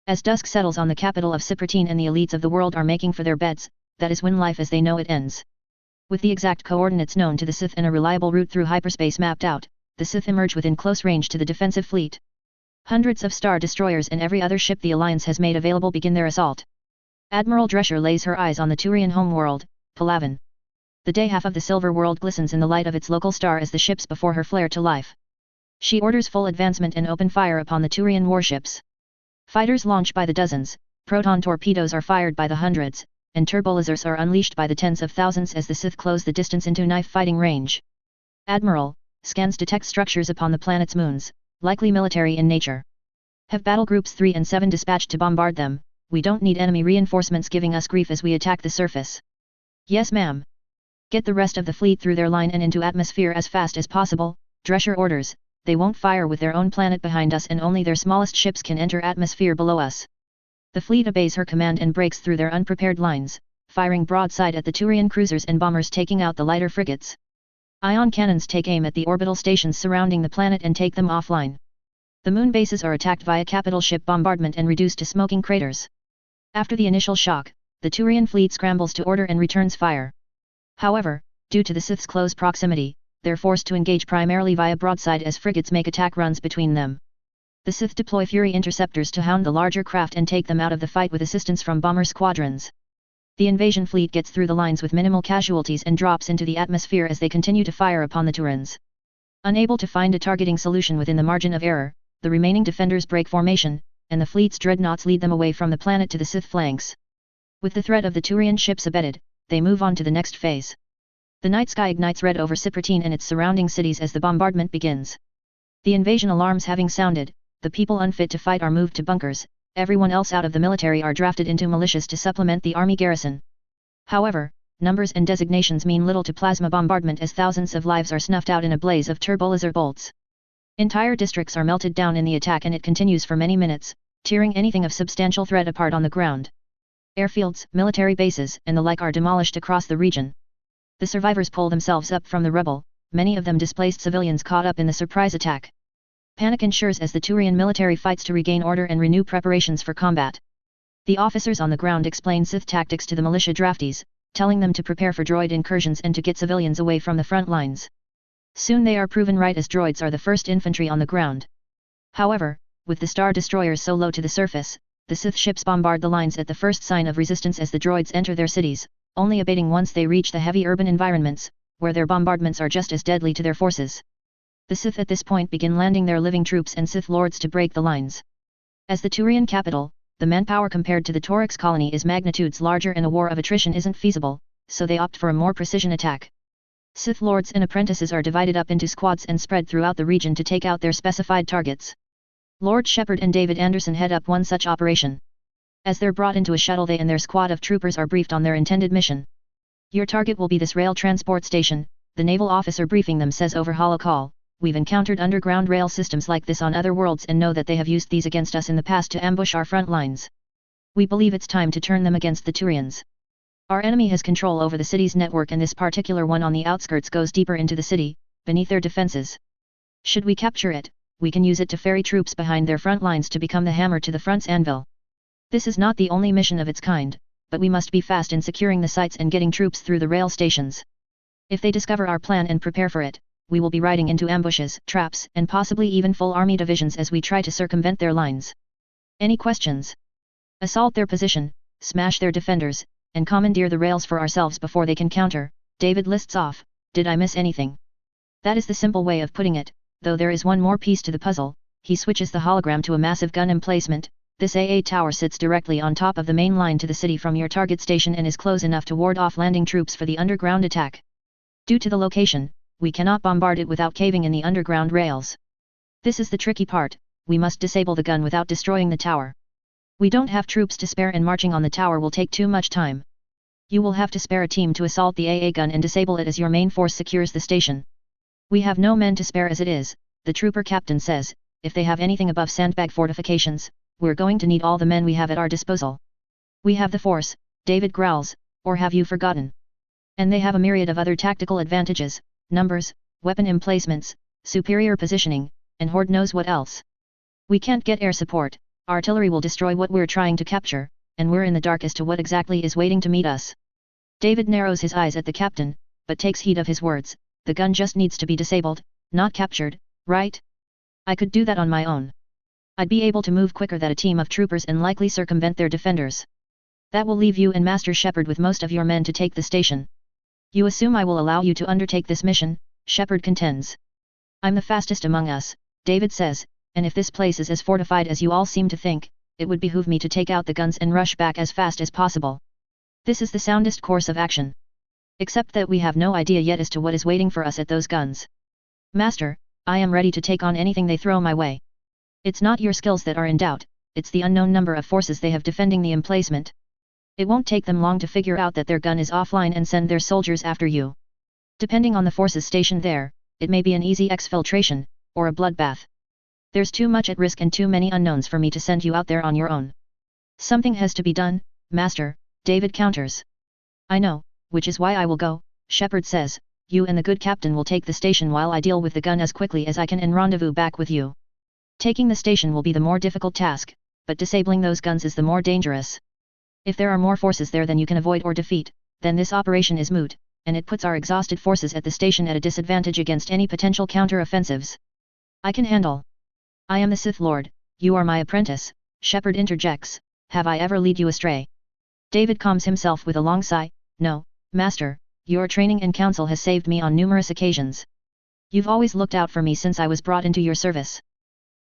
As dusk settles on the capital of Cypratine and the elites of the world are making for their beds, that is when life as they know it ends. With the exact coordinates known to the Sith and a reliable route through hyperspace mapped out, the Sith emerge within close range to the defensive fleet. Hundreds of star destroyers and every other ship the Alliance has made available begin their assault. Admiral Drescher lays her eyes on the Turian homeworld, Palaven. The day half of the Silver World glistens in the light of its local star as the ships before her flare to life. She orders full advancement and open fire upon the Turian warships. Fighters launch by the dozens, proton torpedoes are fired by the hundreds, and turbolasers are unleashed by the tens of thousands as the Sith close the distance into knife-fighting range. Admiral, scans detect structures upon the planet's moons, likely military in nature. Have battle groups 3 and 7 dispatched to bombard them, we don't need enemy reinforcements giving us grief as we attack the surface. Yes ma'am. Get the rest of the fleet through their line and into atmosphere as fast as possible, Drescher orders. They won't fire with their own planet behind us and only their smallest ships can enter atmosphere below us. The fleet obeys her command and breaks through their unprepared lines, firing broadside at the Turian cruisers and bombers taking out the lighter frigates. Ion cannons take aim at the orbital stations surrounding the planet and take them offline. The moon bases are attacked via capital ship bombardment and reduced to smoking craters. After the initial shock, the Turian fleet scrambles to order and returns fire. However, due to the Sith's close proximity, they're forced to engage primarily via broadside as frigates make attack runs between them. The Sith deploy Fury interceptors to hound the larger craft and take them out of the fight with assistance from bomber squadrons. The invasion fleet gets through the lines with minimal casualties and drops into the atmosphere as they continue to fire upon the Turans. Unable to find a targeting solution within the margin of error, the remaining defenders break formation, and the fleet's dreadnoughts lead them away from the planet to the Sith flanks. With the threat of the Turian ships abated, they move on to the next phase. The night sky ignites red over Cypratine and its surrounding cities as the bombardment begins. The invasion alarms having sounded, the people unfit to fight are moved to bunkers, everyone else out of the military are drafted into militias to supplement the army garrison. However, numbers and designations mean little to plasma bombardment as thousands of lives are snuffed out in a blaze of turbolaser bolts. Entire districts are melted down in the attack and it continues for many minutes, tearing anything of substantial threat apart on the ground. Airfields, military bases, and the like are demolished across the region. The survivors pull themselves up from the rubble, many of them displaced civilians caught up in the surprise attack. Panic ensures as the Turian military fights to regain order and renew preparations for combat. The officers on the ground explain Sith tactics to the militia draftees, telling them to prepare for droid incursions and to get civilians away from the front lines. Soon they are proven right as droids are the first infantry on the ground. However, with the star destroyers so low to the surface, the Sith ships bombard the lines at the first sign of resistance as the droids enter their cities, only abating once they reach the heavy urban environments, where their bombardments are just as deadly to their forces. The Sith at this point begin landing their living troops and Sith lords to break the lines. As the Turian capital, the manpower compared to the Torix colony is magnitudes larger and a war of attrition isn't feasible, so they opt for a more precision attack. Sith lords and apprentices are divided up into squads and spread throughout the region to take out their specified targets. Lord Shepard and David Anderson head up one such operation. As they're brought into a shuttle they and their squad of troopers are briefed on their intended mission. Your target will be this rail transport station, the naval officer briefing them says over holocall. We've encountered underground rail systems like this on other worlds and know that they have used these against us in the past to ambush our front lines. We believe it's time to turn them against the Turians. Our enemy has control over the city's network and this particular one on the outskirts goes deeper into the city, beneath their defenses. Should we capture it, we can use it to ferry troops behind their front lines to become the hammer to the front's anvil. This is not the only mission of its kind, but we must be fast in securing the sites and getting troops through the rail stations. If they discover our plan and prepare for it, we will be riding into ambushes, traps, and possibly even full army divisions as we try to circumvent their lines. Any questions? Assault their position, smash their defenders, and commandeer the rails for ourselves before they can counter, David lists off. Did I miss anything? That is the simple way of putting it, though there is one more piece to the puzzle. He switches the hologram to a massive gun emplacement. This AA tower sits directly on top of the main line to the city from your target station and is close enough to ward off landing troops for the underground attack. Due to the location, we cannot bombard it without caving in the underground rails. This is the tricky part, we must disable the gun without destroying the tower. We don't have troops to spare and marching on the tower will take too much time. You will have to spare a team to assault the AA gun and disable it as your main force secures the station. We have no men to spare as it is, the trooper captain says. If they have anything above sandbag fortifications, we're going to need all the men we have at our disposal. We have the force, David growls, or have you forgotten? And they have a myriad of other tactical advantages, numbers, weapon emplacements, superior positioning, and Horde knows what else. We can't get air support, artillery will destroy what we're trying to capture, and we're in the dark as to what exactly is waiting to meet us. David narrows his eyes at the captain, but takes heed of his words. The gun just needs to be disabled, not captured, right? I could do that on my own. I'd be able to move quicker than a team of troopers and likely circumvent their defenders. That will leave you and Master Shepard with most of your men to take the station. You assume I will allow you to undertake this mission, Shepard contends. I'm the fastest among us, David says, and if this place is as fortified as you all seem to think, it would behoove me to take out the guns and rush back as fast as possible. This is the soundest course of action. Except that we have no idea yet as to what is waiting for us at those guns. Master, I am ready to take on anything they throw my way. It's not your skills that are in doubt, it's the unknown number of forces they have defending the emplacement. It won't take them long to figure out that their gun is offline and send their soldiers after you. Depending on the forces stationed there, it may be an easy exfiltration, or a bloodbath. There's too much at risk and too many unknowns for me to send you out there on your own. Something has to be done, Master, David counters. I know, which is why I will go, Shepard says. You and the good captain will take the station while I deal with the gun as quickly as I can and rendezvous back with you. Taking the station will be the more difficult task, but disabling those guns is the more dangerous. If there are more forces there than you can avoid or defeat, then this operation is moot, and it puts our exhausted forces at the station at a disadvantage against any potential counter-offensives. I can handle. I am the Sith Lord, you are my apprentice, Shepard interjects. Have I ever led you astray? David calms himself with a long sigh. No, Master. Your training and counsel has saved me on numerous occasions. You've always looked out for me since I was brought into your service.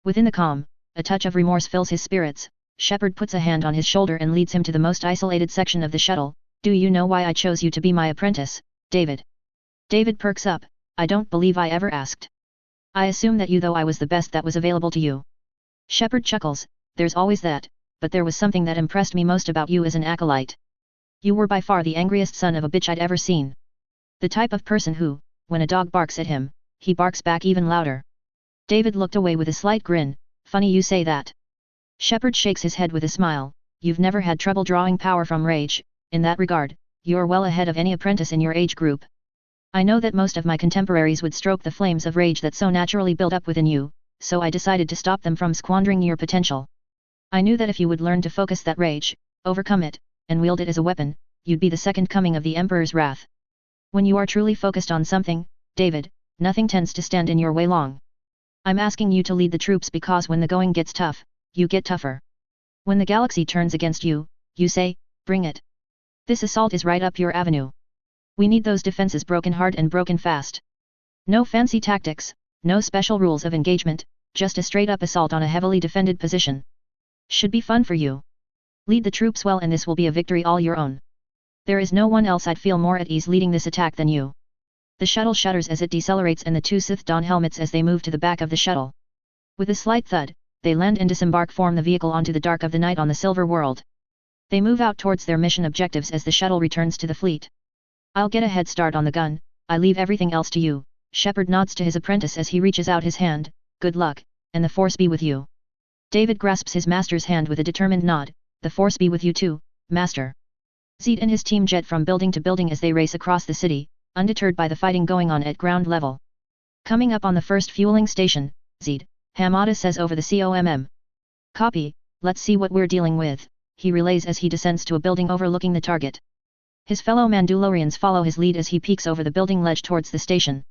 Within the calm, a touch of remorse fills his spirits. Shepard puts a hand on his shoulder and leads him to the most isolated section of the shuttle. Do you know why I chose you to be my apprentice, David? David perks up. I don't believe I ever asked. I assume that you though I was the best that was available to you. Shepard chuckles. There's always that, but there was something that impressed me most about you as an acolyte. You were by far the angriest son of a bitch I'd ever seen. The type of person who, when a dog barks at him, he barks back even louder. David looked away with a slight grin. Funny you say that. Shepard shakes his head with a smile. You've never had trouble drawing power from rage. In that regard, you're well ahead of any apprentice in your age group. I know that most of my contemporaries would stroke the flames of rage that so naturally build up within you, so I decided to stop them from squandering your potential. I knew that if you would learn to focus that rage, overcome it, and wield it as a weapon, you'd be the second coming of the Emperor's wrath. When you are truly focused on something, David, nothing tends to stand in your way long. I'm asking you to lead the troops because when the going gets tough, you get tougher. When the galaxy turns against you, you say, bring it. This assault is right up your avenue. We need those defenses broken hard and broken fast. No fancy tactics, no special rules of engagement, just a straight-up assault on a heavily defended position. Should be fun for you. Lead the troops well and this will be a victory all your own. There is no one else I'd feel more at ease leading this attack than you. The shuttle shudders as it decelerates and the two Sith don helmets as they move to the back of the shuttle. With a slight thud, they land and disembark the vehicle onto the dark of the night on the Silver World. They move out towards their mission objectives as the shuttle returns to the fleet. I'll get a head start on the gun, I leave everything else to you. Shepard nods to his apprentice as he reaches out his hand. Good luck, and the Force be with you. David grasps his master's hand with a determined nod. The Force be with you too, Master. Zed and his team jet from building to building as they race across the city, undeterred by the fighting going on at ground level. Coming up on the first fueling station, Zed, Hamada says over the COMM. Copy, let's see what we're dealing with, he relays as he descends to a building overlooking the target. His fellow Mandalorians follow his lead as he peeks over the building ledge towards the station.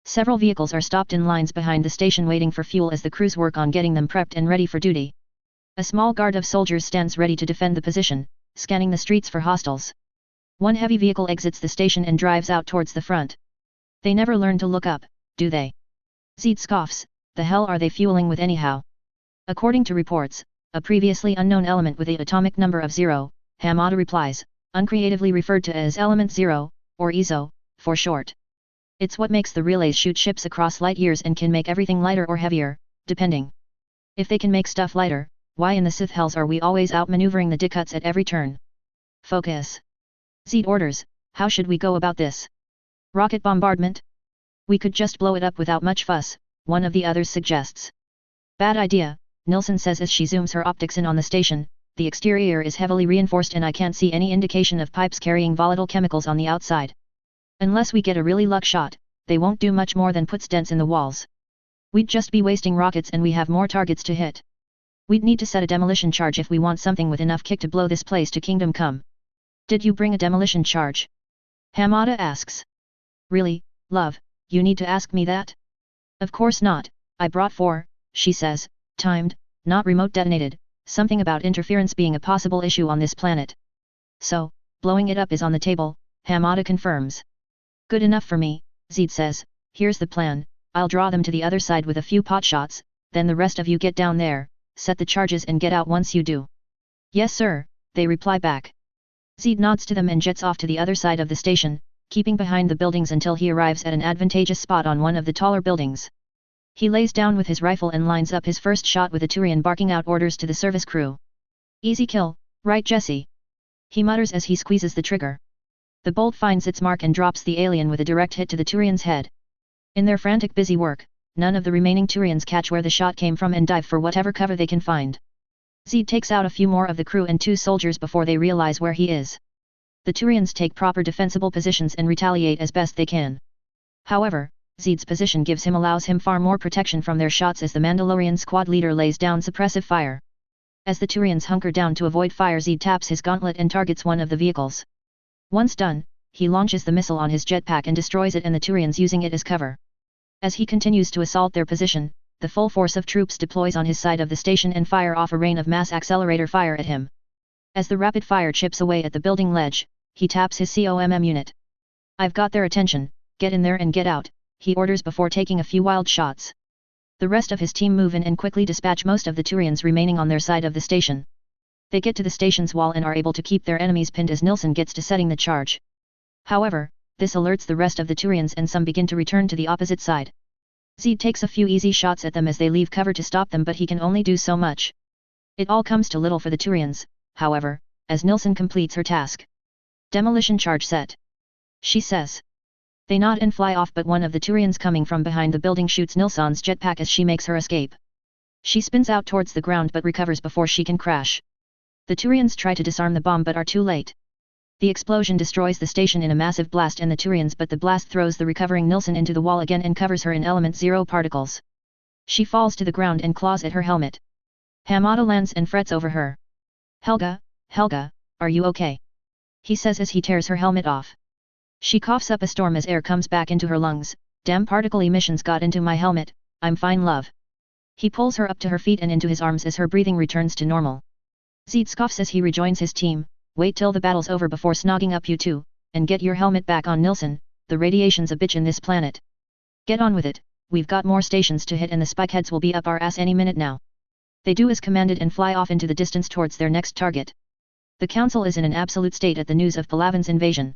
Several vehicles are stopped in lines behind the station waiting for fuel as the crews work on getting them prepped and ready for duty. A small guard of soldiers stands ready to defend the position, scanning the streets for hostiles. One heavy vehicle exits the station and drives out towards the front. They never learn to look up, do they? Zed scoffs, the hell are they fueling with anyhow? According to reports, a previously unknown element with the atomic number of 0, Hamada replies, uncreatively referred to as Element 0, or EZO, for short. It's what makes the relays shoot ships across light years and can make everything lighter or heavier, depending. If they can make stuff lighter, why in the Sith hells are we always outmaneuvering the Dickuts at every turn? Focus. Zed orders, how should we go about this? Rocket bombardment? We could just blow it up without much fuss, one of the others suggests. Bad idea, Nilsson says as she zooms her optics in on the station. The exterior is heavily reinforced and I can't see any indication of pipes carrying volatile chemicals on the outside. Unless we get a really luck shot, they won't do much more than put dents in the walls. We'd just be wasting rockets and we have more targets to hit. We'd need to set a demolition charge if we want something with enough kick to blow this place to kingdom come. Did you bring a demolition charge? Hamada asks. Really, love, you need to ask me that? Of course not, I brought 4, she says, timed, not remote detonated, something about interference being a possible issue on this planet. So, blowing it up is on the table, Hamada confirms. Good enough for me, Zed says, here's the plan, I'll draw them to the other side with a few pot shots, then the rest of you get down there, set the charges and get out once you do. Yes sir, they reply back. Zed nods to them and jets off to the other side of the station, keeping behind the buildings until he arrives at an advantageous spot on one of the taller buildings. He lays down with his rifle and lines up his first shot with a Turian barking out orders to the service crew. Easy kill, right Jesse? He mutters as he squeezes the trigger. The bolt finds its mark and drops the alien with a direct hit to the Turian's head. In their frantic busy work, none of the remaining Turians catch where the shot came from and dive for whatever cover they can find. Zed takes out a few more of the crew and 2 soldiers before they realize where he is. The Turians take proper defensible positions and retaliate as best they can. However, Zed's position allows him far more protection from their shots as the Mandalorian squad leader lays down suppressive fire. As the Turians hunker down to avoid fire, Zed taps his gauntlet and targets one of the vehicles. Once done, he launches the missile on his jetpack and destroys it and the Turians using it as cover. As he continues to assault their position, the full force of troops deploys on his side of the station and fire off a rain of mass accelerator fire at him. As the rapid fire chips away at the building ledge, he taps his COMM unit. I've got their attention, get in there and get out, he orders before taking a few wild shots. The rest of his team move in and quickly dispatch most of the Turians remaining on their side of the station. They get to the station's wall and are able to keep their enemies pinned as Nilsson gets to setting the charge. However, this alerts the rest of the Turians and some begin to return to the opposite side. Zed takes a few easy shots at them as they leave cover to stop them, but he can only do so much. It all comes to little for the Turians, however, as Nilsson completes her task. Demolition charge set, she says. They nod and fly off, but one of the Turians coming from behind the building shoots Nilsson's jetpack as she makes her escape. She spins out towards the ground but recovers before she can crash. The Turians try to disarm the bomb but are too late. The explosion destroys the station in a massive blast and the Turians, but the blast throws the recovering Nilsson into the wall again and covers her in Element 0 particles. She falls to the ground and claws at her helmet. Hamada lands and frets over her. Helga, are you okay? He says as he tears her helmet off. She coughs up a storm as air comes back into her lungs. Damn particle emissions got into my helmet, I'm fine love. He pulls her up to her feet and into his arms as her breathing returns to normal. Zed scoffs as he rejoins his team. Wait till the battle's over before snogging up you two, and get your helmet back on Nilsson, the radiation's a bitch in this planet. Get on with it, we've got more stations to hit and the spikeheads will be up our ass any minute now. They do as commanded and fly off into the distance towards their next target. The Council is in an absolute state at the news of Palaven's invasion.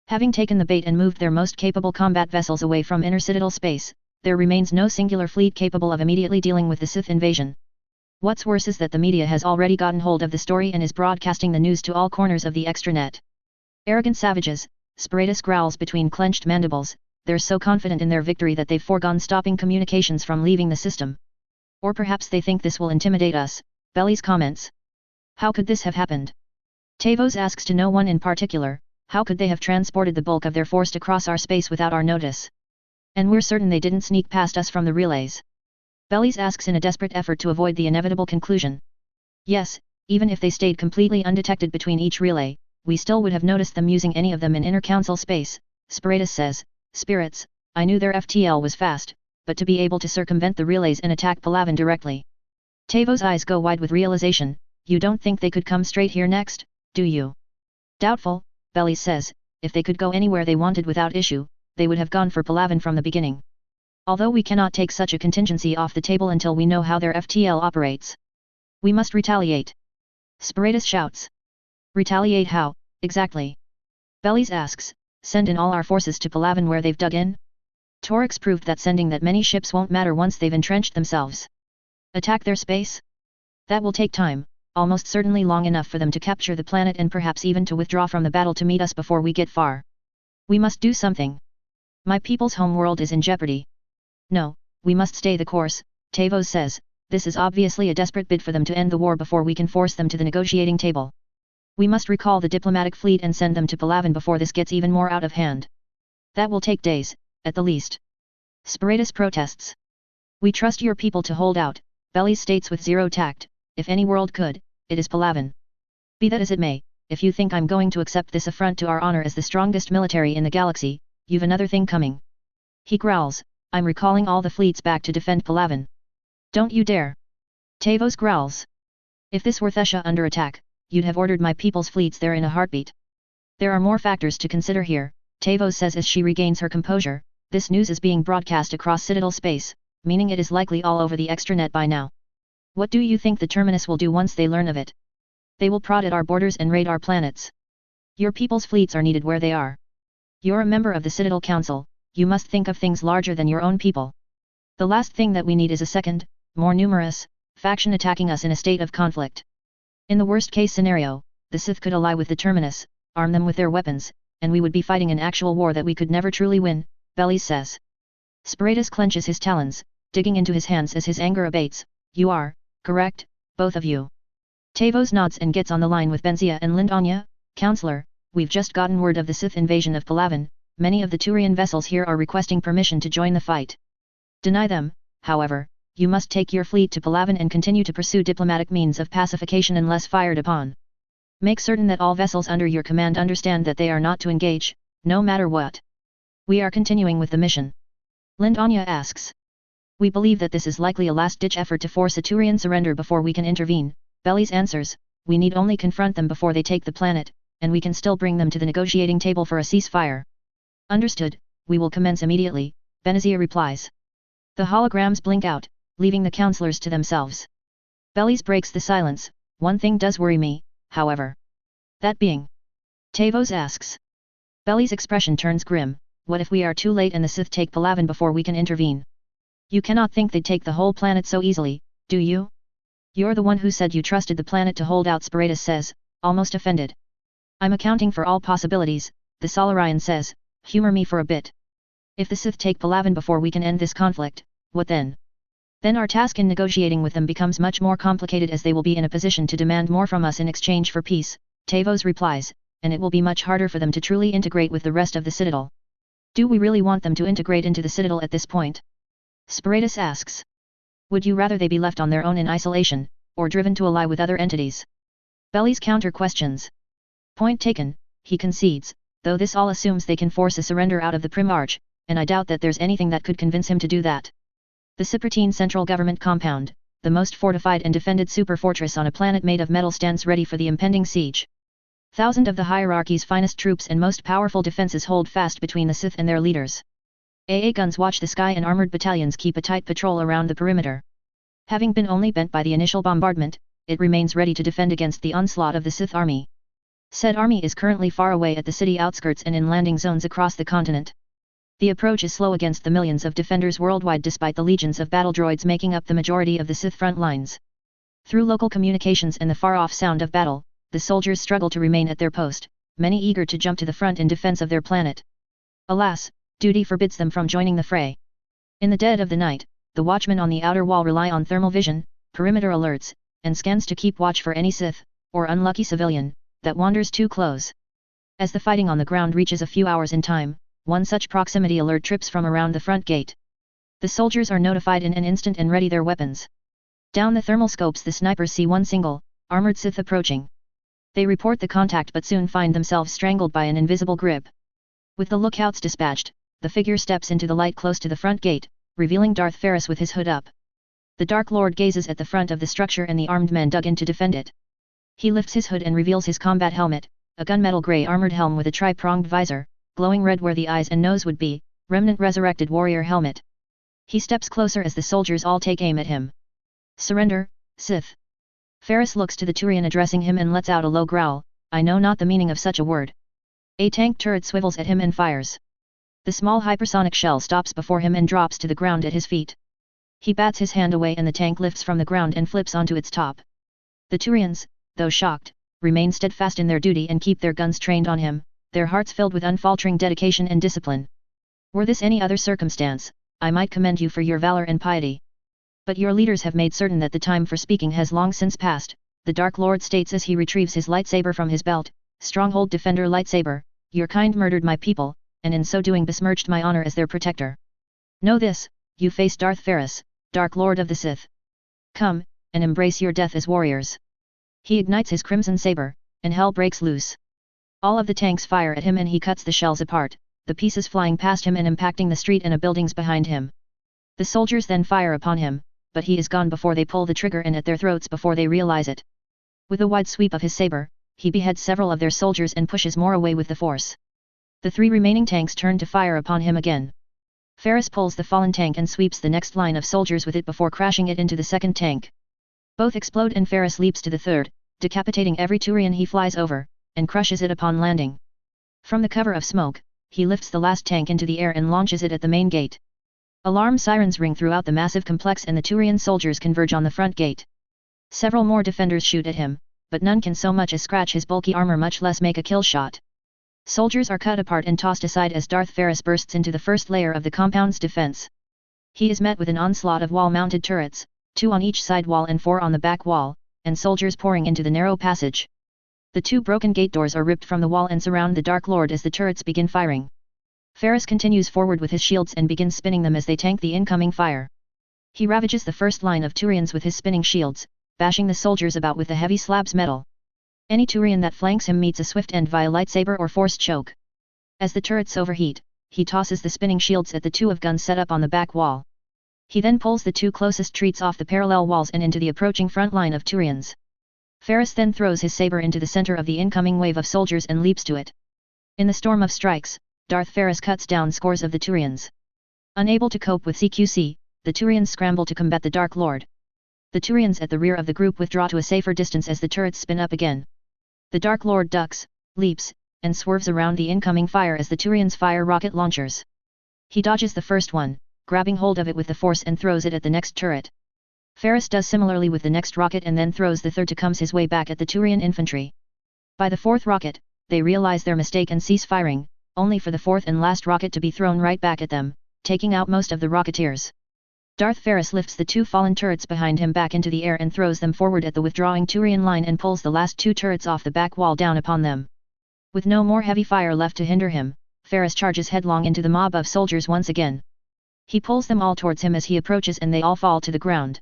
Having taken the bait and moved their most capable combat vessels away from inner citadel space, there remains no singular fleet capable of immediately dealing with the Sith invasion. What's worse is that the media has already gotten hold of the story and is broadcasting the news to all corners of the extranet. Arrogant savages, Spiratus growls between clenched mandibles, they're so confident in their victory that they've foregone stopping communications from leaving the system. Or perhaps they think this will intimidate us, Bellies comments. How could this have happened? Tavos asks to no one in particular, how could they have transported the bulk of their force across our space without our notice? And we're certain they didn't sneak past us from the relays. Bellies asks in a desperate effort to avoid the inevitable conclusion. Yes, even if they stayed completely undetected between each relay, we still would have noticed them using any of them in inner council space. Spiritus says, spirits, I knew their FTL was fast, but to be able to circumvent the relays and attack Palaven directly. Tavo's eyes go wide with realization. You don't think they could come straight here next, do you? Doubtful, Bellies says, if they could go anywhere they wanted without issue, they would have gone for Palaven from the beginning. Although we cannot take such a contingency off the table until we know how their FTL operates. We must retaliate. Spiritus shouts. Retaliate how, exactly? Bellies asks, send in all our forces to Palaven where they've dug in? Torix proved that sending that many ships won't matter once they've entrenched themselves. Attack their space? That will take time, almost certainly long enough for them to capture the planet and perhaps even to withdraw from the battle to meet us before we get far. We must do something. My people's home world is in jeopardy. No, we must stay the course, Tavos says. This is obviously a desperate bid for them to end the war before we can force them to the negotiating table. We must recall the diplomatic fleet and send them to Palaven before this gets even more out of hand. That will take days, at the least. Spiritus protests. We trust your people to hold out, Bellies states with zero tact. If any world could, it is Palaven. Be that as it may, if you think I'm going to accept this affront to our honor as the strongest military in the galaxy, you've another thing coming. He growls, I'm recalling all the fleets back to defend Palaven. Don't you dare. Tavos growls. If this were Thesha under attack, you'd have ordered my people's fleets there in a heartbeat. There are more factors to consider here, Tavos says as she regains her composure. This news is being broadcast across Citadel space, meaning it is likely all over the extranet by now. What do you think the Terminus will do once they learn of it? They will prod at our borders and raid our planets. Your people's fleets are needed where they are. You're a member of the Citadel Council, you must think of things larger than your own people. The last thing that we need is a second, more numerous, faction attacking us in a state of conflict. In the worst-case scenario, the Sith could ally with the Terminus, arm them with their weapons, and we would be fighting an actual war that we could never truly win, Bellies says. Spiritus clenches his talons, digging into his hands as his anger abates. You are, correct, both of you. Tavos nods and gets on the line with Benzia and Lindanya. Counselor, we've just gotten word of the Sith invasion of Palaven. Many of the Turian vessels here are requesting permission to join the fight. Deny them, however. You must take your fleet to Palaven and continue to pursue diplomatic means of pacification unless fired upon. Make certain that all vessels under your command understand that they are not to engage, no matter what. We are continuing with the mission. Lindanya asks. We believe that this is likely a last-ditch effort to force a Turian surrender before we can intervene, Bellies answers. We need only confront them before they take the planet, and we can still bring them to the negotiating table for a ceasefire. Understood, we will commence immediately, Benazia replies. The holograms blink out, leaving the counselors to themselves. Bellies breaks the silence. One thing does worry me, however. That being? Tavos asks. Bellies' expression turns grim. What if we are too late and the Sith take Palaven before we can intervene? You cannot think they'd take the whole planet so easily, do you? You're the one who said you trusted the planet to hold out, Spiritus says, almost offended. I'm accounting for all possibilities, the Solarian says. Humor me for a bit. If the Sith take Palaven before we can end this conflict, what then? Then our task in negotiating with them becomes much more complicated as they will be in a position to demand more from us in exchange for peace, Tavos replies, and it will be much harder for them to truly integrate with the rest of the Citadel. Do we really want them to integrate into the Citadel at this point? Spiritus asks. Would you rather they be left on their own in isolation, or driven to ally with other entities? Bellies counter questions. Point taken, he concedes, though this all assumes they can force a surrender out of the Primarch, and I doubt that there's anything that could convince him to do that. The Cypriotine Central Government Compound, the most fortified and defended superfortress on a planet made of metal, stands ready for the impending siege. Thousands of the hierarchy's finest troops and most powerful defenses hold fast between the Sith and their leaders. AA guns watch the sky and armored battalions keep a tight patrol around the perimeter. Having been only bent by the initial bombardment, it remains ready to defend against the onslaught of the Sith army. Said army is currently far away at the city outskirts and in landing zones across the continent. The approach is slow against the millions of defenders worldwide despite the legions of battle droids making up the majority of the Sith front lines. Through local communications and the far-off sound of battle, the soldiers struggle to remain at their post, many eager to jump to the front in defense of their planet. Alas, duty forbids them from joining the fray. In the dead of the night, the watchmen on the outer wall rely on thermal vision, perimeter alerts, and scans to keep watch for any Sith, or unlucky civilian, that wanders too close. As the fighting on the ground reaches a few hours in time, one such proximity alert trips from around the front gate. The soldiers are notified in an instant and ready their weapons. Down the thermal scopes the snipers see one single, armored Sith approaching. They report the contact but soon find themselves strangled by an invisible grip. With the lookouts dispatched, the figure steps into the light close to the front gate, revealing Darth Ferris with his hood up. The Dark Lord gazes at the front of the structure and the armed men dug in to defend it. He lifts his hood and reveals his combat helmet, a gunmetal grey armored helm with a tri-pronged visor, glowing red where the eyes and nose would be, remnant resurrected warrior helmet. He steps closer as the soldiers all take aim at him. Surrender, Sith. Ferris looks to the Turian addressing him and lets out a low growl, I know not the meaning of such a word. A tank turret swivels at him and fires. The small hypersonic shell stops before him and drops to the ground at his feet. He bats his hand away and the tank lifts from the ground and flips onto its top. The Turians, though shocked, remain steadfast in their duty and keep their guns trained on him, their hearts filled with unfaltering dedication and discipline. Were this any other circumstance, I might commend you for your valor and piety. But your leaders have made certain that the time for speaking has long since passed, the Dark Lord states as he retrieves his lightsaber from his belt, Stronghold Defender lightsaber, your kind murdered my people, and in so doing besmirched my honor as their protector. Know this, you face Darth Ferris, Dark Lord of the Sith. Come, and embrace your death as warriors. He ignites his crimson saber, and hell breaks loose. All of the tanks fire at him and he cuts the shells apart, the pieces flying past him and impacting the street and the buildings behind him. The soldiers then fire upon him, but he is gone before they pull the trigger and at their throats before they realize it. With a wide sweep of his saber, he beheads several of their soldiers and pushes more away with the force. The 3 remaining tanks turn to fire upon him again. Ferris pulls the fallen tank and sweeps the next line of soldiers with it before crashing it into the second tank. Both explode and Ferris leaps to the third, decapitating every Turian he flies over, and crushes it upon landing. From the cover of smoke, he lifts the last tank into the air and launches it at the main gate. Alarm sirens ring throughout the massive complex and the Turian soldiers converge on the front gate. Several more defenders shoot at him, but none can so much as scratch his bulky armor, much less make a kill shot. Soldiers are cut apart and tossed aside as Darth Ferris bursts into the first layer of the compound's defense. He is met with an onslaught of wall-mounted turrets, 2 on each side wall and 4 on the back wall, and soldiers pouring into the narrow passage. The 2 broken gate doors are ripped from the wall and surround the Dark Lord as the turrets begin firing. Ferris continues forward with his shields and begins spinning them as they tank the incoming fire. He ravages the first line of Turians with his spinning shields, bashing the soldiers about with the heavy slabs metal. Any Turian that flanks him meets a swift end via lightsaber or forced choke. As the turrets overheat, he tosses the spinning shields at the 2 of guns set up on the back wall. He then pulls the 2 closest treats off the parallel walls and into the approaching front line of Turians. Ferris then throws his saber into the center of the incoming wave of soldiers and leaps to it. In the storm of strikes, Darth Ferris cuts down scores of the Turians. Unable to cope with CQC, the Turians scramble to combat the Dark Lord. The Turians at the rear of the group withdraw to a safer distance as the turrets spin up again. The Dark Lord ducks, leaps, and swerves around the incoming fire as the Turians fire rocket launchers. He dodges the first one, grabbing hold of it with the force and throws it at the next turret. Ferris does similarly with the next rocket and then throws the third to comes his way back at the Turian infantry. By the 4th rocket, they realize their mistake and cease firing, only for the 4th and last rocket to be thrown right back at them, taking out most of the rocketeers. Darth Ferris lifts the 2 fallen turrets behind him back into the air and throws them forward at the withdrawing Turian line and pulls the last 2 turrets off the back wall down upon them. With no more heavy fire left to hinder him, Ferris charges headlong into the mob of soldiers once again. He pulls them all towards him as he approaches and they all fall to the ground.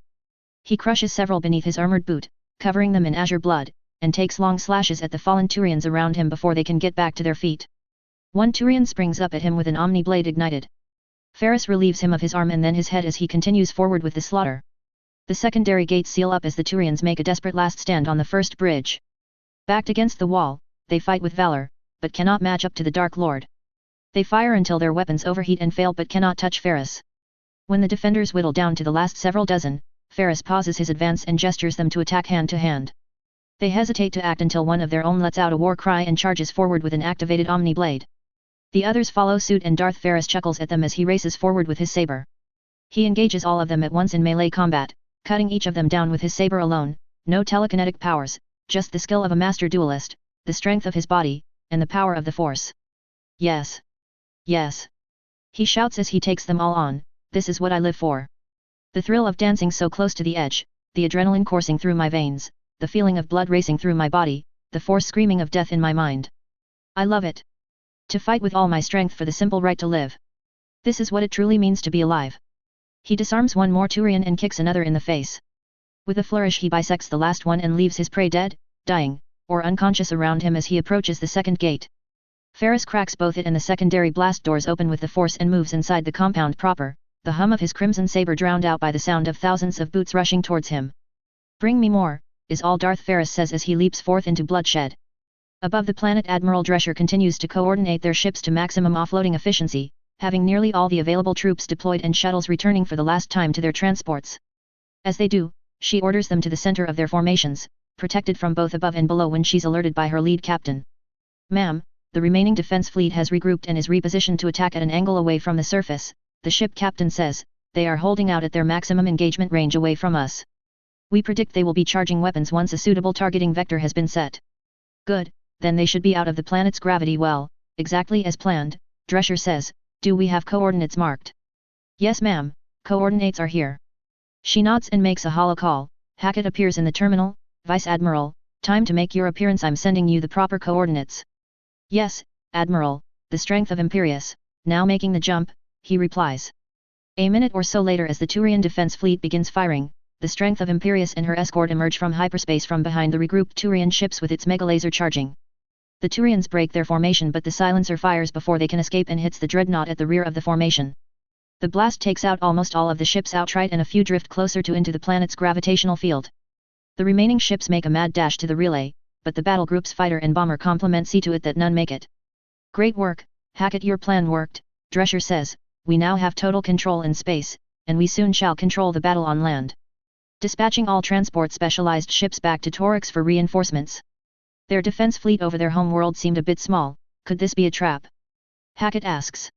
He crushes several beneath his armored boot, covering them in azure blood, and takes long slashes at the fallen Turians around him before they can get back to their feet. One Turian springs up at him with an Omni blade ignited. Ferris relieves him of his arm and then his head as he continues forward with the slaughter. The secondary gates seal up as the Turians make a desperate last stand on the first bridge. Backed against the wall, they fight with valor, but cannot match up to the Dark Lord. They fire until their weapons overheat and fail but cannot touch Ferris. When the defenders whittle down to the last several dozen, Ferris pauses his advance and gestures them to attack hand to hand. They hesitate to act until one of their own lets out a war cry and charges forward with an activated Omni blade. The others follow suit and Darth Ferris chuckles at them as he races forward with his saber. He engages all of them at once in melee combat, cutting each of them down with his saber alone, no telekinetic powers, just the skill of a master duelist, the strength of his body, and the power of the Force. Yes. Yes. He shouts as he takes them all on, this is what I live for. The thrill of dancing so close to the edge, the adrenaline coursing through my veins, the feeling of blood racing through my body, the Force screaming of death in my mind. I love it. To fight with all my strength for the simple right to live. This is what it truly means to be alive. He disarms one more Turian and kicks another in the face. With a flourish he bisects the last one and leaves his prey dead, dying, or unconscious around him as he approaches the second gate. Ferris cracks both it and the secondary blast doors open with the force and moves inside the compound proper, the hum of his crimson saber drowned out by the sound of thousands of boots rushing towards him. "Bring me more," is all Darth Ferris says as he leaps forth into bloodshed. Above the planet, Admiral Drescher continues to coordinate their ships to maximum offloading efficiency, having nearly all the available troops deployed and shuttles returning for the last time to their transports. As they do, she orders them to the center of their formations, protected from both above and below when she's alerted by her lead captain. "Ma'am, the remaining defense fleet has regrouped and is repositioned to attack at an angle away from the surface," the ship captain says. "They are holding out at their maximum engagement range away from us. We predict they will be charging weapons once a suitable targeting vector has been set." "Good, then they should be out of the planet's gravity well, exactly as planned," Drescher says. "Do we have coordinates marked?" "Yes ma'am, coordinates are here." She nods and makes a hollow call. Hackett appears in the terminal. "Vice Admiral, time to make your appearance. I'm sending you the proper coordinates." "Yes, Admiral, the strength of Imperius, now making the jump," he replies. A minute or so later, as the Turian defense fleet begins firing, the strength of Imperius and her escort emerge from hyperspace from behind the regrouped Turian ships with its mega laser charging. The Turians break their formation, but the silencer fires before they can escape and hits the dreadnought at the rear of the formation. The blast takes out almost all of the ships outright and a few drift closer into the planet's gravitational field. The remaining ships make a mad dash to the relay, but the battle group's fighter and bomber complement see to it that none make it. "Great work, Hackett, your plan worked," Drescher says. "We now have total control in space, and we soon shall control the battle on land. Dispatching all transport specialized ships back to Torix for reinforcements." Their defense fleet over their home world seemed a bit small. Could this be a trap? Hackett asks.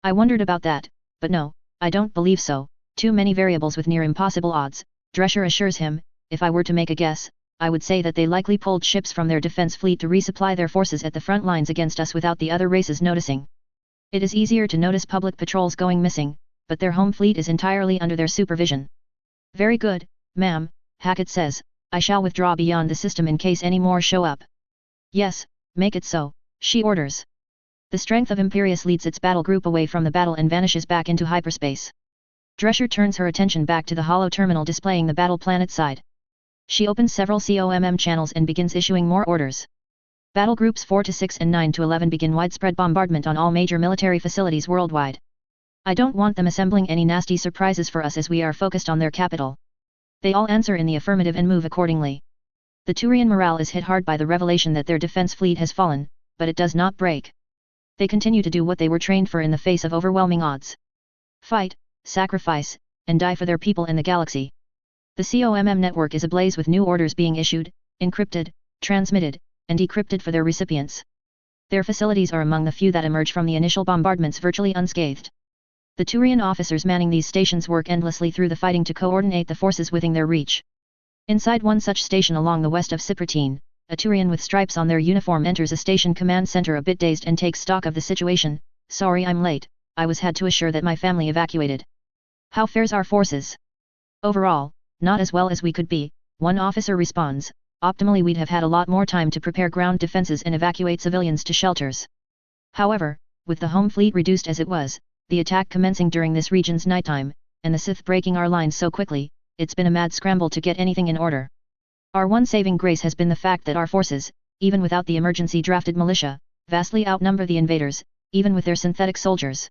"I wondered about that, but no, I don't believe so. Too many variables with near impossible odds," Drescher assures him. "If I were to make a guess, I would say that they likely pulled ships from their defense fleet to resupply their forces at the front lines against us without the other races noticing. It is easier to notice public patrols going missing, but their home fleet is entirely under their supervision." "Very good, ma'am," Hackett says. "I shall withdraw beyond the system in case any more show up." "Yes, make it so," she orders. The strength of Imperius leads its battle group away from the battle and vanishes back into hyperspace. Drescher turns her attention back to the hollow terminal displaying the battle planet side. She opens several COMM channels and begins issuing more orders. Battle groups 4 to 6 and 9 to 11 begin widespread bombardment on all major military facilities worldwide. "I don't want them assembling any nasty surprises for us as we are focused on their capital." They all answer in the affirmative and move accordingly. The Turian morale is hit hard by the revelation that their defense fleet has fallen, but it does not break. They continue to do what they were trained for in the face of overwhelming odds. Fight, sacrifice, and die for their people and the galaxy. The COMM network is ablaze with new orders being issued, encrypted, transmitted, and decrypted for their recipients. Their facilities are among the few that emerge from the initial bombardments virtually unscathed. The Turian officers manning these stations work endlessly through the fighting to coordinate the forces within their reach. Inside one such station along the west of Cypratine, a Turian with stripes on their uniform enters a station command center a bit dazed and takes stock of the situation. "Sorry I'm late, I was had to assure that my family evacuated." "How fares our forces?" "Overall, not as well as we could be," one officer responds. "Optimally we'd have had a lot more time to prepare ground defenses and evacuate civilians to shelters. However, with the home fleet reduced as it was, the attack commencing during this region's nighttime, and the Sith breaking our lines so quickly, it's been a mad scramble to get anything in order. Our one saving grace has been the fact that our forces, even without the emergency drafted militia, vastly outnumber the invaders, even with their synthetic soldiers.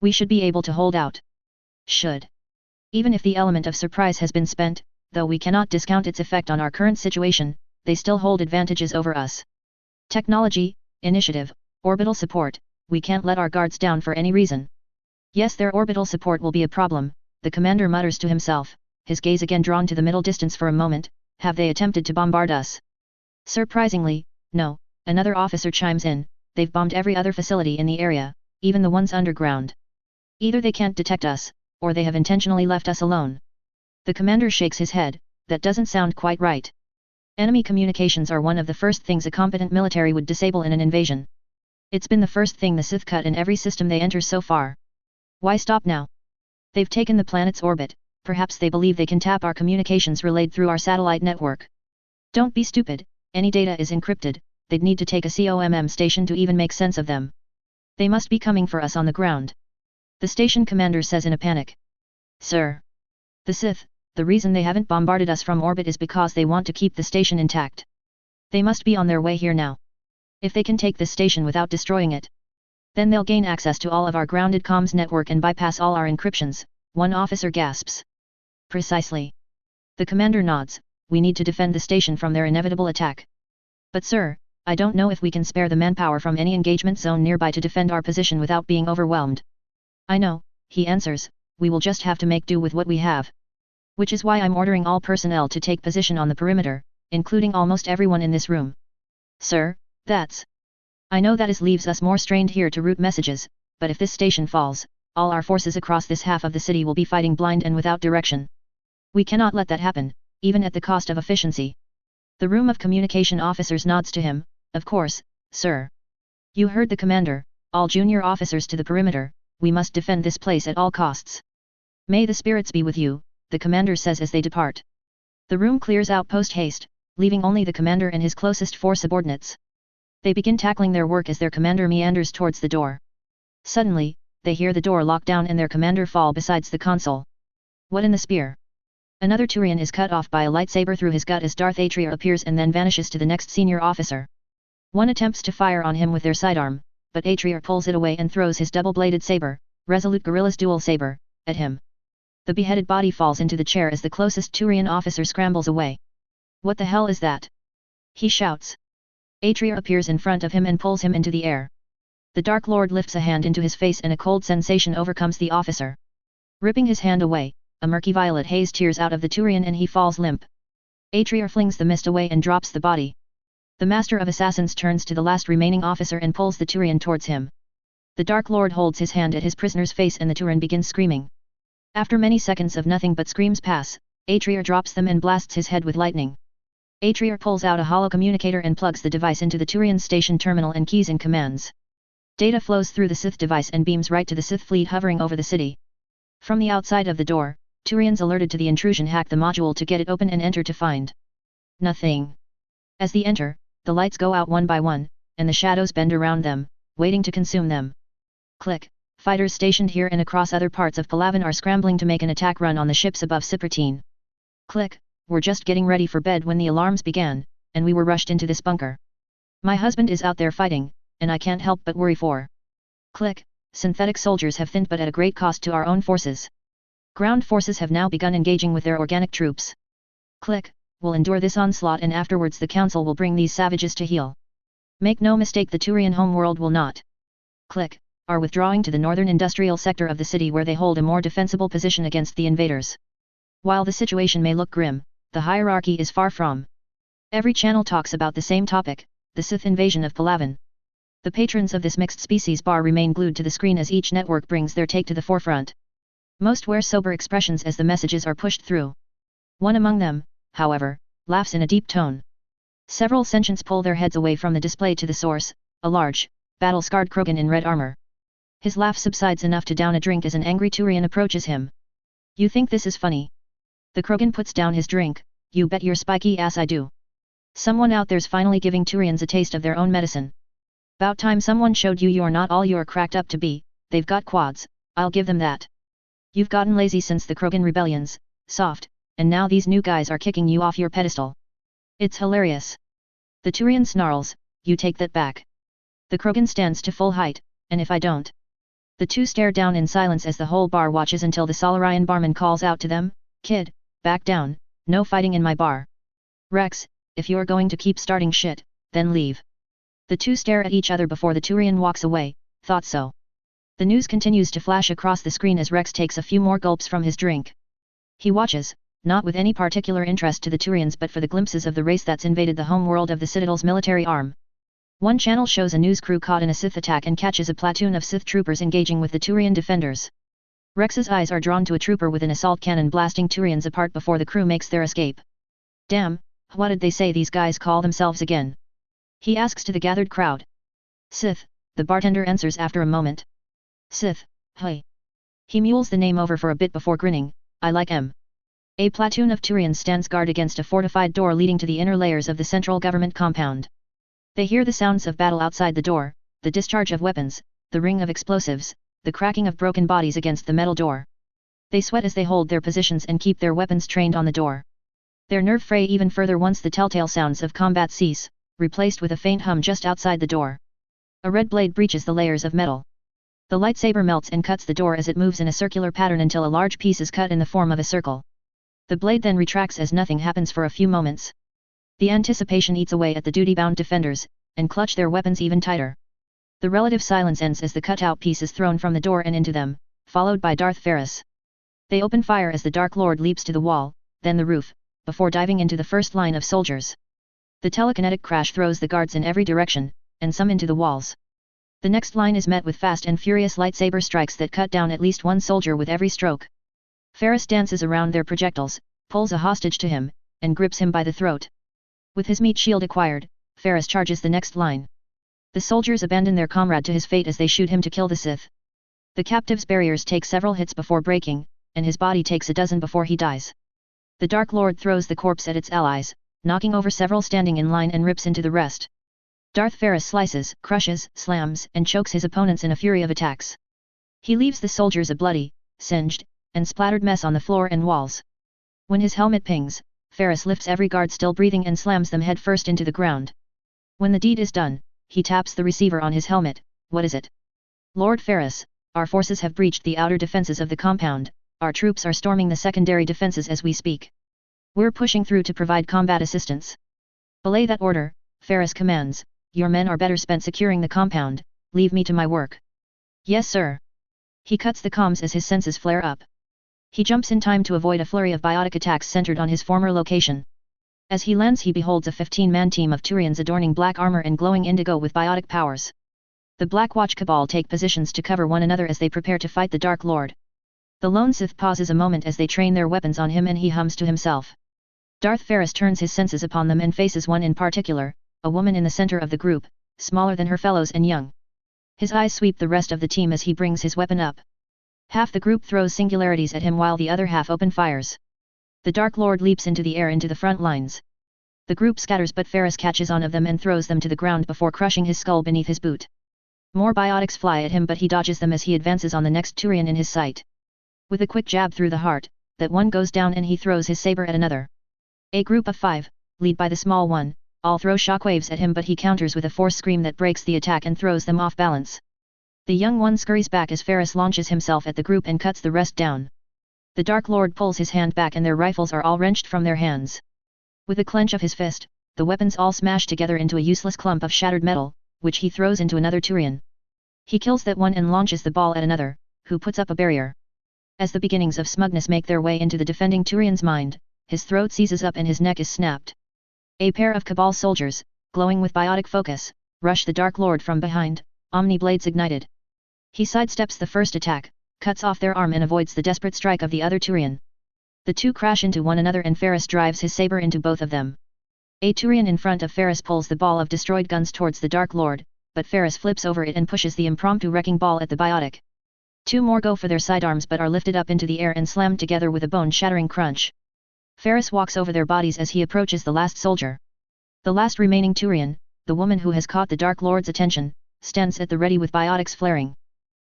We should be able to hold out." Should. Even if the element of surprise has been spent, though we cannot discount its effect on our current situation, they still hold advantages over us. Technology, initiative, orbital support, we can't let our guards down for any reason. "Yes, their orbital support will be a problem," the commander mutters to himself, his gaze again drawn to the middle distance for a moment. "Have they attempted to bombard us?" "Surprisingly, no," another officer chimes in. "They've bombed every other facility in the area, even the ones underground. Either they can't detect us, or they have intentionally left us alone." The commander shakes his head. "That doesn't sound quite right. Enemy communications are one of the first things a competent military would disable in an invasion. It's been the first thing the Sith cut in every system they enter so far. Why stop now? They've taken the planet's orbit. Perhaps they believe they can tap our communications relayed through our satellite network. Don't be stupid, any data is encrypted, they'd need to take a COMM station to even make sense of them. They must be coming for us on the ground." The station commander says in a panic. "Sir. The Sith, the reason they haven't bombarded us from orbit is because they want to keep the station intact. They must be on their way here now. If they can take this station without destroying it, then they'll gain access to all of our grounded comms network and bypass all our encryptions, one officer gasps. Precisely. The commander nods, we need to defend the station from their inevitable attack. But sir, I don't know if we can spare the manpower from any engagement zone nearby to defend our position without being overwhelmed. I know, he answers, we will just have to make do with what we have. Which is why I'm ordering all personnel to take position on the perimeter, including almost everyone in this room. Sir, that's... I know that leaves us more strained here to route messages, but if this station falls, all our forces across this half of the city will be fighting blind and without direction. We cannot let that happen, even at the cost of efficiency. The room of communication officers nods to him, of course, sir. You heard the commander, all junior officers to the perimeter, we must defend this place at all costs. May the spirits be with you, the commander says as they depart. The room clears out post-haste, leaving only the commander and his closest 4 subordinates. They begin tackling their work as their commander meanders towards the door. Suddenly, they hear the door lock down and their commander fall besides the console. What in the spear? Another Turian is cut off by a lightsaber through his gut as Darth Atreus appears and then vanishes to the next senior officer. One attempts to fire on him with their sidearm, but Atreus pulls it away and throws his double-bladed saber, Resolute Gorilla's dual saber, at him. The beheaded body falls into the chair as the closest Turian officer scrambles away. What the hell is that? He shouts. Atreus appears in front of him and pulls him into the air. The Dark Lord lifts a hand into his face and a cold sensation overcomes the officer. Ripping his hand away, a murky violet haze tears out of the Turian and he falls limp. Atreus flings the mist away and drops the body. The Master of Assassins turns to the last remaining officer and pulls the Turian towards him. The Dark Lord holds his hand at his prisoner's face and the Turian begins screaming. After many seconds of nothing but screams pass, Atreus drops them and blasts his head with lightning. Atreus pulls out a hollow communicator and plugs the device into the Turian station terminal and keys in commands. Data flows through the Sith device and beams right to the Sith fleet hovering over the city. From the outside of the door, Turians alerted to the intrusion hack the module to get it open and enter to find nothing. As they enter, the lights go out one by one, and the shadows bend around them, waiting to consume them. Click. Fighters stationed here and across other parts of Palaven are scrambling to make an attack run on the ships above Cipertine. Click. We're just getting ready for bed when the alarms began, and we were rushed into this bunker. My husband is out there fighting, and I can't help but worry for. Click. Synthetic soldiers have thinned but at a great cost to our own forces. Ground forces have now begun engaging with their organic troops. Click. We'll endure this onslaught and afterwards the council will bring these savages to heel. Make no mistake, the Turian homeworld will not. Click. Are withdrawing to the northern industrial sector of the city where they hold a more defensible position against the invaders. While the situation may look grim, the hierarchy is far from. Every channel talks about the same topic, the Sith invasion of Palaven. The patrons of this mixed species bar remain glued to the screen as each network brings their take to the forefront. Most wear sober expressions as the messages are pushed through. One among them, however, laughs in a deep tone. Several sentients pull their heads away from the display to the source, a large, battle-scarred Krogan in red armor. His laugh subsides enough to down a drink as an angry Turian approaches him. You think this is funny? The Krogan puts down his drink. You bet your spiky ass I do. Someone out there's finally giving Turians a taste of their own medicine. About time someone showed you you're not all you're cracked up to be. They've got quads, I'll give them that. You've gotten lazy since the Krogan rebellions, soft, and now these new guys are kicking you off your pedestal. It's hilarious. The Turian snarls, you take that back. The Krogan stands to full height, and if I don't. The two stare down in silence as the whole bar watches until the Solarian barman calls out to them, kid, back down, no fighting in my bar. Rex, if you're going to keep starting shit, then leave. The two stare at each other before the Turian walks away. Thought so. The news continues to flash across the screen as Rex takes a few more gulps from his drink. He watches, not with any particular interest to the Turians but for the glimpses of the race that's invaded the home world of the Citadel's military arm. One channel shows a news crew caught in a Sith attack and catches a platoon of Sith troopers engaging with the Turian defenders. Rex's eyes are drawn to a trooper with an assault cannon blasting Turians apart before the crew makes their escape. Damn, what did they say these guys call themselves again? He asks to the gathered crowd. Sith, the bartender answers after a moment. Sith, hey. He mules the name over for a bit before grinning, I like him. A platoon of Turians stands guard against a fortified door leading to the inner layers of the central government compound. They hear the sounds of battle outside the door, the discharge of weapons, the ring of explosives, the cracking of broken bodies against the metal door. They sweat as they hold their positions and keep their weapons trained on the door. Their nerve fray even further once the telltale sounds of combat cease, replaced with a faint hum just outside the door. A red blade breaches the layers of metal. The lightsaber melts and cuts the door as it moves in a circular pattern until a large piece is cut in the form of a circle. The blade then retracts as nothing happens for a few moments. The anticipation eats away at the duty-bound defenders, and clutch their weapons even tighter. The relative silence ends as the cut-out piece is thrown from the door and into them, followed by Darth Ferris. They open fire as the Dark Lord leaps to the wall, then the roof, before diving into the first line of soldiers. The telekinetic crash throws the guards in every direction, and some into the walls. The next line is met with fast and furious lightsaber strikes that cut down at least one soldier with every stroke. Ferris dances around their projectiles, pulls a hostage to him, and grips him by the throat. With his meat shield acquired, Ferris charges the next line. The soldiers abandon their comrade to his fate as they shoot him to kill the Sith. The captive's barriers take several hits before breaking, and his body takes a dozen before he dies. The Dark Lord throws the corpse at its allies, knocking over several standing in line and rips into the rest. Darth Ferris slices, crushes, slams, and chokes his opponents in a fury of attacks. He leaves the soldiers a bloody, singed, and splattered mess on the floor and walls. When his helmet pings, Ferris lifts every guard still breathing and slams them head first into the ground. When the deed is done, he taps the receiver on his helmet. What is it? Lord Ferris, our forces have breached the outer defenses of the compound, our troops are storming the secondary defenses as we speak. We're pushing through to provide combat assistance. Belay that order, Ferris commands, your men are better spent securing the compound, leave me to my work. Yes sir. He cuts the comms as his senses flare up. He jumps in time to avoid a flurry of biotic attacks centered on his former location. As he lands he beholds a 15-man team of Turians adorning black armor and glowing indigo with biotic powers. The Black Watch Cabal take positions to cover one another as they prepare to fight the Dark Lord. The lone Sith pauses a moment as they train their weapons on him and he hums to himself. Darth Ferris turns his senses upon them and faces one in particular, a woman in the center of the group, smaller than her fellows and young. His eyes sweep the rest of the team as he brings his weapon up. Half the group throws singularities at him while the other half open fires. The Dark Lord leaps into the air into the front lines. The group scatters but Ferris catches on of them and throws them to the ground before crushing his skull beneath his boot. More biotics fly at him but he dodges them as he advances on the next Turian in his sight. With a quick jab through the heart, that one goes down and he throws his saber at another. A group of 5, led by the small one, all throw shockwaves at him but he counters with a force scream that breaks the attack and throws them off balance. The young one scurries back as Ferris launches himself at the group and cuts the rest down. The Dark Lord pulls his hand back and their rifles are all wrenched from their hands. With a clench of his fist, the weapons all smash together into a useless clump of shattered metal, which he throws into another Turian. He kills that one and launches the ball at another, who puts up a barrier. As the beginnings of smugness make their way into the defending Turian's mind, his throat seizes up and his neck is snapped. A pair of Cabal soldiers, glowing with biotic focus, rush the Dark Lord from behind, Omni blades ignited. He sidesteps the first attack, cuts off their arm and avoids the desperate strike of the other Turian. The two crash into one another and Ferris drives his saber into both of them. A Turian in front of Ferris pulls the ball of destroyed guns towards the Dark Lord, but Ferris flips over it and pushes the impromptu wrecking ball at the biotic. Two more go for their sidearms but are lifted up into the air and slammed together with a bone-shattering crunch. Ferris walks over their bodies as he approaches the last soldier. The last remaining Turian, the woman who has caught the Dark Lord's attention, stands at the ready with biotics flaring.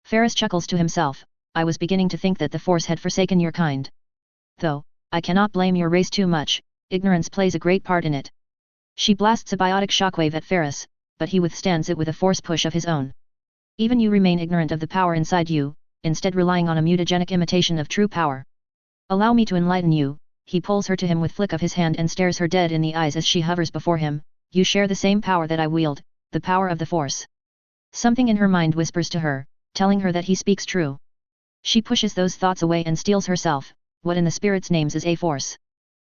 Ferris chuckles to himself, I was beginning to think that the Force had forsaken your kind. Though, I cannot blame your race too much, ignorance plays a great part in it. She blasts a biotic shockwave at Ferris, but he withstands it with a force push of his own. Even you remain ignorant of the power inside you, instead relying on a mutagenic imitation of true power. Allow me to enlighten you. He pulls her to him with flick of his hand and stares her dead in the eyes as she hovers before him. You share the same power that I wield, the power of the Force. Something in her mind whispers to her, telling her that he speaks true. She pushes those thoughts away and steels herself. What in the spirit's names is a Force?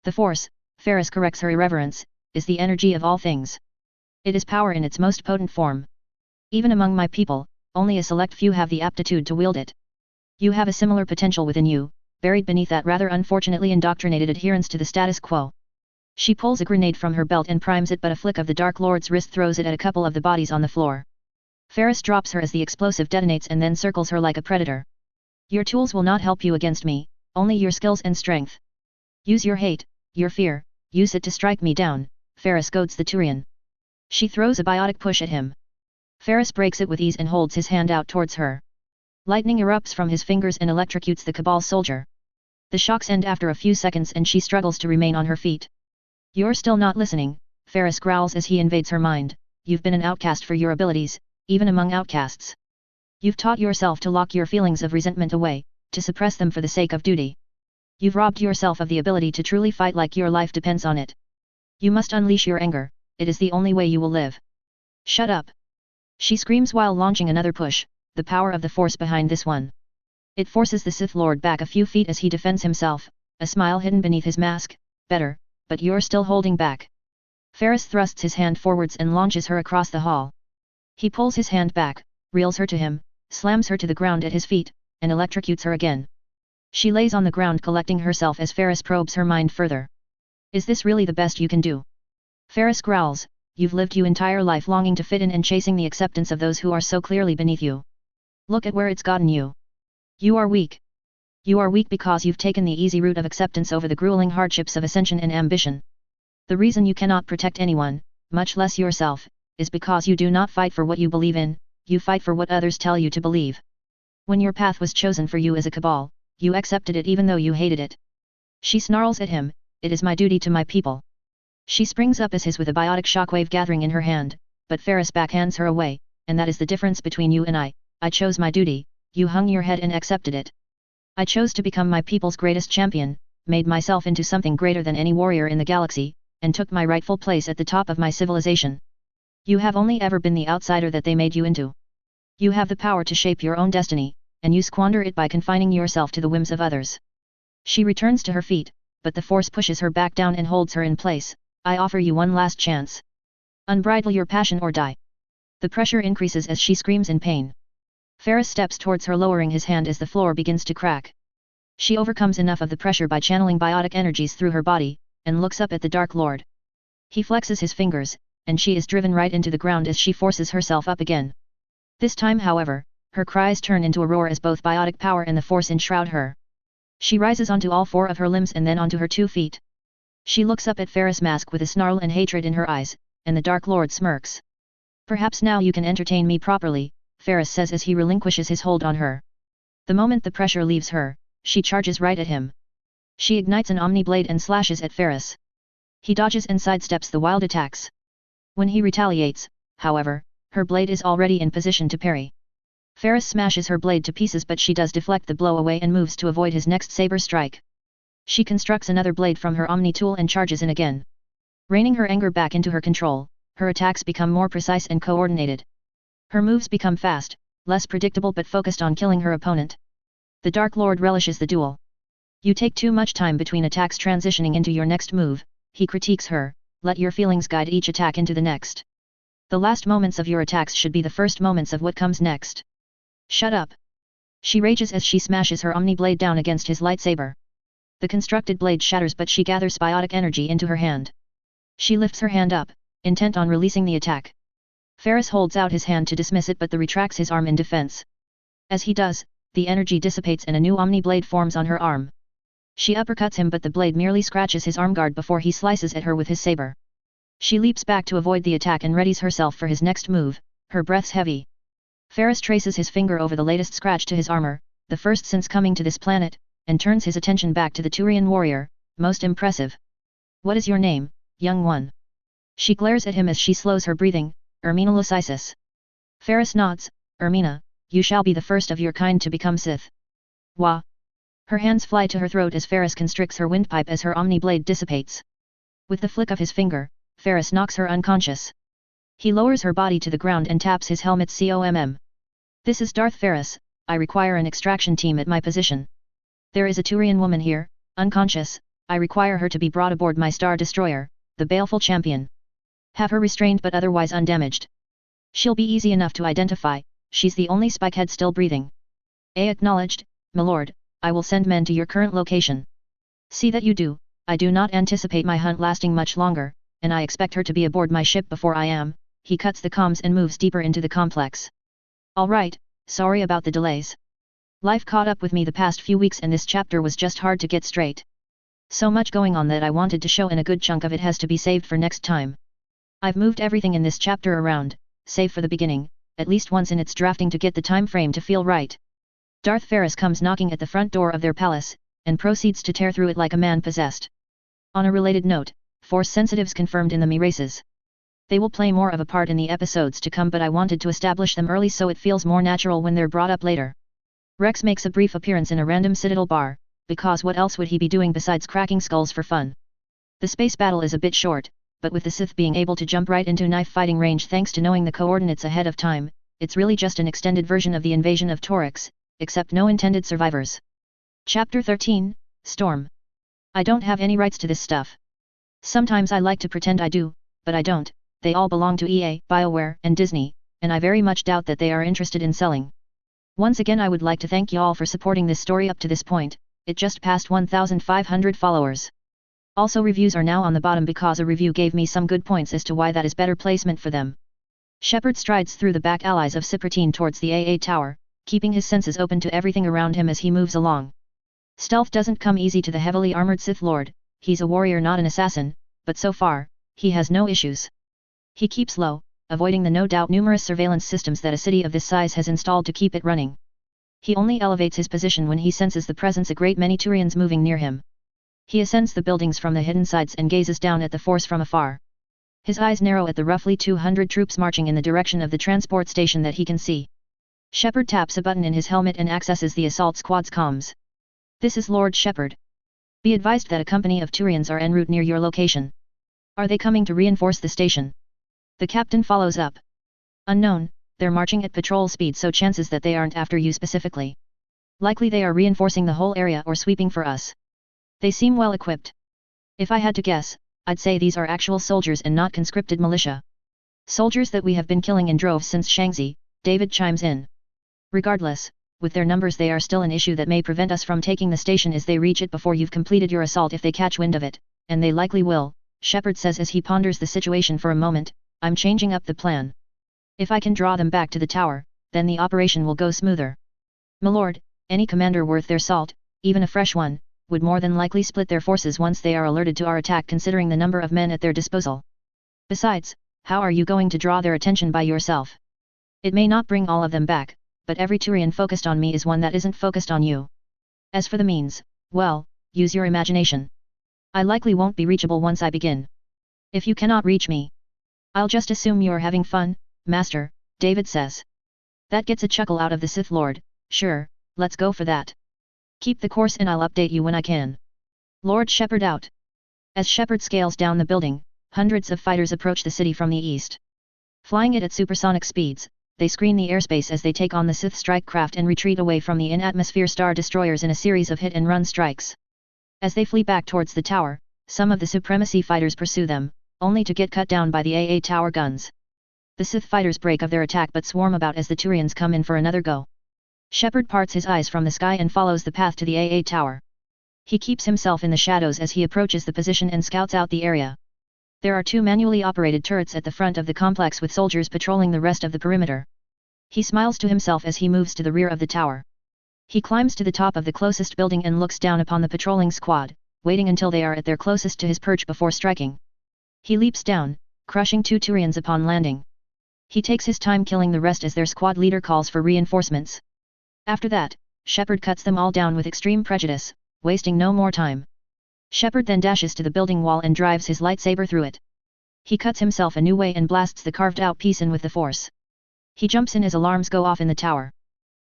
The Force, Ferris corrects her irreverence, is the energy of all things. It is power in its most potent form. Even among my people, only a select few have the aptitude to wield it. You have a similar potential within you, buried beneath that rather unfortunately indoctrinated adherence to the status quo. She pulls a grenade from her belt and primes it but a flick of the Dark Lord's wrist throws it at a couple of the bodies on the floor. Ferris drops her as the explosive detonates and then circles her like a predator. Your tools will not help you against me, only your skills and strength. Use your hate, your fear, use it to strike me down, Ferris goads the Turian. She throws a biotic push at him. Ferris breaks it with ease and holds his hand out towards her. Lightning erupts from his fingers and electrocutes the Cabal soldier. The shocks end after a few seconds and she struggles to remain on her feet. You're still not listening, Ferris growls as he invades her mind, you've been an outcast for your abilities, even among outcasts. You've taught yourself to lock your feelings of resentment away, to suppress them for the sake of duty. You've robbed yourself of the ability to truly fight like your life depends on it. You must unleash your anger, it is the only way you will live. Shut up! She screams while launching another push, the power of the force behind this one. It forces the Sith Lord back a few feet as he defends himself, a smile hidden beneath his mask, better, but you're still holding back. Ferris thrusts his hand forwards and launches her across the hall. He pulls his hand back, reels her to him, slams her to the ground at his feet, and electrocutes her again. She lays on the ground collecting herself as Ferris probes her mind further. Is this really the best you can do? Ferris growls, you've lived your entire life longing to fit in and chasing the acceptance of those who are so clearly beneath you. Look at where it's gotten you. You are weak. You are weak because you've taken the easy route of acceptance over the grueling hardships of ascension and ambition. The reason you cannot protect anyone, much less yourself, is because you do not fight for what you believe in, you fight for what others tell you to believe. When your path was chosen for you as a cabal, you accepted it even though you hated it. She snarls at him, it is my duty to my people. She springs up as his with a biotic shockwave gathering in her hand, but Ferris backhands her away, and that is the difference between you and I chose my duty, you hung your head and accepted it. I chose to become my people's greatest champion, made myself into something greater than any warrior in the galaxy, and took my rightful place at the top of my civilization. You have only ever been the outsider that they made you into. You have the power to shape your own destiny, and you squander it by confining yourself to the whims of others. She returns to her feet, but the force pushes her back down and holds her in place. I offer you one last chance. Unbridle your passion or die. The pressure increases as she screams in pain. Ferris steps towards her, lowering his hand as the floor begins to crack. She overcomes enough of the pressure by channeling biotic energies through her body, and looks up at the Dark Lord. He flexes his fingers, and she is driven right into the ground as she forces herself up again. This time, however, her cries turn into a roar as both biotic power and the force enshroud her. She rises onto all four of her limbs and then onto her 2 feet. She looks up at Ferris' mask with a snarl and hatred in her eyes, and the Dark Lord smirks. Perhaps now you can entertain me properly, Ferris says as he relinquishes his hold on her. The moment the pressure leaves her, she charges right at him. She ignites an Omni Blade and slashes at Ferris. He dodges and sidesteps the wild attacks. When he retaliates, however, her blade is already in position to parry. Ferris smashes her blade to pieces, but she does deflect the blow away and moves to avoid his next saber strike. She constructs another blade from her Omni tool and charges in again. Reining her anger back into her control, her attacks become more precise and coordinated. Her moves become fast, less predictable but focused on killing her opponent. The Dark Lord relishes the duel. You take too much time between attacks transitioning into your next move, he critiques her, let your feelings guide each attack into the next. The last moments of your attacks should be the first moments of what comes next. Shut up! She rages as she smashes her Omni Blade down against his lightsaber. The constructed blade shatters, but she gathers biotic energy into her hand. She lifts her hand up, intent on releasing the attack. Ferris holds out his hand to dismiss it, but retracts his arm in defense. As he does, the energy dissipates and a new Omni Blade forms on her arm. She uppercuts him, but the blade merely scratches his arm guard before he slices at her with his saber. She leaps back to avoid the attack and readies herself for his next move, her breaths heavy. Ferris traces his finger over the latest scratch to his armor, the first since coming to this planet, and turns his attention back to the Turian warrior, most impressive. What is your name, young one? She glares at him as she slows her breathing, Ermina Lysisis. Ferris nods, Ermina, you shall be the first of your kind to become Sith. Wah! Her hands fly to her throat as Ferris constricts her windpipe as her Omni Blade dissipates. With the flick of his finger, Ferris knocks her unconscious. He lowers her body to the ground and taps his helmet COMM. This is Darth Ferris, I require an extraction team at my position. There is a Turian woman here, unconscious, I require her to be brought aboard my Star Destroyer, the Baleful Champion. Have her restrained but otherwise undamaged. She'll be easy enough to identify, she's the only spikehead still breathing. Acknowledged, milord, I will send men to your current location. See that you do, I do not anticipate my hunt lasting much longer, and I expect her to be aboard my ship before I am. He cuts the comms and moves deeper into the complex. Alright, sorry about the delays. Life caught up with me the past few weeks and this chapter was just hard to get straight. So much going on that I wanted to show, and a good chunk of it has to be saved for next time. I've moved everything in this chapter around, save for the beginning, at least once in its drafting to get the time frame to feel right. Darth Ferris comes knocking at the front door of their palace, and proceeds to tear through it like a man possessed. On a related note, Force sensitives confirmed in the Me races. They will play more of a part in the episodes to come, but I wanted to establish them early so it feels more natural when they're brought up later. Rex makes a brief appearance in a random Citadel bar, because what else would he be doing besides cracking skulls for fun? The space battle is a bit short, but with the Sith being able to jump right into knife fighting range thanks to knowing the coordinates ahead of time, it's really just an extended version of the invasion of Torix, except no intended survivors. Chapter 13, Storm. I don't have any rights to this stuff. Sometimes I like to pretend I do, but I don't. They all belong to EA, BioWare, and Disney, and I very much doubt that they are interested in selling. Once again I would like to thank y'all for supporting this story up to this point. It just passed 1,500 followers. Also reviews are now on the bottom because a review gave me some good points as to why that is better placement for them. Shepard strides through the back allies of Cypratine towards the AA tower, keeping his senses open to everything around him as he moves along. Stealth doesn't come easy to the heavily armored Sith Lord. He's a warrior not an assassin, but so far, he has no issues. He keeps low, avoiding the no doubt numerous surveillance systems that a city of this size has installed to keep it running. He only elevates his position when he senses the presence of a great many Turians moving near him. He ascends the buildings from the hidden sides and gazes down at the force from afar. His eyes narrow at the roughly 200 troops marching in the direction of the transport station that he can see. Shepard taps a button in his helmet and accesses the assault squad's comms. This is Lord Shepard. Be advised that a company of Turians are en route near your location. Are they coming to reinforce the station? The captain follows up. Unknown, they're marching at patrol speed, so chances that they aren't after you specifically. Likely they are reinforcing the whole area or sweeping for us. They seem well equipped. If I had to guess, I'd say these are actual soldiers and not conscripted militia. Soldiers that we have been killing in droves since Shangzi, David chimes in. Regardless, with their numbers they are still an issue that may prevent us from taking the station as they reach it before you've completed your assault if they catch wind of it, and they likely will, Shepard says as he ponders the situation for a moment. I'm changing up the plan. If I can draw them back to the tower, then the operation will go smoother. Milord, any commander worth their salt, even a fresh one, would more than likely split their forces once they are alerted to our attack considering the number of men at their disposal. Besides, how are you going to draw their attention by yourself? It may not bring all of them back, but every Turian focused on me is one that isn't focused on you. As for the means, well, use your imagination. I likely won't be reachable once I begin. If you cannot reach me, I'll just assume you're having fun, Master, David says. That gets a chuckle out of the Sith Lord. Sure, let's go for that. Keep the course and I'll update you when I can. Lord Shepard out. As Shepard scales down the building, hundreds of fighters approach the city from the east. Flying it at supersonic speeds, they screen the airspace as they take on the Sith strike craft and retreat away from the in-atmosphere star destroyers in a series of hit-and-run strikes. As they flee back towards the tower, some of the Supremacy fighters pursue them, only to get cut down by the AA tower guns. The Sith fighters break of their attack but swarm about as the Turians come in for another go. Shepard parts his eyes from the sky and follows the path to the AA tower. He keeps himself in the shadows as he approaches the position and scouts out the area. There are 2 manually operated turrets at the front of the complex with soldiers patrolling the rest of the perimeter. He smiles to himself as he moves to the rear of the tower. He climbs to the top of the closest building and looks down upon the patrolling squad, waiting until they are at their closest to his perch before striking. He leaps down, crushing 2 Turians upon landing. He takes his time killing the rest as their squad leader calls for reinforcements. After that, Shepard cuts them all down with extreme prejudice, wasting no more time. Shepard then dashes to the building wall and drives his lightsaber through it. He cuts himself a new way and blasts the carved-out piece in with the force. He jumps in as alarms go off in the tower.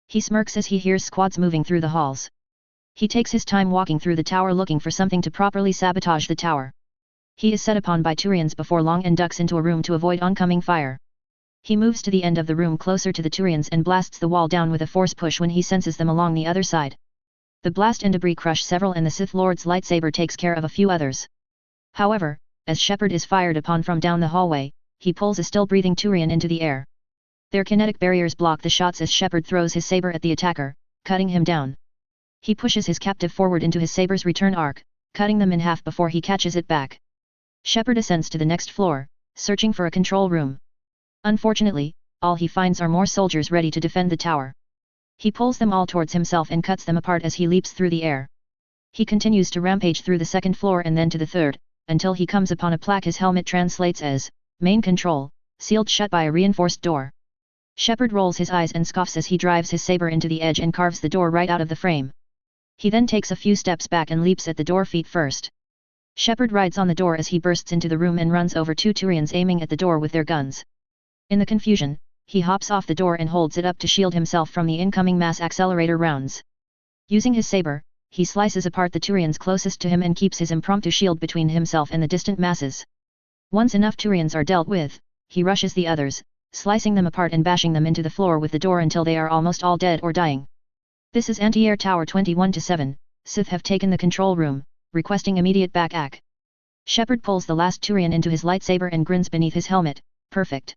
He smirks as he hears squads moving through the halls. He takes his time walking through the tower looking for something to properly sabotage the tower. He is set upon by Turians before long and ducks into a room to avoid oncoming fire. He moves to the end of the room closer to the Turians and blasts the wall down with a force push when he senses them along the other side. The blast and debris crush several and the Sith Lord's lightsaber takes care of a few others. However, as Shepard is fired upon from down the hallway, he pulls a still-breathing Turian into the air. Their kinetic barriers block the shots as Shepard throws his saber at the attacker, cutting him down. He pushes his captive forward into his saber's return arc, cutting them in half before he catches it back. Shepard ascends to the next floor, searching for a control room. Unfortunately, all he finds are more soldiers ready to defend the tower. He pulls them all towards himself and cuts them apart as he leaps through the air. He continues to rampage through the second floor and then to the third, until he comes upon a plaque his helmet translates as, Main Control, sealed shut by a reinforced door. Shepard rolls his eyes and scoffs as he drives his saber into the edge and carves the door right out of the frame. He then takes a few steps back and leaps at the door feet first. Shepard rides on the door as he bursts into the room and runs over 2 Turians aiming at the door with their guns. In the confusion, he hops off the door and holds it up to shield himself from the incoming mass accelerator rounds. Using his saber, he slices apart the Turians closest to him and keeps his impromptu shield between himself and the distant masses. Once enough Turians are dealt with, he rushes the others, slicing them apart and bashing them into the floor with the door until they are almost all dead or dying. This is Anti-Air Tower 21-7, Sith have taken the control room, requesting immediate back. Shepard pulls the last Turian into his lightsaber and grins beneath his helmet, perfect.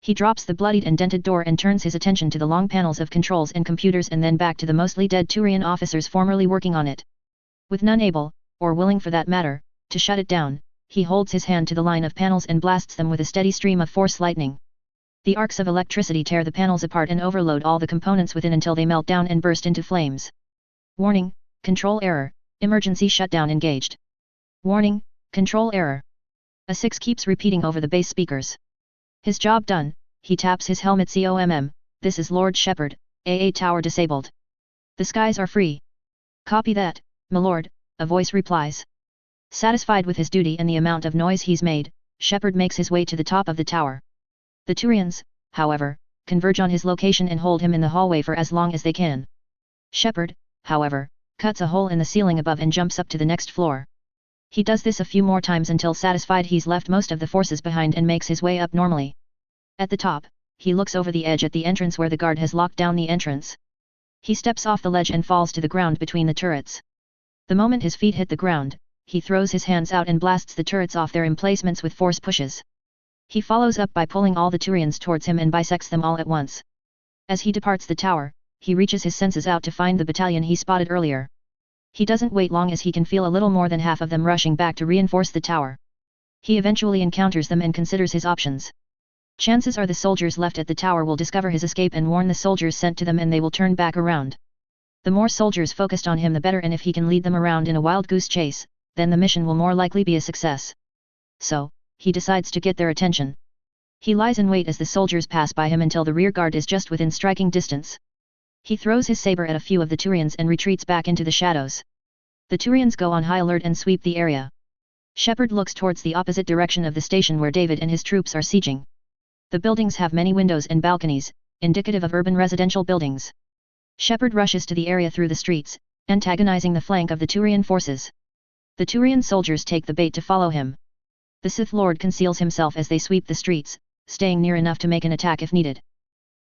He drops the bloodied and dented door and turns his attention to the long panels of controls and computers and then back to the mostly dead Turian officers formerly working on it. With none able, or willing for that matter, to shut it down, he holds his hand to the line of panels and blasts them with a steady stream of force lightning. The arcs of electricity tear the panels apart and overload all the components within until they melt down and burst into flames. Warning, control error, emergency shutdown engaged. Warning, control error. A 6 keeps repeating over the base speakers. His job done, he taps his helmet. COMM, this is Lord Shepard, AA tower disabled. The skies are free. Copy that, m'lord, a voice replies. Satisfied with his duty and the amount of noise he's made, Shepard makes his way to the top of the tower. The Turians, however, converge on his location and hold him in the hallway for as long as they can. Shepard, however, cuts a hole in the ceiling above and jumps up to the next floor. He does this a few more times until satisfied he's left most of the forces behind and makes his way up normally. At the top, he looks over the edge at the entrance where the guard has locked down the entrance. He steps off the ledge and falls to the ground between the turrets. The moment his feet hit the ground, he throws his hands out and blasts the turrets off their emplacements with force pushes. He follows up by pulling all the Turians towards him and bisects them all at once. As he departs the tower, he reaches his senses out to find the battalion he spotted earlier. He doesn't wait long as he can feel a little more than half of them rushing back to reinforce the tower. He eventually encounters them and considers his options. Chances are the soldiers left at the tower will discover his escape and warn the soldiers sent to them and they will turn back around. The more soldiers focused on him the better, and if he can lead them around in a wild goose chase, then the mission will more likely be a success. So, he decides to get their attention. He lies in wait as the soldiers pass by him until the rear guard is just within striking distance. He throws his saber at a few of the Turians and retreats back into the shadows. The Turians go on high alert and sweep the area. Shepard looks towards the opposite direction of the station where David and his troops are sieging. The buildings have many windows and balconies, indicative of urban residential buildings. Shepard rushes to the area through the streets, antagonizing the flank of the Turian forces. The Turian soldiers take the bait to follow him. The Sith Lord conceals himself as they sweep the streets, staying near enough to make an attack if needed.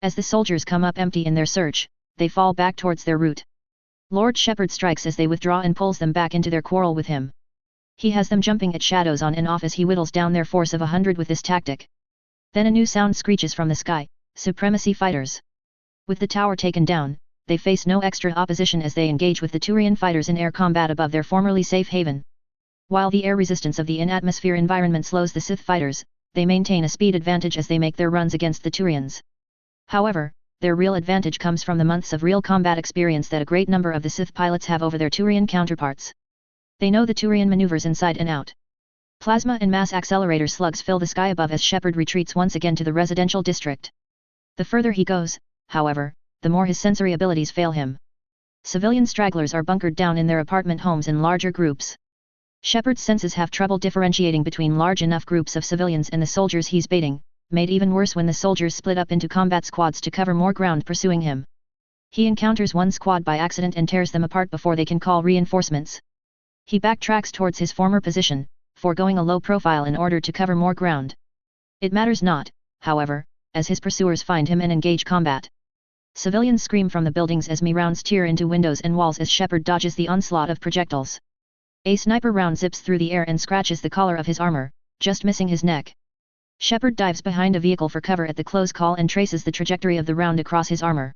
As the soldiers come up empty in their search, they fall back towards their route. Lord Shepard strikes as they withdraw and pulls them back into their quarrel with him. He has them jumping at shadows on and off as he whittles down their force of 100 with this tactic. Then a new sound screeches from the sky, supremacy fighters. With the tower taken down, they face no extra opposition as they engage with the Turian fighters in air combat above their formerly safe haven. While the air resistance of the in-atmosphere environment slows the Sith fighters, they maintain a speed advantage as they make their runs against the Turians. However, their real advantage comes from the months of real combat experience that a great number of the Sith pilots have over their Turian counterparts. They know the Turian maneuvers inside and out. Plasma and mass accelerator slugs fill the sky above as Shepard retreats once again to the residential district. The further he goes, however, the more his sensory abilities fail him. Civilian stragglers are bunkered down in their apartment homes in larger groups. Shepard's senses have trouble differentiating between large enough groups of civilians and the soldiers he's baiting, made even worse when the soldiers split up into combat squads to cover more ground pursuing him. He encounters one squad by accident and tears them apart before they can call reinforcements. He backtracks towards his former position, foregoing a low profile in order to cover more ground. It matters not, however, as his pursuers find him and engage combat. Civilians scream from the buildings as rounds tear into windows and walls as Shepard dodges the onslaught of projectiles. A sniper round zips through the air and scratches the collar of his armor, just missing his neck. Shepard dives behind a vehicle for cover at the close call and traces the trajectory of the round across his armor.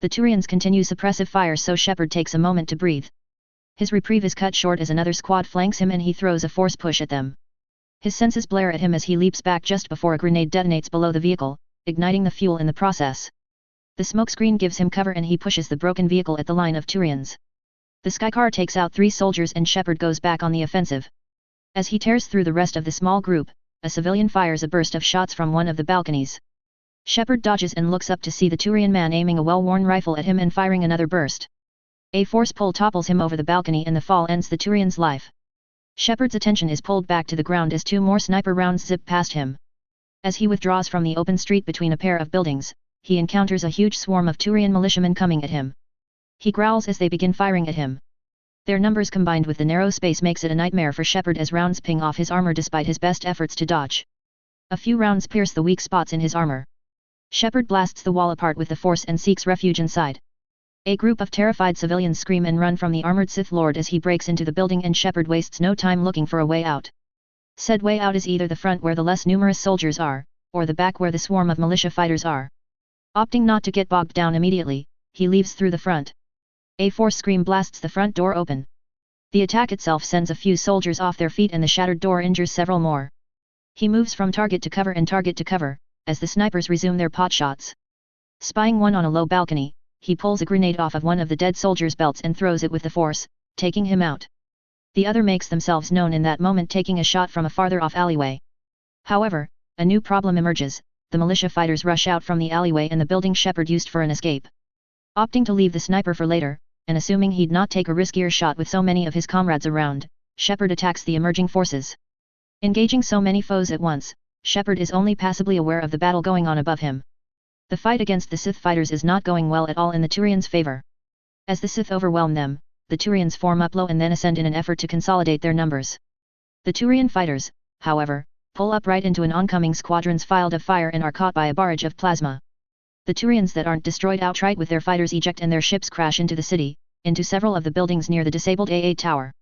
The Turians continue suppressive fire, so Shepard takes a moment to breathe. His reprieve is cut short as another squad flanks him and he throws a force push at them. His senses blare at him as he leaps back just before a grenade detonates below the vehicle, igniting the fuel in the process. The smokescreen gives him cover and he pushes the broken vehicle at the line of Turians. The Skycar takes out 3 soldiers and Shepard goes back on the offensive. As he tears through the rest of the small group, a civilian fires a burst of shots from one of the balconies. Shepard dodges and looks up to see the Turian man aiming a well-worn rifle at him and firing another burst. A force pull topples him over the balcony and the fall ends the Turian's life. Shepard's attention is pulled back to the ground as 2 more sniper rounds zip past him. As he withdraws from the open street between a pair of buildings, he encounters a huge swarm of Turian militiamen coming at him. He growls as they begin firing at him. Their numbers combined with the narrow space makes it a nightmare for Shepard as rounds ping off his armor despite his best efforts to dodge. A few rounds pierce the weak spots in his armor. Shepard blasts the wall apart with the force and seeks refuge inside. A group of terrified civilians scream and run from the armored Sith Lord as he breaks into the building, and Shepard wastes no time looking for a way out. Said way out is either the front where the less numerous soldiers are, or the back where the swarm of militia fighters are. Opting not to get bogged down immediately, he leaves through the front. A force scream blasts the front door open. The attack itself sends a few soldiers off their feet and the shattered door injures several more. He moves from target to cover and target to cover, as the snipers resume their pot shots. Spying one on a low balcony, he pulls a grenade off of one of the dead soldiers' belts and throws it with the force, taking him out. The other makes themselves known in that moment, taking a shot from a farther off alleyway. However, a new problem emerges. The militia fighters rush out from the alleyway and the building Shepard used for an escape. Opting to leave the sniper for later, and assuming he'd not take a riskier shot with so many of his comrades around, Shepard attacks the emerging forces. Engaging so many foes at once, Shepard is only passively aware of the battle going on above him. The fight against the Sith fighters is not going well at all in the Turians' favor. As the Sith overwhelm them, the Turians form up low and then ascend in an effort to consolidate their numbers. The Turian fighters, however, pull up right into an oncoming squadron's field of fire and are caught by a barrage of plasma. The Turians that aren't destroyed outright with their fighters eject and their ships crash into the city, into several of the buildings near the disabled AA tower.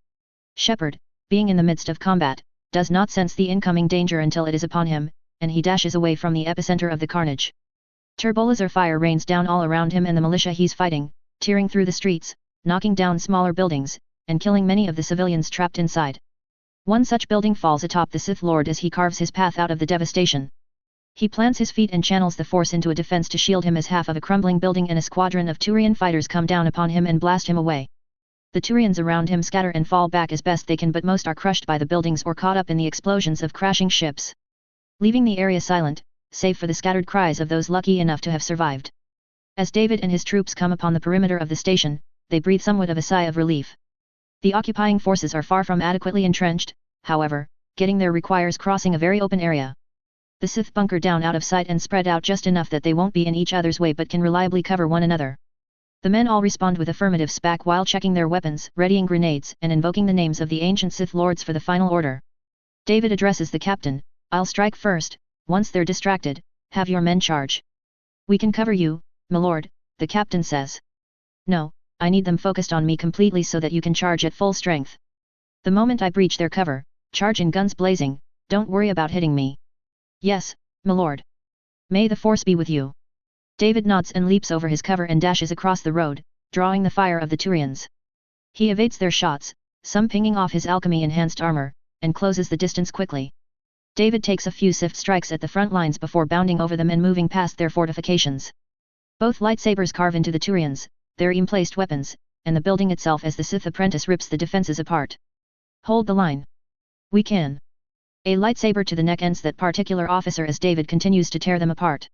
Shepard, being in the midst of combat, does not sense the incoming danger until it is upon him, and he dashes away from the epicenter of the carnage. Turbolaser fire rains down all around him and the militia he's fighting, tearing through the streets, knocking down smaller buildings, and killing many of the civilians trapped inside. One such building falls atop the Sith Lord as he carves his path out of the devastation. He plants his feet and channels the force into a defense to shield him as half of a crumbling building and a squadron of Turian fighters come down upon him and blast him away. The Turians around him scatter and fall back as best they can, but most are crushed by the buildings or caught up in the explosions of crashing ships, leaving the area silent, save for the scattered cries of those lucky enough to have survived. As David and his troops come upon the perimeter of the station, they breathe somewhat of a sigh of relief. The occupying forces are far from adequately entrenched, however, getting there requires crossing a very open area. The Sith bunker down out of sight and spread out just enough that they won't be in each other's way but can reliably cover one another. The men all respond with affirmative spack while checking their weapons, readying grenades, and invoking the names of the ancient Sith Lords for the final order. David addresses the captain. "I'll strike first. Once they're distracted, have your men charge." "We can cover you, m'lord," the captain says. "No, I need them focused on me completely so that you can charge at full strength. The moment I breach their cover, charge in guns blazing. Don't worry about hitting me." "Yes, m'lord." "May the force be with you." David nods and leaps over his cover and dashes across the road, drawing the fire of the Turians. He evades their shots, some pinging off his alchemy-enhanced armor, and closes the distance quickly. David takes a few swift strikes at the front lines before bounding over them and moving past their fortifications. Both lightsabers carve into the Turians, their emplaced weapons, and the building itself as the Sith apprentice rips the defenses apart. "Hold the line. We can." A lightsaber to the neck ends that particular officer as David continues to tear them apart.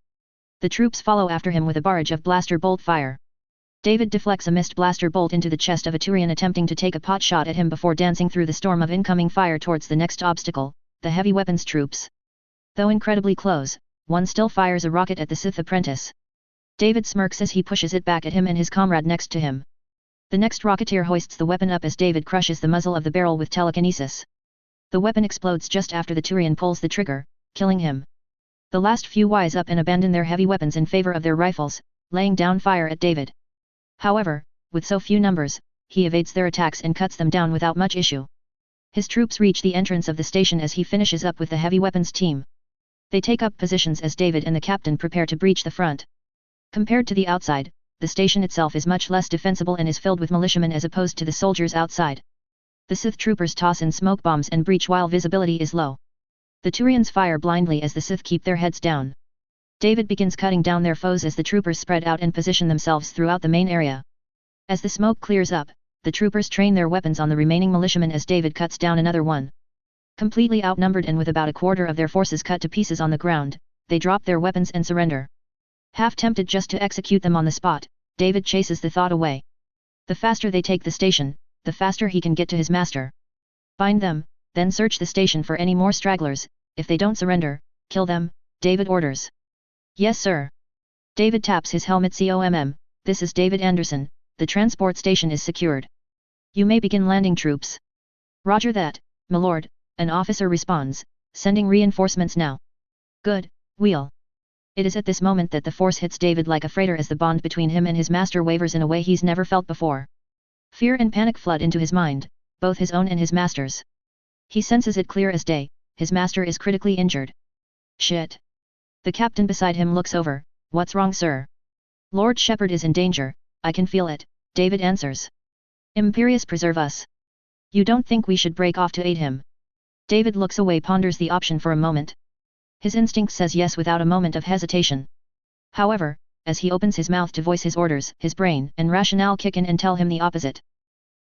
The troops follow after him with a barrage of blaster bolt fire. David deflects a missed blaster bolt into the chest of a Turian attempting to take a pot shot at him before dancing through the storm of incoming fire towards the next obstacle, the heavy weapons troops. Though incredibly close, one still fires a rocket at the Sith apprentice. David smirks as he pushes it back at him and his comrade next to him. The next rocketeer hoists the weapon up as David crushes the muzzle of the barrel with telekinesis. The weapon explodes just after the Turian pulls the trigger, killing him. The last few wise up and abandon their heavy weapons in favor of their rifles, laying down fire at David. However, with so few numbers, he evades their attacks and cuts them down without much issue. His troops reach the entrance of the station as he finishes up with the heavy weapons team. They take up positions as David and the captain prepare to breach the front. Compared to the outside, the station itself is much less defensible and is filled with militiamen as opposed to the soldiers outside. The Sith troopers toss in smoke bombs and breach while visibility is low. The Turians fire blindly as the Sith keep their heads down. David begins cutting down their foes as the troopers spread out and position themselves throughout the main area. As the smoke clears up, the troopers train their weapons on the remaining militiamen as David cuts down another one. Completely outnumbered and with about a quarter of their forces cut to pieces on the ground, they drop their weapons and surrender. Half tempted just to execute them on the spot, David chases the thought away. The faster they take the station, the faster he can get to his master. Bind them, then search the station for any more stragglers. If they don't surrender, kill them, David orders. Yes sir. David taps his helmet. This is David Anderson, the transport station is secured. You may begin landing troops. Roger that, my lord, an officer responds, sending reinforcements now. Good, wheel. It is at this moment that the force hits David like a freighter as the bond between him and his master wavers in a way he's never felt before. Fear and panic flood into his mind, both his own and his master's. He senses it clear as day, his master is critically injured. Shit. The captain beside him looks over. What's wrong sir? Lord Shepard is in danger, I can feel it, David answers. Imperius preserve us. You don't think we should break off to aid him? David looks away, ponders the option for a moment. His instinct says yes without a moment of hesitation. However, as he opens his mouth to voice his orders, his brain and rationale kick in and tell him the opposite.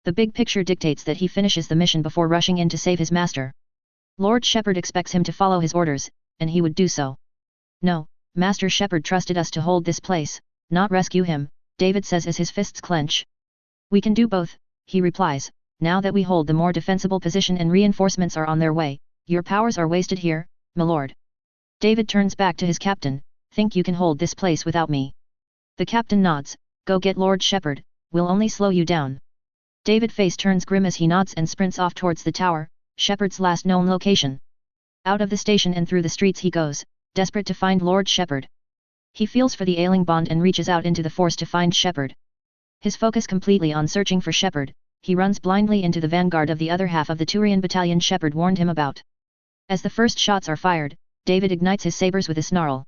The big picture dictates that he finishes the mission before rushing in to save his master. Lord Shepard expects him to follow his orders, and he would do so. No, Master Shepard trusted us to hold this place, not rescue him, David says as his fists clench. We can do both, he replies, now that we hold the more defensible position and reinforcements are on their way, your powers are wasted here, my lord. David turns back to his captain, think you can hold this place without me? The captain nods, go get Lord Shepard, we'll only slow you down. David's face turns grim as he nods and sprints off towards the tower, Shepard's last known location. Out of the station and through the streets he goes, desperate to find Lord Shepard. He feels for the ailing bond and reaches out into the force to find Shepard. His focus completely on searching for Shepard, he runs blindly into the vanguard of the other half of the Turian battalion Shepard warned him about. As the first shots are fired, David ignites his sabers with a snarl.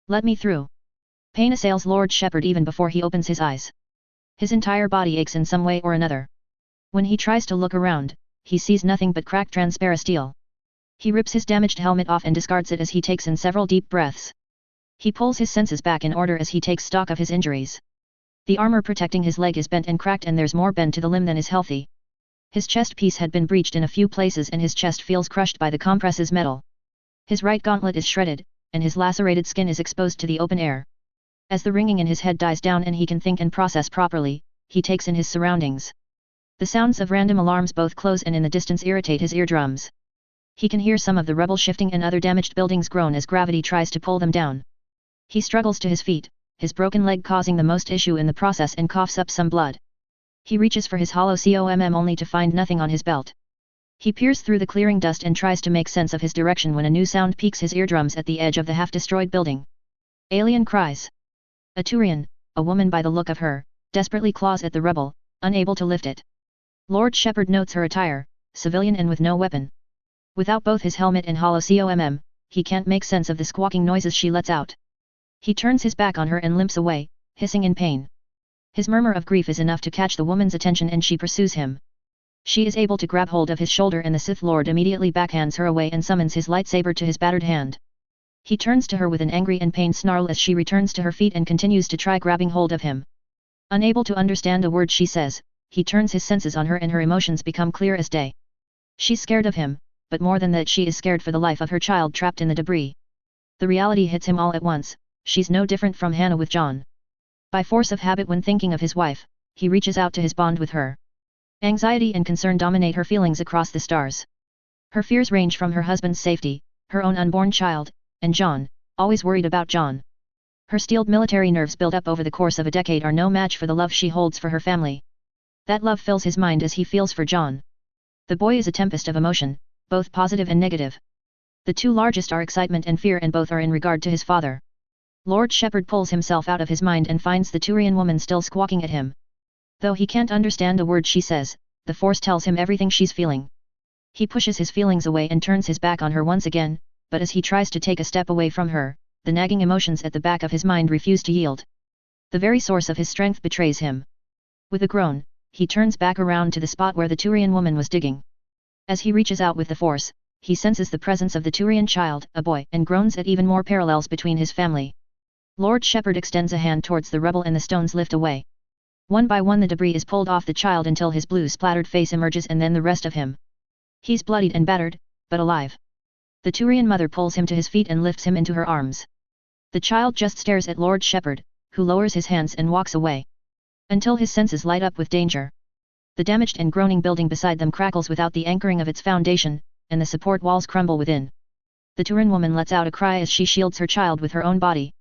Let me through. Pain assails Lord Shepard even before he opens his eyes. His entire body aches in some way or another. When he tries to look around, he sees nothing but cracked transparent steel. He rips his damaged helmet off and discards it as he takes in several deep breaths. He pulls his senses back in order as he takes stock of his injuries. The armor protecting his leg is bent and cracked and there's more bend to the limb than is healthy. His chest piece had been breached in a few places and his chest feels crushed by the compress's metal. His right gauntlet is shredded, and his lacerated skin is exposed to the open air. As the ringing in his head dies down and he can think and process properly, he takes in his surroundings. The sounds of random alarms both close and in the distance irritate his eardrums. He can hear some of the rebel shifting and other damaged buildings groan as gravity tries to pull them down. He struggles to his feet, his broken leg causing the most issue in the process, and coughs up some blood. He reaches for his hollow comm only to find nothing on his belt. He peers through the clearing dust and tries to make sense of his direction when a new sound piques his eardrums at the edge of the half-destroyed building. Alien cries. A Turian, a woman by the look of her, desperately claws at the rebel, unable to lift it. Lord Shepard notes her attire, civilian and with no weapon. Without both his helmet and hollow comm, he can't make sense of the squawking noises she lets out. He turns his back on her and limps away, hissing in pain. His murmur of grief is enough to catch the woman's attention and she pursues him. She is able to grab hold of his shoulder and the Sith Lord immediately backhands her away and summons his lightsaber to his battered hand. He turns to her with an angry and pained snarl as she returns to her feet and continues to try grabbing hold of him. Unable to understand a word she says, he turns his senses on her and her emotions become clear as day. She's scared of him, but more than that she is scared for the life of her child trapped in the debris. The reality hits him all at once, she's no different from Hannah with John. By force of habit when thinking of his wife, he reaches out to his bond with her. Anxiety and concern dominate her feelings across the stars. Her fears range from her husband's safety, her own unborn child, and John, always worried about John. Her steeled military nerves built up over the course of a decade are no match for the love she holds for her family. That love fills his mind as he feels for John. The boy is a tempest of emotion, both positive and negative. The two largest are excitement and fear, and both are in regard to his father. Lord Shepard pulls himself out of his mind and finds the Turian woman still squawking at him. Though he can't understand a word she says, the Force tells him everything she's feeling. He pushes his feelings away and turns his back on her once again, but as he tries to take a step away from her, the nagging emotions at the back of his mind refuse to yield. The very source of his strength betrays him. With a groan, he turns back around to the spot where the Turian woman was digging. As he reaches out with the Force, he senses the presence of the Turian child, a boy, and groans at even more parallels between his family. Lord Shepard extends a hand towards the rebel and the stones lift away. One by one the debris is pulled off the child until his blue splattered face emerges, and then the rest of him. He's bloodied and battered, but alive. The Turian mother pulls him to his feet and lifts him into her arms. The child just stares at Lord Shepard, who lowers his hands and walks away. Until his senses light up with danger. The The damaged and groaning building beside them crackles without the anchoring of its foundation, and the support walls crumble within. The Turin woman lets out a cry as she shields her child with her own body.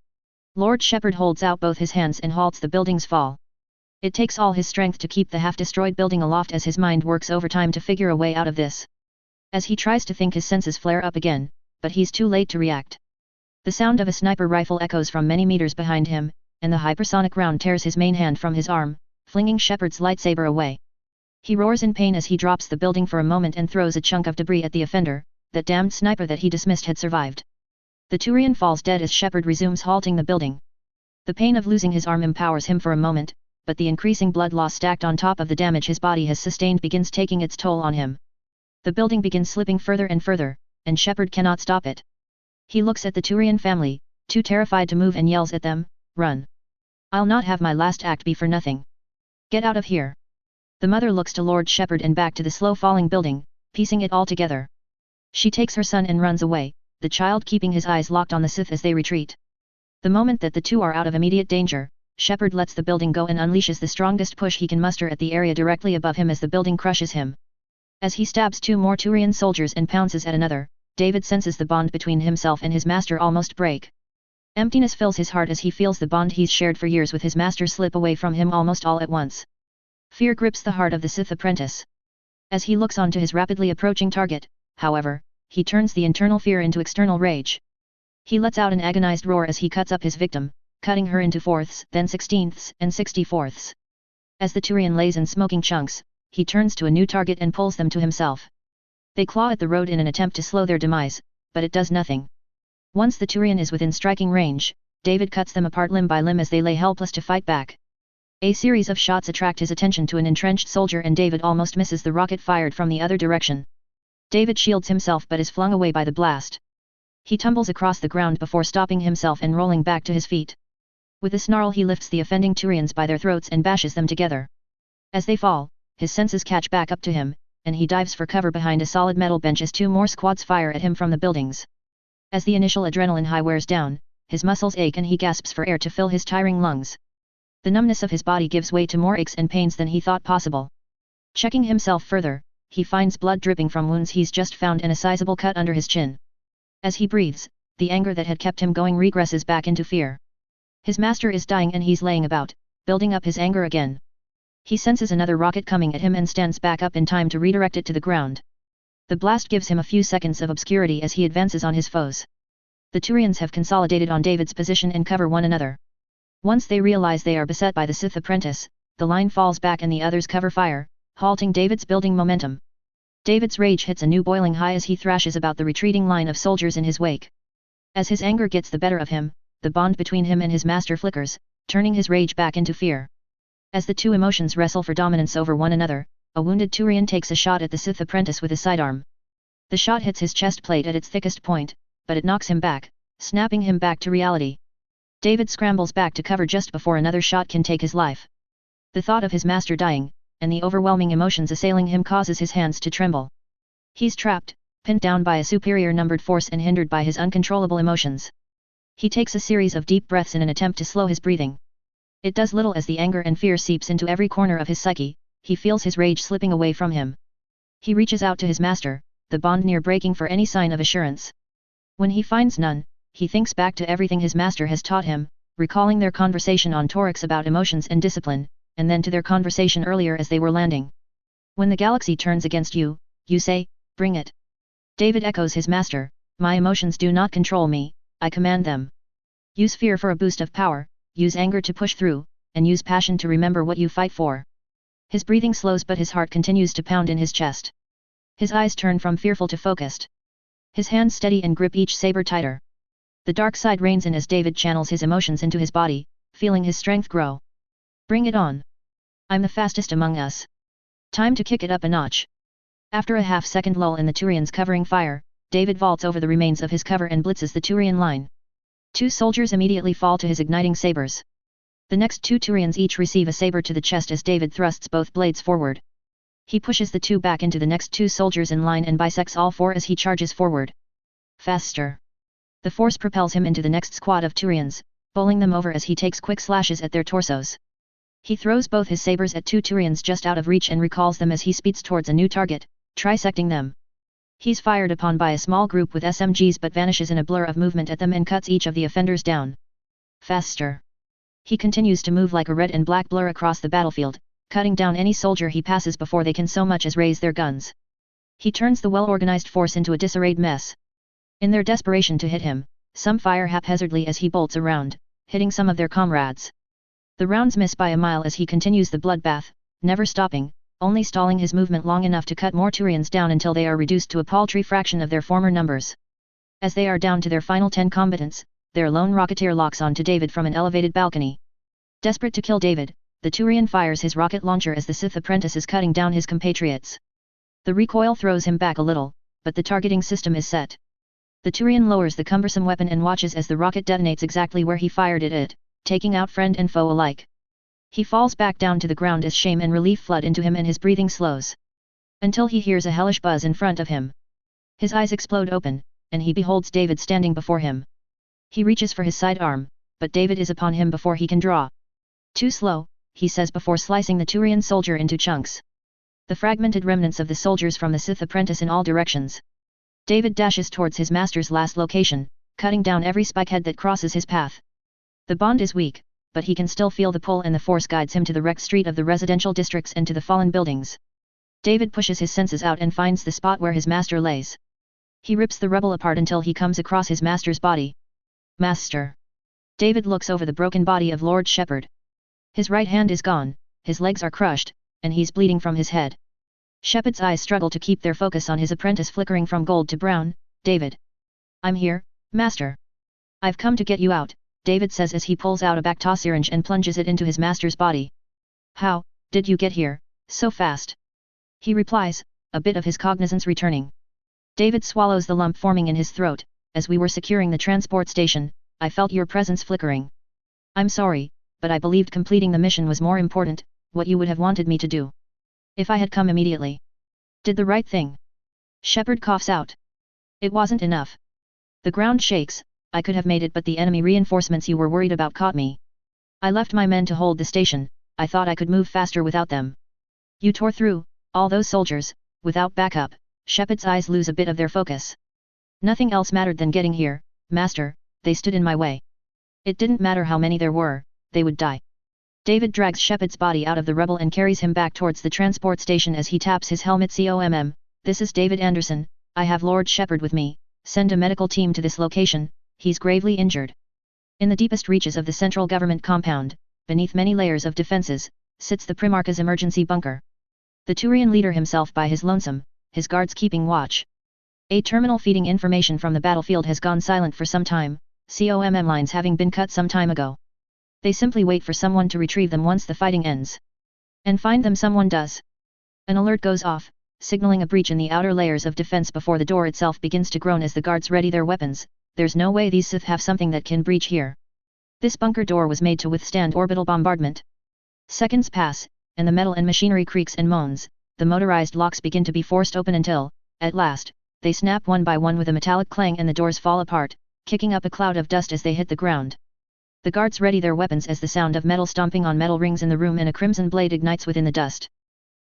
Lord Shepard holds out both his hands and halts the building's fall. It takes all his strength to keep the half-destroyed building aloft as his mind works overtime to figure a way out of this. As he tries to think, his senses flare up again, but he's too late to react. The sound of a sniper rifle echoes from many meters behind him, and the hypersonic round tears his main hand from his arm, flinging Shepard's lightsaber away. He roars in pain as he drops the building for a moment and throws a chunk of debris at the offender. That damned sniper that he dismissed had survived. The Turian falls dead as Shepard resumes halting the building. The pain of losing his arm empowers him for a moment, but the increasing blood loss stacked on top of the damage his body has sustained begins taking its toll on him. The building begins slipping further and further, and Shepard cannot stop it. He looks at the Turian family, too terrified to move, and yells at them, "Run! I'll not have my last act be for nothing. Get out of here!" The mother looks to Lord Shepard and back to the slow-falling building, piecing it all together. She takes her son and runs away, the child keeping his eyes locked on the Sith as they retreat. The moment that the two are out of immediate danger, Shepard lets the building go and unleashes the strongest push he can muster at the area directly above him as the building crushes him. As he stabs two more Turian soldiers and pounces at another, David senses the bond between himself and his master almost break. Emptiness fills his heart as he feels the bond he's shared for years with his master slip away from him almost all at once. Fear grips the heart of the Sith apprentice. As he looks on to his rapidly approaching target, however, he turns the internal fear into external rage. He lets out an agonized roar as he cuts up his victim, cutting her into fourths, then 16ths, and 64ths. As the Turian lays in smoking chunks, he turns to a new target and pulls them to himself. They claw at the road in an attempt to slow their demise, but it does nothing. Once the Turian is within striking range, David cuts them apart limb by limb as they lay helpless to fight back. A series of shots attract his attention to an entrenched soldier, and David almost misses the rocket fired from the other direction. David shields himself but is flung away by the blast. He tumbles across the ground before stopping himself and rolling back to his feet. With a snarl he lifts the offending Turians by their throats and bashes them together. As they fall, his senses catch back up to him, and he dives for cover behind a solid metal bench as two more squads fire at him from the buildings. As the initial adrenaline high wears down, his muscles ache and he gasps for air to fill his tiring lungs. The numbness of his body gives way to more aches and pains than he thought possible. Checking himself further, he finds blood dripping from wounds he's just found and a sizable cut under his chin. As he breathes, the anger that had kept him going regresses back into fear. His master is dying and he's laying about, building up his anger again. He senses another rocket coming at him and stands back up in time to redirect it to the ground. The blast gives him a few seconds of obscurity as he advances on his foes. The Turians have consolidated on David's position and cover one another. Once they realize they are beset by the Sith apprentice, the line falls back and the others cover fire, halting David's building momentum. David's rage hits a new boiling high as he thrashes about the retreating line of soldiers in his wake. As his anger gets the better of him, the bond between him and his master flickers, turning his rage back into fear. As the two emotions wrestle for dominance over one another, a wounded Turian takes a shot at the Sith apprentice with his sidearm. The shot hits his chest plate at its thickest point, but it knocks him back, snapping him back to reality. David scrambles back to cover just before another shot can take his life. The thought of his master dying, and the overwhelming emotions assailing him causes his hands to tremble. He's trapped, pinned down by a superior numbered force and hindered by his uncontrollable emotions. He takes a series of deep breaths in an attempt to slow his breathing. It does little as the anger and fear seeps into every corner of his psyche. He feels his rage slipping away from him. He reaches out to his master, the bond near breaking for any sign of assurance. When he finds none, he thinks back to everything his master has taught him, recalling their conversation on Torix about emotions and discipline, and then to their conversation earlier as they were landing. When the galaxy turns against you, you say, "Bring it." David echoes his master, "My emotions do not control me, I command them." Use fear for a boost of power, use anger to push through, and use passion to remember what you fight for. His breathing slows but his heart continues to pound in his chest. His eyes turn from fearful to focused. His hands steady and grip each saber tighter. The dark side reigns in as David channels his emotions into his body, feeling his strength grow. "Bring it on. I'm the fastest among us. Time to kick it up a notch." After a half-second lull in the Turians covering fire, David vaults over the remains of his cover and blitzes the Turian line. Two soldiers immediately fall to his igniting sabers. The next two Turians each receive a saber to the chest as David thrusts both blades forward. He pushes the two back into the next two soldiers in line and bisects all four as he charges forward. Faster. The force propels him into the next squad of Turians, bowling them over as he takes quick slashes at their torsos. He throws both his sabers at two Turians just out of reach and recalls them as he speeds towards a new target, trisecting them. He's fired upon by a small group with SMGs but vanishes in a blur of movement at them and cuts each of the offenders down. Faster. He continues to move like a red and black blur across the battlefield, cutting down any soldier he passes before they can so much as raise their guns. He turns the well-organized force into a disarrayed mess. In their desperation to hit him, some fire haphazardly as he bolts around, hitting some of their comrades. The rounds miss by a mile as he continues the bloodbath, never stopping, only stalling his movement long enough to cut more Turians down until they are reduced to a paltry fraction of their former numbers. As they are down to their final 10 combatants, their lone rocketeer locks on to David from an elevated balcony. Desperate to kill David, the Turian fires his rocket launcher as the Sith apprentice is cutting down his compatriots. The recoil throws him back a little, but the targeting system is set. The Turian lowers the cumbersome weapon and watches as the rocket detonates exactly where he fired it at, taking out friend and foe alike. He falls back down to the ground as shame and relief flood into him and his breathing slows. Until he hears a hellish buzz in front of him. His eyes explode open, and he beholds David standing before him. He reaches for his sidearm, but David is upon him before he can draw. Too slow, he says before slicing the Turian soldier into chunks. The fragmented remnants of the soldiers from the Sith apprentice in all directions. David dashes towards his master's last location, cutting down every spikehead that crosses his path. The bond is weak, but he can still feel the pull and the force guides him to the wrecked street of the residential districts and to the fallen buildings. David pushes his senses out and finds the spot where his master lays. He rips the rebel apart until he comes across his master's body. Master. David looks over the broken body of Lord Shepard. His right hand is gone, his legs are crushed, and he's bleeding from his head. Shepard's eyes struggle to keep their focus on his apprentice flickering from gold to brown. David. I'm here, master. I've come to get you out, David says as he pulls out a Bacta syringe and plunges it into his master's body. How did you get here, so fast? He replies, a bit of his cognizance returning. David swallows the lump forming in his throat. As we were securing the transport station, I felt your presence flickering. I'm sorry, but I believed completing the mission was more important, what you would have wanted me to do. If I had come immediately. Did the right thing. Shepard coughs out. It wasn't enough. The ground shakes, I could have made it but the enemy reinforcements you were worried about caught me. I left my men to hold the station, I thought I could move faster without them. You tore through, all those soldiers, without backup. Shepard's eyes lose a bit of their focus. Nothing else mattered than getting here, master, they stood in my way. It didn't matter how many there were, they would die. David drags Shepard's body out of the rubble and carries him back towards the transport station as he taps his helmet. COMM, this is David Anderson, I have Lord Shepard with me, send a medical team to this location, he's gravely injured. In the deepest reaches of the central government compound, beneath many layers of defenses, sits the Primarch's emergency bunker. The Turian leader himself by his lonesome, his guards keeping watch. A terminal feeding information from the battlefield has gone silent for some time, COMM lines having been cut some time ago. They simply wait for someone to retrieve them once the fighting ends. And find them someone does. An alert goes off, signaling a breach in the outer layers of defense before the door itself begins to groan as the guards ready their weapons. There's no way these Sith have something that can breach here. This bunker door was made to withstand orbital bombardment. Seconds pass, and the metal and machinery creaks and moans, the motorized locks begin to be forced open until, at last, they snap one by one with a metallic clang and the doors fall apart, kicking up a cloud of dust as they hit the ground. The guards ready their weapons as the sound of metal stomping on metal rings in the room and a crimson blade ignites within the dust.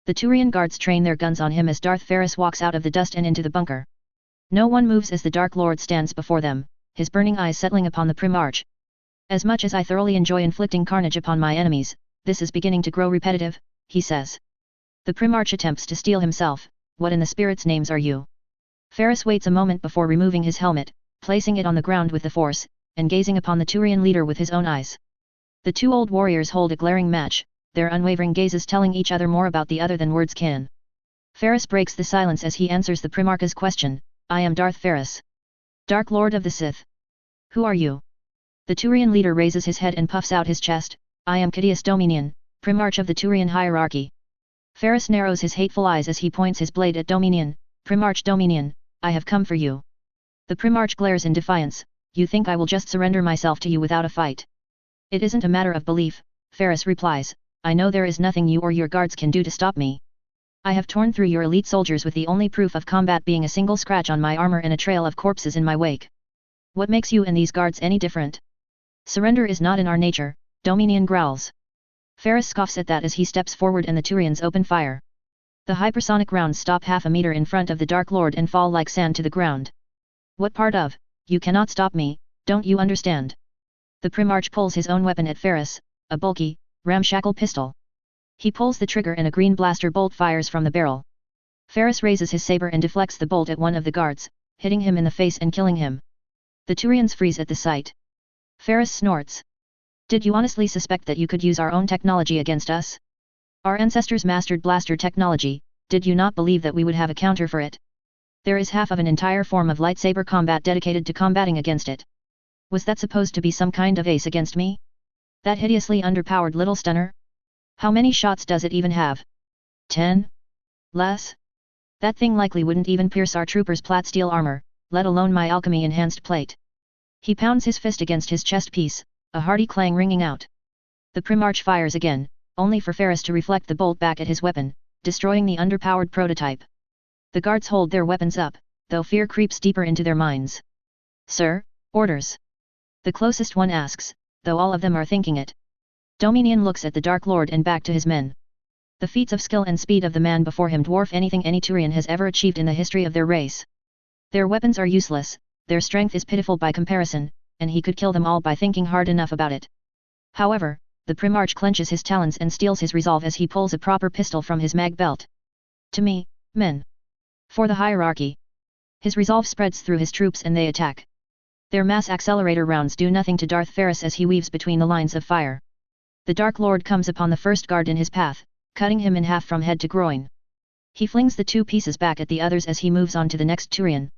The Turian guards train their guns on him as Darth Ferris walks out of the dust and into the bunker. No one moves as the Dark Lord stands before them, his burning eyes settling upon the Primarch. As much as I thoroughly enjoy inflicting carnage upon my enemies, this is beginning to grow repetitive, he says. The Primarch attempts to steel himself. What in the spirits' names are you? Ferris waits a moment before removing his helmet, placing it on the ground with the force, and gazing upon the Turian leader with his own eyes. The two old warriors hold a glaring match, their unwavering gazes telling each other more about the other than words can. Ferris breaks the silence as he answers the Primarch's question, I am Darth Ferris. Dark Lord of the Sith. Who are you? The Turian leader raises his head and puffs out his chest, I am Caedius Dominion, Primarch of the Turian hierarchy. Ferris narrows his hateful eyes as he points his blade at Dominion, Primarch Dominion, I have come for you. The Primarch glares in defiance, you think I will just surrender myself to you without a fight? It isn't a matter of belief, Ferris replies, I know there is nothing you or your guards can do to stop me. I have torn through your elite soldiers with the only proof of combat being a single scratch on my armor and a trail of corpses in my wake. What makes you and these guards any different? Surrender is not in our nature, Dominion growls. Ferris scoffs at that as he steps forward and the Turians open fire. The hypersonic rounds stop half a meter in front of the Dark Lord and fall like sand to the ground. What part of, you cannot stop me, don't you understand? The Primarch pulls his own weapon at Ferris, a bulky, ramshackle pistol. He pulls the trigger and a green blaster bolt fires from the barrel. Ferris raises his saber and deflects the bolt at one of the guards, hitting him in the face and killing him. The Turians freeze at the sight. Ferris snorts. Did you honestly suspect that you could use our own technology against us? Our ancestors mastered blaster technology, did you not believe that we would have a counter for it? There is half of an entire form of lightsaber combat dedicated to combating against it. Was that supposed to be some kind of ace against me? That hideously underpowered little stunner? How many shots does it even have? 10? Less? That thing likely wouldn't even pierce our troopers' plat steel armor, let alone my alchemy-enhanced plate. He pounds his fist against his chest piece, a hearty clang ringing out. The Primarch fires again, only for Ferris to reflect the bolt back at his weapon, destroying the underpowered prototype. The guards hold their weapons up, though fear creeps deeper into their minds. Sir, orders. The closest one asks, though all of them are thinking it. Dominion looks at the Dark Lord and back to his men. The feats of skill and speed of the man before him dwarf anything any Turian has ever achieved in the history of their race. Their weapons are useless, their strength is pitiful by comparison, and he could kill them all by thinking hard enough about it. However, the Primarch clenches his talons and steels his resolve as he pulls a proper pistol from his mag belt. To me, men. For the hierarchy. His resolve spreads through his troops and they attack. Their mass accelerator rounds do nothing to Darth Ferris as he weaves between the lines of fire. The Dark Lord comes upon the first guard in his path, cutting him in half from head to groin. He flings the two pieces back at the others as he moves on to the next Turian.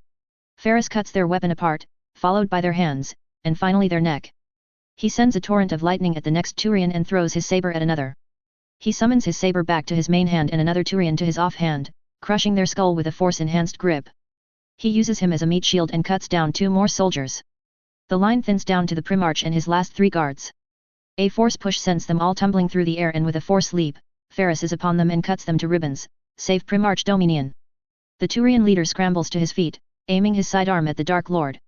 Ferris cuts their weapon apart, followed by their hands, and finally their neck. He sends a torrent of lightning at the next Turian and throws his saber at another. He summons his saber back to his main hand and another Turian to his offhand, crushing their skull with a force-enhanced grip. He uses him as a meat shield and cuts down two more soldiers. The line thins down to the Primarch and his last three guards. A force push sends them all tumbling through the air and with a force leap, Ferris is upon them and cuts them to ribbons, save Primarch Dominion. The Turian leader scrambles to his feet, aiming his sidearm at the Dark Lord.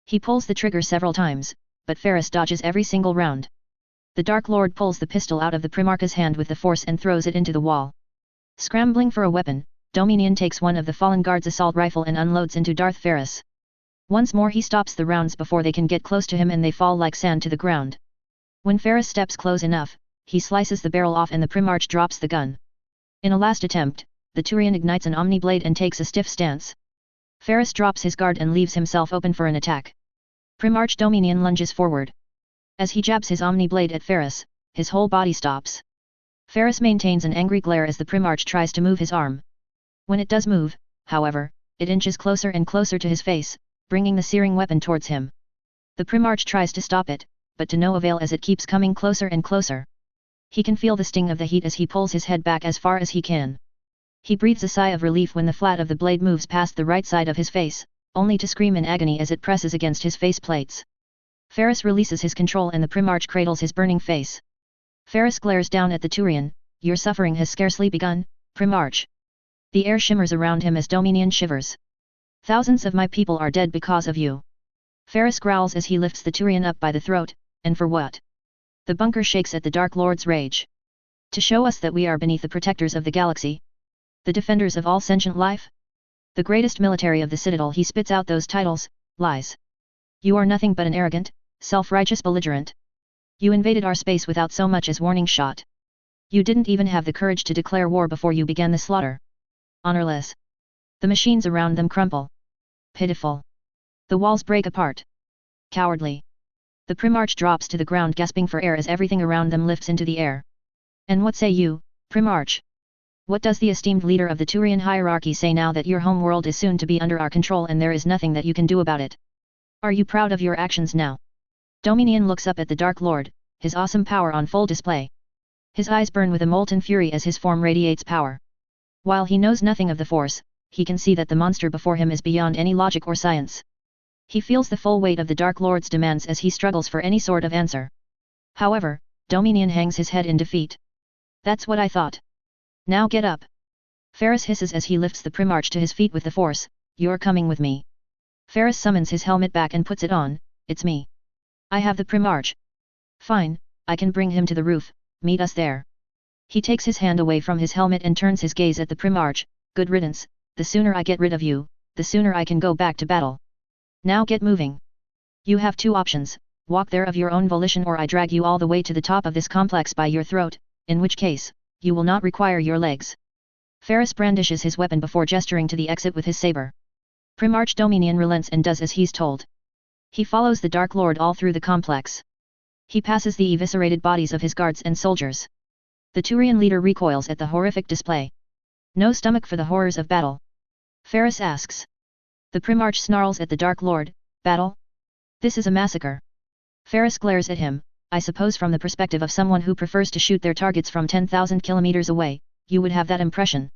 He pulls the trigger several times, but Ferris dodges every single round. The Dark Lord pulls the pistol out of the Primarch's hand with the force and throws it into the wall. Scrambling for a weapon, Dominion takes one of the fallen guard's assault rifle and unloads into Darth Ferris. Once more he stops the rounds before they can get close to him and they fall like sand to the ground. When Ferris steps close enough, he slices the barrel off and the Primarch drops the gun. In a last attempt, the Turian ignites an Omni blade and takes a stiff stance. Ferris drops his guard and leaves himself open for an attack. Primarch Dominion lunges forward. As he jabs his Omni blade at Ferris, his whole body stops. Ferris maintains an angry glare as the Primarch tries to move his arm. When it does move, however, it inches closer and closer to his face, bringing the searing weapon towards him. The Primarch tries to stop it, but to no avail as it keeps coming closer and closer. He can feel the sting of the heat as he pulls his head back as far as he can. He breathes a sigh of relief when the flat of the blade moves past the right side of his face, only to scream in agony as it presses against his face plates. Ferris releases his control and the Primarch cradles his burning face. Ferris glares down at the Turian. Your suffering has scarcely begun, Primarch. The air shimmers around him as Dominion shivers. Thousands of my people are dead because of you. Ferris growls as he lifts the Turian up by the throat, and for what? The bunker shakes at the Dark Lord's rage. To show us that we are beneath the protectors of the galaxy. The defenders of all sentient life? The greatest military of the Citadel. He spits out those titles, lies. You are nothing but an arrogant, self-righteous belligerent. You invaded our space without so much as warning shot. You didn't even have the courage to declare war before you began the slaughter. Honorless. The machines around them crumple. Pitiful. The walls break apart. Cowardly. The Primarch drops to the ground gasping for air as everything around them lifts into the air. And what say you, Primarch? What does the esteemed leader of the Turian hierarchy say now that your home world is soon to be under our control and there is nothing that you can do about it? Are you proud of your actions now? Dominion looks up at the Dark Lord, his awesome power on full display. His eyes burn with a molten fury as his form radiates power. While he knows nothing of the Force, he can see that the monster before him is beyond any logic or science. He feels the full weight of the Dark Lord's demands as he struggles for any sort of answer. However, Dominion hangs his head in defeat. That's what I thought. Now get up. Ferris hisses as he lifts the Primarch to his feet with the force. You're coming with me. Ferris summons his helmet back and puts it on. It's me. I have the Primarch. Fine, I can bring him to the roof, meet us there. He takes his hand away from his helmet and turns his gaze at the Primarch. Good riddance, the sooner I get rid of you, the sooner I can go back to battle. Now get moving. You have two options, walk there of your own volition or I drag you all the way to the top of this complex by your throat, in which case, you will not require your legs. Ferris brandishes his weapon before gesturing to the exit with his saber. Primarch Dominion relents and does as he's told. He follows the Dark Lord all through the complex. He passes the eviscerated bodies of his guards and soldiers. The Turian leader recoils at the horrific display. No stomach for the horrors of battle. Ferris asks. The Primarch snarls at the Dark Lord, battle? This is a massacre. Ferris glares at him. I suppose from the perspective of someone who prefers to shoot their targets from 10,000 kilometers away, you would have that impression.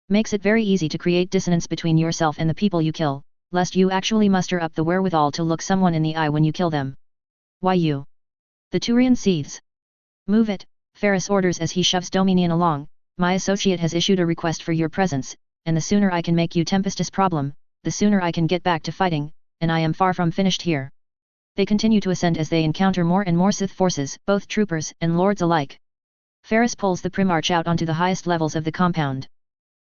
Makes it very easy to create dissonance between yourself and the people you kill, lest you actually muster up the wherewithal to look someone in the eye when you kill them. Why you? The Turian seethes. Move it, Ferris orders as he shoves Dominion along. My associate has issued a request for your presence, and the sooner I can make you Tempestus problem, the sooner I can get back to fighting, and I am far from finished here. They continue to ascend as they encounter more and more Sith forces, both troopers and lords alike. Ferris pulls the Primarch out onto the highest levels of the compound.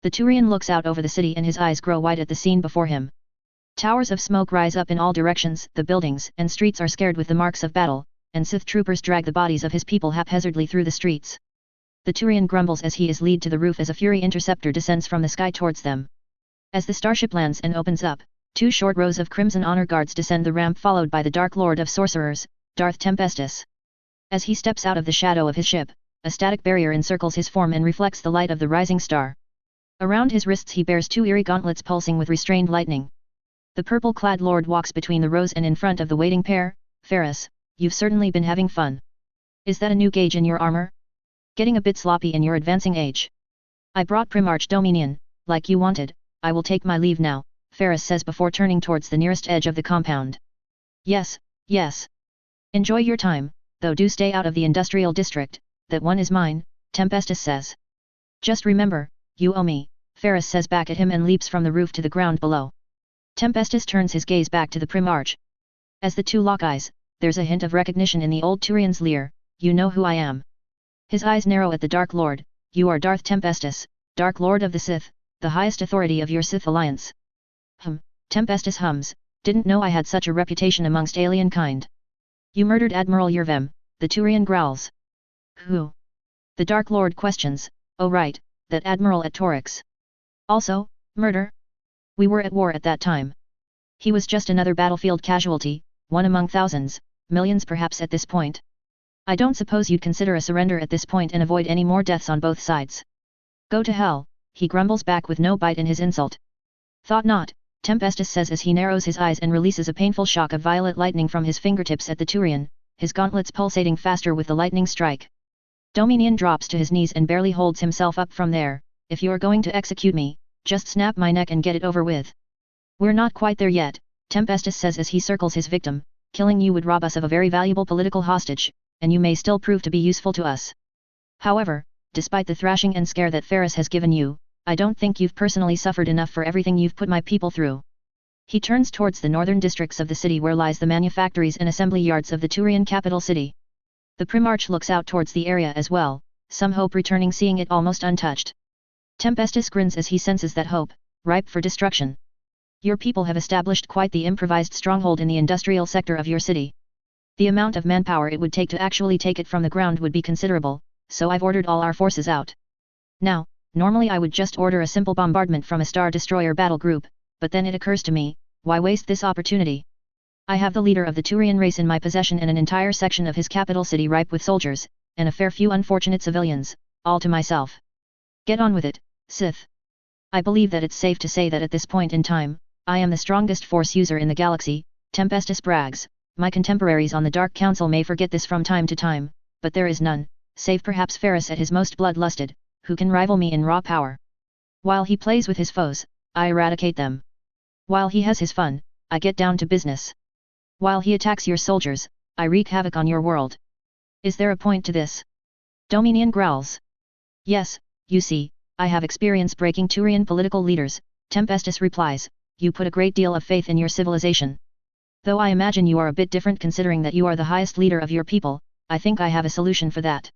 The Turian looks out over the city and his eyes grow wide at the scene before him. Towers of smoke rise up in all directions, the buildings and streets are scared with the marks of battle, and Sith troopers drag the bodies of his people haphazardly through the streets. The Turian grumbles as he is led to the roof as a Fury interceptor descends from the sky towards them. As the starship lands and opens up, two short rows of Crimson Honor Guards descend the ramp followed by the Dark Lord of Sorcerers, Darth Tempestus. As he steps out of the shadow of his ship, a static barrier encircles his form and reflects the light of the rising star. Around his wrists he bears two eerie gauntlets pulsing with restrained lightning. The purple-clad lord walks between the rows and in front of the waiting pair. Ferris, you've certainly been having fun. Is that a new gauge in your armor? Getting a bit sloppy in your advancing age. I brought Primarch Dominion, like you wanted. I will take my leave now, Ferris says before turning towards the nearest edge of the compound. Yes, yes. Enjoy your time, though do stay out of the industrial district. That one is mine, Tempestus says. Just remember, you owe me, Ferris says back at him and leaps from the roof to the ground below. Tempestus turns his gaze back to the Primarch. As the two lock eyes, there's a hint of recognition in the old Turian's leer. You know who I am. His eyes narrow at the Dark Lord. You are Darth Tempestus, Dark Lord of the Sith, the highest authority of your Sith alliance. Tempestus hums, didn't know I had such a reputation amongst alien kind. You murdered Admiral Yervem, the Turian growls. Who? The Dark Lord questions. Oh right, that Admiral at Torix. Also, murder? We were at war at that time. He was just another battlefield casualty, one among thousands, millions perhaps at this point. I don't suppose you'd consider a surrender at this point and avoid any more deaths on both sides. Go to hell, he grumbles back with no bite in his insult. Thought not, Tempestus says as he narrows his eyes and releases a painful shock of violet lightning from his fingertips at the Turian, his gauntlets pulsating faster with the lightning strike. Dominion drops to his knees and barely holds himself up from there. If you're going to execute me, just snap my neck and get it over with. We're not quite there yet, Tempestus says as he circles his victim. Killing you would rob us of a very valuable political hostage, and you may still prove to be useful to us. However, despite the thrashing and scare that Ferris has given you, I don't think you've personally suffered enough for everything you've put my people through. He turns towards the northern districts of the city where lies the manufactories and assembly yards of the Turian capital city. The Primarch looks out towards the area as well, some hope returning seeing it almost untouched. Tempestus grins as he senses that hope, ripe for destruction. Your people have established quite the improvised stronghold in the industrial sector of your city. The amount of manpower it would take to actually take it from the ground would be considerable, so I've ordered all our forces out. Now, normally I would just order a simple bombardment from a Star Destroyer battle group, but then it occurs to me, why waste this opportunity? I have the leader of the Turian race in my possession and an entire section of his capital city ripe with soldiers, and a fair few unfortunate civilians, all to myself. Get on with it, Sith. I believe that it's safe to say that at this point in time, I am the strongest force user in the galaxy, Tempestus brags. My contemporaries on the Dark Council may forget this from time to time, but there is none, save perhaps Ferris at his most bloodlusted, who can rival me in raw power. While he plays with his foes, I eradicate them. While he has his fun, I get down to business. While he attacks your soldiers, I wreak havoc on your world. Is there a point to this? Dominion growls. Yes, you see, I have experience breaking Turian political leaders, Tempestus replies. You put a great deal of faith in your civilization. Though I imagine you are a bit different considering that you are the highest leader of your people, I think I have a solution for that.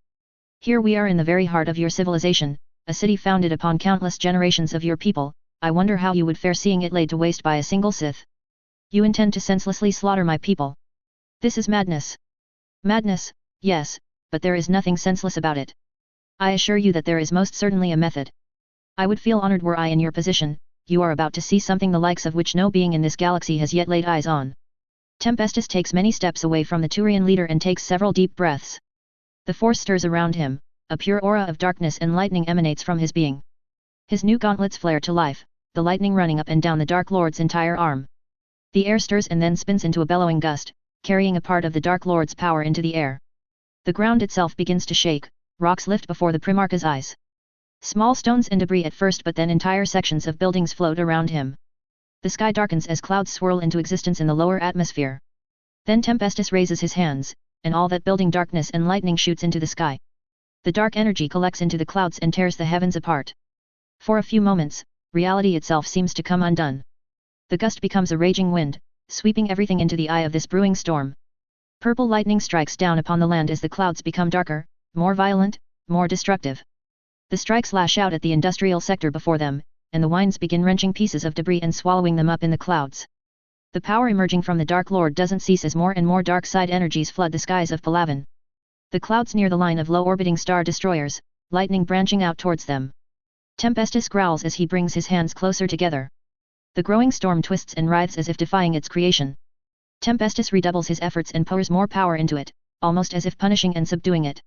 Here we are in the very heart of your civilization, a city founded upon countless generations of your people. I wonder how you would fare seeing it laid to waste by a single Sith. You intend to senselessly slaughter my people. This is madness. Madness, yes, but there is nothing senseless about it. I assure you that there is most certainly a method. I would feel honored were I in your position. You are about to see something the likes of which no being in this galaxy has yet laid eyes on. Tempestus takes many steps away from the Turian leader and takes several deep breaths. The force stirs around him, a pure aura of darkness and lightning emanates from his being. His new gauntlets flare to life, the lightning running up and down the Dark Lord's entire arm. The air stirs and then spins into a bellowing gust, carrying a part of the Dark Lord's power into the air. The ground itself begins to shake, rocks lift before the Primarch's eyes. Small stones and debris at first, but then entire sections of buildings float around him. The sky darkens as clouds swirl into existence in the lower atmosphere. Then Tempestus raises his hands, and all that building darkness and lightning shoots into the sky. The dark energy collects into the clouds and tears the heavens apart. For a few moments, reality itself seems to come undone. The gust becomes a raging wind, sweeping everything into the eye of this brewing storm. Purple lightning strikes down upon the land as the clouds become darker, more violent, more destructive. The strikes lash out at the industrial sector before them, and the winds begin wrenching pieces of debris and swallowing them up in the clouds. The power emerging from the Dark Lord doesn't cease as more and more dark side energies flood the skies of Palaven. The clouds near the line of low-orbiting star destroyers, lightning branching out towards them. Tempestus growls as he brings his hands closer together. The growing storm twists and writhes as if defying its creation. Tempestus redoubles his efforts and pours more power into it, almost as if punishing and subduing it.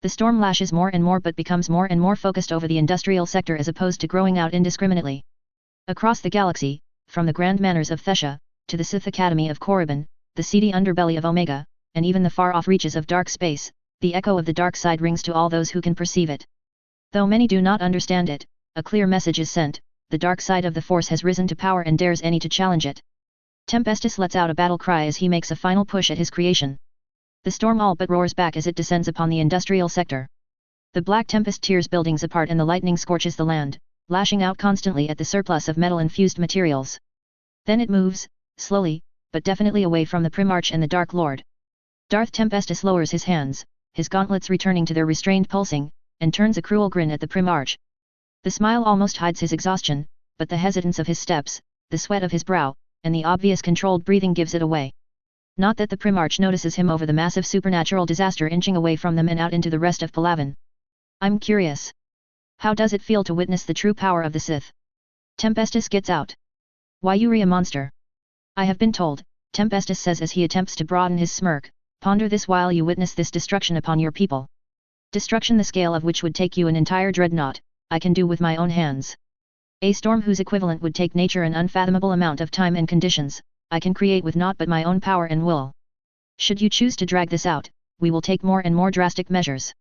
The storm lashes more and more but becomes more and more focused over the industrial sector as opposed to growing out indiscriminately. Across the galaxy, from the Grand Manors of Thesha, to the Sith Academy of Korriban, the seedy underbelly of Omega, and even the far-off reaches of dark space, the echo of the dark side rings to all those who can perceive it. Though many do not understand it, a clear message is sent: the dark side of the Force has risen to power and dares any to challenge it. Tempestus lets out a battle cry as he makes a final push at his creation. The storm all but roars back as it descends upon the industrial sector. The black tempest tears buildings apart and the lightning scorches the land, lashing out constantly at the surplus of metal-infused materials. Then it moves, slowly, but definitely away from the Primarch and the Dark Lord. Darth Tempestus lowers his hands, his gauntlets returning to their restrained pulsing, and turns a cruel grin at the Primarch. The smile almost hides his exhaustion, but the hesitance of his steps, the sweat of his brow, and the obvious controlled breathing gives it away. Not that the Primarch notices him over the massive supernatural disaster inching away from them and out into the rest of Palaven. I'm curious. How does it feel to witness the true power of the Sith? Tempestus gets out. Why, you're a monster. I have been told, Tempestus says as he attempts to broaden his smirk, ponder this while you witness this destruction upon your people. Destruction the scale of which would take you an entire dreadnought, I can do with my own hands. A storm whose equivalent would take nature an unfathomable amount of time and conditions, I can create with naught but my own power and will. Should you choose to drag this out, we will take more and more drastic measures.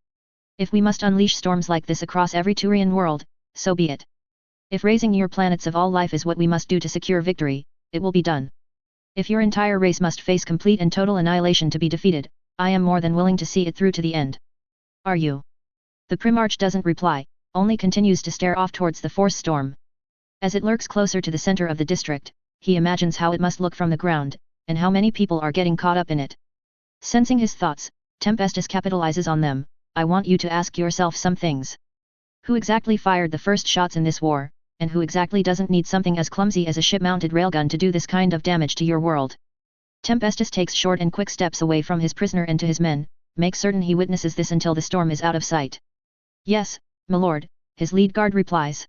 If we must unleash storms like this across every Turian world, so be it. If raising your planets of all life is what we must do to secure victory, it will be done. If your entire race must face complete and total annihilation to be defeated, I am more than willing to see it through to the end. Are you? The Primarch doesn't reply, only continues to stare off towards the force storm. As it lurks closer to the center of the district, he imagines how it must look from the ground, and how many people are getting caught up in it. Sensing his thoughts, Tempestus capitalizes on them. I want you to ask yourself some things. Who exactly fired the first shots in this war, and who exactly doesn't need something as clumsy as a ship-mounted railgun to do this kind of damage to your world? Tempestus takes short and quick steps away from his prisoner and to his men, make certain he witnesses this until the storm is out of sight. Yes, my lord, his lead guard replies.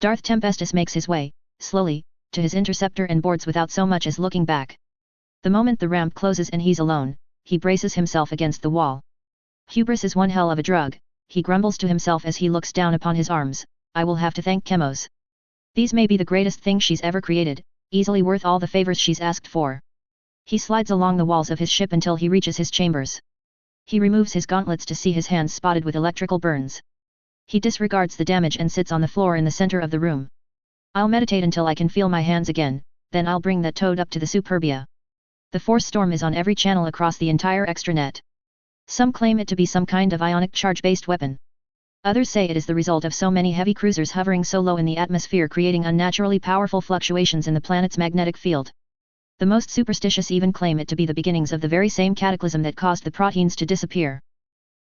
Darth Tempestus makes his way, slowly, to his interceptor and boards without so much as looking back. The moment the ramp closes and he's alone, he braces himself against the wall. Hubris is one hell of a drug, he grumbles to himself as he looks down upon his arms. I will have to thank Chemos. These may be the greatest thing she's ever created, easily worth all the favors she's asked for. He slides along the walls of his ship until he reaches his chambers. He removes his gauntlets to see his hands spotted with electrical burns. He disregards the damage and sits on the floor in the center of the room. I'll meditate until I can feel my hands again, then I'll bring that toad up to the Superbia. The force storm is on every channel across the entire extranet. Some claim it to be some kind of ionic charge-based weapon. Others say it is the result of so many heavy cruisers hovering so low in the atmosphere creating unnaturally powerful fluctuations in the planet's magnetic field. The most superstitious even claim it to be the beginnings of the very same cataclysm that caused the proteins to disappear.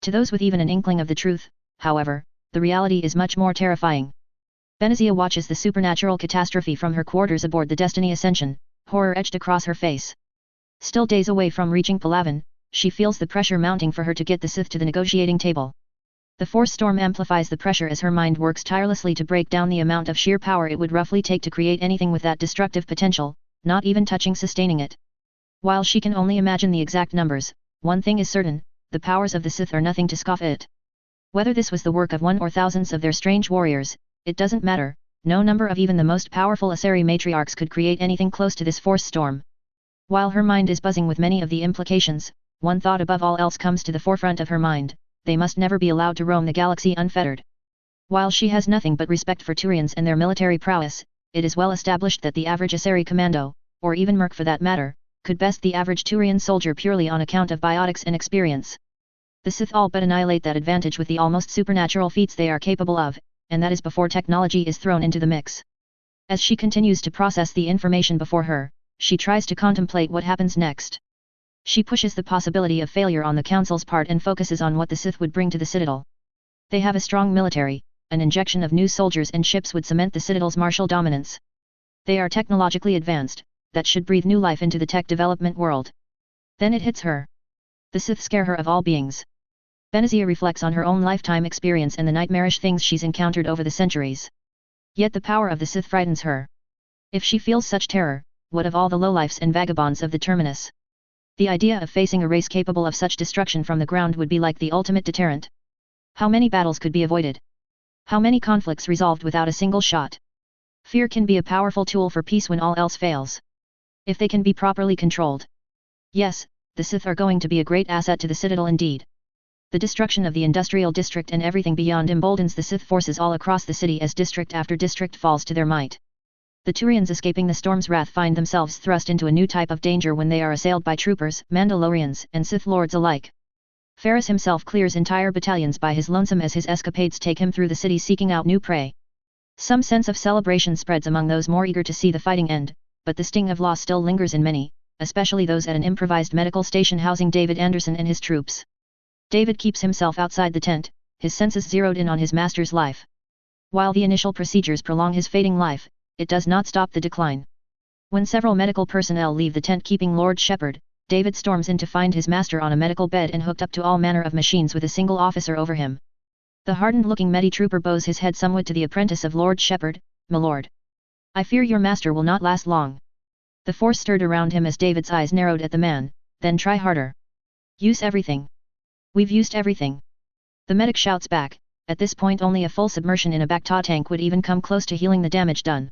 To those with even an inkling of the truth, however, the reality is much more terrifying. Benazia watches the supernatural catastrophe from her quarters aboard the Destiny Ascension, horror etched across her face. Still days away from reaching Palaven, she feels the pressure mounting for her to get the Sith to the negotiating table. The Force storm amplifies the pressure as her mind works tirelessly to break down the amount of sheer power it would roughly take to create anything with that destructive potential, not even touching sustaining it. While she can only imagine the exact numbers, one thing is certain, the powers of the Sith are nothing to scoff at. Whether this was the work of one or thousands of their strange warriors, it doesn't matter, no number of even the most powerful Asari matriarchs could create anything close to this Force storm. While her mind is buzzing with many of the implications, one thought above all else comes to the forefront of her mind: they must never be allowed to roam the galaxy unfettered. While she has nothing but respect for Turians and their military prowess, it is well established that the average Asari commando, or even merc for that matter, could best the average Turian soldier purely on account of biotics and experience. The Sith all but annihilate that advantage with the almost supernatural feats they are capable of, and that is before technology is thrown into the mix. As she continues to process the information before her, she tries to contemplate what happens next. She pushes the possibility of failure on the Council's part and focuses on what the Sith would bring to the Citadel. They have a strong military, an injection of new soldiers and ships would cement the Citadel's martial dominance. They are technologically advanced, that should breathe new life into the tech development world. Then it hits her. The Sith scare her of all beings. Benazia reflects on her own lifetime experience and the nightmarish things she's encountered over the centuries. Yet the power of the Sith frightens her. If she feels such terror, what of all the lowlifes and vagabonds of the Terminus? The idea of facing a race capable of such destruction from the ground would be like the ultimate deterrent. How many battles could be avoided? How many conflicts resolved without a single shot? Fear can be a powerful tool for peace when all else fails. If they can be properly controlled. Yes, the Sith are going to be a great asset to the Citadel indeed. The destruction of the industrial district and everything beyond emboldens the Sith forces all across the city as district after district falls to their might. The Turians escaping the storm's wrath find themselves thrust into a new type of danger when they are assailed by troopers, Mandalorians, and Sith Lords alike. Ferris himself clears entire battalions by his lonesome as his escapades take him through the city seeking out new prey. Some sense of celebration spreads among those more eager to see the fighting end, but the sting of loss still lingers in many, especially those at an improvised medical station housing David Anderson and his troops. David keeps himself outside the tent, his senses zeroed in on his master's life. While the initial procedures prolong his fading life, it does not stop the decline. When several medical personnel leave the tent keeping Lord Shepard, David storms in to find his master on a medical bed and hooked up to all manner of machines with a single officer over him. The hardened-looking Medi-Trooper bows his head somewhat to the apprentice of Lord Shepard: "My lord. I fear your master will not last long." The force stirred around him as David's eyes narrowed at the man. "Then try harder. Use everything." "We've used everything." The medic shouts back. At this point only a full submersion in a Bacta tank would even come close to healing the damage done.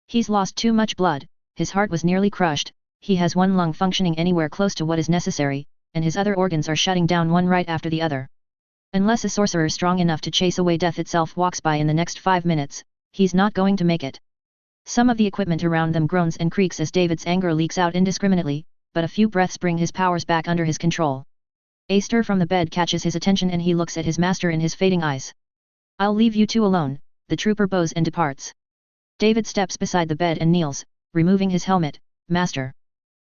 He's lost too much blood, his heart was nearly crushed, he has one lung functioning anywhere close to what is necessary, and his other organs are shutting down one right after the other. Unless a sorcerer strong enough to chase away death itself walks by in the next 5 minutes, he's not going to make it. Some of the equipment around them groans and creaks as David's anger leaks out indiscriminately, but a few breaths bring his powers back under his control. A stir from the bed catches his attention and he looks at his master in his fading eyes. "I'll leave you two alone," the trooper bows and departs. David steps beside the bed and kneels, removing his helmet. "Master."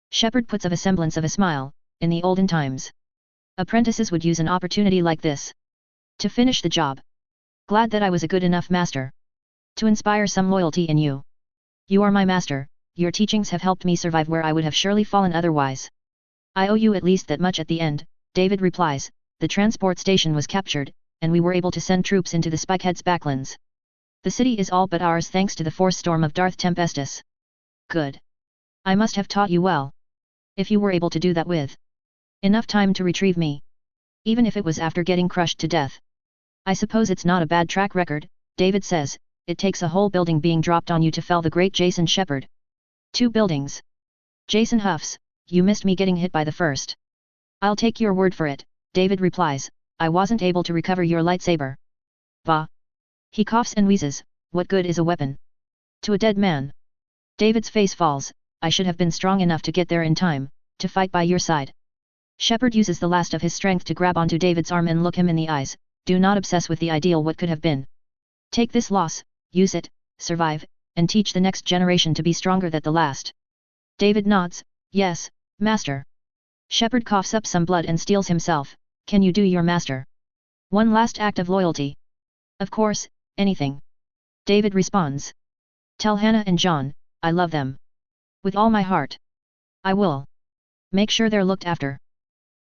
Shepard puts of a semblance of a smile. "In the olden times, apprentices would use an opportunity like this to finish the job. Glad that I was a good enough master to inspire some loyalty in you. You are my master, your teachings have helped me survive where I would have surely fallen otherwise. I owe you at least that much." At the end, David replies, "The transport station was captured, and we were able to send troops into the Spikehead's backlands. The city is all but ours thanks to the force storm of Darth Tempestus." "Good. I must have taught you well. If you were able to do that with enough time to retrieve me. Even if it was after getting crushed to death. I suppose it's not a bad track record," David says. "It takes a whole building being dropped on you to fell the great Jason Shepard." "2 buildings. Jason huffs, "You missed me getting hit by the first." "I'll take your word for it," David replies. "I wasn't able to recover your lightsaber." "Bah." He coughs and wheezes. "What good is a weapon to a dead man?" David's face falls. "I should have been strong enough to get there in time, to fight by your side." Shepard uses the last of his strength to grab onto David's arm and look him in the eyes. "Do not obsess with the ideal what could have been. Take this loss, use it, survive, and teach the next generation to be stronger than the last." David nods. "Yes, master." Shepard coughs up some blood and steels himself. "Can you do your master One last act of loyalty. Of course, anything. David responds. Tell Hannah and John, I love them. With all my heart. I will. Make sure they're looked after.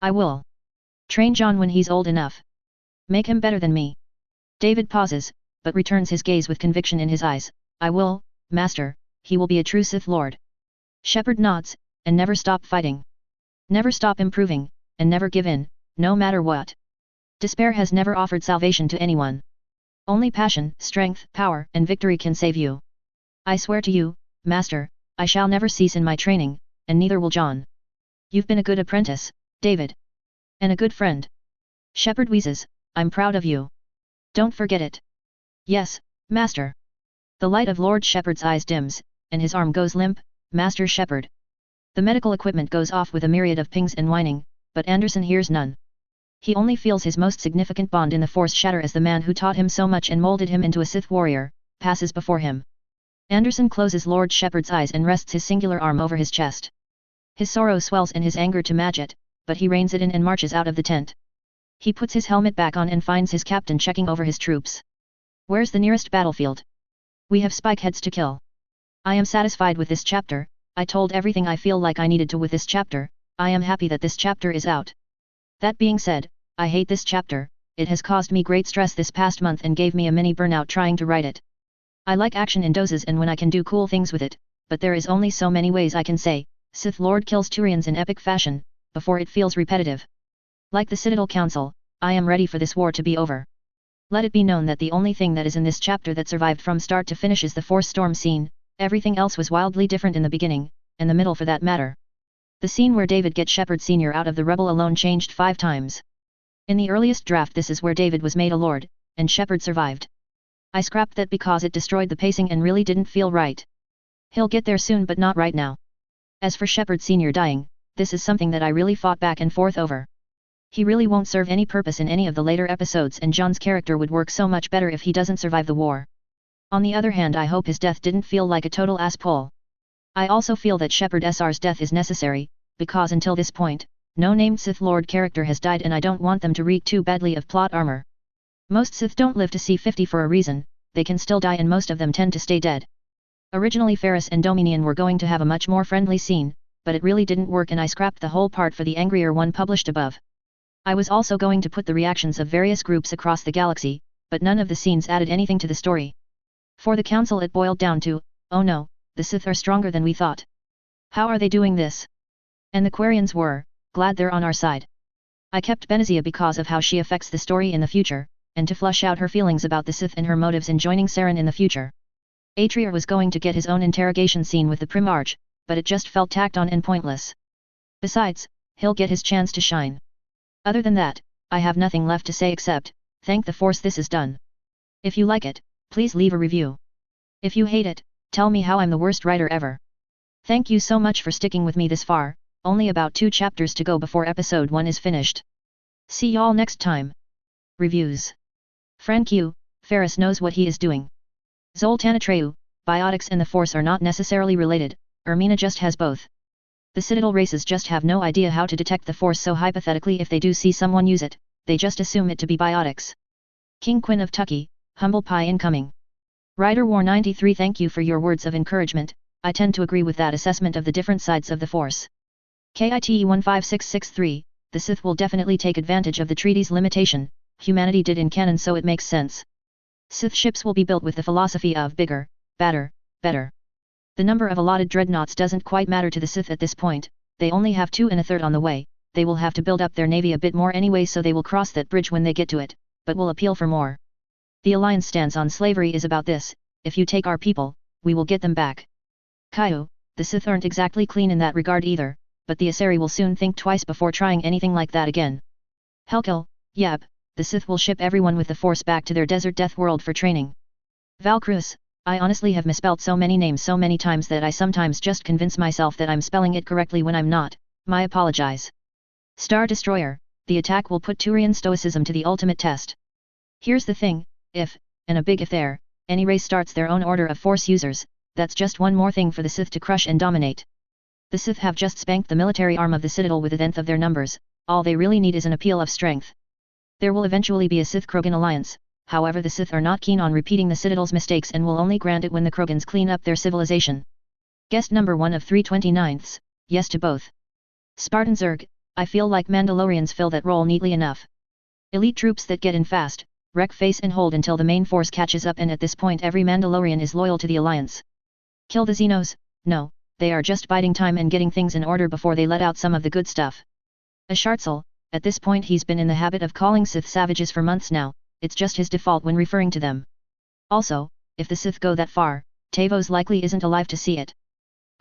I will. Train John when he's old enough. Make him better than me. David pauses, but returns his gaze with conviction in his eyes. I will, Master, he will be a true Sith Lord. Shepard nods, and never stop fighting. Never stop improving, and never give in, no matter what. Despair has never offered salvation to anyone. Only passion, strength, power, and victory can save you. I swear to you, Master, I shall never cease in my training, and neither will John. You've been a good apprentice, David. And a good friend. Shepard wheezes, I'm proud of you. Don't forget it. Yes, Master. The light of Lord Shepard's eyes dims, and his arm goes limp. Master Shepard. The medical equipment goes off with a myriad of pings and whining, but Anderson hears none. He only feels his most significant bond in the Force shatter as the man who taught him so much and molded him into a Sith warrior, passes before him. Anderson closes Lord Shepard's eyes and rests his singular arm over his chest. His sorrow swells and his anger to match it, but he reins it in and marches out of the tent. He puts his helmet back on and finds his captain checking over his troops. Where's the nearest battlefield? We have spikeheads to kill. I am satisfied with this chapter. I told everything I feel like I needed to with this chapter. I am happy that this chapter is out. That being said, I hate this chapter. It has caused me great stress this past month and gave me a mini burnout trying to write it. I like action in doses and when I can do cool things with it, but there is only so many ways I can say, Sith Lord kills Turians in epic fashion, before it feels repetitive. Like the Citadel Council, I am ready for this war to be over. Let it be known that the only thing that is in this chapter that survived from start to finish is the Force Storm scene. Everything else was wildly different in the beginning, and the middle for that matter. The scene where David gets Shepard Sr. out of the rebel alone changed 5 times. In the earliest draft this is where David was made a lord, and Shepard survived. I scrapped that because it destroyed the pacing and really didn't feel right. He'll get there soon but not right now. As for Shepard Sr. dying, this is something that I really fought back and forth over. He really won't serve any purpose in any of the later episodes and John's character would work so much better if he doesn't survive the war. On the other hand I hope his death didn't feel like a total ass pull. I also feel that Shepard Sr's death is necessary, because until this point, no named Sith Lord character has died and I don't want them to reek too badly of plot armor. Most Sith don't live to see 50 for a reason, they can still die and most of them tend to stay dead. Originally Ferris and Dominion were going to have a much more friendly scene, but it really didn't work and I scrapped the whole part for the angrier one published above. I was also going to put the reactions of various groups across the galaxy, but none of the scenes added anything to the story. For the Council it boiled down to, oh no, the Sith are stronger than we thought. How are they doing this? And the Quarians were, glad they're on our side. I kept Benazia because of how she affects the story in the future, and to flush out her feelings about the Sith and her motives in joining Saren in the future. Atreus was going to get his own interrogation scene with the Primarch, but it just felt tacked on and pointless. Besides, he'll get his chance to shine. Other than that, I have nothing left to say except, thank the Force this is done. If you like it, please leave a review. If you hate it, tell me how I'm the worst writer ever. Thank you so much for sticking with me this far, only about 2 chapters to go before episode 1 is finished. See y'all next time. Reviews. Frank Q, Ferris knows what he is doing. Zoltan Atreyu, biotics and the Force are not necessarily related, Ermina just has both. The Citadel races just have no idea how to detect the Force so hypothetically if they do see someone use it, they just assume it to be biotics. King Quinn of Tucky, humble pie incoming. Rider War 93 thank you for your words of encouragement, I tend to agree with that assessment of the different sides of the Force. KITE 15663, the Sith will definitely take advantage of the treaty's limitation, humanity did in canon so it makes sense. Sith ships will be built with the philosophy of bigger, badder, better. The number of allotted dreadnoughts doesn't quite matter to the Sith at this point, they only have 2 1/3 on the way, they will have to build up their navy a bit more anyway so they will cross that bridge when they get to it, but will appeal for more. The Alliance stance on slavery is about this, if you take our people, we will get them back. Caillou, the Sith aren't exactly clean in that regard either, but the Asari will soon think twice before trying anything like that again. Helkill, yep, the Sith will ship everyone with the Force back to their desert death world for training. Valkrus, I honestly have misspelled so many names so many times that I sometimes just convince myself that I'm spelling it correctly when I'm not, my apologize. Star Destroyer, the attack will put Turian stoicism to the ultimate test. Here's the thing, if, and a big if there, any race starts their own order of Force users, that's just one more thing for the Sith to crush and dominate. The Sith have just spanked the military arm of the Citadel with a tenth of their numbers, all they really need is an appeal of strength. There will eventually be a Sith-Krogan alliance, however the Sith are not keen on repeating the Citadel's mistakes and will only grant it when the Krogans clean up their civilization. Guest number 1 of 329ths, yes to both. Spartan Zerg, I feel like Mandalorians fill that role neatly enough. Elite troops that get in fast, wreck face and hold until the main force catches up, and at this point every Mandalorian is loyal to the alliance. Kill the Xenos? No, they are just biding time and getting things in order before they let out some of the good stuff. A Shartzel, at this point he's been in the habit of calling Sith savages for months now, it's just his default when referring to them. Also, if the Sith go that far, Tavos likely isn't alive to see it.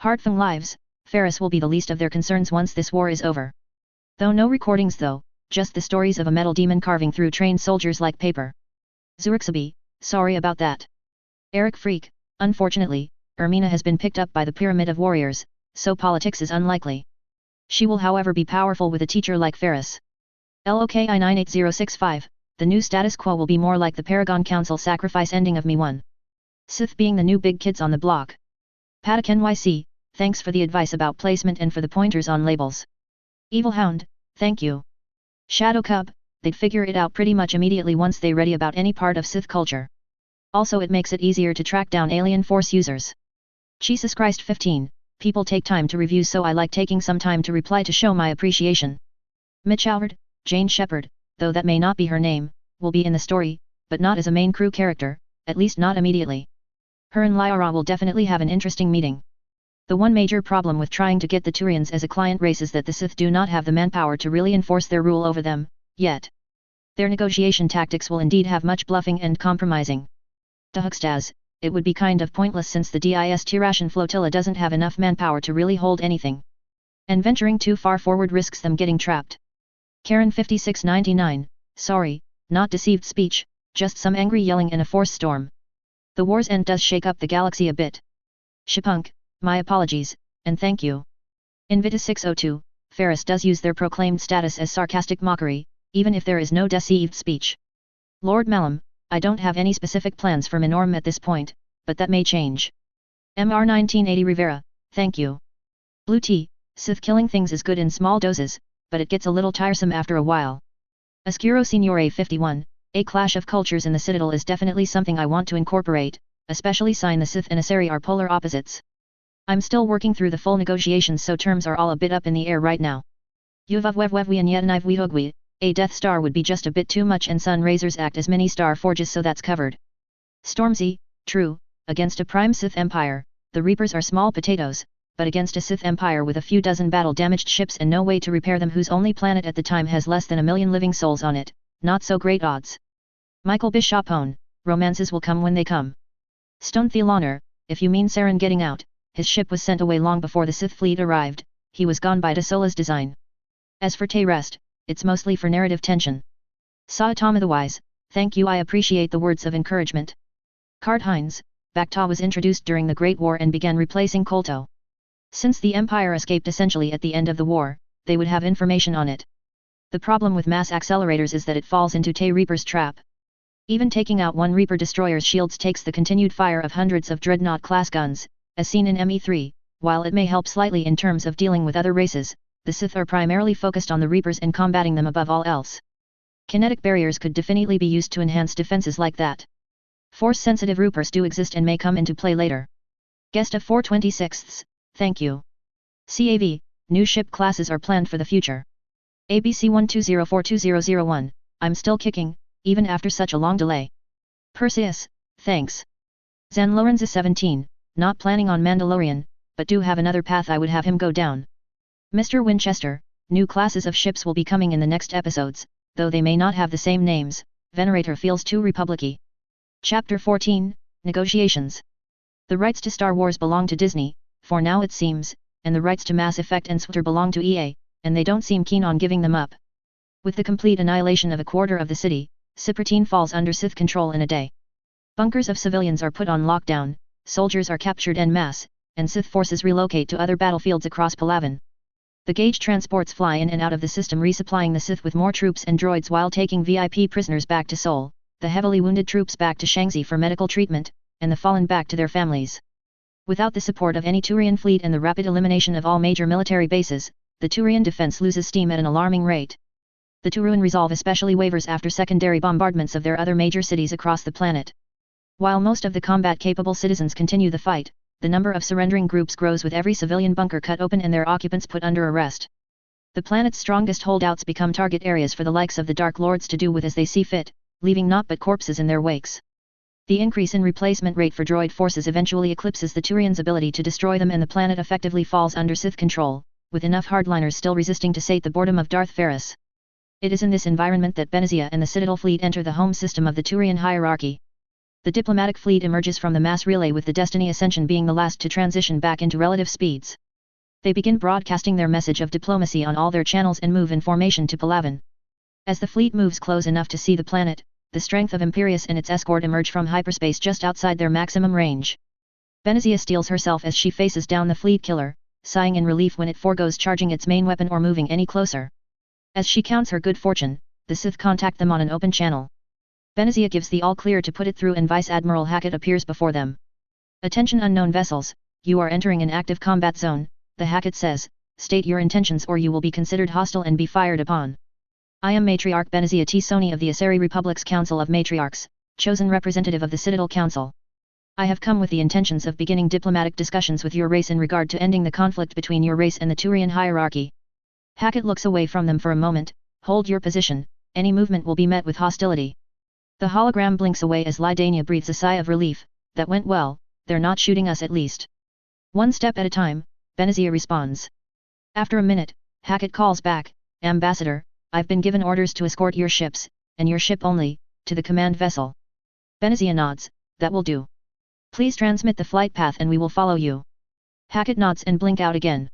Hartfang lives, Ferris will be the least of their concerns once this war is over. Though no recordings though, just the stories of a metal demon carving through trained soldiers like paper. Zurixabi, sorry about that. Eric Freak, unfortunately, Ermina has been picked up by the Pyramid of Warriors, so politics is unlikely. She will however be powerful with a teacher like Ferris. LOKI 98065, the new status quo will be more like the Paragon Council sacrifice ending of Me 1. Sith being the new big kids on the block. Patak NYC, thanks for the advice about placement and for the pointers on labels. Evil Hound, thank you. Shadow Cub, they'd figure it out pretty much immediately once they ready about any part of Sith culture. Also it makes it easier to track down alien force users. Jesus Christ 15, people take time to review, so I like taking some time to reply to show my appreciation. Mitch Howard, Jane Shepard, though that may not be her name, will be in the story, but not as a main crew character, at least not immediately. Her and Lyra will definitely have an interesting meeting. The one major problem with trying to get the Turians as a client race is that the Sith do not have the manpower to really enforce their rule over them, yet. Their negotiation tactics will indeed have much bluffing and compromising. To Huxtaz, it would be kind of pointless since the DIS Tirashian flotilla doesn't have enough manpower to really hold anything. And venturing too far forward risks them getting trapped. Karen 5699, sorry, not deceived speech, just some angry yelling in a force storm. The war's end does shake up the galaxy a bit. Shipunk, my apologies, and thank you. Invitus 602, Ferris does use their proclaimed status as sarcastic mockery, even if there is no deceived speech. Lord Malum, I don't have any specific plans for Minorm at this point, but that may change. MR 1980 Rivera, thank you. Blue Tea, Sith killing things is good in small doses, but it gets a little tiresome after a while. Oscuro Signore 51, a clash of cultures in the Citadel is definitely something I want to incorporate, especially since the Sith and Asari are polar opposites. I'm still working through the full negotiations, so terms are all a bit up in the air right now. Yuvavwevwevi and Yetaniv a Death Star would be just a bit too much, and Sun Razors act as mini star forges, so that's covered. Stormzy, true, against a prime Sith Empire, the Reapers are small potatoes, but against a Sith Empire with a few dozen battle-damaged ships and no way to repair them, whose only planet at the time has less than 1 million living souls on it, not so great odds. Michael Bishopone, romances will come when they come. Stone Thealonor, if you mean Saren getting out, his ship was sent away long before the Sith fleet arrived, he was gone by Dasola's design. As for Tay-Rest, it's mostly for narrative tension. Saitama the Wise, thank you, I appreciate the words of encouragement. Card Hines, Bacta was introduced during the Great War and began replacing Kolto. Since the Empire escaped essentially at the end of the war, they would have information on it. The problem with mass accelerators is that it falls into Tay Reaper's trap. Even taking out one Reaper destroyer's shields takes the continued fire of hundreds of Dreadnought-class guns, as seen in ME3, while it may help slightly in terms of dealing with other races, the Sith are primarily focused on the Reapers and combating them above all else. Kinetic barriers could definitely be used to enhance defenses like that. Force-sensitive Reapers do exist and may come into play later. Guest of 426ths, thank you. CAV, new ship classes are planned for the future. ABC 120420001, I'm still kicking, even after such a long delay. Perseus, thanks. Zan Lorenza 17, not planning on Mandalorian, but do have another path I would have him go down. Mr. Winchester, new classes of ships will be coming in the next episodes, though they may not have the same names. Venerator feels too republic-y. Chapter 14, Negotiations. The rights to Star Wars belong to Disney, for now it seems, and the rights to Mass Effect and SWTOR belong to EA, and they don't seem keen on giving them up. With the complete annihilation of a quarter of the city, Cypratine falls under Sith control in a day. Bunkers of civilians are put on lockdown, soldiers are captured en masse, and Sith forces relocate to other battlefields across Palaven. The gauge transports fly in and out of the system, resupplying the Sith with more troops and droids while taking VIP prisoners back to Seoul, the heavily wounded troops back to Shaanxi for medical treatment, and the fallen back to their families. Without the support of any Turian fleet and the rapid elimination of all major military bases, the Turian defense loses steam at an alarming rate. The Turuan resolve especially wavers after secondary bombardments of their other major cities across the planet. While most of the combat-capable citizens continue the fight, the number of surrendering groups grows with every civilian bunker cut open and their occupants put under arrest. The planet's strongest holdouts become target areas for the likes of the Dark Lords to do with as they see fit, leaving naught but corpses in their wakes. The increase in replacement rate for droid forces eventually eclipses the Turians' ability to destroy them, and the planet effectively falls under Sith control, with enough hardliners still resisting to sate the boredom of Darth Ferris. It is in this environment that Benezia and the Citadel fleet enter the home system of the Turian hierarchy. The diplomatic fleet emerges from the mass relay, with the Destiny Ascension being the last to transition back into relative speeds. They begin broadcasting their message of diplomacy on all their channels and move in formation to Palaven. As the fleet moves close enough to see the planet, the strength of Imperius and its escort emerge from hyperspace just outside their maximum range. Benezia steels herself as she faces down the fleet killer, sighing in relief when it forgoes charging its main weapon or moving any closer. As she counts her good fortune, the Sith contact them on an open channel. Benezia gives the all-clear to put it through, and Vice Admiral Hackett appears before them. "Attention unknown vessels, you are entering an active combat zone," the Hackett says. "State your intentions or you will be considered hostile and be fired upon. I am Matriarch Benezia T. Soni of the Asari Republic's Council of Matriarchs, chosen representative of the Citadel Council. I have come with the intentions of beginning diplomatic discussions with your race in regard to ending the conflict between your race and the Turian hierarchy." Hackett looks away from them for a moment. "Hold your position, any movement will be met with hostility." The hologram blinks away as Lydania breathes a sigh of relief. "That went well, they're not shooting us at least." "One step at a time," Benezia responds. After a minute, Hackett calls back, "Ambassador, I've been given orders to escort your ships, and your ship only, to the command vessel." Benezia nods. "That will do. Please transmit the flight path and we will follow you." Hackett nods and blink out again.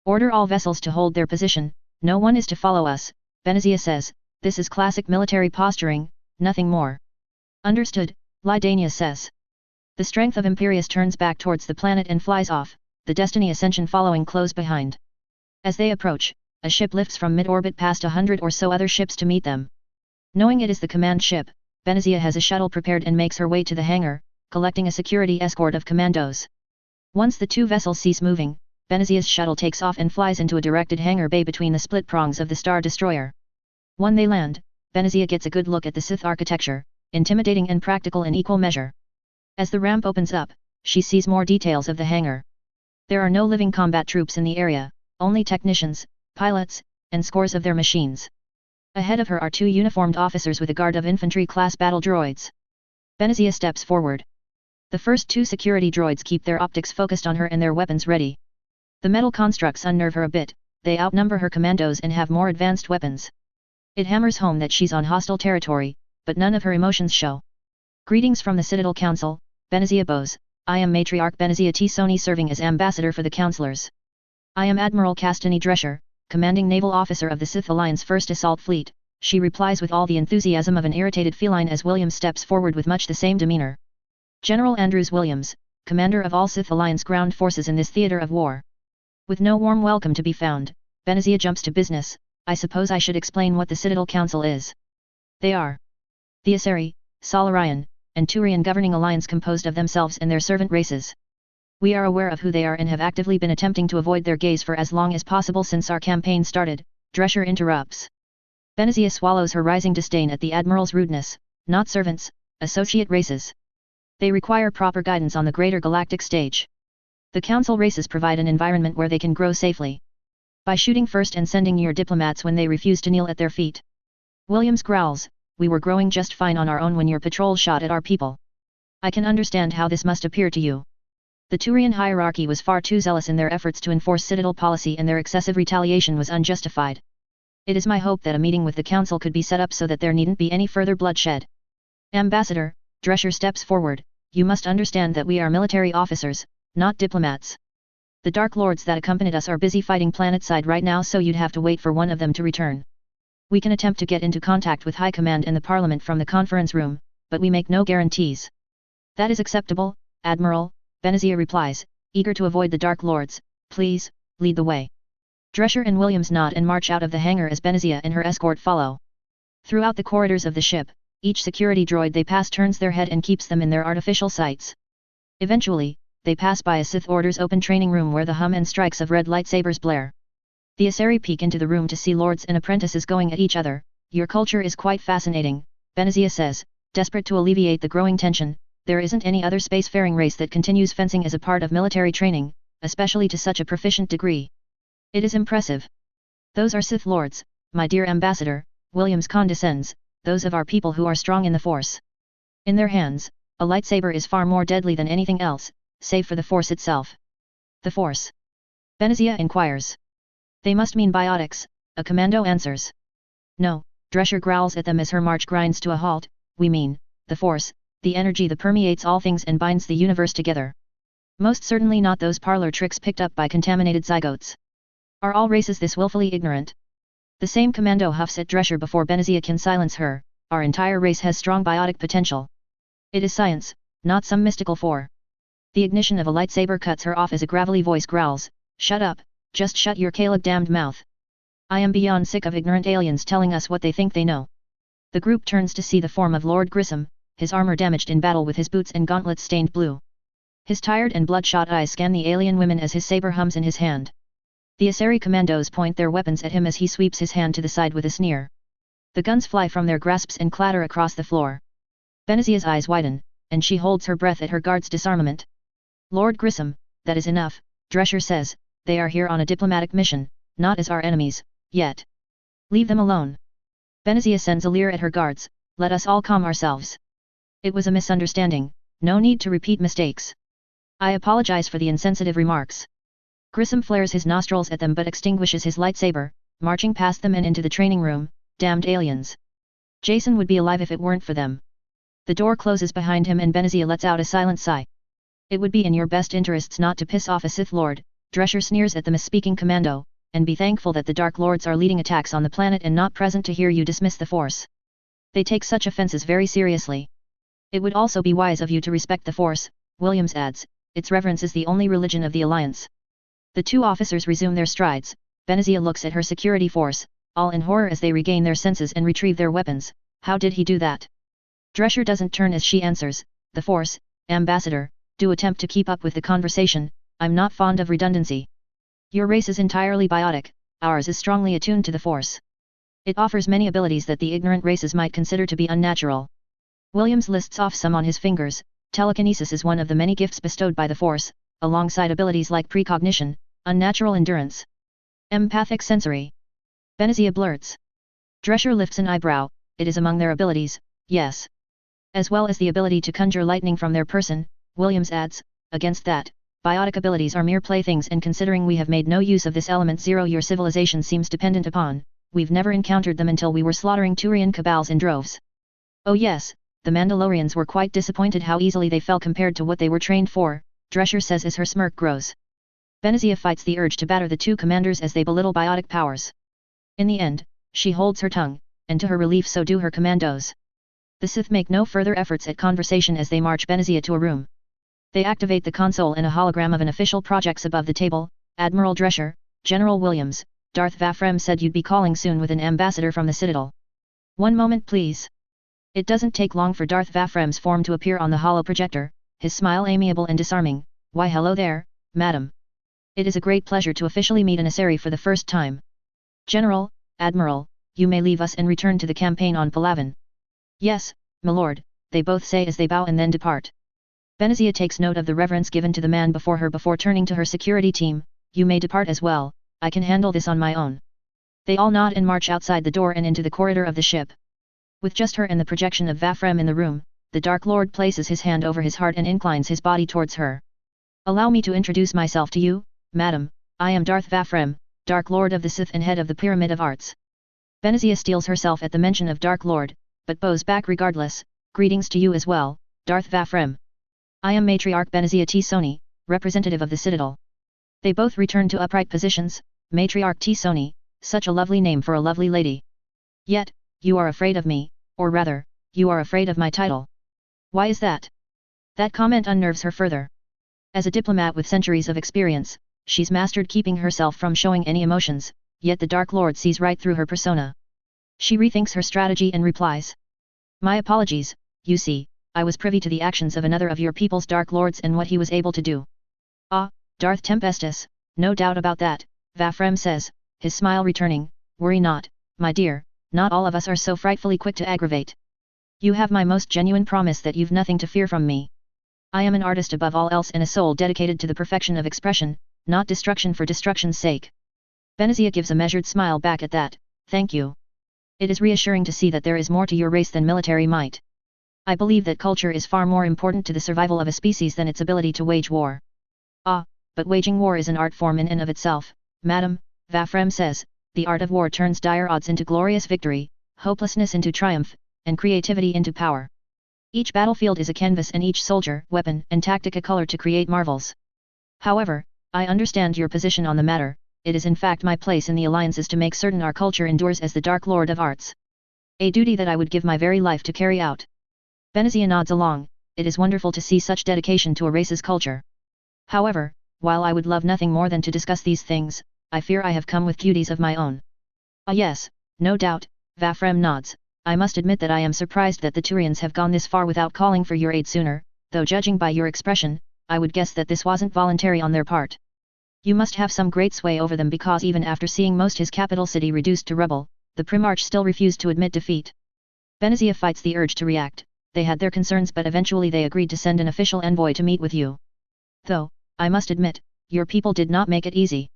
"Order all vessels to hold their position, no one is to follow us," Benezia says. "This is classic military posturing, nothing more." "Understood," Lydania says. The strength of Imperius turns back towards the planet and flies off, the Destiny Ascension following close behind. As they approach, a ship lifts from mid-orbit past 100 or so other ships to meet them. Knowing it is the command ship, Benezia has a shuttle prepared and makes her way to the hangar, collecting a security escort of commandos. Once the two vessels cease moving, Benezia's shuttle takes off and flies into a directed hangar bay between the split prongs of the Star Destroyer. When they land, Benezia gets a good look at the Sith architecture, intimidating and practical in equal measure. As the ramp opens up, she sees more details of the hangar. There are no living combat troops in the area, only technicians, pilots, and scores of their machines. Ahead of her are two uniformed officers with a guard of infantry-class battle droids. Benezia steps forward. The first two security droids keep their optics focused on her and their weapons ready. The metal constructs unnerve her a bit, they outnumber her commandos and have more advanced weapons. It hammers home that she's on hostile territory, but none of her emotions show. "Greetings from the Citadel Council," Benezia bows. "I am Matriarch Benezia T. Soni, serving as ambassador for the councillors. I am Admiral Castany Drescher, commanding naval officer of the Sith Alliance 1st Assault Fleet," she replies with all the enthusiasm of an irritated feline as Williams steps forward with much the same demeanor. "General Andrews Williams, commander of all Sith Alliance ground forces in this theater of war." With no warm welcome to be found, Benezia jumps to business. "I suppose I should explain what the Citadel Council is." They are the Asari, Solarian, and Turian governing alliance composed of themselves and their servant races. "We are aware of who they are and have actively been attempting to avoid their gaze for as long as possible since our campaign started," Drescher interrupts. Benezia swallows her rising disdain at the Admiral's rudeness. "Not servants, associate races. They require proper guidance on the greater galactic stage. The Council races provide an environment where they can grow safely. By shooting first and sending your diplomats when they refuse to kneel at their feet." Williams growls. "We were growing just fine on our own when your patrol shot at our people. I can understand how this must appear to you. The Turian hierarchy was far too zealous in their efforts to enforce Citadel policy and their excessive retaliation was unjustified. It is my hope that a meeting with the Council could be set up so that there needn't be any further bloodshed." "Ambassador," Drescher steps forward, "you must understand that we are military officers, not diplomats. The Dark Lords that accompanied us are busy fighting planetside right now, so you'd have to wait for one of them to return. We can attempt to get into contact with High Command and the Parliament from the conference room, but we make no guarantees." "That is acceptable, Admiral," Benezia replies, eager to avoid the Dark Lords. "Please, lead the way." Drescher and Williams nod and march out of the hangar as Benezia and her escort follow. Throughout the corridors of the ship, each security droid they pass turns their head and keeps them in their artificial sights. Eventually, they pass by a Sith Order's open training room where the hum and strikes of red lightsabers blare. The Asari peek into the room to see lords and apprentices going at each other. Your culture is quite fascinating, Benazia says, desperate to alleviate the growing tension. There isn't any other spacefaring race that continues fencing as a part of military training, especially to such a proficient degree. It is impressive. Those are Sith lords, my dear ambassador, Williams condescends, those of our people who are strong in the Force. In their hands, a lightsaber is far more deadly than anything else, save for the Force itself. The Force? Benazia inquires. They must mean biotics, a commando answers. No, Drescher growls at them as her march grinds to a halt, we mean, the Force, the energy that permeates all things and binds the universe together. Most certainly not those parlor tricks picked up by contaminated zygotes. Are all races this willfully ignorant? The same commando huffs at Drescher before Benazia can silence her. Our entire race has strong biotic potential. It is science, not some mystical fore. The ignition of a lightsaber cuts her off as a gravelly voice growls, shut up, just shut your Caleb-damned mouth. I am beyond sick of ignorant aliens telling us what they think they know. The group turns to see the form of Lord Grissom, his armor damaged in battle with his boots and gauntlets stained blue. His tired and bloodshot eyes scan the alien women as his saber hums in his hand. The Asari commandos point their weapons at him as he sweeps his hand to the side with a sneer. The guns fly from their grasps and clatter across the floor. Benazia's eyes widen, and she holds her breath at her guard's disarmament. Lord Grissom, that is enough, Drescher says, they are here on a diplomatic mission, not as our enemies, yet. Leave them alone. Benazia sends a leer at her guards, let us all calm ourselves. It was a misunderstanding, no need to repeat mistakes. I apologize for the insensitive remarks. Grissom flares his nostrils at them but extinguishes his lightsaber, marching past them and into the training room. Damned aliens. Jason would be alive if it weren't for them. The door closes behind him and Benazia lets out a silent sigh. It would be in your best interests not to piss off a Sith Lord, Drescher sneers at the misspeaking commando, and be thankful that the Dark Lords are leading attacks on the planet and not present to hear you dismiss the Force. They take such offenses very seriously. It would also be wise of you to respect the Force, Williams adds, its reverence is the only religion of the Alliance. The two officers resume their strides. Benazia looks at her security force, all in horror as they regain their senses and retrieve their weapons. How did he do that? Drescher doesn't turn as she answers, the Force, Ambassador, do attempt to keep up with the conversation, I'm not fond of redundancy. Your race is entirely biotic, ours is strongly attuned to the Force. It offers many abilities that the ignorant races might consider to be unnatural. Williams lists off some on his fingers. Telekinesis is one of the many gifts bestowed by the Force, alongside abilities like precognition, unnatural endurance. Empathic sensory. Benazia blurts. Drescher lifts an eyebrow, it is among their abilities, yes. As well as the ability to conjure lightning from their person, Williams adds, against that, biotic abilities are mere playthings and considering we have made no use of this element zero your civilization seems dependent upon, we've never encountered them until we were slaughtering Turian cabals in droves. Oh yes, the Mandalorians were quite disappointed how easily they fell compared to what they were trained for, Drescher says as her smirk grows. Benazia fights the urge to batter the two commanders as they belittle biotic powers. In the end, she holds her tongue, and to her relief so do her commandos. The Sith make no further efforts at conversation as they march Benazia to a room. They activate the console and a hologram of an official projects above the table. Admiral Drescher, General Williams, Darth Vafrem said you'd be calling soon with an ambassador from the Citadel. One moment please. It doesn't take long for Darth Vafrem's form to appear on the holo projector, his smile amiable and disarming. Why hello there, madam. It is a great pleasure to officially meet an Asari for the first time. General, Admiral, you may leave us and return to the campaign on Palawan. Yes, my lord, they both say as they bow and then depart. Benazia takes note of the reverence given to the man before her before turning to her security team, you may depart as well, I can handle this on my own. They all nod and march outside the door and into the corridor of the ship. With just her and the projection of Vafrem in the room, the Dark Lord places his hand over his heart and inclines his body towards her. Allow me to introduce myself to you, madam, I am Darth Vafrem, Dark Lord of the Sith and head of the Pyramid of Arts. Benazia steels herself at the mention of Dark Lord, but bows back regardless, greetings to you as well, Darth Vafrem. I am Matriarch Benazia T. Sony, representative of the Citadel. They both return to upright positions, Matriarch T. Sony, such a lovely name for a lovely lady. Yet, you are afraid of me, or rather, you are afraid of my title. Why is that? That comment unnerves her further. As a diplomat with centuries of experience, she's mastered keeping herself from showing any emotions, yet the Dark Lord sees right through her persona. She rethinks her strategy and replies. My apologies, you see, I was privy to the actions of another of your people's Dark Lords and what he was able to do. Ah, Darth Tempestus, no doubt about that, Vafrem says, his smile returning. Worry not, my dear, not all of us are so frightfully quick to aggravate. You have my most genuine promise that you've nothing to fear from me. I am an artist above all else and a soul dedicated to the perfection of expression, not destruction for destruction's sake. Benazia gives a measured smile back at that. Thank you. It is reassuring to see that there is more to your race than military might. I believe that culture is far more important to the survival of a species than its ability to wage war. Ah, but waging war is an art form in and of itself, madam, Vafrem says. The art of war turns dire odds into glorious victory, hopelessness into triumph, and creativity into power. Each battlefield is a canvas and each soldier, weapon, and tactic a color to create marvels. However, I understand your position on the matter. It is in fact my place in the alliances to make certain our culture endures as the Dark Lord of Arts. A duty that I would give my very life to carry out. Benazia nods along. It is wonderful to see such dedication to a race's culture. However, while I would love nothing more than to discuss these things, I fear I have come with duties of my own. Ah yes, no doubt, Vafrem nods. I must admit that I am surprised that the Turians have gone this far without calling for your aid sooner, though judging by your expression, I would guess that this wasn't voluntary on their part. You must have some great sway over them because even after seeing most his capital city reduced to rubble, the Primarch still refused to admit defeat. Benazia fights the urge to react. They had their concerns but eventually they agreed to send an official envoy to meet with you. Though, I must admit, your people did not make it easy.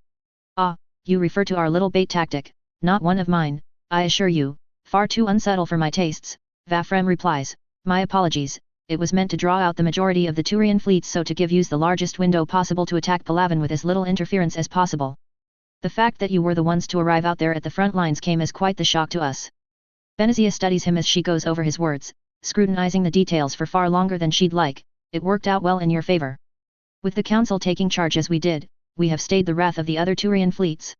Ah, you refer to our little bait tactic, not one of mine, I assure you, far too unsubtle for my tastes, Vafrem replies. My apologies, it was meant to draw out the majority of the Turian fleet so to give you the largest window possible to attack Palaven with as little interference as possible. The fact that you were the ones to arrive out there at the front lines came as quite the shock to us. Benazia studies him as she goes over his words, scrutinizing the details for far longer than she'd like. It worked out well in your favor. With the council taking charge as we did, we have stayed the wrath of the other Turian fleets.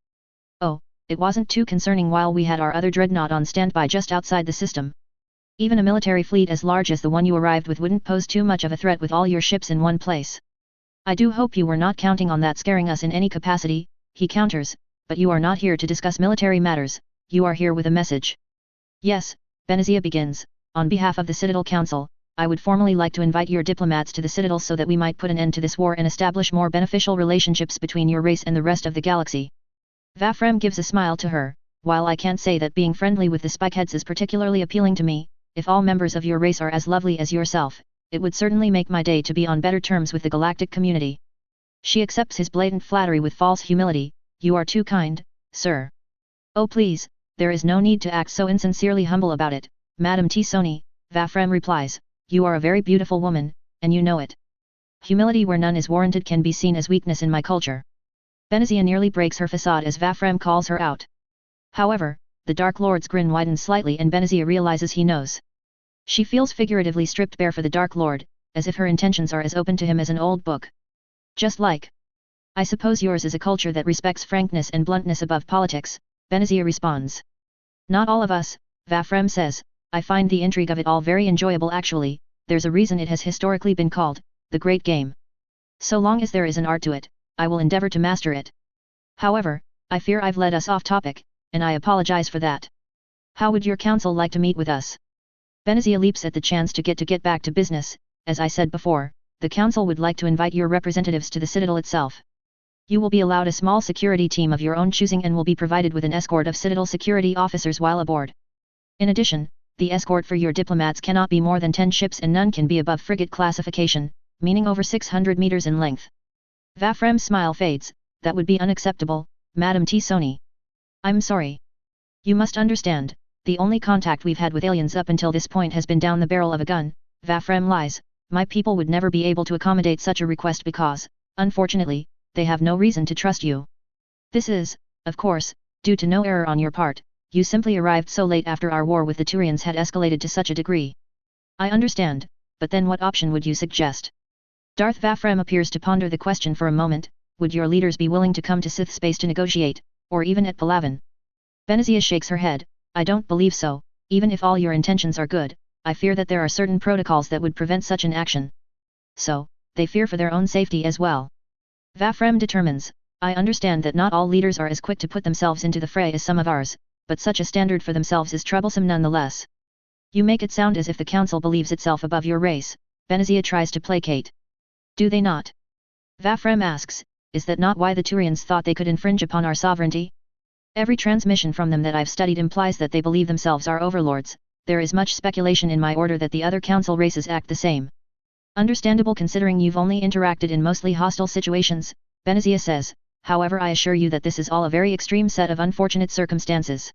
Oh, it wasn't too concerning while we had our other dreadnought on standby just outside the system. Even a military fleet as large as the one you arrived with wouldn't pose too much of a threat with all your ships in one place. I do hope you were not counting on that scaring us in any capacity, he counters, but you are not here to discuss military matters, you are here with a message. Yes, Benazia begins, on behalf of the Citadel Council, I would formally like to invite your diplomats to the Citadel so that we might put an end to this war and establish more beneficial relationships between your race and the rest of the galaxy. Vafrem gives a smile to her. While I can't say that being friendly with the Spikeheads is particularly appealing to me, if all members of your race are as lovely as yourself, it would certainly make my day to be on better terms with the galactic community. She accepts his blatant flattery with false humility. You are too kind, sir. Oh please, there is no need to act so insincerely humble about it, Madame Tisoni, Vafrem replies. You are a very beautiful woman, and you know it. Humility where none is warranted can be seen as weakness in my culture. Benazia nearly breaks her facade as Vafrem calls her out. However, the Dark Lord's grin widens slightly and Benazia realizes he knows. She feels figuratively stripped bare for the Dark Lord, as if her intentions are as open to him as an old book. Just like. I suppose yours is a culture that respects frankness and bluntness above politics, Benazia responds. Not all of us, Vafrem says. I find the intrigue of it all very enjoyable actually, there's a reason it has historically been called, the Great Game. So long as there is an art to it, I will endeavor to master it. However, I fear I've led us off topic, and I apologize for that. How would your council like to meet with us? Benazia leaps at the chance to get back to business. As I said before, the council would like to invite your representatives to the Citadel itself. You will be allowed a small security team of your own choosing and will be provided with an escort of Citadel security officers while aboard. In addition, the escort for your diplomats cannot be more than 10 ships and none can be above frigate classification, meaning over 600 meters in length. Vafrem's smile fades. That would be unacceptable, Madame Tisoni. I'm sorry. You must understand, the only contact we've had with aliens up until this point has been down the barrel of a gun, Vafrem lies. My people would never be able to accommodate such a request because, unfortunately, they have no reason to trust you. This is, of course, due to no error on your part. You simply arrived so late after our war with the Turians had escalated to such a degree. I understand, but then what option would you suggest? Darth Vafrem appears to ponder the question for a moment. Would your leaders be willing to come to Sith space to negotiate, or even at Palaven? Benazia shakes her head. I don't believe so, even if all your intentions are good, I fear that there are certain protocols that would prevent such an action. So, they fear for their own safety as well. Vafrem determines, I understand that not all leaders are as quick to put themselves into the fray as some of ours, but such a standard for themselves is troublesome nonetheless. You make it sound as if the council believes itself above your race, Benazia tries to placate. Do they not? Vafrem asks, is that not why the Turians thought they could infringe upon our sovereignty? Every transmission from them that I've studied implies that they believe themselves are overlords. There is much speculation in my order that the other council races act the same. Understandable considering you've only interacted in mostly hostile situations, Benazia says, however I assure you that this is all a very extreme set of unfortunate circumstances.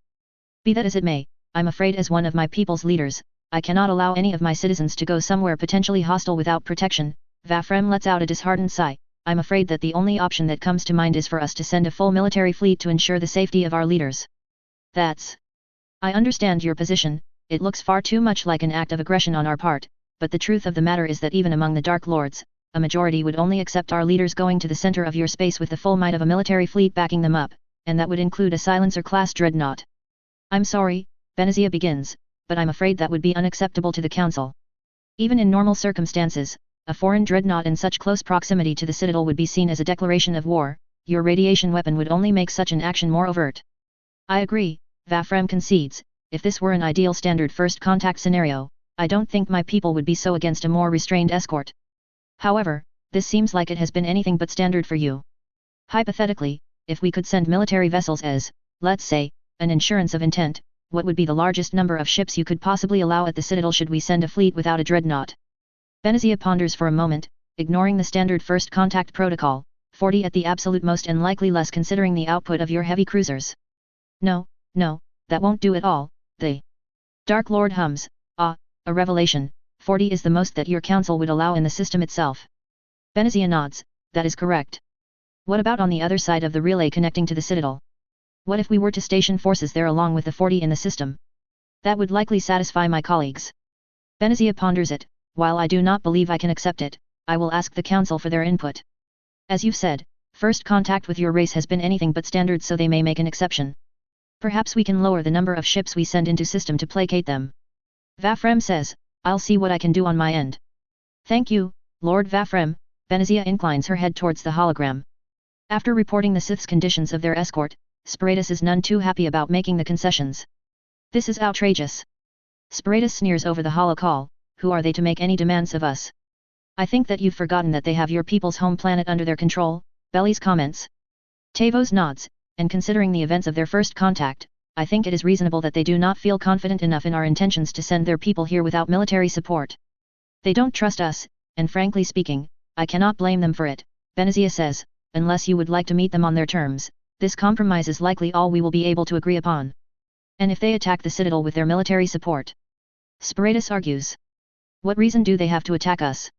Be that as it may, I'm afraid as one of my people's leaders, I cannot allow any of my citizens to go somewhere potentially hostile without protection. Vafrem lets out a disheartened sigh. I'm afraid that the only option that comes to mind is for us to send a full military fleet to ensure the safety of our leaders. I understand your position, it looks far too much like an act of aggression on our part, but the truth of the matter is that even among the Dark Lords, a majority would only accept our leaders going to the center of your space with the full might of a military fleet backing them up, and that would include a silencer-class dreadnought. I'm sorry, Benazia begins, but I'm afraid that would be unacceptable to the Council. Even in normal circumstances, a foreign dreadnought in such close proximity to the Citadel would be seen as a declaration of war. Your radiation weapon would only make such an action more overt. I agree, Vafrem concedes, if this were an ideal standard first contact scenario, I don't think my people would be so against a more restrained escort. However, this seems like it has been anything but standard for you. Hypothetically, if we could send military vessels as, let's say, an insurance of intent, what would be the largest number of ships you could possibly allow at the Citadel should we send a fleet without a dreadnought? Benazia ponders for a moment, ignoring the standard first contact protocol, 40 at the absolute most and likely less considering the output of your heavy cruisers. No, that won't do at all, the Dark Lord hums, a revelation, 40 is the most that your council would allow in the system itself. Benazia nods, that is correct. What about on the other side of the relay connecting to the Citadel? What if we were to station forces there along with the 40 in the system? That would likely satisfy my colleagues. Benazia ponders it, while I do not believe I can accept it, I will ask the council for their input. As you've said, first contact with your race has been anything but standard so they may make an exception. Perhaps we can lower the number of ships we send into system to placate them. Vafrem says, I'll see what I can do on my end. Thank you, Lord Vafrem. Benazia inclines her head towards the hologram. After reporting the Sith's conditions of their escort, Spiratus is none too happy about making the concessions. This is outrageous. Spiratus sneers over the holocall, who are they to make any demands of us? I think that you've forgotten that they have your people's home planet under their control, Bellies comments. Tavos nods, and considering the events of their first contact, I think it is reasonable that they do not feel confident enough in our intentions to send their people here without military support. They don't trust us, and frankly speaking, I cannot blame them for it, Benazia says, unless you would like to meet them on their terms, this compromise is likely all we will be able to agree upon. And if they attack the Citadel with their military support? Spiratus argues. What reason do they have to attack us?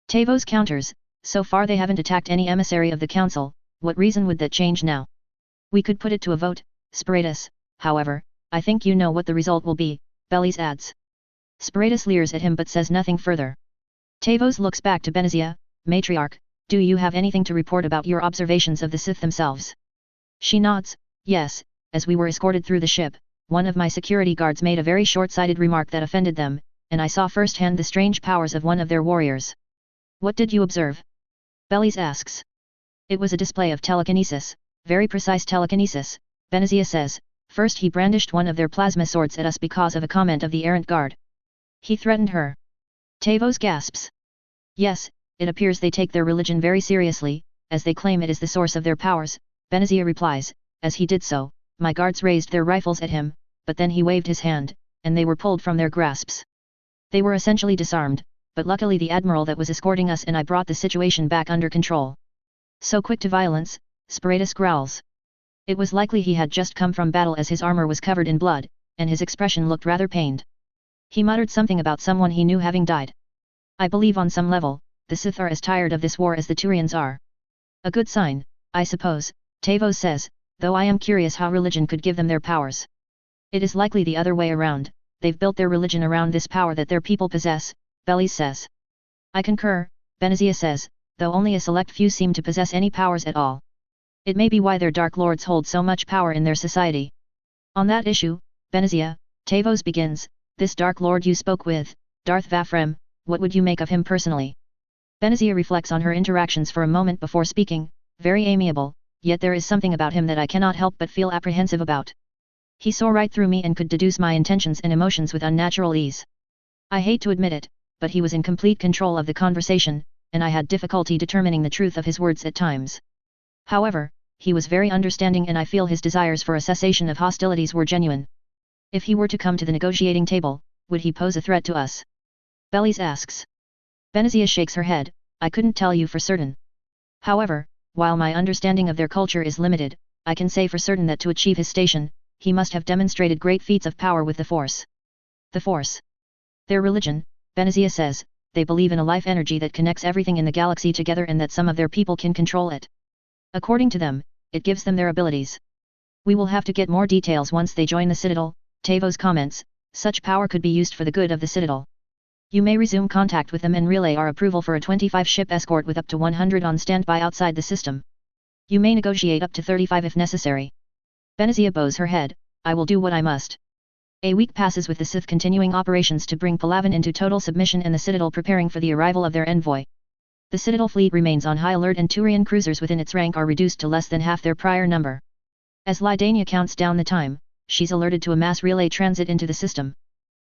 Tavos counters, so far they haven't attacked any emissary of the Council, what reason would that change now? We could put it to a vote, Spiratus, however, I think you know what the result will be, Bellies adds. Spiratus leers at him but says nothing further. Tavos looks back to Benazia, Matriarch, do you have anything to report about your observations of the Sith themselves? She nods, yes, as we were escorted through the ship, one of my security guards made a very short-sighted remark that offended them, and I saw firsthand the strange powers of one of their warriors. What did you observe? Bellies asks. It was a display of telekinesis, very precise telekinesis, Benazia says. First he brandished one of their plasma swords at us because of a comment of the errant guard. He threatened her. Tavos gasps. Yes, it appears they take their religion very seriously, as they claim it is the source of their powers, Benazia replies. As he did so, my guards raised their rifles at him, but then he waved his hand, and they were pulled from their grasps. They were essentially disarmed, but luckily the admiral that was escorting us and I brought the situation back under control. So quick to violence, Spiratus growls. It was likely he had just come from battle as his armor was covered in blood, and his expression looked rather pained. He muttered something about someone he knew having died. I believe on some level, the Sith are as tired of this war as the Turians are. A good sign, I suppose, Tavos says, though I am curious how religion could give them their powers. It is likely the other way around, they've built their religion around this power that their people possess, Bellies says. I concur, Benazia says, though only a select few seem to possess any powers at all. It may be why their Dark Lords hold so much power in their society. On that issue, Benazia, Tavos begins, this Dark Lord you spoke with, Darth Vafrem, what would you make of him personally? Benazia reflects on her interactions for a moment before speaking, very amiable, yet there is something about him that I cannot help but feel apprehensive about. He saw right through me and could deduce my intentions and emotions with unnatural ease. I hate to admit it, but he was in complete control of the conversation, and I had difficulty determining the truth of his words at times. However, he was very understanding and I feel his desires for a cessation of hostilities were genuine. If he were to come to the negotiating table, would he pose a threat to us? Belize asks. Benazia shakes her head, I couldn't tell you for certain. However, while my understanding of their culture is limited, I can say for certain that to achieve his station, he must have demonstrated great feats of power with the Force. The Force. Their religion, Benazia says, they believe in a life energy that connects everything in the galaxy together and that some of their people can control it. According to them, it gives them their abilities. We will have to get more details once they join the Citadel, Tavos comments, such power could be used for the good of the Citadel. You may resume contact with them and relay our approval for a 25-ship escort with up to 100 on standby outside the system. You may negotiate up to 35 if necessary. Benazia bows her head, I will do what I must. A week passes with the Sith continuing operations to bring Palaven into total submission and the Citadel preparing for the arrival of their envoy. The Citadel fleet remains on high alert and Turian cruisers within its rank are reduced to less than half their prior number. As Lydania counts down the time, she's alerted to a mass relay transit into the system.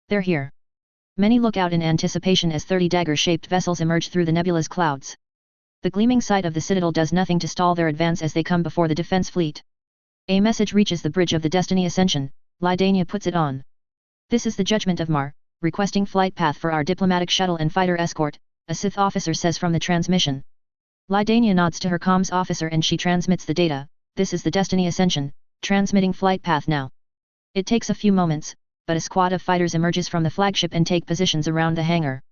They're here. Many look out in anticipation as 30 dagger-shaped vessels emerge through the nebula's clouds. The gleaming sight of the Citadel does nothing to stall their advance as they come before the defense fleet. A message reaches the bridge of the Destiny Ascension, Lydania puts it on. This is the judgment of Mar, requesting flight path for our diplomatic shuttle and fighter escort, a Sith officer says from the transmission. Lydania nods to her comms officer and she transmits the data, this is the Destiny Ascension, transmitting flight path now. It takes a few moments, but a squad of fighters emerges from the flagship and take positions around the hangar.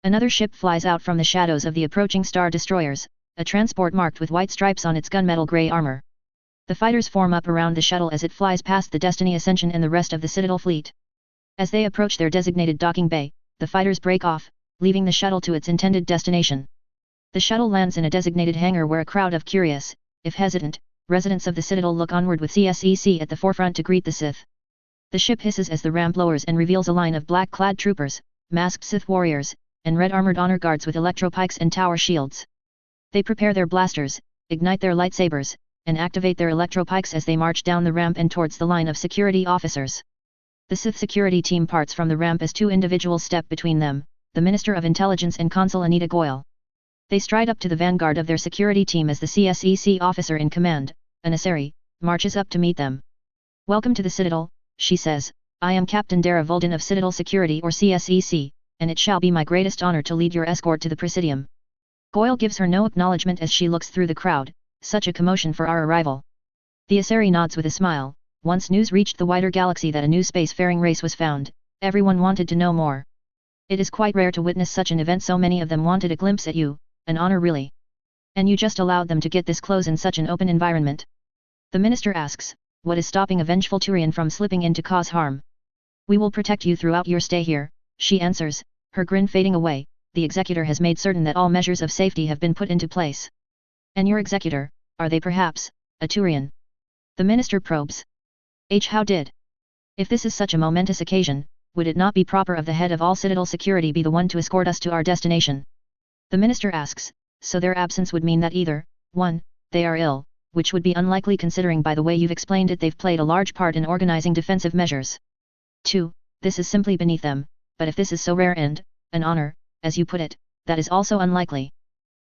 Another ship flies out from the shadows of the approaching Star Destroyers, a transport marked with white stripes on its gunmetal grey armor. The fighters form up around the shuttle as it flies past the Destiny Ascension and the rest of the Citadel fleet. As they approach their designated docking bay, the fighters break off, leaving the shuttle to its intended destination. The shuttle lands in a designated hangar where a crowd of curious, if hesitant, residents of the Citadel look onward with CSEC at the forefront to greet the Sith. The ship hisses as the ramp lowers and reveals a line of black-clad troopers, masked Sith warriors, and red-armored honor guards with electro-pikes and tower shields. They prepare their blasters, ignite their lightsabers, and activate their electro-pikes as they march down the ramp and towards the line of security officers. The Sith security team parts from the ramp as two individuals step between them, the Minister of Intelligence and Consul Anita Goyle. They stride up to the vanguard of their security team as the CSEC officer in command, Anasari, marches up to meet them. Welcome to the Citadel, she says, I am Captain Dara Volden of Citadel Security or CSEC, and it shall be my greatest honor to lead your escort to the Presidium. Goyle gives her no acknowledgement as she looks through the crowd, such a commotion for our arrival. The Asari nods with a smile, once news reached the wider galaxy that a new spacefaring race was found, everyone wanted to know more. It is quite rare to witness such an event, so many of them wanted a glimpse at you, an honor really. And you just allowed them to get this close in such an open environment. The minister asks, what is stopping a vengeful Turian from slipping in to cause harm? We will protect you throughout your stay here, she answers, her grin fading away. The executor has made certain that all measures of safety have been put into place. And your executor, are they perhaps, a Turian? The minister probes. How did? If this is such a momentous occasion, would it not be proper of the head of all Citadel security be the one to escort us to our destination? The minister asks, so their absence would mean that either, 1, they are ill, which would be unlikely considering by the way you've explained it they've played a large part in organizing defensive measures. 2, this is simply beneath them, but if this is so rare and, an honor, as you put it, that is also unlikely.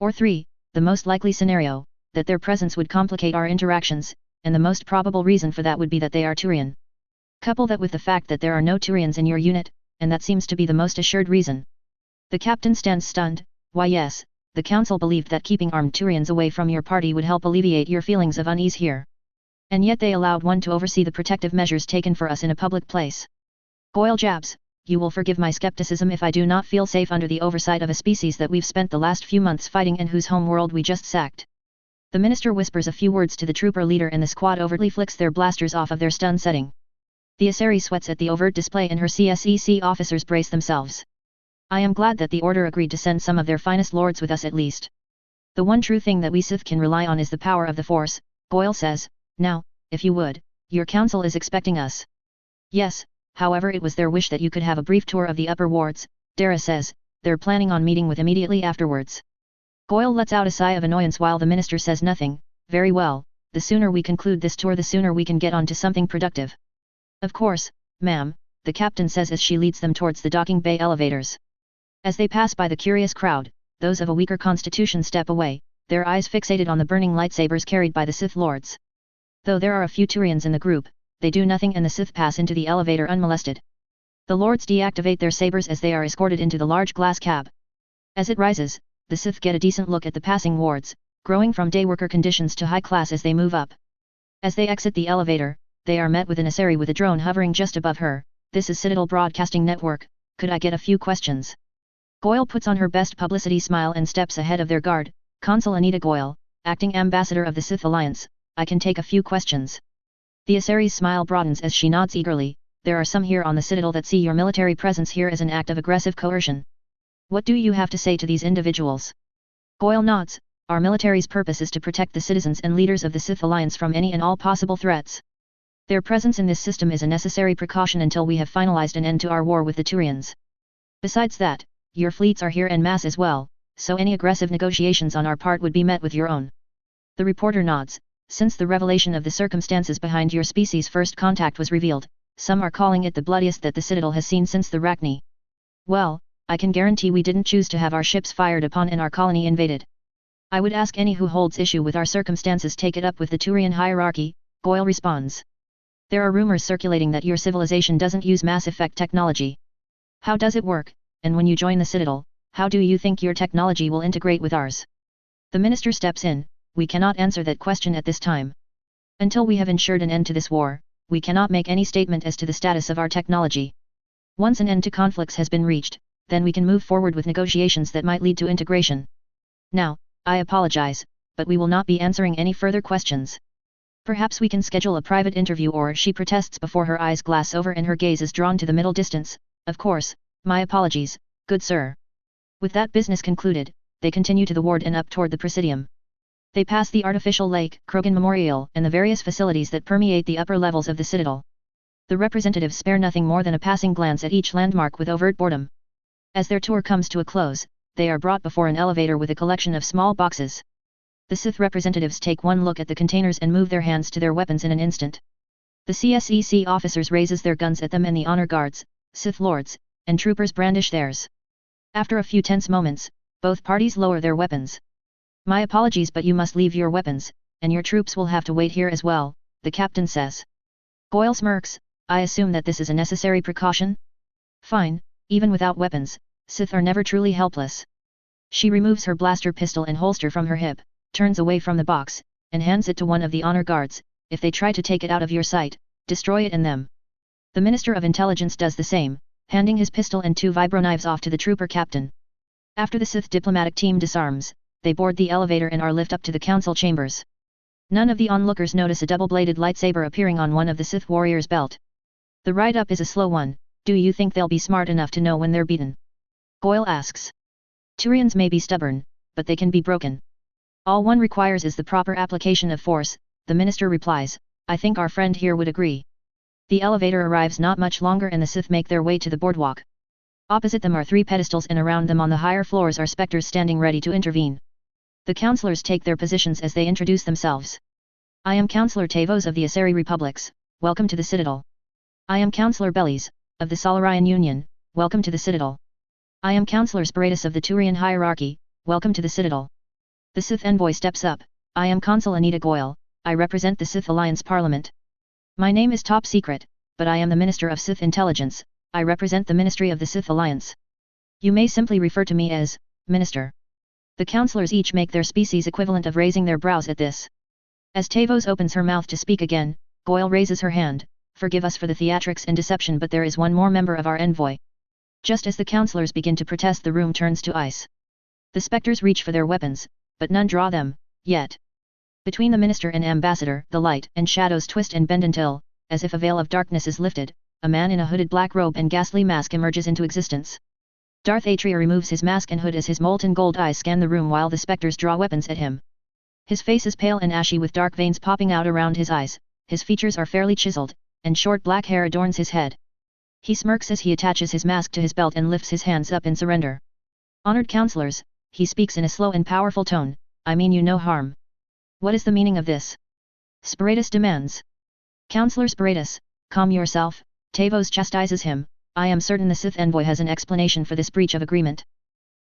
Or 3, the most likely scenario, that their presence would complicate our interactions, and the most probable reason for that would be that they are Turian. Couple that with the fact that there are no Turians in your unit, and that seems to be the most assured reason. The captain stands stunned. Why yes, the council believed that keeping armed Turians away from your party would help alleviate your feelings of unease here. And yet they allowed one to oversee the protective measures taken for us in a public place. Goyle jabs, you will forgive my skepticism if I do not feel safe under the oversight of a species that we've spent the last few months fighting and whose home world we just sacked. The minister whispers a few words to the trooper leader and the squad overtly flicks their blasters off of their stun setting. The Asari sweats at the overt display and her CSEC officers brace themselves. I am glad that the Order agreed to send some of their finest lords with us at least. The one true thing that we Sith can rely on is the power of the Force, Goyle says. Now, if you would, your council is expecting us. Yes, however it was their wish that you could have a brief tour of the upper wards, Dara says, they're planning on meeting with immediately afterwards. Goyle lets out a sigh of annoyance while the minister says nothing. Very well, the sooner we conclude this tour the sooner we can get on to something productive. Of course, ma'am, the captain says as she leads them towards the docking bay elevators. As they pass by the curious crowd, those of a weaker constitution step away, their eyes fixated on the burning lightsabers carried by the Sith Lords. Though there are a few Turians in the group, they do nothing and the Sith pass into the elevator unmolested. The Lords deactivate their sabers as they are escorted into the large glass cab. As it rises, the Sith get a decent look at the passing wards, growing from dayworker conditions to high class as they move up. As they exit the elevator, they are met with an emissary with a drone hovering just above her. "This is Citadel Broadcasting Network, could I get a few questions?" Goyle puts on her best publicity smile and steps ahead of their guard. "Consul Anita Goyle, acting ambassador of the Sith Alliance, I can take a few questions." The emmissary's smile broadens as she nods eagerly. "There are some here on the Citadel that see your military presence here as an act of aggressive coercion. What do you have to say to these individuals?" Goyle nods. "Our military's purpose is to protect the citizens and leaders of the Sith Alliance from any and all possible threats. Their presence in this system is a necessary precaution until we have finalized an end to our war with the Turians. Besides that, your fleets are here en masse as well, so any aggressive negotiations on our part would be met with your own." The reporter nods. "Since the revelation of the circumstances behind your species' first contact was revealed, some are calling it the bloodiest that the Citadel has seen since the Rachni. Well, I can guarantee we didn't choose to have our ships fired upon and our colony invaded. I would ask any who holds issue with our circumstances take it up with the Turian hierarchy," Goyle responds. "There are rumors circulating that your civilization doesn't use MassEffect technology. How does it work, and when you join the Citadel, how do you think your technology will integrate with ours?" The minister steps in. "We cannot answer that question at this time. Until we have ensured an end to this war, we cannot make any statement as to the status of our technology. Once an end to conflicts has been reached, then we can move forward with negotiations that might lead to integration. Now, I apologize, but we will not be answering any further questions. Perhaps we can schedule a private interview," or she protests before her eyes glass over and her gaze is drawn to the middle distance. "Of course, my apologies, good sir." With that business concluded, they continue to the ward and up toward the Presidium. They pass the artificial lake, Krogan Memorial, and the various facilities that permeate the upper levels of the Citadel. The representatives spare nothing more than a passing glance at each landmark with overt boredom. As their tour comes to a close, they are brought before an elevator with a collection of small boxes. The Sith representatives take one look at the containers and move their hands to their weapons in an instant. The CSEC officers raises their guns at them and the honor guards, Sith Lords, and troopers brandish theirs. After a few tense moments, both parties lower their weapons. "My apologies, but you must leave your weapons, and your troops will have to wait here as well," the captain says. Goyle smirks. "I assume that this is a necessary precaution?" "Fine, even without weapons, Sith are never truly helpless." She removes her blaster pistol and holster from her hip, turns away from the box, and hands it to one of the honor guards. "If they try to take it out of your sight, destroy it in them." The Minister of Intelligence does the same, handing his pistol and 2 vibroknives off to the trooper captain. After the Sith diplomatic team disarms, they board the elevator and are lifted up to the council chambers. None of the onlookers notice a double-bladed lightsaber appearing on one of the Sith warriors' belt. The ride up is a slow one. "Do you think they'll be smart enough to know when they're beaten?" Goyle asks. "Turians may be stubborn, but they can be broken. All one requires is the proper application of force," the minister replies. "I think our friend here would agree." The elevator arrives not much longer and the Sith make their way to the boardwalk. Opposite them are 3 pedestals and around them on the higher floors are specters standing ready to intervene. The councillors take their positions as they introduce themselves. "I am Councillor Tavos of the Asari Republics, welcome to the Citadel. I am Councillor Bellies, of the Solarian Union, welcome to the Citadel. I am Councillor Spiratus of the Turian Hierarchy, welcome to the Citadel." The Sith envoy steps up. "I am Consul Anita Goyle, I represent the Sith Alliance Parliament. My name is Top Secret, but I am the Minister of Sith Intelligence, I represent the Ministry of the Sith Alliance. You may simply refer to me as Minister." The councillors each make their species equivalent of raising their brows at this. As Tavos opens her mouth to speak again, Goyle raises her hand. "Forgive us for the theatrics and deception, but there is one more member of our envoy." Just as the councillors begin to protest, the room turns to ice. The spectres reach for their weapons, but none draw them, yet. Between the minister and ambassador, the light and shadows twist and bend until, as if a veil of darkness is lifted, a man in a hooded black robe and ghastly mask emerges into existence. Darth Atria removes his mask and hood as his molten gold eyes scan the room while the spectres draw weapons at him. His face is pale and ashy with dark veins popping out around his eyes, his features are fairly chiseled, and short black hair adorns his head. He smirks as he attaches his mask to his belt and lifts his hands up in surrender. "Honored councillors," he speaks in a slow and powerful tone, "I mean you no harm. What is the meaning of this?" Spiratus demands. "Councillor Spiratus, calm yourself," Tavos chastises him. "I am certain the Sith envoy has an explanation for this breach of agreement."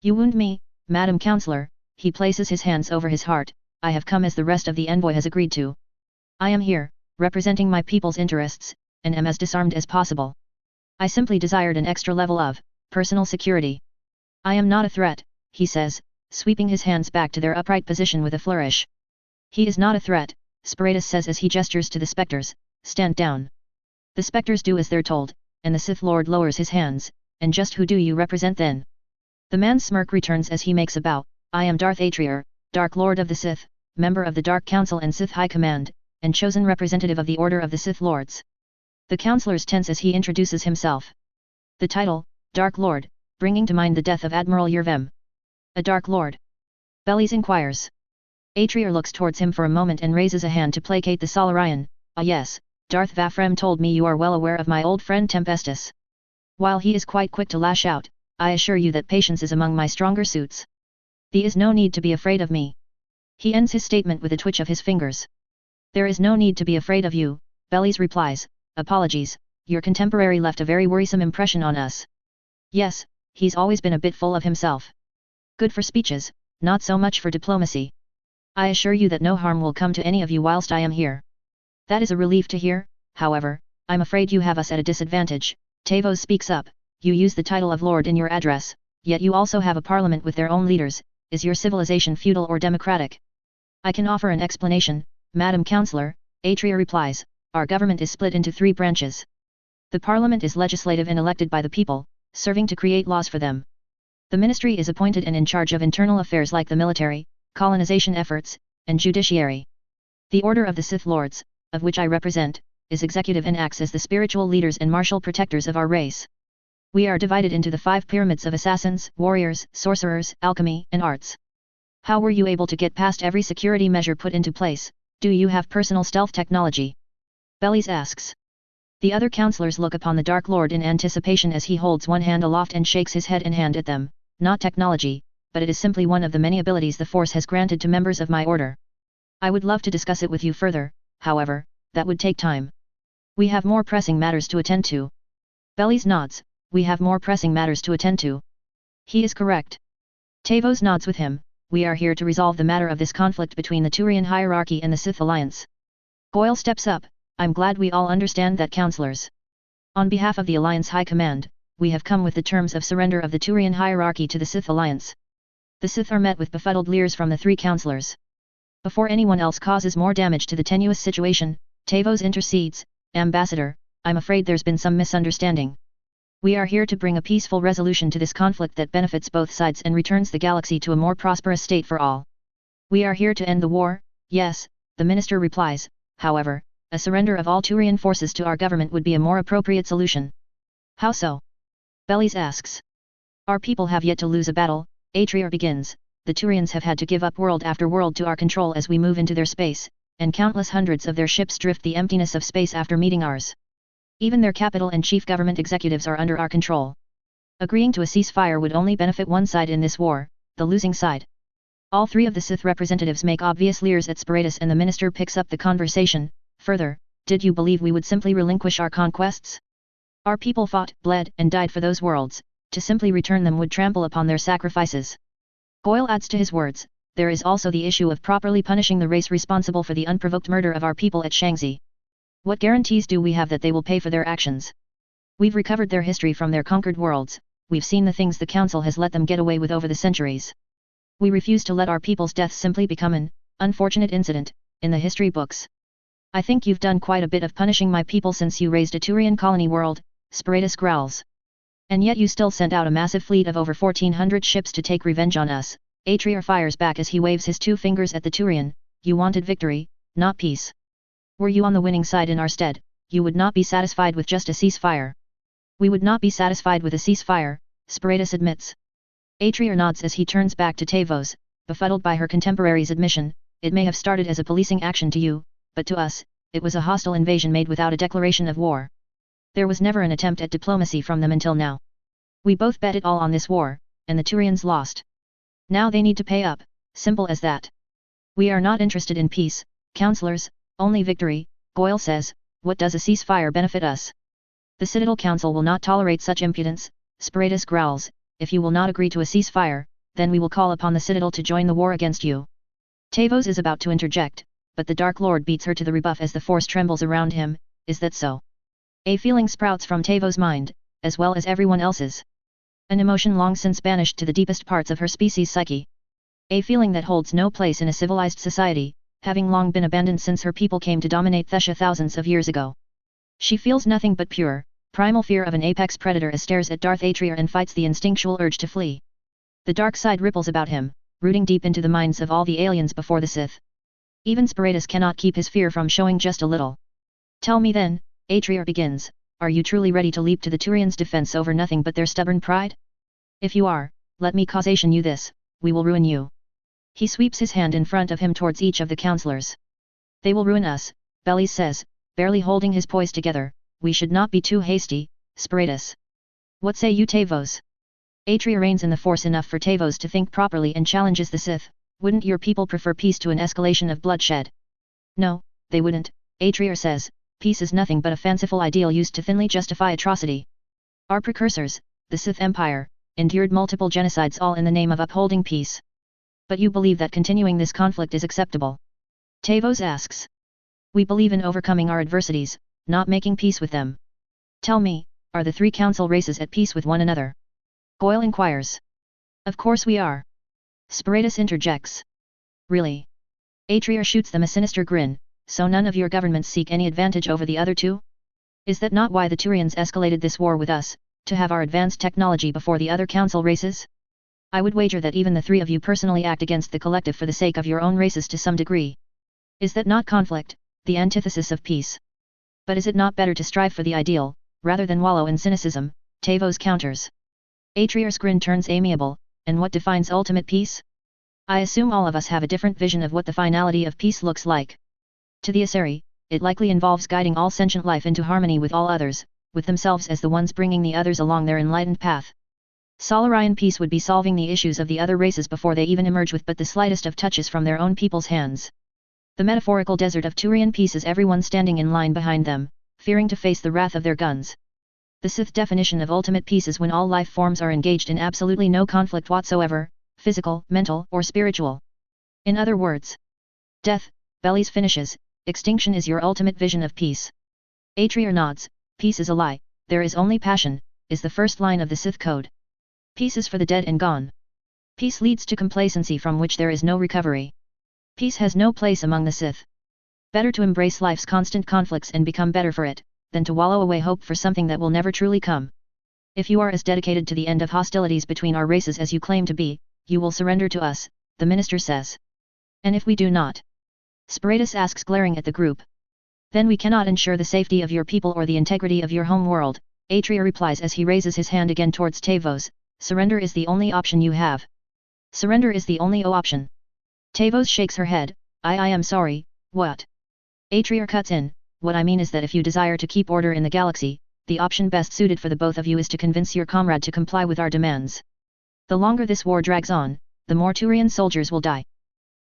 "You wound me, Madam Councillor," he places his hands over his heart. I have come as the rest of the envoy has agreed to. I am here, representing my people's interests, and am as disarmed as possible. I simply desired an extra level of personal security. I am not a threat, he says, sweeping his hands back to their upright position with a flourish. He is not a threat, Sparatus says as he gestures to the specters. Stand down. The specters do as they're told, and the Sith Lord lowers his hands. And just who do you represent then? The man's smirk returns as he makes a bow. I am Darth Atrier, Dark Lord of the Sith, member of the Dark Council and Sith High Command, and chosen representative of the Order of the Sith Lords. The counselors tense as he introduces himself. The title, Dark Lord, bringing to mind the death of Admiral Yervem. A Dark Lord? Bellies inquires. Atrier looks towards him for a moment and raises a hand to placate the Solarian. Ah yes, Darth Vafrem told me you are well aware of my old friend Tempestus. While he is quite quick to lash out, I assure you that patience is among my stronger suits. There is no need to be afraid of me. He ends his statement with a twitch of his fingers. There is no need to be afraid of you, Bellies replies. Apologies, your contemporary left a very worrisome impression on us. Yes, he's always been a bit full of himself. Good for speeches, not so much for diplomacy. I assure you that no harm will come to any of you whilst I am here. That is a relief to hear, however, I'm afraid you have us at a disadvantage. Tavos speaks up. You use the title of Lord in your address, yet you also have a parliament with their own leaders. Is your civilization feudal or democratic? I can offer an explanation, Madam Councillor, Atrier replies. Our government is split into 3 branches. The parliament is legislative and elected by the people, serving to create laws for them. The ministry is appointed and in charge of internal affairs like the military, colonization efforts, and judiciary. The Order of the Sith Lords, of which I represent, is executive and acts as the spiritual leaders and martial protectors of our race. We are divided into the 5 pyramids of assassins, warriors, sorcerers, alchemy, and arts. How were you able to get past every security measure put into place? Do you have personal stealth technology? Bellies asks. The other counselors look upon the Dark Lord in anticipation as he holds one hand aloft and shakes his head and hand at them. Not technology, but it is simply one of the many abilities the Force has granted to members of my order. I would love to discuss it with you further, however, that would take time. We have more pressing matters to attend to. Bellies nods. We have more pressing matters to attend to. He is correct. Tavos nods with him. We are here to resolve the matter of this conflict between the Turian hierarchy and the Sith Alliance. Goyle steps up. I'm glad we all understand that, counselors. On behalf of the Alliance High Command, we have come with the terms of surrender of the Turian hierarchy to the Sith Alliance. The Sith are met with befuddled leers from the 3 counselors. Before anyone else causes more damage to the tenuous situation, Tavos intercedes. Ambassador, I'm afraid there's been some misunderstanding. We are here to bring a peaceful resolution to this conflict that benefits both sides and returns the galaxy to a more prosperous state for all. We are here to end the war, yes, the minister replies. However, a surrender of all Turian forces to our government would be a more appropriate solution. How so? Bellies asks. Our people have yet to lose a battle, Atrier begins. The Turians have had to give up world after world to our control as we move into their space, and countless hundreds of their ships drift the emptiness of space after meeting ours. Even their capital and chief government executives are under our control. Agreeing to a ceasefire would only benefit one side in this war, the losing side. All 3 of the Sith representatives make obvious leers at Sparatus and the minister picks up the conversation. Further, did you believe we would simply relinquish our conquests? Our people fought, bled, and died for those worlds. To simply return them would trample upon their sacrifices. Goyle adds to his words, there is also the issue of properly punishing the race responsible for the unprovoked murder of our people at Shangzi. What guarantees do we have that they will pay for their actions? We've recovered their history from their conquered worlds, we've seen the things the Council has let them get away with over the centuries. We refuse to let our people's deaths simply become an unfortunate incident in the history books. I think you've done quite a bit of punishing my people since you raised a Turian colony world, Sparatus growls. And yet you still sent out a massive fleet of over 1,400 ships to take revenge on us. Atrier fires back as he waves his 2 fingers at the Turian. You wanted victory, not peace. Were you on the winning side in our stead, you would not be satisfied with just a ceasefire. We would not be satisfied with a ceasefire, Sparatus admits. Atrier nods as he turns back to Tavos, befuddled by her contemporary's admission. It may have started as a policing action to you, but to us, it was a hostile invasion made without a declaration of war. There was never an attempt at diplomacy from them until now. We both bet it all on this war, and the Turians lost. Now they need to pay up, simple as that. We are not interested in peace, counselors, only victory, Goyle says. What does a ceasefire benefit us? The Citadel Council will not tolerate such impudence, Sparatus growls. If you will not agree to a ceasefire, then we will call upon the Citadel to join the war against you. Tavos is about to interject, but the Dark Lord beats her to the rebuff as the force trembles around him. Is that so? A feeling sprouts from Tavos' mind, as well as everyone else's. An emotion long since banished to the deepest parts of her species' psyche. A feeling that holds no place in a civilized society, having long been abandoned since her people came to dominate Thessia thousands of years ago. She feels nothing but pure, primal fear of an apex predator as stares at Darth Atrear and fights the instinctual urge to flee. The dark side ripples about him, rooting deep into the minds of all the aliens before the Sith. Even Spiritus cannot keep his fear from showing just a little. Tell me then, Atrear begins, are you truly ready to leap to the Turians' defense over nothing but their stubborn pride? If you are, let me caution you this, we will ruin you. He sweeps his hand in front of him towards each of the counselors. They will ruin us, Belis says, barely holding his poise together. We should not be too hasty, Spiritus. What say you, Tavos? Atrear reigns in the Force enough for Tavos to think properly and challenges the Sith. Wouldn't your people prefer peace to an escalation of bloodshed? No, they wouldn't, Atrear says. Peace is nothing but a fanciful ideal used to thinly justify atrocity. Our precursors, the Sith Empire, endured multiple genocides all in the name of upholding peace. But you believe that continuing this conflict is acceptable? Tavos asks. We believe in overcoming our adversities, not making peace with them. Tell me, are the three council races at peace with one another? Goyle inquires. Of course we are. Spiritus interjects. Really? Atrear shoots them a sinister grin. So none of your governments seek any advantage over the other two? Is that not why the Turians escalated this war with us, to have our advanced technology before the other council races? I would wager that even the three of you personally act against the collective for the sake of your own races to some degree. Is that not conflict, the antithesis of peace? But is it not better to strive for the ideal, rather than wallow in cynicism? Tavos counters. Atrear's grin turns amiable, and what defines ultimate peace? I assume all of us have a different vision of what the finality of peace looks like. To the Asari, it likely involves guiding all sentient life into harmony with all others, with themselves as the ones bringing the others along their enlightened path. Solarian peace would be solving the issues of the other races before they even emerge with but the slightest of touches from their own people's hands. The metaphorical desert of Turian peace is everyone standing in line behind them, fearing to face the wrath of their guns. The Sith definition of ultimate peace is when all life forms are engaged in absolutely no conflict whatsoever, physical, mental, or spiritual. In other words, death, Belis finishes. Extinction is your ultimate vision of peace. Atrear nods. Peace is a lie, there is only passion, is the first line of the Sith code. Peace is for the dead and gone. Peace leads to complacency from which there is no recovery. Peace has no place among the Sith. Better to embrace life's constant conflicts and become better for it, than to wallow away hope for something that will never truly come. If you are as dedicated to the end of hostilities between our races as you claim to be, you will surrender to us, the minister says. And if we do not? Spiritus asks, glaring at the group. Then we cannot ensure the safety of your people or the integrity of your home world, Atrear replies as he raises his hand again towards Tavos. Surrender is the only option you have. Surrender is the only option. Tavos shakes her head. I am sorry, what? Atrear cuts in. What I mean is that if you desire to keep order in the galaxy, the option best suited for the both of you is to convince your comrade to comply with our demands. The longer this war drags on, the more Turian soldiers will die.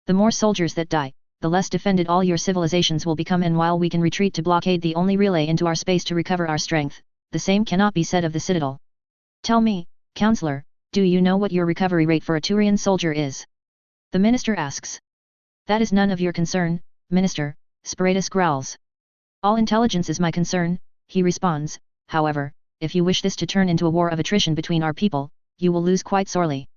The more soldiers that die, the less defended all your civilizations will become, and while we can retreat to blockade the only relay into our space to recover our strength, the same cannot be said of the Citadel. Tell me, Counselor, do you know what your recovery rate for a Turian soldier is? The minister asks. That is none of your concern, Minister, Spiritus growls. All intelligence is my concern, he responds. However, if you wish this to turn into a war of attrition between our people, you will lose quite sorely.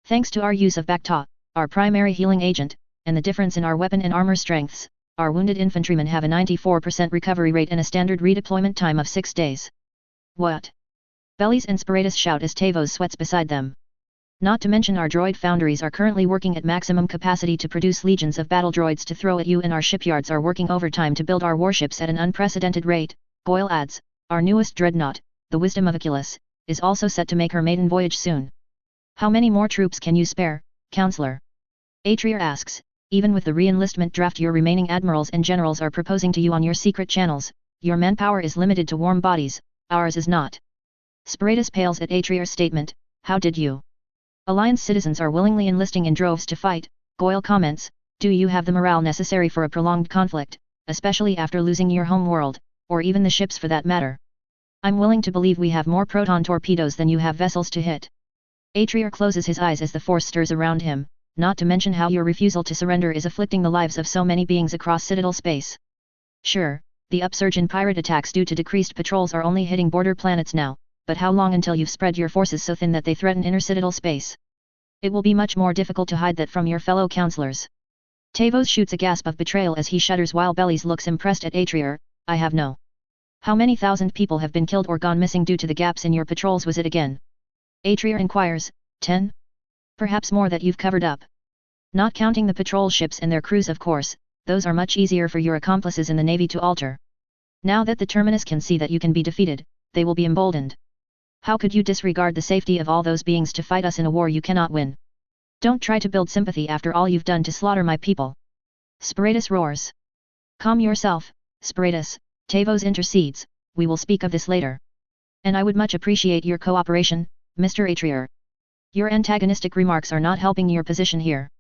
Thanks to our use of Bacta, our primary healing agent, and the difference in our weapon and armor strengths, our wounded infantrymen have a 94% recovery rate and a standard redeployment time of 6 days. What? Belis and Spiritus shout as Tavos sweats beside them. Not to mention our droid foundries are currently working at maximum capacity to produce legions of battle droids to throw at you, and our shipyards are working overtime to build our warships at an unprecedented rate, Goyle adds. Our newest dreadnought, the Wisdom of Oculus, is also set to make her maiden voyage soon. How many more troops can you spare, Counselor? Atrear asks. Even with the re-enlistment draft your remaining admirals and generals are proposing to you on your secret channels, your manpower is limited to warm bodies, ours is not. Spiritus pales at Atrear's statement. How did you? Alliance citizens are willingly enlisting in droves to fight, Goyle comments. Do you have the morale necessary for a prolonged conflict, especially after losing your home world, or even the ships for that matter? I'm willing to believe we have more proton torpedoes than you have vessels to hit. Atrier closes his eyes as the force stirs around him, not to mention how your refusal to surrender is afflicting the lives of so many beings across Citadel space. Sure, the upsurge in pirate attacks due to decreased patrols are only hitting border planets now, but how long until you've spread your forces so thin that they threaten inner Citadel space? It will be much more difficult to hide that from your fellow counselors. Tavos shoots a gasp of betrayal as he shudders while Bellies looks impressed at Atrier. I have no. How many thousand people have been killed or gone missing due to the gaps in your patrols was it again? Atrier inquires. 10? Perhaps more that you've covered up. Not counting the patrol ships and their crews of course, those are much easier for your accomplices in the Navy to alter. Now that the Terminus can see that you can be defeated, they will be emboldened. How could you disregard the safety of all those beings to fight us in a war you cannot win? Don't try to build sympathy after all you've done to slaughter my people. Spiratus roars. Calm yourself, Spiratus, Tavos intercedes, we will speak of this later. And I would much appreciate your cooperation, Mr. Atrier. Your antagonistic remarks are not helping your position here.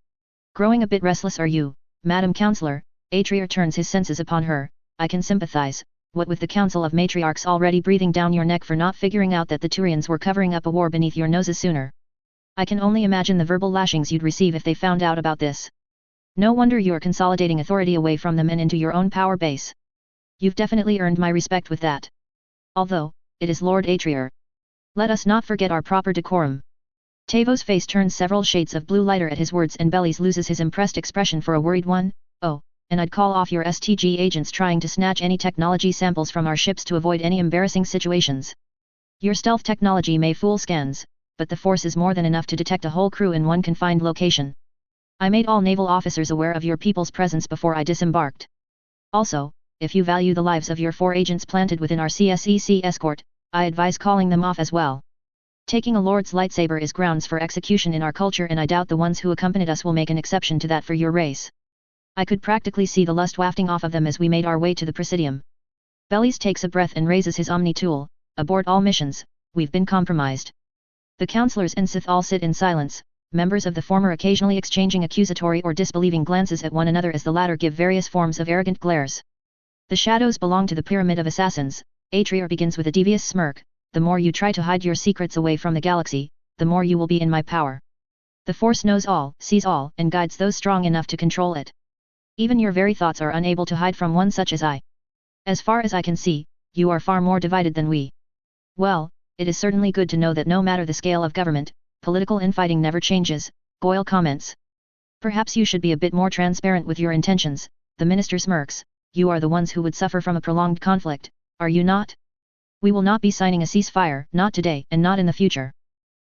Growing a bit restless are you, Madam Counselor? Atrier turns his senses upon her. I can sympathize, what with the Council of Matriarchs already breathing down your neck for not figuring out that the Turians were covering up a war beneath your noses sooner. I can only imagine the verbal lashings you'd receive if they found out about this. No wonder you're consolidating authority away from them and into your own power base. You've definitely earned my respect with that. Although, it is Lord Atrier. Let us not forget our proper decorum. Tavos' face turns several shades of blue lighter at his words and Bellies loses his impressed expression for a worried one. Oh, and I'd call off your STG agents trying to snatch any technology samples from our ships to avoid any embarrassing situations. Your stealth technology may fool scans, but the force is more than enough to detect a whole crew in one confined location. I made all naval officers aware of your people's presence before I disembarked. Also, if you value the lives of your 4 agents planted within our CSEC escort, I advise calling them off as well. Taking a lord's lightsaber is grounds for execution in our culture and I doubt the ones who accompanied us will make an exception to that for your race. I could practically see the lust wafting off of them as we made our way to the Presidium. Bellies takes a breath and raises his Omni tool. Abort all missions, we've been compromised. The counselors and Sith all sit in silence, members of the former occasionally exchanging accusatory or disbelieving glances at one another as the latter give various forms of arrogant glares. The shadows belong to the pyramid of assassins. Atrier begins with a devious smirk. The more you try to hide your secrets away from the galaxy, the more you will be in my power. The Force knows all, sees all, and guides those strong enough to control it. Even your very thoughts are unable to hide from one such as I. As far as I can see, you are far more divided than we. Well, it is certainly good to know that no matter the scale of government, political infighting never changes, Goyle comments. Perhaps you should be a bit more transparent with your intentions, the minister smirks. You are the ones who would suffer from a prolonged conflict, are you not? We will not be signing a ceasefire, not today and not in the future.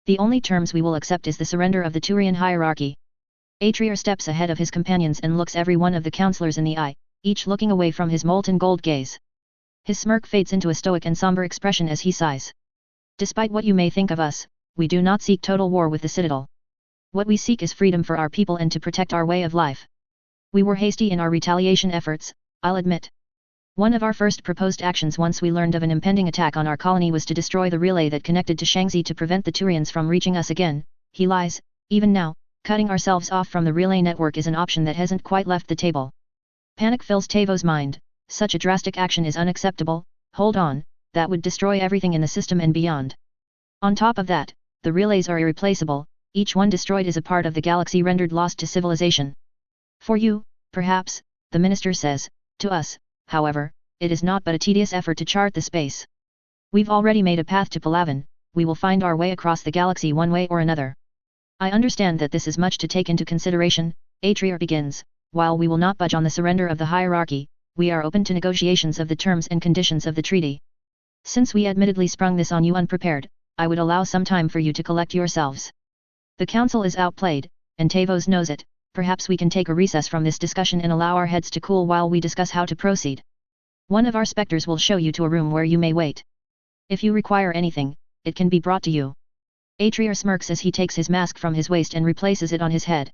The only terms we will accept is the surrender of the Turian hierarchy. Atrier steps ahead of his companions and looks every one of the counselors in the eye, each looking away from his molten gold gaze. His smirk fades into a stoic and somber expression as he sighs. Despite what you may think of us, we do not seek total war with the Citadel. What we seek is freedom for our people and to protect our way of life. We were hasty in our retaliation efforts, I'll admit. One of our first proposed actions once we learned of an impending attack on our colony was to destroy the relay that connected to Shangzi to prevent the Turians from reaching us again. He lies. Even now, cutting ourselves off from the relay network is an option that hasn't quite left the table. Panic fills Tavos' mind. Such a drastic action is unacceptable. Hold on, that would destroy everything in the system and beyond. On top of that, the relays are irreplaceable, each one destroyed is a part of the galaxy rendered lost to civilization. For you, perhaps, the minister says. To us, however, it is not but a tedious effort to chart the space. We've already made a path to Palaven, we will find our way across the galaxy one way or another. I understand that this is much to take into consideration, Atrier begins. While we will not budge on the surrender of the hierarchy, we are open to negotiations of the terms and conditions of the treaty. Since we admittedly sprung this on you unprepared, I would allow some time for you to collect yourselves. The council is outplayed, and Tavos knows it. Perhaps we can take a recess from this discussion and allow our heads to cool while we discuss how to proceed. One of our specters will show you to a room where you may wait. If you require anything, it can be brought to you. Atrier smirks as he takes his mask from his waist and replaces it on his head.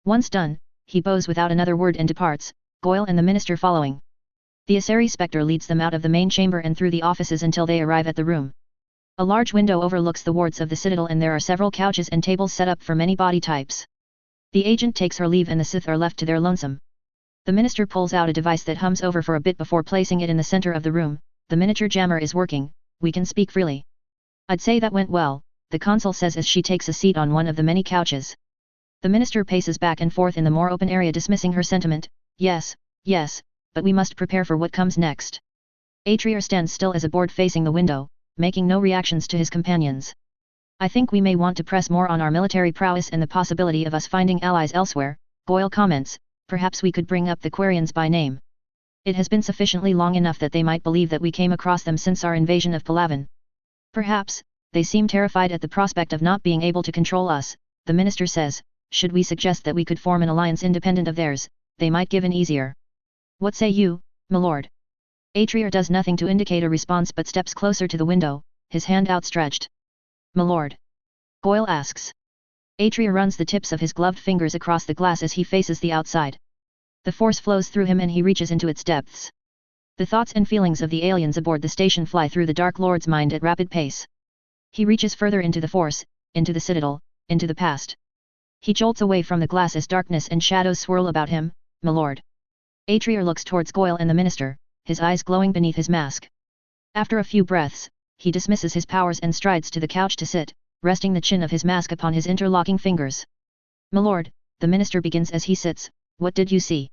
Once done, he bows without another word and departs, Goyle and the minister following. The Asari specter leads them out of the main chamber and through the offices until they arrive at the room. A large window overlooks the wards of the Citadel and there are several couches and tables set up for many body types. The agent takes her leave and the Sith are left to their lonesome. The minister pulls out a device that hums over for a bit before placing it in the center of the room. The miniature jammer is working, we can speak freely. I'd say that went well, the consul says as she takes a seat on one of the many couches. The minister paces back and forth in the more open area dismissing her sentiment. Yes, yes, but we must prepare for what comes next. Atreus stands still as a board facing the window, making no reactions to his companions. I think we may want to press more on our military prowess and the possibility of us finding allies elsewhere, Goyle comments. Perhaps we could bring up the Quarians by name. It has been sufficiently long enough that they might believe that we came across them since our invasion of Palaven. Perhaps, they seem terrified at the prospect of not being able to control us, the minister says. Should we suggest that we could form an alliance independent of theirs, they might give in easier. What say you, my lord? Atreus does nothing to indicate a response but steps closer to the window, his hand outstretched. My lord? Goyle asks. Atreus runs the tips of his gloved fingers across the glass as he faces the outside. The force flows through him and he reaches into its depths. The thoughts and feelings of the aliens aboard the station fly through the Dark Lord's mind at rapid pace. He reaches further into the force, into the citadel, into the past. He jolts away from the glass as darkness and shadows swirl about him. My lord. Atreus looks towards Goyle and the minister, his eyes glowing beneath his mask. After a few breaths, he dismisses his powers and strides to the couch to sit, resting the chin of his mask upon his interlocking fingers. My lord, the minister begins as he sits. What did you see?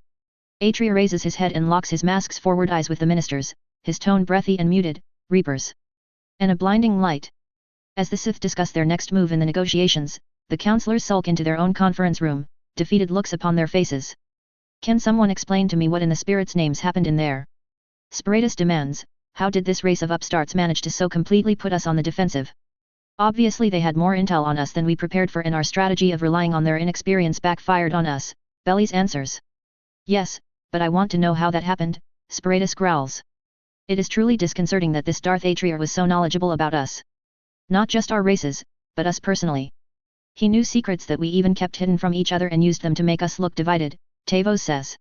Atreus raises his head and locks his mask's forward eyes with the minister's, his tone breathy and muted. Reapers. And a blinding light. As the Sith discuss their next move in the negotiations, the councillors sulk into their own conference room, defeated looks upon their faces. Can someone explain to me what in the spirits' names happened in there? Spiritus demands. How did this race of upstarts manage to so completely put us on the defensive? Obviously they had more intel on us than we prepared for, and our strategy of relying on their inexperience backfired on us, Bellies answers. Yes, but I want to know how that happened, Spiritus growls. It is truly disconcerting that this Darth Atreus was so knowledgeable about us. Not just our races, but us personally. He knew secrets that we even kept hidden from each other and used them to make us look divided, Tavos says.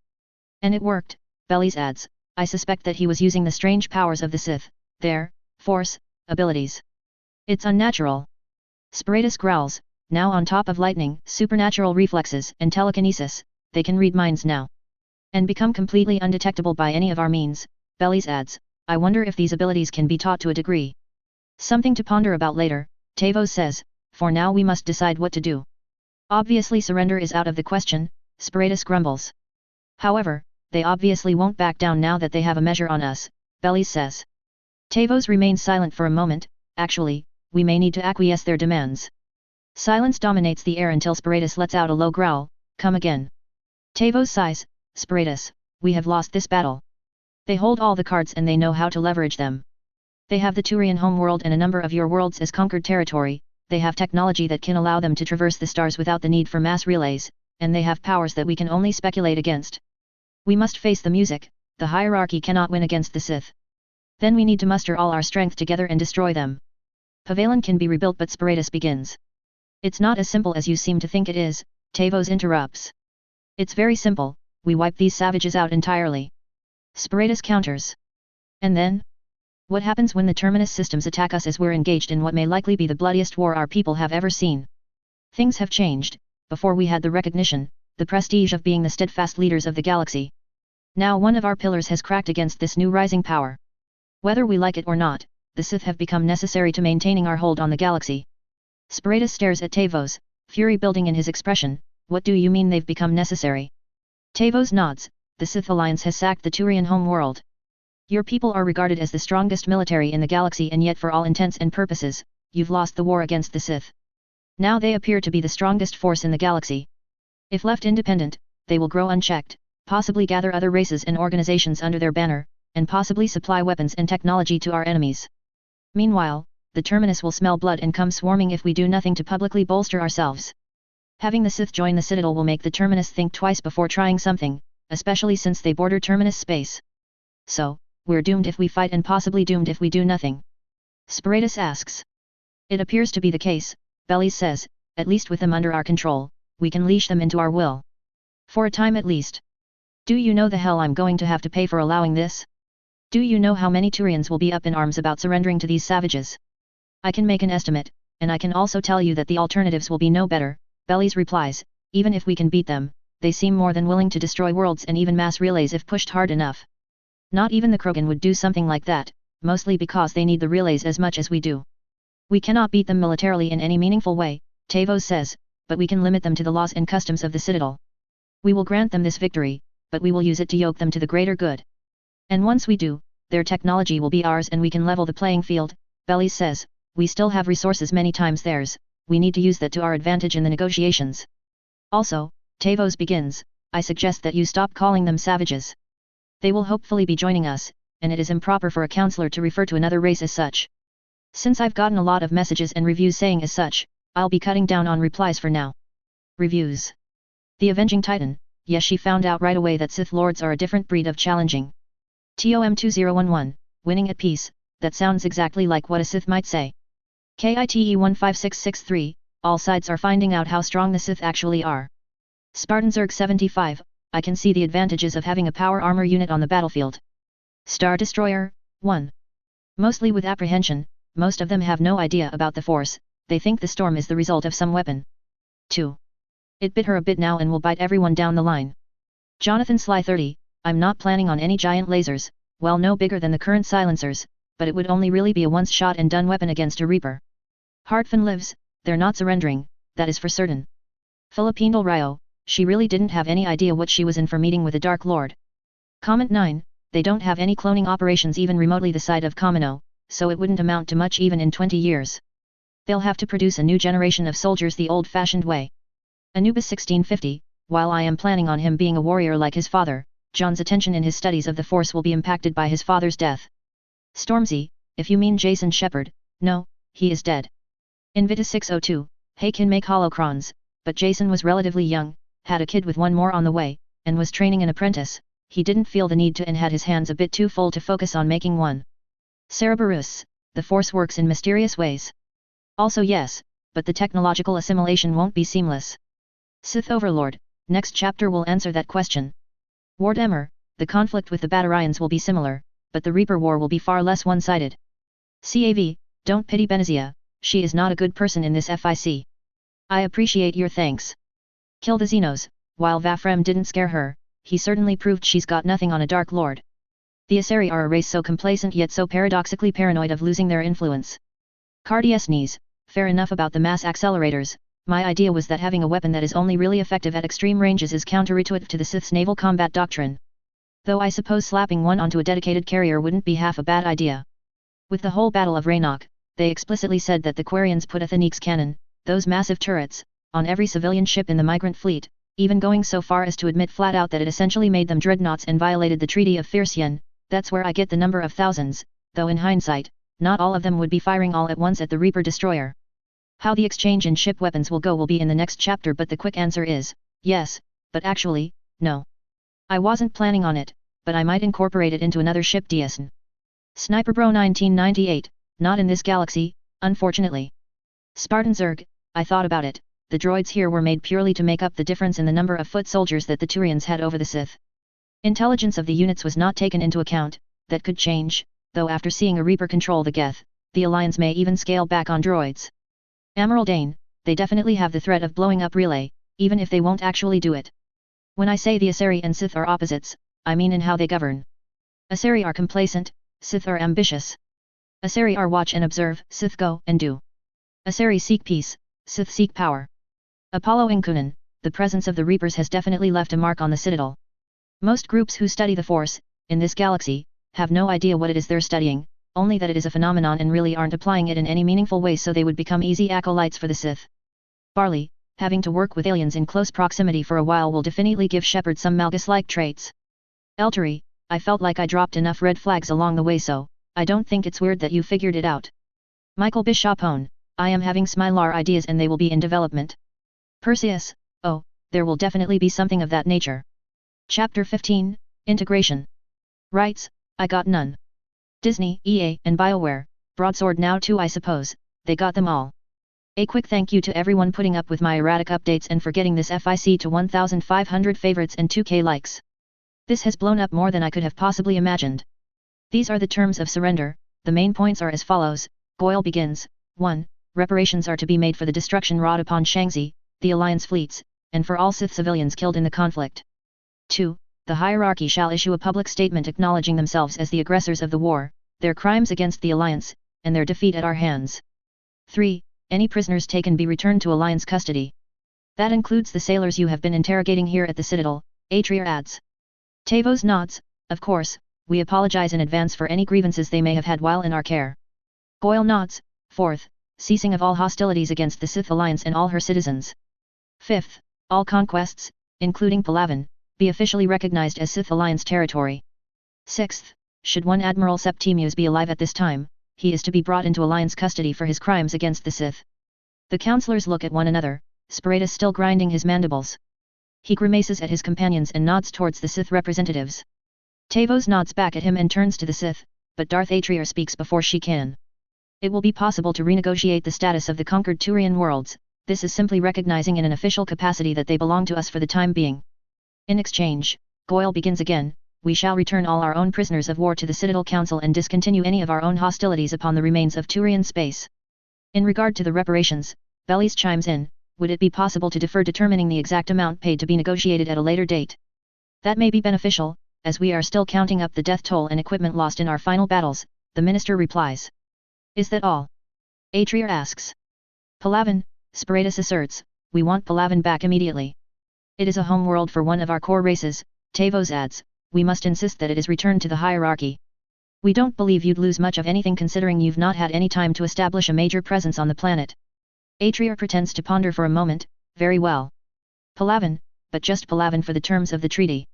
And it worked, Bellies adds. I suspect that he was using the strange powers of the Sith, their force abilities. It's unnatural. Spiritus growls. Now on top of lightning, supernatural reflexes, and telekinesis, they can read minds now. And become completely undetectable by any of our means, Bellies adds. I wonder if these abilities can be taught to a degree. Something to ponder about later, Tavos says. For now we must decide what to do. Obviously surrender is out of the question, Spiritus grumbles. However, they obviously won't back down now that they have a measure on us, Bellies says. Tavos remains silent for a moment. Actually, we may need to acquiesce their demands. Silence dominates the air until Spiritus lets out a low growl. Come again. Tavos sighs. Spiritus, we have lost this battle. They hold all the cards and they know how to leverage them. They have the Turian homeworld and a number of your worlds as conquered territory. They have technology that can allow them to traverse the stars without the need for mass relays, and they have powers that we can only speculate against. We must face the music. The hierarchy cannot win against the Sith. Then we need to muster all our strength together and destroy them. Pavilion can be rebuilt, but Spiritus begins. It's not as simple as you seem to think it is, Tavos interrupts. It's very simple. We wipe these savages out entirely. Spiritus counters. And then? What happens when the Terminus systems attack us as we're engaged in what may likely be the bloodiest war our people have ever seen? Things have changed. Before we had the recognition, the prestige of being the steadfast leaders of the galaxy. Now one of our pillars has cracked against this new rising power. Whether we like it or not, the Sith have become necessary to maintaining our hold on the galaxy. Spiritus stares at Tavos, fury building in his expression. What do you mean they've become necessary? Tavos nods. The Sith Alliance has sacked the Turian homeworld. Your people are regarded as the strongest military in the galaxy, and yet for all intents and purposes, you've lost the war against the Sith. Now they appear to be the strongest force in the galaxy. If left independent, they will grow unchecked, possibly gather other races and organizations under their banner, and possibly supply weapons and technology to our enemies. Meanwhile, the Terminus will smell blood and come swarming if we do nothing to publicly bolster ourselves. Having the Sith join the Citadel will make the Terminus think twice before trying something, especially since they border Terminus space. So, we're doomed if we fight and possibly doomed if we do nothing. Spiritus asks. It appears to be the case, Bellies says. At least with them under our control, we can leash them into our will. For a time at least. Do you know the hell I'm going to have to pay for allowing this? Do you know how many Turians will be up in arms about surrendering to these savages? I can make an estimate, and I can also tell you that the alternatives will be no better, Bellies replies. Even if we can beat them, they seem more than willing to destroy worlds and even mass relays if pushed hard enough. Not even the Krogan would do something like that, mostly because they need the relays as much as we do. We cannot beat them militarily in any meaningful way, Tavos says, but we can limit them to the laws and customs of the citadel. We will grant them this victory, but we will use it to yoke them to the greater good. And once we do, their technology will be ours and we can level the playing field, Bellies says. We still have resources many times theirs, we need to use that to our advantage in the negotiations. Also, Tavos begins, I suggest that you stop calling them savages. They will hopefully be joining us, and it is improper for a counselor to refer to another race as such. Since I've gotten a lot of messages and reviews saying as such, I'll be cutting down on replies for now. Reviews. The Avenging Titan, yes, she found out right away that Sith Lords are a different breed of challenging. TOM 2011, winning at peace, that sounds exactly like what a Sith might say. KITE 15663, all sides are finding out how strong the Sith actually are. Spartanzerg 75, I can see the advantages of having a power armor unit on the battlefield. Star Destroyer, 1. Mostly with apprehension, most of them have no idea about the Force, they think the storm is the result of some weapon. 2. It bit her a bit now and will bite everyone down the line. Jonathan Sly 30, I'm not planning on any giant lasers, well no bigger than the current silencers, but it would only really be a once shot and done weapon against a Reaper. Hartfin lives, they're not surrendering, that is for certain. Philippine Del Rio, she really didn't have any idea what she was in for meeting with a Dark Lord. Comment 9, they don't have any cloning operations even remotely the side of Kamino, so it wouldn't amount to much even in 20 years. They'll have to produce a new generation of soldiers the old-fashioned way. Anubis 1650, while I am planning on him being a warrior like his father, John's attention in his studies of the Force will be impacted by his father's death. Stormzy, if you mean Jason Shepard, no, he is dead. Invitus 602, hey can make holocrons, but Jason was relatively young, had a kid with one more on the way, and was training an apprentice, he didn't feel the need to and had his hands a bit too full to focus on making one. Cerberus, the Force works in mysterious ways. Also yes, but the technological assimilation won't be seamless. Sith Overlord, next chapter will answer that question. Ward Emmer, the conflict with the Batarians will be similar, but the Reaper War will be far less one-sided. CAV, don't pity Benazia, she is not a good person in this FIC. I appreciate your thanks. Kill the Xenos, while Vafrem didn't scare her, he certainly proved she's got nothing on a Dark Lord. The Asari are a race so complacent yet so paradoxically paranoid of losing their influence. Cardiesnes, fair enough about the mass accelerators, my idea was that having a weapon that is only really effective at extreme ranges is counterintuitive to the Sith's naval combat doctrine. Though I suppose slapping one onto a dedicated carrier wouldn't be half a bad idea. With the whole Battle of Raynok, they explicitly said that the Quarians put a Thanix cannon, those massive turrets, on every civilian ship in the migrant fleet, even going so far as to admit flat out that it essentially made them dreadnoughts and violated the Treaty of Fiercien. That's where I get the number of thousands, though in hindsight, not all of them would be firing all at once at the Reaper destroyer. How the exchange in ship weapons will go will be in the next chapter, but the quick answer is, yes, but actually, no. I wasn't planning on it, but I might incorporate it into another ship DSN. Sniper Bro 1998, not in this galaxy, unfortunately. Spartan Zerg, I thought about it, the droids here were made purely to make up the difference in the number of foot soldiers that the Turians had over the Sith. Intelligence of the units was not taken into account, that could change, though after seeing a Reaper control the Geth, the Alliance may even scale back on droids. Admiral Dane, they definitely have the threat of blowing up Relay, even if they won't actually do it. When I say the Asari and Sith are opposites, I mean in how they govern. Asari are complacent, Sith are ambitious. Asari are watch and observe, Sith go and do. Asari seek peace, Sith seek power. Apollo Inkunan, the presence of the Reapers has definitely left a mark on the Citadel. Most groups who study the Force, in this galaxy, have no idea what it is they're studying, only that it is a phenomenon and really aren't applying it in any meaningful way, so they would become easy acolytes for the Sith. Barley, having to work with aliens in close proximity for a while will definitely give Shepard some Malgus-like traits. Eltery, I felt like I dropped enough red flags along the way, so I don't think it's weird that you figured it out. Michael Bishopone, I am having Smilar ideas and they will be in development. Perseus, oh, there will definitely be something of that nature. Chapter 15, Integration. Rights, I got none. Disney, EA, and BioWare, Broadsword now too I suppose, they got them all. A quick thank you to everyone putting up with my erratic updates and for getting this FIC to 1,500 favorites and 2k likes. This has blown up more than I could have possibly imagined. These are the terms of surrender, the main points are as follows. Goyle begins, 1. Reparations are to be made for the destruction wrought upon Shangzi, the Alliance fleets, and for all Sith civilians killed in the conflict. 2. The hierarchy shall issue a public statement acknowledging themselves as the aggressors of the war, their crimes against the Alliance, and their defeat at our hands. 3. Any prisoners taken be returned to Alliance custody. That includes the sailors you have been interrogating here at the Citadel, Atrear adds. Tavos nods. Of course, we apologize in advance for any grievances they may have had while in our care. Goyle nods. 4th. Ceasing of all hostilities against the Sith Alliance and all her citizens. 5th. All conquests, including Palaven, be officially recognized as Sith Alliance territory. 6th. Should one Admiral Septimius be alive at this time, he is to be brought into Alliance custody for his crimes against the Sith. The councillors look at one another, Sparatus still grinding his mandibles. He grimaces at his companions and nods towards the Sith representatives. Tavos nods back at him and turns to the Sith, but Darth Atrear speaks before she can. It will be possible to renegotiate the status of the conquered Turian worlds. This is simply recognizing in an official capacity that they belong to us for the time being. In exchange, Goyle begins again, we shall return all our own prisoners of war to the Citadel Council and discontinue any of our own hostilities upon the remains of Turian space. In regard to the reparations, Bellies chimes in, would it be possible to defer determining the exact amount paid to be negotiated at a later date? That may be beneficial, as we are still counting up the death toll and equipment lost in our final battles, the minister replies. Is that all? Atrear asks. Palaven, Sparatus asserts, we want Palaven back immediately. It is a home world for one of our core races, Tavos adds, we must insist that it is returned to the hierarchy. We don't believe you'd lose much of anything considering you've not had any time to establish a major presence on the planet. Atrear pretends to ponder for a moment, very well. Palaven, but just Palaven for the terms of the treaty.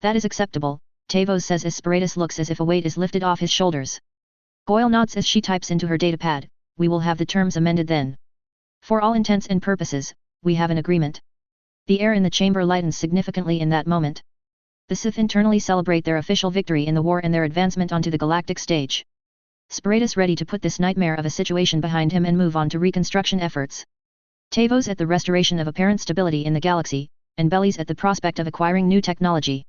That is acceptable, Tavos says as Sparatus looks as if a weight is lifted off his shoulders. Goyle nods as she types into her datapad, we will have the terms amended then. For all intents and purposes, we have an agreement. The air in the chamber lightens significantly in that moment. The Sith internally celebrate their official victory in the war and their advancement onto the galactic stage. Sparatus ready to put this nightmare of a situation behind him and move on to reconstruction efforts. Tavos at the restoration of apparent stability in the galaxy, and Bellies at the prospect of acquiring new technology.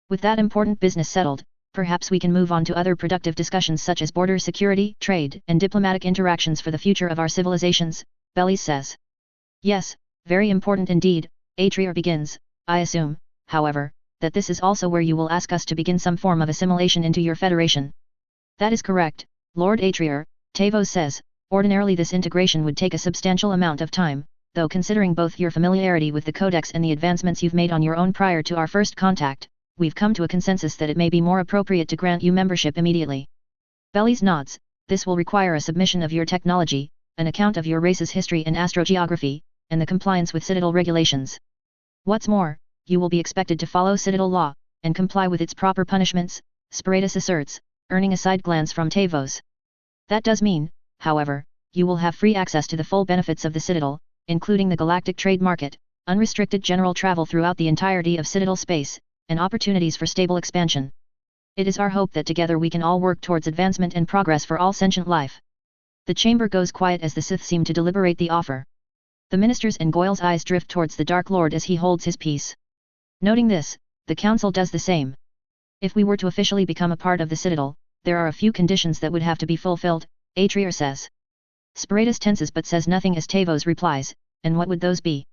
With that important business settled, perhaps we can move on to other productive discussions such as border security, trade, and diplomatic interactions for the future of our civilizations, Bellies says. Yes, very important indeed, Atrear begins, I assume, however, that this is also where you will ask us to begin some form of assimilation into your federation. That is correct, Lord Atrear, Tavos says, ordinarily this integration would take a substantial amount of time, though considering both your familiarity with the Codex and the advancements you've made on your own prior to our first contact, we've come to a consensus that it may be more appropriate to grant you membership immediately. Bellies nods, this will require a submission of your technology, an account of your race's history and astrogeography, and the compliance with Citadel regulations. What's more, you will be expected to follow Citadel law, and comply with its proper punishments, Sparatus asserts, earning a side glance from Tavos. That does mean, however, you will have free access to the full benefits of the Citadel, including the galactic trade market, unrestricted general travel throughout the entirety of Citadel space, and opportunities for stable expansion. It is our hope that together we can all work towards advancement and progress for all sentient life. The chamber goes quiet as the Sith seem to deliberate the offer. The ministers and Goyle's eyes drift towards the Dark Lord as he holds his peace. Noting this, the council does the same. If we were to officially become a part of the Citadel, there are a few conditions that would have to be fulfilled, Atrear says. Sparatus tenses but says nothing as Tavos replies, and what would those be?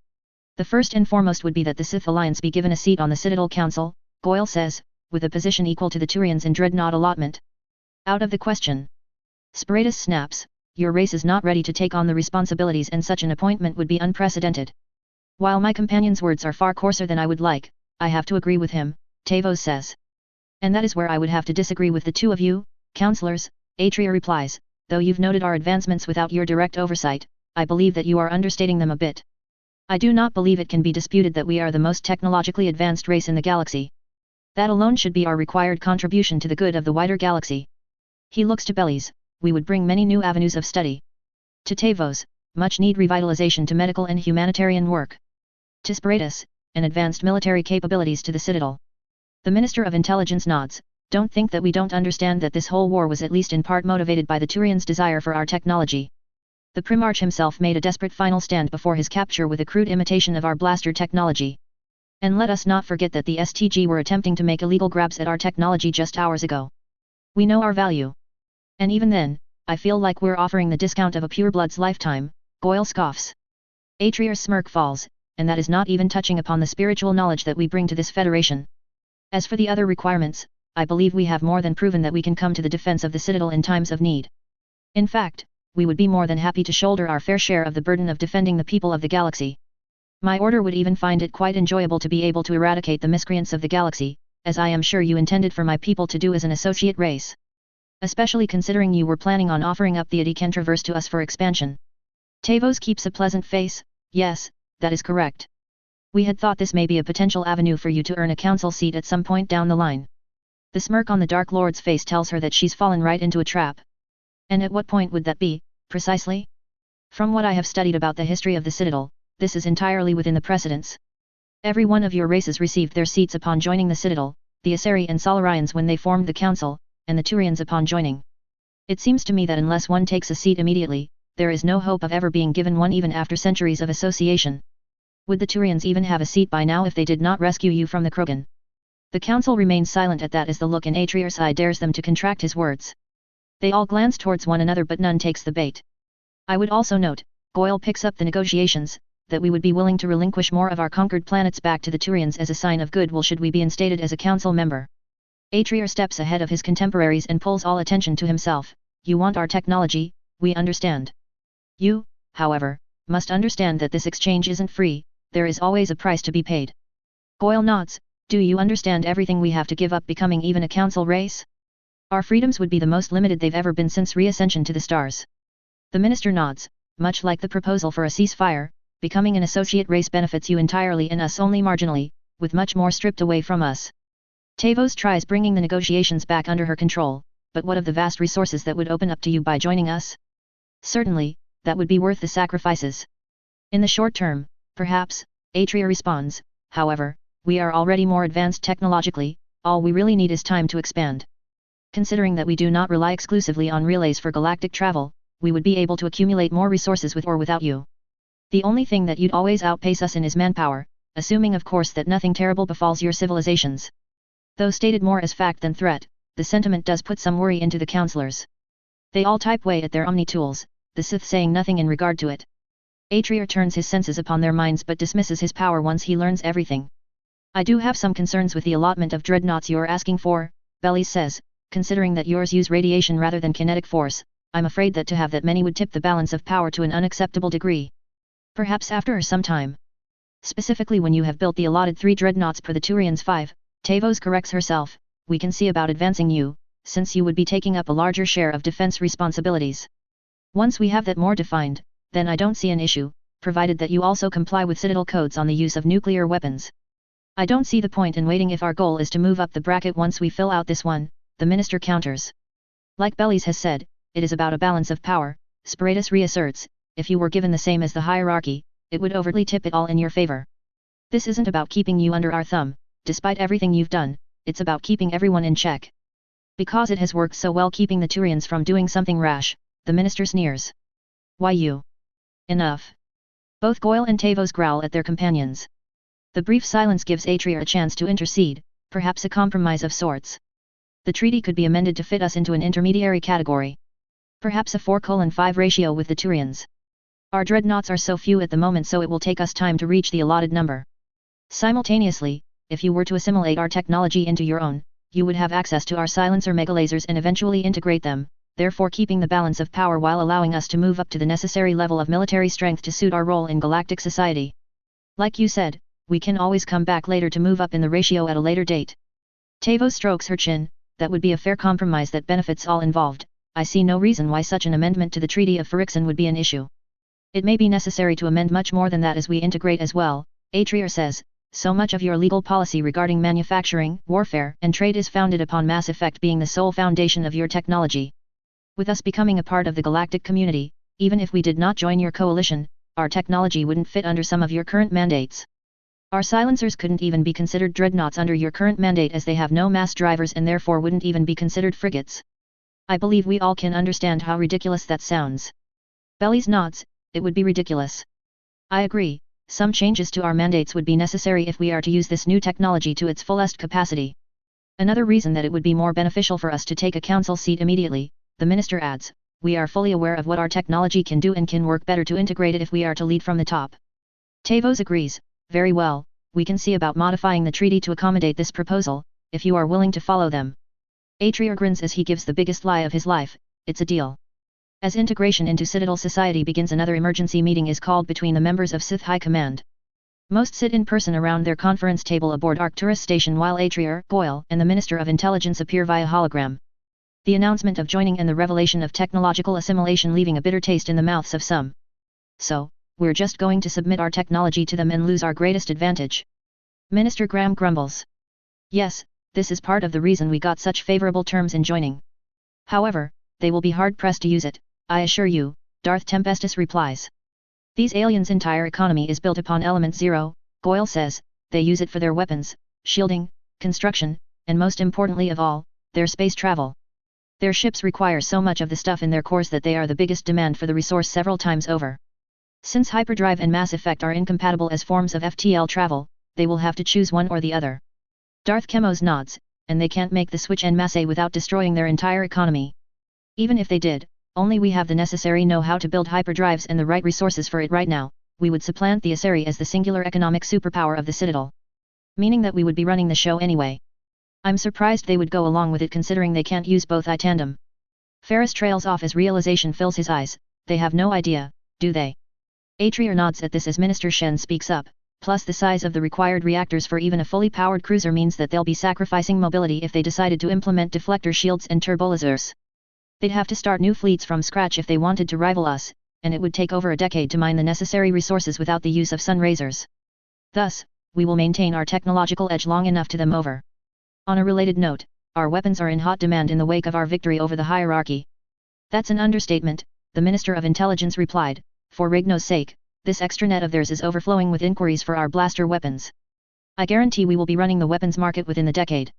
The first and foremost would be that the Sith Alliance be given a seat on the Citadel Council, Goyle says, with a position equal to the Turians in Dreadnought allotment. Out of the question. Sparatus snaps, your race is not ready to take on the responsibilities and such an appointment would be unprecedented. While my companion's words are far coarser than I would like, I have to agree with him, Tavos says. And that is where I would have to disagree with the two of you, councillors, Atrear replies, though you've noted our advancements without your direct oversight, I believe that you are understating them a bit. I do not believe it can be disputed that we are the most technologically advanced race in the galaxy. That alone should be our required contribution to the good of the wider galaxy. He looks to Bellies, we would bring many new avenues of study. To Tavos, much need revitalization to medical and humanitarian work. To Sparatus, and advanced military capabilities to the Citadel. The Minister of Intelligence nods, don't think that we don't understand that this whole war was at least in part motivated by the Turians' desire for our technology. The Primarch himself made a desperate final stand before his capture with a crude imitation of our blaster technology. And let us not forget that the STG were attempting to make illegal grabs at our technology just hours ago. We know our value. And even then, I feel like we're offering the discount of a pureblood's lifetime, Goyle scoffs. Atrear's smirk falls, and that is not even touching upon the spiritual knowledge that we bring to this federation. As for the other requirements, I believe we have more than proven that we can come to the defense of the Citadel in times of need. In fact, we would be more than happy to shoulder our fair share of the burden of defending the people of the galaxy. My order would even find it quite enjoyable to be able to eradicate the miscreants of the galaxy, as I am sure you intended for my people to do as an associate race. Especially considering you were planning on offering up the Adikentraverse to us for expansion. Tavos keeps a pleasant face. Yes, that is correct. We had thought this may be a potential avenue for you to earn a council seat at some point down the line. The smirk on the Dark Lord's face tells her that she's fallen right into a trap. And at what point would that be, precisely? From what I have studied about the history of the Citadel, this is entirely within the precedents. Every one of your races received their seats upon joining the Citadel, the Asari and Solarians when they formed the Council, and the Turians upon joining. It seems to me that unless one takes a seat immediately, there is no hope of ever being given one even after centuries of association. Would the Turians even have a seat by now if they did not rescue you from the Krogan? The Council remains silent at that as the look in Atrier's eye dares them to contract his words. They all glance towards one another but none takes the bait. I would also note, Goyle picks up the negotiations, that we would be willing to relinquish more of our conquered planets back to the Turians as a sign of goodwill should we be instated as a council member. Atrier steps ahead of his contemporaries and pulls all attention to himself. You want our technology, we understand. You, however, must understand that this exchange isn't free, there is always a price to be paid. Goyle nods. Do you understand everything we have to give up becoming even a council race? Our freedoms would be the most limited they've ever been since reascension to the stars. The minister nods. Much like the proposal for a ceasefire, becoming an associate race benefits you entirely and us only marginally, with much more stripped away from us. Tavos tries bringing the negotiations back under her control, but what of the vast resources that would open up to you by joining us? Certainly, that would be worth the sacrifices. In the short term, perhaps, Atria responds, however, we are already more advanced technologically, all we really need is time to expand. Considering that we do not rely exclusively on relays for galactic travel, we would be able to accumulate more resources with or without you. The only thing that you'd always outpace us in is manpower, assuming of course that nothing terrible befalls your civilizations. Though stated more as fact than threat, the sentiment does put some worry into the counselors. They all type away at their omni-tools, the Sith saying nothing in regard to it. Atrier turns his senses upon their minds but dismisses his power once he learns everything. I do have some concerns with the allotment of dreadnoughts you're asking for, Bellies says, considering that yours use radiation rather than kinetic force, I'm afraid that to have that many would tip the balance of power to an unacceptable degree. Perhaps after some time. Specifically when you have built the allotted 3 dreadnoughts per the Turians 5, Tavos corrects herself, we can see about advancing you, since you would be taking up a larger share of defense responsibilities. Once we have that more defined, then I don't see an issue, provided that you also comply with Citadel codes on the use of nuclear weapons. I don't see the point in waiting if our goal is to move up the bracket once we fill out this one, the minister counters. Like Bellies has said, it is about a balance of power, Spiratus reasserts, if you were given the same as the hierarchy, it would overtly tip it all in your favor. This isn't about keeping you under our thumb, despite everything you've done, it's about keeping everyone in check. Because it has worked so well keeping the Turians from doing something rash, the minister sneers. Why you? Enough. Both Goyle and Tavos growl at their companions. The brief silence gives Atrier a chance to intercede, perhaps a compromise of sorts. The treaty could be amended to fit us into an intermediary category. Perhaps a 4:5 ratio with the Turians. Our dreadnoughts are so few at the moment so it will take us time to reach the allotted number. Simultaneously, if you were to assimilate our technology into your own, you would have access to our silencer megalasers and eventually integrate them, therefore keeping the balance of power while allowing us to move up to the necessary level of military strength to suit our role in galactic society. Like you said, we can always come back later to move up in the ratio at a later date. Tavos strokes her chin, that would be a fair compromise that benefits all involved. I see no reason why such an amendment to the Treaty of Phyrexian would be an issue. It may be necessary to amend much more than that as we integrate as well, Atrier says, so much of your legal policy regarding manufacturing, warfare, and trade is founded upon MassEffect being the sole foundation of your technology. With us becoming a part of the galactic community, even if we did not join your coalition, our technology wouldn't fit under some of your current mandates. Our silencers couldn't even be considered dreadnoughts under your current mandate as they have no mass drivers and therefore wouldn't even be considered frigates. I believe we all can understand how ridiculous that sounds. Bellies nods, it would be ridiculous. I agree, some changes to our mandates would be necessary if we are to use this new technology to its fullest capacity. Another reason that it would be more beneficial for us to take a council seat immediately, the minister adds, we are fully aware of what our technology can do and can work better to integrate it if we are to lead from the top. Tavos agrees. Very well, we can see about modifying the treaty to accommodate this proposal, if you are willing to follow them. Atrier grins as he gives the biggest lie of his life, it's a deal. As integration into Citadel society begins, another emergency meeting is called between the members of Sith High Command. Most sit in person around their conference table aboard Arcturus Station while Atrear, Goyle, and the Minister of Intelligence appear via hologram. The announcement of joining and the revelation of technological assimilation leaving a bitter taste in the mouths of some. So, we're just going to submit our technology to them and lose our greatest advantage. Minister Graham grumbles. Yes, this is part of the reason we got such favorable terms in joining. However, they will be hard-pressed to use it, I assure you, Darth Tempestus replies. These aliens' entire economy is built upon Element Zero, Goyle says. They use it for their weapons, shielding, construction, and most importantly of all, their space travel. Their ships require so much of the stuff in their cores that they are the biggest demand for the resource several times over. Since hyperdrive and MassEffect are incompatible as forms of FTL travel, they will have to choose one or the other. Darth Chemos nods, and they can't make the switch en masse without destroying their entire economy. Even if they did, only we have the necessary know-how to build hyperdrives and the right resources for it right now, we would supplant the Asari as the singular economic superpower of the Citadel. Meaning that we would be running the show anyway. I'm surprised they would go along with it considering they can't use both I tandem. Ferris trails off as realization fills his eyes. They have no idea, do they? Atrear nods at this as Minister Shen speaks up, plus the size of the required reactors for even a fully powered cruiser means that they'll be sacrificing mobility if they decided to implement deflector shields and turbolasers. They'd have to start new fleets from scratch if they wanted to rival us, and it would take over a decade to mine the necessary resources without the use of sun razors. Thus, we will maintain our technological edge long enough to them over. On a related note, our weapons are in hot demand in the wake of our victory over the hierarchy. That's an understatement, the Minister of Intelligence replied. For Rigno's sake, this extranet of theirs is overflowing with inquiries for our blaster weapons. I guarantee we will be running the weapons market within the decade.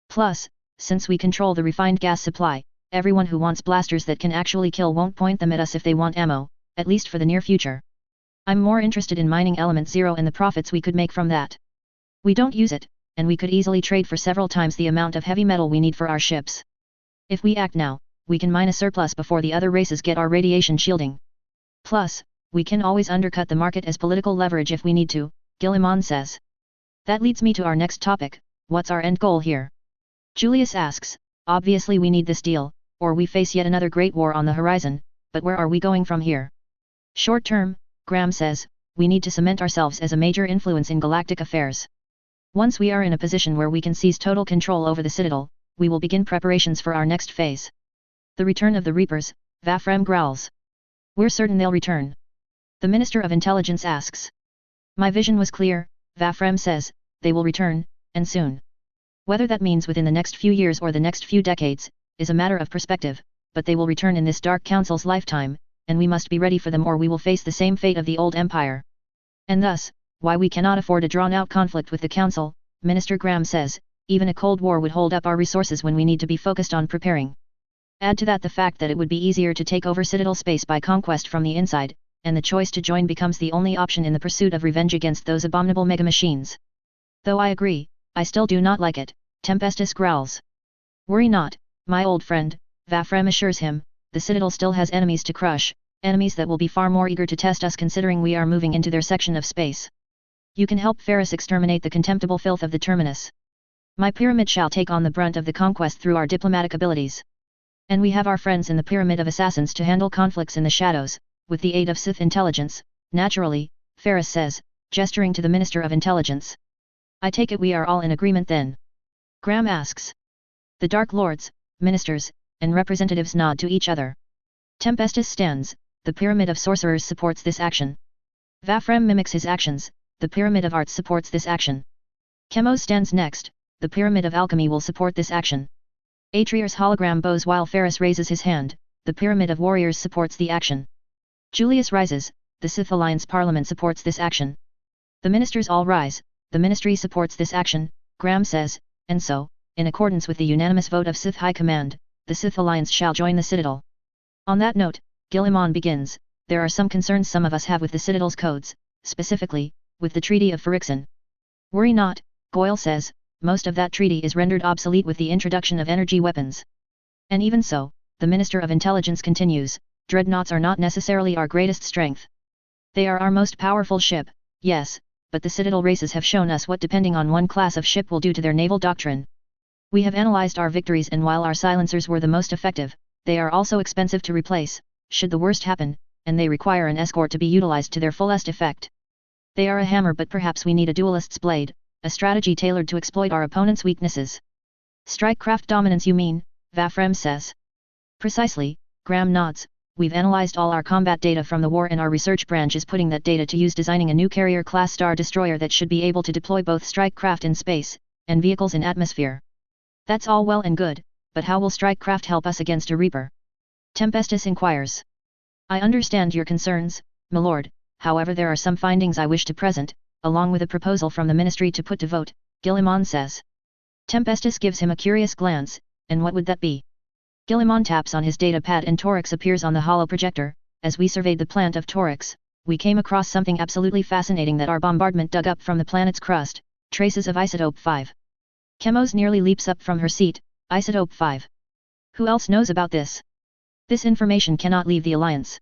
Plus, since we control the refined gas supply, everyone who wants blasters that can actually kill won't point them at us if they want ammo, at least for the near future. I'm more interested in mining Element Zero and the profits we could make from that. We don't use it, and we could easily trade for several times the amount of heavy metal we need for our ships. If we act now, we can mine a surplus before the other races get our radiation shielding. Plus, we can always undercut the market as political leverage if we need to, Guillemon says. That leads me to our next topic, what's our end goal here? Julius asks, obviously we need this deal, or we face yet another great war on the horizon, but where are we going from here? Short term, Graham says, we need to cement ourselves as a major influence in galactic affairs. Once we are in a position where we can seize total control over the Citadel, we will begin preparations for our next phase. The return of the Reapers, Vafram growls. We're certain they'll return. The Minister of Intelligence asks. My vision was clear, Vafram says, they will return, and soon. Whether that means within the next few years or the next few decades, is a matter of perspective, but they will return in this Dark Council's lifetime, and we must be ready for them or we will face the same fate of the old Empire. And thus, why we cannot afford a drawn-out conflict with the Council, Minister Graham says, even a Cold War would hold up our resources when we need to be focused on preparing. Add to that the fact that it would be easier to take over Citadel space by conquest from the inside, and the choice to join becomes the only option in the pursuit of revenge against those abominable mega-machines. Though I agree, I still do not like it, Tempestus growls. Worry not, my old friend, Vafram assures him, the Citadel still has enemies to crush, enemies that will be far more eager to test us considering we are moving into their section of space. You can help Ferris exterminate the contemptible filth of the Terminus. My pyramid shall take on the brunt of the conquest through our diplomatic abilities. And we have our friends in the Pyramid of Assassins to handle conflicts in the shadows, with the aid of Sith intelligence, naturally, Ferris says, gesturing to the Minister of Intelligence. I take it we are all in agreement then? Graham asks. The Dark Lords, Ministers, and representatives nod to each other. Tempestus stands, the Pyramid of Sorcerers supports this action. Vafram mimics his actions, the Pyramid of Arts supports this action. Chemos stands next, the Pyramid of Alchemy will support this action. Atrear's hologram bows while Ferris raises his hand, the Pyramid of Warriors supports the action. Julius rises, the Sith Alliance Parliament supports this action. The ministers all rise, the Ministry supports this action, Graham says, and so, in accordance with the unanimous vote of Sith High Command, the Sith Alliance shall join the Citadel. On that note, Guillemon begins, there are some concerns some of us have with the Citadel's codes, specifically, with the Treaty of Phyrexian. Worry not, Goyle says, most of that treaty is rendered obsolete with the introduction of energy weapons. And even so, the Minister of Intelligence continues, dreadnoughts are not necessarily our greatest strength. They are our most powerful ship, yes, but the Citadel races have shown us what depending on one class of ship will do to their naval doctrine. We have analyzed our victories and while our silencers were the most effective, they are also expensive to replace, should the worst happen, and they require an escort to be utilized to their fullest effect. They are a hammer, but perhaps we need a duelist's blade, a strategy tailored to exploit our opponent's weaknesses. Strike craft dominance you mean, Vafrem says. Precisely, Graham nods. We've analyzed all our combat data from the war and our research branch is putting that data to use designing a new carrier-class star destroyer that should be able to deploy both strike craft in space, and vehicles in atmosphere. That's all well and good, but how will strike craft help us against a Reaper? Tempestus inquires. I understand your concerns, my lord, however there are some findings I wish to present, along with a proposal from the ministry to put to vote, Guilliman says. Tempestus gives him a curious glance, and what would that be? Guilliman taps on his data pad and Torix appears on the holo projector. As we surveyed the plant of Torix, we came across something absolutely fascinating that our bombardment dug up from the planet's crust, traces of Isotope 5. Chemos nearly leaps up from her seat. Isotope 5. Who else knows about this? This information cannot leave the Alliance.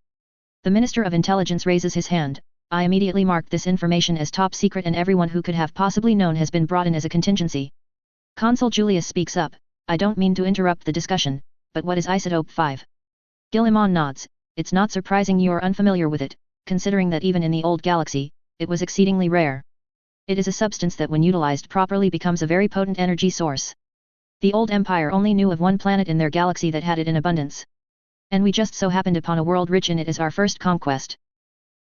The Minister of Intelligence raises his hand. I immediately marked this information as top secret and everyone who could have possibly known has been brought in as a contingency. Consul Julius speaks up. I don't mean to interrupt the discussion, but what is Isotope 5? Guilliman nods. It's not surprising you are unfamiliar with it, considering that even in the old galaxy, it was exceedingly rare. It is a substance that when utilized properly becomes a very potent energy source. The old empire only knew of one planet in their galaxy that had it in abundance. And we just so happened upon a world rich in it as our first conquest.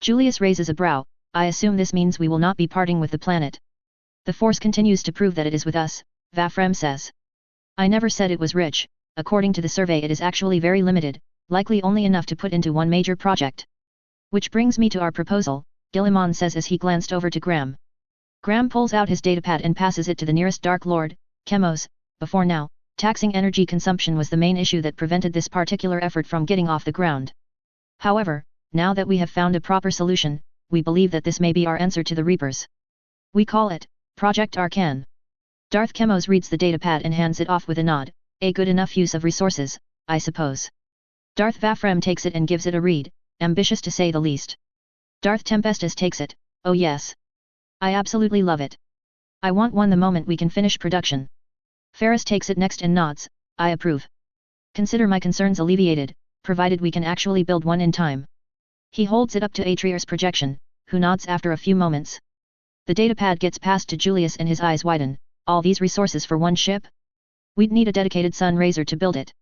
Julius raises a brow. I assume this means we will not be parting with the planet. The Force continues to prove that it is with us, Vafrem says. I never said it was rich. According to the survey it is actually very limited, likely only enough to put into one major project. Which brings me to our proposal, Guilliman says as he glanced over to Graham. Graham pulls out his datapad and passes it to the nearest Dark Lord, Chemos. Before now, taxing energy consumption was the main issue that prevented this particular effort from getting off the ground. However, now that we have found a proper solution, we believe that this may be our answer to the Reapers. We call it, Project Arcan. Darth Chemos reads the datapad and hands it off with a nod. A good enough use of resources, I suppose. Darth Vafrem takes it and gives it a read, ambitious to say the least. Darth Tempestus takes it. Oh yes. I absolutely love it. I want one the moment we can finish production. Ferris takes it next and nods. I approve. Consider my concerns alleviated, provided we can actually build one in time. He holds it up to Atrier's projection, who nods after a few moments. The datapad gets passed to Julius and his eyes widen. All these resources for one ship? We'd need a dedicated sun raiser to build it.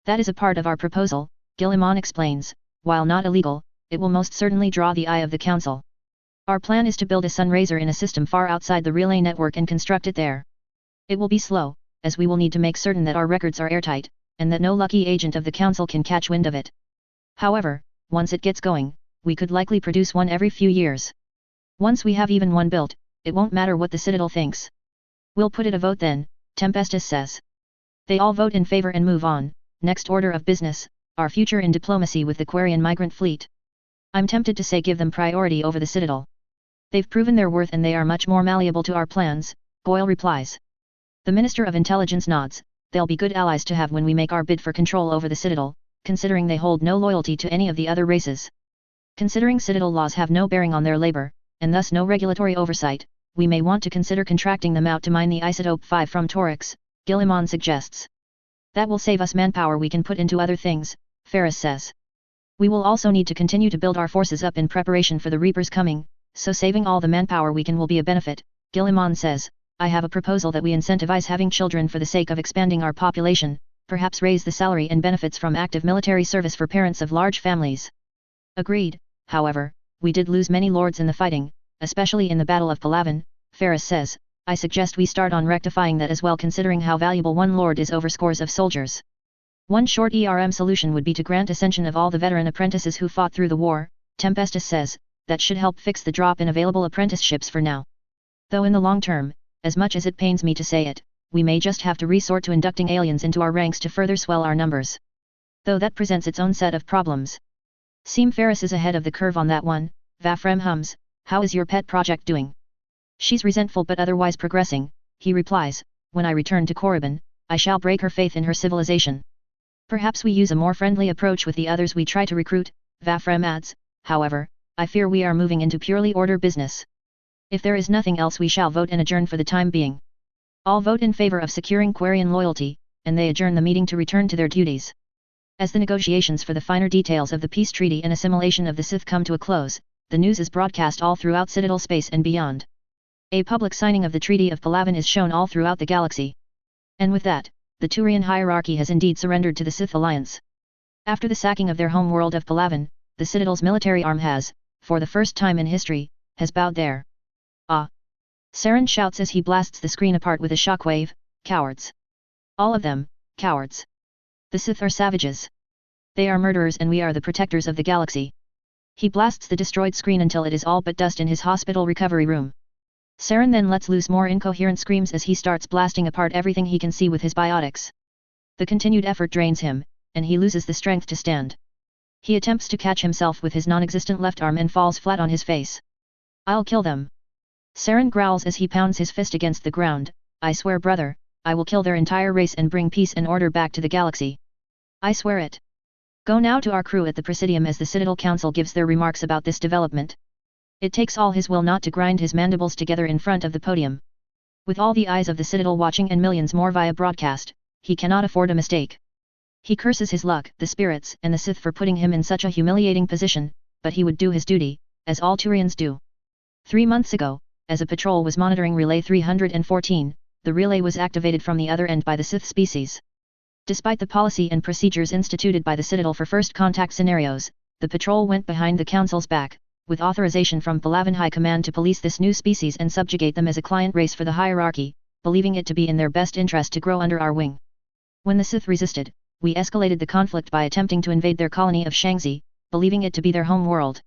That is a part of our proposal, Guilliman explains. While not illegal, it will most certainly draw the eye of the Council. Our plan is to build a sun raiser in a system far outside the relay network and construct it there. It will be slow, as we will need to make certain that our records are airtight, and that no lucky agent of the Council can catch wind of it. However, once it gets going, we could likely produce one every few years. Once we have even one built, it won't matter what the Citadel thinks. We'll put it a vote then, Tempestus says. They all vote in favor and move on. Next order of business, our future in diplomacy with the Quarian migrant fleet. I'm tempted to say give them priority over the Citadel. They've proven their worth and they are much more malleable to our plans, Goyle replies. The Minister of Intelligence nods. They'll be good allies to have when we make our bid for control over the Citadel, considering they hold no loyalty to any of the other races. Considering Citadel laws have no bearing on their labor, and thus no regulatory oversight, we may want to consider contracting them out to mine the Isotope 5 from Torix, Guilliman suggests. That will save us manpower we can put into other things, Ferris says. We will also need to continue to build our forces up in preparation for the Reapers coming, so saving all the manpower we can will be a benefit, Guilliman says. I have a proposal that we incentivize having children for the sake of expanding our population, perhaps raise the salary and benefits from active military service for parents of large families. Agreed, however, we did lose many lords in the fighting, especially in the Battle of Palavan, Ferris says. I suggest we start on rectifying that as well considering how valuable one lord is over scores of soldiers. One short solution would be to grant ascension of all the veteran apprentices who fought through the war, Tempestus says. That should help fix the drop in available apprenticeships for now. Though in the long term, as much as it pains me to say it, we may just have to resort to inducting aliens into our ranks to further swell our numbers. Though that presents its own set of problems. Seem Ferris is ahead of the curve on that one, Vafrem hums. How is your pet project doing? She's resentful but otherwise progressing, he replies. When I return to Korriban, I shall break her faith in her civilization. Perhaps we use a more friendly approach with the others we try to recruit, Vafrem adds. However, I fear we are moving into purely order business. If there is nothing else we shall vote and adjourn for the time being. All vote in favor of securing Quarian loyalty, and they adjourn the meeting to return to their duties. As the negotiations for the finer details of the peace treaty and assimilation of the Sith come to a close, the news is broadcast all throughout Citadel space and beyond. A public signing of the Treaty of Palaven is shown all throughout the galaxy. And with that, the Turian hierarchy has indeed surrendered to the Sith Alliance. After the sacking of their home world of Palaven, the Citadel's military arm has, for the first time in history, has bowed there. Ah! Saren shouts as he blasts the screen apart with a shockwave, cowards. All of them, cowards. The Sith are savages. They are murderers and we are the protectors of the galaxy. He blasts the destroyed screen until it is all but dust in his hospital recovery room. Saren then lets loose more incoherent screams as he starts blasting apart everything he can see with his biotics. The continued effort drains him, and he loses the strength to stand. He attempts to catch himself with his non-existent left arm and falls flat on his face. I'll kill them. Saren growls as he pounds his fist against the ground. I swear, brother, I will kill their entire race and bring peace and order back to the galaxy. I swear it. Go now to our crew at the Presidium as the Citadel Council gives their remarks about this development. It takes all his will not to grind his mandibles together in front of the podium. With all the eyes of the Citadel watching and millions more via broadcast, he cannot afford a mistake. He curses his luck, the spirits, and the Sith for putting him in such a humiliating position, but he would do his duty, as all Turians do. 3 months ago, as a patrol was monitoring Relay 314, the relay was activated from the other end by the Sith species. Despite the policy and procedures instituted by the Citadel for first contact scenarios, the patrol went behind the Council's back, with authorization from Palaven High Command to police this new species and subjugate them as a client race for the hierarchy, believing it to be in their best interest to grow under our wing. When the Sith resisted, we escalated the conflict by attempting to invade their colony of Shangzi, believing it to be their home world.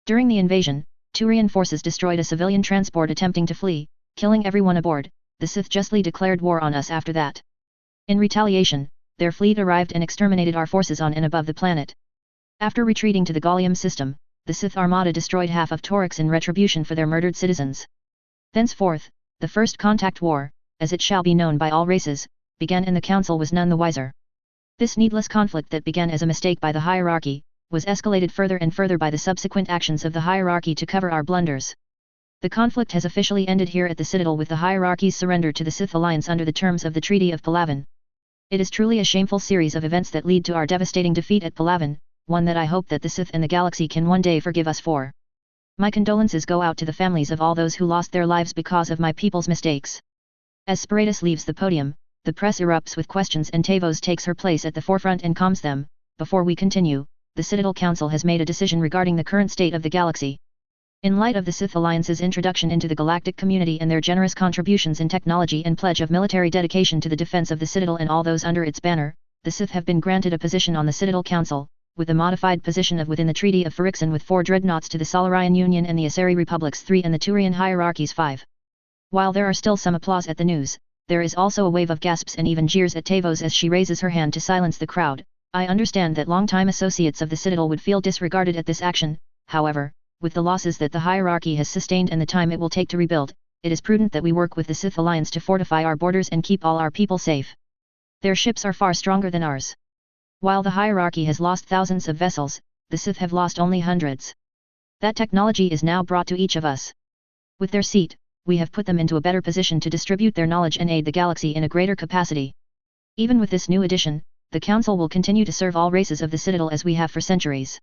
During the invasion, Turian forces destroyed a civilian transport attempting to flee, killing everyone aboard. The Sith justly declared war on us after that. In retaliation, their fleet arrived and exterminated our forces on and above the planet. After retreating to the Gallium system, the Sith Armada destroyed half of Torix in retribution for their murdered citizens. Thenceforth, the First Contact War, as it shall be known by all races, began and the Council was none the wiser. This needless conflict that began as a mistake by the hierarchy, was escalated further and further by the subsequent actions of the hierarchy to cover our blunders. The conflict has officially ended here at the Citadel with the hierarchy's surrender to the Sith Alliance under the terms of the Treaty of Palaven. It is truly a shameful series of events that lead to our devastating defeat at Palaven, one that I hope that the Sith and the galaxy can one day forgive us for. My condolences go out to the families of all those who lost their lives because of my people's mistakes. As Spiratus leaves the podium, the press erupts with questions and Tavos takes her place at the forefront and calms them. Before we continue, the Citadel Council has made a decision regarding the current state of the galaxy. In light of the Sith Alliance's introduction into the galactic community and their generous contributions in technology and pledge of military dedication to the defense of the Citadel and all those under its banner, the Sith have been granted a position on the Citadel Council, with a modified position of within the Treaty of Phyrexian with 4 dreadnoughts to the Solarian Union and the Asari Republics 3 and the Turian hierarchies 5. While there are still some applause at the news, there is also a wave of gasps and even jeers at Tavos as she raises her hand to silence the crowd. I understand that long-time associates of the Citadel would feel disregarded at this action, however, with the losses that the hierarchy has sustained and the time it will take to rebuild, it is prudent that we work with the Sith Alliance to fortify our borders and keep all our people safe. Their ships are far stronger than ours. While the hierarchy has lost thousands of vessels, the Sith have lost only hundreds. That technology is now brought to each of us. With their seat, we have put them into a better position to distribute their knowledge and aid the galaxy in a greater capacity. Even with this new addition, the Council will continue to serve all races of the Citadel as we have for centuries.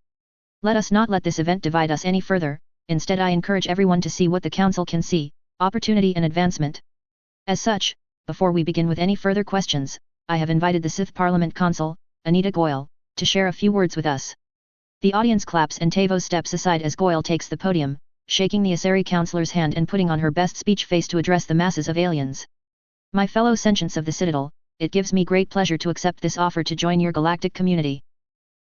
Let us not let this event divide us any further, instead I encourage everyone to see what the Council can see, opportunity and advancement. As such, before we begin with any further questions, I have invited the Sith Parliament Consul, Anita Goyle, to share a few words with us. The audience claps and Tavos steps aside as Goyle takes the podium, shaking the Asari councillor's hand and putting on her best speech face to address the masses of aliens. My fellow sentients of the Citadel, it gives me great pleasure to accept this offer to join your galactic community.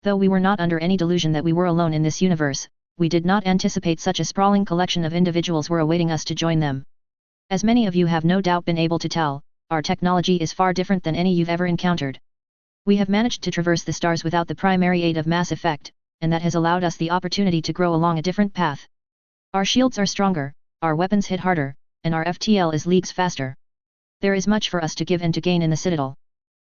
Though we were not under any delusion that we were alone in this universe, we did not anticipate such a sprawling collection of individuals were awaiting us to join them. As many of you have no doubt been able to tell, our technology is far different than any you've ever encountered. We have managed to traverse the stars without the primary aid of MassEffect, and that has allowed us the opportunity to grow along a different path. Our shields are stronger, our weapons hit harder, and our FTL is leagues faster. There is much for us to give and to gain in the Citadel.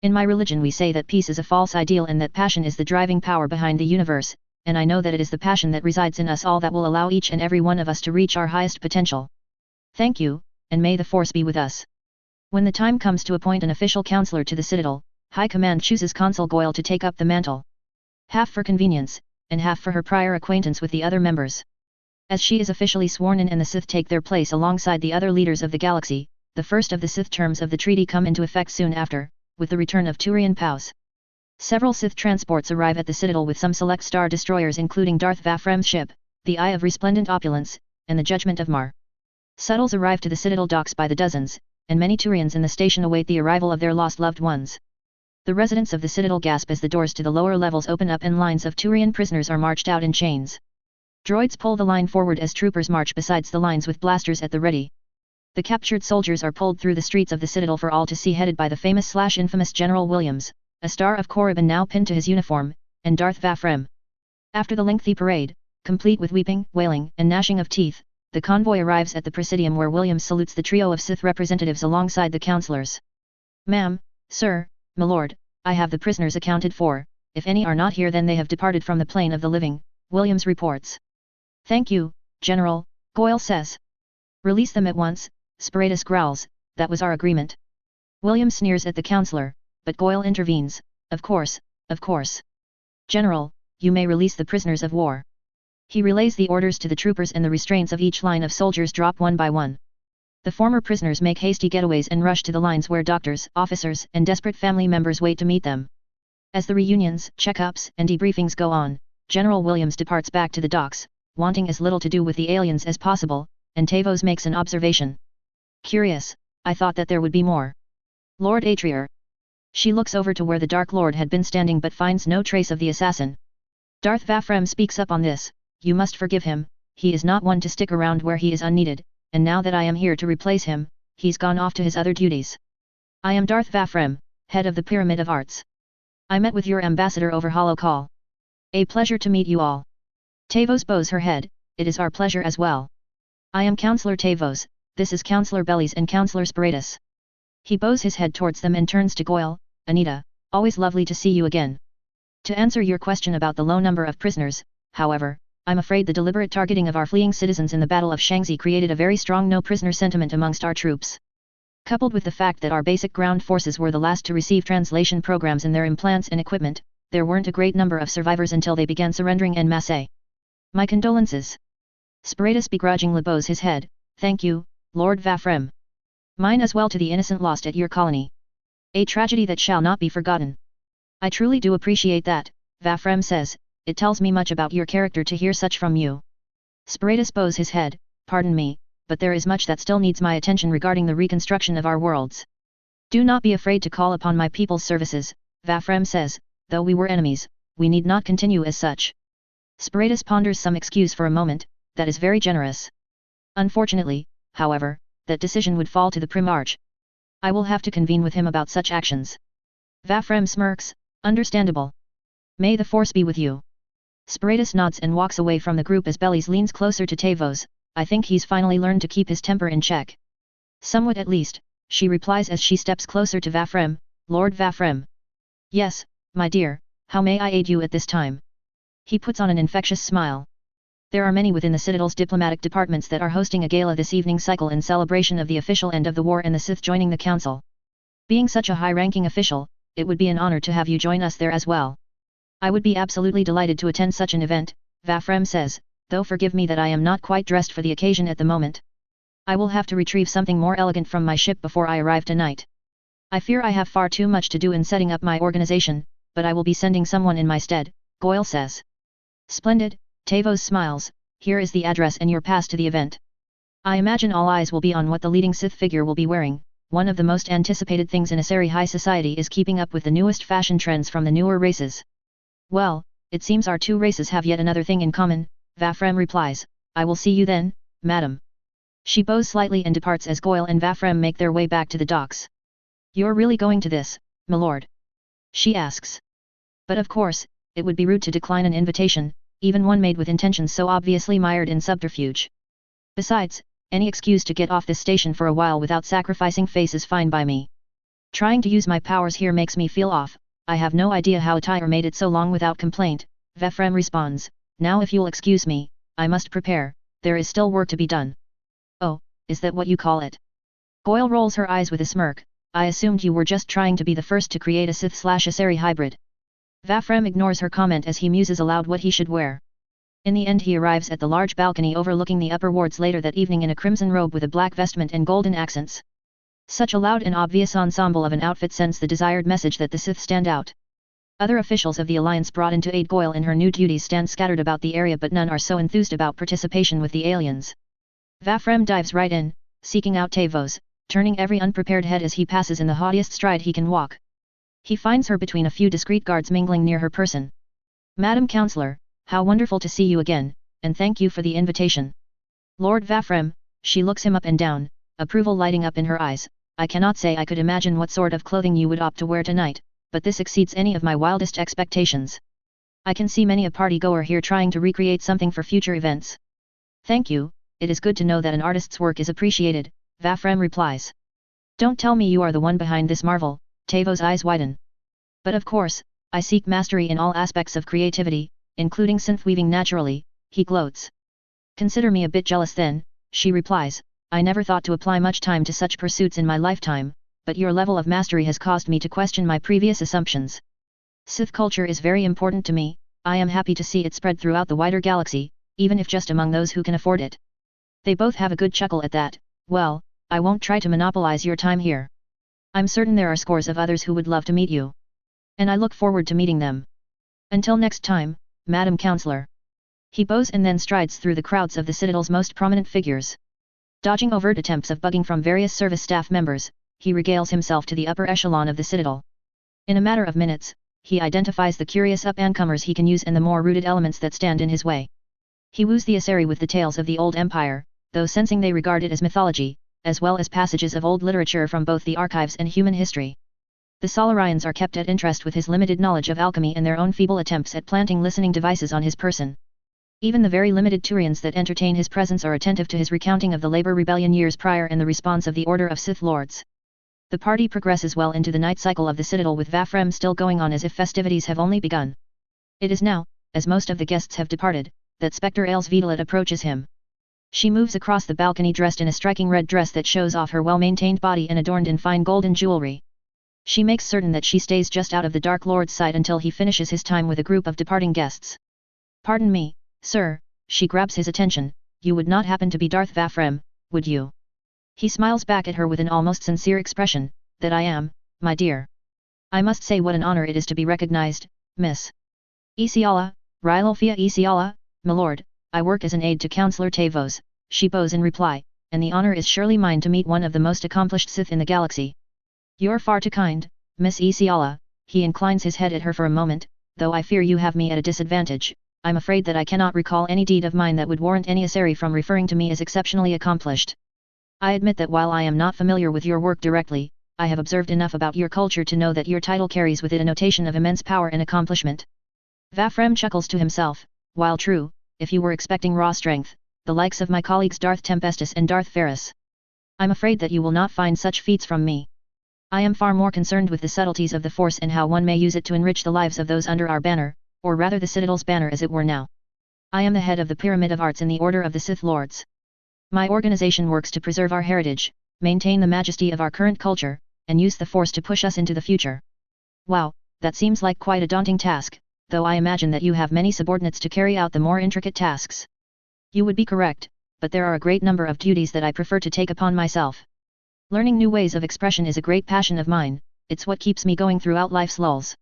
In my religion we say that peace is a false ideal and that passion is the driving power behind the universe, and I know that it is the passion that resides in us all that will allow each and every one of us to reach our highest potential. Thank you, and may the Force be with us. When the time comes to appoint an official counselor to the Citadel, High Command chooses Consul Goyle to take up the mantle. Half for convenience, and half for her prior acquaintance with the other members. As she is officially sworn in and the Sith take their place alongside the other leaders of the galaxy, the first of the Sith terms of the treaty come into effect soon after, with the return of Turian POWs. Several Sith transports arrive at the Citadel with some select star destroyers including Darth Vafrem's ship, the Eye of Resplendent Opulence, and the Judgment of Mar. Shuttles arrive to the Citadel docks by the dozens, and many Turians in the station await the arrival of their lost loved ones. The residents of the Citadel gasp as the doors to the lower levels open up and lines of Turian prisoners are marched out in chains. Droids pull the line forward as troopers march besides the lines with blasters at the ready. The captured soldiers are pulled through the streets of the Citadel for all to see, headed by the famous/infamous General Williams, a star of Korriban now pinned to his uniform, and Darth Vafrem. After the lengthy parade, complete with weeping, wailing, and gnashing of teeth, the convoy arrives at the Presidium where Williams salutes the trio of Sith representatives alongside the councillors. "Ma'am, sir, my lord, I have the prisoners accounted for. If any are not here then they have departed from the plane of the living," Williams reports. "Thank you, General," Goyle says. "Release them at once," Sparatus growls, "that was our agreement." Williams sneers at the councillor, but Goyle intervenes, Of course, of course. General, you may release the prisoners of war." He relays the orders to the troopers and the restraints of each line of soldiers drop one by one. The former prisoners make hasty getaways and rush to the lines where doctors, officers, and desperate family members wait to meet them. As the reunions, checkups, and debriefings go on, General Williams departs back to the docks, wanting as little to do with the aliens as possible, and Tavos makes an observation. "Curious, I thought that there would be more." "Lord Atrier." She looks over to where the Dark Lord had been standing but finds no trace of the assassin. Darth Vafrem speaks up on this, "You must forgive him, he is not one to stick around where he is unneeded, and now that I am here to replace him, he's gone off to his other duties. I am Darth Vafrem, head of the Pyramid of Arts. I met with your ambassador over holocall. A pleasure to meet you all." Tavos bows her head, "It is our pleasure as well. I am Councillor Tavos, this is Councillor Bellies and Councillor Sparatus." He bows his head towards them and turns to Goyle, "Anita, always lovely to see you again. To answer your question about the low number of prisoners, however, I'm afraid the deliberate targeting of our fleeing citizens in the Battle of Shangzi created a very strong no-prisoner sentiment amongst our troops. Coupled with the fact that our basic ground forces were the last to receive translation programs in their implants and equipment, there weren't a great number of survivors until they began surrendering en masse. My condolences." Sparatus begrudgingly bows his head, "Thank you, Lord Vafrem. Mine as well to the innocent lost at your colony. A tragedy that shall not be forgotten." "I truly do appreciate that," Vafrem says, "it tells me much about your character to hear such from you." Sparatus bows his head, "Pardon me, but there is much that still needs my attention regarding the reconstruction of our worlds. Do not be afraid to call upon my people's services," Vafrem says, "though we were enemies, we need not continue as such." Sparatus ponders some excuse for a moment, "That is very generous. Unfortunately, however, that decision would fall to the Primarch. I will have to convene with him about such actions." Vafrem smirks, "Understandable. May the Force be with you." Sparatus nods and walks away from the group as Bellies leans closer to Tavos. "I think he's finally learned to keep his temper in check." "Somewhat at least," she replies as she steps closer to Vafrem, "Lord Vafrem." "Yes, my dear, how may I aid you at this time?" He puts on an infectious smile. "There are many within the Citadel's diplomatic departments that are hosting a gala this evening cycle in celebration of the official end of the war and the Sith joining the Council. Being such a high-ranking official, it would be an honor to have you join us there as well." "I would be absolutely delighted to attend such an event," Vafrem says, "though forgive me that I am not quite dressed for the occasion at the moment. I will have to retrieve something more elegant from my ship before I arrive tonight. I fear I have far too much to do in setting up my organization, but I will be sending someone in my stead," Goyle says. "Splendid," Tavos smiles, "here is the address and your pass to the event. I imagine all eyes will be on what the leading Sith figure will be wearing. One of the most anticipated things in Asari high society is keeping up with the newest fashion trends from the newer races." "Well, it seems our two races have yet another thing in common," Vafrem replies, "I will see you then, madam." She bows slightly and departs as Goyle and Vafrem make their way back to the docks. "You're really going to this, my lord?" she asks. But of course, it would be rude to decline an invitation, even one made with intentions so obviously mired in subterfuge. Besides, any excuse to get off this station for a while without sacrificing face is fine by me. Trying to use my powers here makes me feel off. I have no idea how Tyr made it so long without complaint, Vafrem responds. "Now if you'll excuse me, I must prepare, there is still work to be done." "Oh, is that what you call it?" Goyle rolls her eyes with a smirk. I assumed you were just trying to be the first to create a Sith/Asari hybrid. Vafrem ignores her comment as he muses aloud what he should wear. In the end he arrives at the large balcony overlooking the upper wards later that evening in a crimson robe with a black vestment and golden accents. Such a loud and obvious ensemble of an outfit sends the desired message that the Sith stand out. Other officials of the Alliance brought in to aid Goyle in her new duties stand scattered about the area, but none are so enthused about participation with the aliens. Vafrem dives right in, seeking out Tavos, turning every unprepared head as he passes in the haughtiest stride he can walk. He finds her between a few discreet guards mingling near her person. "Madam Counselor, how wonderful to see you again, and thank you for the invitation." "Lord Vafrem," she looks him up and down, approval lighting up in her eyes, "I cannot say I could imagine what sort of clothing you would opt to wear tonight, but this exceeds any of my wildest expectations. I can see many a party-goer here trying to recreate something for future events." "Thank you, it is good to know that an artist's work is appreciated," Vafrem replies. "Don't tell me you are the one behind this marvel," Tavos' eyes widen. "But of course, I seek mastery in all aspects of creativity, including synth weaving naturally," he gloats. "Consider me a bit jealous then," she replies. "I never thought to apply much time to such pursuits in my lifetime, but your level of mastery has caused me to question my previous assumptions. Sith culture is very important to me, I am happy to see it spread throughout the wider galaxy, even if just among those who can afford it." They both have a good chuckle at that. "Well, I won't try to monopolize your time here. I'm certain there are scores of others who would love to meet you. And I look forward to meeting them. Until next time, Madam Counselor." He bows and then strides through the crowds of the Citadel's most prominent figures. Dodging overt attempts of bugging from various service staff members, he regales himself to the upper echelon of the Citadel. In a matter of minutes, he identifies the curious up-and-comers he can use and the more rooted elements that stand in his way. He woos the Asari with the tales of the old empire, though sensing they regard it as mythology, as well as passages of old literature from both the archives and human history. The Solarians are kept at interest with his limited knowledge of alchemy and their own feeble attempts at planting listening devices on his person. Even the very limited Turians that entertain his presence are attentive to his recounting of the labor rebellion years prior and the response of the Order of Sith Lords. The party progresses well into the night cycle of the Citadel with Vafrem still going on as if festivities have only begun. It is now, as most of the guests have departed, that Spectre Ail's Vitalit approaches him. She moves across the balcony dressed in a striking red dress that shows off her well-maintained body and adorned in fine golden jewelry. She makes certain that she stays just out of the Dark Lord's sight until he finishes his time with a group of departing guests. "Pardon me, sir," she grabs his attention, "you would not happen to be Darth Vafrem, would you?" He smiles back at her with an almost sincere expression. "That I am, my dear. I must say what an honor it is to be recognized, Miss Isiala, Rylolfia Isiala, milord. I work as an aide to Counselor Tavos," she bows in reply, "and the honor is surely mine to meet one of the most accomplished Sith in the galaxy." "You're far too kind, Miss Isiala," he inclines his head at her for a moment, "though I fear you have me at a disadvantage. I'm afraid that I cannot recall any deed of mine that would warrant any Asari from referring to me as exceptionally accomplished. I admit that while I am not familiar with your work directly, I have observed enough about your culture to know that your title carries with it a notation of immense power and accomplishment." Vafrem chuckles to himself. "While true, if you were expecting raw strength, the likes of my colleagues Darth Tempestus and Darth Ferris, I'm afraid that you will not find such feats from me. I am far more concerned with the subtleties of the Force and how one may use it to enrich the lives of those under our banner, or rather the Citadel's banner as it were now. I am the head of the Pyramid of Arts in the Order of the Sith Lords. My organization works to preserve our heritage, maintain the majesty of our current culture, and use the Force to push us into the future." "Wow, that seems like quite a daunting task, though I imagine that you have many subordinates to carry out the more intricate tasks." "You would be correct, but there are a great number of duties that I prefer to take upon myself. Learning new ways of expression is a great passion of mine, it's what keeps me going throughout life's lulls.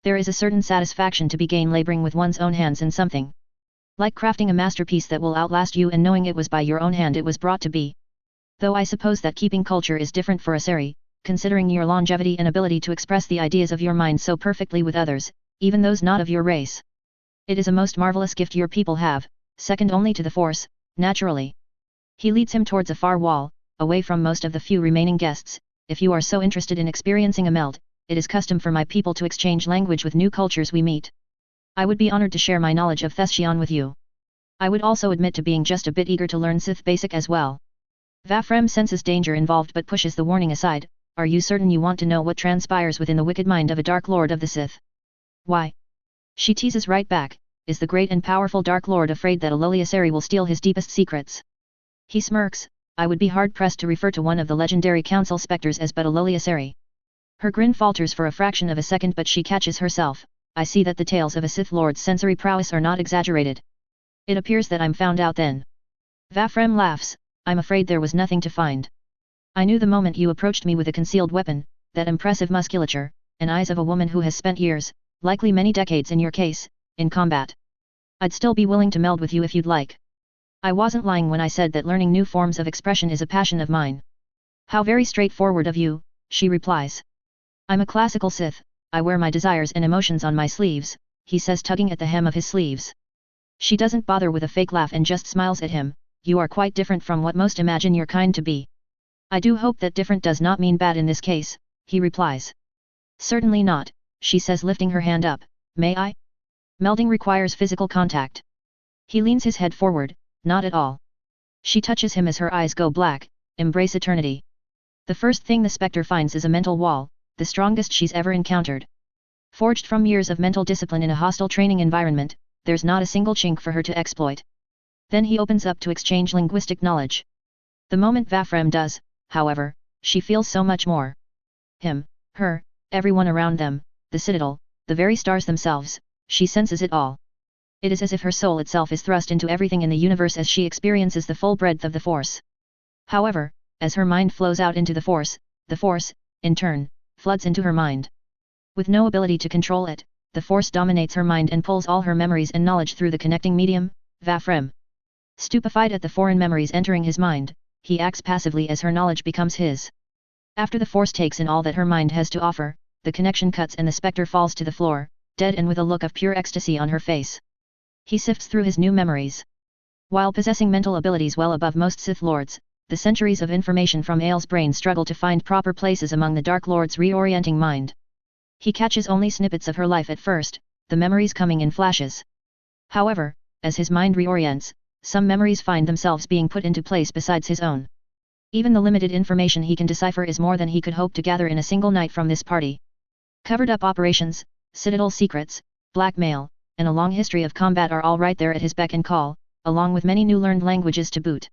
There is a certain satisfaction to be gained laboring with one's own hands in something. Like crafting a masterpiece that will outlast you and knowing it was by your own hand it was brought to be. Though I suppose that keeping culture is different for Asari, considering your longevity and ability to express the ideas of your mind so perfectly with others, even those not of your race. It is a most marvelous gift your people have, second only to the Force, naturally." He leads him towards a far wall, away from most of the few remaining guests. "If you are so interested in experiencing a melt, it is custom for my people to exchange language with new cultures we meet. I would be honored to share my knowledge of Thestion with you. I would also admit to being just a bit eager to learn Sith Basic as well." Vafrem senses danger involved but pushes the warning aside. "Are you certain you want to know what transpires within the wicked mind of a Dark Lord of the Sith?" "Why?" She teases right back. "Is the great and powerful Dark Lord afraid that a lowly Asari will steal his deepest secrets?" He smirks. I would be hard-pressed to refer to one of the legendary council specters as but a lowly Asari. Her grin falters for a fraction of a second, but she catches herself. I see that the tales of a Sith Lord's sensory prowess are not exaggerated. It appears that I'm found out then. Vafrem laughs. I'm afraid there was nothing to find. I knew the moment you approached me with a concealed weapon, that impressive musculature, and eyes of a woman who has spent years, likely many decades in your case, in combat. I'd still be willing to meld with you if you'd like. I wasn't lying when I said that learning new forms of expression is a passion of mine. How very straightforward of you, she replies. I'm a classical Sith, I wear my desires and emotions on my sleeves, he says, tugging at the hem of his sleeves. She doesn't bother with a fake laugh and just smiles at him. You are quite different from what most imagine your kind to be. I do hope that different does not mean bad in this case, he replies. Certainly not, she says, lifting her hand up. May I? Melding requires physical contact. He leans his head forward. Not at all. She touches him as her eyes go black. Embrace eternity. The first thing the spectre finds is a mental wall, the strongest she's ever encountered. Forged from years of mental discipline in a hostile training environment, there's not a single chink for her to exploit. Then he opens up to exchange linguistic knowledge. The moment Vafrem does, however, she feels so much more. Him, her, everyone around them, the citadel, the very stars themselves, she senses it all. It is as if her soul itself is thrust into everything in the universe as she experiences the full breadth of the Force. However, as her mind flows out into the Force, in turn, floods into her mind. With no ability to control it, the Force dominates her mind and pulls all her memories and knowledge through the connecting medium, Vafrem. Stupefied at the foreign memories entering his mind, he acts passively as her knowledge becomes his. After the Force takes in all that her mind has to offer, the connection cuts and the spectre falls to the floor, dead and with a look of pure ecstasy on her face. He sifts through his new memories. While possessing mental abilities well above most Sith Lords, the centuries of information from Ael's brain struggle to find proper places among the Dark Lord's reorienting mind. He catches only snippets of her life at first, the memories coming in flashes. However, as his mind reorients, some memories find themselves being put into place besides his own. Even the limited information he can decipher is more than he could hope to gather in a single night from this party. Covered-up operations, citadel secrets, blackmail, and a long history of combat are all right there at his beck and call, along with many new learned languages to boot.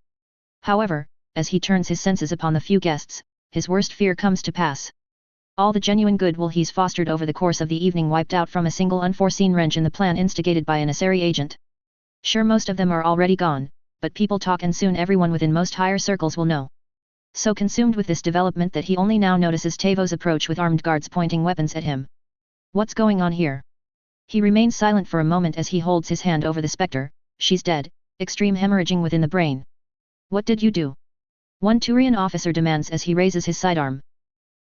However, as he turns his senses upon the few guests, his worst fear comes to pass. All the genuine goodwill he's fostered over the course of the evening wiped out from a single unforeseen wrench in the plan instigated by an Asari agent. Sure, most of them are already gone, but people talk and soon everyone within most higher circles will know. So consumed with this development that he only now notices Tavo's approach with armed guards pointing weapons at him. What's going on here? He remains silent for a moment as he holds his hand over the spectre. She's dead, extreme hemorrhaging within the brain. What did you do? One Turian officer demands as he raises his sidearm.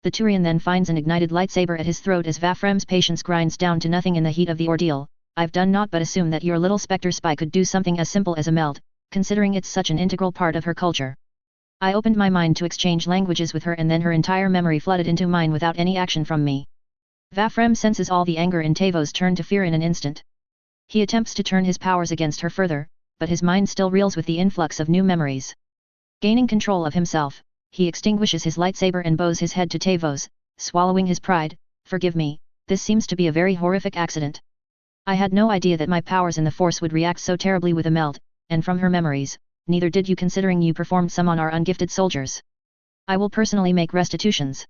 The Turian then finds an ignited lightsaber at his throat as Vafrem's patience grinds down to nothing in the heat of the ordeal. I've done naught but assume that your little spectre spy could do something as simple as a meld, considering it's such an integral part of her culture. I opened my mind to exchange languages with her and then her entire memory flooded into mine without any action from me. Vafrem senses all the anger in Tavo's turn to fear in an instant. He attempts to turn his powers against her further, but his mind still reels with the influx of new memories. Gaining control of himself, he extinguishes his lightsaber and bows his head to Tavo's, swallowing his pride. Forgive me, this seems to be a very horrific accident. I had no idea that my powers in the Force would react so terribly with a meld, and from her memories, neither did you considering you performed some on our ungifted soldiers. I will personally make restitutions.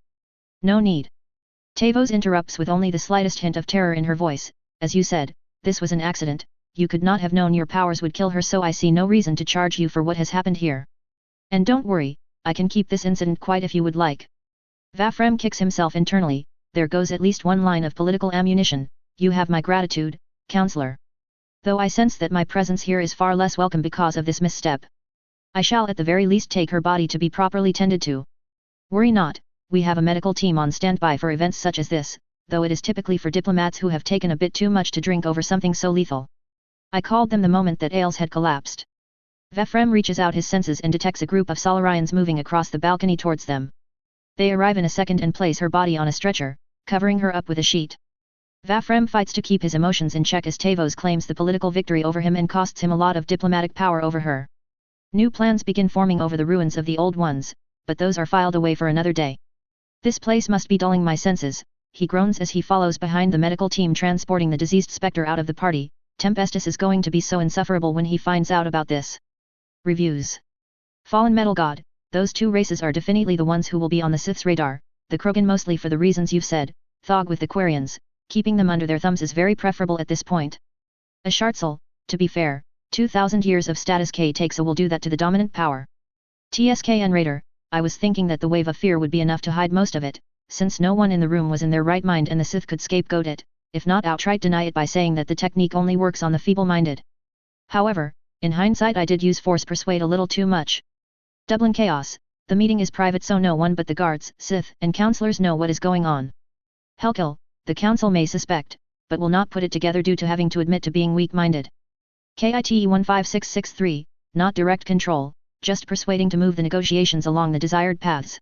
No need. Tavos interrupts with only the slightest hint of terror in her voice. As you said, this was an accident, you could not have known your powers would kill her, so I see no reason to charge you for what has happened here. And don't worry, I can keep this incident quiet if you would like. Vafrem kicks himself internally. There goes at least one line of political ammunition. You have my gratitude, counselor. Though I sense that my presence here is far less welcome because of this misstep. I shall at the very least take her body to be properly tended to. Worry not, we have a medical team on standby for events such as this, though it is typically for diplomats who have taken a bit too much to drink over something so lethal. I called them the moment that Ael's had collapsed. Vafrem reaches out his senses and detects a group of Solarians moving across the balcony towards them. They arrive in a second and place her body on a stretcher, covering her up with a sheet. Vafrem fights to keep his emotions in check as Tavos claims the political victory over him and costs him a lot of diplomatic power over her. New plans begin forming over the ruins of the old ones, but those are filed away for another day. This place must be dulling my senses, he groans as he follows behind the medical team transporting the diseased spectre out of the party. Tempestus is going to be so insufferable when he finds out about this. Reviews. Fallen Metal God, those two races are definitely the ones who will be on the Sith's radar, the Krogan mostly for the reasons you've said, Thog with the Quarians, keeping them under their thumbs is very preferable at this point. A Shartzel, to be fair, 2000 years of status K takes a will do that to the dominant power. TSKN Raider, I was thinking that the wave of fear would be enough to hide most of it, since no one in the room was in their right mind and the Sith could scapegoat it, if not outright deny it by saying that the technique only works on the feeble-minded. However, in hindsight I did use force persuade a little too much. Dublin Chaos, the meeting is private so no one but the guards, Sith, and counselors know what is going on. Hellkill, the council may suspect, but will not put it together due to having to admit to being weak-minded. KITE 15663, not direct control, just persuading to move the negotiations along the desired paths.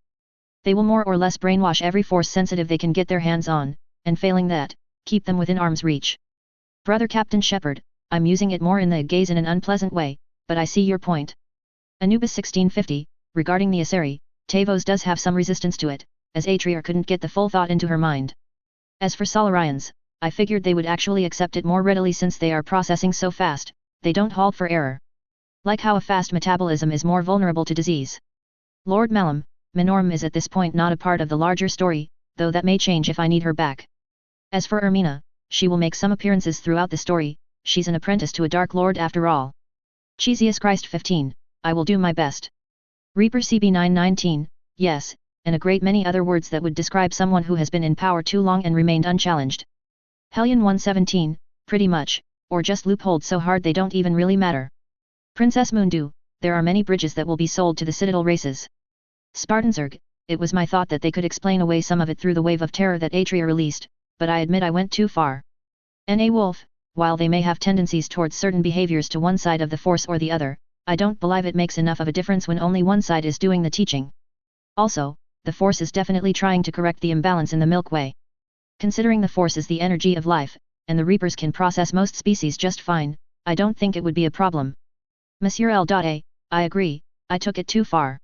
They will more or less brainwash every force sensitive they can get their hands on, and failing that, keep them within arm's reach. Brother Captain Shepard, I'm using it more in the gaze in an unpleasant way, but I see your point. Anubis 1650, regarding the Aseri, Tavos does have some resistance to it, as Atrear couldn't get the full thought into her mind. As for Solarians, I figured they would actually accept it more readily since they are processing so fast, they don't halt for error. Like how a fast metabolism is more vulnerable to disease. Lord Malum, Minorum is at this point not a part of the larger story, though that may change if I need her back. As for Ermina, she will make some appearances throughout the story, she's an apprentice to a Dark Lord after all. Cheesius Christ 15, I will do my best. Reaper CB 919, yes, and a great many other words that would describe someone who has been in power too long and remained unchallenged. Hellion 117, pretty much, or just loopholed so hard they don't even really matter. Princess Moondew, there are many bridges that will be sold to the Citadel races. Spartanzerg, it was my thought that they could explain away some of it through the wave of terror that Atrear released, but I admit I went too far. N.A. Wolf, while they may have tendencies towards certain behaviors to one side of the Force or the other, I don't believe it makes enough of a difference when only one side is doing the teaching. Also, the Force is definitely trying to correct the imbalance in the Milky Way. Considering the Force is the energy of life, and the Reapers can process most species just fine, I don't think it would be a problem. Monsieur L.A., I agree, I took it too far.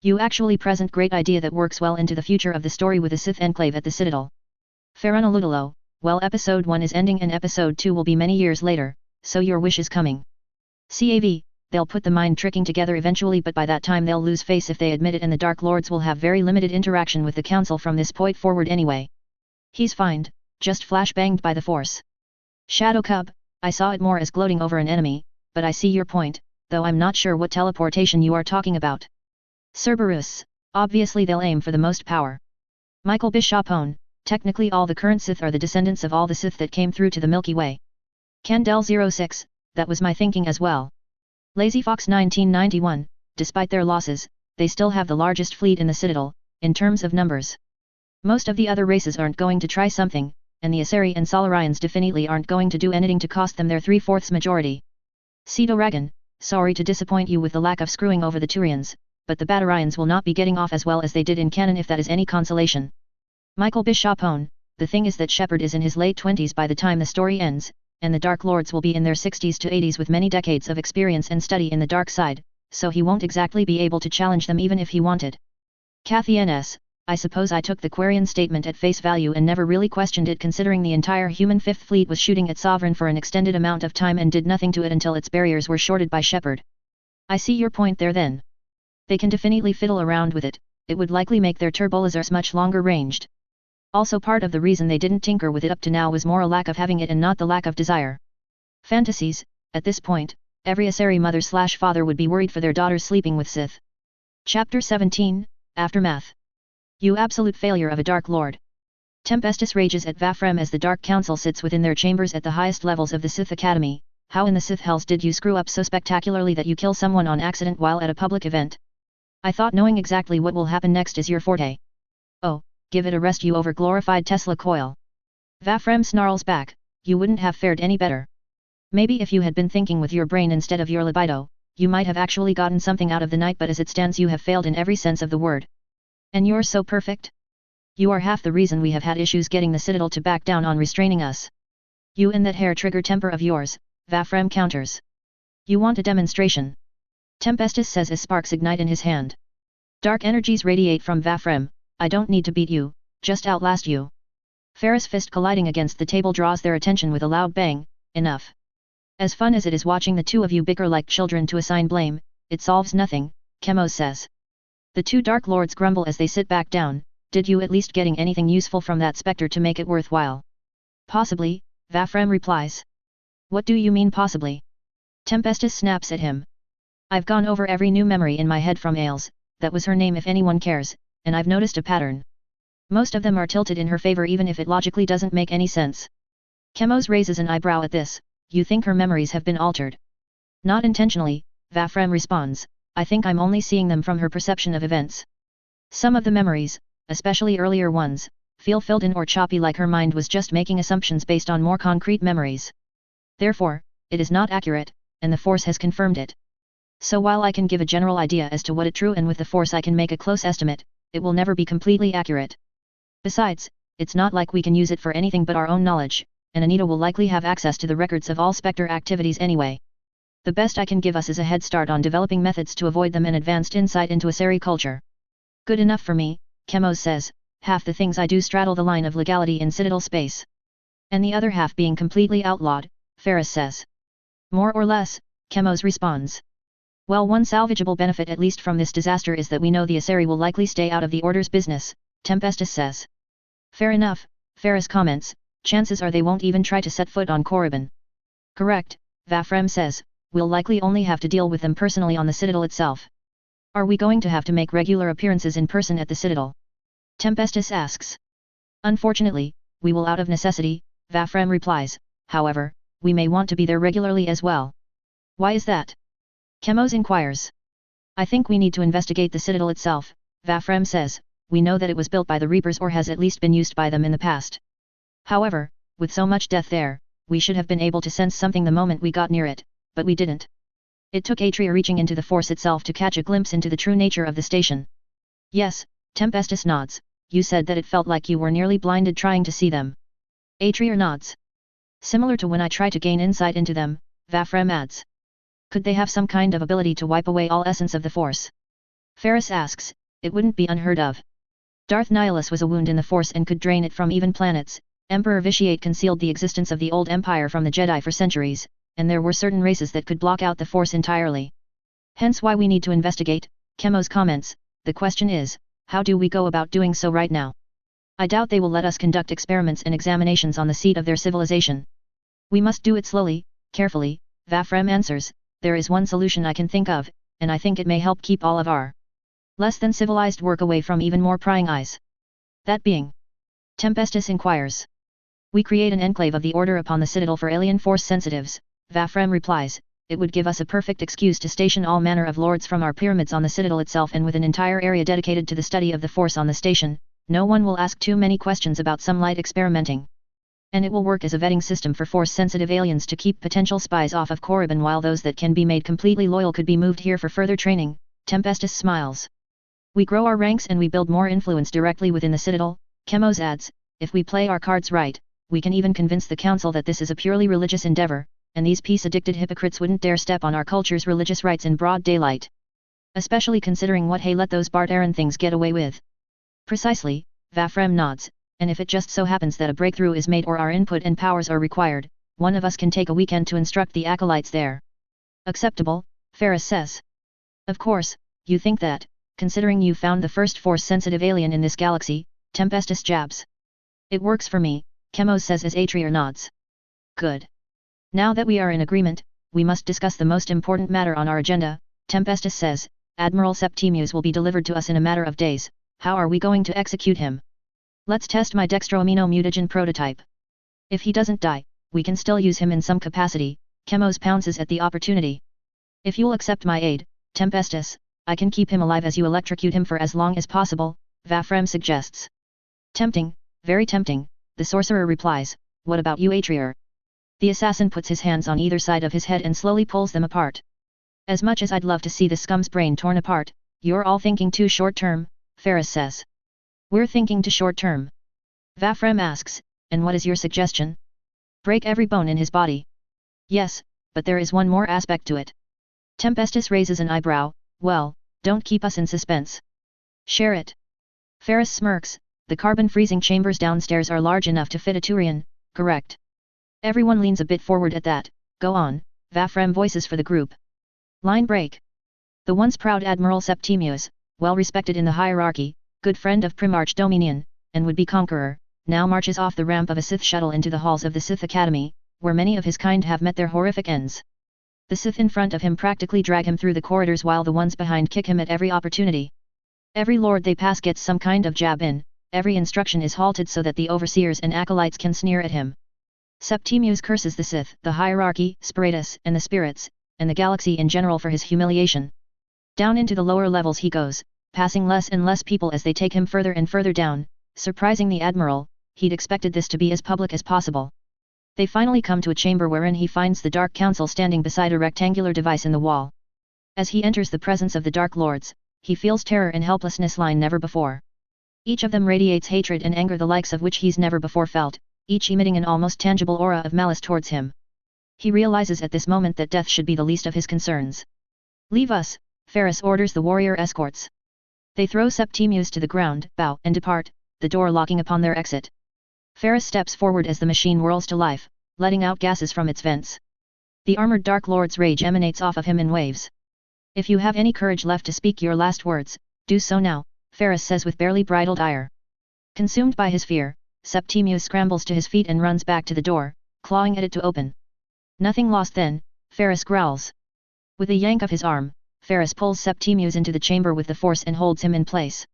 You actually present great idea that works well into the future of the story with a Sith enclave at the Citadel. Farunaludalo, well episode 1 is ending and episode 2 will be many years later, so your wish is coming. CAV, they'll put the mind tricking together eventually but by that time they'll lose face if they admit it and the Dark Lords will have very limited interaction with the Council from this point forward anyway. He's fine, just flash-banged by the Force. Shadow Cub, I saw it more as gloating over an enemy, but I see your point, though I'm not sure what teleportation you are talking about. Cerberus, obviously they'll aim for the most power. Michael Bishopone, technically all the current Sith are the descendants of all the Sith that came through to the Milky Way. Candel06, that was my thinking as well. Lazy Fox 1991, despite their losses, they still have the largest fleet in the Citadel, in terms of numbers. Most of the other races aren't going to try something, and the Aseri and Solarians definitely aren't going to do anything to cost them their 3/4 majority. Cedo Ragan, sorry to disappoint you with the lack of screwing over the Turians, but the Batarians will not be getting off as well as they did in canon if that is any consolation. Michael Bishopone, the thing is that Shepard is in his late 20s by the time the story ends, and the Dark Lords will be in their 60s to 80s with many decades of experience and study in the dark side, so he won't exactly be able to challenge them even if he wanted. Kathy N.S., I suppose I took the Quarian statement at face value and never really questioned it considering the entire human Fifth Fleet was shooting at Sovereign for an extended amount of time and did nothing to it until its barriers were shorted by Shepard. I see your point there then. They can definitely fiddle around with it, it would likely make their turbolasers much longer ranged. Also part of the reason they didn't tinker with it up to now was more a lack of having it and not the lack of desire. Fantasies, at this point, every Aseri mother/father would be worried for their daughters sleeping with Sith. Chapter 17, Aftermath. You absolute failure of a Dark Lord. Tempestus rages at Vafrem as the Dark Council sits within their chambers at the highest levels of the Sith Academy. How in the Sith hells did you screw up so spectacularly that you kill someone on accident while at a public event? I thought knowing exactly what will happen next is your forte. Oh, give it a rest you over-glorified Tesla coil. Vafrem snarls back, you wouldn't have fared any better. Maybe if you had been thinking with your brain instead of your libido, you might have actually gotten something out of the night but as it stands you have failed in every sense of the word. And you're so perfect? You are half the reason we have had issues getting the Citadel to back down on restraining us. You and that hair-trigger temper of yours, Vafrem counters. You want a demonstration. Tempestus says as sparks ignite in his hand. Dark energies radiate from Vafrem, I don't need to beat you, just outlast you. Ferris fist colliding against the table draws their attention with a loud bang, enough. As fun as it is watching the two of you bicker like children to assign blame, it solves nothing, Chemos says. The two Dark Lords grumble as they sit back down. Did you at least getting anything useful from that spectre to make it worthwhile? Possibly, Vafrem replies. What do you mean possibly? Tempestus snaps at him. I've gone over every new memory in my head from Ailes, that was her name if anyone cares, and I've noticed a pattern. Most of them are tilted in her favor even if it logically doesn't make any sense. Chemos raises an eyebrow at this. You think her memories have been altered? Not intentionally, Vafrem responds. I think I'm only seeing them from her perception of events. Some of the memories, especially earlier ones, feel filled in or choppy like her mind was just making assumptions based on more concrete memories. Therefore, it is not accurate, and the Force has confirmed it. So while I can give a general idea as to what it true and with the Force I can make a close estimate, it will never be completely accurate. Besides, it's not like we can use it for anything but our own knowledge, and Anita will likely have access to the records of all Spectre activities anyway. The best I can give us is a head start on developing methods to avoid them and advanced insight into Asari culture. Good enough for me, Chemos says, half the things I do straddle the line of legality in Citadel space. And the other half being completely outlawed, Ferris says. More or less, Chemos responds. Well, one salvageable benefit at least from this disaster is that we know the Asari will likely stay out of the Order's business, Tempestus says. Fair enough, Ferris comments, chances are they won't even try to set foot on Korriban. Correct, Vafrem says, we'll likely only have to deal with them personally on the Citadel itself. Are we going to have to make regular appearances in person at the Citadel? Tempestus asks. Unfortunately, we will out of necessity, Vafrem replies, however, we may want to be there regularly as well. Why is that? Chemos inquires. I think we need to investigate the Citadel itself, Vafrem says, we know that it was built by the Reapers or has at least been used by them in the past. However, with so much death there, we should have been able to sense something the moment we got near it, but we didn't. It took Atria reaching into the Force itself to catch a glimpse into the true nature of the station. Yes, Tempestus nods, you said that it felt like you were nearly blinded trying to see them. Atria nods. Similar to when I try to gain insight into them, Vafrem adds. Could they have some kind of ability to wipe away all essence of the Force? Ferris asks, it wouldn't be unheard of. Darth Nihilus was a wound in the Force and could drain it from even planets. Emperor Vitiate concealed the existence of the old Empire from the Jedi for centuries, and there were certain races that could block out the Force entirely. Hence why we need to investigate, Chemos comments, the question is, how do we go about doing so right now? I doubt they will let us conduct experiments and examinations on the seat of their civilization. We must do it slowly, carefully, Vafrem answers, there is one solution I can think of, and I think it may help keep all of our less than civilized work away from even more prying eyes. That being? Tempestus inquires. We create an enclave of the Order upon the Citadel for alien Force sensitives, Vafrem replies, it would give us a perfect excuse to station all manner of lords from our pyramids on the Citadel itself, and with an entire area dedicated to the study of the Force on the station, no one will ask too many questions about some light experimenting. And it will work as a vetting system for Force-sensitive aliens to keep potential spies off of Korriban, while those that can be made completely loyal could be moved here for further training, Tempestus smiles. We grow our ranks and we build more influence directly within the Citadel, Chemos adds, if we play our cards right, we can even convince the Council that this is a purely religious endeavor, and these peace-addicted hypocrites wouldn't dare step on our culture's religious rights in broad daylight. Especially considering what let those Bart Aaron things get away with. Precisely, Vafrem nods, and if it just so happens that a breakthrough is made or our input and powers are required, one of us can take a weekend to instruct the acolytes there. Acceptable, Ferris says. Of course, you think that, considering you found the first Force-sensitive alien in this galaxy, Tempestus jabs. It works for me, Chemos says as Atria nods. Good. Now that we are in agreement, we must discuss the most important matter on our agenda, Tempestus says, Admiral Septimius will be delivered to us in a matter of days, how are we going to execute him? Let's test my dextroamino mutagen prototype. If he doesn't die, we can still use him in some capacity, Chemos pounces at the opportunity. If you'll accept my aid, Tempestus, I can keep him alive as you electrocute him for as long as possible, Vafrem suggests. Tempting, very tempting, the sorcerer replies, what about you Atria? The assassin puts his hands on either side of his head and slowly pulls them apart. As much as I'd love to see the scum's brain torn apart, you're all thinking too short-term, Ferris says. We're thinking too short-term. Vafrem asks, and what is your suggestion? Break every bone in his body. Yes, but there is one more aspect to it. Tempestus raises an eyebrow, well, don't keep us in suspense. Share it. Ferris smirks, the carbon freezing chambers downstairs are large enough to fit a Turian, correct? Everyone leans a bit forward at that, go on, Vafrem voices for the group. Line break. The once proud Admiral Septimius, well respected in the hierarchy, good friend of Primarch Dominion, and would-be conqueror, now marches off the ramp of a Sith shuttle into the halls of the Sith Academy, where many of his kind have met their horrific ends. The Sith in front of him practically drag him through the corridors while the ones behind kick him at every opportunity. Every lord they pass gets some kind of jab in, every instruction is halted so that the overseers and acolytes can sneer at him. Septimius curses the Sith, the hierarchy, Spiritus, and the spirits, and the galaxy in general for his humiliation. Down into the lower levels he goes, passing less and less people as they take him further and further down, surprising the Admiral. He'd expected this to be as public as possible. They finally come to a chamber wherein he finds the Dark Council standing beside a rectangular device in the wall. As he enters the presence of the Dark Lords, he feels terror and helplessness like never before. Each of them radiates hatred and anger the likes of which he's never before felt, each emitting an almost tangible aura of malice towards him. He realizes at this moment that death should be the least of his concerns. "Leave us," Ferris orders the warrior escorts. They throw Septimius to the ground, bow, and depart, the door locking upon their exit. Ferris steps forward as the machine whirls to life, letting out gases from its vents. The armored Dark Lord's rage emanates off of him in waves. "If you have any courage left to speak your last words, do so now," Ferris says with barely bridled ire. Consumed by his fear, Septimius scrambles to his feet and runs back to the door, clawing at it to open. "Nothing lost then," Ferris growls. With a yank of his arm, Ferris pulls Septimius into the chamber with the force and holds him in place.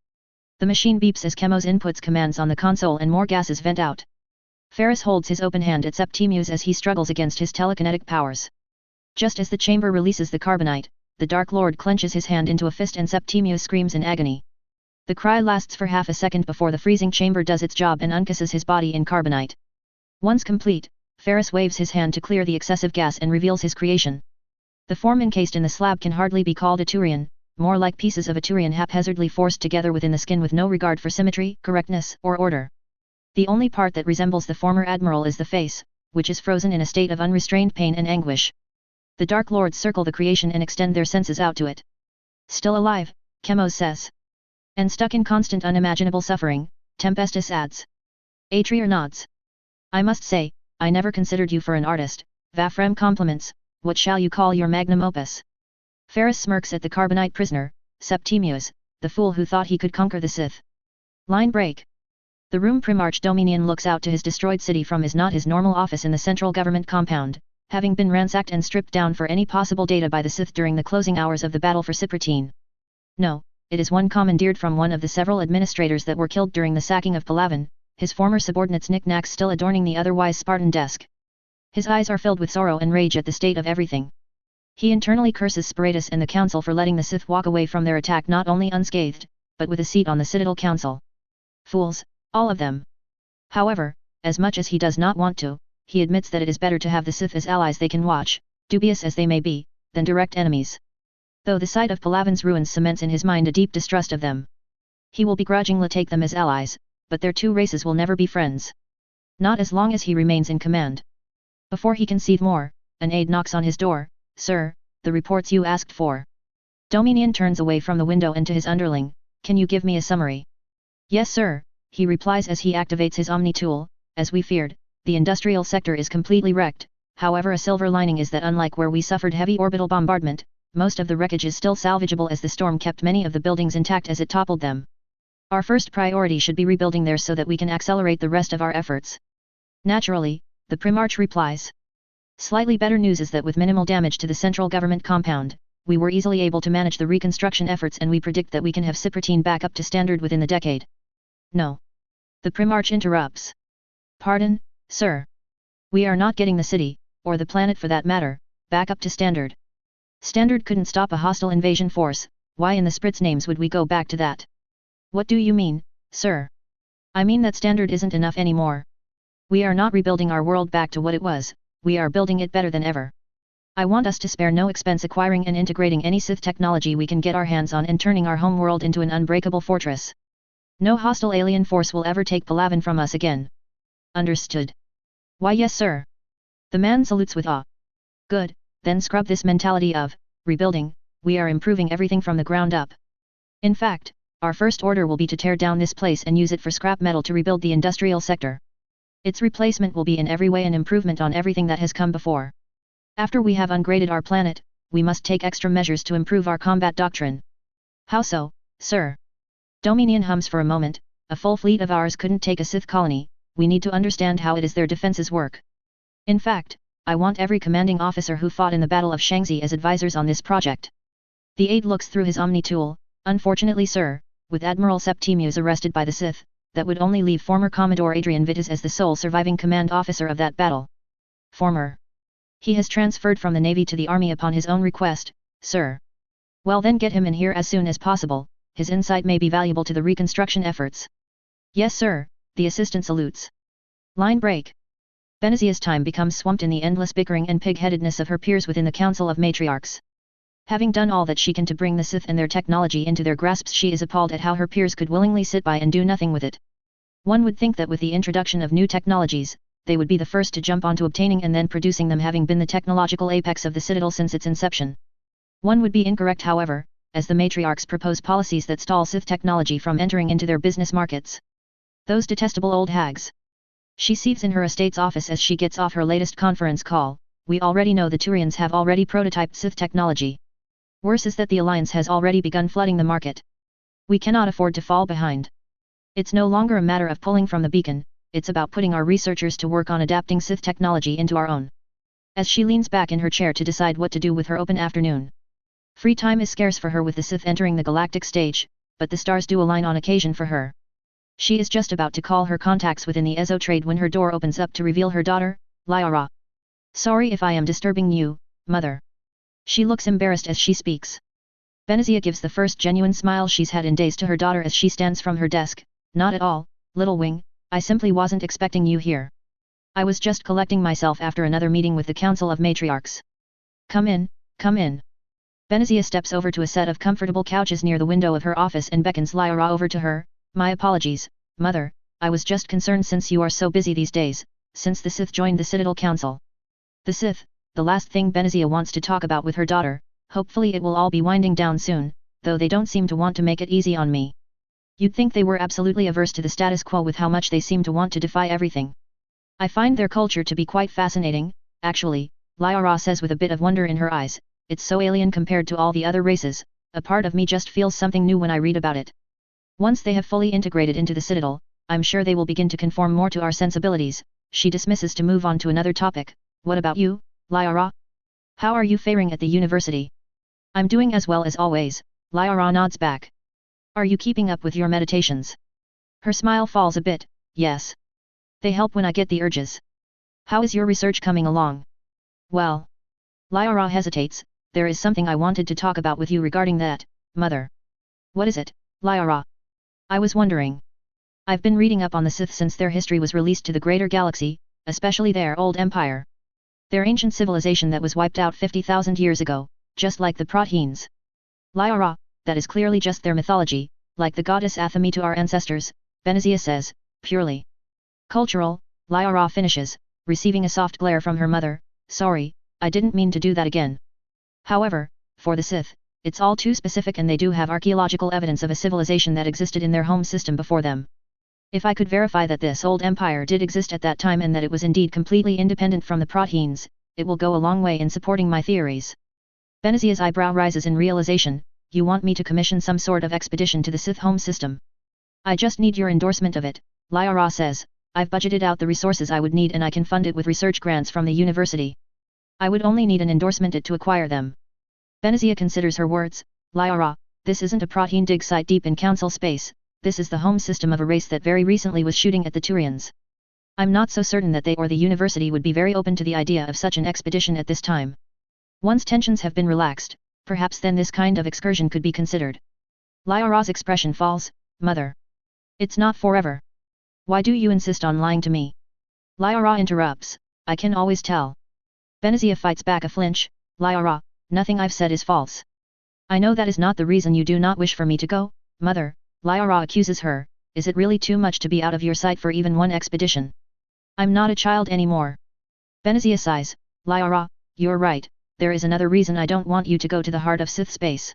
The machine beeps as Chemos inputs commands on the console and more gases vent out. Ferris holds his open hand at Septimius as he struggles against his telekinetic powers. Just as the chamber releases the carbonite, the Dark Lord clenches his hand into a fist and Septimius screams in agony. The cry lasts for half a second before the freezing chamber does its job and uncasses his body in carbonite. Once complete, Ferris waves his hand to clear the excessive gas and reveals his creation. The form encased in the slab can hardly be called a Turian, more like pieces of a Turian haphazardly forced together within the skin with no regard for symmetry, correctness, or order. The only part that resembles the former admiral is the face, which is frozen in a state of unrestrained pain and anguish. The Dark Lords circle the creation and extend their senses out to it. "Still alive," Chemos says. "And stuck in constant unimaginable suffering," Tempestus adds. Atrier nods. "I must say, I never considered you for an artist, Vafrem compliments. What shall you call your magnum opus?" Ferris smirks at the carbonite prisoner, Septimius, the fool who thought he could conquer the Sith. Line break. The room Primarch Dominion looks out to his destroyed city from is not his normal office in the central government compound, having been ransacked and stripped down for any possible data by the Sith during the closing hours of the battle for Cypritine. No, it is one commandeered from one of the several administrators that were killed during the sacking of Palaven, his former subordinates' knickknacks still adorning the otherwise Spartan desk. His eyes are filled with sorrow and rage at the state of everything. He internally curses Spiritus and the Council for letting the Sith walk away from their attack not only unscathed, but with a seat on the Citadel Council. Fools, all of them. However, as much as he does not want to, he admits that it is better to have the Sith as allies they can watch, dubious as they may be, than direct enemies. Though the sight of Palaven's ruins cements in his mind a deep distrust of them. He will begrudgingly take them as allies, but their two races will never be friends. Not as long as he remains in command. Before he can seethe more, an aide knocks on his door. "Sir, the reports you asked for." Dominion turns away from the window and to his underling, "Can you give me a summary?" "Yes sir," he replies as he activates his Omni tool. "As we feared, the industrial sector is completely wrecked, however a silver lining is that unlike where we suffered heavy orbital bombardment, most of the wreckage is still salvageable as the storm kept many of the buildings intact as it toppled them. Our first priority should be rebuilding there so that we can accelerate the rest of our efforts." "Naturally," the Primarch replies. Slightly better news is that with minimal damage to the central government compound, we were easily able to manage the reconstruction efforts and we predict that we can have Cypritine back up to standard within the decade. "No." The Primarch interrupts. "Pardon, sir. We are not getting the city, or the planet for that matter, back up to standard. Standard couldn't stop a hostile invasion force, why in the Spritz names would we go back to that?" "What do you mean, sir?" "I mean that standard isn't enough anymore. We are not rebuilding our world back to what it was, we are building it better than ever. I want us to spare no expense acquiring and integrating any Sith technology we can get our hands on and turning our home world into an unbreakable fortress. No hostile alien force will ever take Palaven from us again." "Understood." "Why yes sir." The man salutes with awe. "Good, then scrub this mentality of rebuilding, we are improving everything from the ground up. In fact, our first order will be to tear down this place and use it for scrap metal to rebuild the industrial sector. Its replacement will be in every way an improvement on everything that has come before. After we have ungraded our planet, we must take extra measures to improve our combat doctrine." "How so, Sir. Dominion hums for a moment. A full fleet of ours couldn't take a Sith colony, we need to understand how it is their defenses work. In fact, I want every commanding officer who fought in the Battle of Shangzi as advisors on this project. The aide looks through his Omni tool. Unfortunately, sir, with Admiral Septimius arrested by the Sith, that would only leave former Commodore Adrian Vitas as the sole surviving command officer of that battle. Former. He has transferred from the Navy to the Army upon his own request, sir. Well then get him in here as soon as possible, his insight may be valuable to the reconstruction efforts. Yes sir, the assistant salutes. Line break. Benezia's time becomes swamped in the endless bickering and pig-headedness of her peers within the Council of Matriarchs. Having done all that she can to bring the Sith and their technology into their grasps, she is appalled at how her peers could willingly sit by and do nothing with it. One would think that with the introduction of new technologies, they would be the first to jump onto obtaining and then producing them, having been the technological apex of the Citadel since its inception. One would be incorrect, however, as the Matriarchs propose policies that stall Sith technology from entering into their business markets. Those detestable old hags. She seethes in her estate's office as she gets off her latest conference call. We already know the Turians have already prototyped Sith technology. Worse is that the Alliance has already begun flooding the market. We cannot afford to fall behind. It's no longer a matter of pulling from the beacon, it's about putting our researchers to work on adapting Sith technology into our own. As she leans back in her chair to decide what to do with her open afternoon. Free time is scarce for her with the Sith entering the galactic stage, but the stars do align on occasion for her. She is just about to call her contacts within the Ezo trade when her door opens up to reveal her daughter, Lyra. Sorry if I am disturbing you, mother. She looks embarrassed as she speaks. Benezia gives the first genuine smile she's had in days to her daughter as she stands from her desk. Not at all, little wing, I simply wasn't expecting you here. I was just collecting myself after another meeting with the Council of Matriarchs. Come in, come in. Benezia steps over to a set of comfortable couches near the window of her office and beckons Lyra over to her. My apologies, mother, I was just concerned since you are so busy these days, since the Sith joined the Citadel Council. The Sith, the last thing Benezia wants to talk about with her daughter. Hopefully it will all be winding down soon, though they don't seem to want to make it easy on me. You'd think they were absolutely averse to the status quo with how much they seem to want to defy everything. I find their culture to be quite fascinating, actually, Lyra says with a bit of wonder in her eyes. It's so alien compared to all the other races, a part of me just feels something new when I read about it. Once they have fully integrated into the Citadel, I'm sure they will begin to conform more to our sensibilities. She dismisses to move on to another topic. What about you, Lyra? How are you faring at the university? I'm doing as well as always, Lyra nods back. Are you keeping up with your meditations? Her smile falls a bit. Yes. They help when I get the urges. How is your research coming along? Well. Lyra hesitates. There is something I wanted to talk about with you regarding that, mother. What is it, Lyra? I was wondering. I've been reading up on the Sith since their history was released to the greater galaxy, especially their old empire. Their ancient civilization that was wiped out 50,000 years ago, just like the Proteans. Lyra, that is clearly just their mythology, like the goddess Athame to our ancestors, Benezia says, purely cultural. Lyra finishes, receiving a soft glare from her mother. Sorry, I didn't mean to do that again. However, for the Sith, it's all too specific and they do have archaeological evidence of a civilization that existed in their home system before them. If I could verify that this old empire did exist at that time and that it was indeed completely independent from the Proteans, it will go a long way in supporting my theories. Benezia's eyebrow rises in realization. You want me to commission some sort of expedition to the Sith home system? I just need your endorsement of it, Lyra says. I've budgeted out the resources I would need and I can fund it with research grants from the university. I would only need an endorsement to acquire them. Benezia considers her words. Lyra, this isn't a Protean dig site deep in council space, this is the home system of a race that very recently was shooting at the Turians. I'm not so certain that they or the university would be very open to the idea of such an expedition at this time. Once tensions have been relaxed, perhaps then this kind of excursion could be considered. Lyra's expression falls. Mother. It's not forever. Why do you insist on lying to me? Lyra interrupts. I can always tell. Benezia fights back a flinch. Lyra, nothing I've said is false. I know that is not the reason you do not wish for me to go, mother, Lyra accuses her. Is it really too much to be out of your sight for even one expedition? I'm not a child anymore. Benezia sighs. Lyra, you're right, there is another reason I don't want you to go to the heart of Sith space.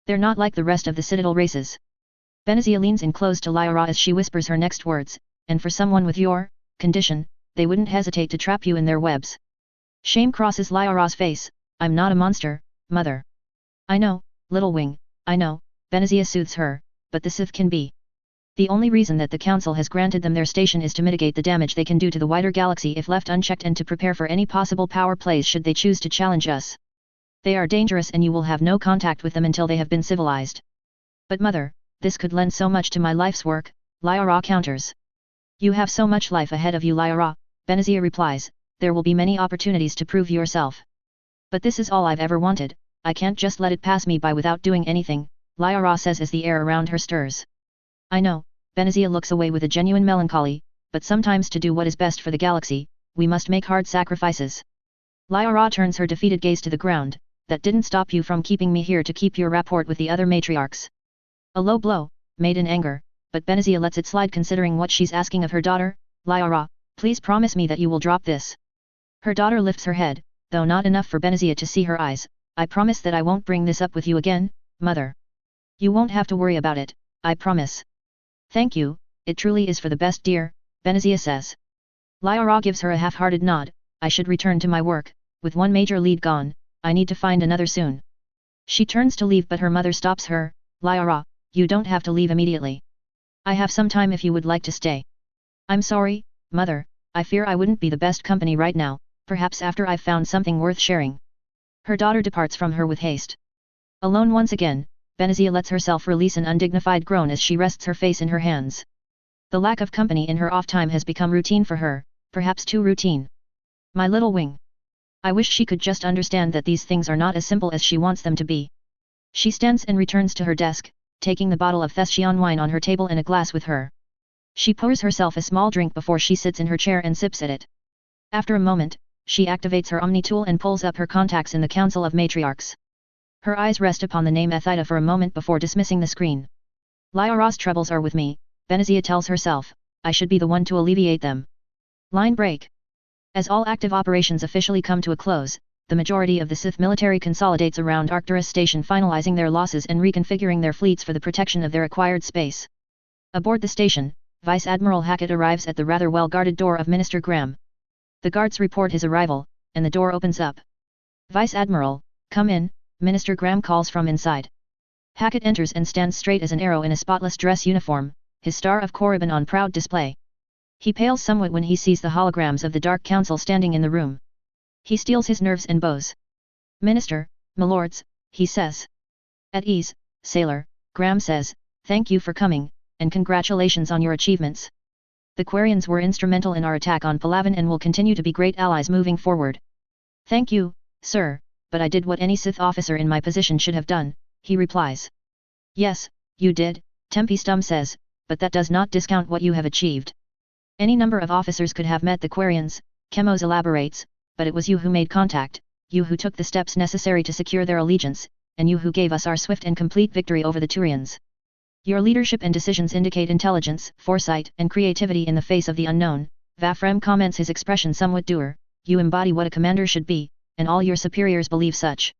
They're not like the rest of the Citadel races. Benezia leans in close to Lyra as she whispers her next words, and for someone with your condition, they wouldn't hesitate to trap you in their webs. Shame crosses Lyra's face. I'm not a monster, mother. I know, little wing, I know, Benazia soothes her, but the Sith can be. The only reason that the Council has granted them their station is to mitigate the damage they can do to the wider galaxy if left unchecked and to prepare for any possible power plays should they choose to challenge us. They are dangerous and you will have no contact with them until they have been civilized. But mother, this could lend so much to my life's work, Lyra counters. You have so much life ahead of you, Lyra, Benazia replies, there will be many opportunities to prove yourself. But this is all I've ever wanted, I can't just let it pass me by without doing anything, Lyra says as the air around her stirs. I know, Benazia looks away with a genuine melancholy, but sometimes to do what is best for the galaxy, we must make hard sacrifices. Lyra turns her defeated gaze to the ground, that didn't stop you from keeping me here to keep your rapport with the other matriarchs. A low blow, made in anger, but Benazia lets it slide considering what she's asking of her daughter. Lyra, please promise me that you will drop this. Her daughter lifts her head, though not enough for Benazia to see her eyes. I promise that I won't bring this up with you again, mother. You won't have to worry about it, I promise. Thank you, it truly is for the best, dear, Benazia says. Lyra gives her a half-hearted nod. I should return to my work, with one major lead gone, I need to find another soon. She turns to leave but her mother stops her. Lyra, you don't have to leave immediately. I have some time if you would like to stay. I'm sorry, mother, I fear I wouldn't be the best company right now, perhaps after I've found something worth sharing. Her daughter departs from her with haste. Alone once again, Benazia lets herself release an undignified groan as she rests her face in her hands. The lack of company in her off time has become routine for her, perhaps too routine. My little wing. I wish she could just understand that these things are not as simple as she wants them to be. She stands and returns to her desk, taking the bottle of Theschian wine on her table and a glass with her. She pours herself a small drink before she sits in her chair and sips at it. After a moment, she activates her Omni tool and pulls up her contacts in the Council of Matriarchs. Her eyes rest upon the name Ethida for a moment before dismissing the screen. Lyra's troubles are with me, Benazia tells herself, I should be the one to alleviate them. Line break. As all active operations officially come to a close, the majority of the Sith military consolidates around Arcturus Station, finalizing their losses and reconfiguring their fleets for the protection of their acquired space. Aboard the station, Vice Admiral Hackett arrives at the rather well-guarded door of Minister Graham. The guards report his arrival, and the door opens up. Vice Admiral, come in, Minister Graham calls from inside. Hackett enters and stands straight as an arrow in a spotless dress uniform, his Star of Korriban on proud display. He pales somewhat when he sees the holograms of the Dark Council standing in the room. He steels his nerves and bows. Minister, milords, he says. At ease, sailor, Graham says, thank you for coming, and congratulations on your achievements. The Quarians were instrumental in our attack on Palaven and will continue to be great allies moving forward. Thank you, sir, but I did what any Sith officer in my position should have done, he replies. Yes, you did, Tempe Stum says, but that does not discount what you have achieved. Any number of officers could have met the Quarians, Chemos elaborates, but it was you who made contact, you who took the steps necessary to secure their allegiance, and you who gave us our swift and complete victory over the Turians. Your leadership and decisions indicate intelligence, foresight, and creativity in the face of the unknown. Vafrem comments, his expression somewhat dour. You embody what a commander should be, and all your superiors believe such.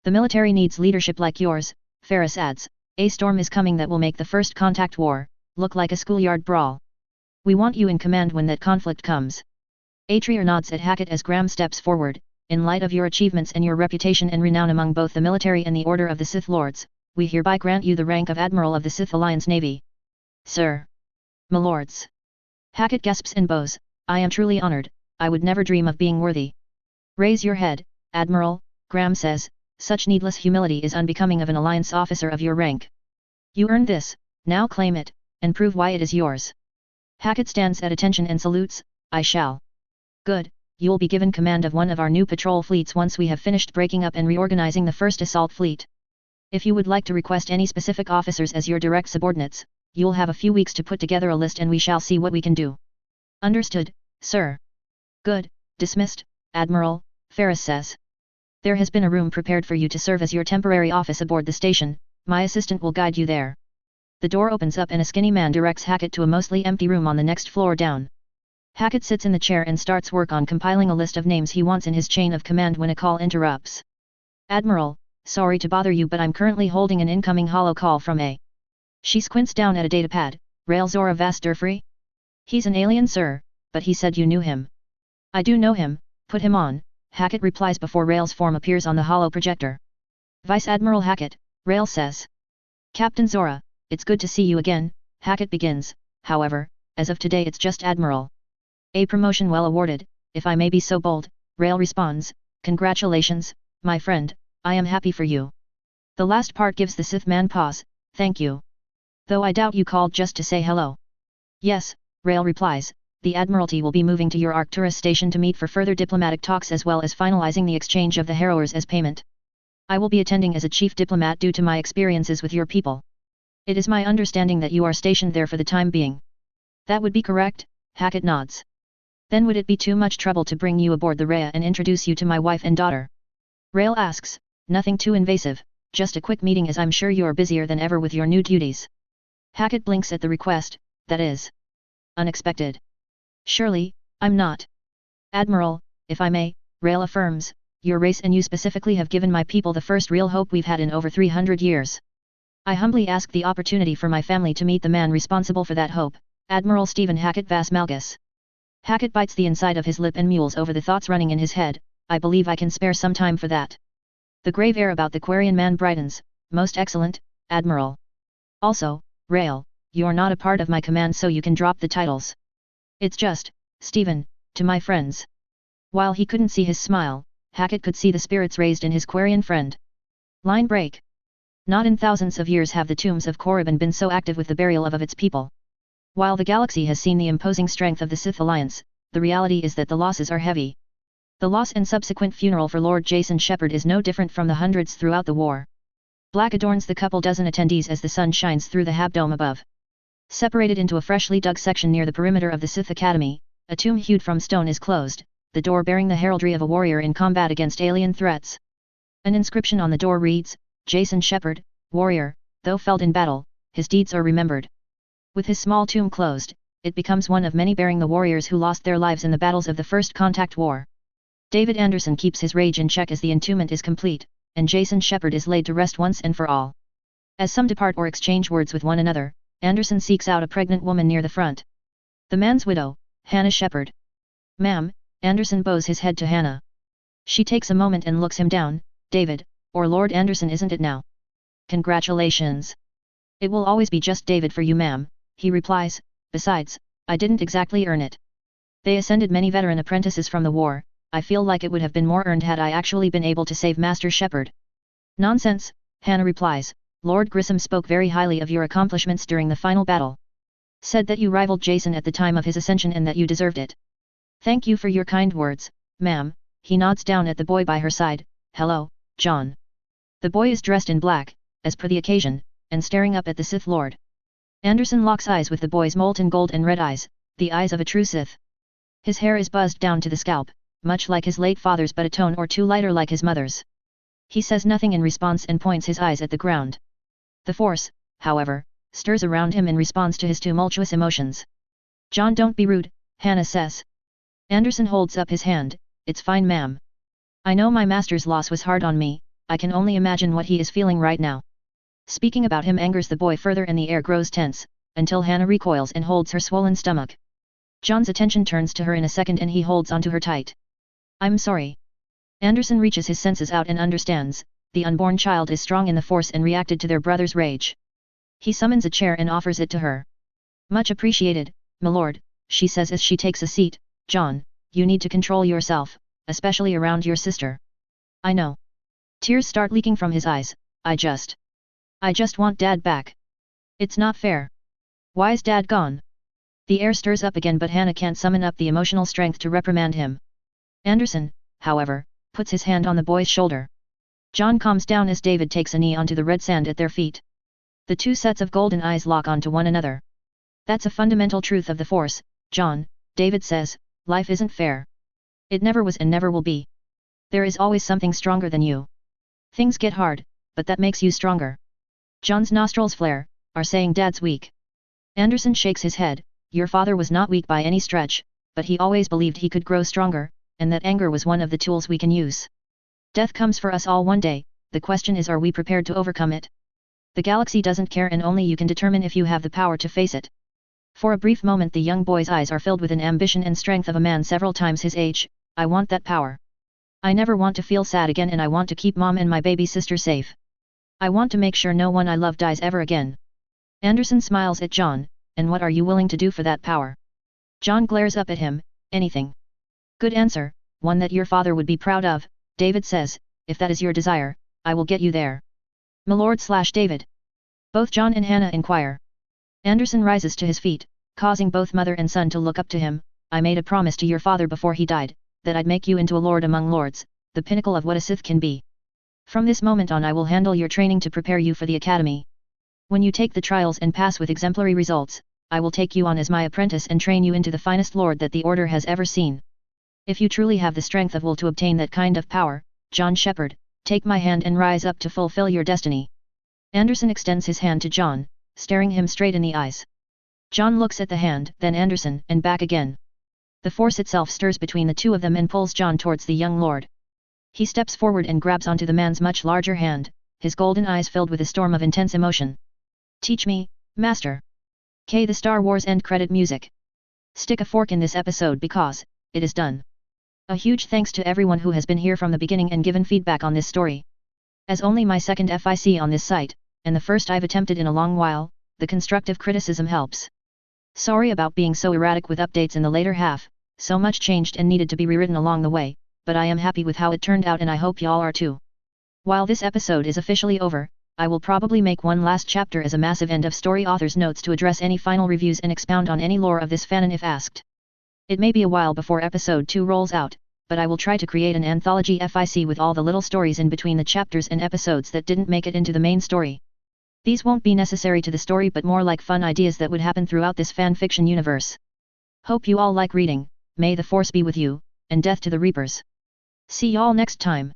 The military needs leadership like yours, Ferris adds. A storm is coming that will make the first contact war look like a schoolyard brawl. We want you in command when that conflict comes. Atrier nods at Hackett as Graham steps forward. In light of your achievements and your reputation and renown among both the military and the Order of the Sith Lords, we hereby grant you the rank of Admiral of the Sith Alliance Navy. Sir. Milords. Hackett gasps and bows. I am truly honored, I would never dream of being worthy. Raise your head, Admiral, Graham says, such needless humility is unbecoming of an Alliance officer of your rank. You earned this, now claim it, and prove why it is yours. Hackett stands at attention and salutes. I shall. Good, you'll be given command of one of our new patrol fleets once we have finished breaking up and reorganizing the first assault fleet. If you would like to request any specific officers as your direct subordinates, you'll have a few weeks to put together a list and we shall see what we can do. Understood, sir. Good, dismissed, Admiral, Ferris says. There has been a room prepared for you to serve as your temporary office aboard the station, my assistant will guide you there. The door opens up and a skinny man directs Hackett to a mostly empty room on the next floor down. Hackett sits in the chair and starts work on compiling a list of names he wants in his chain of command when a call interrupts. Admiral, sorry to bother you but I'm currently holding an incoming holo call from a... She squints down at a datapad. Rail Zora Vasturfree? He's an alien, sir, but he said you knew him. I do know him, put him on, Hackett replies before Rail's form appears on the holo projector. Vice Admiral Hackett, Rail says. Captain Zora, it's good to see you again, Hackett begins, however, as of today it's just Admiral. A promotion well awarded, if I may be so bold, Rael responds, congratulations, my friend, I am happy for you. The last part gives the Sith man pause, thank you. Though I doubt you called just to say hello. Yes, Rael replies, the Admiralty will be moving to your Arcturus station to meet for further diplomatic talks as well as finalizing the exchange of the Harrowers as payment. I will be attending as a chief diplomat due to my experiences with your people. It is my understanding that you are stationed there for the time being. That would be correct, Hackett nods. Then would it be too much trouble to bring you aboard the Rhea and introduce you to my wife and daughter? Rael asks, nothing too invasive, just a quick meeting as I'm sure you're busier than ever with your new duties. Hackett blinks at the request, that is unexpected. Surely, I'm not. Admiral, if I may, Rael affirms, your race and you specifically have given my people the first real hope we've had in over 300 years. I humbly ask the opportunity for my family to meet the man responsible for that hope, Admiral Stephen Hackett Vas Malgus. Hackett bites the inside of his lip and mules over the thoughts running in his head, I believe I can spare some time for that. The grave air about the Quarian man brightens, most excellent, Admiral. Also, Rael, you're not a part of my command so you can drop the titles. It's just, Stephen, to my friends. While he couldn't see his smile, Hackett could see the spirits raised in his Quarian friend. Line break. Not in thousands of years have the tombs of Korriban been so active with the burial of its people. While the galaxy has seen the imposing strength of the Sith Alliance, the reality is that the losses are heavy. The loss and subsequent funeral for Lord Jason Shepard is no different from the hundreds throughout the war. Black adorns the couple dozen attendees as the sun shines through the hab-dome above. Separated into a freshly dug section near the perimeter of the Sith Academy, a tomb hewed from stone is closed, the door bearing the heraldry of a warrior in combat against alien threats. An inscription on the door reads, Jason Shepard, warrior, though felled in battle, his deeds are remembered. With his small tomb closed, it becomes one of many bearing the warriors who lost their lives in the battles of the First Contact War. David Anderson keeps his rage in check as the entombment is complete, and Jason Shepard is laid to rest once and for all. As some depart or exchange words with one another, Anderson seeks out a pregnant woman near the front. The man's widow, Hannah Shepard. Ma'am, Anderson bows his head to Hannah. She takes a moment and looks him down, David, or Lord Anderson isn't it now? Congratulations. It will always be just David for you ma'am, he replies, besides, I didn't exactly earn it. They ascended many veteran apprentices from the war, I feel like it would have been more earned had I actually been able to save Master Shepard. Nonsense, Hannah replies, Lord Grissom spoke very highly of your accomplishments during the final battle. Said that you rivaled Jason at the time of his ascension and that you deserved it. Thank you for your kind words, ma'am, he nods down at the boy by her side, hello, John. The boy is dressed in black, as per the occasion, and staring up at the Sith Lord. Anderson locks eyes with the boy's molten gold and red eyes, the eyes of a true Sith. His hair is buzzed down to the scalp, much like his late father's but a tone or two lighter like his mother's. He says nothing in response and points his eyes at the ground. The Force, however, stirs around him in response to his tumultuous emotions. John, don't be rude, Hannah says. Anderson holds up his hand, it's fine ma'am. I know my master's loss was hard on me, I can only imagine what he is feeling right now. Speaking about him angers the boy further and the air grows tense, until Hannah recoils and holds her swollen stomach. John's attention turns to her in a second and he holds onto her tight. I'm sorry. Anderson reaches his senses out and understands, the unborn child is strong in the Force and reacted to their brother's rage. He summons a chair and offers it to her. Much appreciated, my lord, she says as she takes a seat. John, you need to control yourself, especially around your sister. I know. Tears start leaking from his eyes, I just want Dad back. It's not fair. Why's Dad gone? The air stirs up again but Hannah can't summon up the emotional strength to reprimand him. Anderson, however, puts his hand on the boy's shoulder. John calms down as David takes a knee onto the red sand at their feet. The two sets of golden eyes lock onto one another. That's a fundamental truth of the Force, John, David says, life isn't fair. It never was and never will be. There is always something stronger than you. Things get hard, but that makes you stronger. John's nostrils flare, are saying Dad's weak. Anderson shakes his head, your father was not weak by any stretch, but he always believed he could grow stronger, and that anger was one of the tools we can use. Death comes for us all one day, the question is are we prepared to overcome it? The galaxy doesn't care and only you can determine if you have the power to face it. For a brief moment the young boy's eyes are filled with an ambition and strength of a man several times his age, I want that power. I never want to feel sad again and I want to keep Mom and my baby sister safe. I want to make sure no one I love dies ever again. Anderson smiles at John, and what are you willing to do for that power? John glares up at him, anything. Good answer, one that your father would be proud of, David says, if that is your desire, I will get you there. Milord/David. Both John and Hannah inquire. Anderson rises to his feet, causing both mother and son to look up to him. I made a promise to your father before he died, that I'd make you into a lord among lords, the pinnacle of what a Sith can be. From this moment on I will handle your training to prepare you for the academy. When you take the trials and pass with exemplary results, I will take you on as my apprentice and train you into the finest lord that the Order has ever seen. If you truly have the strength of will to obtain that kind of power, John Shepard, take my hand and rise up to fulfill your destiny. Anderson extends his hand to John, staring him straight in the eyes. John looks at the hand, then Anderson, and back again. The force itself stirs between the two of them and pulls John towards the young lord. He steps forward and grabs onto the man's much larger hand, his golden eyes filled with a storm of intense emotion. Teach me, Master. The Star Wars end credit music. Stick a fork in this episode because, it is done. A huge thanks to everyone who has been here from the beginning and given feedback on this story. As only my second FIC on this site, and the first I've attempted in a long while, the constructive criticism helps. Sorry about being so erratic with updates in the later half, so much changed and needed to be rewritten along the way, but I am happy with how it turned out and I hope y'all are too. While this episode is officially over, I will probably make one last chapter as a massive end of story author's notes to address any final reviews and expound on any lore of this fanon if asked. It may be a while before episode 2 rolls out, but I will try to create an anthology FIC with all the little stories in between the chapters and episodes that didn't make it into the main story. These won't be necessary to the story but more like fun ideas that would happen throughout this fan fiction universe. Hope you all like reading, may the force be with you, and death to the Reapers. See y'all next time.